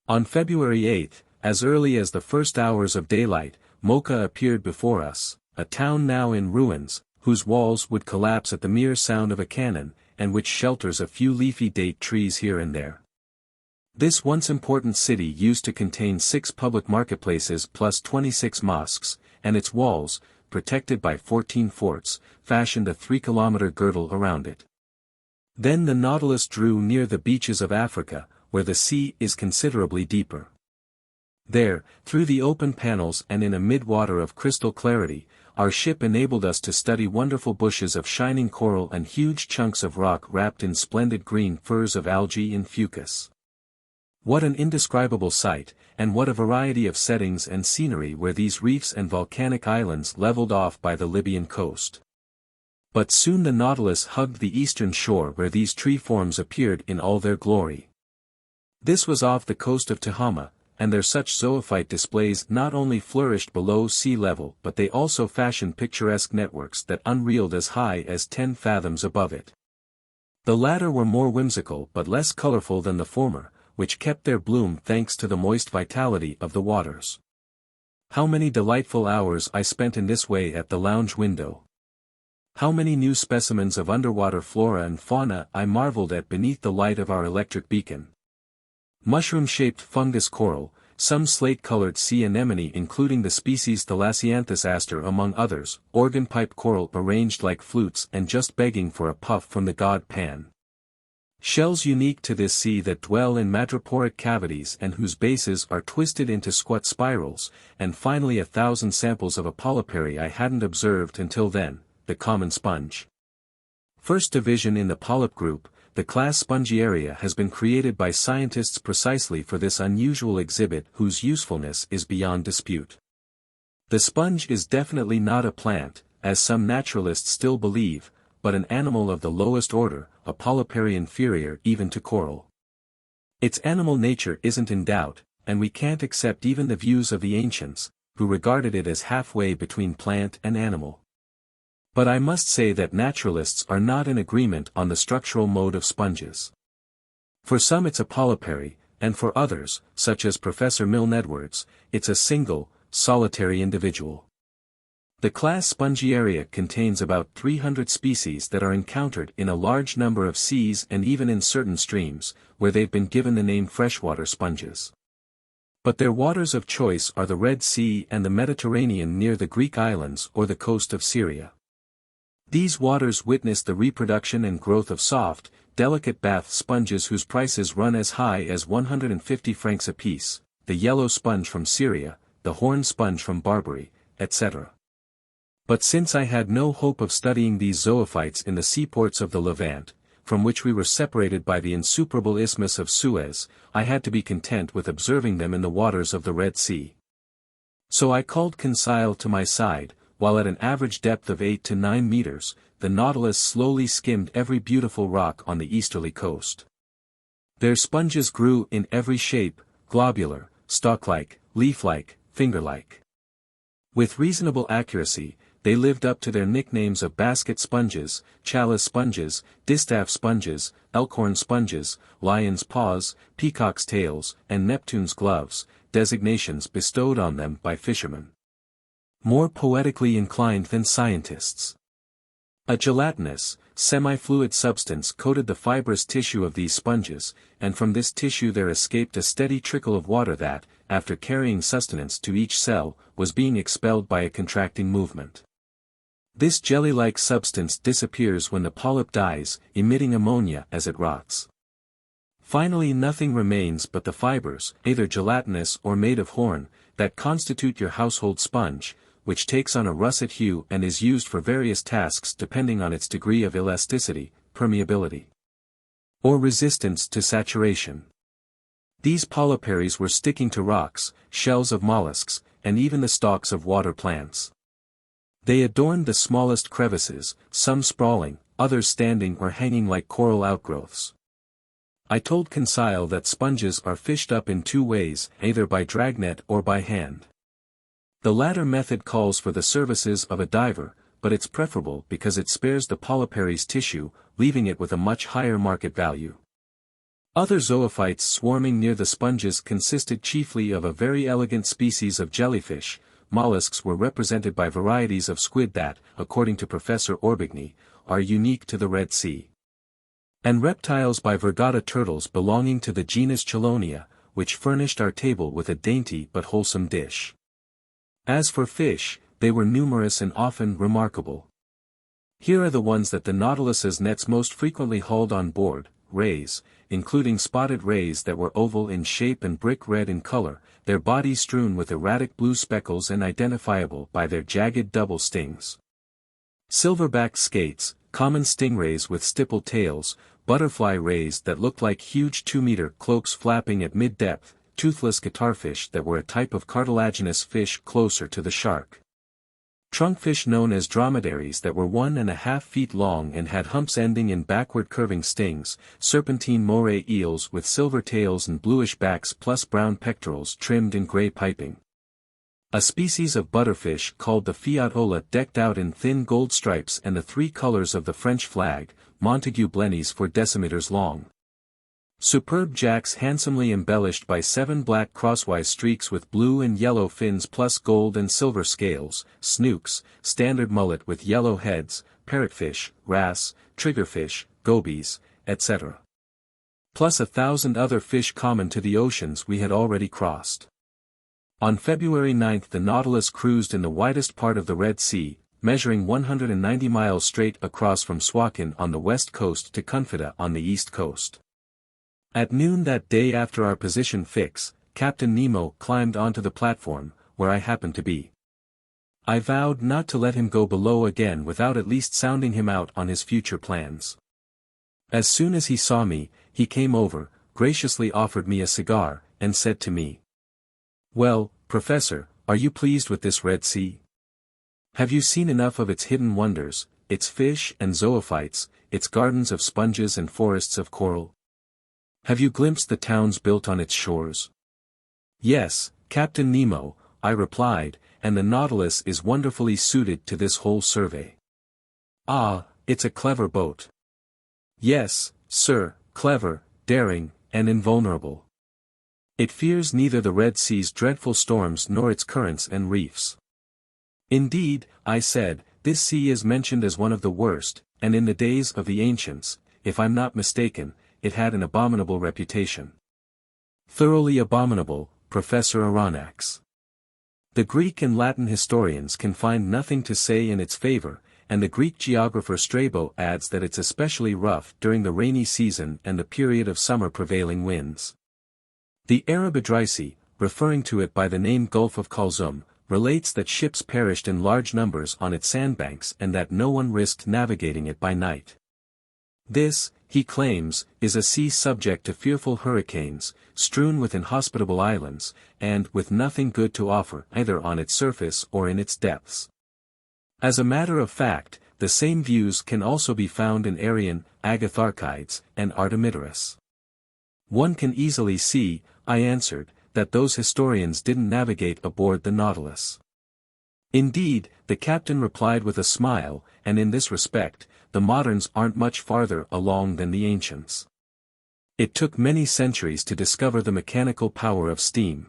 On February 8, as early as the first hours of daylight, Mocha appeared before us, a town now in ruins, whose walls would collapse at the mere sound of a cannon, and which shelters a few leafy date trees here and there. This once important city used to contain 6 public marketplaces plus 26 mosques, and its walls, protected by 14 forts, fashioned a 3-kilometer girdle around it. Then the Nautilus drew near the beaches of Africa, where the sea is considerably deeper. There, through the open panels and in a mid-water of crystal clarity, our ship enabled us to study wonderful bushes of shining coral and huge chunks of rock wrapped in splendid green furs of algae and fucus. What an indescribable sight, and what a variety of settings and scenery were these reefs and volcanic islands leveled off by the Libyan coast. But soon the Nautilus hugged the eastern shore where these tree forms appeared in all their glory. This was off the coast of Tehama, and their such zoophyte displays not only flourished below sea level but they also fashioned picturesque networks that unreeled as high as 10 fathoms above it. The latter were more whimsical but less colorful than the former, which kept their bloom thanks to the moist vitality of the waters. How many delightful hours I spent in this way at the lounge window. How many new specimens of underwater flora and fauna I marveled at beneath the light of our electric beacon. Mushroom-shaped fungus coral, some slate-colored sea anemone including the species Thalascianthus aster among others, organ-pipe coral arranged like flutes and just begging for a puff from the god Pan. Shells unique to this sea that dwell in madreporic cavities and whose bases are twisted into squat spirals, and finally 1,000 samples of a polypary I hadn't observed until then, the common sponge. First division in the polyp group, the class Spongiaria has been created by scientists precisely for this unusual exhibit whose usefulness is beyond dispute. The sponge is definitely not a plant, as some naturalists still believe, but an animal of the lowest order, a polypary inferior even to coral. Its animal nature isn't in doubt, and we can't accept even the views of the ancients, who regarded it as halfway between plant and animal. But I must say that naturalists are not in agreement on the structural mode of sponges. For some it's a polypary, and for others, such as Professor Milne Edwards, it's a single, solitary individual. The class Spongiaria contains about 300 species that are encountered in a large number of seas and even in certain streams, where they've been given the name freshwater sponges. But their waters of choice are the Red Sea and the Mediterranean near the Greek islands or the coast of Syria. These waters witness the reproduction and growth of soft, delicate bath sponges whose prices run as high as 150 francs apiece, the yellow sponge from Syria, the horn sponge from Barbary, etc. But since I had no hope of studying these zoophytes in the seaports of the Levant, from which we were separated by the insuperable isthmus of Suez, I had to be content with observing them in the waters of the Red Sea. So I called Conseil to my side, while at an average depth of 8 to 9 meters, the Nautilus slowly skimmed every beautiful rock on the easterly coast. Their sponges grew in every shape, globular, stalk-like, leaf-like, finger-like. With reasonable accuracy, they lived up to their nicknames of basket sponges, chalice sponges, distaff sponges, elkhorn sponges, lion's paws, peacock's tails, and Neptune's gloves, designations bestowed on them by fishermen more poetically inclined than scientists. A gelatinous, semi-fluid substance coated the fibrous tissue of these sponges, and from this tissue there escaped a steady trickle of water that, after carrying sustenance to each cell, was being expelled by a contracting movement. This jelly-like substance disappears when the polyp dies, emitting ammonia as it rots. Finally nothing remains but the fibers, either gelatinous or made of horn, that constitute your household sponge, which takes on a russet hue and is used for various tasks depending on its degree of elasticity, permeability, or resistance to saturation. These polyparies were sticking to rocks, shells of mollusks, and even the stalks of water plants. They adorned the smallest crevices, some sprawling, others standing or hanging like coral outgrowths. I told Conseil that sponges are fished up in two ways, either by dragnet or by hand. The latter method calls for the services of a diver, but it's preferable because it spares the polypary's tissue, leaving it with a much higher market value. Other zoophytes swarming near the sponges consisted chiefly of a very elegant species of jellyfish. Mollusks were represented by varieties of squid that, according to Professor Orbigny, are unique to the Red Sea. And reptiles by vergata turtles belonging to the genus Chelonia, which furnished our table with a dainty but wholesome dish. As for fish, they were numerous and often remarkable. Here are the ones that the Nautilus's nets most frequently hauled on board: rays, including spotted rays that were oval in shape and brick red in color, their bodies strewn with erratic blue speckles and identifiable by their jagged double stings. Silverback skates, common stingrays with stippled tails, butterfly rays that looked like huge 2-meter cloaks flapping at mid-depth, toothless guitarfish that were a type of cartilaginous fish closer to the shark. Trunkfish known as dromedaries that were 1.5 feet long and had humps ending in backward curving stings, serpentine moray eels with silver tails and bluish backs plus brown pectorals trimmed in gray piping. A species of butterfish called the fiatola decked out in thin gold stripes and the 3 colors of the French flag, Montague blennies 4 decimeters long. Superb jacks handsomely embellished by 7 black crosswise streaks with blue and yellow fins plus gold and silver scales, snooks, standard mullet with yellow heads, parrotfish, wrasse, triggerfish, gobies, etc. Plus 1,000 other fish common to the oceans we had already crossed. On February 9 the Nautilus cruised in the widest part of the Red Sea, measuring 190 miles straight across from Suakin on the west coast to Confida on the east coast. At noon that day after our position fix, Captain Nemo climbed onto the platform, where I happened to be. I vowed not to let him go below again without at least sounding him out on his future plans. As soon as he saw me, he came over, graciously offered me a cigar, and said to me, "Well, Professor, are you pleased with this Red Sea? Have you seen enough of its hidden wonders, its fish and zoophytes, its gardens of sponges and forests of coral? Have you glimpsed the towns built on its shores?" "Yes, Captain Nemo," I replied, "and the Nautilus is wonderfully suited to this whole survey." "Ah, it's a clever boat." "Yes, sir, clever, daring, and invulnerable. It fears neither the Red Sea's dreadful storms nor its currents and reefs." "Indeed," I said, "this sea is mentioned as one of the worst, and in the days of the ancients, if I'm not mistaken, it had an abominable reputation." "Thoroughly abominable, Professor Aronnax. The Greek and Latin historians can find nothing to say in its favor, and the Greek geographer Strabo adds that it's especially rough during the rainy season and the period of summer prevailing winds. The Arab Idrisi, referring to it by the name Gulf of Kulzum, relates that ships perished in large numbers on its sandbanks and that no one risked navigating it by night. This, he claims, is a sea subject to fearful hurricanes, strewn with inhospitable islands, and with nothing good to offer either on its surface or in its depths. As a matter of fact, the same views can also be found in Aryan, Agatharchides, and Artemidorus. One can easily see, I answered, that those historians didn't navigate aboard the Nautilus. Indeed, the captain replied with a smile, and in this respect, the moderns aren't much farther along than the ancients. It took many centuries to discover the mechanical power of steam.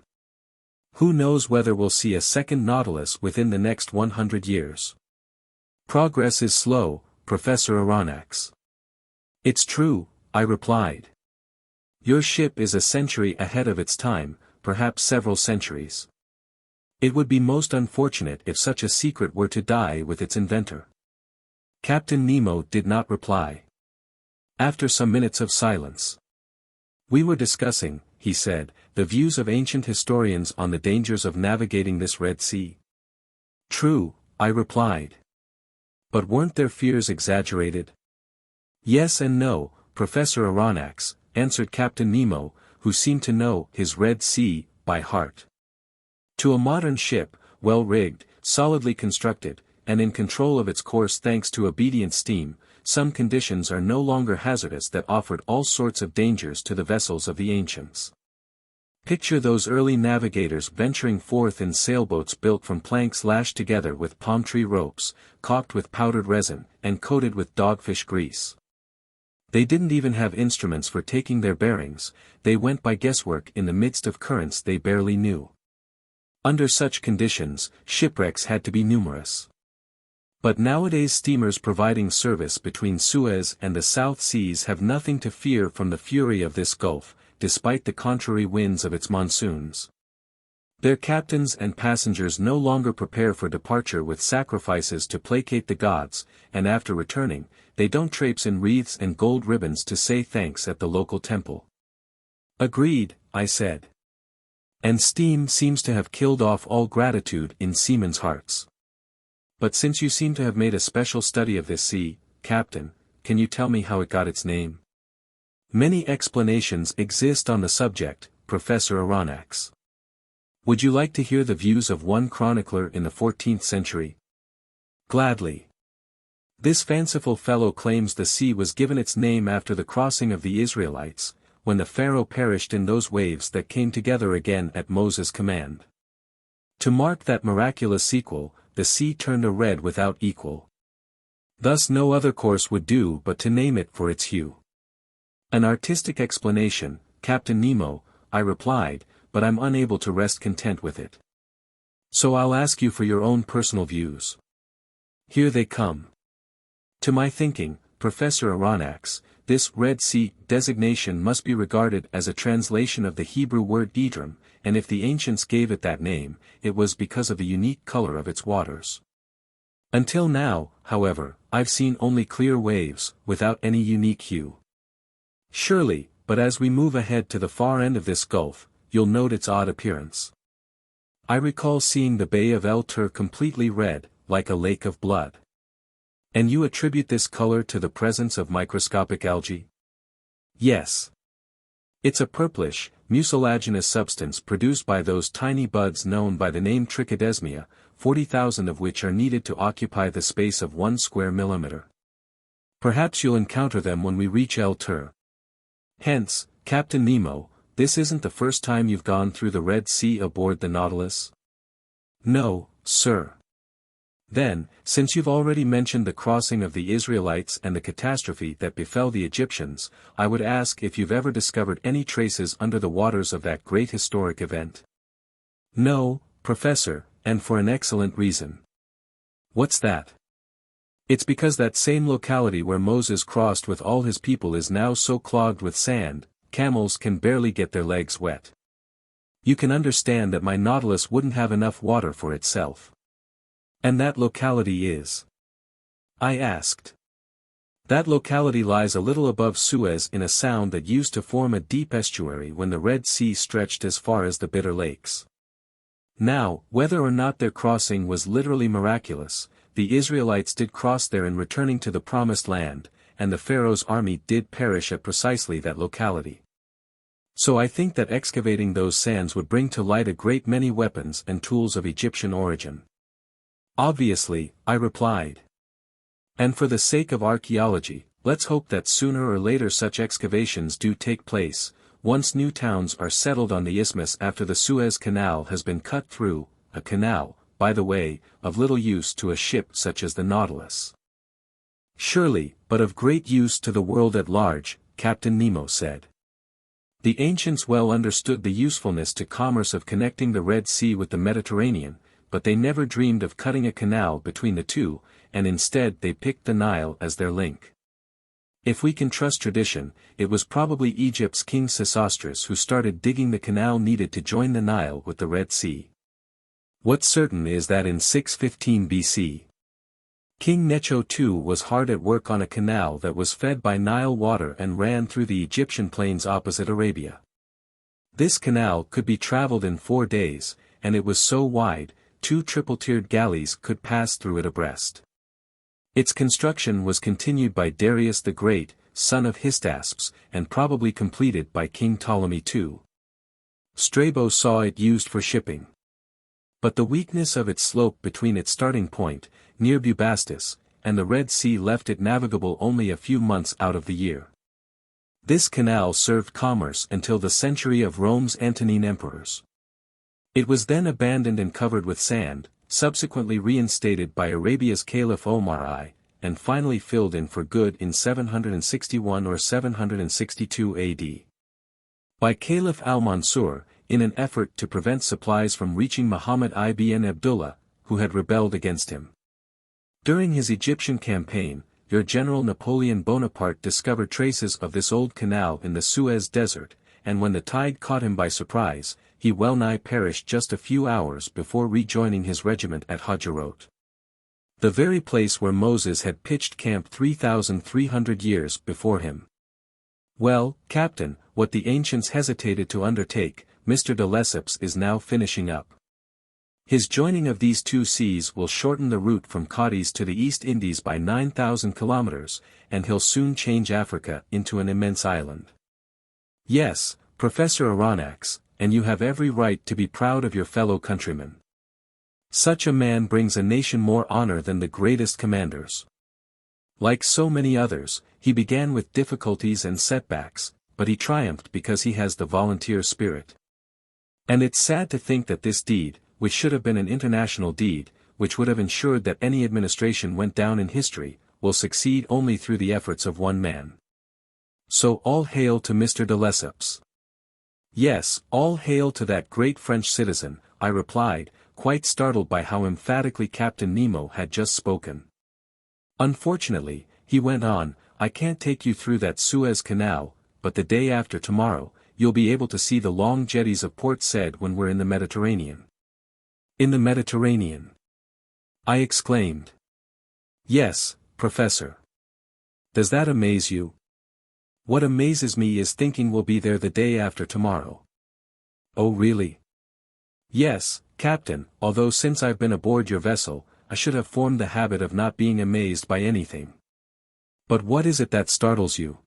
Who knows whether we'll see a second Nautilus within the next 100 years? Progress is slow, Professor Aronnax. It's true, I replied. Your ship is a century ahead of its time, perhaps several centuries. It would be most unfortunate if such a secret were to die with its inventor. Captain Nemo did not reply. After some minutes of silence. We were discussing, he said, the views of ancient historians on the dangers of navigating this Red Sea. True, I replied. But weren't their fears exaggerated? Yes and no, Professor Aronnax, answered Captain Nemo, who seemed to know his Red Sea by heart. To a modern ship, well-rigged, solidly constructed, and in control of its course thanks to obedient steam, some conditions are no longer hazardous that offered all sorts of dangers to the vessels of the ancients. Picture those early navigators venturing forth in sailboats built from planks lashed together with palm tree ropes, caulked with powdered resin, and coated with dogfish grease. They didn't even have instruments for taking their bearings, they went by guesswork in the midst of currents they barely knew. Under such conditions, shipwrecks had to be numerous. But nowadays steamers providing service between Suez and the South Seas have nothing to fear from the fury of this gulf, despite the contrary winds of its monsoons. Their captains and passengers no longer prepare for departure with sacrifices to placate the gods, and after returning, they don't traipse in wreaths and gold ribbons to say thanks at the local temple. Agreed, I said. And steam seems to have killed off all gratitude in seamen's hearts. But since you seem to have made a special study of this sea, Captain, can you tell me how it got its name? Many explanations exist on the subject, Professor Aronnax. Would you like to hear the views of one chronicler in the 14th century? Gladly. This fanciful fellow claims the sea was given its name after the crossing of the Israelites, when the Pharaoh perished in those waves that came together again at Moses' command. To mark that miraculous sequel, the sea turned a red without equal. Thus no other course would do but to name it for its hue. An artistic explanation, Captain Nemo, I replied, but I'm unable to rest content with it. So I'll ask you for your own personal views. Here they come. To my thinking, Professor Aronnax, this Red Sea designation must be regarded as a translation of the Hebrew word Edrom, and if the ancients gave it that name, it was because of the unique color of its waters. Until now, however, I've seen only clear waves, without any unique hue. Surely, but as we move ahead to the far end of this gulf, you'll note its odd appearance. I recall seeing the Bay of El Tur completely red, like a lake of blood. And you attribute this color to the presence of microscopic algae? Yes. It's a purplish, mucilaginous substance produced by those tiny buds known by the name trichodesmia, 40,000 of which are needed to occupy the space of 1 square millimeter. Perhaps you'll encounter them when we reach El Tur. Hence, Captain Nemo, this isn't the first time you've gone through the Red Sea aboard the Nautilus? No, sir. Then, since you've already mentioned the crossing of the Israelites and the catastrophe that befell the Egyptians, I would ask if you've ever discovered any traces under the waters of that great historic event. No, Professor, and for an excellent reason. What's that? It's because that same locality where Moses crossed with all his people is now so clogged with sand, camels can barely get their legs wet. You can understand that my Nautilus wouldn't have enough water for itself. And that locality is? I asked. That locality lies a little above Suez in a sound that used to form a deep estuary when the Red Sea stretched as far as the Bitter Lakes. Now, whether or not their crossing was literally miraculous, the Israelites did cross there in returning to the Promised Land, and the pharaoh's army did perish at precisely that locality. So I think that excavating those sands would bring to light a great many weapons and tools of Egyptian origin. Obviously, I replied. And for the sake of archaeology, let's hope that sooner or later such excavations do take place, once new towns are settled on the isthmus after the Suez Canal has been cut through, a canal, by the way, of little use to a ship such as the Nautilus. Surely, but of great use to the world at large, Captain Nemo said. The ancients well understood the usefulness to commerce of connecting the Red Sea with the Mediterranean, but they never dreamed of cutting a canal between the two, and instead they picked the Nile as their link. If we can trust tradition, it was probably Egypt's King Sesostris who started digging the canal needed to join the Nile with the Red Sea. What's certain is that in 615 BC, King Necho II was hard at work on a canal that was fed by Nile water and ran through the Egyptian plains opposite Arabia. This canal could be traveled in 4 days, and it was so wide, 2 triple-tiered galleys could pass through it abreast. Its construction was continued by Darius the Great, son of Hystaspes, and probably completed by King Ptolemy II. Strabo saw it used for shipping. But the weakness of its slope between its starting point, near Bubastis, and the Red Sea left it navigable only a few months out of the year. This canal served commerce until the century of Rome's Antonine emperors. It was then abandoned and covered with sand, subsequently reinstated by Arabia's Caliph Omar I, and finally filled in for good in 761 or 762 AD. By Caliph al-Mansur, in an effort to prevent supplies from reaching Muhammad ibn Abdullah, who had rebelled against him. During his Egyptian campaign, your General Napoleon Bonaparte discovered traces of this old canal in the Suez Desert, and when the tide caught him by surprise, he well-nigh perished just a few hours before rejoining his regiment at Hajarot. The very place where Moses had pitched camp 3,300 years before him. Well, Captain, what the ancients hesitated to undertake, Mr. de Lesseps is now finishing up. His joining of these two seas will shorten the route from Cadiz to the East Indies by 9,000 kilometers, and he'll soon change Africa into an immense island. Yes, Professor Aronnax, and you have every right to be proud of your fellow countrymen. Such a man brings a nation more honor than the greatest commanders. Like so many others, he began with difficulties and setbacks, but he triumphed because he has the volunteer spirit. And it's sad to think that this deed, which should have been an international deed, which would have ensured that any administration went down in history, will succeed only through the efforts of one man. So all hail to Mr. de Lesseps. Yes, all hail to that great French citizen, I replied, quite startled by how emphatically Captain Nemo had just spoken. Unfortunately, he went on, I can't take you through that Suez Canal, but the day after tomorrow, you'll be able to see the long jetties of Port Said when we're in the Mediterranean. In the Mediterranean? I exclaimed. Yes, Professor. Does that amaze you? What amazes me is thinking we'll be there the day after tomorrow. Oh really? Yes, Captain, although since I've been aboard your vessel, I should have formed the habit of not being amazed by anything. But what is it that startles you?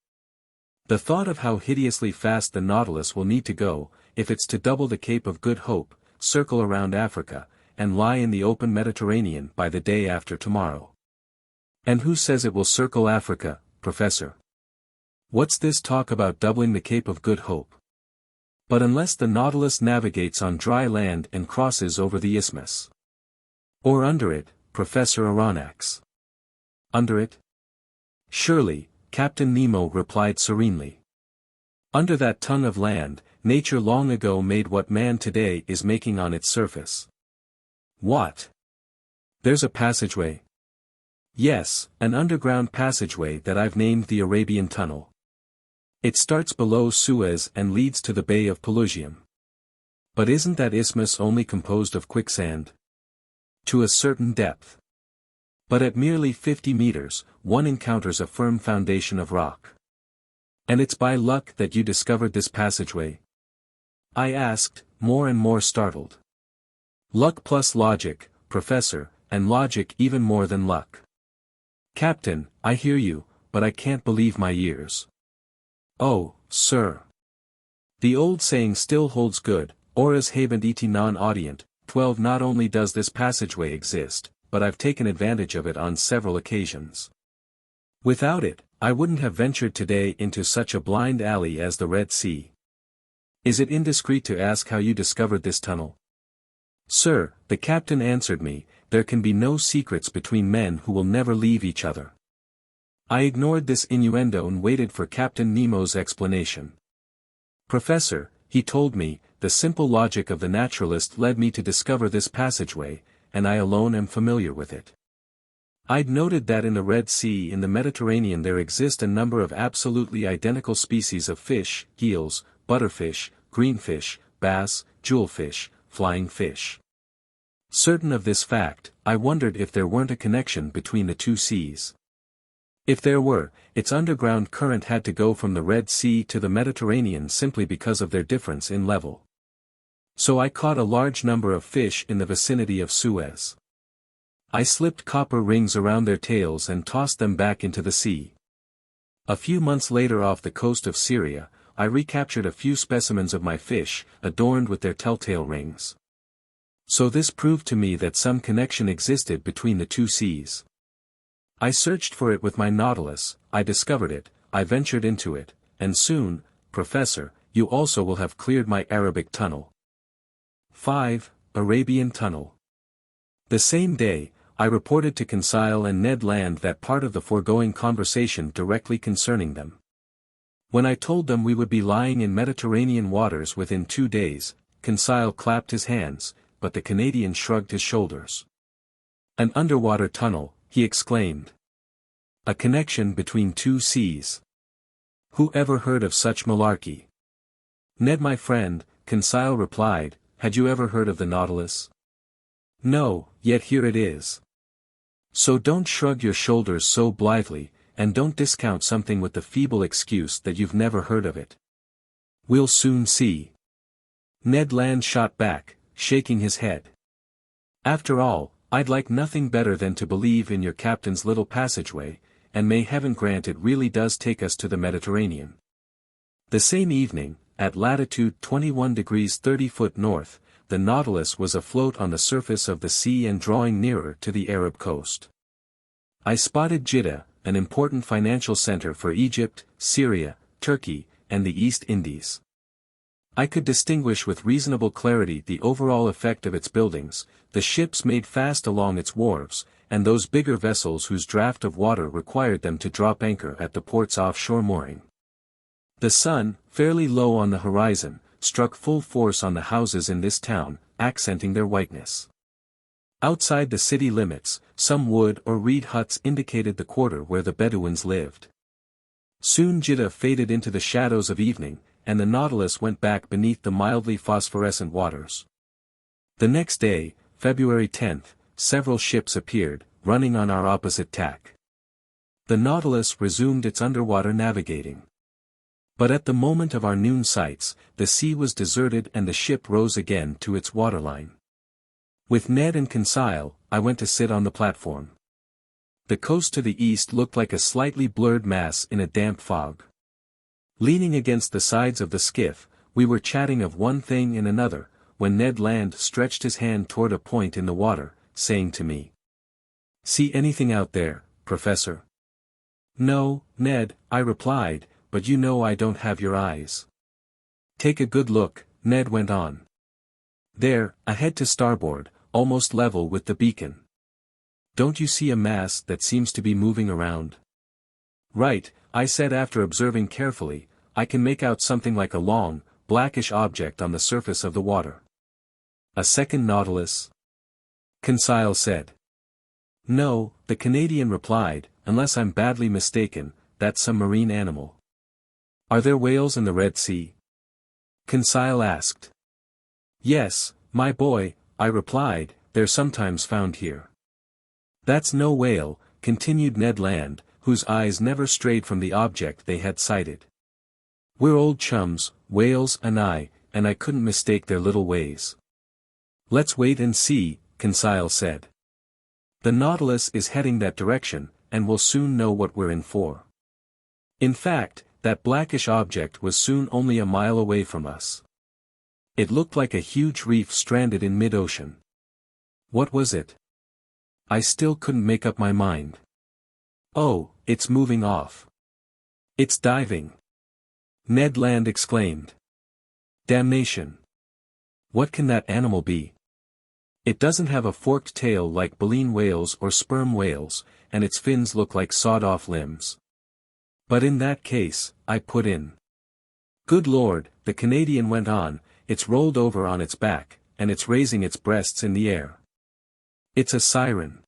The thought of how hideously fast the Nautilus will need to go, if it's to double the Cape of Good Hope, circle around Africa, and lie in the open Mediterranean by the day after tomorrow. And who says it will circle Africa, Professor? What's this talk about doubling the Cape of Good Hope? But unless the Nautilus navigates on dry land and crosses over the isthmus. Or under it, Professor Aronnax. Under it? Surely, Captain Nemo replied serenely. Under that tongue of land, nature long ago made what man today is making on its surface. What? There's a passageway. Yes, an underground passageway that I've named the Arabian Tunnel. It starts below Suez and leads to the Bay of Pelusium. But isn't that isthmus only composed of quicksand? To a certain depth. But at merely 50 meters, one encounters a firm foundation of rock. And it's by luck that you discovered this passageway? I asked, more and more startled. Luck plus logic, Professor, and logic even more than luck. Captain, I hear you, but I can't believe my ears. Oh, sir. The old saying still holds good, horas habent iti non audient. 12 Not only does this passageway exist, but I've taken advantage of it on several occasions. Without it, I wouldn't have ventured today into such a blind alley as the Red Sea. Is it indiscreet to ask how you discovered this tunnel? Sir, the captain answered me, there can be no secrets between men who will never leave each other. I ignored this innuendo and waited for Captain Nemo's explanation. Professor, he told me, the simple logic of the naturalist led me to discover this passageway, and I alone am familiar with it. I'd noted that in the Red Sea in the Mediterranean there exist a number of absolutely identical species of fish, eels, butterfish, greenfish, bass, jewelfish, flying fish. Certain of this fact, I wondered if there weren't a connection between the two seas. If there were, its underground current had to go from the Red Sea to the Mediterranean simply because of their difference in level. So I caught a large number of fish in the vicinity of Suez. I slipped copper rings around their tails and tossed them back into the sea. A few months later off the coast of Syria, I recaptured a few specimens of my fish, adorned with their telltale rings. So this proved to me that some connection existed between the two seas. I searched for it with my Nautilus, I discovered it, I ventured into it, and soon, Professor, you also will have cleared my Arabic tunnel. 5. Arabian Tunnel. The same day, I reported to Conseil and Ned Land that part of the foregoing conversation directly concerning them. When I told them we would be lying in Mediterranean waters within 2 days, Conseil clapped his hands, but the Canadian shrugged his shoulders. An underwater tunnel, he exclaimed. A connection between two seas. Who ever heard of such malarkey? Ned my friend, Conseil replied, had you ever heard of the Nautilus? No, yet here it is. So don't shrug your shoulders so blithely, and don't discount something with the feeble excuse that you've never heard of it. We'll soon see. Ned Land shot back, shaking his head. After all, I'd like nothing better than to believe in your captain's little passageway, and may heaven grant it really does take us to the Mediterranean. The same evening, at latitude 21 degrees 30' north, the Nautilus was afloat on the surface of the sea and drawing nearer to the Arab coast. I spotted Jeddah, an important financial center for Egypt, Syria, Turkey, and the East Indies. I could distinguish with reasonable clarity the overall effect of its buildings, the ships made fast along its wharves, and those bigger vessels whose draft of water required them to drop anchor at the port's offshore mooring. The sun, fairly low on the horizon, struck full force on the houses in this town, accenting their whiteness. Outside the city limits, some wood or reed huts indicated the quarter where the Bedouins lived. Soon Jeddah faded into the shadows of evening, and the Nautilus went back beneath the mildly phosphorescent waters. The next day, February 10th, several ships appeared, running on our opposite tack. The Nautilus resumed its underwater navigating. But at the moment of our noon sights, the sea was deserted and the ship rose again to its waterline. With Ned and Conseil, I went to sit on the platform. The coast to the east looked like a slightly blurred mass in a damp fog. Leaning against the sides of the skiff, we were chatting of one thing and another, when Ned Land stretched his hand toward a point in the water, saying to me, "See anything out there, Professor?" "No, Ned," I replied, "but you know I don't have your eyes." "Take a good look," Ned went on. "There, ahead to starboard, almost level with the beacon. Don't you see a mass that seems to be moving around?" "Right," I said after observing carefully, "I can make out something like a long, blackish object on the surface of the water." "A second Nautilus?" Conseil said. "No," the Canadian replied, "unless I'm badly mistaken, that's some marine animal." "Are there whales in the Red Sea?" Conseil asked. "Yes, my boy," I replied, "they're sometimes found here." "That's no whale," continued Ned Land, whose eyes never strayed from the object they had sighted. "We're old chums, whales and I couldn't mistake their little ways." "Let's wait and see," Conseil said. "The Nautilus is heading that direction, and we'll soon know what we're in for." In fact, that blackish object was soon only a mile away from us. It looked like a huge reef stranded in mid-ocean. What was it? I still couldn't make up my mind. Oh, it's moving off. It's diving. Ned Land exclaimed. Damnation. What can that animal be? It doesn't have a forked tail like baleen whales or sperm whales, and its fins look like sawed-off limbs. But in that case, I put in. Good Lord, the Canadian went on, it's rolled over on its back, and it's raising its breasts in the air. It's a siren.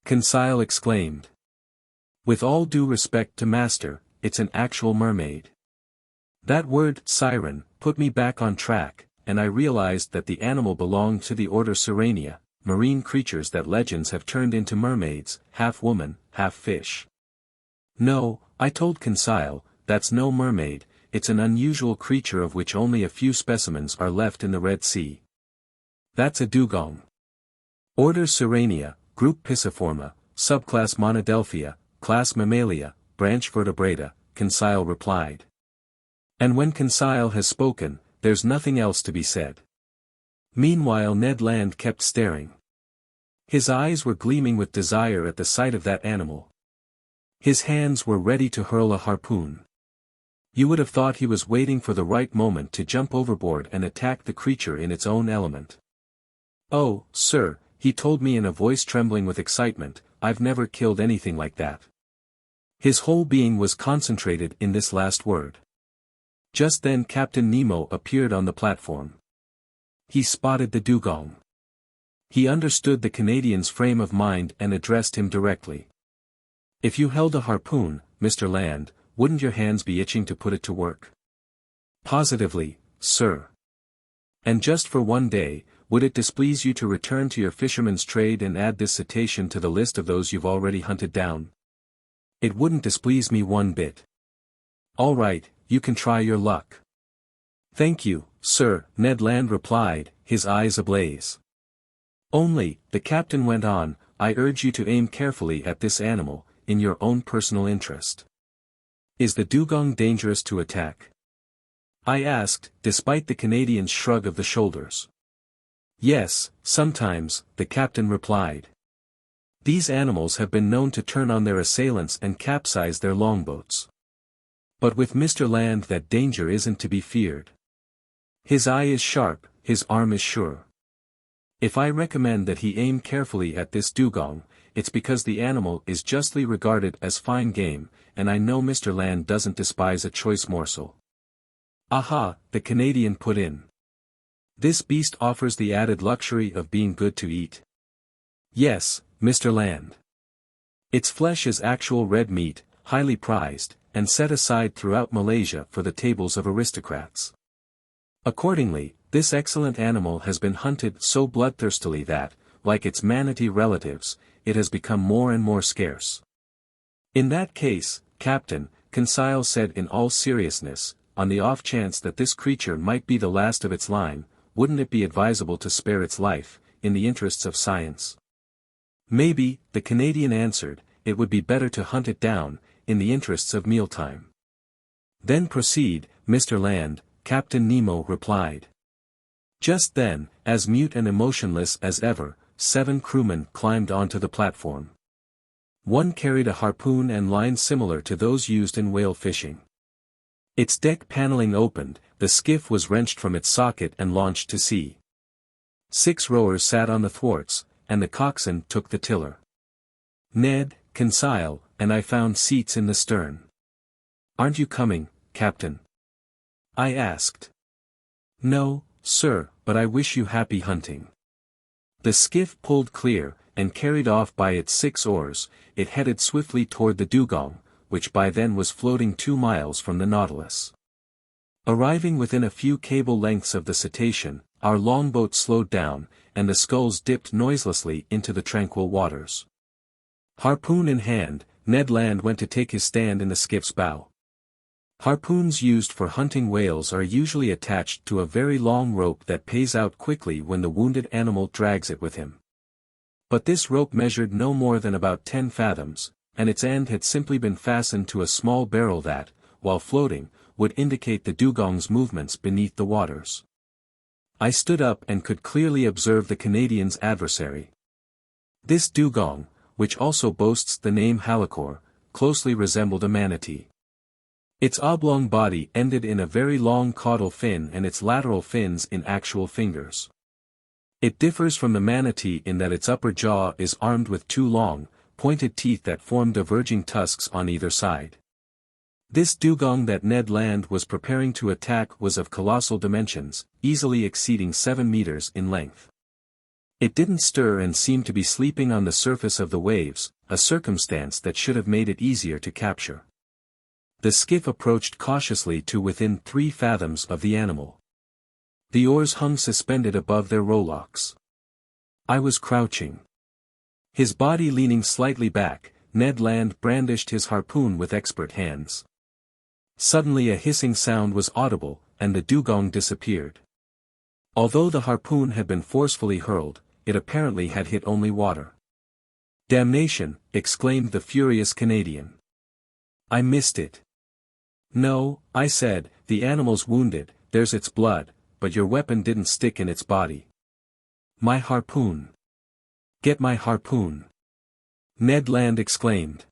Conseil exclaimed. With all due respect to Master, it's an actual mermaid. That word, siren, put me back on track, and I realized that the animal belonged to the order Sirenia, marine creatures that legends have turned into mermaids, half woman, half fish. No, I told Conseil, that's no mermaid, it's an unusual creature of which only a few specimens are left in the Red Sea. That's a dugong. Order Sirenia, group Pisciforma, subclass Monodelphia, class Mammalia, branch Vertebrata, Conseil replied. And when Conseil has spoken, there's nothing else to be said. Meanwhile Ned Land kept staring. His eyes were gleaming with desire at the sight of that animal. His hands were ready to hurl a harpoon. You would have thought he was waiting for the right moment to jump overboard and attack the creature in its own element. Oh, sir, he told me in a voice trembling with excitement, I've never killed anything like that. His whole being was concentrated in this last word. Just then Captain Nemo appeared on the platform. He spotted the dugong. He understood the Canadian's frame of mind and addressed him directly. If you held a harpoon, Mr. Land, wouldn't your hands be itching to put it to work? Positively, sir. And just for one day, would it displease you to return to your fisherman's trade and add this cetacean to the list of those you've already hunted down? It wouldn't displease me one bit. All right, you can try your luck. Thank you, sir, Ned Land replied, his eyes ablaze. Only, the captain went on, I urge you to aim carefully at this animal, in your own personal interest. Is the dugong dangerous to attack? I asked, despite the Canadian's shrug of the shoulders. Yes, sometimes, the captain replied. These animals have been known to turn on their assailants and capsize their longboats. But with Mr. Land that danger isn't to be feared. His eye is sharp, his arm is sure. If I recommend that he aim carefully at this dugong, it's because the animal is justly regarded as fine game, and I know Mr. Land doesn't despise a choice morsel. Aha, the Canadian put in. This beast offers the added luxury of being good to eat. Yes, Mr. Land. Its flesh is actual red meat, highly prized, and set aside throughout Malaysia for the tables of aristocrats. Accordingly, this excellent animal has been hunted so bloodthirstily that, like its manatee relatives, it has become more and more scarce. In that case, Captain, Conseil said in all seriousness, on the off chance that this creature might be the last of its line, wouldn't it be advisable to spare its life, in the interests of science? Maybe, the Canadian answered, it would be better to hunt it down, in the interests of mealtime. Then proceed, Mr. Land, Captain Nemo replied. Just then, as mute and emotionless as ever, 7 crewmen climbed onto the platform. One carried a harpoon and line similar to those used in whale fishing. Its deck paneling opened, the skiff was wrenched from its socket and launched to sea. 6 rowers sat on the thwarts, and the coxswain took the tiller. Ned, Conseil, and I found seats in the stern. Aren't you coming, Captain? I asked. No, sir, but I wish you happy hunting. The skiff pulled clear, and carried off by its 6 oars, it headed swiftly toward the dugong, which by then was floating 2 miles from the Nautilus. Arriving within a few cable lengths of the cetacean, our longboat slowed down, and the sculls dipped noiselessly into the tranquil waters. Harpoon in hand, Ned Land went to take his stand in the skiff's bow. Harpoons used for hunting whales are usually attached to a very long rope that pays out quickly when the wounded animal drags it with him. But this rope measured no more than about 10 fathoms, and its end had simply been fastened to a small barrel that, while floating, would indicate the dugong's movements beneath the waters. I stood up and could clearly observe the Canadian's adversary. This dugong, which also boasts the name halicore, closely resembled a manatee. Its oblong body ended in a very long caudal fin and its lateral fins in actual fingers. It differs from the manatee in that its upper jaw is armed with two long, pointed teeth that form diverging tusks on either side. This dugong that Ned Land was preparing to attack was of colossal dimensions, easily exceeding 7 meters in length. It didn't stir and seemed to be sleeping on the surface of the waves, a circumstance that should have made it easier to capture. The skiff approached cautiously to within 3 fathoms of the animal. The oars hung suspended above their rowlocks. I was crouching. His body leaning slightly back, Ned Land brandished his harpoon with expert hands. Suddenly a hissing sound was audible, and the dugong disappeared. Although the harpoon had been forcefully hurled, it apparently had hit only water. "Damnation!" exclaimed the furious Canadian. "I missed it." "No," I said, "the animal's wounded, there's its blood, but your weapon didn't stick in its body." "My harpoon. Get my harpoon," Ned Land exclaimed.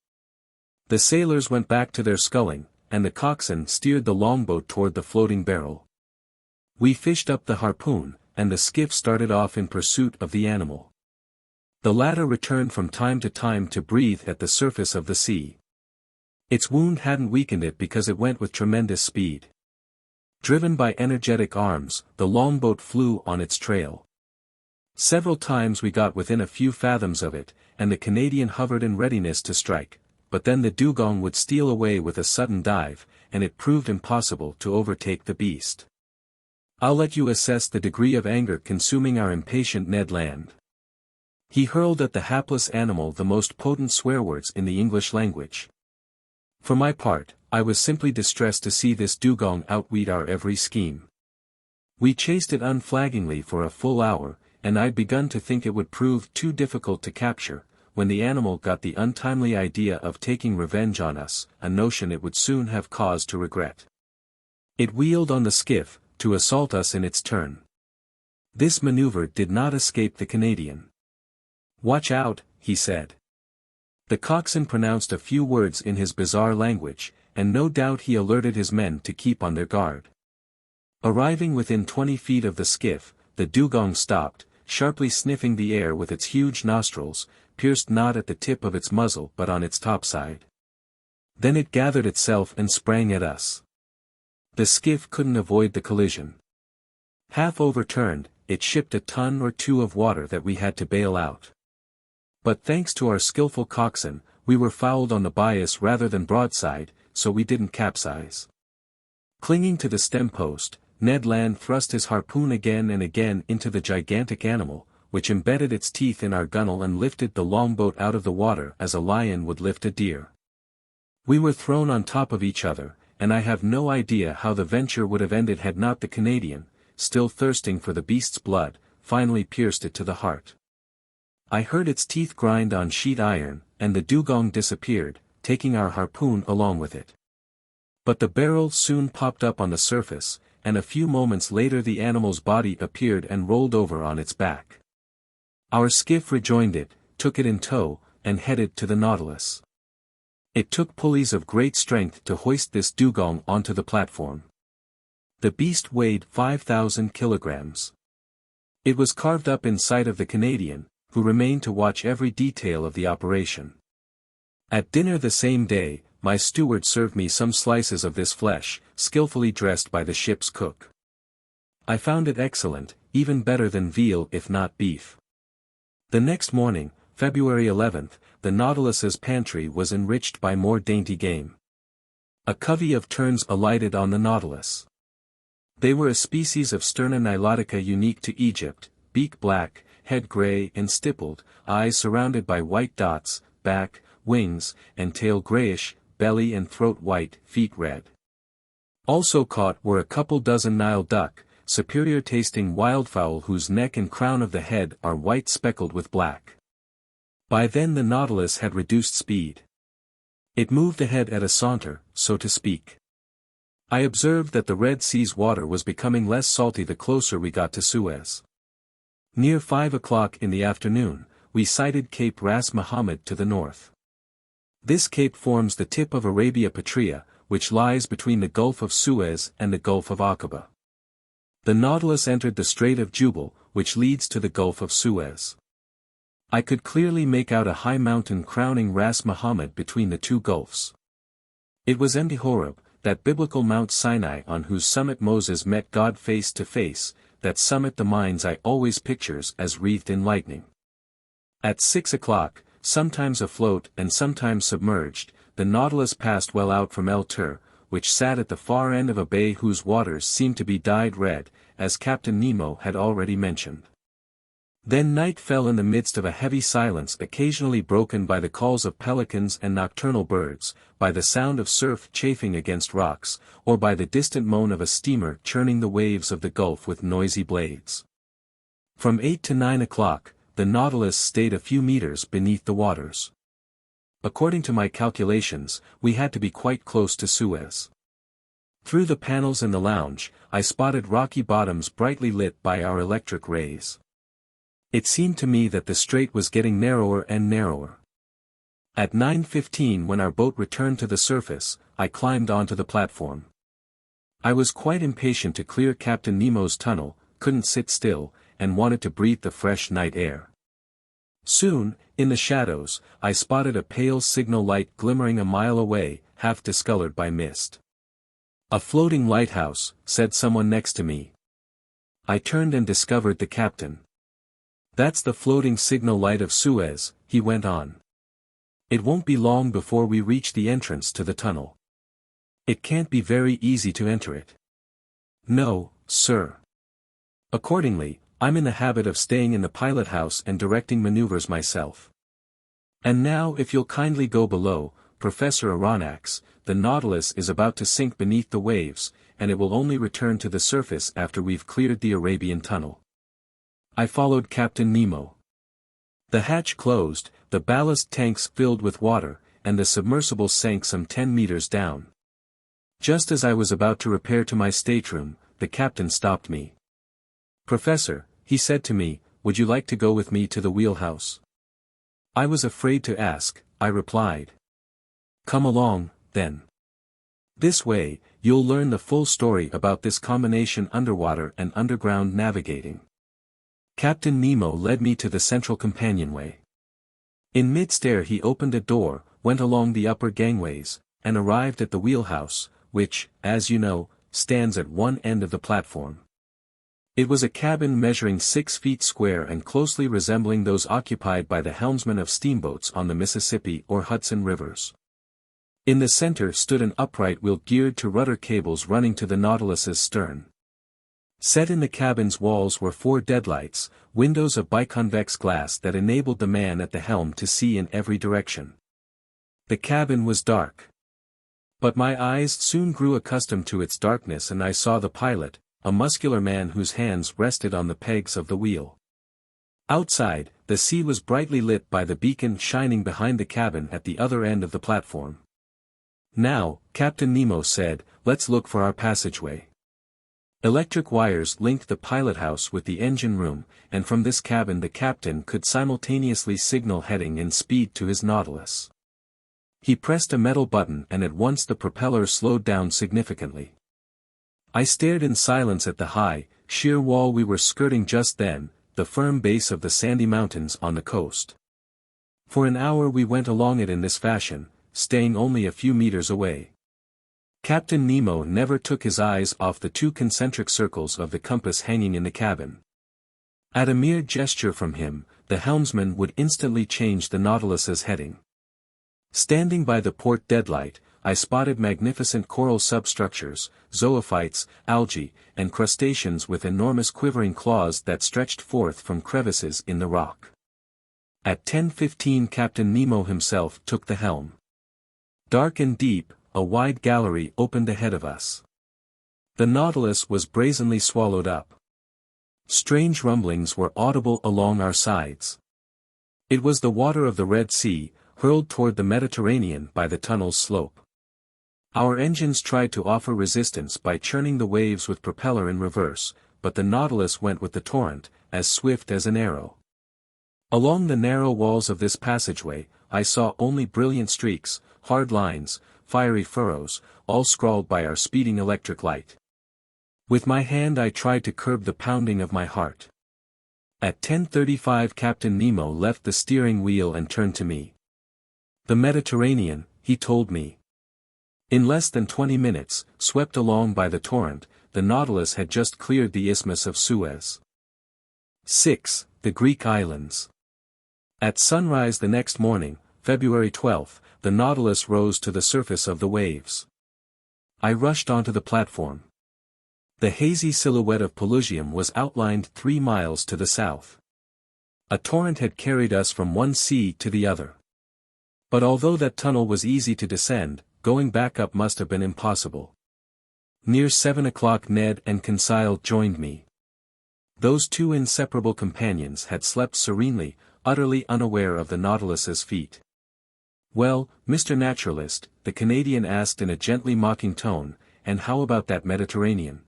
The sailors went back to their sculling, and the coxswain steered the longboat toward the floating barrel. We fished up the harpoon, and the skiff started off in pursuit of the animal. The latter returned from time to time to breathe at the surface of the sea. Its wound hadn't weakened it because it went with tremendous speed. Driven by energetic arms, the longboat flew on its trail. Several times we got within a few fathoms of it, and the Canadian hovered in readiness to strike, but then the dugong would steal away with a sudden dive, and it proved impossible to overtake the beast. I'll let you assess the degree of anger consuming our impatient Ned Land. He hurled at the hapless animal the most potent swear-words in the English language. For my part, I was simply distressed to see this dugong outwit our every scheme. We chased it unflaggingly for a full hour, and I'd begun to think it would prove too difficult to capture, when the animal got the untimely idea of taking revenge on us, a notion it would soon have cause to regret. It wheeled on the skiff, to assault us in its turn. This maneuver did not escape the Canadian. "Watch out," he said. The coxswain pronounced a few words in his bizarre language, and no doubt he alerted his men to keep on their guard. Arriving within 20 feet of the skiff, the dugong stopped, sharply sniffing the air with its huge nostrils, pierced not at the tip of its muzzle but on its topside. Then it gathered itself and sprang at us. The skiff couldn't avoid the collision. Half overturned, it shipped a ton or two of water that we had to bail out. But thanks to our skillful coxswain, we were fouled on the bias rather than broadside, so we didn't capsize. Clinging to the stem post, Ned Land thrust his harpoon again and again into the gigantic animal, which embedded its teeth in our gunwale and lifted the longboat out of the water as a lion would lift a deer. We were thrown on top of each other, and I have no idea how the venture would have ended had not the Canadian, still thirsting for the beast's blood, finally pierced it to the heart. I heard its teeth grind on sheet iron, and the dugong disappeared, taking our harpoon along with it. But the barrel soon popped up on the surface, and a few moments later the animal's body appeared and rolled over on its back. Our skiff rejoined it, took it in tow, and headed to the Nautilus. It took pulleys of great strength to hoist this dugong onto the platform. The beast weighed 5,000 kilograms. It was carved up in sight of the Canadian, who remained to watch every detail of the operation. At dinner the same day, my steward served me some slices of this flesh, skillfully dressed by the ship's cook. I found it excellent, even better than veal if not beef. The next morning, February 11th, the Nautilus's pantry was enriched by more dainty game. A covey of terns alighted on the Nautilus. They were a species of Sterna nilotica unique to Egypt, beak black, head gray and stippled, eyes surrounded by white dots, back, wings, and tail grayish, belly and throat white, feet red. Also caught were a couple dozen Nile duck, superior tasting wildfowl whose neck and crown of the head are white speckled with black. By then the Nautilus had reduced speed. It moved ahead at a saunter, so to speak. I observed that the Red Sea's water was becoming less salty the closer we got to Suez. Near 5 o'clock in the afternoon, we sighted Cape Ras Mohammed to the north. This cape forms the tip of Arabia Petrea, which lies between the Gulf of Suez and the Gulf of Aqaba. The Nautilus entered the Strait of Jubal, which leads to the Gulf of Suez. I could clearly make out a high mountain crowning Ras Mohammed between the two gulfs. It was Mount Horeb, that biblical Mount Sinai on whose summit Moses met God face to face, that summit the mind's eye always pictures as wreathed in lightning. At 6 o'clock, sometimes afloat and sometimes submerged, the Nautilus passed well out from El Tur, which sat at the far end of a bay whose waters seemed to be dyed red, as Captain Nemo had already mentioned. Then night fell in the midst of a heavy silence occasionally broken by the calls of pelicans and nocturnal birds, by the sound of surf chafing against rocks, or by the distant moan of a steamer churning the waves of the Gulf with noisy blades. From 8 to 9 o'clock, the Nautilus stayed a few meters beneath the waters. According to my calculations, we had to be quite close to Suez. Through the panels in the lounge, I spotted rocky bottoms brightly lit by our electric rays. It seemed to me that the strait was getting narrower and narrower. At 9:15, when our boat returned to the surface, I climbed onto the platform. I was quite impatient to clear Captain Nemo's tunnel, couldn't sit still, and wanted to breathe the fresh night air. Soon, in the shadows, I spotted a pale signal light glimmering a mile away, half discolored by mist. "A floating lighthouse," said someone next to me. I turned and discovered the captain. "That's the floating signal light of Suez," he went on. "It won't be long before we reach the entrance to the tunnel. It can't be very easy to enter it." "No, sir. Accordingly, I'm in the habit of staying in the pilot house and directing maneuvers myself. And now if you'll kindly go below, Professor Aronnax, the Nautilus is about to sink beneath the waves, and it will only return to the surface after we've cleared the Arabian Tunnel." I followed Captain Nemo. The hatch closed, the ballast tanks filled with water, and the submersible sank some 10 meters down. Just as I was about to repair to my stateroom, the captain stopped me. "Professor," he said to me, "would you like to go with me to the wheelhouse?" I was afraid to ask, I replied. "Come along, then. This way, you'll learn the full story about this combination underwater and underground navigating." Captain Nemo led me to the central companionway. In mid-stair he opened a door, went along the upper gangways, and arrived at the wheelhouse, which, as you know, stands at one end of the platform. It was a cabin measuring 6 feet square and closely resembling those occupied by the helmsmen of steamboats on the Mississippi or Hudson rivers. In the center stood an upright wheel geared to rudder cables running to the Nautilus's stern. Set in the cabin's walls were 4 deadlights, windows of biconvex glass that enabled the man at the helm to see in every direction. The cabin was dark. But my eyes soon grew accustomed to its darkness and I saw the pilot, a muscular man whose hands rested on the pegs of the wheel. Outside, the sea was brightly lit by the beacon shining behind the cabin at the other end of the platform. "Now," Captain Nemo said, "let's look for our passageway." Electric wires linked the pilot house with the engine room, and from this cabin the captain could simultaneously signal heading and speed to his Nautilus. He pressed a metal button and at once the propeller slowed down significantly. I stared in silence at the high, sheer wall we were skirting just then, the firm base of the sandy mountains on the coast. For an hour we went along it in this fashion, staying only a few meters away. Captain Nemo never took his eyes off the 2 concentric circles of the compass hanging in the cabin. At a mere gesture from him, the helmsman would instantly change the Nautilus's heading. Standing by the port deadlight, I spotted magnificent coral substructures, zoophytes, algae, and crustaceans with enormous quivering claws that stretched forth from crevices in the rock. At 10:15 Captain Nemo himself took the helm. Dark and deep, a wide gallery opened ahead of us. The Nautilus was brazenly swallowed up. Strange rumblings were audible along our sides. It was the water of the Red Sea, hurled toward the Mediterranean by the tunnel's slope. Our engines tried to offer resistance by churning the waves with propeller in reverse, but the Nautilus went with the torrent, as swift as an arrow. Along the narrow walls of this passageway, I saw only brilliant streaks, hard lines, fiery furrows, all scrawled by our speeding electric light. With my hand I tried to curb the pounding of my heart. At 10:35 Captain Nemo left the steering wheel and turned to me. "The Mediterranean," he told me. In less than 20 minutes, swept along by the torrent, the Nautilus had just cleared the Isthmus of Suez. 6. The Greek Islands. At sunrise the next morning, February 12, the Nautilus rose to the surface of the waves. I rushed onto the platform. The hazy silhouette of Pelusium was outlined 3 miles to the south. A torrent had carried us from one sea to the other. But although that tunnel was easy to descend, going back up must have been impossible. Near 7 o'clock Ned and Conseil joined me. Those two inseparable companions had slept serenely, utterly unaware of the Nautilus's feat. "Well, Mr. Naturalist," the Canadian asked in a gently mocking tone, "and how about that Mediterranean?"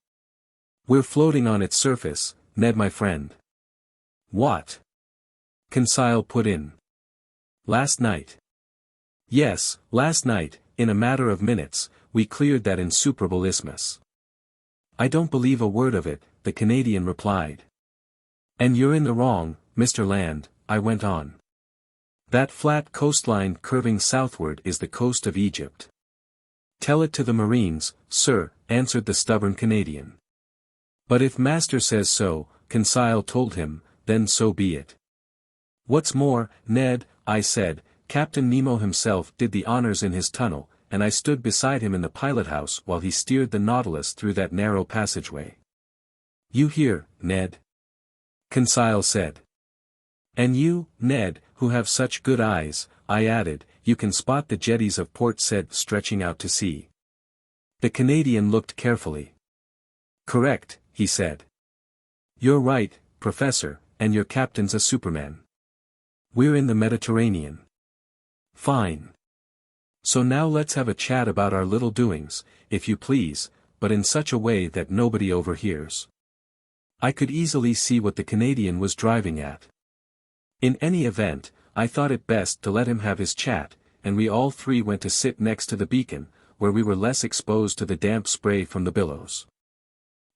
"We're floating on its surface, Ned my friend." "What?" Conseil put in. "Last night." "Yes, last night, in a matter of minutes, we cleared that insuperable isthmus." "I don't believe a word of it," the Canadian replied. "And you're in the wrong, Mr. Land," I went on. "That flat coastline curving southward is the coast of Egypt." "Tell it to the Marines, sir," answered the stubborn Canadian. "But if Master says so," Conseil told him, "then so be it." "What's more, Ned," I said, "Captain Nemo himself did the honors in his tunnel, and I stood beside him in the pilothouse while he steered the Nautilus through that narrow passageway." "You hear, Ned?" Conseil said. "And you, Ned, who have such good eyes," I added, "you can spot the jetties of Port Said stretching out to sea." The Canadian looked carefully. "Correct," he said. "You're right, Professor, and your captain's a Superman. We're in the Mediterranean." "Fine. So now let's have a chat about our little doings, if you please, but in such a way that nobody overhears." I could easily see what the Canadian was driving at. In any event, I thought it best to let him have his chat, and we all three went to sit next to the beacon, where we were less exposed to the damp spray from the billows.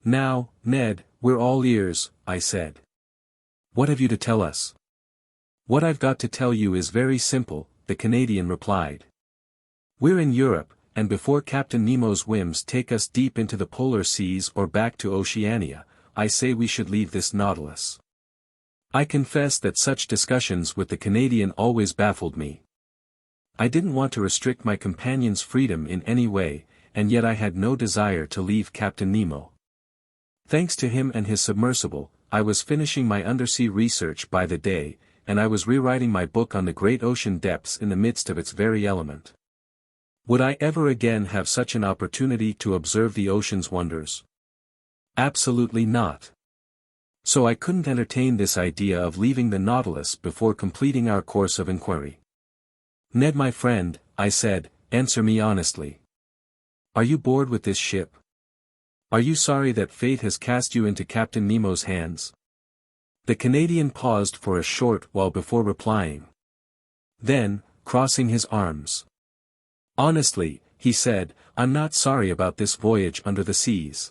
"Now, Ned, we're all ears," I said. "What have you to tell us?" "What I've got to tell you is very simple," the Canadian replied. "We're in Europe, and before Captain Nemo's whims take us deep into the polar seas or back to Oceania, I say we should leave this Nautilus." I confess that such discussions with the Canadian always baffled me. I didn't want to restrict my companion's freedom in any way, and yet I had no desire to leave Captain Nemo. Thanks to him and his submersible, I was finishing my undersea research by the day, and I was rewriting my book on the great ocean depths in the midst of its very element. Would I ever again have such an opportunity to observe the ocean's wonders? Absolutely not. So I couldn't entertain this idea of leaving the Nautilus before completing our course of inquiry. "Ned my friend," I said, "answer me honestly. Are you bored with this ship? Are you sorry that fate has cast you into Captain Nemo's hands?" The Canadian paused for a short while before replying. Then, crossing his arms. "Honestly," he said, "I'm not sorry about this voyage under the seas.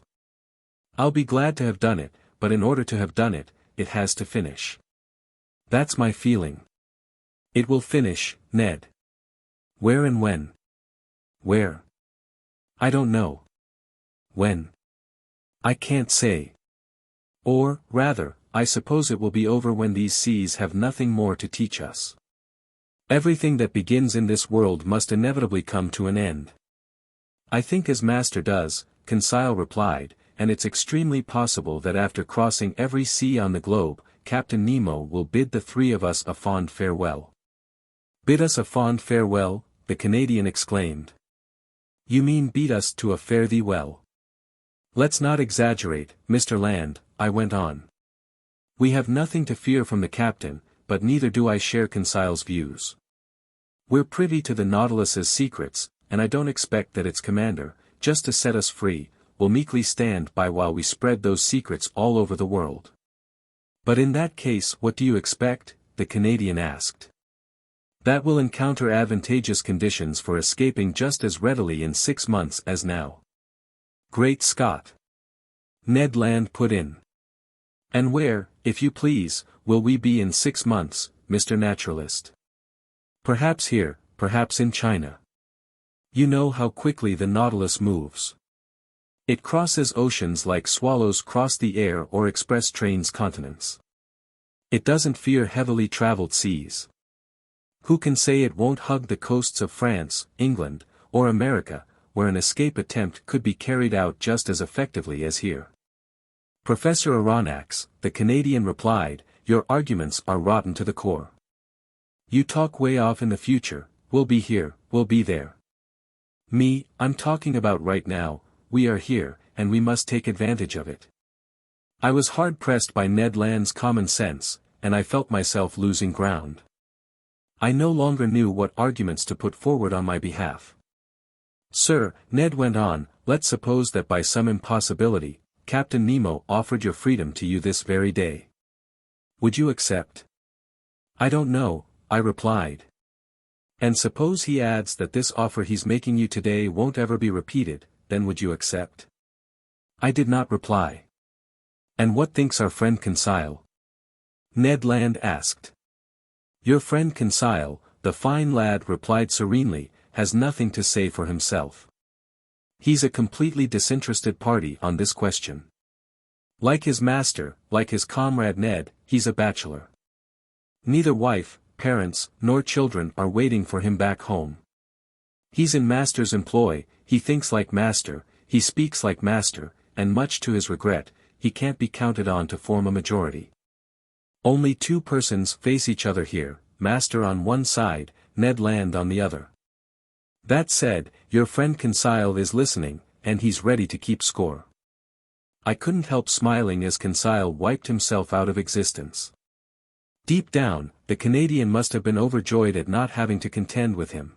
I'll be glad to have done it, but in order to have done it, it has to finish. That's my feeling. It will finish, Ned. Where and when? Where? I don't know. When? I can't say. Or, rather, I suppose it will be over when these seas have nothing more to teach us. Everything that begins in this world must inevitably come to an end." "I think as Master does," Conseil replied, "and it's extremely possible that after crossing every sea on the globe, Captain Nemo will bid the three of us a fond farewell." "Bid us a fond farewell?" the Canadian exclaimed. "You mean beat us to a fare thee well." "Let's not exaggerate, Mr. Land," I went on. "We have nothing to fear from the captain, but neither do I share Conseil's views. We're privy to the Nautilus's secrets, and I don't expect that its commander, just to set us free, will meekly stand by while we spread those secrets all over the world. But in that case, what do you expect? The Canadian asked. That we'll encounter advantageous conditions for escaping just as readily in 6 months as now. Great Scott! Ned Land put in. And where, if you please, will we be in 6 months, Mr. Naturalist? Perhaps here, perhaps in China. You know how quickly the Nautilus moves. It crosses oceans like swallows cross the air or express trains continents. It doesn't fear heavily traveled seas. Who can say it won't hug the coasts of France, England, or America, where an escape attempt could be carried out just as effectively as here? Professor Aronnax, the Canadian replied, your arguments are rotten to the core. You talk way off in the future, we'll be here, we'll be there. Me, I'm talking about right now, we are here, and we must take advantage of it. I was hard-pressed by Ned Land's common sense, and I felt myself losing ground. I no longer knew what arguments to put forward on my behalf. Sir, Ned went on, let's suppose that by some impossibility, Captain Nemo offered your freedom to you this very day. Would you accept? I don't know, I replied. And suppose he adds that this offer he's making you today won't ever be repeated, then would you accept? I did not reply. And what thinks our friend Conseil? Ned Land asked. Your friend Conseil, the fine lad replied serenely, has nothing to say for himself. He's a completely disinterested party on this question. Like his master, like his comrade Ned, he's a bachelor. Neither wife, parents, nor children are waiting for him back home. He's in master's employ, he thinks like master, he speaks like master, and much to his regret, he can't be counted on to form a majority. Only 2 persons face each other here, master on one side, Ned Land on the other. That said, your friend Conseil is listening, and he's ready to keep score. I couldn't help smiling as Conseil wiped himself out of existence. Deep down, the Canadian must have been overjoyed at not having to contend with him.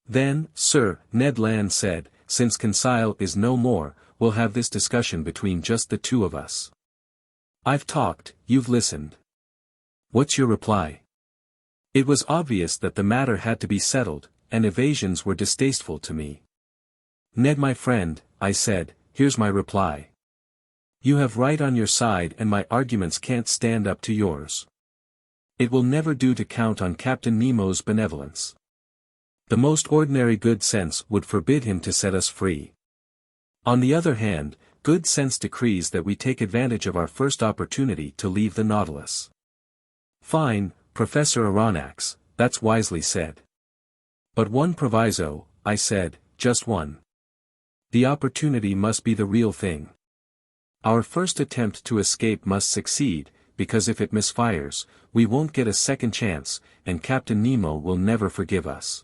Then, sir, Ned Land said, since Conseil is no more, we'll have this discussion between just the 2 of us. I've talked, you've listened. What's your reply? It was obvious that the matter had to be settled, and evasions were distasteful to me. Ned my friend, I said, here's my reply. You have right on your side and my arguments can't stand up to yours. It will never do to count on Captain Nemo's benevolence. The most ordinary good sense would forbid him to set us free. On the other hand, good sense decrees that we take advantage of our first opportunity to leave the Nautilus. Fine, Professor Aronnax, that's wisely said. But one proviso, I said, just one. The opportunity must be the real thing. Our first attempt to escape must succeed, because if it misfires, we won't get a second chance, and Captain Nemo will never forgive us.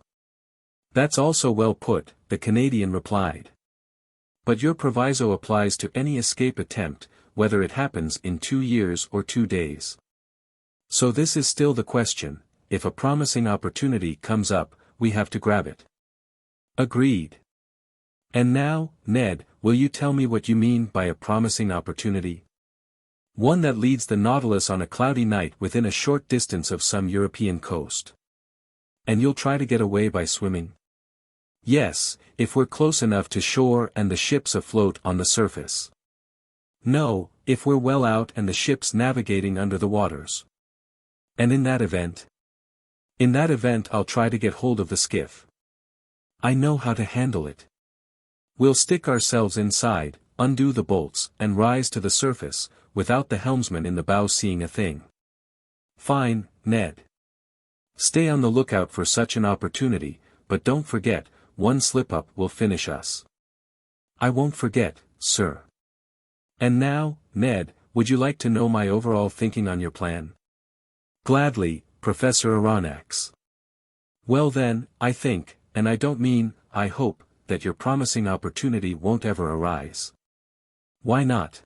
That's also well put, the Canadian replied. But your proviso applies to any escape attempt, whether it happens in 2 years or 2 days. So this is still the question, if a promising opportunity comes up, we have to grab it. Agreed. And now, Ned, will you tell me what you mean by a promising opportunity? One that leads the Nautilus on a cloudy night within a short distance of some European coast. And you'll try to get away by swimming? Yes, if we're close enough to shore and the ship's afloat on the surface. No, if we're well out and the ship's navigating under the waters. And in that event? In that event I'll try to get hold of the skiff. I know how to handle it. We'll stick ourselves inside, undo the bolts, and rise to the surface, without the helmsman in the bow seeing a thing. Fine, Ned. Stay on the lookout for such an opportunity, but don't forget, one slip-up will finish us. I won't forget, sir. And now, Ned, would you like to know my overall thinking on your plan? Gladly, Professor Aronnax. Well then, I think, and I don't mean, I hope, that your promising opportunity won't ever arise. Why not?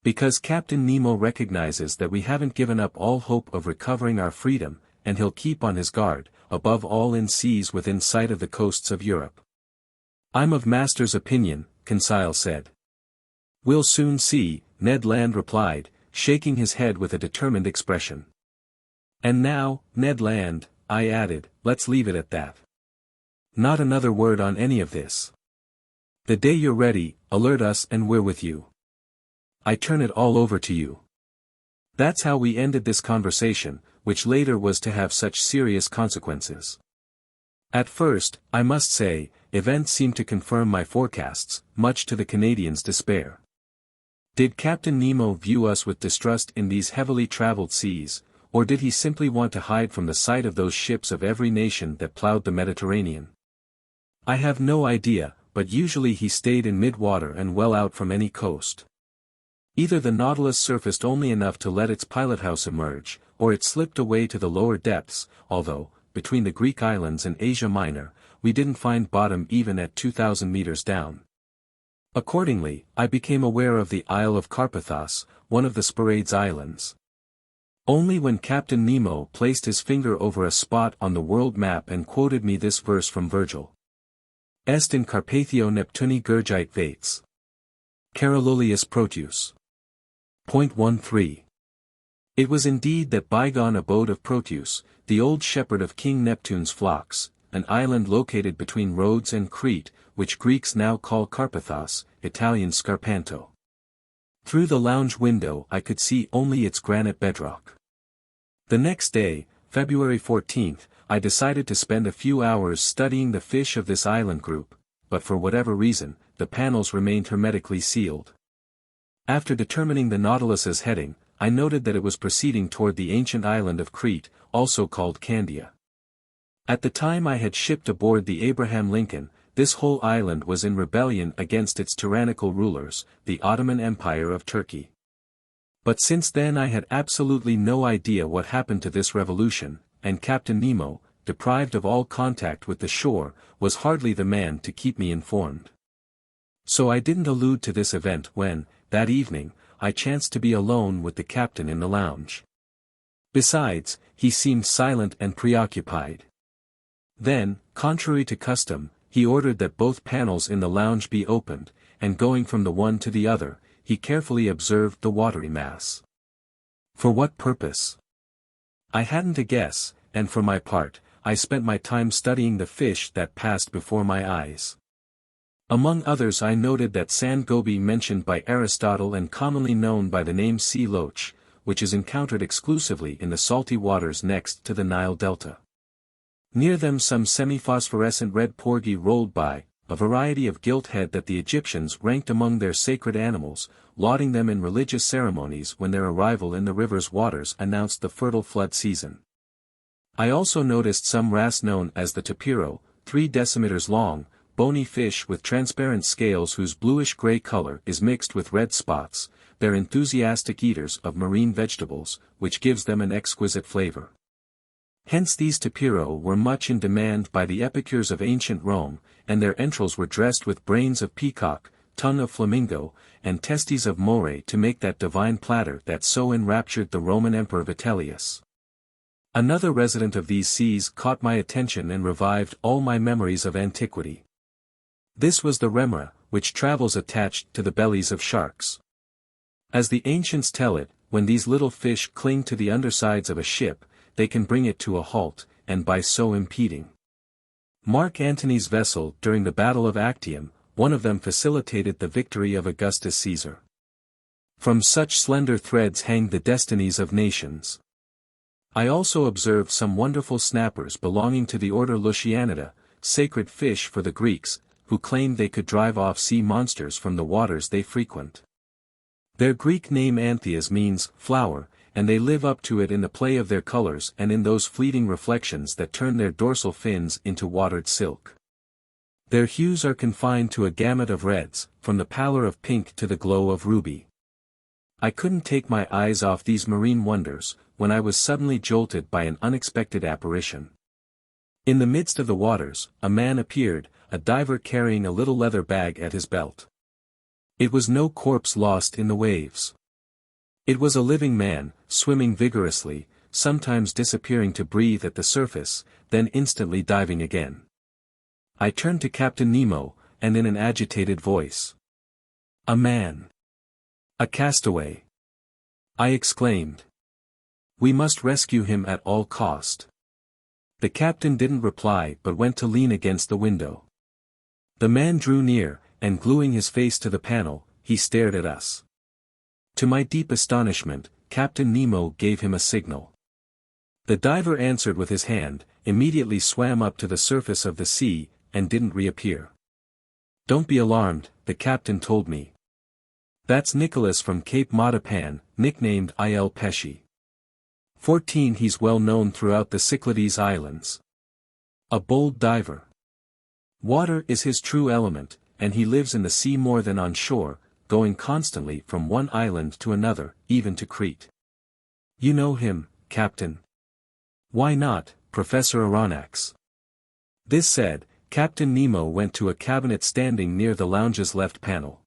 Because Captain Nemo recognizes that we haven't given up all hope of recovering our freedom, and he'll keep on his guard, above all in seas within sight of the coasts of Europe. I'm of master's opinion, Conseil said. We'll soon see, Ned Land replied, shaking his head with a determined expression. And now, Ned Land, I added, let's leave it at that. Not another word on any of this. The day you're ready, alert us and we're with you. I turn it all over to you. That's how we ended this conversation, which later was to have such serious consequences. At first, I must say, events seemed to confirm my forecasts, much to the Canadians' despair. Did Captain Nemo view us with distrust in these heavily traveled seas, or did he simply want to hide from the sight of those ships of every nation that plowed the Mediterranean? I have no idea, but usually he stayed in mid-water and well out from any coast. Either the Nautilus surfaced only enough to let its pilothouse emerge, or it slipped away to the lower depths, although, between the Greek islands and Asia Minor, we didn't find bottom even at 2,000 meters down. Accordingly, I became aware of the Isle of Carpathos, one of the Sporades Islands. Only when Captain Nemo placed his finger over a spot on the world map and quoted me this verse from Virgil. Est in Carpathio Neptuni Gurgite Vates. Carololius Proteus. 13. It was indeed that bygone abode of Proteus, the old shepherd of King Neptune's flocks, an island located between Rhodes and Crete, which Greeks now call Carpathos, Italian Scarpanto. Through the lounge window I could see only its granite bedrock. The next day, February 14th, I decided to spend a few hours studying the fish of this island group, but for whatever reason, the panels remained hermetically sealed. After determining the Nautilus's heading, I noted that it was proceeding toward the ancient island of Crete, also called Candia. At the time I had shipped aboard the Abraham Lincoln, this whole island was in rebellion against its tyrannical rulers, the Ottoman Empire of Turkey. But since then I had absolutely no idea what happened to this revolution, and Captain Nemo, deprived of all contact with the shore, was hardly the man to keep me informed. So I didn't allude to this event when, that evening, I chanced to be alone with the captain in the lounge. Besides, he seemed silent and preoccupied. Then, contrary to custom, he ordered that both panels in the lounge be opened, and going from the one to the other, he carefully observed the watery mass. For what purpose? I hadn't a guess, and for my part, I spent my time studying the fish that passed before my eyes. Among others I noted that sand goby mentioned by Aristotle and commonly known by the name sea loach, which is encountered exclusively in the salty waters next to the Nile Delta. Near them some semi-phosphorescent red porgy rolled by, a variety of gilt head that the Egyptians ranked among their sacred animals, lauding them in religious ceremonies when their arrival in the river's waters announced the fertile flood season. I also noticed some wrasse known as the tapiro, 3 decimeters long, bony fish with transparent scales whose bluish-gray color is mixed with red spots. They're enthusiastic eaters of marine vegetables, which gives them an exquisite flavor. Hence these tapiro were much in demand by the epicures of ancient Rome, and their entrails were dressed with brains of peacock, tongue of flamingo, and testes of moray to make that divine platter that so enraptured the Roman Emperor Vitellius. Another resident of these seas caught my attention and revived all my memories of antiquity. This was the remora, which travels attached to the bellies of sharks. As the ancients tell it, when these little fish cling to the undersides of a ship, they can bring it to a halt, and by so impeding. Mark Antony's vessel during the Battle of Actium, one of them facilitated the victory of Augustus Caesar. From such slender threads hang the destinies of nations. I also observed some wonderful snappers belonging to the order Luscianida, sacred fish for the Greeks, who claimed they could drive off sea monsters from the waters they frequent. Their Greek name Anthias means flower, and they live up to it in the play of their colors and in those fleeting reflections that turn their dorsal fins into watered silk. Their hues are confined to a gamut of reds, from the pallor of pink to the glow of ruby. I couldn't take my eyes off these marine wonders, when I was suddenly jolted by an unexpected apparition. In the midst of the waters, a man appeared, a diver carrying a little leather bag at his belt. It was no corpse lost in the waves. It was a living man, swimming vigorously, sometimes disappearing to breathe at the surface, then instantly diving again. I turned to Captain Nemo, and in an agitated voice. "A man. A castaway," I exclaimed. "We must rescue him at all cost." The captain didn't reply but went to lean against the window. The man drew near, and gluing his face to the panel, he stared at us. To my deep astonishment, Captain Nemo gave him a signal. The diver answered with his hand, immediately swam up to the surface of the sea, and didn't reappear. "Don't be alarmed," the captain told me. "That's Nicholas from Cape Matapan, nicknamed Il Pesci. 14 He's well known throughout the Cyclades Islands. A bold diver. Water is his true element, and he lives in the sea more than on shore, going constantly from one island to another, even to Crete." "You know him, Captain?" "Why not, Professor Aronnax?" This said, Captain Nemo went to a cabinet standing near the lounge's left panel.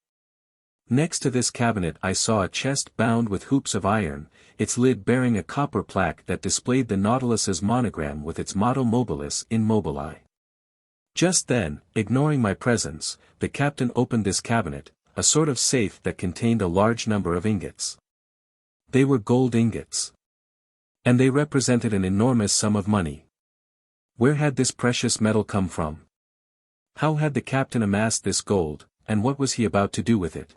Next to this cabinet I saw a chest bound with hoops of iron, its lid bearing a copper plaque that displayed the Nautilus's monogram with its motto Mobilis In Mobili. Just then, ignoring my presence, the captain opened this cabinet, a sort of safe that contained a large number of ingots. They were gold ingots. And they represented an enormous sum of money. Where had this precious metal come from? How had the captain amassed this gold, and what was he about to do with it?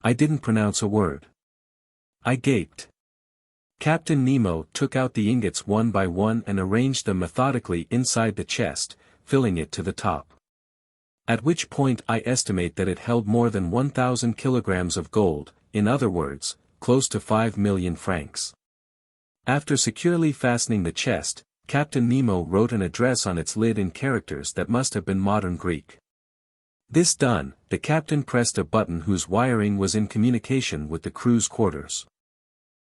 I didn't pronounce a word. I gaped. Captain Nemo took out the ingots one by one and arranged them methodically inside the chest, filling it to the top. At which point I estimate that it held more than 1,000 kilograms of gold, in other words, close to 5 million francs. After securely fastening the chest, Captain Nemo wrote an address on its lid in characters that must have been modern Greek. This done, the captain pressed a button whose wiring was in communication with the crew's quarters.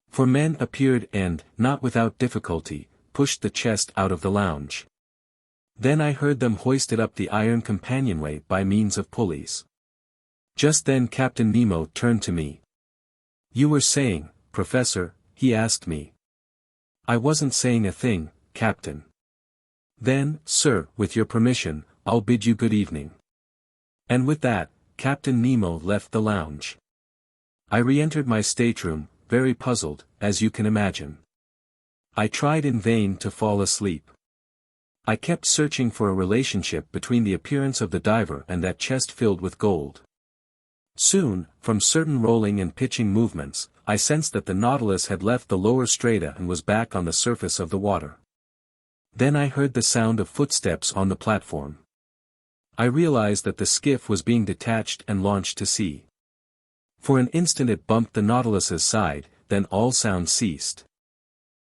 4 men appeared and, not without difficulty, pushed the chest out of the lounge. Then I heard them hoist it up the iron companionway by means of pulleys. Just then Captain Nemo turned to me. "You were saying, Professor," he asked me. "I wasn't saying a thing, Captain." "Then, sir, with your permission, I'll bid you good evening." And with that, Captain Nemo left the lounge. I re-entered my stateroom, very puzzled, as you can imagine. I tried in vain to fall asleep. I kept searching for a relationship between the appearance of the diver and that chest filled with gold. Soon, from certain rolling and pitching movements, I sensed that the Nautilus had left the lower strata and was back on the surface of the water. Then I heard the sound of footsteps on the platform. I realized that the skiff was being detached and launched to sea. For an instant it bumped the Nautilus's side, then all sound ceased.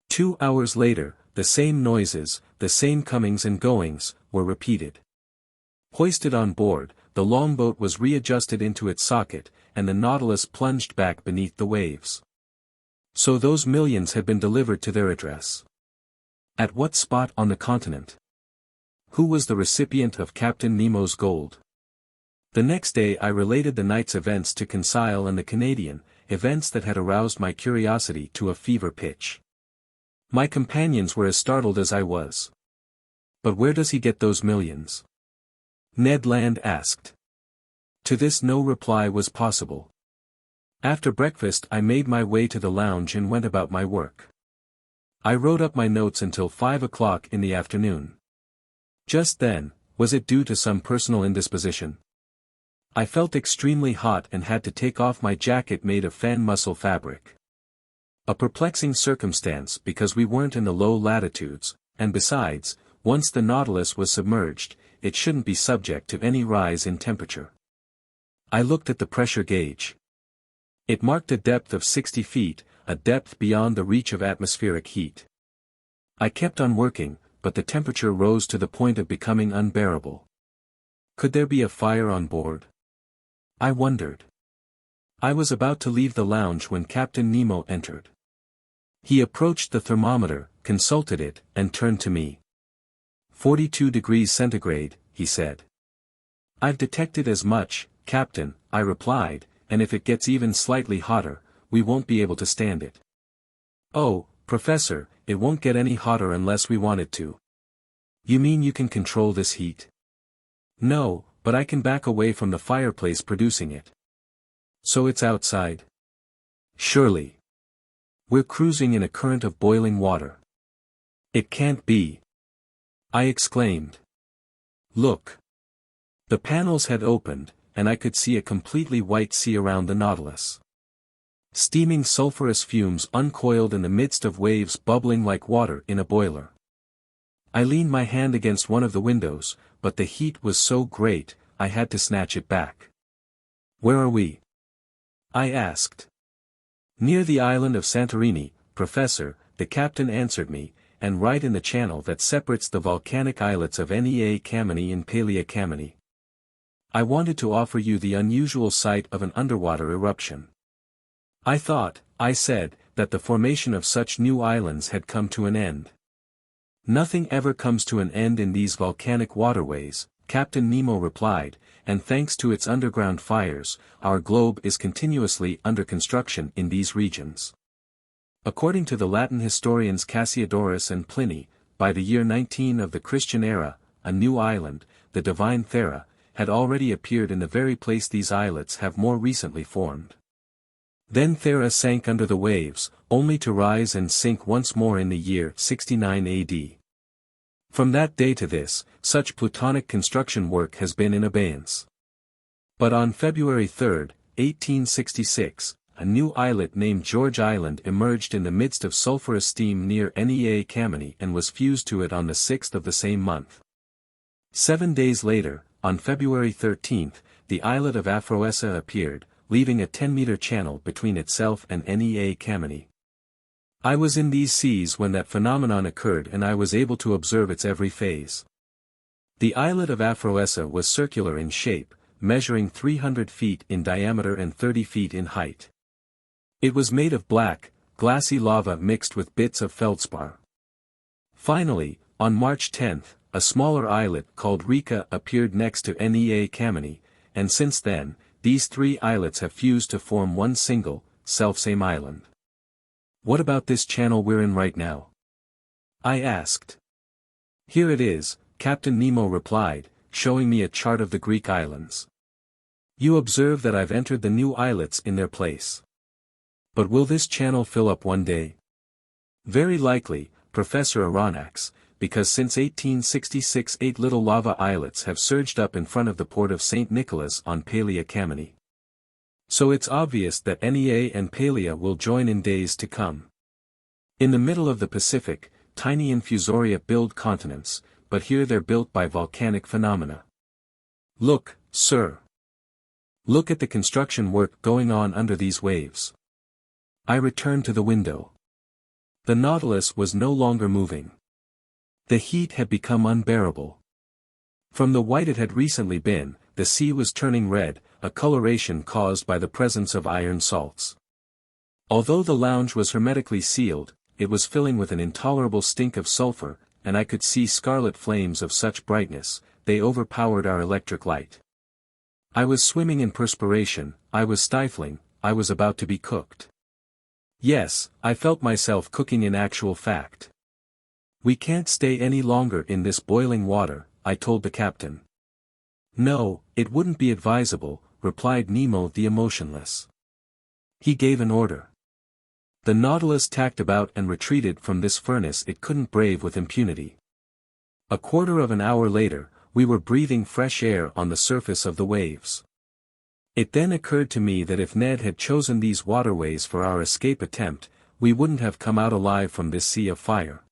2 hours later, the same noises, the same comings and goings, were repeated. Hoisted on board, the longboat was readjusted into its socket, and the Nautilus plunged back beneath the waves. So those millions had been delivered to their address. At what spot on the continent? Who was the recipient of Captain Nemo's gold? The next day I related the night's events to Conseil and the Canadian, events that had aroused my curiosity to a fever pitch. My companions were as startled as I was. "But where does he get those millions?" Ned Land asked. To this no reply was possible. After breakfast I made my way to the lounge and went about my work. I wrote up my notes until 5 o'clock in the afternoon. Just then, was it due to some personal indisposition? I felt extremely hot and had to take off my jacket made of fan muscle fabric. A perplexing circumstance because we weren't in the low latitudes, and besides, once the Nautilus was submerged, it shouldn't be subject to any rise in temperature. I looked at the pressure gauge. It marked a depth of 60 feet, a depth beyond the reach of atmospheric heat. I kept on working, but the temperature rose to the point of becoming unbearable. Could there be a fire on board? I wondered. I was about to leave the lounge when Captain Nemo entered. He approached the thermometer, consulted it, and turned to me. 42 degrees centigrade, he said. I've detected as much, Captain, I replied, and if it gets even slightly hotter, we won't be able to stand it. Oh, Professor, it won't get any hotter unless we want it to. You mean you can control this heat? No, but I can back away from the fireplace producing it. So it's outside? Surely. We're cruising in a current of boiling water. It can't be. I exclaimed. Look. The panels had opened, and I could see a completely white sea around the Nautilus. Steaming sulfurous fumes uncoiled in the midst of waves bubbling like water in a boiler. I leaned my hand against one of the windows, but the heat was so great, I had to snatch it back. Where are we? I asked. Near the island of Santorini, Professor, the captain answered me, and right in the channel that separates the volcanic islets of Nea Kameni and Palea Kameni. I wanted to offer you the unusual sight of an underwater eruption. I thought, I said, that the formation of such new islands had come to an end. Nothing ever comes to an end in these volcanic waterways, Captain Nemo replied, and thanks to its underground fires, our globe is continuously under construction in these regions. According to the Latin historians Cassiodorus and Pliny, by the year 19 of the Christian era, a new island, the divine Thera, had already appeared in the very place these islets have more recently formed. Then Thera sank under the waves, only to rise and sink once more in the year 69 AD. From that day to this, such plutonic construction work has been in abeyance. But on February 3, 1866, a new islet named George Island emerged in the midst of sulfurous steam near Nea Kameni and was fused to it on the 6th of the same month. 7 days later, on February 13, the islet of Aphroessa appeared, leaving a 10-meter channel between itself and Nea Kameni. I was in these seas when that phenomenon occurred and I was able to observe its every phase. The islet of Aphroessa was circular in shape, measuring 300 feet in diameter and 30 feet in height. It was made of black, glassy lava mixed with bits of feldspar. Finally, on March 10, a smaller islet called Rika appeared next to Nea Kameni, and since then, these three islets have fused to form one single, selfsame island. What about this channel we're in right now? I asked. Here it is, Captain Nemo replied, showing me a chart of the Greek islands. You observe that I've entered the new islets in their place. But will this channel fill up one day? Very likely, Professor Aronnax, because since 1866 8 little lava islets have surged up in front of the port of St. Nicholas on Palea Kameni. So it's obvious that Nea and Palea will join in days to come. In the middle of the Pacific, tiny infusoria build continents, but here they're built by volcanic phenomena. Look, sir. Look at the construction work going on under these waves. I returned to the window. The Nautilus was no longer moving. The heat had become unbearable. From the white it had recently been, the sea was turning red, a coloration caused by the presence of iron salts. Although the lounge was hermetically sealed, it was filling with an intolerable stink of sulfur, and I could see scarlet flames of such brightness, they overpowered our electric light. I was swimming in perspiration, I was stifling, I was about to be cooked. Yes, I felt myself cooking in actual fact. We can't stay any longer in this boiling water, I told the captain. No, it wouldn't be advisable, replied Nemo the emotionless. He gave an order. The Nautilus tacked about and retreated from this furnace it couldn't brave with impunity. A quarter of an hour later, we were breathing fresh air on the surface of the waves. It then occurred to me that if Ned had chosen these waterways for our escape attempt, we wouldn't have come out alive from this sea of fire.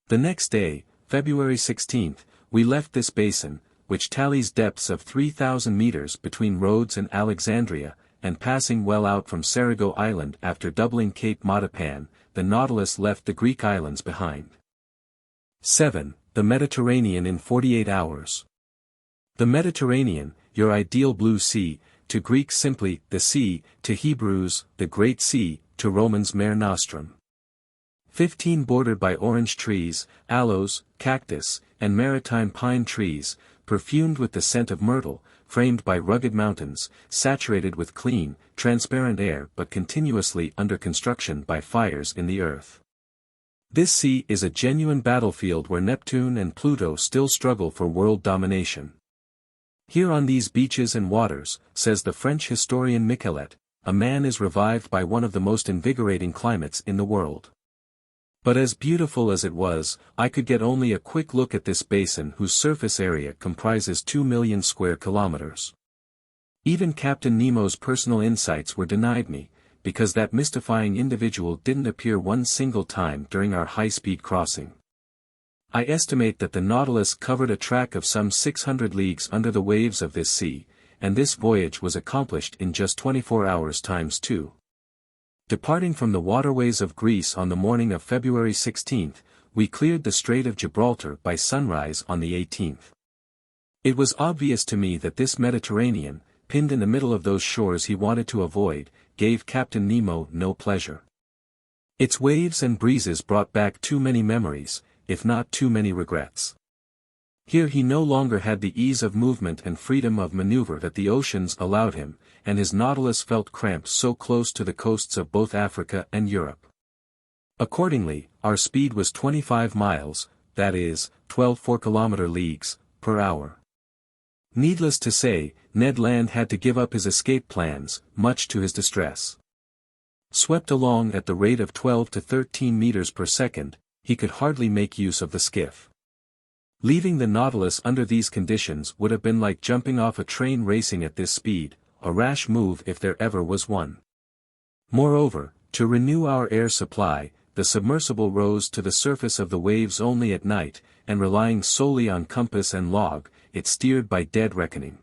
The next day, February 16, we left this basin, which tallies depths of 3,000 meters between Rhodes and Alexandria, and passing well out from Serigo Island after doubling Cape Matapan, the Nautilus left the Greek islands behind. 7. The Mediterranean in 48 hours. The Mediterranean, your ideal blue sea, to Greeks simply, the sea, to Hebrews, the Great Sea, to Romans Mare Nostrum. 15 bordered by orange trees, aloes, cactus, and maritime pine trees, perfumed with the scent of myrtle, framed by rugged mountains, saturated with clean, transparent air but continuously under construction by fires in the earth. This sea is a genuine battlefield where Neptune and Pluto still struggle for world domination. Here on these beaches and waters, says the French historian Michelet, a man is revived by one of the most invigorating climates in the world. But as beautiful as it was, I could get only a quick look at this basin whose surface area comprises 2 million square kilometers. Even Captain Nemo's personal insights were denied me, because that mystifying individual didn't appear one single time during our high-speed crossing. I estimate that the Nautilus covered a track of some 600 leagues under the waves of this sea, and this voyage was accomplished in just 24 hours times 2. Departing from the waterways of Greece on the morning of February 16, we cleared the Strait of Gibraltar by sunrise on the 18th. It was obvious to me that this Mediterranean, pinned in the middle of those shores he wanted to avoid, gave Captain Nemo no pleasure. Its waves and breezes brought back too many memories, if not too many regrets. Here he no longer had the ease of movement and freedom of maneuver that the oceans allowed him, and his Nautilus felt cramped so close to the coasts of both Africa and Europe. Accordingly, our speed was 25 miles, that is, 12 4-kilometer leagues, per hour. Needless to say, Ned Land had to give up his escape plans, much to his distress. Swept along at the rate of 12 to 13 meters per second, he could hardly make use of the skiff. Leaving the Nautilus under these conditions would have been like jumping off a train racing at this speed, a rash move if there ever was one. Moreover, to renew our air supply, the submersible rose to the surface of the waves only at night, and relying solely on compass and log, it steered by dead reckoning.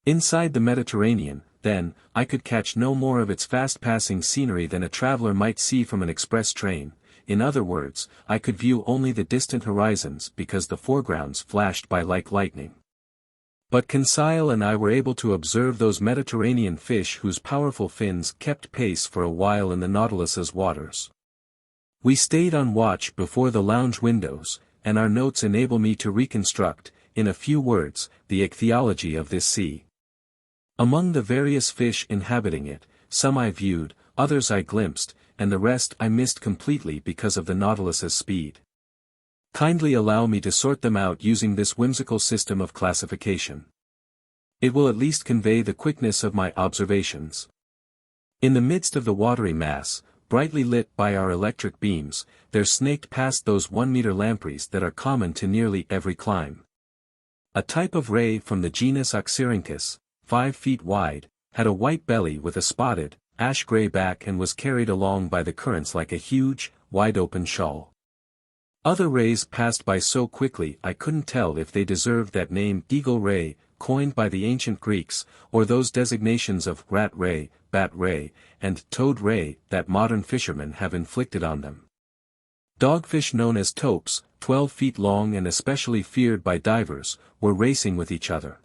Inside the Mediterranean, then, I could catch no more of its fast-passing scenery than a traveler might see from an express train. In other words, I could view only the distant horizons because the foregrounds flashed by like lightning. But Conseil and I were able to observe those Mediterranean fish whose powerful fins kept pace for a while in the Nautilus's waters. We stayed on watch before the lounge windows, and our notes enable me to reconstruct, in a few words, the ichthyology of this sea. Among the various fish inhabiting it, some I viewed, others I glimpsed, and the rest I missed completely because of the Nautilus's speed. Kindly allow me to sort them out using this whimsical system of classification. It will at least convey the quickness of my observations. In the midst of the watery mass, brightly lit by our electric beams, there snaked past those 1-meter lampreys that are common to nearly every clime. A type of ray from the genus Oxyrhynchus, 5 feet wide, had a white belly with a spotted, ash-gray back and was carried along by the currents like a huge, wide-open shawl. Other rays passed by so quickly I couldn't tell if they deserved that name eagle ray, coined by the ancient Greeks, or those designations of rat ray, bat ray, and toad ray that modern fishermen have inflicted on them. Dogfish known as topes, 12 feet long and especially feared by divers, were racing with each other.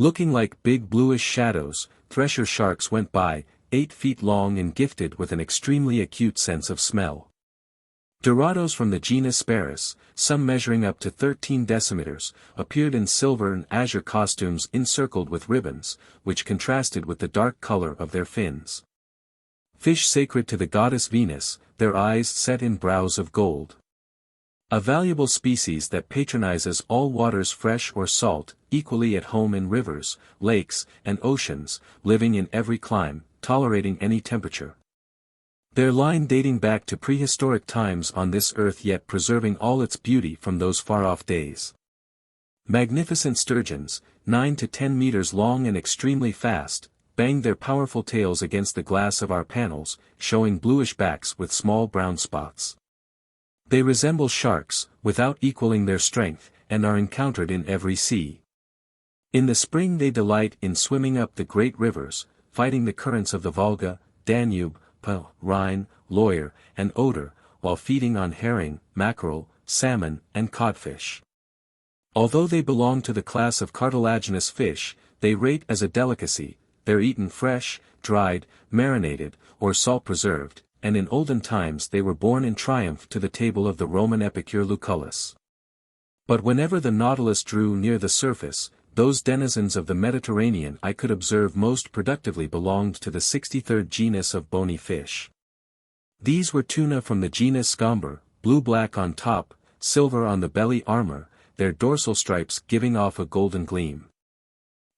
Looking like big bluish shadows, thresher sharks went by, 8 feet long and gifted with an extremely acute sense of smell. Dorados from the genus Sparus, some measuring up to 13 decimeters, appeared in silver and azure costumes encircled with ribbons, which contrasted with the dark color of their fins. Fish sacred to the goddess Venus, their eyes set in brows of gold. A valuable species that patronizes all waters fresh or salt, equally at home in rivers, lakes, and oceans, living in every clime, tolerating any temperature. Their line dating back to prehistoric times on this earth yet preserving all its beauty from those far-off days. Magnificent sturgeons, 9 to 10 meters long and extremely fast, banged their powerful tails against the glass of our panels, showing bluish backs with small brown spots. They resemble sharks, without equaling their strength, and are encountered in every sea. In the spring they delight in swimming up the great rivers, fighting the currents of the Volga, Danube, Rhine, Loire, and Oder, while feeding on herring, mackerel, salmon, and codfish. Although they belong to the class of cartilaginous fish, they rate as a delicacy. They're eaten fresh, dried, marinated, or salt-preserved, and in olden times they were borne in triumph to the table of the Roman epicure Lucullus. But whenever the Nautilus drew near the surface, those denizens of the Mediterranean I could observe most productively belonged to the 63rd genus of bony fish. These were tuna from the genus Scomber, blue-black on top, silver on the belly armor, their dorsal stripes giving off a golden gleam.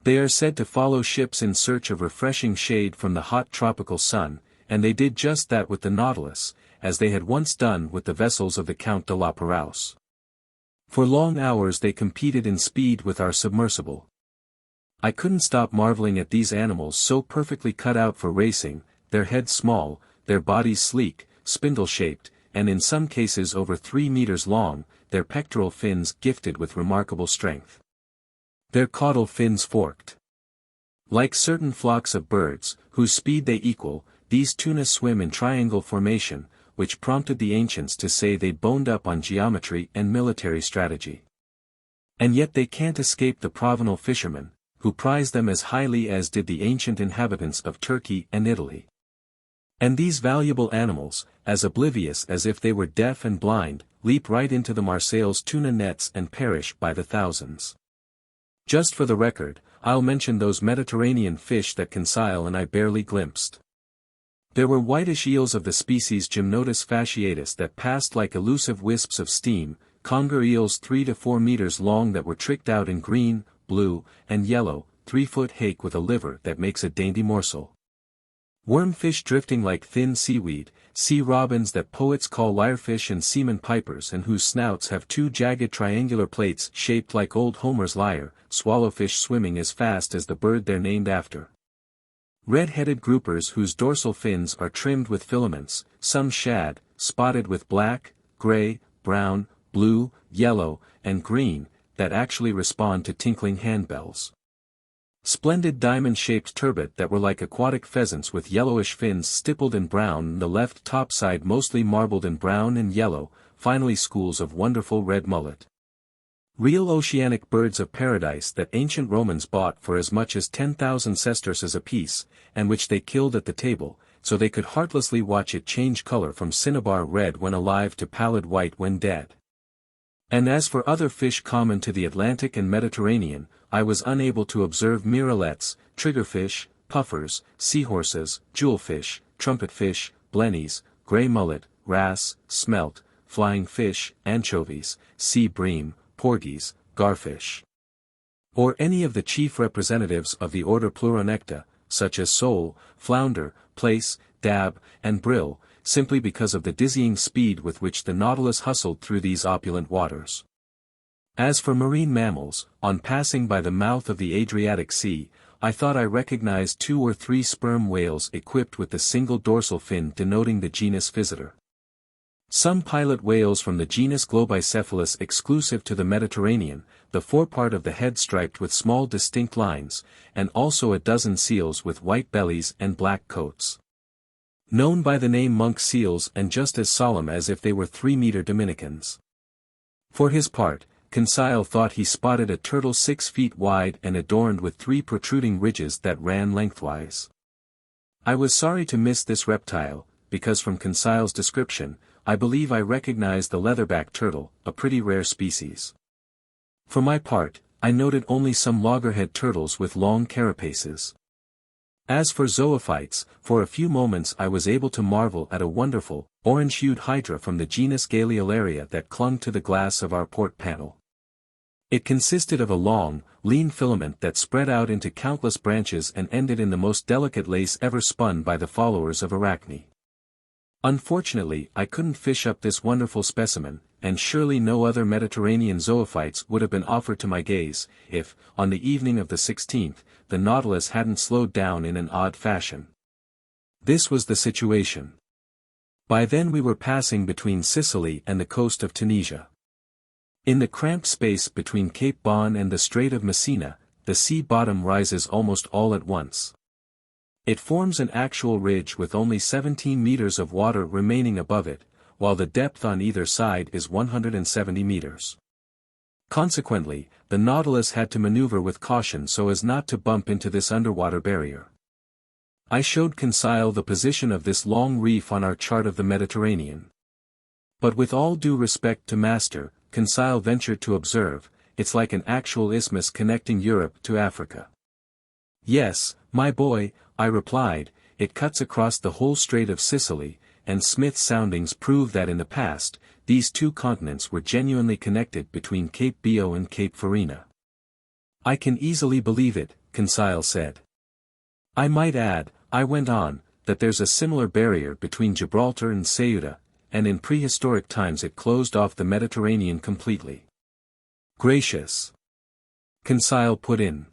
They are said to follow ships in search of refreshing shade from the hot tropical sun, and they did just that with the Nautilus, as they had once done with the vessels of the Count de la Perouse. For long hours they competed in speed with our submersible. I couldn't stop marveling at these animals so perfectly cut out for racing, their heads small, their bodies sleek, spindle-shaped, and in some cases over 3 meters long, their pectoral fins gifted with remarkable strength. Their caudal fins forked. Like certain flocks of birds, whose speed they equal, these tuna swim in triangle formation, which prompted the ancients to say they boned up on geometry and military strategy. And yet they can't escape the Provenal fishermen, who prize them as highly as did the ancient inhabitants of Turkey and Italy. And these valuable animals, as oblivious as if they were deaf and blind, leap right into the Marseille's tuna nets and perish by the thousands. Just for the record, I'll mention those Mediterranean fish that Conseil and I barely glimpsed. There were whitish eels of the species Gymnotus fasciatus that passed like elusive wisps of steam, conger eels 3 to 4 meters long that were tricked out in green, blue, and yellow, 3-foot hake with a liver that makes a dainty morsel. Wormfish drifting like thin seaweed, sea robins that poets call lyrefish and seaman pipers and whose snouts have 2 jagged triangular plates shaped like old Homer's lyre, swallowfish swimming as fast as the bird they're named after. Red-headed groupers whose dorsal fins are trimmed with filaments, some shad, spotted with black, gray, brown, blue, yellow, and green, that actually respond to tinkling handbells. Splendid diamond-shaped turbot that were like aquatic pheasants with yellowish fins stippled in brown, the left topside mostly marbled in brown and yellow, finally schools of wonderful red mullet. Real oceanic birds of paradise that ancient Romans bought for as much as 10,000 sesterces apiece, and which they killed at the table, so they could heartlessly watch it change color from cinnabar red when alive to pallid white when dead. And as for other fish common to the Atlantic and Mediterranean, I was unable to observe miralets, triggerfish, puffers, seahorses, jewelfish, trumpetfish, blennies, grey mullet, wrasse, smelt, flying fish, anchovies, sea bream, porgies, garfish. Or any of the chief representatives of the order Pleuronecta, such as sole, flounder, plaice, dab, and brill, simply because of the dizzying speed with which the Nautilus hustled through these opulent waters. As for marine mammals, on passing by the mouth of the Adriatic Sea, I thought I recognized 2 or 3 sperm whales equipped with the single dorsal fin denoting the genus Physeter. Some pilot whales from the genus Globicephalus exclusive to the Mediterranean, the forepart of the head striped with small distinct lines, and also a dozen seals with white bellies and black coats. Known by the name monk seals and just as solemn as if they were 3-meter Dominicans. For his part, Conseil thought he spotted a turtle 6 feet wide and adorned with 3 protruding ridges that ran lengthwise. I was sorry to miss this reptile, because from Conseil's description, I believe I recognized the leatherback turtle, a pretty rare species. For my part, I noted only some loggerhead turtles with long carapaces. As for zoophytes, for a few moments I was able to marvel at a wonderful, orange-hued hydra from the genus Galeolaria that clung to the glass of our port panel. It consisted of a long, lean filament that spread out into countless branches and ended in the most delicate lace ever spun by the followers of Arachne. Unfortunately, I couldn't fish up this wonderful specimen, and surely no other Mediterranean zoophytes would have been offered to my gaze, if, on the evening of the 16th, the Nautilus hadn't slowed down in an odd fashion. This was the situation. By then we were passing between Sicily and the coast of Tunisia. In the cramped space between Cape Bon and the Strait of Messina, the sea bottom rises almost all at once. It forms an actual ridge with only 17 meters of water remaining above it, while the depth on either side is 170 meters. Consequently, the Nautilus had to maneuver with caution so as not to bump into this underwater barrier. I showed Conseil the position of this long reef on our chart of the Mediterranean. But with all due respect to Master, Conseil ventured to observe, it's like an actual isthmus connecting Europe to Africa. Yes, my boy, I replied, it cuts across the whole Strait of Sicily, and Smith's soundings prove that in the past, these two continents were genuinely connected between Cape Bio and Cape Farina. I can easily believe it, Conseil said. I might add, I went on, that there's a similar barrier between Gibraltar and Ceuta, and in prehistoric times it closed off the Mediterranean completely. Gracious! Conseil put in.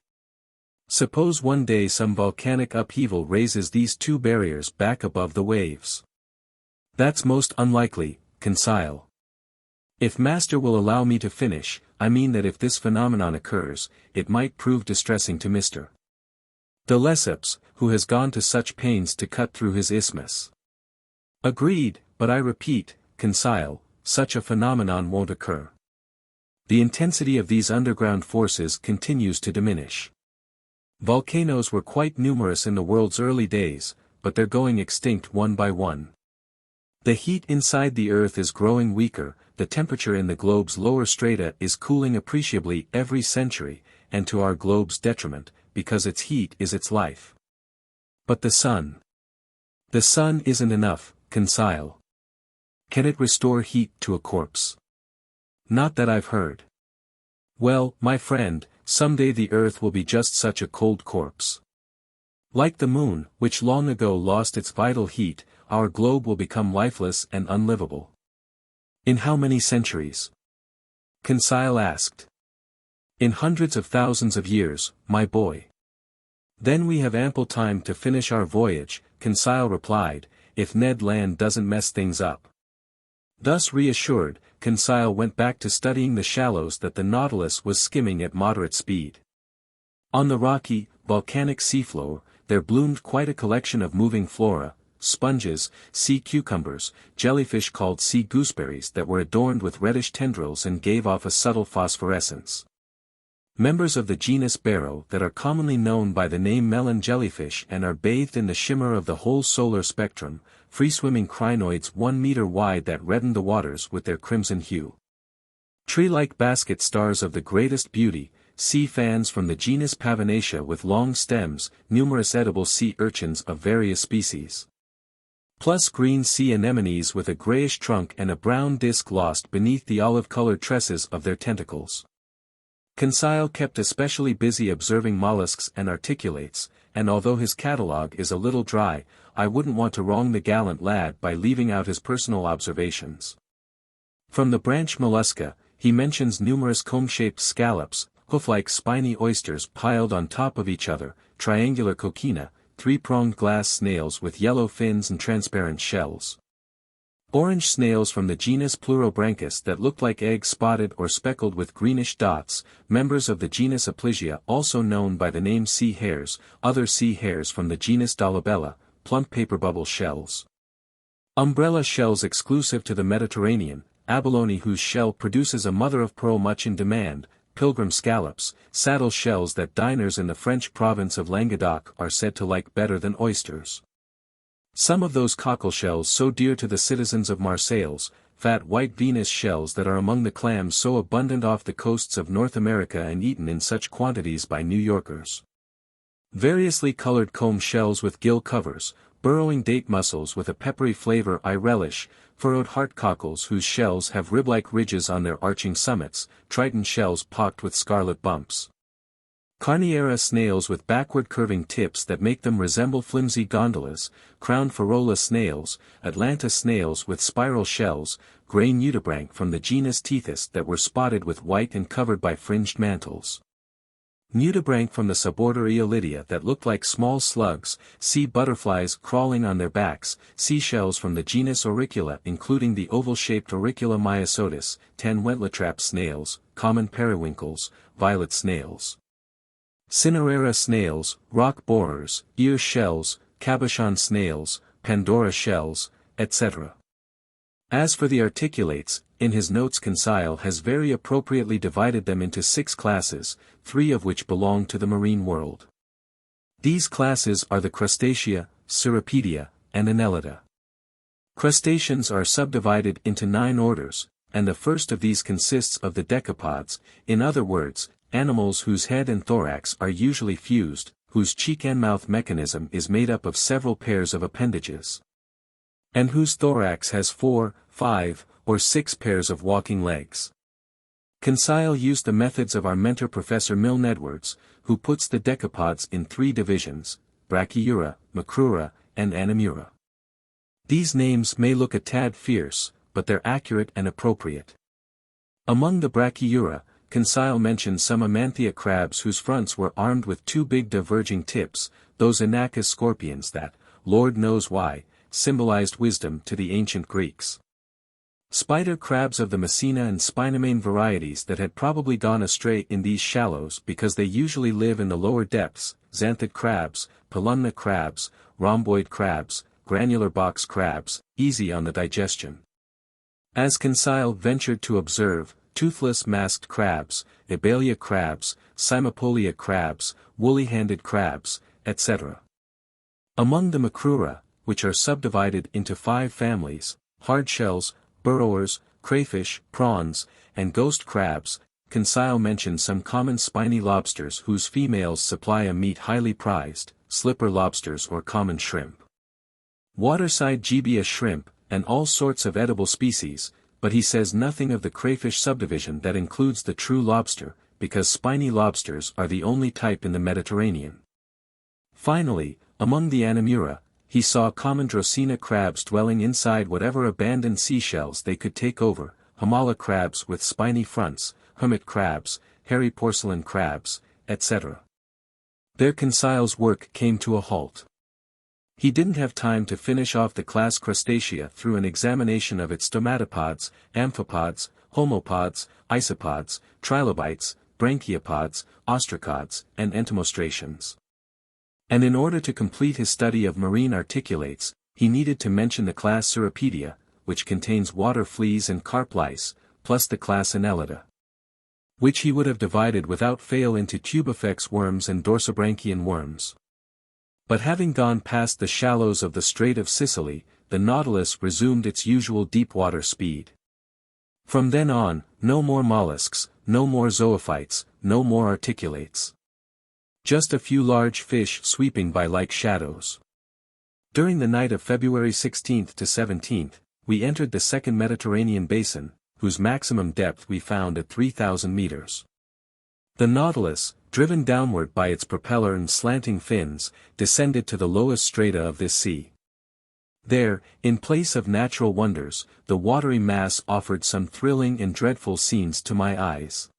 Suppose one day some volcanic upheaval raises these two barriers back above the waves. That's most unlikely, Conseil. If Master will allow me to finish, I mean that if this phenomenon occurs, it might prove distressing to Mr. de Lesseps, who has gone to such pains to cut through his isthmus. Agreed, but I repeat, Conseil, such a phenomenon won't occur. The intensity of these underground forces continues to diminish. Volcanoes were quite numerous in the world's early days, but they're going extinct one by one. The heat inside the Earth is growing weaker, the temperature in the globe's lower strata is cooling appreciably every century, and to our globe's detriment, because its heat is its life. But the sun. The sun isn't enough, Conseil. Can it restore heat to a corpse? Not that I've heard. Well, my friend, someday the Earth will be just such a cold corpse. Like the moon, which long ago lost its vital heat, our globe will become lifeless and unlivable. In how many centuries? Conseil asked. In hundreds of thousands of years, my boy. Then we have ample time to finish our voyage, Conseil replied, if Ned Land doesn't mess things up. Thus reassured, Conseil went back to studying the shallows that the Nautilus was skimming at moderate speed. On the rocky, volcanic seafloor, there bloomed quite a collection of moving flora, sponges, sea cucumbers, jellyfish called sea gooseberries that were adorned with reddish tendrils and gave off a subtle phosphorescence. Members of the genus Baro that are commonly known by the name melon jellyfish and are bathed in the shimmer of the whole solar spectrum, free-swimming crinoids 1 meter wide that redden the waters with their crimson hue. Tree-like basket stars of the greatest beauty, sea fans from the genus Pavonacea with long stems, numerous edible sea urchins of various species. Plus green sea anemones with a grayish trunk and a brown disc lost beneath the olive-colored tresses of their tentacles. Conseil kept especially busy observing mollusks and articulates, and although his catalogue is a little dry, I wouldn't want to wrong the gallant lad by leaving out his personal observations. From the branch mollusca, he mentions numerous comb-shaped scallops, hoof-like spiny oysters piled on top of each other, triangular coquina, three-pronged glass snails with yellow fins and transparent shells. Orange snails from the genus Pleurobranchus that look like eggs spotted or speckled with greenish dots, members of the genus Aplysia also known by the name sea hares, other sea hares from the genus Dolabella, plump paper bubble shells. Umbrella shells exclusive to the Mediterranean, abalone whose shell produces a mother-of-pearl much in demand, pilgrim scallops, saddle shells that diners in the French province of Languedoc are said to like better than oysters. Some of those cockle shells so dear to the citizens of Marseilles, fat white Venus shells that are among the clams so abundant off the coasts of North America and eaten in such quantities by New Yorkers. Variously colored comb shells with gill covers, burrowing date mussels with a peppery flavor I relish, furrowed heart cockles whose shells have rib-like ridges on their arching summits, triton shells pocked with scarlet bumps. Carniera snails with backward curving tips that make them resemble flimsy gondolas, crowned Ferola snails, Atlanta snails with spiral shells, gray nudibranch from the genus Tethys that were spotted with white and covered by fringed mantles. Nudibranch from the suborder Eolidia that look like small slugs, sea butterflies crawling on their backs, seashells from the genus Auricula including the oval-shaped Auricula myosotis, 10 wentletrap snails, common periwinkles, violet snails. Cinerera snails, rock borers, ear shells, cabochon snails, Pandora shells, etc. As for the articulates, in his notes Conseil has very appropriately divided them into 6 classes, 3 of which belong to the marine world. These classes are the Crustacea, Cirripedia, and Annelida. Crustaceans are subdivided into 9 orders, and the first of these consists of the decapods, in other words, animals whose head and thorax are usually fused, whose cheek and mouth mechanism is made up of several pairs of appendages. and whose thorax has 4, 5, or 6 pairs of walking legs. Conseil used the methods of our mentor Professor Milne Edwards, who puts the decapods in 3 divisions, Brachyura, Macrura, and Animura. These names may look a tad fierce, but they're accurate and appropriate. Among the Brachyura, Conseil mentions some Amanthea crabs whose fronts were armed with 2 big diverging tips, those Inachus scorpions that, Lord knows why, symbolized wisdom to the ancient Greeks. Spider crabs of the Messina and Spinamane varieties that had probably gone astray in these shallows because they usually live in the lower depths, xanthid crabs, palumna crabs, rhomboid crabs, granular box crabs, easy on the digestion. As Conseil ventured to observe, toothless masked crabs, Ebalia crabs, Cymopolia crabs, woolly-handed crabs, etc. Among the Macrura, which are subdivided into 5 families, hardshells, burrowers, crayfish, prawns, and ghost crabs, Conseil mentions some common spiny lobsters whose females supply a meat highly prized, slipper lobsters or common shrimp. Waterside gibia shrimp, and all sorts of edible species, but he says nothing of the crayfish subdivision that includes the true lobster, because spiny lobsters are the only type in the Mediterranean. Finally, among the Animura, he saw common Dracena crabs dwelling inside whatever abandoned seashells they could take over, Hamala crabs with spiny fronts, hermit crabs, hairy porcelain crabs, etc. There Conseil's work came to a halt. He didn't have time to finish off the class Crustacea through an examination of its stomatopods, amphipods, homopods, isopods, trilobites, branchiopods, ostracods, and entomostrations. And in order to complete his study of marine articulates, he needed to mention the class Cirripedia, which contains water fleas and carp lice, plus the class Annelida, which he would have divided without fail into tubifex worms and dorsibranchian worms. But having gone past the shallows of the Strait of Sicily, the Nautilus resumed its usual deep-water speed. From then on, no more mollusks, no more zoophytes, no more articulates. Just a few large fish sweeping by like shadows. During the night of February 16th to 17th, we entered the second Mediterranean basin, whose maximum depth we found at 3,000 meters. The Nautilus, driven downward by its propeller and slanting fins, descended to the lowest strata of this sea. There, in place of natural wonders, the watery mass offered some thrilling and dreadful scenes to my eyes.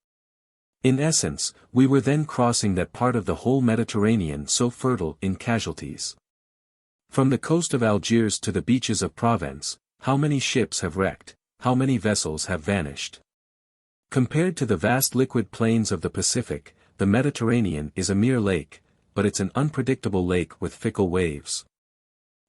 In essence, we were then crossing that part of the whole Mediterranean so fertile in casualties. From the coast of Algiers to the beaches of Provence, how many ships have wrecked, how many vessels have vanished. Compared to the vast liquid plains of the Pacific, the Mediterranean is a mere lake, but it's an unpredictable lake with fickle waves.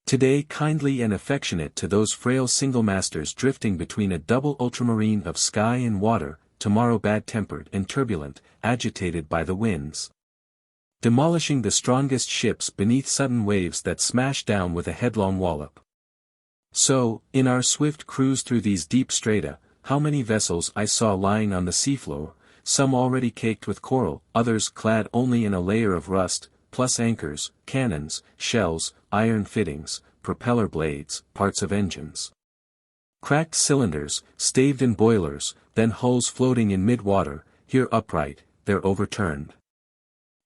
Today kindly and affectionate to those frail single-masters drifting between a double ultramarine of sky and water, tomorrow bad-tempered and turbulent, agitated by the winds, demolishing the strongest ships beneath sudden waves that smash down with a headlong wallop. So, in our swift cruise through these deep strata, how many vessels I saw lying on the seafloor, some already caked with coral, others clad only in a layer of rust, plus anchors, cannons, shells, iron fittings, propeller blades, parts of engines. Cracked cylinders, staved-in boilers, then hulls floating in mid-water, here upright, there overturned.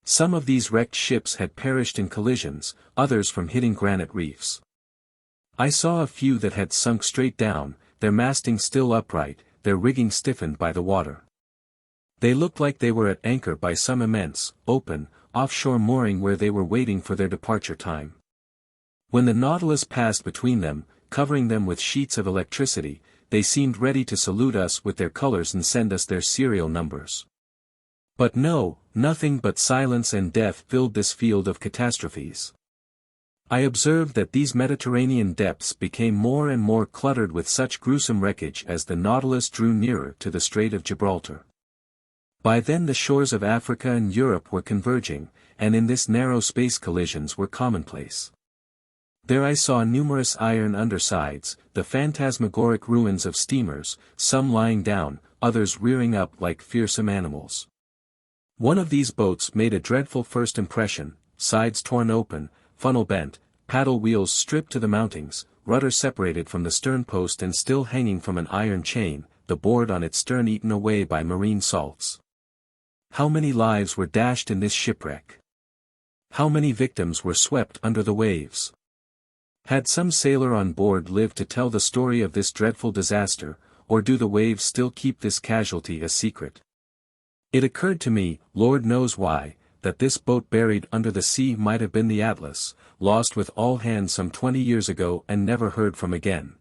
Some of these wrecked ships had perished in collisions, others from hitting granite reefs. I saw a few that had sunk straight down, their masting still upright, their rigging stiffened by the water. They looked like they were at anchor by some immense, open, offshore mooring where they were waiting for their departure time. When the Nautilus passed between them, covering them with sheets of electricity, they seemed ready to salute us with their colors and send us their serial numbers. But no, nothing but silence and death filled this field of catastrophes. I observed that these Mediterranean depths became more and more cluttered with such gruesome wreckage as the Nautilus drew nearer to the Strait of Gibraltar. By then the shores of Africa and Europe were converging, and in this narrow space collisions were commonplace. There I saw numerous iron undersides, the phantasmagoric ruins of steamers, some lying down, others rearing up like fearsome animals. One of these boats made a dreadful first impression, sides torn open, funnel bent, paddle wheels stripped to the mountings, rudder separated from the sternpost and still hanging from an iron chain, the board on its stern eaten away by marine salts. How many lives were dashed in this shipwreck? How many victims were swept under the waves? Had some sailor on board lived to tell the story of this dreadful disaster, or do the waves still keep this casualty a secret? It occurred to me, Lord knows why, that this boat buried under the sea might have been the Atlas, lost with all hands some 20 years ago and never heard from again.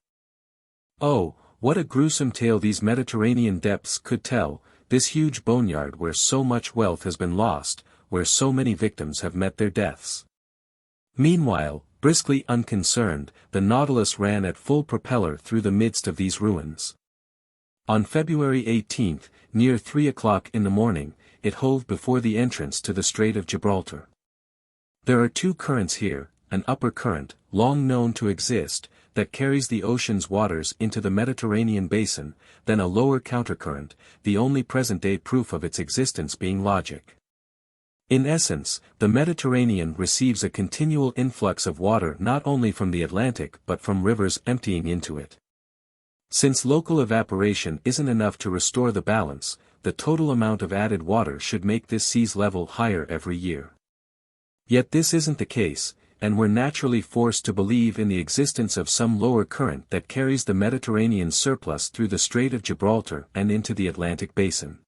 Oh, what a gruesome tale these Mediterranean depths could tell, this huge boneyard where so much wealth has been lost, where so many victims have met their deaths. Meanwhile, briskly unconcerned, the Nautilus ran at full propeller through the midst of these ruins. On February 18, near 3 o'clock in the morning, it hove before the entrance to the Strait of Gibraltar. There are two currents here, an upper current, long known to exist, that carries the ocean's waters into the Mediterranean basin, then a lower countercurrent, the only present-day proof of its existence being logic. In essence, the Mediterranean receives a continual influx of water not only from the Atlantic but from rivers emptying into it. Since local evaporation isn't enough to restore the balance, the total amount of added water should make this sea's level higher every year. Yet this isn't the case, and we're naturally forced to believe in the existence of some lower current that carries the Mediterranean surplus through the Strait of Gibraltar and into the Atlantic basin.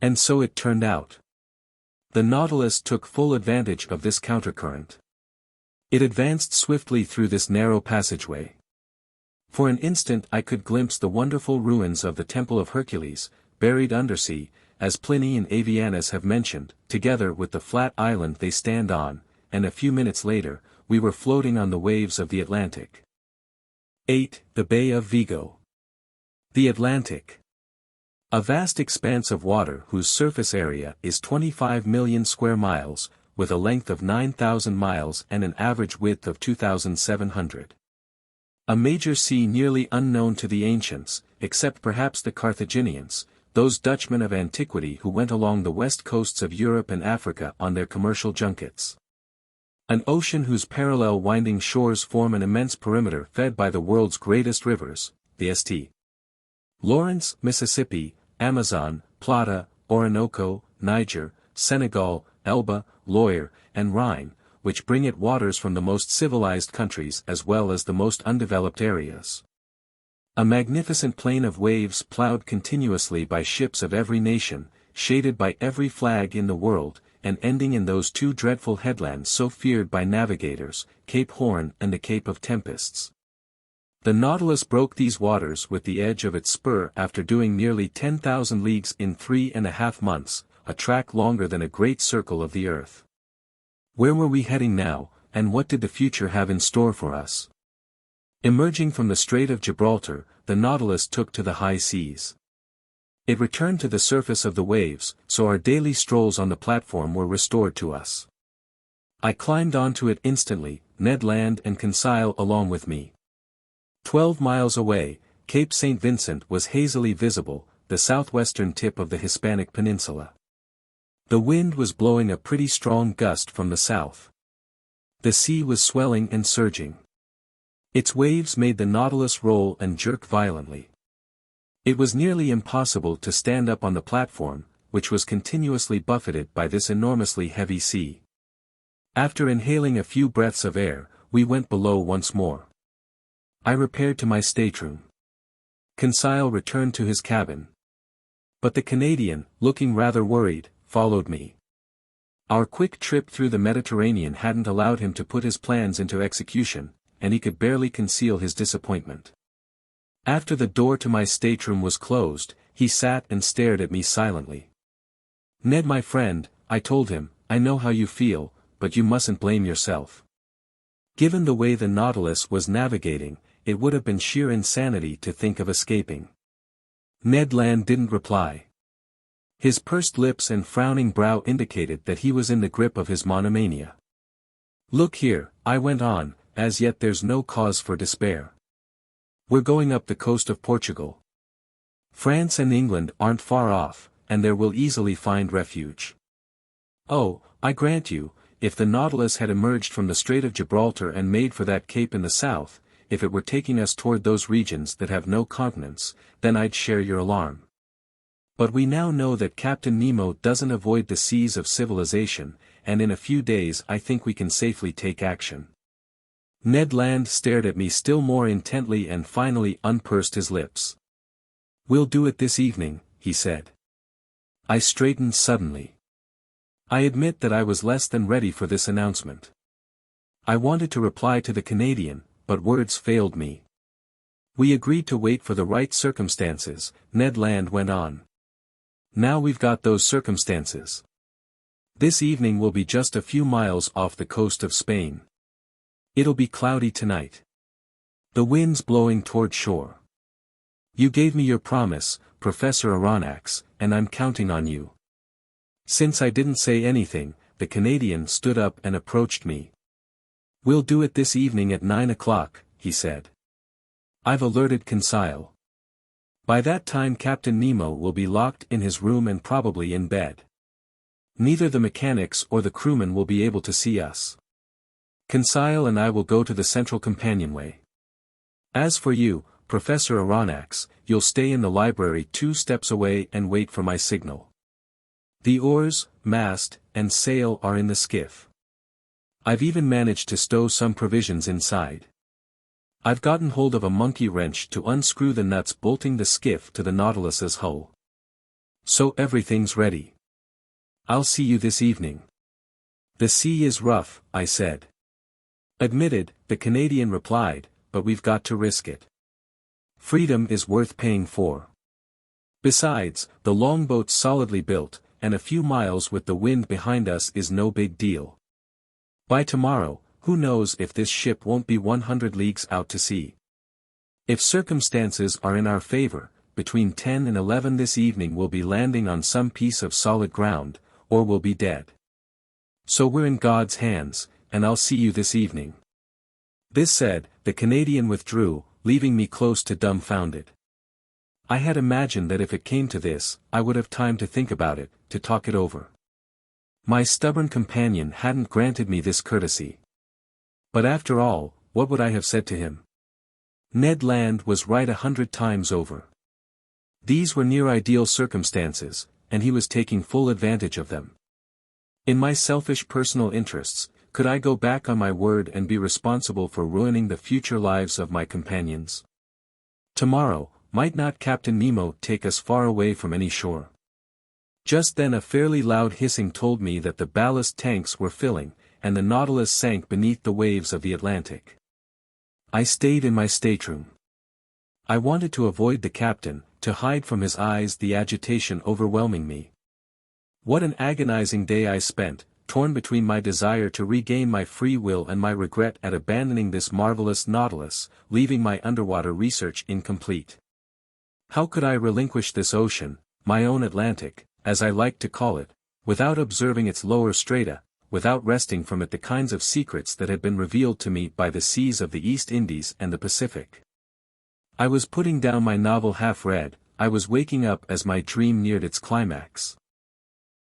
And so it turned out. The Nautilus took full advantage of this countercurrent. It advanced swiftly through this narrow passageway. For an instant I could glimpse the wonderful ruins of the Temple of Hercules, buried undersea, as Pliny and Avianus have mentioned, together with the flat island they stand on, and a few minutes later, we were floating on the waves of the Atlantic. 8. The Bay of Vigo. The Atlantic. A vast expanse of water whose surface area is 25 million square miles, with a length of 9,000 miles and an average width of 2,700. A major sea nearly unknown to the ancients, except perhaps the Carthaginians, those Dutchmen of antiquity who went along the west coasts of Europe and Africa on their commercial junkets. An ocean whose parallel winding shores form an immense perimeter fed by the world's greatest rivers, the St. Lawrence, Mississippi, Amazon, Plata, Orinoco, Niger, Senegal, Elbe, Loire, and Rhine, which bring it waters from the most civilized countries as well as the most undeveloped areas. A magnificent plain of waves plowed continuously by ships of every nation, shaded by every flag in the world, and ending in those two dreadful headlands so feared by navigators, Cape Horn and the Cape of Tempests. The Nautilus broke these waters with the edge of its spur after doing nearly 10,000 leagues in 3.5 months, a track longer than a great circle of the earth. Where were we heading now, and what did the future have in store for us? Emerging from the Strait of Gibraltar, the Nautilus took to the high seas. It returned to the surface of the waves, so our daily strolls on the platform were restored to us. I climbed onto it instantly, Ned Land and Conseil along with me. 12 miles away, Cape St. Vincent was hazily visible, the southwestern tip of the Hispanic Peninsula. The wind was blowing a pretty strong gust from the south. The sea was swelling and surging. Its waves made the Nautilus roll and jerk violently. It was nearly impossible to stand up on the platform, which was continuously buffeted by this enormously heavy sea. After inhaling a few breaths of air, we went below once more. I repaired to my stateroom. Conseil returned to his cabin. But the Canadian, looking rather worried, followed me. Our quick trip through the Mediterranean hadn't allowed him to put his plans into execution, and he could barely conceal his disappointment. After the door to my stateroom was closed, he sat and stared at me silently. "Ned, my friend," I told him, "I know how you feel, but you mustn't blame yourself. Given the way the Nautilus was navigating, it would have been sheer insanity to think of escaping." Ned Land didn't reply. His pursed lips and frowning brow indicated that he was in the grip of his monomania. "Look here," I went on, "as yet there's no cause for despair. We're going up the coast of Portugal. France and England aren't far off, and there we'll easily find refuge. Oh, I grant you, if the Nautilus had emerged from the Strait of Gibraltar and made for that cape in the south, if it were taking us toward those regions that have no continents, then I'd share your alarm. But we now know that Captain Nemo doesn't avoid the seas of civilization, and in a few days I think we can safely take action." Ned Land stared at me still more intently and finally unpursed his lips. "We'll do it this evening," he said. I straightened suddenly. I admit that I was less than ready for this announcement. I wanted to reply to the Canadian, but words failed me. "We agreed to wait for the right circumstances," Ned Land went on. "Now we've got those circumstances. This evening will be just a few miles off the coast of Spain. It'll be cloudy tonight. The wind's blowing toward shore. You gave me your promise, Professor Aronnax, and I'm counting on you." Since I didn't say anything, the Canadian stood up and approached me. "We'll do it this evening at 9 o'clock, he said. "I've alerted Conseil. By that time Captain Nemo will be locked in his room and probably in bed. Neither the mechanics or the crewmen will be able to see us. Conseil and I will go to the central companionway. As for you, Professor Aronnax, you'll stay in the library 2 steps away and wait for my signal. The oars, mast, and sail are in the skiff. I've even managed to stow some provisions inside. I've gotten hold of a monkey wrench to unscrew the nuts bolting the skiff to the Nautilus's hull. So everything's ready. I'll see you this evening." "The sea is rough," I said. "Admitted," the Canadian replied, "but we've got to risk it. Freedom is worth paying for. Besides, the longboat's solidly built, and a few miles with the wind behind us is no big deal. By tomorrow, who knows if this ship won't be 100 leagues out to sea. If circumstances are in our favor, between 10 and 11 this evening we'll be landing on some piece of solid ground, or we'll be dead. So we're in God's hands, and I'll see you this evening." This said, the Canadian withdrew, leaving me close to dumbfounded. I had imagined that if it came to this, I would have time to think about it, to talk it over. My stubborn companion hadn't granted me this courtesy. But after all, what would I have said to him? Ned Land was right 100 times over. These were near ideal circumstances, and he was taking full advantage of them. In my selfish personal interests, could I go back on my word and be responsible for ruining the future lives of my companions? Tomorrow, might not Captain Nemo take us far away from any shore? Just then a fairly loud hissing told me that the ballast tanks were filling, and the Nautilus sank beneath the waves of the Atlantic. I stayed in my stateroom. I wanted to avoid the captain, to hide from his eyes the agitation overwhelming me. What an agonizing day I spent, torn between my desire to regain my free will and my regret at abandoning this marvelous Nautilus, leaving my underwater research incomplete. How could I relinquish this ocean, my own Atlantic, as I like to call it, without observing its lower strata, without wresting from it the kinds of secrets that had been revealed to me by the seas of the East Indies and the Pacific? I was putting down my novel half-read, I was waking up as my dream neared its climax.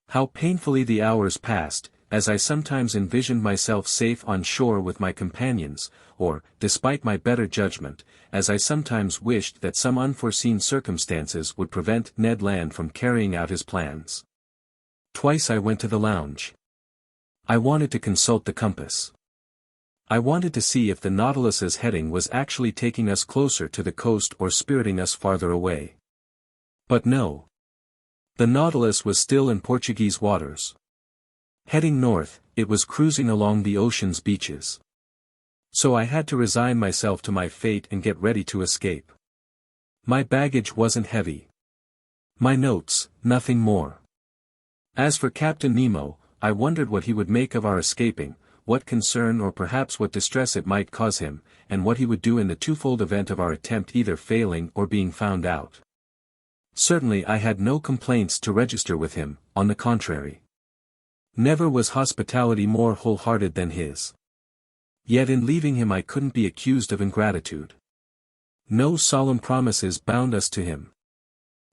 How painfully the hours passed, as I sometimes envisioned myself safe on shore with my companions, or, despite my better judgment, as I sometimes wished that some unforeseen circumstances would prevent Ned Land from carrying out his plans. Twice I went to the lounge. I wanted to consult the compass. I wanted to see if the Nautilus's heading was actually taking us closer to the coast or spiriting us farther away. But no. The Nautilus was still in Portuguese waters. Heading north, it was cruising along the ocean's beaches. So I had to resign myself to my fate and get ready to escape. My baggage wasn't heavy. My notes, nothing more. As for Captain Nemo, I wondered what he would make of our escaping, what concern or perhaps what distress it might cause him, and what he would do in the twofold event of our attempt either failing or being found out. Certainly I had no complaints to register with him, on the contrary. Never was hospitality more wholehearted than his. Yet in leaving him I couldn't be accused of ingratitude. No solemn promises bound us to him.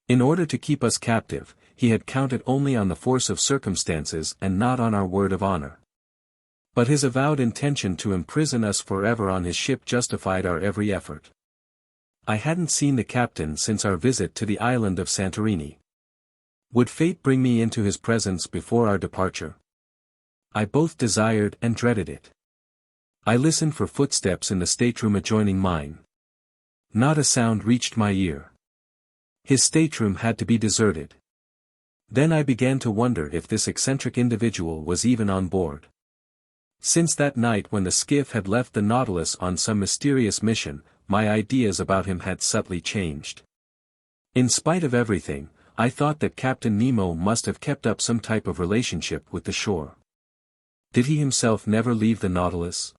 In order to keep us captive, he had counted only on the force of circumstances and not on our word of honor. But his avowed intention to imprison us forever on his ship justified our every effort. I hadn't seen the captain since our visit to the island of Santorini. Would fate bring me into his presence before our departure? I both desired and dreaded it. I listened for footsteps in the stateroom adjoining mine. Not a sound reached my ear. His stateroom had to be deserted. Then I began to wonder if this eccentric individual was even on board. Since that night when the skiff had left the Nautilus on some mysterious mission, my ideas about him had subtly changed. In spite of everything, I thought that Captain Nemo must have kept up some type of relationship with the shore. Did he himself never leave the Nautilus?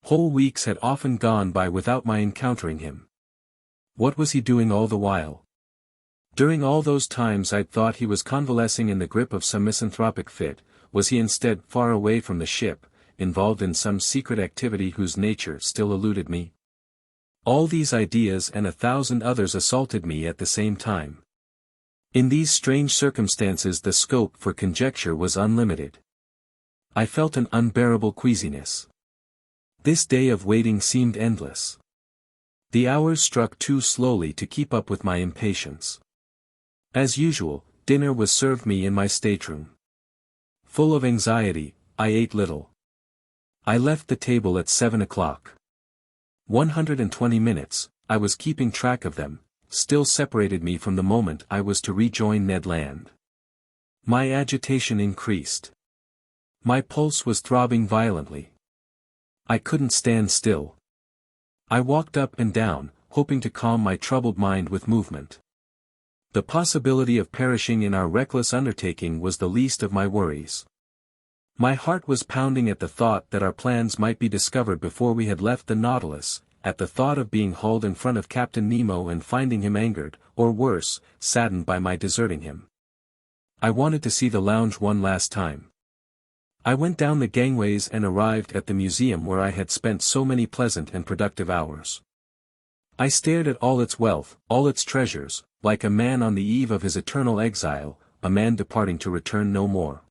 Whole weeks had often gone by without my encountering him. What was he doing all the while? During all those times I'd thought he was convalescing in the grip of some misanthropic fit. Was he instead far away from the ship, involved in some secret activity whose nature still eluded me? All these ideas and 1,000 others assaulted me at the same time. In these strange circumstances the scope for conjecture was unlimited. I felt an unbearable queasiness. This day of waiting seemed endless. The hours struck too slowly to keep up with my impatience. As usual, dinner was served me in my stateroom. Full of anxiety, I ate little. I left the table at 7 o'clock. 120 minutes, I was keeping track of them, still separated me from the moment I was to rejoin Ned Land. My agitation increased. My pulse was throbbing violently. I couldn't stand still. I walked up and down, hoping to calm my troubled mind with movement. The possibility of perishing in our reckless undertaking was the least of my worries. My heart was pounding at the thought that our plans might be discovered before we had left the Nautilus, at the thought of being hauled in front of Captain Nemo and finding him angered, or worse, saddened by my deserting him. I wanted to see the lounge one last time. I went down the gangways and arrived at the museum where I had spent so many pleasant and productive hours. I stared at all its wealth, all its treasures, like a man on the eve of his eternal exile, a man departing to return no more.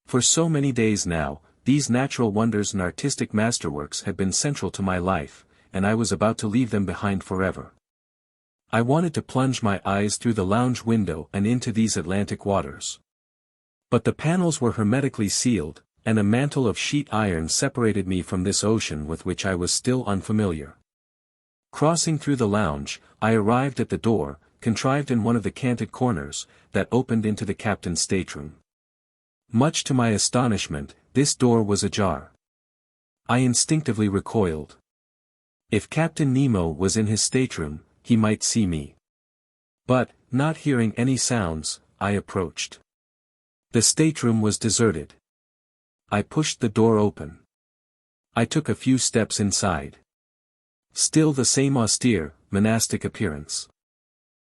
For so many days now, these natural wonders and artistic masterworks had been central to my life, and I was about to leave them behind forever. I wanted to plunge my eyes through the lounge window and into these Atlantic waters. But the panels were hermetically sealed, and a mantle of sheet iron separated me from this ocean with which I was still unfamiliar. Crossing through the lounge, I arrived at the door, contrived in one of the canted corners, that opened into the captain's stateroom. Much to my astonishment, this door was ajar. I instinctively recoiled. If Captain Nemo was in his stateroom, he might see me. But, not hearing any sounds, I approached. The stateroom was deserted. I pushed the door open. I took a few steps inside. Still the same austere, monastic appearance.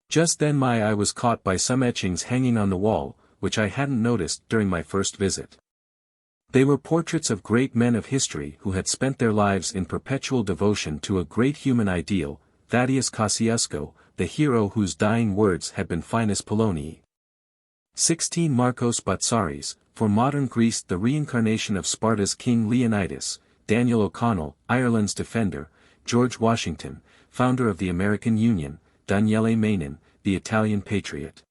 Just then my eye was caught by some etchings hanging on the wall, which I hadn't noticed during my first visit. They were portraits of great men of history who had spent their lives in perpetual devotion to a great human ideal, Thaddeus Kosciuszko, the hero whose dying words had been Finis Polonii. 16 Marcos Botsaris, for modern Greece the reincarnation of Sparta's King Leonidas, Daniel O'Connell, Ireland's defender, George Washington, founder of the American Union, Daniele Manin, the Italian patriot.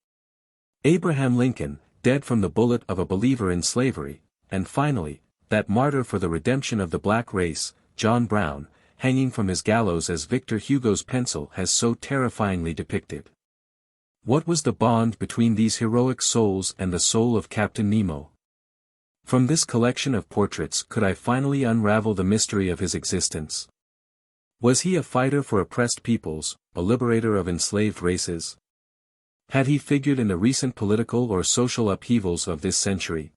Abraham Lincoln, dead from the bullet of a believer in slavery, and finally, that martyr for the redemption of the black race, John Brown, hanging from his gallows as Victor Hugo's pencil has so terrifyingly depicted. What was the bond between these heroic souls and the soul of Captain Nemo? From this collection of portraits could I finally unravel the mystery of his existence? Was he a fighter for oppressed peoples, a liberator of enslaved races? Had he figured in the recent political or social upheavals of this century?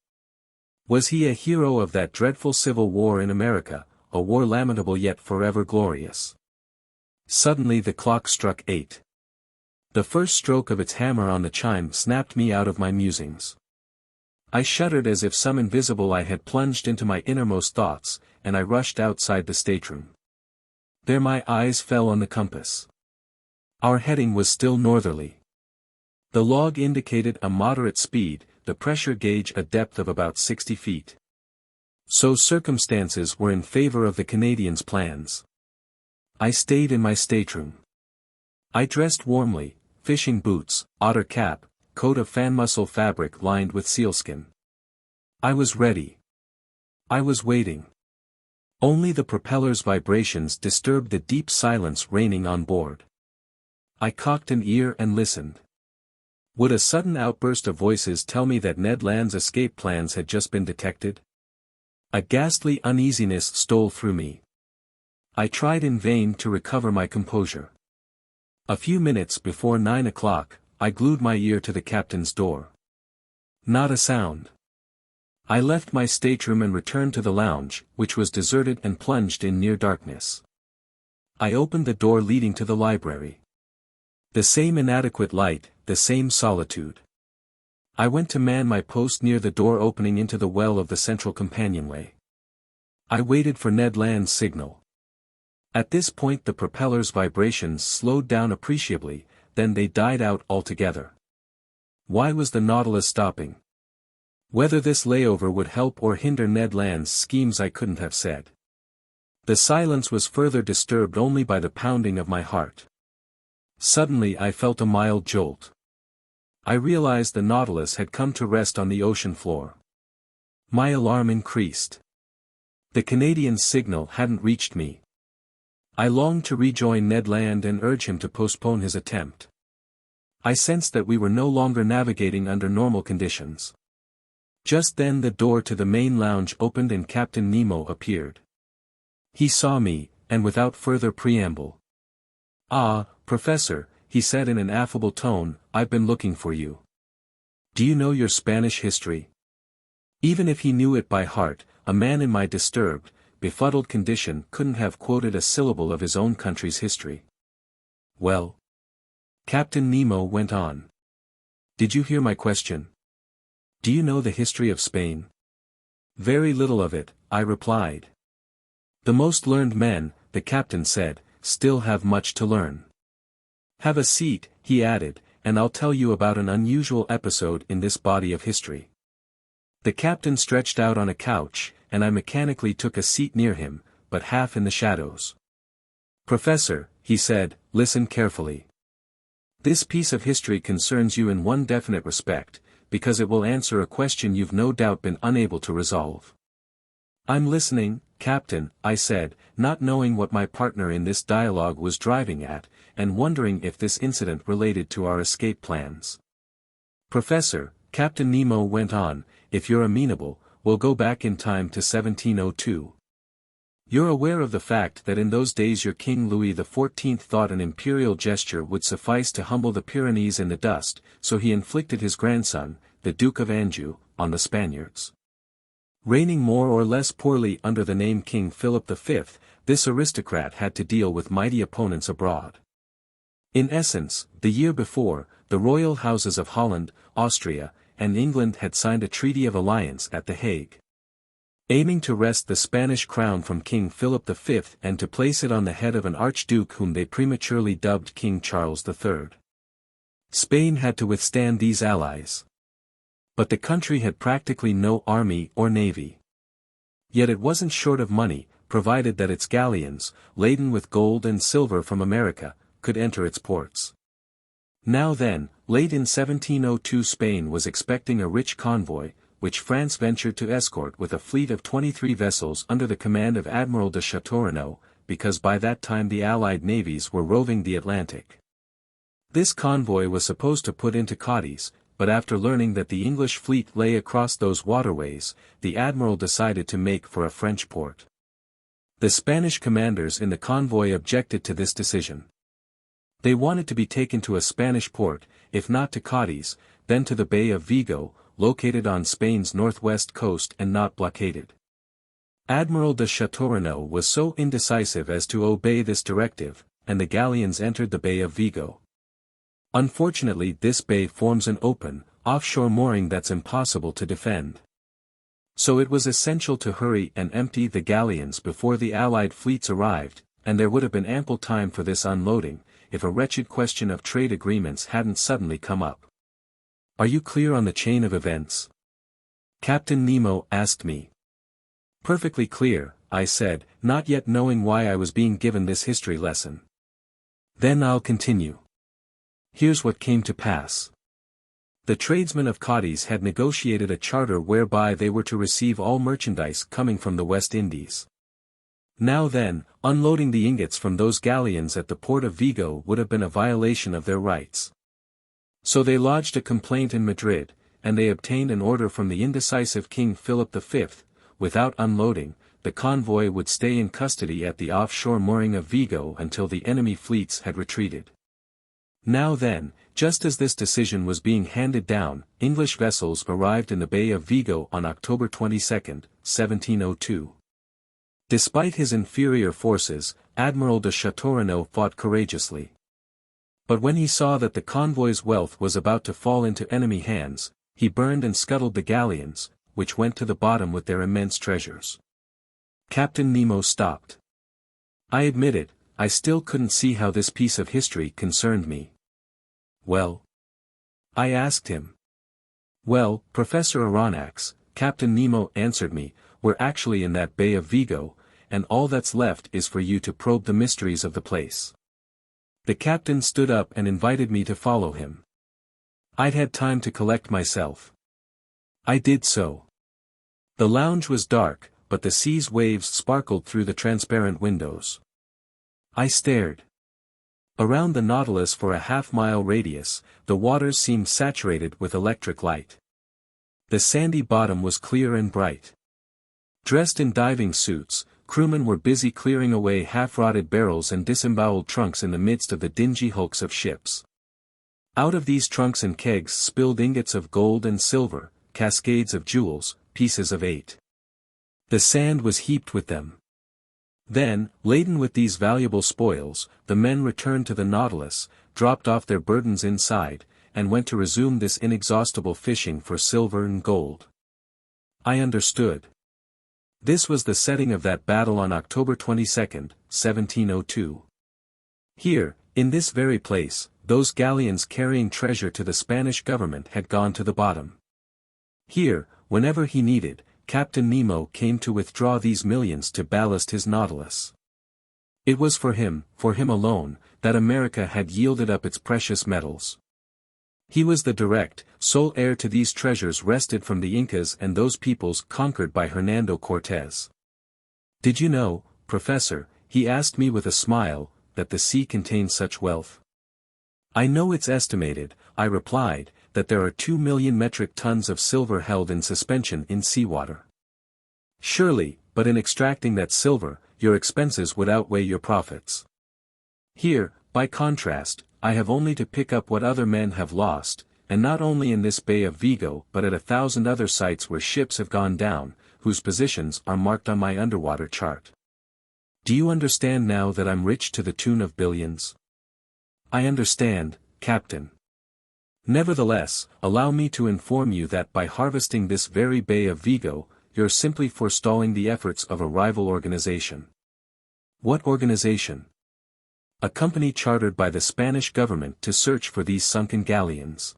Was he a hero of that dreadful civil war in America, a war lamentable yet forever glorious? Suddenly the clock struck 8. The first stroke of its hammer on the chime snapped me out of my musings. I shuddered as if some invisible eye had plunged into my innermost thoughts, and I rushed outside the stateroom. There my eyes fell on the compass. Our heading was still northerly. The log indicated a moderate speed, the pressure gauge a depth of about 60 feet. So circumstances were in favor of the Canadians' plans. I stayed in my stateroom. I dressed warmly, fishing boots, otter cap, coat of fan mussel fabric lined with sealskin. I was ready. I was waiting. Only the propeller's vibrations disturbed the deep silence reigning on board. I cocked an ear and listened. Would a sudden outburst of voices tell me that Ned Land's escape plans had just been detected? A ghastly uneasiness stole through me. I tried in vain to recover my composure. A few minutes before 9 o'clock, I glued my ear to the captain's door. Not a sound. I left my stateroom and returned to the lounge, which was deserted and plunged in near darkness. I opened the door leading to the library. The same inadequate light, the same solitude. I went to man my post near the door opening into the well of the central companionway. I waited for Ned Land's signal. At this point the propeller's vibrations slowed down appreciably, then they died out altogether. Why was the Nautilus stopping? Whether this layover would help or hinder Ned Land's schemes I couldn't have said. The silence was further disturbed only by the pounding of my heart. Suddenly I felt a mild jolt. I realized the Nautilus had come to rest on the ocean floor. My alarm increased. The Canadian's signal hadn't reached me. I longed to rejoin Ned Land and urge him to postpone his attempt. I sensed that we were no longer navigating under normal conditions. Just then the door to the main lounge opened and Captain Nemo appeared. He saw me, and without further preamble. "Ah, Professor," he said in an affable tone, "I've been looking for you. Do you know your Spanish history?" Even if he knew it by heart, a man in my disturbed, befuddled condition couldn't have quoted a syllable of his own country's history. "Well?" Captain Nemo went on. "Did you hear my question? Do you know the history of Spain?" "Very little of it," I replied. "The most learned men," the captain said, "still have much to learn. Have a seat," he added, "and I'll tell you about an unusual episode in this body of history." The captain stretched out on a couch, and I mechanically took a seat near him, but half in the shadows. "Professor," he said, "listen carefully. This piece of history concerns you in one definite respect, because it will answer a question you've no doubt been unable to resolve." "I'm listening, Captain," I said, not knowing what my partner in this dialogue was driving at, and wondering if this incident related to our escape plans. "Professor," Captain Nemo went on, "if you're amenable, we'll go back in time to 1702. You're aware of the fact that in those days your King Louis XIV thought an imperial gesture would suffice to humble the Pyrenees in the dust, so he inflicted his grandson, the Duke of Anjou, on the Spaniards. Reigning more or less poorly under the name King Philip V, this aristocrat had to deal with mighty opponents abroad. In essence, the year before, the royal houses of Holland, Austria, and England had signed a treaty of alliance at The Hague, aiming to wrest the Spanish crown from King Philip V and to place it on the head of an archduke whom they prematurely dubbed King Charles III. Spain had to withstand these allies. But the country had practically no army or navy. Yet it wasn't short of money, provided that its galleons, laden with gold and silver from America, could enter its ports. Now then, late in 1702 Spain was expecting a rich convoy, which France ventured to escort with a fleet of 23 vessels under the command of Admiral de Chateaurenaud, because by that time the Allied navies were roving the Atlantic. This convoy was supposed to put into Cadiz, but after learning that the English fleet lay across those waterways, the admiral decided to make for a French port. The Spanish commanders in the convoy objected to this decision. They wanted to be taken to a Spanish port, if not to Cadiz, then to the Bay of Vigo, located on Spain's northwest coast and not blockaded. Admiral de Chateaurenaud was so indecisive as to obey this directive, and the galleons entered the Bay of Vigo. Unfortunately, this bay forms an open, offshore mooring that's impossible to defend. So it was essential to hurry and empty the galleons before the Allied fleets arrived, and there would have been ample time for this unloading, if a wretched question of trade agreements hadn't suddenly come up. "Are you clear on the chain of events?" Captain Nemo asked me. Perfectly clear, I said, not yet knowing why I was being given this history lesson. Then I'll continue. Here's what came to pass. The tradesmen of Cadiz had negotiated a charter whereby they were to receive all merchandise coming from the West Indies. Now then, unloading the ingots from those galleons at the port of Vigo would have been a violation of their rights. So they lodged a complaint in Madrid, and they obtained an order from the indecisive King Philip V. Without unloading, the convoy would stay in custody at the offshore mooring of Vigo until the enemy fleets had retreated. Now then, just as this decision was being handed down, English vessels arrived in the Bay of Vigo on October 22, 1702. Despite his inferior forces, Admiral de Chateaurenaud fought courageously. But when he saw that the convoy's wealth was about to fall into enemy hands, he burned and scuttled the galleons, which went to the bottom with their immense treasures. Captain Nemo stopped. I admitted, I still couldn't see how this piece of history concerned me. Well? I asked him. Well, Professor Aronnax, Captain Nemo answered me, we're actually in that Bay of Vigo, and all that's left is for you to probe the mysteries of the place. The captain stood up and invited me to follow him. I'd had time to collect myself. I did so. The lounge was dark, but the sea's waves sparkled through the transparent windows. I stared. Around the Nautilus for a half-mile radius, the waters seemed saturated with electric light. The sandy bottom was clear and bright. Dressed in diving suits, crewmen were busy clearing away half-rotted barrels and disemboweled trunks in the midst of the dingy hulks of ships. Out of these trunks and kegs spilled ingots of gold and silver, cascades of jewels, pieces of 8. The sand was heaped with them. Then, laden with these valuable spoils, the men returned to the Nautilus, dropped off their burdens inside, and went to resume this inexhaustible fishing for silver and gold. I understood. This was the setting of that battle on October 22, 1702. Here, in this very place, those galleons carrying treasure to the Spanish government had gone to the bottom. Here, whenever he needed, Captain Nemo came to withdraw these millions to ballast his Nautilus. It was for him alone, that America had yielded up its precious metals. He was the direct, sole heir to these treasures wrested from the Incas and those peoples conquered by Hernando Cortés. Did you know, Professor, he asked me with a smile, that the sea contains such wealth? I know it's estimated, I replied, that there are 2 million metric tons of silver held in suspension in seawater. Surely, but in extracting that silver, your expenses would outweigh your profits. Here, by contrast, I have only to pick up what other men have lost, and not only in this Bay of Vigo but at 1,000 other sites where ships have gone down, whose positions are marked on my underwater chart. Do you understand now that I'm rich to the tune of billions? I understand, Captain. Nevertheless, allow me to inform you that by harvesting this very Bay of Vigo, you're simply forestalling the efforts of a rival organization. What organization? A company chartered by the Spanish government to search for these sunken galleons.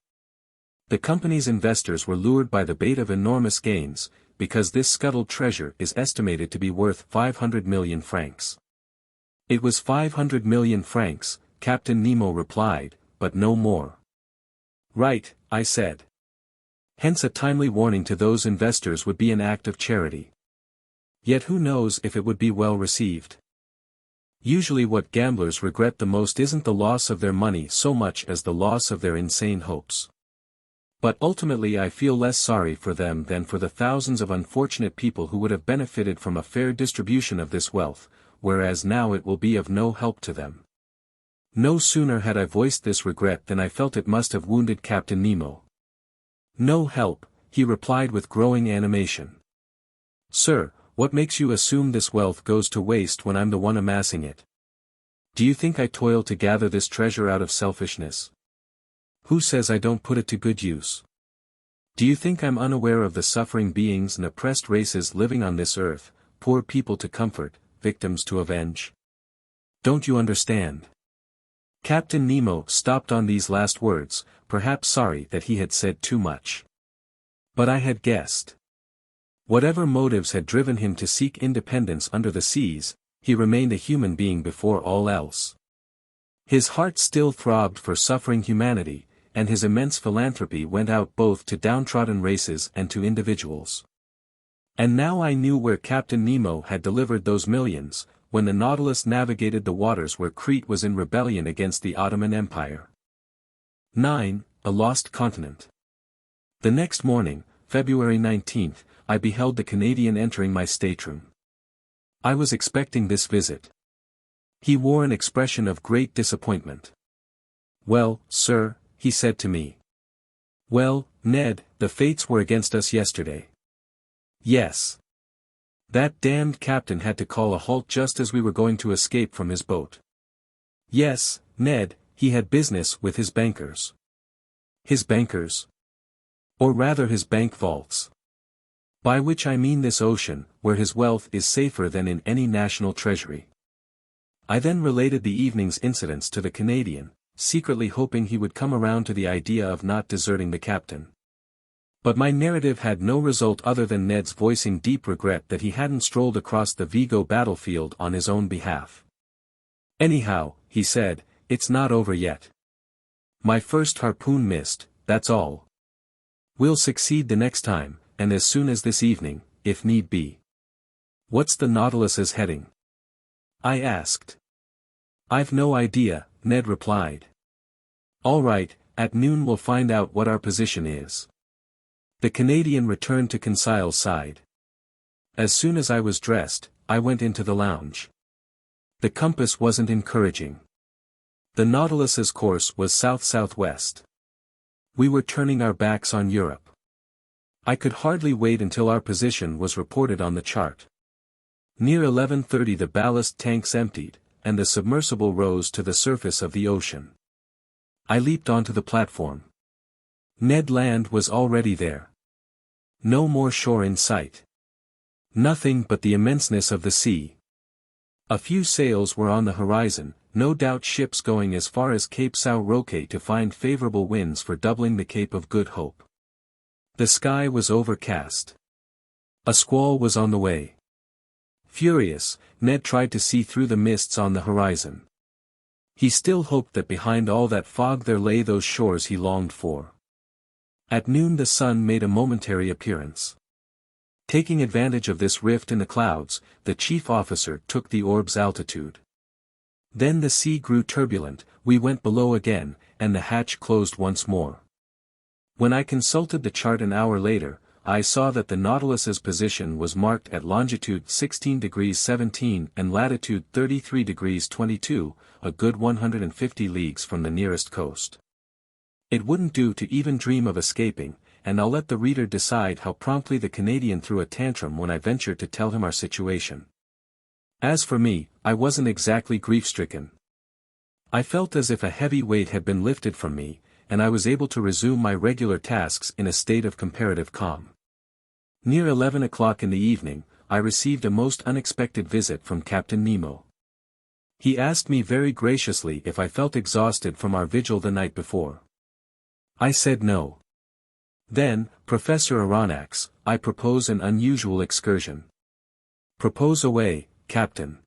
The company's investors were lured by the bait of enormous gains, because this scuttled treasure is estimated to be worth 500 million francs. It was 500 million francs, Captain Nemo replied, but no more. Right, I said. Hence a timely warning to those investors would be an act of charity. Yet who knows if it would be well received? Usually what gamblers regret the most isn't the loss of their money so much as the loss of their insane hopes. But ultimately I feel less sorry for them than for the thousands of unfortunate people who would have benefited from a fair distribution of this wealth, whereas now it will be of no help to them. No sooner had I voiced this regret than I felt it must have wounded Captain Nemo. No help, he replied with growing animation. Sir, what makes you assume this wealth goes to waste when I'm the one amassing it? Do you think I toil to gather this treasure out of selfishness? Who says I don't put it to good use? Do you think I'm unaware of the suffering beings and oppressed races living on this earth, poor people to comfort, victims to avenge? Don't you understand? Captain Nemo stopped on these last words, perhaps sorry that he had said too much. But I had guessed. Whatever motives had driven him to seek independence under the seas, he remained a human being before all else. His heart still throbbed for suffering humanity, and his immense philanthropy went out both to downtrodden races and to individuals. And now I knew where Captain Nemo had delivered those millions, when the Nautilus navigated the waters where Crete was in rebellion against the Ottoman Empire. 9. A Lost Continent. The next morning, February 19th, I beheld the Canadian entering my stateroom. I was expecting this visit. He wore an expression of great disappointment. "Well, sir," he said to me. "Well, Ned, the fates were against us yesterday." "Yes. That damned captain had to call a halt just as we were going to escape from his boat." "Yes, Ned, he had business with his bankers." "His bankers? Or rather his bank vaults. By which I mean this ocean, where his wealth is safer than in any national treasury." I then related the evening's incidents to the Canadian, secretly hoping he would come around to the idea of not deserting the captain. But my narrative had no result other than Ned's voicing deep regret that he hadn't strolled across the Vigo battlefield on his own behalf. "Anyhow," he said, "it's not over yet. My first harpoon missed, that's all. We'll succeed the next time, and as soon as this evening, if need be." "What's the Nautilus's heading?" I asked. "I've no idea," Ned replied. "All right, at noon we'll find out what our position is." The Canadian returned to Conseil's side. As soon as I was dressed, I went into the lounge. The compass wasn't encouraging. The Nautilus's course was south-southwest. We were turning our backs on Europe. I could hardly wait until our position was reported on the chart. Near 11:30 the ballast tanks emptied, and the submersible rose to the surface of the ocean. I leaped onto the platform. Ned Land was already there. No more shore in sight. Nothing but the immenseness of the sea. A few sails were on the horizon, no doubt ships going as far as Cape São Roque to find favorable winds for doubling the Cape of Good Hope. The sky was overcast. A squall was on the way. Furious, Ned tried to see through the mists on the horizon. He still hoped that behind all that fog there lay those shores he longed for. At noon the sun made a momentary appearance. Taking advantage of this rift in the clouds, the chief officer took the orb's altitude. Then the sea grew turbulent, we went below again, and the hatch closed once more. When I consulted the chart an hour later, I saw that the Nautilus's position was marked at longitude 16 degrees 17 and latitude 33 degrees 22, a good 150 leagues from the nearest coast. It wouldn't do to even dream of escaping, and I'll let the reader decide how promptly the Canadian threw a tantrum when I ventured to tell him our situation. As for me, I wasn't exactly grief-stricken. I felt as if a heavy weight had been lifted from me, and I was able to resume my regular tasks in a state of comparative calm. Near 11 o'clock in the evening, I received a most unexpected visit from Captain Nemo. He asked me very graciously if I felt exhausted from our vigil the night before. I said no. Then, Professor Aronnax, I propose an unusual excursion. Propose away, Captain.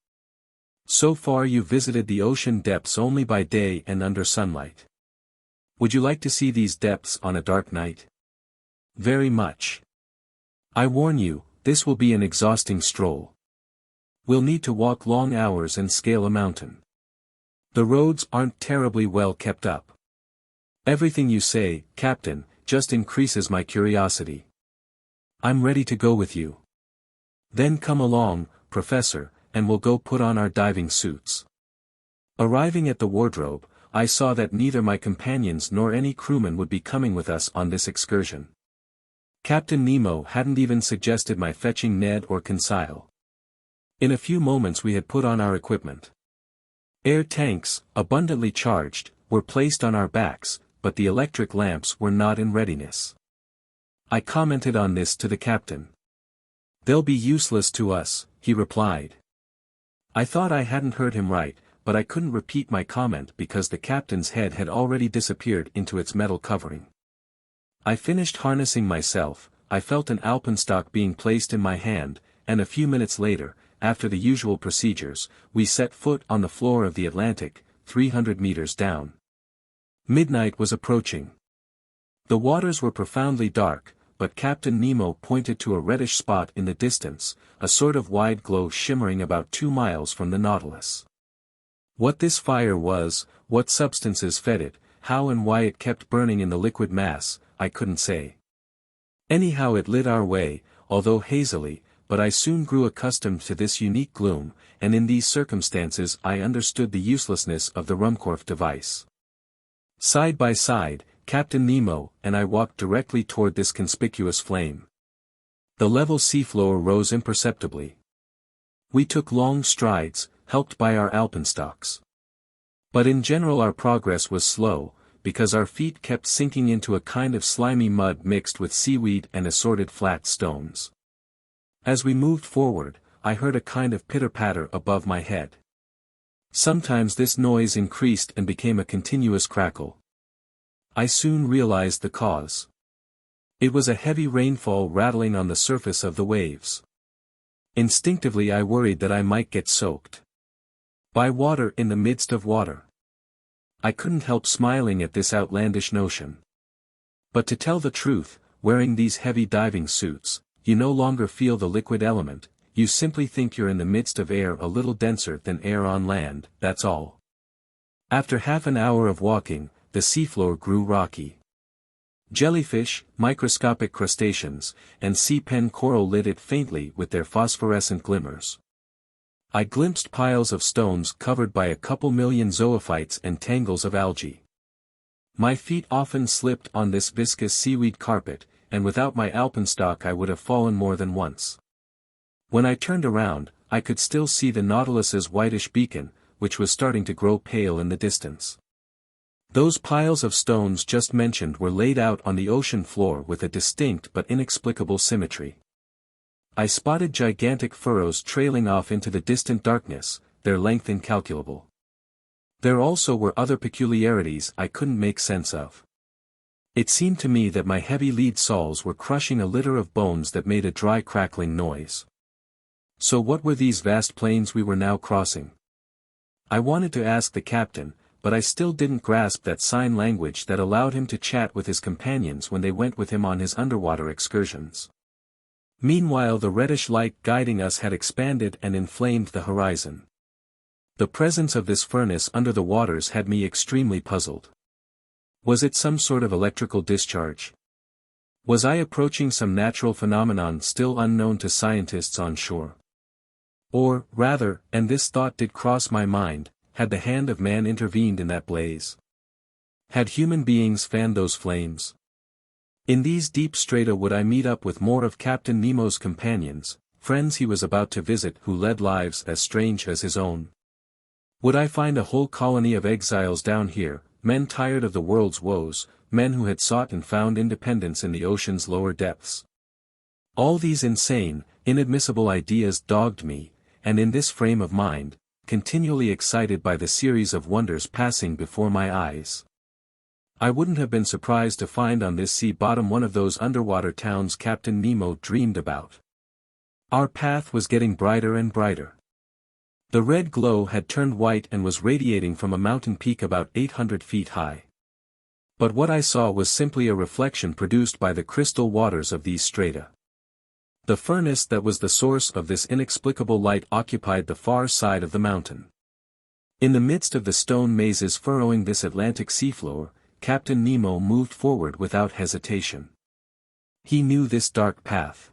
So far you've visited the ocean depths only by day and under sunlight. Would you like to see these depths on a dark night? Very much. I warn you, this will be an exhausting stroll. We'll need to walk long hours and scale a mountain. The roads aren't terribly well kept up. Everything you say, Captain, just increases my curiosity. I'm ready to go with you. Then come along, Professor, and we'll go put on our diving suits. Arriving at the wardrobe, I saw that neither my companions nor any crewmen would be coming with us on this excursion. Captain Nemo hadn't even suggested my fetching Ned or Conseil. In a few moments we had put on our equipment. Air tanks, abundantly charged, were placed on our backs, but the electric lamps were not in readiness. I commented on this to the captain. "They'll be useless to us," he replied. I thought I hadn't heard him right, but I couldn't repeat my comment because the captain's head had already disappeared into its metal covering. I finished harnessing myself, I felt an alpenstock being placed in my hand, and a few minutes later, after the usual procedures, we set foot on the floor of the Atlantic, 300 meters down. Midnight was approaching. The waters were profoundly dark, but Captain Nemo pointed to a reddish spot in the distance, a sort of wide glow shimmering about 2 miles from the Nautilus. What this fire was, what substances fed it, how and why it kept burning in the liquid mass, I couldn't say. Anyhow it lit our way, although hazily, but I soon grew accustomed to this unique gloom, and in these circumstances I understood the uselessness of the Ruhmkorff device. Side by side, Captain Nemo and I walked directly toward this conspicuous flame. The level seafloor rose imperceptibly. We took long strides, helped by our alpenstocks. But in general our progress was slow, because our feet kept sinking into a kind of slimy mud mixed with seaweed and assorted flat stones. As we moved forward, I heard a kind of pitter-patter above my head. Sometimes this noise increased and became a continuous crackle. I soon realized the cause. It was a heavy rainfall rattling on the surface of the waves. Instinctively I worried that I might get soaked by water in the midst of water. I couldn't help smiling at this outlandish notion. But to tell the truth, wearing these heavy diving suits, you no longer feel the liquid element, you simply think you're in the midst of air a little denser than air on land, that's all. After half an hour of walking, the seafloor grew rocky. Jellyfish, microscopic crustaceans, and sea pen coral lit it faintly with their phosphorescent glimmers. I glimpsed piles of stones covered by a couple million zoophytes and tangles of algae. My feet often slipped on this viscous seaweed carpet, and without my alpenstock I would have fallen more than once. When I turned around, I could still see the Nautilus's whitish beacon, which was starting to grow pale in the distance. Those piles of stones just mentioned were laid out on the ocean floor with a distinct but inexplicable symmetry. I spotted gigantic furrows trailing off into the distant darkness, their length incalculable. There also were other peculiarities I couldn't make sense of. It seemed to me that my heavy lead soles were crushing a litter of bones that made a dry crackling noise. So what were these vast plains we were now crossing? I wanted to ask the captain, but I still didn't grasp that sign language that allowed him to chat with his companions when they went with him on his underwater excursions. Meanwhile the reddish light guiding us had expanded and inflamed the horizon. The presence of this furnace under the waters had me extremely puzzled. Was it some sort of electrical discharge? Was I approaching some natural phenomenon still unknown to scientists on shore? Or, rather, and this thought did cross my mind, had the hand of man intervened in that blaze? Had human beings fanned those flames? In these deep strata would I meet up with more of Captain Nemo's companions, friends he was about to visit who led lives as strange as his own? Would I find a whole colony of exiles down here, men tired of the world's woes, men who had sought and found independence in the ocean's lower depths? All these insane, inadmissible ideas dogged me, and in this frame of mind, continually excited by the series of wonders passing before my eyes, I wouldn't have been surprised to find on this sea bottom one of those underwater towns Captain Nemo dreamed about. Our path was getting brighter and brighter. The red glow had turned white and was radiating from a mountain peak about 800 feet high. But what I saw was simply a reflection produced by the crystal waters of these strata. The furnace that was the source of this inexplicable light occupied the far side of the mountain. In the midst of the stone mazes furrowing this Atlantic seafloor, Captain Nemo moved forward without hesitation. He knew this dark path.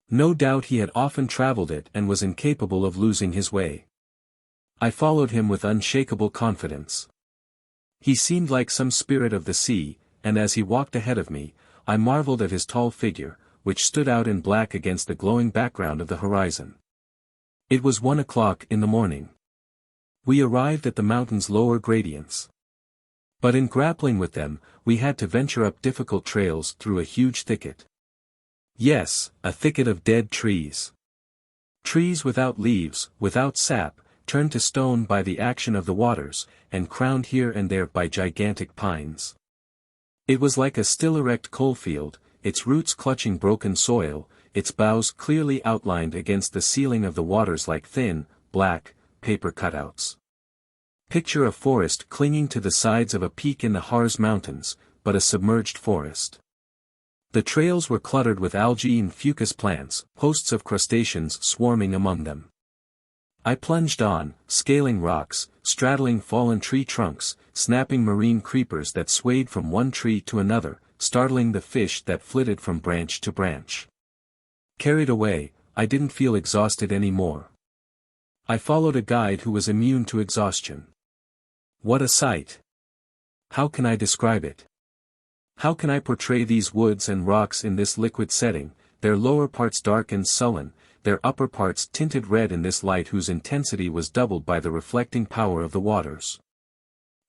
No doubt he had often traveled it and was incapable of losing his way. I followed him with unshakable confidence. He seemed like some spirit of the sea, and as he walked ahead of me, I marveled at his tall figure, which stood out in black against the glowing background of the horizon. It was 1 o'clock in the morning. We arrived at the mountain's lower gradients. But in grappling with them, we had to venture up difficult trails through a huge thicket. Yes, a thicket of dead trees. Trees without leaves, without sap, turned to stone by the action of the waters, and crowned here and there by gigantic pines. It was like a still erect coalfield, its roots clutching broken soil, its boughs clearly outlined against the ceiling of the waters like thin, black, paper cutouts. Picture a forest clinging to the sides of a peak in the Harz Mountains, but a submerged forest. The trails were cluttered with algae and fucus plants, hosts of crustaceans swarming among them. I plunged on, scaling rocks, straddling fallen tree trunks, snapping marine creepers that swayed from one tree to another, startling the fish that flitted from branch to branch. Carried away, I didn't feel exhausted anymore. I followed a guide who was immune to exhaustion. What a sight! How can I describe it? How can I portray these woods and rocks in this liquid setting, their lower parts dark and sullen, their upper parts tinted red in this light whose intensity was doubled by the reflecting power of the waters?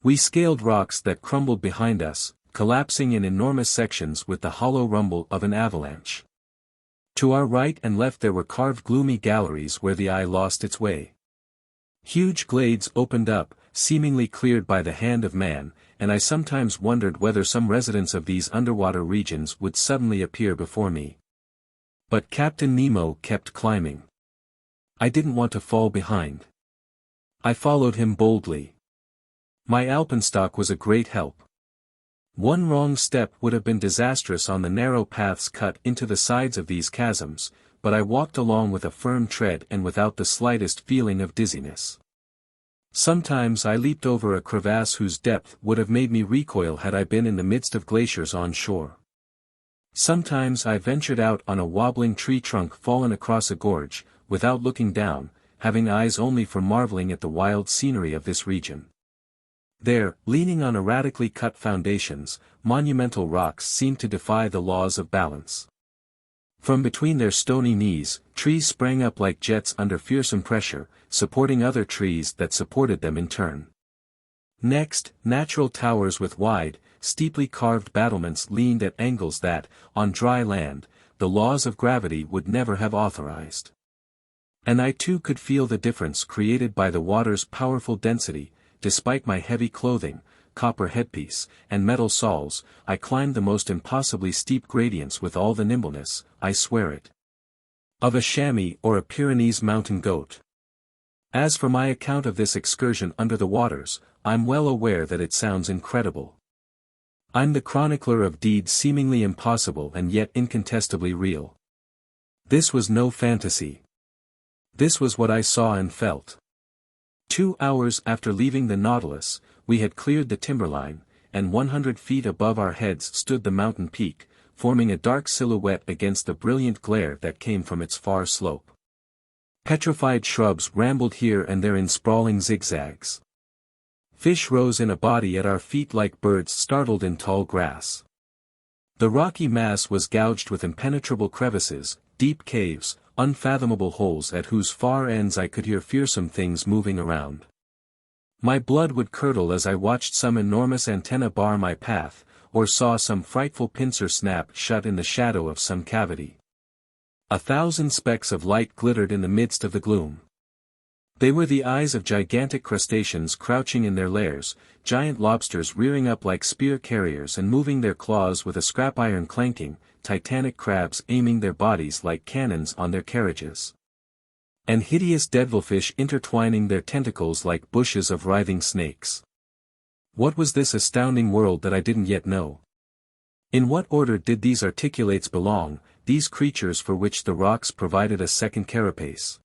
We scaled rocks that crumbled behind us, collapsing in enormous sections with the hollow rumble of an avalanche. To our right and left there were carved gloomy galleries where the eye lost its way. Huge glades opened up, seemingly cleared by the hand of man, and I sometimes wondered whether some residents of these underwater regions would suddenly appear before me. But Captain Nemo kept climbing. I didn't want to fall behind. I followed him boldly. My alpenstock was a great help. One wrong step would have been disastrous on the narrow paths cut into the sides of these chasms, but I walked along with a firm tread and without the slightest feeling of dizziness. Sometimes I leaped over a crevasse whose depth would have made me recoil had I been in the midst of glaciers on shore. Sometimes I ventured out on a wobbling tree trunk fallen across a gorge, without looking down, having eyes only for marveling at the wild scenery of this region. There, leaning on erratically cut foundations, monumental rocks seemed to defy the laws of balance. From between their stony knees, trees sprang up like jets under fearsome pressure, supporting other trees that supported them in turn. Next, natural towers with wide, steeply carved battlements leaned at angles that, on dry land, the laws of gravity would never have authorized. And I too could feel the difference created by the water's powerful density. Despite my heavy clothing, copper headpiece, and metal soles, I climbed the most impossibly steep gradients with all the nimbleness, I swear it, of a chamois or a Pyrenees mountain goat. As for my account of this excursion under the waters, I'm well aware that it sounds incredible. I'm the chronicler of deeds seemingly impossible and yet incontestably real. This was no fantasy. This was what I saw and felt. 2 hours after leaving the Nautilus, we had cleared the timberline, and 100 feet above our heads stood the mountain peak, forming a dark silhouette against the brilliant glare that came from its far slope. Petrified shrubs rambled here and there in sprawling zigzags. Fish rose in a body at our feet like birds startled in tall grass. The rocky mass was gouged with impenetrable crevices, deep caves, unfathomable holes at whose far ends I could hear fearsome things moving around. My blood would curdle as I watched some enormous antenna bar my path, or saw some frightful pincer snap shut in the shadow of some cavity. 1,000 specks of light glittered in the midst of the gloom. They were the eyes of gigantic crustaceans crouching in their lairs, giant lobsters rearing up like spear carriers and moving their claws with a scrap iron clanking, titanic crabs aiming their bodies like cannons on their carriages. And hideous devilfish intertwining their tentacles like bushes of writhing snakes. What was this astounding world that I didn't yet know? In what order did these articulates belong, these creatures for which the rocks provided a second carapace?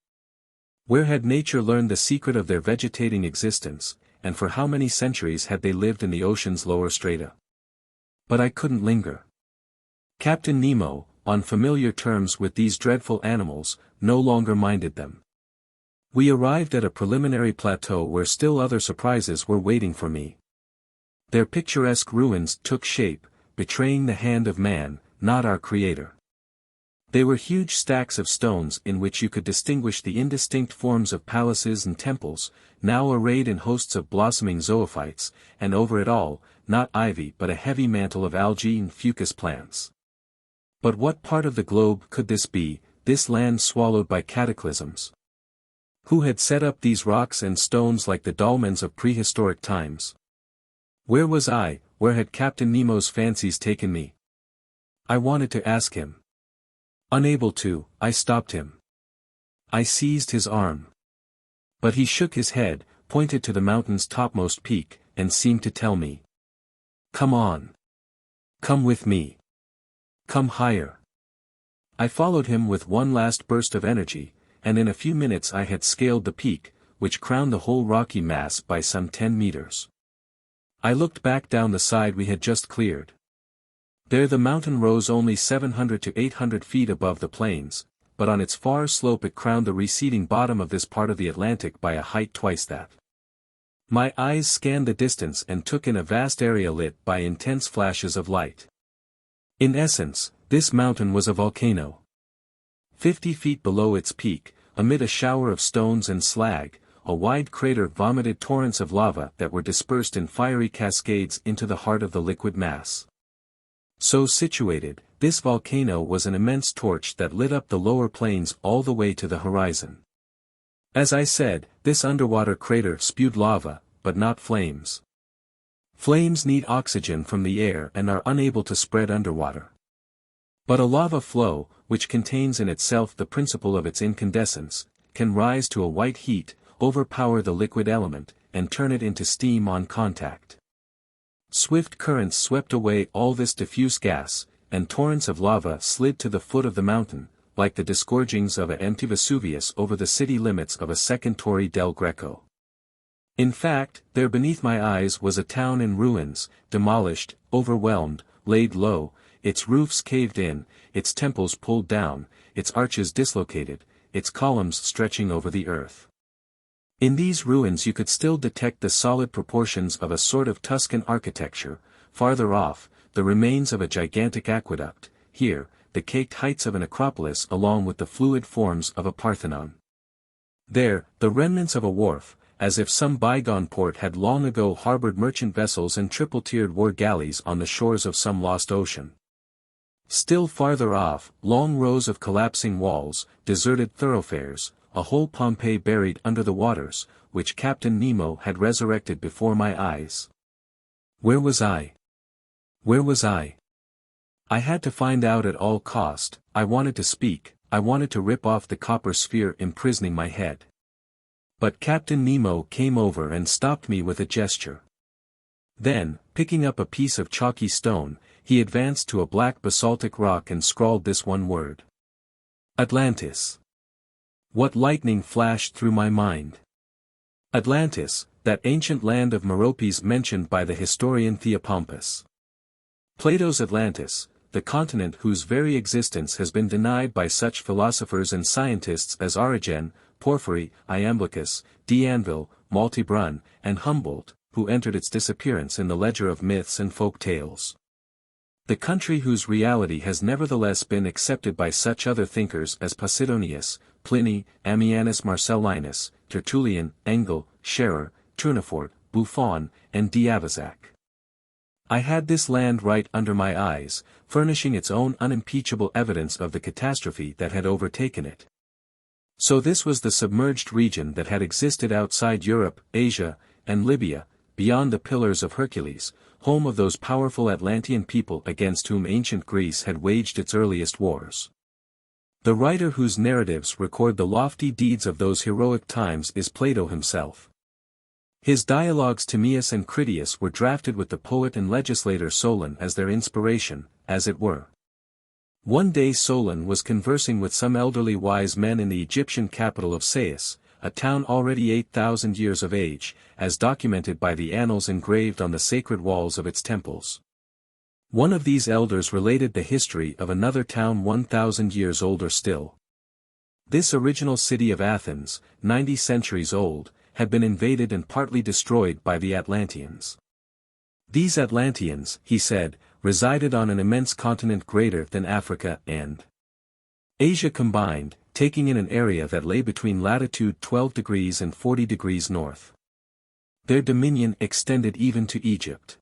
Where had nature learned the secret of their vegetating existence, and for how many centuries had they lived in the ocean's lower strata? But I couldn't linger. Captain Nemo, on familiar terms with these dreadful animals, no longer minded them. We arrived at a preliminary plateau where still other surprises were waiting for me. Their picturesque ruins took shape, betraying the hand of man, not our creator. They were huge stacks of stones in which you could distinguish the indistinct forms of palaces and temples, now arrayed in hosts of blossoming zoophytes, and over it all, not ivy but a heavy mantle of algae and fucus plants. But what part of the globe could this be, this land swallowed by cataclysms? Who had set up these rocks and stones like the dolmens of prehistoric times? Where was I, where had Captain Nemo's fancies taken me? I wanted to ask him. Unable to, I stopped him. I seized his arm. But he shook his head, pointed to the mountain's topmost peak, and seemed to tell me. Come on. Come with me. Come higher. I followed him with one last burst of energy, and in a few minutes I had scaled the peak, which crowned the whole rocky mass by some 10 meters. I looked back down the side we had just cleared. There the mountain rose only 700 to 800 feet above the plains, but on its far slope it crowned the receding bottom of this part of the Atlantic by a height twice that. My eyes scanned the distance and took in a vast area lit by intense flashes of light. In essence, this mountain was a volcano. 50 feet below its peak, amid a shower of stones and slag, a wide crater vomited torrents of lava that were dispersed in fiery cascades into the heart of the liquid mass. So situated, this volcano was an immense torch that lit up the lower plains all the way to the horizon. As I said, this underwater crater spewed lava, but not flames. Flames need oxygen from the air and are unable to spread underwater. But a lava flow, which contains in itself the principle of its incandescence, can rise to a white heat, overpower the liquid element, and turn it into steam on contact. Swift currents swept away all this diffuse gas, and torrents of lava slid to the foot of the mountain, like the disgorgings of an empty Vesuvius over the city limits of a second Torre del Greco. In fact, there beneath my eyes was a town in ruins, demolished, overwhelmed, laid low, its roofs caved in, its temples pulled down, its arches dislocated, its columns stretching over the earth. In these ruins you could still detect the solid proportions of a sort of Tuscan architecture, farther off, the remains of a gigantic aqueduct, here, the caked heights of an acropolis along with the fluid forms of a Parthenon. There, the remnants of a wharf, as if some bygone port had long ago harbored merchant vessels and triple-tiered war galleys on the shores of some lost ocean. Still farther off, long rows of collapsing walls, deserted thoroughfares, a whole Pompeii buried under the waters, which Captain Nemo had resurrected before my eyes. Where was I? Where was I? I had to find out at all cost. I wanted to speak, I wanted to rip off the copper sphere imprisoning my head. But Captain Nemo came over and stopped me with a gesture. Then, picking up a piece of chalky stone, he advanced to a black basaltic rock and scrawled this one word. Atlantis. What lightning flashed through my mind. Atlantis, that ancient land of Meropes mentioned by the historian Theopompus. Plato's Atlantis, the continent whose very existence has been denied by such philosophers and scientists as Origen, Porphyry, Iamblichus, D'Anville, Maltebrun, and Humboldt, who entered its disappearance in the ledger of myths and folk tales. The country whose reality has nevertheless been accepted by such other thinkers as Posidonius, Pliny, Ammianus Marcellinus, Tertullian, Engel, Scherer, Tournefort, Buffon, and D'Avezac. I had this land right under my eyes, furnishing its own unimpeachable evidence of the catastrophe that had overtaken it. So this was the submerged region that had existed outside Europe, Asia, and Libya, beyond the Pillars of Hercules, home of those powerful Atlantean people against whom ancient Greece had waged its earliest wars. The writer whose narratives record the lofty deeds of those heroic times is Plato himself. His dialogues Timaeus and Critias were drafted with the poet and legislator Solon as their inspiration, as it were. One day Solon was conversing with some elderly wise men in the Egyptian capital of Sais, a town already 8,000 years of age, as documented by the annals engraved on the sacred walls of its temples. One of these elders related the history of another town 1,000 years older still. This original city of Athens, 90 centuries old, had been invaded and partly destroyed by the Atlanteans. These Atlanteans, he said, resided on an immense continent greater than Africa and Asia combined, taking in an area that lay between latitude 12 degrees and 40 degrees north. Their dominion extended even to Egypt.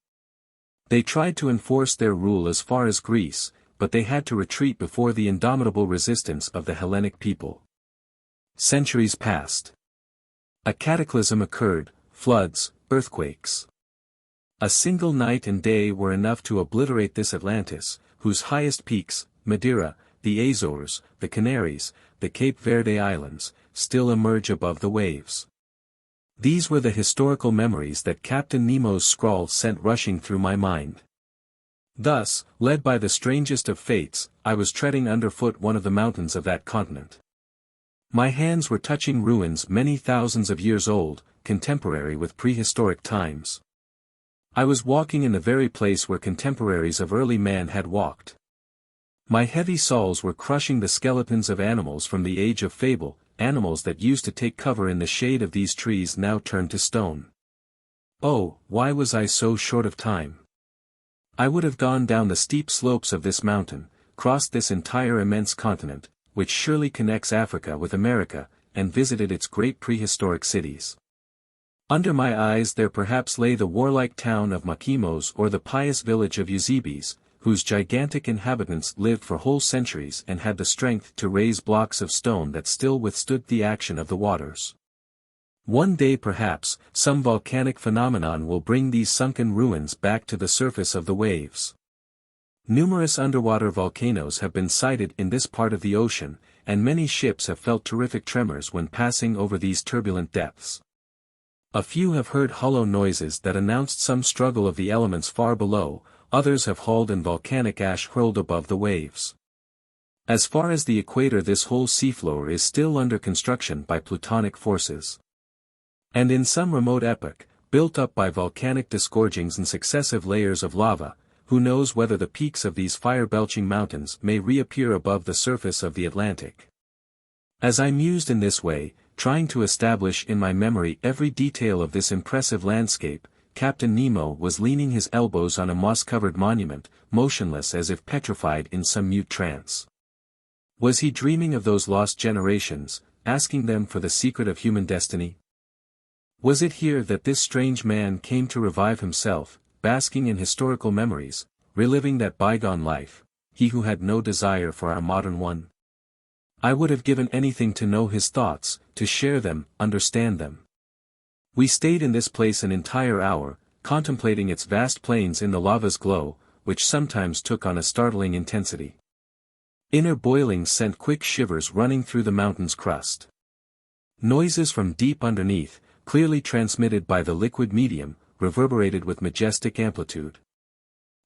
They tried to enforce their rule as far as Greece, but they had to retreat before the indomitable resistance of the Hellenic people. Centuries passed. A cataclysm occurred, floods, earthquakes. A single night and day were enough to obliterate this Atlantis, whose highest peaks, Madeira, the Azores, the Canaries, the Cape Verde Islands, still emerge above the waves. These were the historical memories that Captain Nemo's scrawl sent rushing through my mind. Thus, led by the strangest of fates, I was treading underfoot one of the mountains of that continent. My hands were touching ruins many thousands of years old, contemporary with prehistoric times. I was walking in the very place where contemporaries of early man had walked. My heavy soles were crushing the skeletons of animals from the age of fable, animals that used to take cover in the shade of these trees now turned to stone. Oh, why was I so short of time? I would have gone down the steep slopes of this mountain, crossed this entire immense continent, which surely connects Africa with America, and visited its great prehistoric cities. Under my eyes there perhaps lay the warlike town of Makimos or the pious village of Eusebes, whose gigantic inhabitants lived for whole centuries and had the strength to raise blocks of stone that still withstood the action of the waters. One day perhaps, some volcanic phenomenon will bring these sunken ruins back to the surface of the waves. Numerous underwater volcanoes have been sighted in this part of the ocean, and many ships have felt terrific tremors when passing over these turbulent depths. A few have heard hollow noises that announced some struggle of the elements far below, others have hauled in volcanic ash hurled above the waves. As far as the equator this whole seafloor is still under construction by plutonic forces. And in some remote epoch, built up by volcanic disgorgings and successive layers of lava, who knows whether the peaks of these fire-belching mountains may reappear above the surface of the Atlantic. As I mused in this way, trying to establish in my memory every detail of this impressive landscape, Captain Nemo was leaning his elbows on a moss-covered monument, motionless as if petrified in some mute trance. Was he dreaming of those lost generations, asking them for the secret of human destiny? Was it here that this strange man came to revive himself, basking in historical memories, reliving that bygone life, he who had no desire for our modern one? I would have given anything to know his thoughts, to share them, understand them. We stayed in this place an entire hour, contemplating its vast plains in the lava's glow, which sometimes took on a startling intensity. Inner boilings sent quick shivers running through the mountain's crust. Noises from deep underneath, clearly transmitted by the liquid medium, reverberated with majestic amplitude.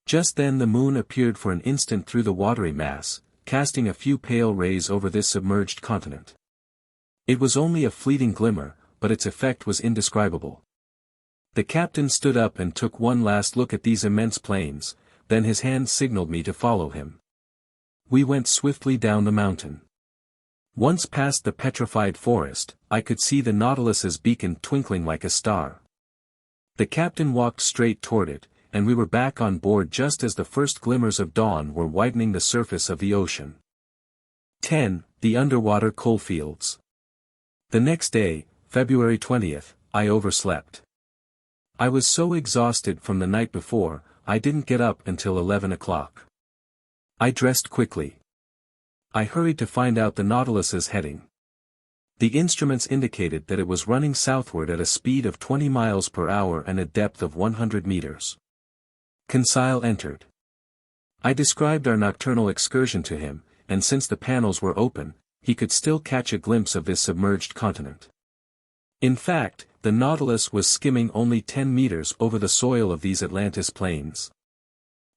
Just then the moon appeared for an instant through the watery mass, casting a few pale rays over this submerged continent. It was only a fleeting glimmer, but its effect was indescribable. The captain stood up and took one last look at these immense plains, then his hand signaled me to follow him. We went swiftly down the mountain. Once past the petrified forest, I could see the Nautilus's beacon twinkling like a star. The captain walked straight toward it, and we were back on board just as the first glimmers of dawn were whitening the surface of the ocean. 10. The underwater coalfields. The next day, February 20th, I overslept. I was so exhausted from the night before, I didn't get up until 11 o'clock. I dressed quickly. I hurried to find out the Nautilus's heading. The instruments indicated that it was running southward at a speed of 20 miles per hour and a depth of 100 meters. Conseil entered. I described our nocturnal excursion to him, and since the panels were open, he could still catch a glimpse of this submerged continent. In fact, the Nautilus was skimming only 10 meters over the soil of these Atlantis plains.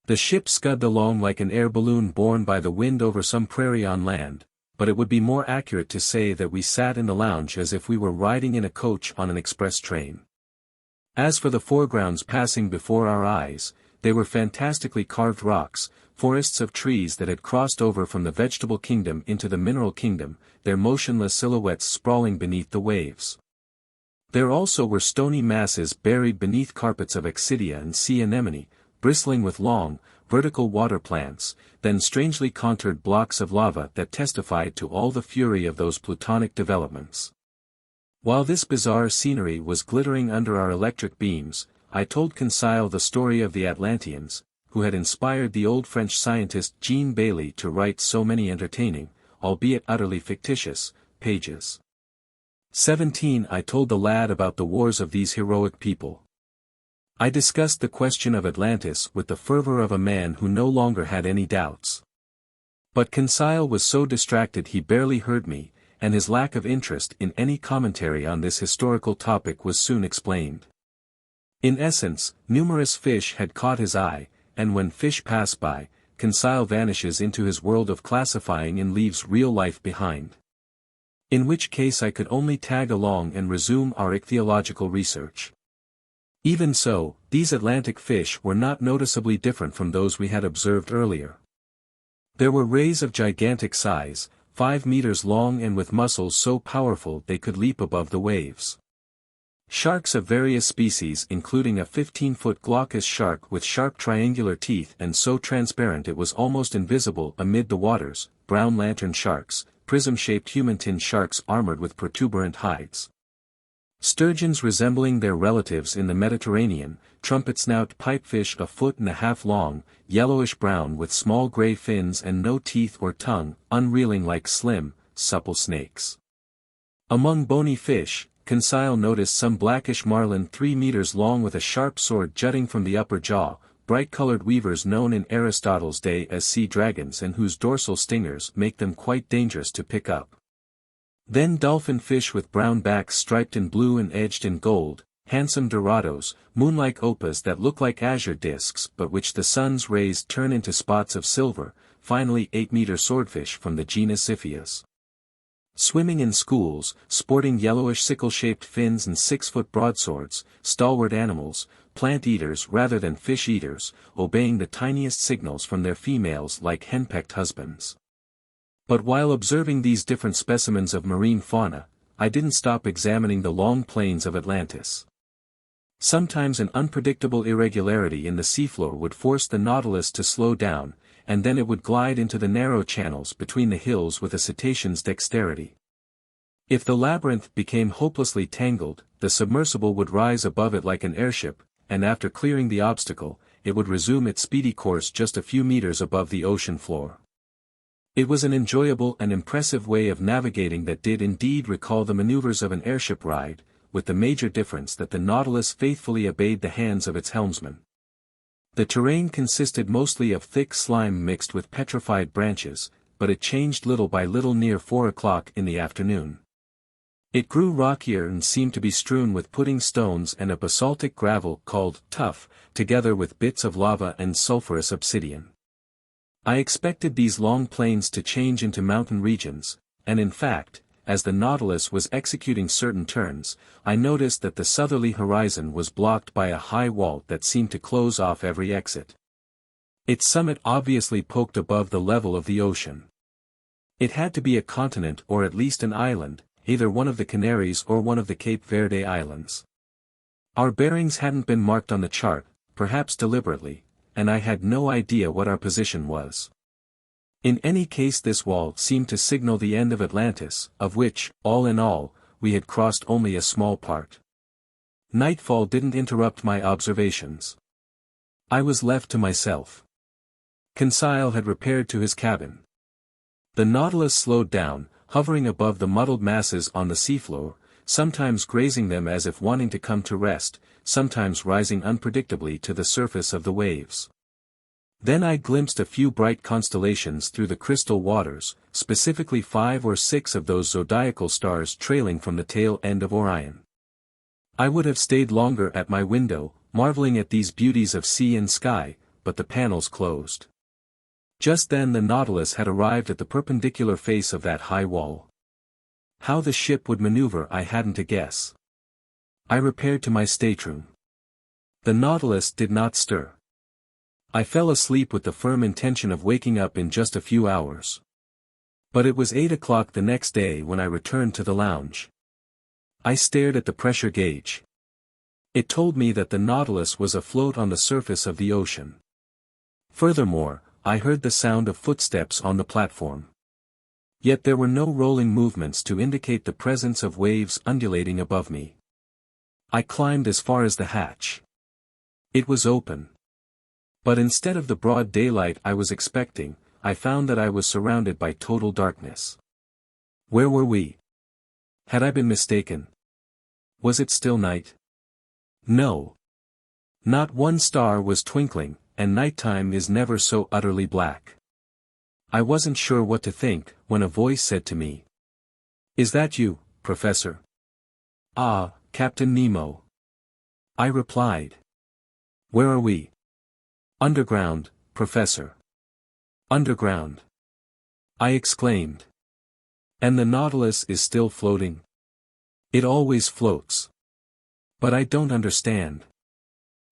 The ship scudded along like an air balloon borne by the wind over some prairie on land, but it would be more accurate to say that we sat in the lounge as if we were riding in a coach on an express train. As for the foregrounds passing before our eyes, they were fantastically carved rocks, forests of trees that had crossed over from the vegetable kingdom into the mineral kingdom, their motionless silhouettes sprawling beneath the waves. There also were stony masses buried beneath carpets of Excidia and sea anemone, bristling with long, vertical water plants, then strangely contoured blocks of lava that testified to all the fury of those plutonic developments. While this bizarre scenery was glittering under our electric beams, I told Conseil the story of the Atlanteans, who had inspired the old French scientist Jean Bailly to write so many entertaining, albeit utterly fictitious, pages. 17 I told the lad about the wars of these heroic people. I discussed the question of Atlantis with the fervor of a man who no longer had any doubts. But Conseil was so distracted he barely heard me, and his lack of interest in any commentary on this historical topic was soon explained. In essence, numerous fish had caught his eye, and when fish pass by, Conseil vanishes into his world of classifying and leaves real life behind. In which case I could only tag along and resume our ichthyological research. Even so, these Atlantic fish were not noticeably different from those we had observed earlier. There were rays of gigantic size, 5 meters long and with muscles so powerful they could leap above the waves. Sharks of various species including a 15-foot glaucous shark with sharp triangular teeth and so transparent it was almost invisible amid the waters, brown lantern sharks, prism-shaped human-tin sharks armored with protuberant hides. Sturgeons resembling their relatives in the Mediterranean, trumpet-snout pipefish a 1.5 feet long, yellowish-brown with small gray fins and no teeth or tongue, unreeling like slim, supple snakes. Among bony fish, Conseil noticed some blackish marlin 3 meters long with a sharp sword jutting from the upper jaw, bright-colored weavers known in Aristotle's day as sea dragons and whose dorsal stingers make them quite dangerous to pick up. Then dolphin fish with brown backs striped in blue and edged in gold, handsome dorados, moon-like opahs that look like azure discs but which the sun's rays turn into spots of silver, finally 8-meter swordfish from the genus Iphias. Swimming in schools, sporting yellowish sickle-shaped fins and 6-foot broadswords, stalwart animals, plant-eaters rather than fish-eaters, obeying the tiniest signals from their females like henpecked husbands. But while observing these different specimens of marine fauna, I didn't stop examining the long plains of Atlantis. Sometimes an unpredictable irregularity in the seafloor would force the Nautilus to slow down, and then it would glide into the narrow channels between the hills with a cetacean's dexterity. If the labyrinth became hopelessly tangled, the submersible would rise above it like an airship, and after clearing the obstacle, it would resume its speedy course just a few meters above the ocean floor. It was an enjoyable and impressive way of navigating that did indeed recall the maneuvers of an airship ride, with the major difference that the Nautilus faithfully obeyed the hands of its helmsman. The terrain consisted mostly of thick slime mixed with petrified branches, but it changed little by little near 4 o'clock in the afternoon. It grew rockier and seemed to be strewn with pudding stones and a basaltic gravel called tuff, together with bits of lava and sulfurous obsidian. I expected these long plains to change into mountain regions, and in fact, as the Nautilus was executing certain turns, I noticed that the southerly horizon was blocked by a high wall that seemed to close off every exit. Its summit obviously poked above the level of the ocean. It had to be a continent or at least an island, either one of the Canaries or one of the Cape Verde Islands. Our bearings hadn't been marked on the chart, perhaps deliberately, and I had no idea what our position was. In any case this wall seemed to signal the end of Atlantis, of which, all in all, we had crossed only a small part. Nightfall didn't interrupt my observations. I was left to myself. Conseil had repaired to his cabin. The Nautilus slowed down, hovering above the muddled masses on the seafloor, sometimes grazing them as if wanting to come to rest, sometimes rising unpredictably to the surface of the waves. Then I glimpsed a few bright constellations through the crystal waters, specifically 5 or 6 of those zodiacal stars trailing from the tail end of Orion. I would have stayed longer at my window, marveling at these beauties of sea and sky, but the panels closed. Just then the Nautilus had arrived at the perpendicular face of that high wall. How the ship would maneuver I hadn't a guess. I repaired to my stateroom. The Nautilus did not stir. I fell asleep with the firm intention of waking up in just a few hours. But it was 8 o'clock the next day when I returned to the lounge. I stared at the pressure gauge. It told me that the Nautilus was afloat on the surface of the ocean. Furthermore, I heard the sound of footsteps on the platform. Yet there were no rolling movements to indicate the presence of waves undulating above me. I climbed as far as the hatch. It was open. But instead of the broad daylight I was expecting, I found that I was surrounded by total darkness. Where were we? Had I been mistaken? Was it still night? No. Not one star was twinkling, and nighttime is never so utterly black. I wasn't sure what to think, when a voice said to me, "Is that you, Professor?" "Ah, Captain Nemo." I replied. "Where are we?" "Underground, Professor." "Underground?" I exclaimed. "And the Nautilus is still floating?" "It always floats." "But I don't understand."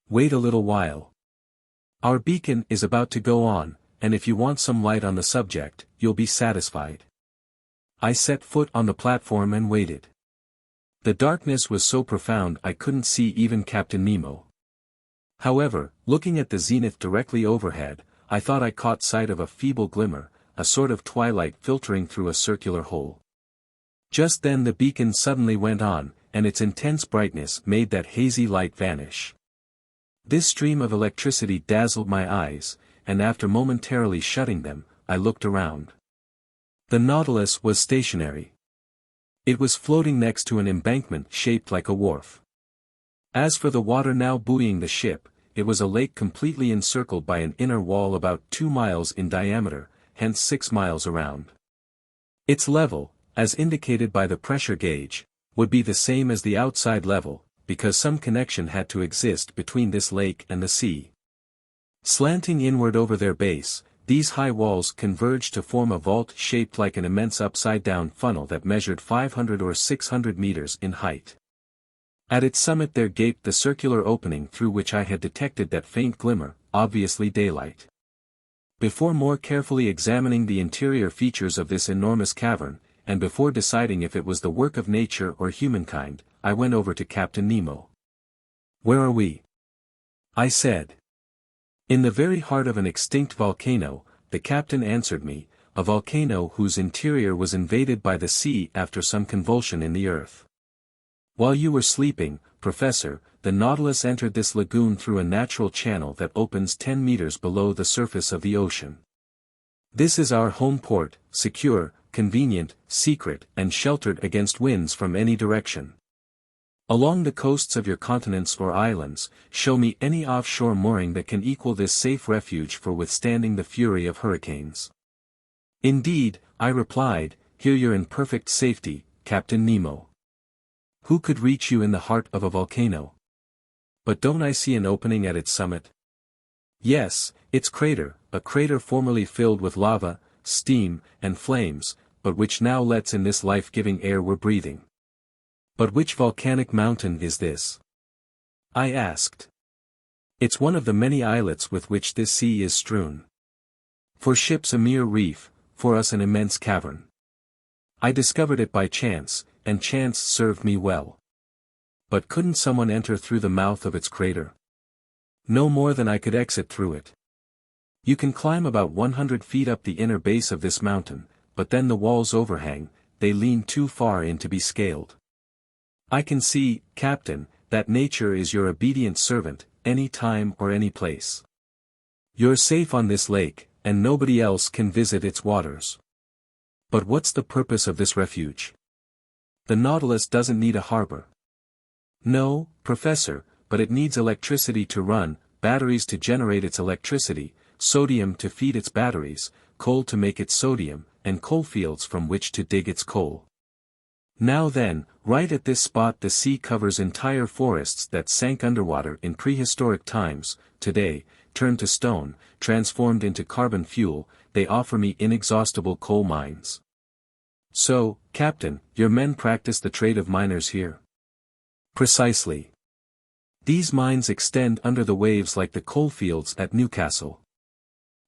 "Wait a little while. Our beacon is about to go on, and if you want some light on the subject, you'll be satisfied." I set foot on the platform and waited. The darkness was so profound I couldn't see even Captain Nemo. However, looking at the zenith directly overhead, I thought I caught sight of a feeble glimmer, a sort of twilight filtering through a circular hole. Just then the beacon suddenly went on, and its intense brightness made that hazy light vanish. This stream of electricity dazzled my eyes, and after momentarily shutting them, I looked around. The Nautilus was stationary. It was floating next to an embankment shaped like a wharf. As for the water now buoying the ship, it was a lake completely encircled by an inner wall about 2 miles in diameter, hence 6 miles around. Its level, as indicated by the pressure gauge, would be the same as the outside level, because some connection had to exist between this lake and the sea. Slanting inward over their base, these high walls converged to form a vault shaped like an immense upside-down funnel that measured 500 or 600 meters in height. At its summit there gaped the circular opening through which I had detected that faint glimmer, obviously daylight. Before more carefully examining the interior features of this enormous cavern, and before deciding if it was the work of nature or humankind, I went over to Captain Nemo. "Where are we?" I said. "In the very heart of an extinct volcano," the captain answered me, "a volcano whose interior was invaded by the sea after some convulsion in the earth. While you were sleeping, Professor, the Nautilus entered this lagoon through a natural channel that opens 10 meters below the surface of the ocean. This is our home port, secure, convenient, secret, and sheltered against winds from any direction. Along the coasts of your continents or islands, show me any offshore mooring that can equal this safe refuge for withstanding the fury of hurricanes." "Indeed," I replied, "here you're in perfect safety, Captain Nemo. Who could reach you in the heart of a volcano? But don't I see an opening at its summit?" "Yes, its crater, a crater formerly filled with lava, steam, and flames, but which now lets in this life-giving air we're breathing." "But which volcanic mountain is this?" I asked. "It's one of the many islets with which this sea is strewn. For ships a mere reef, for us an immense cavern. I discovered it by chance, and chance served me well. But couldn't someone enter through the mouth of its crater?" "No more than I could exit through it. You can climb about 100 feet up the inner base of this mountain, but then the walls overhang, they lean too far in to be scaled. I can see, Captain, that nature is your obedient servant, any time or any place. You're safe on this lake, and nobody else can visit its waters. But what's the purpose of this refuge? The Nautilus doesn't need a harbor." "No, Professor, but it needs electricity to run, batteries to generate its electricity, sodium to feed its batteries, coal to make its sodium, and coalfields from which to dig its coal. Now then, right at this spot the sea covers entire forests that sank underwater in prehistoric times, today, turned to stone, transformed into carbon fuel, they offer me inexhaustible coal mines." "So, Captain, your men practice the trade of miners here?" "Precisely. These mines extend under the waves like the coalfields at Newcastle.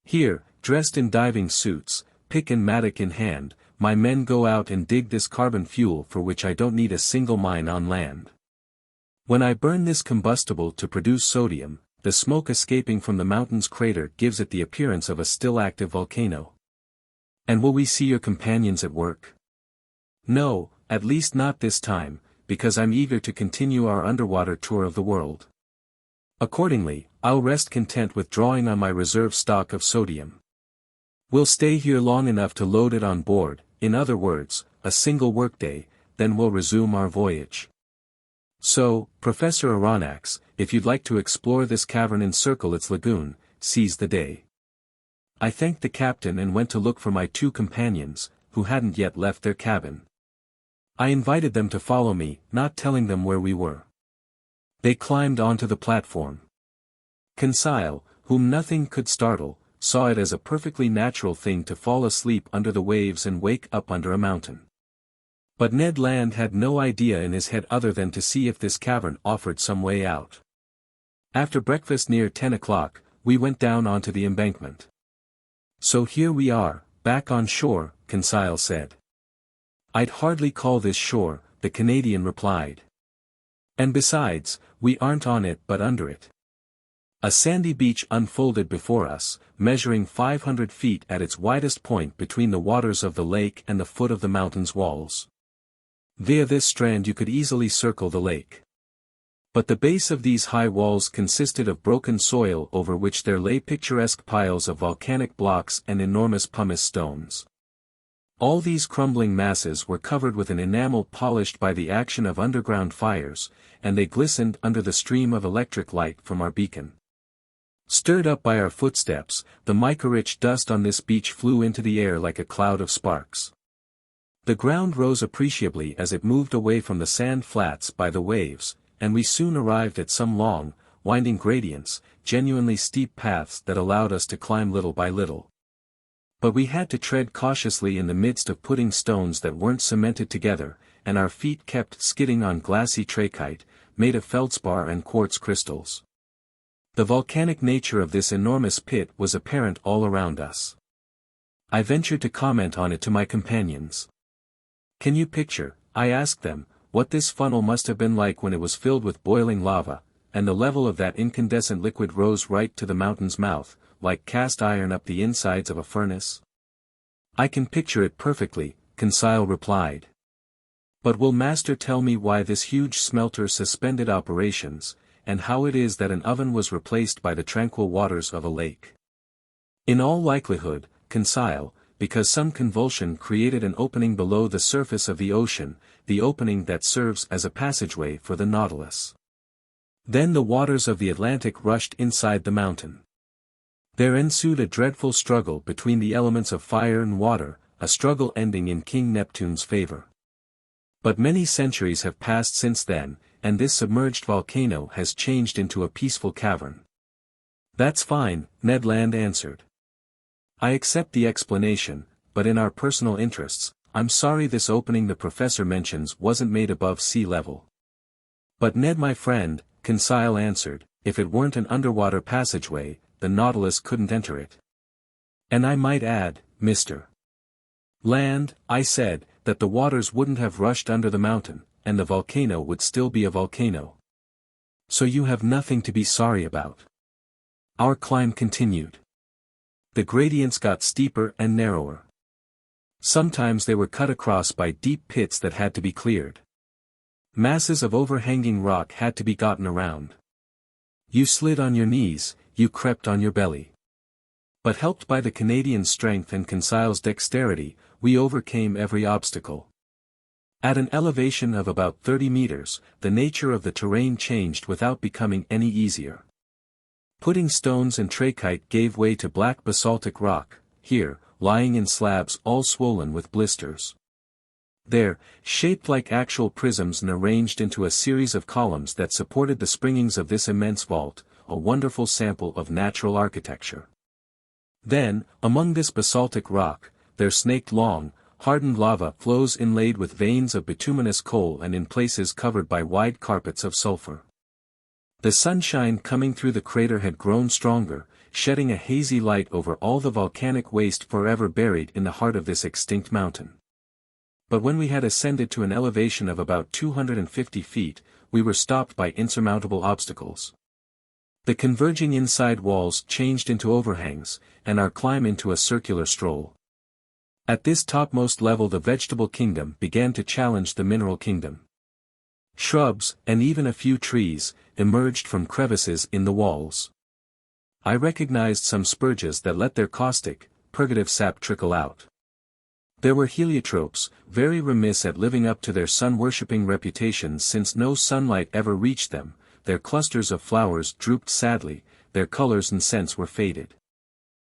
Here, dressed in diving suits, pick and mattock in hand, my men go out and dig this carbon fuel for which I don't need a single mine on land. When I burn this combustible to produce sodium, the smoke escaping from the mountain's crater gives it the appearance of a still active volcano." "And will we see your companions at work?" "No, at least not this time, because I'm eager to continue our underwater tour of the world. Accordingly, I'll rest content with drawing on my reserve stock of sodium. We'll stay here long enough to load it on board, in other words, a single workday, then we'll resume our voyage. So, Professor Aronnax, if you'd like to explore this cavern and circle its lagoon, seize the day. I thanked the captain and went to look for my 2 companions, who hadn't yet left their cabin. I invited them to follow me, not telling them where we were. They climbed onto the platform. Conseil, whom nothing could startle, saw it as a perfectly natural thing to fall asleep under the waves and wake up under a mountain. But Ned Land had no idea in his head other than to see if this cavern offered some way out. After breakfast near 10 o'clock, we went down onto the embankment. "So here we are, back on shore," Conseil said. "I'd hardly call this shore," the Canadian replied. "And besides, we aren't on it but under it." A sandy beach unfolded before us, measuring 500 feet at its widest point between the waters of the lake and the foot of the mountain's walls. Via this strand you could easily circle the lake. But the base of these high walls consisted of broken soil over which there lay picturesque piles of volcanic blocks and enormous pumice stones. All these crumbling masses were covered with an enamel polished by the action of underground fires, and they glistened under the stream of electric light from our beacon. Stirred up by our footsteps, the mica-rich dust on this beach flew into the air like a cloud of sparks. The ground rose appreciably as it moved away from the sand flats by the waves, and we soon arrived at some long, winding gradients, genuinely steep paths that allowed us to climb little by little. But we had to tread cautiously in the midst of pudding stones that weren't cemented together, and our feet kept skidding on glassy trachyte, made of feldspar and quartz crystals. The volcanic nature of this enormous pit was apparent all around us. I ventured to comment on it to my companions. "Can you picture," I asked them, "what this funnel must have been like when it was filled with boiling lava, and the level of that incandescent liquid rose right to the mountain's mouth, like cast iron up the insides of a furnace?" "I can picture it perfectly," Conseil replied. "But will Master tell me why this huge smelter suspended operations, and how it is that an oven was replaced by the tranquil waters of a lake?" "In all likelihood, Conseil, because some convulsion created an opening below the surface of the ocean, the opening that serves as a passageway for the Nautilus. Then the waters of the Atlantic rushed inside the mountain. There ensued a dreadful struggle between the elements of fire and water, a struggle ending in King Neptune's favor. But many centuries have passed since then, and this submerged volcano has changed into a peaceful cavern." "That's fine," Ned Land answered. "I accept the explanation, but in our personal interests, I'm sorry this opening the professor mentions wasn't made above sea level." "But Ned my friend," Conseil answered, "if it weren't an underwater passageway, the Nautilus couldn't enter it." "And I might add, Mr. Land," I said, "that the waters wouldn't have rushed under the mountain, and the volcano would still be a volcano. So you have nothing to be sorry about." Our climb continued. The gradients got steeper and narrower. Sometimes they were cut across by deep pits that had to be cleared. Masses of overhanging rock had to be gotten around. You slid on your knees, you crept on your belly. But helped by the Canadian's strength and Conseil's dexterity, we overcame every obstacle. At an elevation of about 30 meters, the nature of the terrain changed without becoming any easier. Pudding stones and trachyte gave way to black basaltic rock, here, lying in slabs all swollen with blisters. There, shaped like actual prisms and arranged into a series of columns that supported the springings of this immense vault, a wonderful sample of natural architecture. Then, among this basaltic rock, there snaked long, hardened lava flows inlaid with veins of bituminous coal and in places covered by wide carpets of sulfur. The sunshine coming through the crater had grown stronger, shedding a hazy light over all the volcanic waste forever buried in the heart of this extinct mountain. But when we had ascended to an elevation of about 250 feet, we were stopped by insurmountable obstacles. The converging inside walls changed into overhangs, and our climb into a circular stroll. At this topmost level the vegetable kingdom began to challenge the mineral kingdom. Shrubs, and even a few trees, emerged from crevices in the walls. I recognized some spurges that let their caustic, purgative sap trickle out. There were heliotropes, very remiss at living up to their sun-worshipping reputations since no sunlight ever reached them, their clusters of flowers drooped sadly, their colors and scents were faded.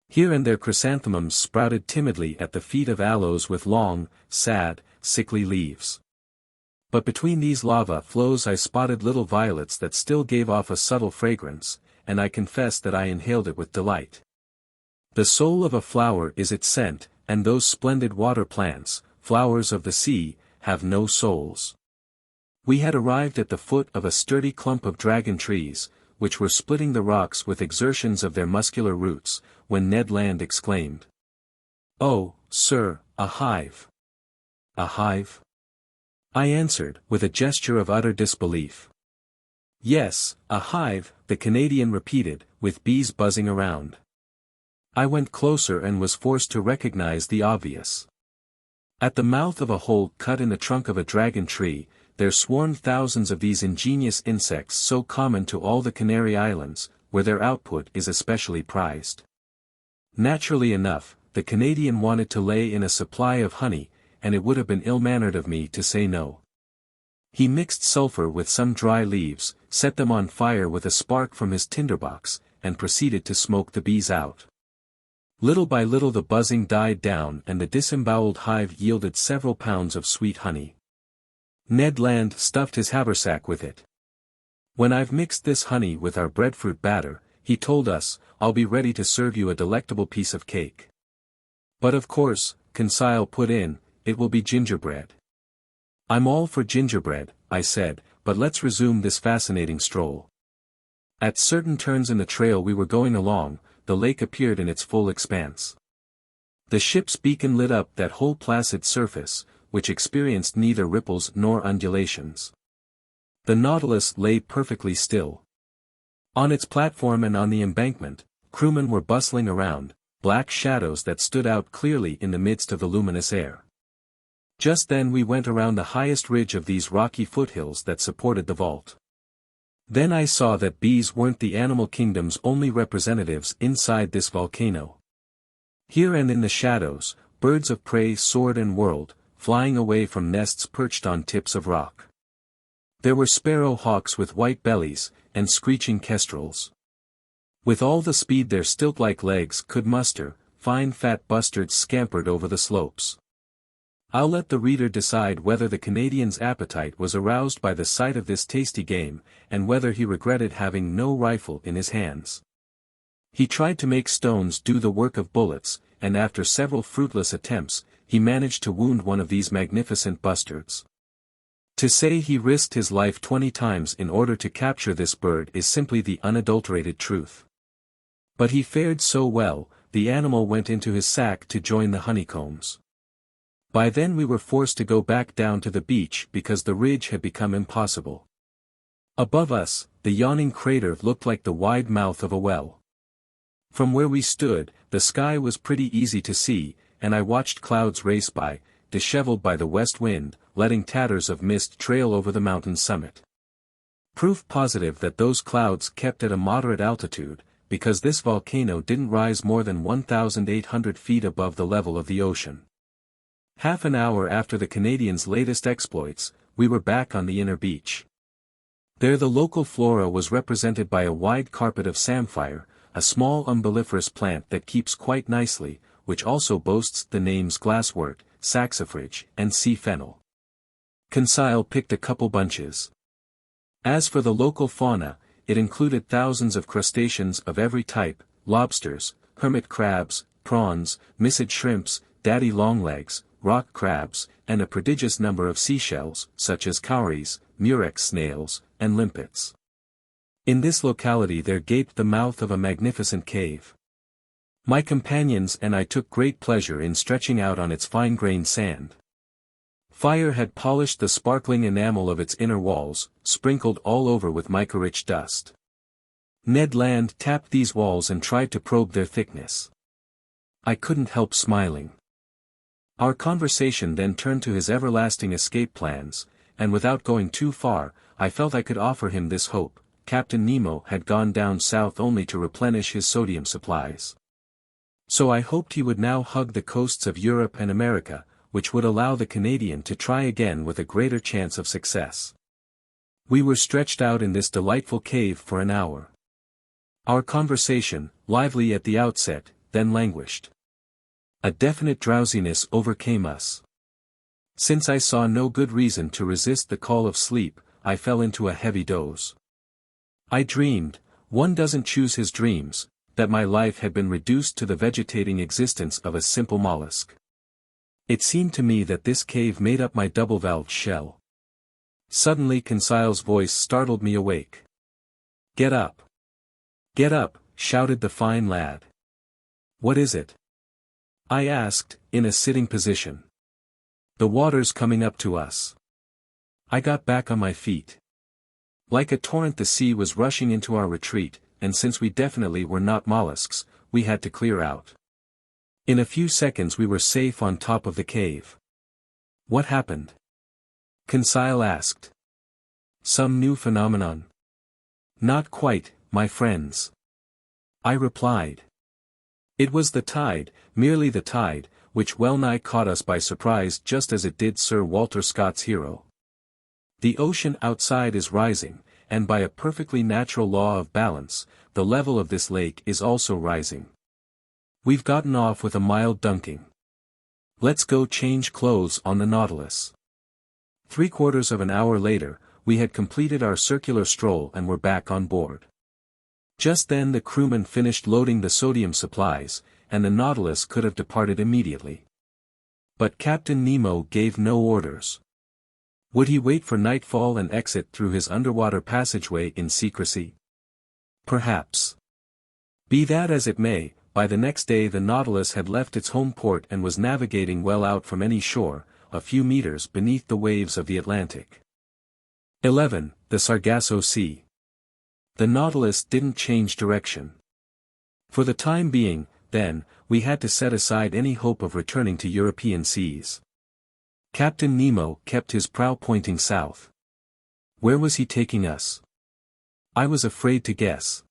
Here and there chrysanthemums sprouted timidly at the feet of aloes with long, sad, sickly leaves. But between these lava flows I spotted little violets that still gave off a subtle fragrance, and I confess that I inhaled it with delight. The soul of a flower is its scent, and those splendid water plants, flowers of the sea, have no souls. We had arrived at the foot of a sturdy clump of dragon trees, which were splitting the rocks with exertions of their muscular roots, when Ned Land exclaimed. "Oh, sir, a hive." "A hive?" I answered, with a gesture of utter disbelief. "Yes, a hive," the Canadian repeated, "with bees buzzing around." I went closer and was forced to recognize the obvious. At the mouth of a hole cut in the trunk of a dragon tree, there swarmed thousands of these ingenious insects so common to all the Canary Islands, where their output is especially prized. Naturally enough, the Canadian wanted to lay in a supply of honey, and it would have been ill-mannered of me to say no. He mixed sulfur with some dry leaves, set them on fire with a spark from his tinderbox, and proceeded to smoke the bees out. Little by little the buzzing died down and the disemboweled hive yielded several pounds of sweet honey. Ned Land stuffed his haversack with it. "When I've mixed this honey with our breadfruit batter," he told us, "I'll be ready to serve you a delectable piece of cake." "But of course," Conseil put in, "it will be gingerbread." "I'm all for gingerbread," I said, "but let's resume this fascinating stroll." At certain turns in the trail we were going along, the lake appeared in its full expanse. The ship's beacon lit up that whole placid surface, which experienced neither ripples nor undulations. The Nautilus lay perfectly still. On its platform and on the embankment, crewmen were bustling around, black shadows that stood out clearly in the midst of the luminous air. Just then we went around the highest ridge of these rocky foothills that supported the vault. Then I saw that bees weren't the animal kingdom's only representatives inside this volcano. Here and in the shadows, birds of prey soared and whirled, flying away from nests perched on tips of rock. There were sparrow hawks with white bellies, and screeching kestrels. With all the speed their stilt-like legs could muster, fine fat bustards scampered over the slopes. I'll let the reader decide whether the Canadian's appetite was aroused by the sight of this tasty game, and whether he regretted having no rifle in his hands. He tried to make stones do the work of bullets, and after several fruitless attempts, he managed to wound one of these magnificent bustards. To say he risked his life 20 times in order to capture this bird is simply the unadulterated truth. But he fared so well, the animal went into his sack to join the honeycombs. By then we were forced to go back down to the beach because the ridge had become impossible. Above us, the yawning crater looked like the wide mouth of a well. From where we stood, the sky was pretty easy to see, and I watched clouds race by, disheveled by the west wind, letting tatters of mist trail over the mountain summit. Proof positive that those clouds kept at a moderate altitude, because this volcano didn't rise more than 1,800 feet above the level of the ocean. Half an hour after the Canadians' latest exploits, we were back on the inner beach. There the local flora was represented by a wide carpet of samphire, a small umbelliferous plant that keeps quite nicely, which also boasts the names glasswort, saxifrage, and sea fennel. Conseil picked a couple bunches. As for the local fauna, it included thousands of crustaceans of every type, lobsters, hermit crabs, prawns, mysid shrimps, daddy longlegs, rock crabs, and a prodigious number of seashells, such as cowries, murex snails, and limpets. In this locality there gaped the mouth of a magnificent cave. My companions and I took great pleasure in stretching out on its fine-grained sand. Fire had polished the sparkling enamel of its inner walls, sprinkled all over with mica-rich dust. Ned Land tapped these walls and tried to probe their thickness. I couldn't help smiling. Our conversation then turned to his everlasting escape plans, and without going too far, I felt I could offer him this hope. Captain Nemo had gone down south only to replenish his sodium supplies. So I hoped he would now hug the coasts of Europe and America, which would allow the Canadian to try again with a greater chance of success. We were stretched out in this delightful cave for an hour. Our conversation, lively at the outset, then languished. A definite drowsiness overcame us. Since I saw no good reason to resist the call of sleep, I fell into a heavy doze. I dreamed, one doesn't choose his dreams, that my life had been reduced to the vegetating existence of a simple mollusk. It seemed to me that this cave made up my double-valved shell. Suddenly Conseil's voice startled me awake. "Get up! Get up!" shouted the fine lad. "What is it?" I asked, in a sitting position. "The water's coming up to us." I got back on my feet. Like a torrent the sea was rushing into our retreat, and since we definitely were not mollusks, we had to clear out. In a few seconds we were safe on top of the cave. "What happened?" Conseil asked. "Some new phenomenon?" "Not quite, my friends," I replied. "It was the tide, merely the tide, which well-nigh caught us by surprise just as it did Sir Walter Scott's hero. The ocean outside is rising, and by a perfectly natural law of balance, the level of this lake is also rising. We've gotten off with a mild dunking. Let's go change clothes on the Nautilus." 3/4 of an hour later, we had completed our circular stroll and were back on board. Just then the crewmen finished loading the sodium supplies, and the Nautilus could have departed immediately. But Captain Nemo gave no orders. Would he wait for nightfall and exit through his underwater passageway in secrecy? Perhaps. Be that as it may, by the next day the Nautilus had left its home port and was navigating well out from any shore, a few meters beneath the waves of the Atlantic. 11. The Sargasso Sea. The Nautilus didn't change direction. For the time being, then, we had to set aside any hope of returning to European seas. Captain Nemo kept his prow pointing south. Where was he taking us? I was afraid to guess.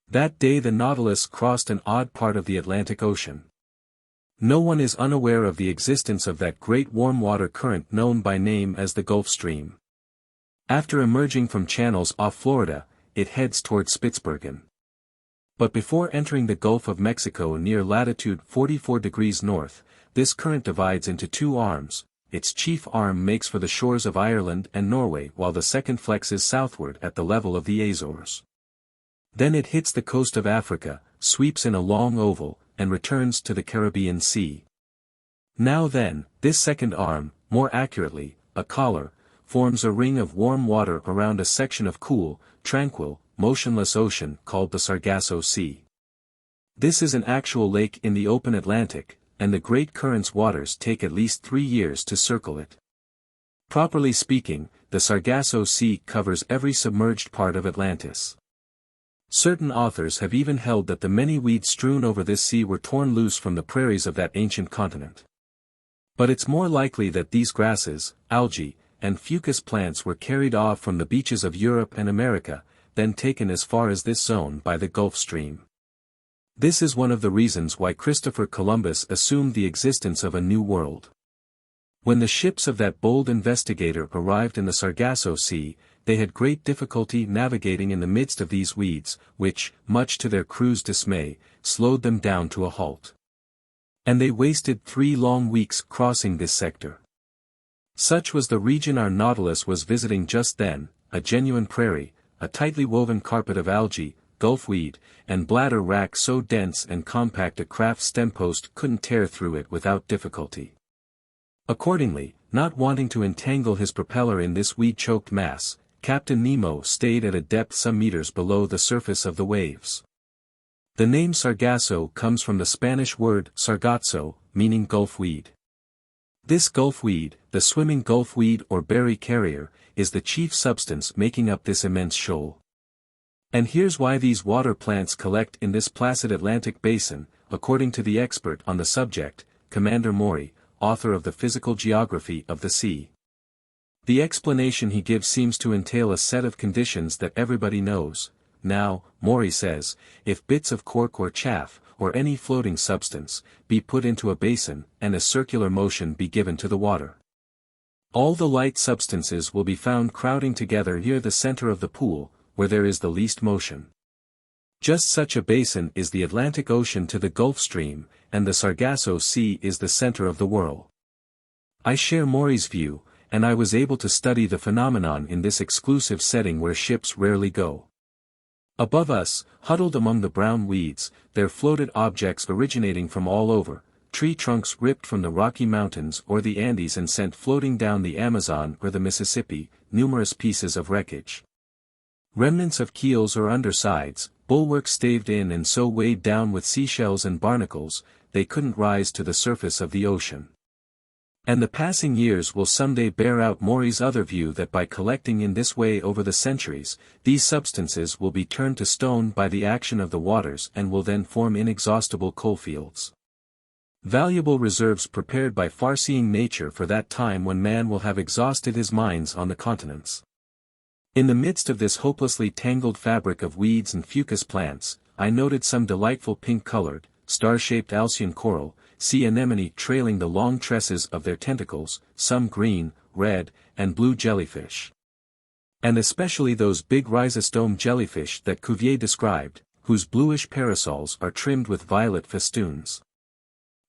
That day the Nautilus crossed an odd part of the Atlantic Ocean. No one is unaware of the existence of that great warm water current known by name as the Gulf Stream. After emerging from channels off Florida, it heads toward Spitzbergen. But before entering the Gulf of Mexico near latitude 44 degrees north, this current divides into two arms. Its chief arm makes for the shores of Ireland and Norway while the second flexes southward at the level of the Azores. Then it hits the coast of Africa, sweeps in a long oval, and returns to the Caribbean Sea. Now then, this second arm, more accurately, a collar, forms a ring of warm water around a section of cool, tranquil, motionless ocean called the Sargasso Sea. This is an actual lake in the open Atlantic, and the great current's waters take at least 3 years to circle it. Properly speaking, the Sargasso Sea covers every submerged part of Atlantis. Certain authors have even held that the many weeds strewn over this sea were torn loose from the prairies of that ancient continent. But it's more likely that these grasses, algae, and fucus plants were carried off from the beaches of Europe and America, then taken as far as this zone by the Gulf Stream. This is one of the reasons why Christopher Columbus assumed the existence of a new world. When the ships of that bold investigator arrived in the Sargasso Sea, they had great difficulty navigating in the midst of these weeds, which, much to their crew's dismay, slowed them down to a halt. And they wasted 3 long weeks crossing this sector. Such was the region our Nautilus was visiting just then, a genuine prairie, a tightly woven carpet of algae, gulfweed, and bladder wrack so dense and compact a craft's stempost couldn't tear through it without difficulty. Accordingly, not wanting to entangle his propeller in this weed-choked mass, Captain Nemo stayed at a depth some meters below the surface of the waves. The name Sargasso comes from the Spanish word sargazo, meaning gulfweed. This gulfweed, the swimming gulfweed or berry carrier, is the chief substance making up this immense shoal. And here's why these water plants collect in this placid Atlantic basin, according to the expert on the subject, Commander Maury, author of the Physical Geography of the Sea. The explanation he gives seems to entail a set of conditions that everybody knows. Now, Maury says, if bits of cork or chaff, or any floating substance, be put into a basin, and a circular motion be given to the water. All the light substances will be found crowding together near the center of the pool, where there is the least motion. Just such a basin is the Atlantic Ocean to the Gulf Stream, and the Sargasso Sea is the center of the whirl. I share Maury's view, and I was able to study the phenomenon in this exclusive setting where ships rarely go. Above us, huddled among the brown weeds, there floated objects originating from all over, tree trunks ripped from the Rocky Mountains or the Andes and sent floating down the Amazon or the Mississippi, numerous pieces of wreckage. Remnants of keels or undersides, bulwarks staved in and so weighed down with seashells and barnacles, they couldn't rise to the surface of the ocean. And the passing years will someday bear out Maury's other view that by collecting in this way over the centuries, these substances will be turned to stone by the action of the waters and will then form inexhaustible coalfields. Valuable reserves prepared by far-seeing nature for that time when man will have exhausted his mines on the continents. In the midst of this hopelessly tangled fabric of weeds and fucus plants, I noted some delightful pink-colored, star-shaped Alcyon coral, sea anemone trailing the long tresses of their tentacles, some green, red, and blue jellyfish. And especially those big rhizostome jellyfish that Cuvier described, whose bluish parasols are trimmed with violet festoons.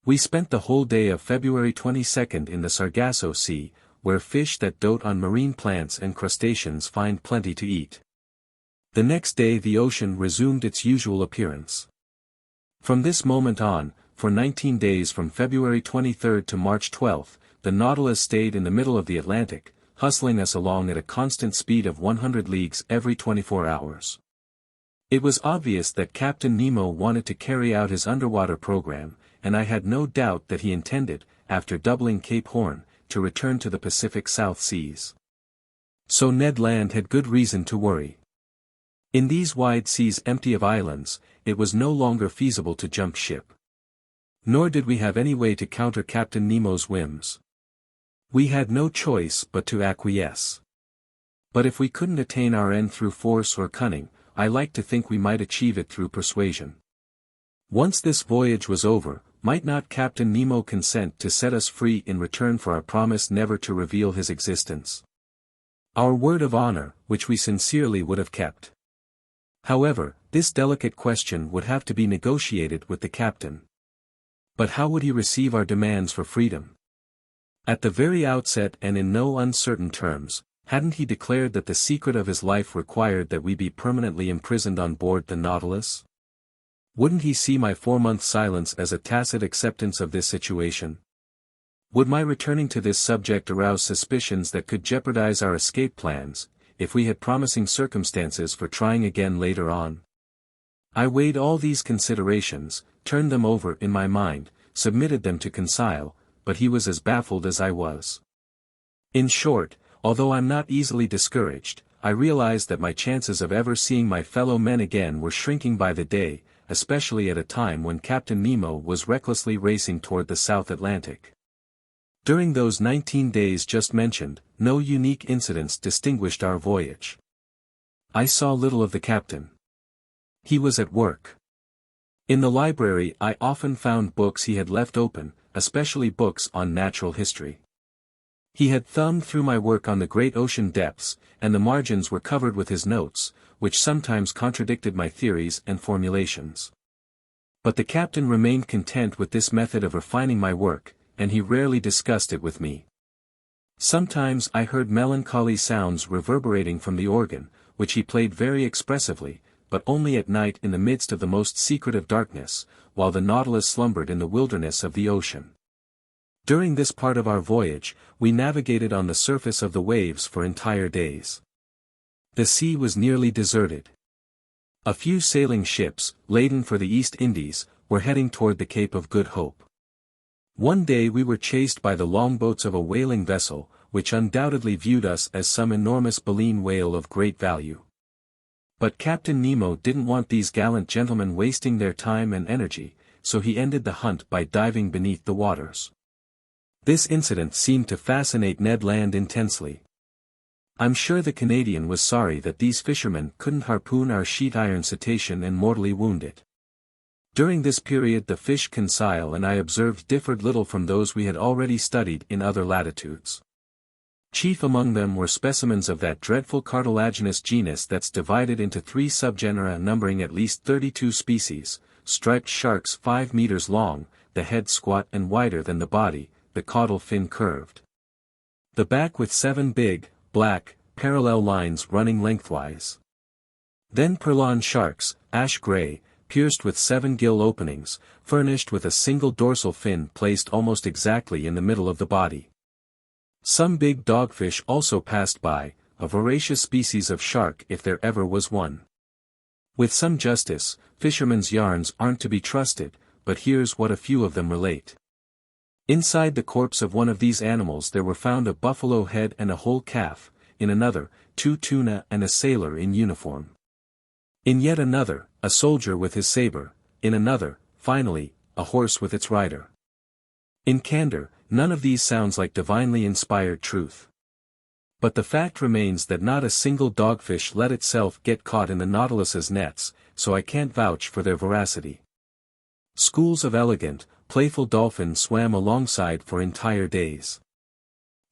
We spent the whole day of February 22nd in the Sargasso Sea, where fish that dote on marine plants and crustaceans find plenty to eat. The next day the ocean resumed its usual appearance. From this moment on, for 19 days from February 23 to March 12, the Nautilus stayed in the middle of the Atlantic, hustling us along at a constant speed of 100 leagues every 24 hours. It was obvious that Captain Nemo wanted to carry out his underwater program, and I had no doubt that he intended, after doubling Cape Horn, to return to the Pacific South Seas. So Ned Land had good reason to worry. In these wide seas empty of islands, it was no longer feasible to jump ship. Nor did we have any way to counter Captain Nemo's whims. We had no choice but to acquiesce. But if we couldn't attain our end through force or cunning, I like to think we might achieve it through persuasion. Once this voyage was over, might not Captain Nemo consent to set us free in return for our promise never to reveal his existence? Our word of honor, which we sincerely would have kept. However, this delicate question would have to be negotiated with the captain. But how would he receive our demands for freedom? At the very outset and in no uncertain terms, hadn't he declared that the secret of his life required that we be permanently imprisoned on board the Nautilus? Wouldn't he see my 4-month silence as a tacit acceptance of this situation? Would my returning to this subject arouse suspicions that could jeopardize our escape plans, if we had promising circumstances for trying again later on? I weighed all these considerations, turned them over in my mind, submitted them to Conseil, but he was as baffled as I was. In short, although I'm not easily discouraged, I realized that my chances of ever seeing my fellow men again were shrinking by the day, especially at a time when Captain Nemo was recklessly racing toward the South Atlantic. During those 19 days just mentioned, no unique incidents distinguished our voyage. I saw little of the captain. He was at work. In the library I often found books he had left open, especially books on natural history. He had thumbed through my work on the great ocean depths, and the margins were covered with his notes, which sometimes contradicted my theories and formulations. But the captain remained content with this method of refining my work, and he rarely discussed it with me. Sometimes I heard melancholy sounds reverberating from the organ, which he played very expressively, but only at night in the midst of the most secretive darkness, while the Nautilus slumbered in the wilderness of the ocean. During this part of our voyage, we navigated on the surface of the waves for entire days. The sea was nearly deserted. A few sailing ships, laden for the East Indies, were heading toward the Cape of Good Hope. One day we were chased by the longboats of a whaling vessel, which undoubtedly viewed us as some enormous baleen whale of great value. But Captain Nemo didn't want these gallant gentlemen wasting their time and energy, so he ended the hunt by diving beneath the waters. This incident seemed to fascinate Ned Land intensely. I'm sure the Canadian was sorry that these fishermen couldn't harpoon our sheet-iron cetacean and mortally wound it. During this period the fish Conseil and I observed differed little from those we had already studied in other latitudes. Chief among them were specimens of that dreadful cartilaginous genus that's divided into 3 subgenera numbering at least 32 species, striped sharks 5 meters long, the head squat and wider than the body, the caudal fin curved. The back with 7 big, black, parallel lines running lengthwise. Then purlain sharks, ash gray, pierced with 7 gill openings, furnished with a single dorsal fin placed almost exactly in the middle of the body. Some big dogfish also passed by, a voracious species of shark if there ever was one. With some justice, fishermen's yarns aren't to be trusted, but here's what a few of them relate. Inside the corpse of one of these animals there were found a buffalo head and a whole calf, in another, 2 tuna and a sailor in uniform. In yet another, a soldier with his saber, in another, finally, a horse with its rider. In candor, none of these sounds like divinely inspired truth. But the fact remains that not a single dogfish let itself get caught in the Nautilus's nets, so I can't vouch for their veracity. Schools of elegant, playful dolphins swam alongside for entire days.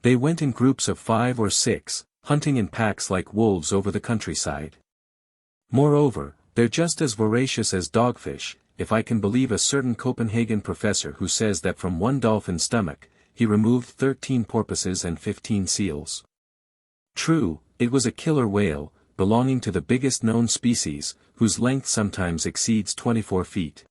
They went in groups of 5 or 6, hunting in packs like wolves over the countryside. Moreover, they're just as voracious as dogfish, if I can believe a certain Copenhagen professor who says that from one dolphin's stomach, he removed 13 porpoises and 15 seals. True, it was a killer whale, belonging to the biggest known species, whose length sometimes exceeds 24 feet.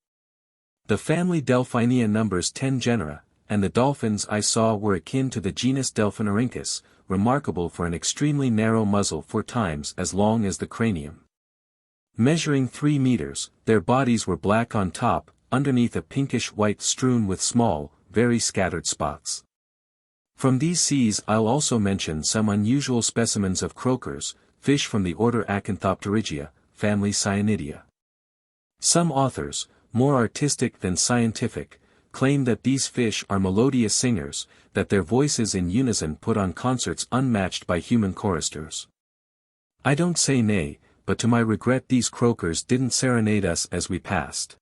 The family Delphinia numbers 10 genera, and the dolphins I saw were akin to the genus Delphinarhynchus, remarkable for an extremely narrow muzzle 4 times as long as the cranium. Measuring 3 meters, their bodies were black on top, underneath a pinkish-white strewn with small, very scattered spots. From these seas I'll also mention some unusual specimens of croakers, fish from the order Acanthopterygia, family Cyanidia. Some authors, more artistic than scientific, claim that these fish are melodious singers, that their voices in unison put on concerts unmatched by human choristers. I don't say nay, but to my regret these croakers didn't serenade us as we passed.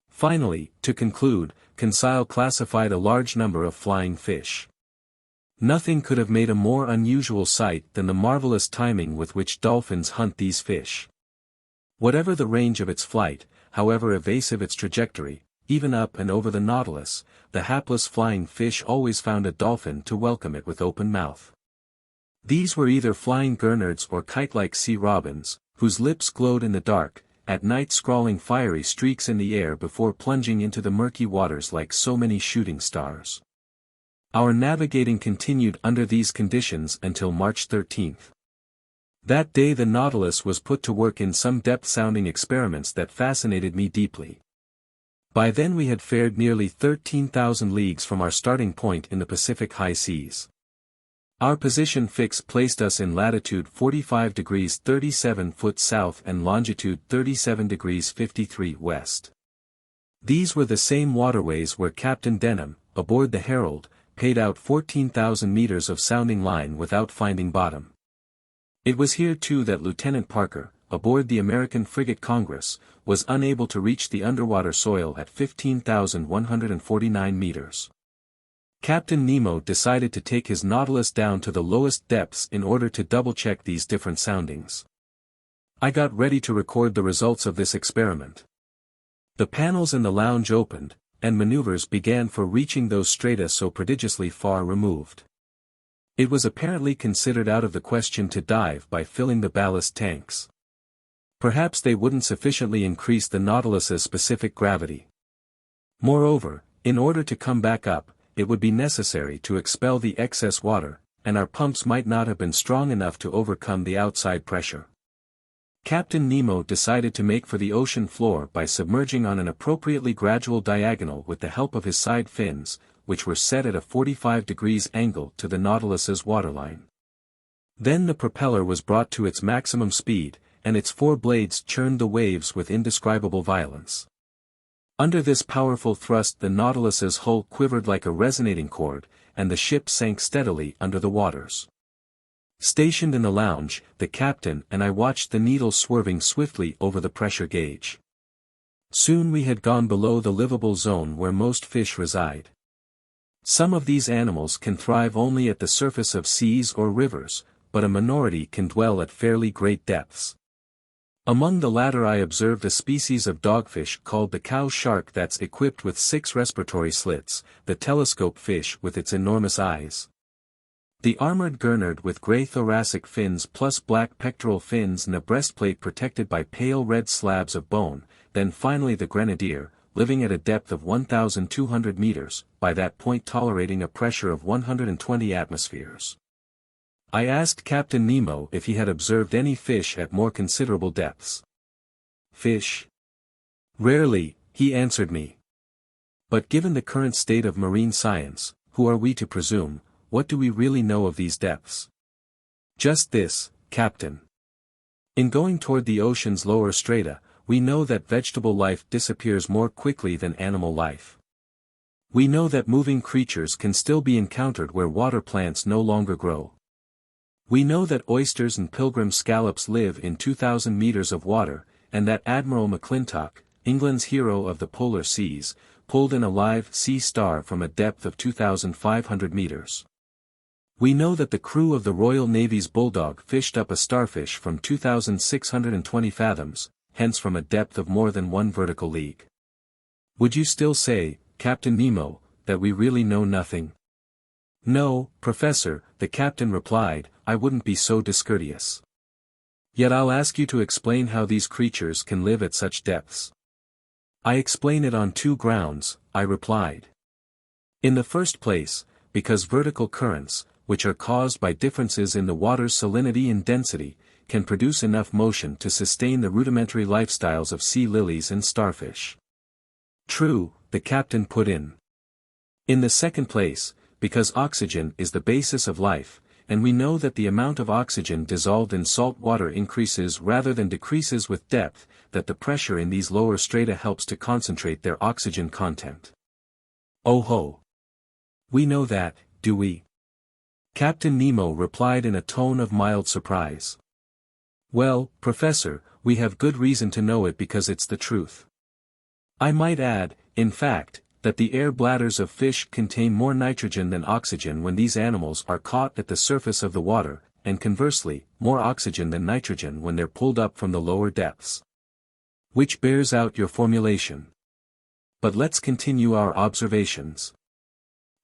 Finally, to conclude, Conseil classified a large number of flying fish. Nothing could have made a more unusual sight than the marvelous timing with which dolphins hunt these fish. Whatever the range of its flight, however evasive its trajectory, even up and over the Nautilus, the hapless flying fish always found a dolphin to welcome it with open mouth. These were either flying gurnards or kite-like sea robins, whose lips glowed in the dark, at night scrawling fiery streaks in the air before plunging into the murky waters like so many shooting stars. Our navigating continued under these conditions until March 13th. That day the Nautilus was put to work in some depth-sounding experiments that fascinated me deeply. By then we had fared nearly 13,000 leagues from our starting point in the Pacific high seas. Our position fix placed us in latitude 45 degrees 37 foot south and longitude 37 degrees 53 west. These were the same waterways where Captain Denham, aboard the Herald, paid out 14,000 meters of sounding line without finding bottom. It was here too that Lieutenant Parker, aboard the American frigate Congress, was unable to reach the underwater soil at 15,149 meters. Captain Nemo decided to take his Nautilus down to the lowest depths in order to double-check these different soundings. I got ready to record the results of this experiment. The panels in the lounge opened, and maneuvers began for reaching those strata so prodigiously far removed. It was apparently considered out of the question to dive by filling the ballast tanks. Perhaps they wouldn't sufficiently increase the Nautilus's specific gravity. Moreover, in order to come back up, it would be necessary to expel the excess water, and our pumps might not have been strong enough to overcome the outside pressure. Captain Nemo decided to make for the ocean floor by submerging on an appropriately gradual diagonal with the help of his side fins, which were set at a 45 degrees angle to the Nautilus's waterline. Then the propeller was brought to its maximum speed, and its 4 blades churned the waves with indescribable violence. Under this powerful thrust the Nautilus's hull quivered like a resonating cord, and the ship sank steadily under the waters. Stationed in the lounge, the captain and I watched the needle swerving swiftly over the pressure gauge. Soon we had gone below the livable zone where most fish reside. Some of these animals can thrive only at the surface of seas or rivers, but a minority can dwell at fairly great depths. Among the latter I observed a species of dogfish called the cow shark that's equipped with 6 respiratory slits, the telescope fish with its enormous eyes. The armored gurnard with gray thoracic fins plus black pectoral fins and a breastplate protected by pale red slabs of bone, then finally the grenadier, living at a depth of 1,200 meters, by that point tolerating a pressure of 120 atmospheres. I asked Captain Nemo if he had observed any fish at more considerable depths. Fish? Rarely, he answered me. But given the current state of marine science, who are we to presume, what do we really know of these depths? Just this, Captain. In going toward the ocean's lower strata, we know that vegetable life disappears more quickly than animal life. We know that moving creatures can still be encountered where water plants no longer grow. We know that oysters and pilgrim scallops live in 2,000 meters of water, and that Admiral McClintock, England's hero of the polar seas, pulled in a live sea star from a depth of 2,500 meters. We know that the crew of the Royal Navy's Bulldog fished up a starfish from 2,620 fathoms, hence from a depth of more than 1 vertical league. Would you still say, Captain Nemo, that we really know nothing? No, Professor, the captain replied, I wouldn't be so discourteous. Yet I'll ask you to explain how these creatures can live at such depths. I explain it on 2 grounds, I replied. In the first place, because vertical currents, which are caused by differences in the water's salinity and density, can produce enough motion to sustain the rudimentary lifestyles of sea lilies and starfish. True, the captain put in. In the second place, because oxygen is the basis of life, and we know that the amount of oxygen dissolved in salt water increases rather than decreases with depth, that the pressure in these lower strata helps to concentrate their oxygen content. Oh ho! We know that, do we? Captain Nemo replied in a tone of mild surprise. Well, Professor, we have good reason to know it because it's the truth. I might add, in fact, that the air bladders of fish contain more nitrogen than oxygen when these animals are caught at the surface of the water, and conversely, more oxygen than nitrogen when they're pulled up from the lower depths. Which bears out your formulation. But let's continue our observations.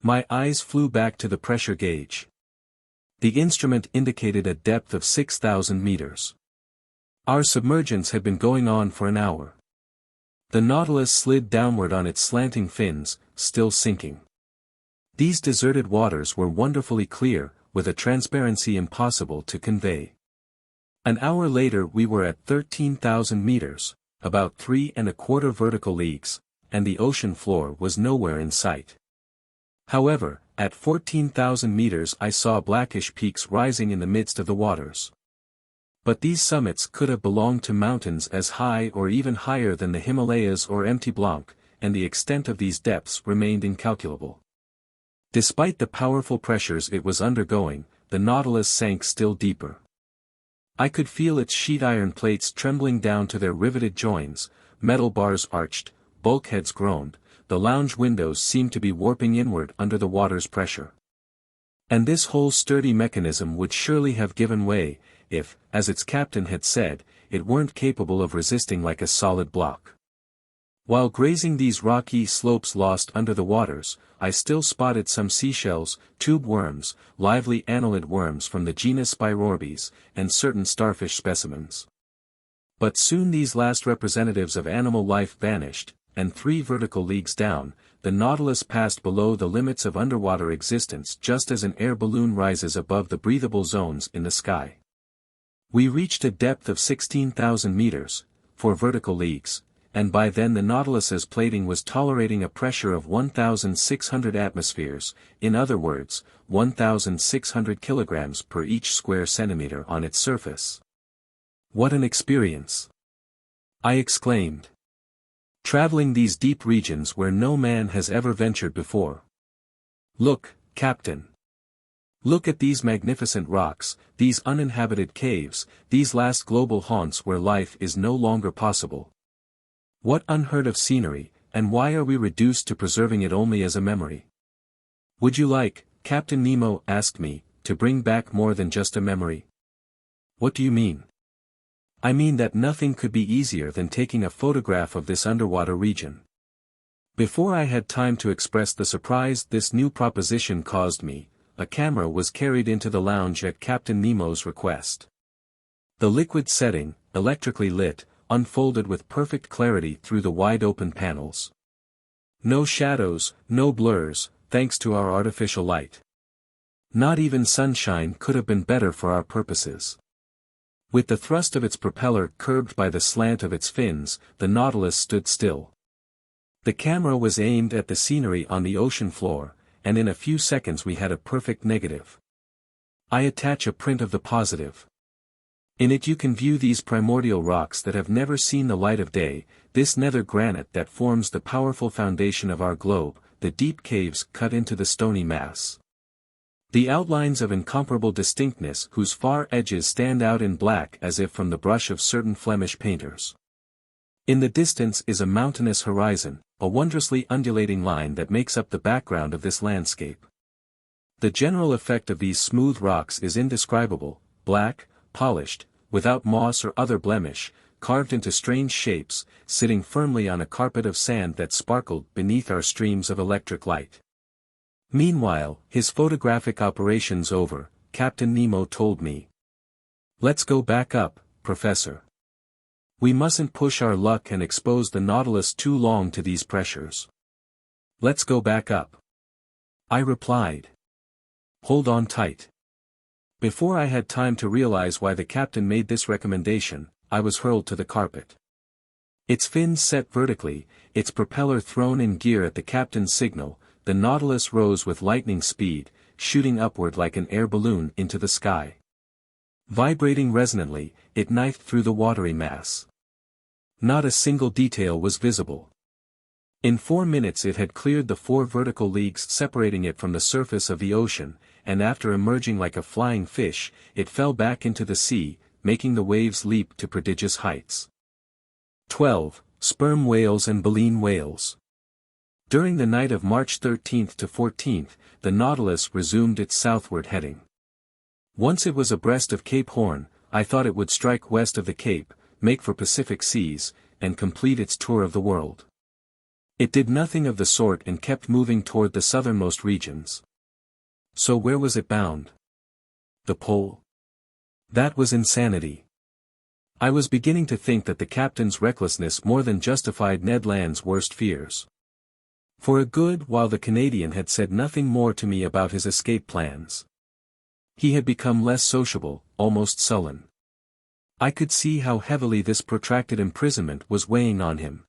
My eyes flew back to the pressure gauge. The instrument indicated a depth of 6,000 meters. Our submergence had been going on for an hour. The Nautilus slid downward on its slanting fins, still sinking. These deserted waters were wonderfully clear, with a transparency impossible to convey. An hour later we were at 13,000 meters, about 3¼ vertical leagues, and the ocean floor was nowhere in sight. However, at 14,000 meters I saw blackish peaks rising in the midst of the waters. But these summits could have belonged to mountains as high or even higher than the Himalayas or Mont Blanc, and the extent of these depths remained incalculable. Despite the powerful pressures it was undergoing, the Nautilus sank still deeper. I could feel its sheet iron plates trembling down to their riveted joins, metal bars arched, bulkheads groaned, the lounge windows seemed to be warping inward under the water's pressure. And this whole sturdy mechanism would surely have given way, if, as its captain had said, it weren't capable of resisting like a solid block. While grazing these rocky slopes lost under the waters, I still spotted some seashells, tube worms, lively annelid worms from the genus Spirorbes, and certain starfish specimens. But soon these last representatives of animal life vanished, and 3 vertical leagues down, the Nautilus passed below the limits of underwater existence just as an air balloon rises above the breathable zones in the sky. We reached a depth of 16,000 meters, 4 vertical leagues, and by then the Nautilus's plating was tolerating a pressure of 1,600 atmospheres, in other words, 1,600 kilograms per each square centimeter on its surface. What an experience! I exclaimed. Traveling these deep regions where no man has ever ventured before. Look, Captain. Look at these magnificent rocks, these uninhabited caves, these last global haunts where life is no longer possible. What unheard of scenery, and why are we reduced to preserving it only as a memory? Would you like, Captain Nemo asked me, to bring back more than just a memory? What do you mean? I mean that nothing could be easier than taking a photograph of this underwater region. Before I had time to express the surprise this new proposition caused me, a camera was carried into the lounge at Captain Nemo's request. The liquid setting, electrically lit, unfolded with perfect clarity through the wide-open panels. No shadows, no blurs, thanks to our artificial light. Not even sunshine could have been better for our purposes. With the thrust of its propeller curbed by the slant of its fins, the Nautilus stood still. The camera was aimed at the scenery on the ocean floor, and in a few seconds we had a perfect negative. I attach a print of the positive. In it you can view these primordial rocks that have never seen the light of day, this nether granite that forms the powerful foundation of our globe, the deep caves cut into the stony mass. The outlines of incomparable distinctness whose far edges stand out in black as if from the brush of certain Flemish painters. In the distance is a mountainous horizon, a wondrously undulating line that makes up the background of this landscape. The general effect of these smooth rocks is indescribable, black, polished, without moss or other blemish, carved into strange shapes, sitting firmly on a carpet of sand that sparkled beneath our streams of electric light. Meanwhile, his photographic operations over, Captain Nemo told me. Let's go back up, Professor. We mustn't push our luck and expose the Nautilus too long to these pressures. Let's go back up. I replied. Hold on tight. Before I had time to realize why the captain made this recommendation, I was hurled to the carpet. Its fins set vertically, its propeller thrown in gear at the captain's signal, the Nautilus rose with lightning speed, shooting upward like an air balloon into the sky. Vibrating resonantly, it knifed through the watery mass. Not a single detail was visible. In 4 minutes it had cleared the 4 vertical leagues separating it from the surface of the ocean, and after emerging like a flying fish, it fell back into the sea, making the waves leap to prodigious heights. 12. Sperm whales and baleen whales. During the night of March 13th to 14th, the Nautilus resumed its southward heading. Once it was abreast of Cape Horn, I thought it would strike west of the Cape, make for Pacific seas, and complete its tour of the world. It did nothing of the sort and kept moving toward the southernmost regions. So where was it bound? The pole? That was insanity. I was beginning to think that the captain's recklessness more than justified Ned Land's worst fears. For a good while the Canadian had said nothing more to me about his escape plans. He had become less sociable, almost sullen. I could see how heavily this protracted imprisonment was weighing on him.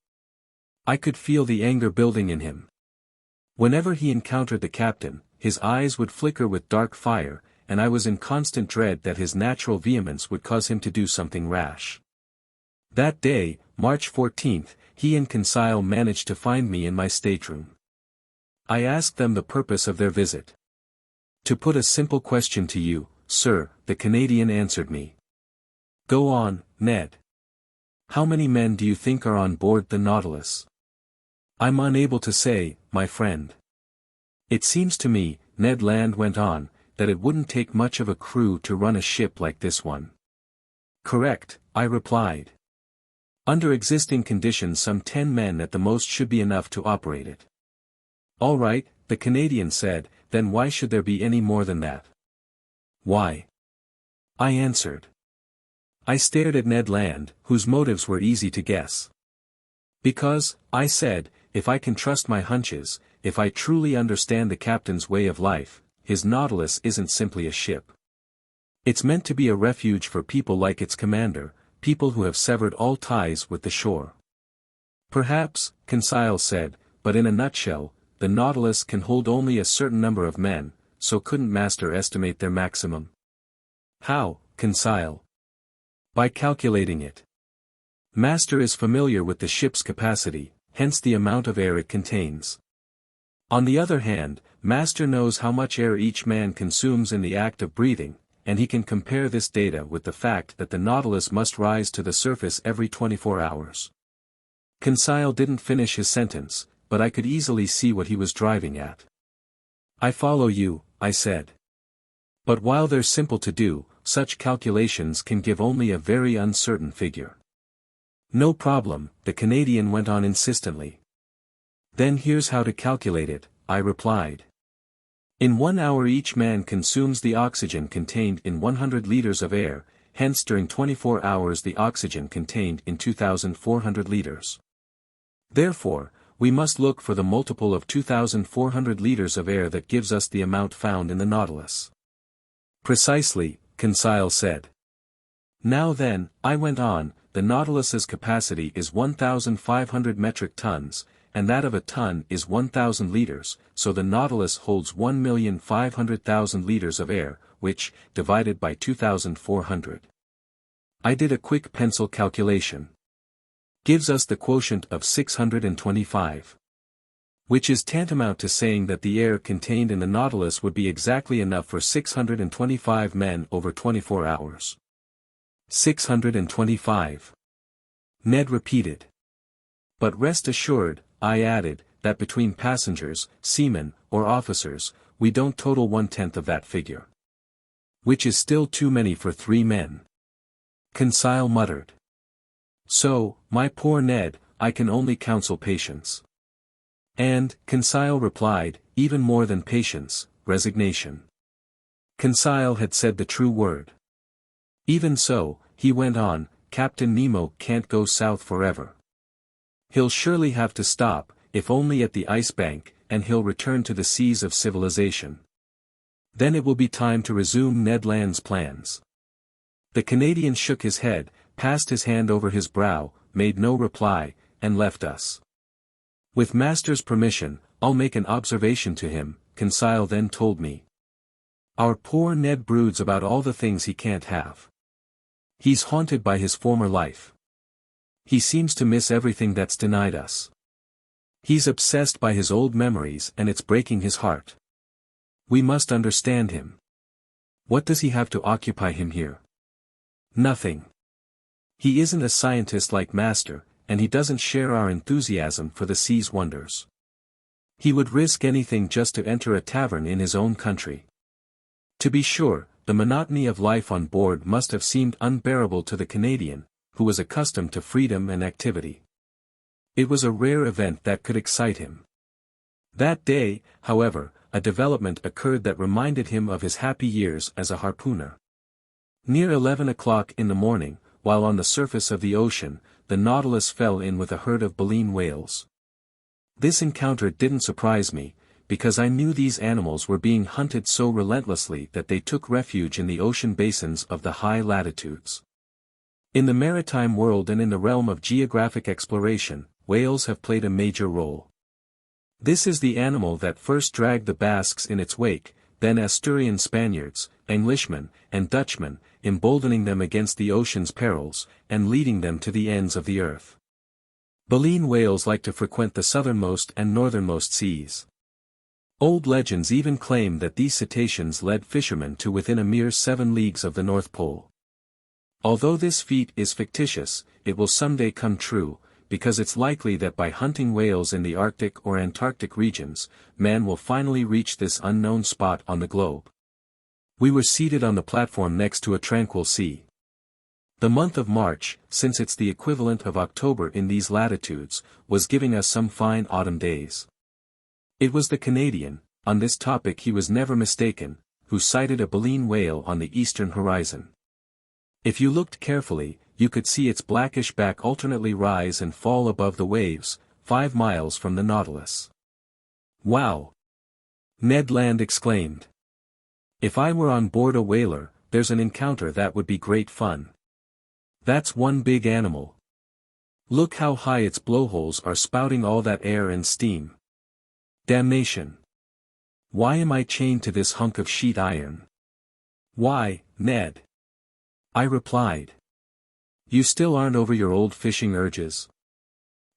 I could feel the anger building in him. Whenever he encountered the captain, his eyes would flicker with dark fire, and I was in constant dread that his natural vehemence would cause him to do something rash. That day, March 14th, he and Conseil managed to find me in my stateroom. I asked them the purpose of their visit. To put a simple question to you, sir, the Canadian answered me. Go on, Ned. How many men do you think are on board the Nautilus? I'm unable to say, my friend. It seems to me, Ned Land went on, that it wouldn't take much of a crew to run a ship like this one. Correct, I replied. Under existing conditions some 10 men at the most should be enough to operate it. All right, the Canadian said, then why should there be any more than that? Why? I answered. I stared at Ned Land, whose motives were easy to guess. Because, I said, if I can trust my hunches, if I truly understand the captain's way of life, his Nautilus isn't simply a ship. It's meant to be a refuge for people like its commander, people who have severed all ties with the shore. Perhaps, Conseil said, but in a nutshell, the Nautilus can hold only a certain number of men, so couldn't Master estimate their maximum? How, Conseil? By calculating it. Master is familiar with the ship's capacity, hence the amount of air it contains. On the other hand, Master knows how much air each man consumes in the act of breathing, and he can compare this data with the fact that the Nautilus must rise to the surface every 24 hours. Conseil didn't finish his sentence, but I could easily see what he was driving at. I follow you, I said. But while they're simple to do, such calculations can give only a very uncertain figure. No problem, the Canadian went on insistently. Then here's how to calculate it, I replied. In 1 hour each man consumes the oxygen contained in 100 liters of air, hence during 24 hours the oxygen contained in 2,400 liters. Therefore, we must look for the multiple of 2,400 liters of air that gives us the amount found in the Nautilus. Precisely, Conseil said. Now then, I went on, the Nautilus's capacity is 1,500 metric tons, and that of a ton is 1,000 liters, so the Nautilus holds 1,500,000 liters of air, which, divided by 2,400. I did a quick pencil calculation. Gives us the quotient of 625. Which is tantamount to saying that the air contained in the Nautilus would be exactly enough for 625 men over 24 hours. 625. Ned repeated. But rest assured, I added, that between passengers, seamen, or officers, we don't total 1/10 of that figure. Which is still too many for 3 men. Conseil muttered. So, my poor Ned, I can only counsel patience. And, Conseil replied, even more than patience, resignation. Conseil had said the true word. Even so, he went on, Captain Nemo can't go south forever. He'll surely have to stop, if only at the ice bank, and he'll return to the seas of civilization. Then it will be time to resume Ned Land's plans. The Canadian shook his head, passed his hand over his brow, made no reply, and left us. With master's permission, I'll make an observation to him, Conseil then told me. Our poor Ned broods about all the things he can't have. He's haunted by his former life. He seems to miss everything that's denied us. He's obsessed by his old memories and it's breaking his heart. We must understand him. What does he have to occupy him here? Nothing. He isn't a scientist like master, and he doesn't share our enthusiasm for the sea's wonders. He would risk anything just to enter a tavern in his own country. To be sure, the monotony of life on board must have seemed unbearable to the Canadian, who was accustomed to freedom and activity. It was a rare event that could excite him. That day, however, a development occurred that reminded him of his happy years as a harpooner. Near 11 o'clock in the morning, while on the surface of the ocean, the Nautilus fell in with a herd of baleen whales. This encounter didn't surprise me, because I knew these animals were being hunted so relentlessly that they took refuge in the ocean basins of the high latitudes. In the maritime world and in the realm of geographic exploration, whales have played a major role. This is the animal that first dragged the Basques in its wake, then Asturian Spaniards, Englishmen, and Dutchmen, emboldening them against the ocean's perils, and leading them to the ends of the earth. Baleen whales like to frequent the southernmost and northernmost seas. Old legends even claim that these cetaceans led fishermen to within a mere 7 leagues of the North Pole. Although this feat is fictitious, it will someday come true, because it's likely that by hunting whales in the Arctic or Antarctic regions, man will finally reach this unknown spot on the globe. We were seated on the platform next to a tranquil sea. The month of March, since it's the equivalent of October in these latitudes, was giving us some fine autumn days. It was the Canadian, on this topic he was never mistaken, who sighted a baleen whale on the eastern horizon. If you looked carefully, you could see its blackish back alternately rise and fall above the waves, 5 miles from the Nautilus. Wow! Ned Land exclaimed. If I were on board a whaler, there's an encounter that would be great fun. That's one big animal. Look how high its blowholes are spouting all that air and steam. Damnation! Why am I chained to this hunk of sheet iron? Why, Ned? I replied. You still aren't over your old fishing urges.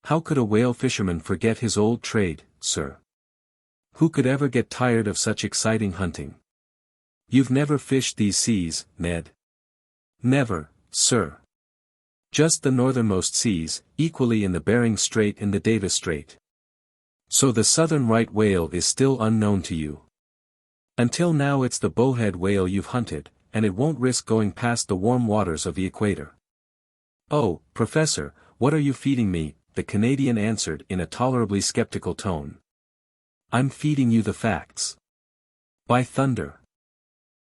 How could a whale fisherman forget his old trade, sir? Who could ever get tired of such exciting hunting? You've never fished these seas, Ned. Never, sir. Just the northernmost seas, equally in the Bering Strait and the Davis Strait. So the southern right whale is still unknown to you. Until now it's the bowhead whale you've hunted, and it won't risk going past the warm waters of the equator. Oh, Professor, what are you feeding me? The Canadian answered in a tolerably skeptical tone. I'm feeding you the facts. By thunder.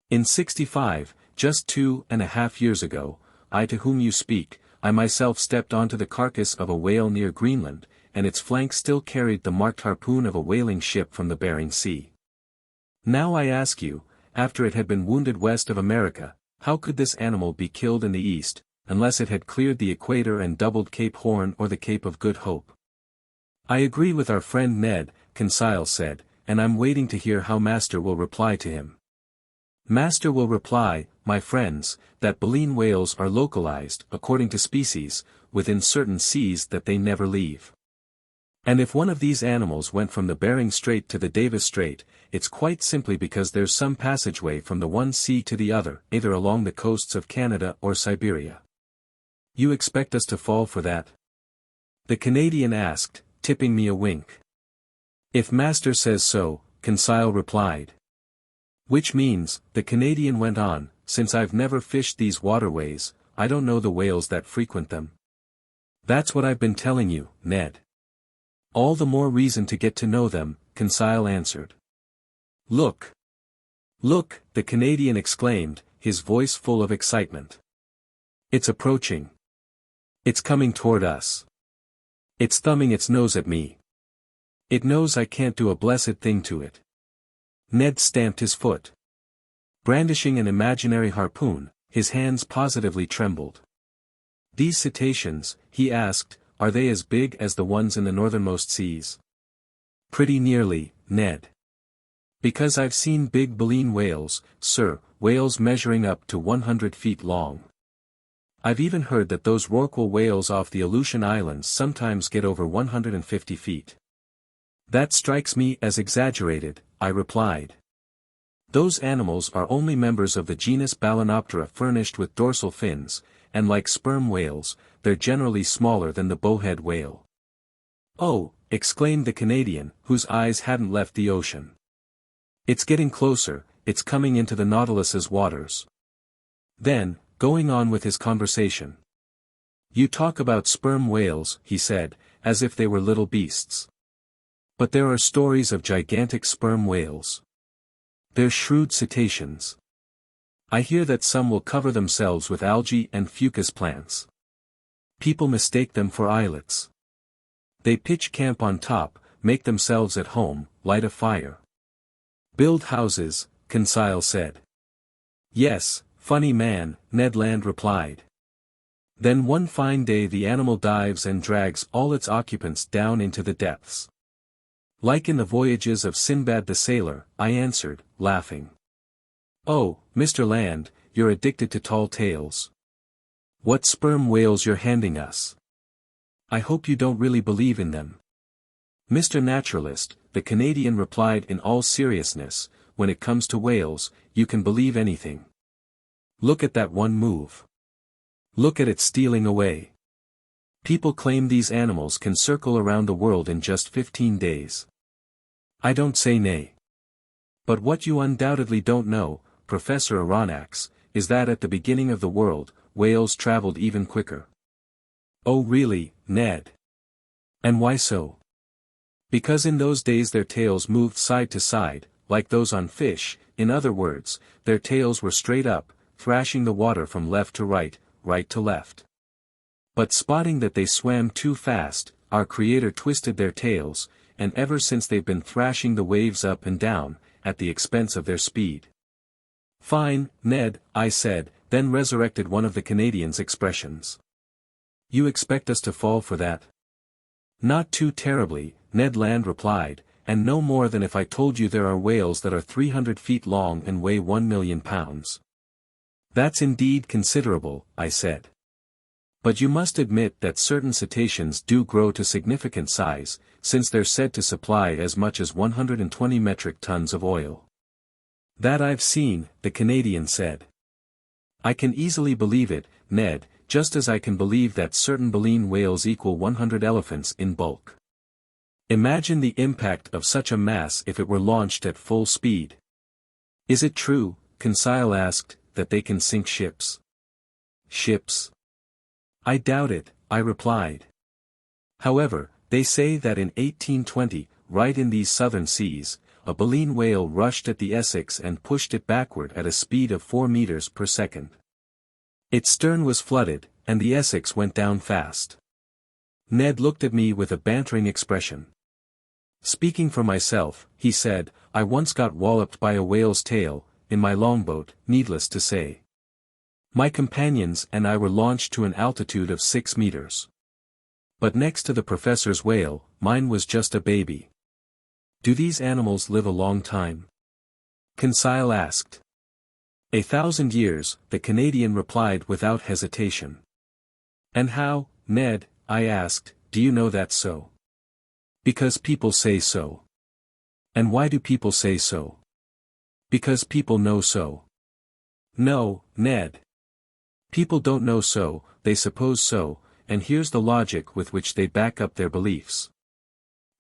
In 65, just 2.5 years ago, I to whom you speak, I myself stepped onto the carcass of a whale near Greenland, and its flank still carried the marked harpoon of a whaling ship from the Bering Sea. Now I ask you, after it had been wounded west of America, how could this animal be killed in the east, unless it had cleared the equator and doubled Cape Horn or the Cape of Good Hope? I agree with our friend Ned, Conseil said, and I'm waiting to hear how Master will reply to him. Master will reply, my friends, that baleen whales are localized, according to species, within certain seas that they never leave. And if one of these animals went from the Bering Strait to the Davis Strait, it's quite simply because there's some passageway from the one sea to the other, either along the coasts of Canada or Siberia. You expect us to fall for that? The Canadian asked, tipping me a wink. If Master says so, Conseil replied. Which means, the Canadian went on, since I've never fished these waterways, I don't know the whales that frequent them. That's what I've been telling you, Ned. All the more reason to get to know them, Conseil answered. Look! Look, the Canadian exclaimed, his voice full of excitement. It's approaching. It's coming toward us. It's thumbing its nose at me. It knows I can't do a blessed thing to it. Ned stamped his foot. Brandishing an imaginary harpoon, his hands positively trembled. These cetaceans, he asked, are they as big as the ones in the northernmost seas? Pretty nearly, Ned. Because I've seen big baleen whales, sir, whales measuring up to 100 feet long. I've even heard that those rorqual whales off the Aleutian Islands sometimes get over 150 feet. That strikes me as exaggerated, I replied. Those animals are only members of the genus Balænoptera furnished with dorsal fins, and like sperm whales, they're generally smaller than the bowhead whale. Oh, exclaimed the Canadian, whose eyes hadn't left the ocean. It's getting closer, it's coming into the Nautilus's waters. Then, going on with his conversation. You talk about sperm whales, he said, as if they were little beasts. But there are stories of gigantic sperm whales. They're shrewd cetaceans. I hear that some will cover themselves with algae and fucus plants. People mistake them for islets. They pitch camp on top, make themselves at home, light a fire. Build houses, Conseil said. Yes, funny man, Ned Land replied. Then one fine day the animal dives and drags all its occupants down into the depths. Like in the voyages of Sinbad the Sailor, I answered, laughing. Oh, Mr. Land, you're addicted to tall tales. What sperm whales you're handing us. I hope you don't really believe in them. Mr. Naturalist, the Canadian replied in all seriousness, when it comes to whales, you can believe anything. Look at that one move. Look at it stealing away. People claim these animals can circle around the world in just 15 days. I don't say nay. But what you undoubtedly don't know, Professor Aronnax, is that at the beginning of the world, whales traveled even quicker. Oh really, Ned? And why so? Because in those days their tails moved side to side, like those on fish, in other words, their tails were straight up, thrashing the water from left to right, right to left. But spotting that they swam too fast, our Creator twisted their tails, and ever since they've been thrashing the waves up and down, at the expense of their speed. Fine, Ned, I said, then resurrected one of the Canadian's expressions. You expect us to fall for that? Not too terribly, Ned Land replied, and no more than if I told you there are whales that are 300 feet long and weigh 1 million pounds. That's indeed considerable, I said. But you must admit that certain cetaceans do grow to significant size, since they're said to supply as much as 120 metric tons of oil. That I've seen, the Canadian said. I can easily believe it, Ned, just as I can believe that certain baleen whales equal 100 elephants in bulk. Imagine the impact of such a mass if it were launched at full speed. Is it true, Conseil asked, that they can sink ships? Ships? I doubt it, I replied. However, they say that in 1820, right in these southern seas, a baleen whale rushed at the Essex and pushed it backward at a speed of 4 meters per second. Its stern was flooded, and the Essex went down fast. Ned looked at me with a bantering expression. Speaking for myself, he said, I once got walloped by a whale's tail, in my longboat, needless to say. My companions and I were launched to an altitude of 6 meters. But next to the professor's whale, mine was just a baby. Do these animals live a long time? Conseil asked. 1,000 years, the Canadian replied without hesitation. And how, Ned, I asked, do you know that so? Because people say so. And why do people say so? Because people know so. No, Ned. People don't know so, they suppose so, and here's the logic with which they back up their beliefs.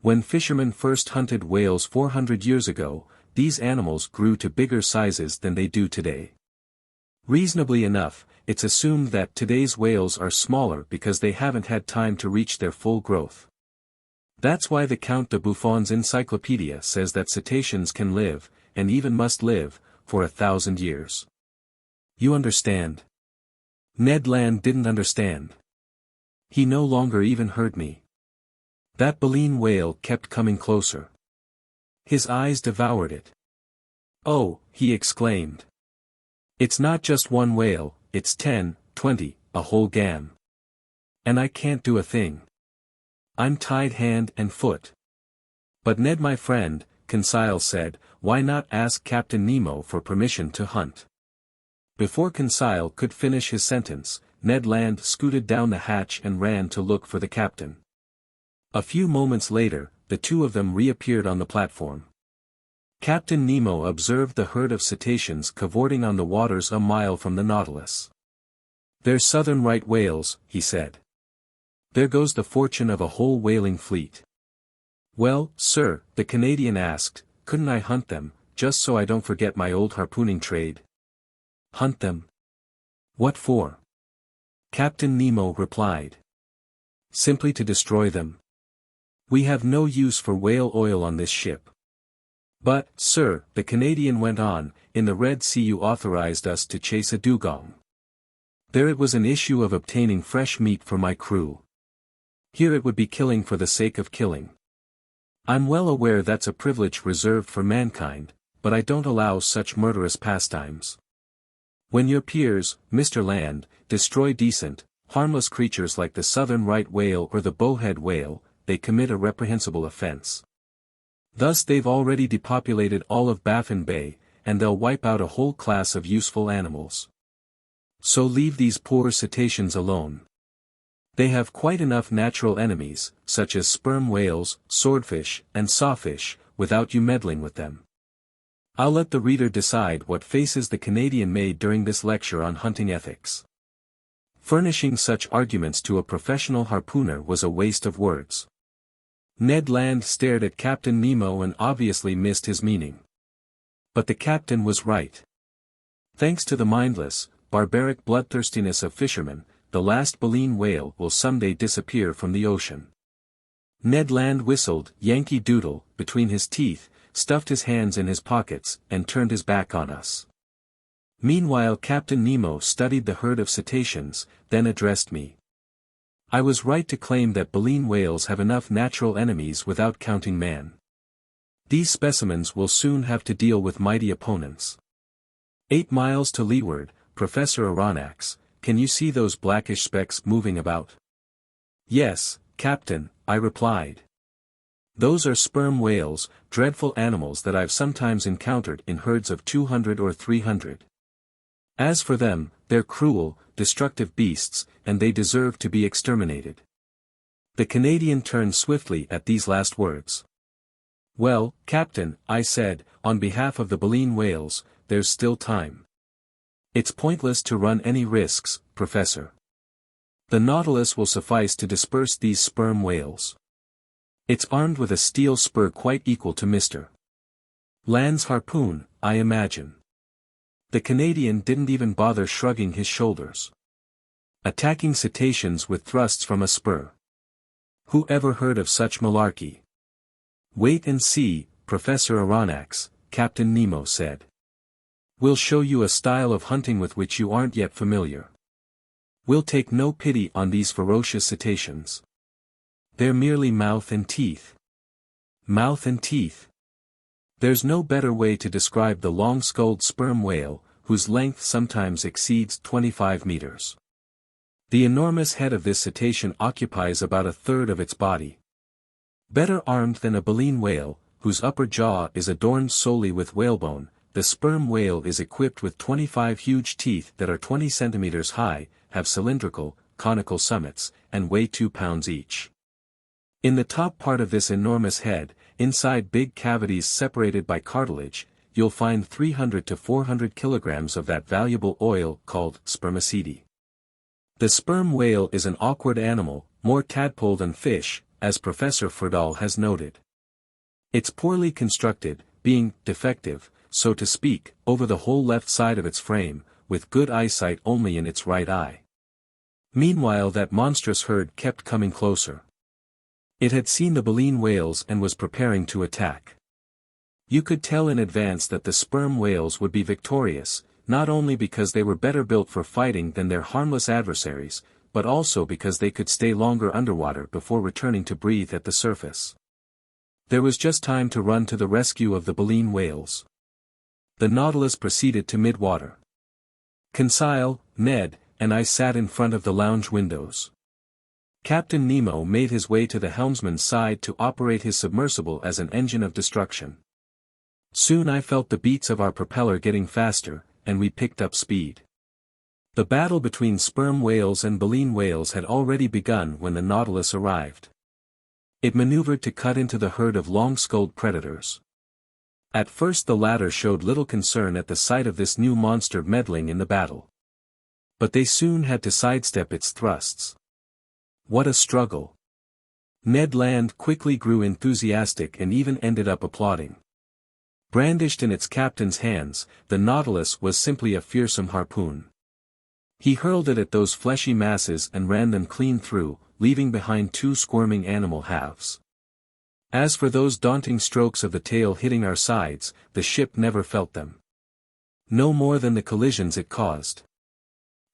When fishermen first hunted whales 400 years ago, these animals grew to bigger sizes than they do today. Reasonably enough, it's assumed that today's whales are smaller because they haven't had time to reach their full growth. That's why the Count de Buffon's encyclopedia says that cetaceans can live, and even must live, for 1,000 years. You understand? Ned Land didn't understand. He no longer even heard me. That baleen whale kept coming closer. His eyes devoured it. Oh, he exclaimed. It's not just one whale, it's 10, 20, a whole gam. And I can't do a thing. I'm tied hand and foot. But Ned my friend, Conseil said, why not ask Captain Nemo for permission to hunt? Before Conseil could finish his sentence, Ned Land scooted down the hatch and ran to look for the captain. A few moments later, the two of them reappeared on the platform. Captain Nemo observed the herd of cetaceans cavorting on the waters a mile from the Nautilus. They're southern right whales, he said. There goes the fortune of a whole whaling fleet. Well, sir, the Canadian asked, couldn't I hunt them, just so I don't forget my old harpooning trade? Hunt them? What for? Captain Nemo replied. Simply to destroy them. We have no use for whale oil on this ship. But, sir, the Canadian went on, in the Red Sea you authorized us to chase a dugong. There it was an issue of obtaining fresh meat for my crew. Here it would be killing for the sake of killing. I'm well aware that's a privilege reserved for mankind, but I don't allow such murderous pastimes. When your peers, Mr. Land, destroy decent, harmless creatures like the southern right whale or the bowhead whale, they commit a reprehensible offense. Thus they've already depopulated all of Baffin Bay, and they'll wipe out a whole class of useful animals. So leave these poor cetaceans alone. They have quite enough natural enemies, such as sperm whales, swordfish, and sawfish, without you meddling with them. I'll let the reader decide what faces the Canadian made during this lecture on hunting ethics. Furnishing such arguments to a professional harpooner was a waste of words. Ned Land stared at Captain Nemo and obviously missed his meaning. But the captain was right. Thanks to the mindless, barbaric bloodthirstiness of fishermen, the last baleen whale will someday disappear from the ocean. Ned Land whistled Yankee Doodle between his teeth, stuffed his hands in his pockets, and turned his back on us. Meanwhile Captain Nemo studied the herd of cetaceans, then addressed me. I was right to claim that baleen whales have enough natural enemies without counting man. These specimens will soon have to deal with mighty opponents. 8 miles to leeward, Professor Aronnax, can you see those blackish specks moving about? Yes, Captain, I replied. Those are sperm whales, dreadful animals that I've sometimes encountered in herds of 200 or 300. As for them, they're cruel, destructive beasts, and they deserve to be exterminated. The Canadian turned swiftly at these last words. Well, Captain, I said, on behalf of the baleen whales, there's still time. It's pointless to run any risks, Professor. The Nautilus will suffice to disperse these sperm whales. It's armed with a steel spur quite equal to Mr. Land's harpoon, I imagine. The Canadian didn't even bother shrugging his shoulders. Attacking cetaceans with thrusts from a spur. Who ever heard of such malarkey? Wait and see, Professor Aronnax, Captain Nemo said. We'll show you a style of hunting with which you aren't yet familiar. We'll take no pity on these ferocious cetaceans. They're merely mouth and teeth. Mouth and teeth. There's no better way to describe the long-skulled sperm whale, whose length sometimes exceeds 25 meters. The enormous head of this cetacean occupies about a third of its body. Better armed than a baleen whale, whose upper jaw is adorned solely with whalebone, the sperm whale is equipped with 25 huge teeth that are 20 centimeters high, have cylindrical, conical summits, and weigh 2 pounds each. In the top part of this enormous head, inside big cavities separated by cartilage, you'll find 300 to 400 kilograms of that valuable oil called spermaceti. The sperm whale is an awkward animal, more tadpole than fish, as Professor Friedel has noted. It's poorly constructed, being defective, so to speak, over the whole left side of its frame, with good eyesight only in its right eye. Meanwhile that monstrous herd kept coming closer. It had seen the baleen whales and was preparing to attack. You could tell in advance that the sperm whales would be victorious, not only because they were better built for fighting than their harmless adversaries, but also because they could stay longer underwater before returning to breathe at the surface. There was just time to run to the rescue of the baleen whales. The Nautilus proceeded to midwater. Conseil, Ned, and I sat in front of the lounge windows. Captain Nemo made his way to the helmsman's side to operate his submersible as an engine of destruction. Soon I felt the beats of our propeller getting faster, and we picked up speed. The battle between sperm whales and baleen whales had already begun when the Nautilus arrived. It maneuvered to cut into the herd of long-skulled predators. At first the latter showed little concern at the sight of this new monster meddling in the battle. But they soon had to sidestep its thrusts. What a struggle! Ned Land quickly grew enthusiastic and even ended up applauding. Brandished in its captain's hands, the Nautilus was simply a fearsome harpoon. He hurled it at those fleshy masses and ran them clean through, leaving behind 2 squirming animal halves. As for those daunting strokes of the tail hitting our sides, the ship never felt them. No more than the collisions it caused.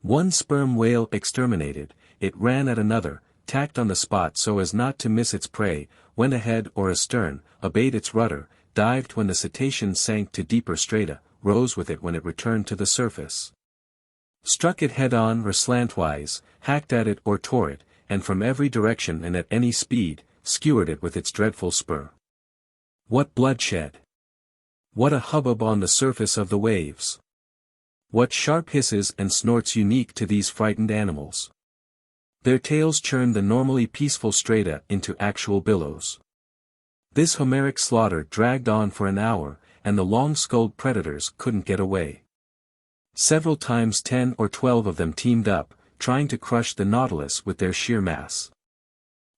One sperm whale exterminated, it ran at another, tacked on the spot so as not to miss its prey, went ahead or astern, obeyed its rudder, dived when the cetacean sank to deeper strata, rose with it when it returned to the surface. Struck it head-on or slantwise, hacked at it or tore it, and from every direction and at any speed, skewered it with its dreadful spur. What bloodshed! What a hubbub on the surface of the waves! What sharp hisses and snorts unique to these frightened animals! Their tails churned the normally peaceful strata into actual billows. This Homeric slaughter dragged on for an hour, and the long-skulled predators couldn't get away. Several times 10 or 12 of them teamed up, trying to crush the Nautilus with their sheer mass.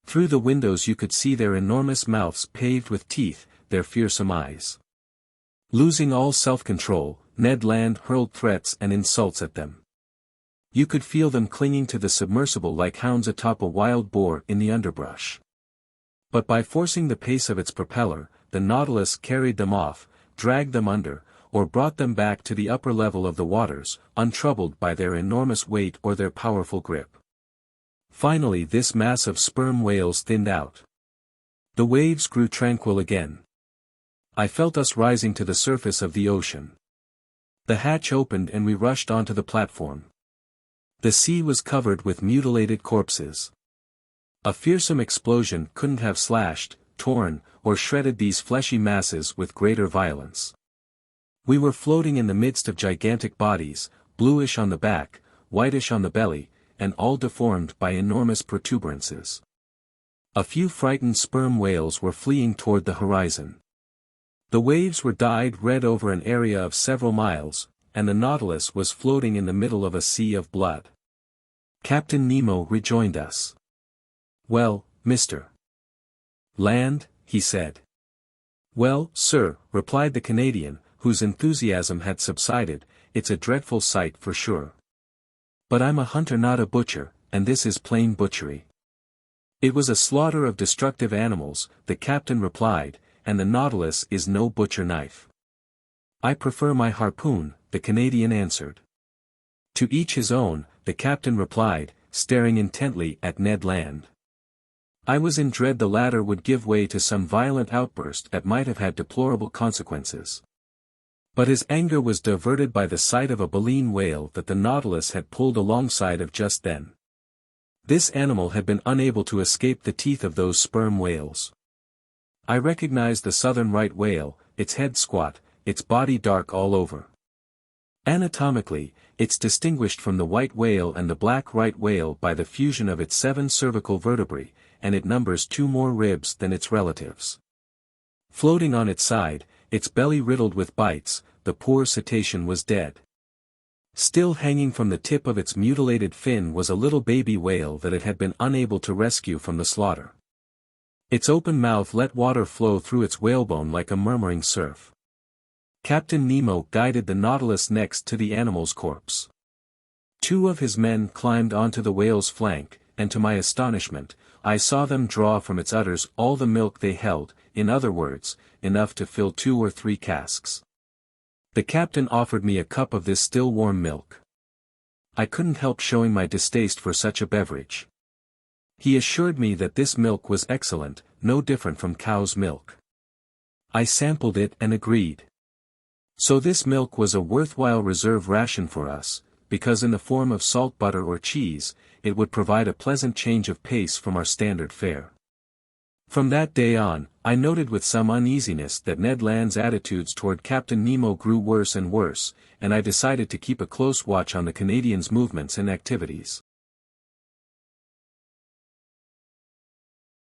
Through the windows you could see their enormous mouths paved with teeth, their fearsome eyes. Losing all self-control, Ned Land hurled threats and insults at them. You could feel them clinging to the submersible like hounds atop a wild boar in the underbrush. But by forcing the pace of its propeller, the Nautilus carried them off, dragged them under, or brought them back to the upper level of the waters, untroubled by their enormous weight or their powerful grip. Finally this mass of sperm whales thinned out. The waves grew tranquil again. I felt us rising to the surface of the ocean. The hatch opened and we rushed onto the platform. The sea was covered with mutilated corpses. A fearsome explosion couldn't have slashed, torn, or shredded these fleshy masses with greater violence. We were floating in the midst of gigantic bodies, bluish on the back, whitish on the belly, and all deformed by enormous protuberances. A few frightened sperm whales were fleeing toward the horizon. The waves were dyed red over an area of several miles, and the Nautilus was floating in the middle of a sea of blood. Captain Nemo rejoined us. "Well, Mr. Land," he said. "Well, sir," replied the Canadian, whose enthusiasm had subsided, "it's a dreadful sight for sure. But I'm a hunter not a butcher, and this is plain butchery." "It was a slaughter of destructive animals," the captain replied, "and the Nautilus is no butcher knife." "I prefer my harpoon," the Canadian answered. "To each his own," the captain replied, staring intently at Ned Land. I was in dread the latter would give way to some violent outburst that might have had deplorable consequences. But his anger was diverted by the sight of a baleen whale that the Nautilus had pulled alongside of just then. This animal had been unable to escape the teeth of those sperm whales. I recognized the southern right whale, its head squat, its body dark all over. Anatomically, it's distinguished from the white whale and the black right whale by the fusion of its 7 cervical vertebrae, and it numbers 2 more ribs than its relatives. Floating on its side, its belly riddled with bites, the poor cetacean was dead. Still hanging from the tip of its mutilated fin was a little baby whale that it had been unable to rescue from the slaughter. Its open mouth let water flow through its whalebone like a murmuring surf. Captain Nemo guided the Nautilus next to the animal's corpse. 2 of his men climbed onto the whale's flank, and to my astonishment, I saw them draw from its udders all the milk they held, in other words, enough to fill 2 or 3 casks. The captain offered me a cup of this still warm milk. I couldn't help showing my distaste for such a beverage. He assured me that this milk was excellent, no different from cow's milk. I sampled it and agreed. So this milk was a worthwhile reserve ration for us, because in the form of salt butter or cheese, it would provide a pleasant change of pace from our standard fare. From that day on, I noted with some uneasiness that Ned Land's attitudes toward Captain Nemo grew worse and worse, and I decided to keep a close watch on the Canadian's movements and activities.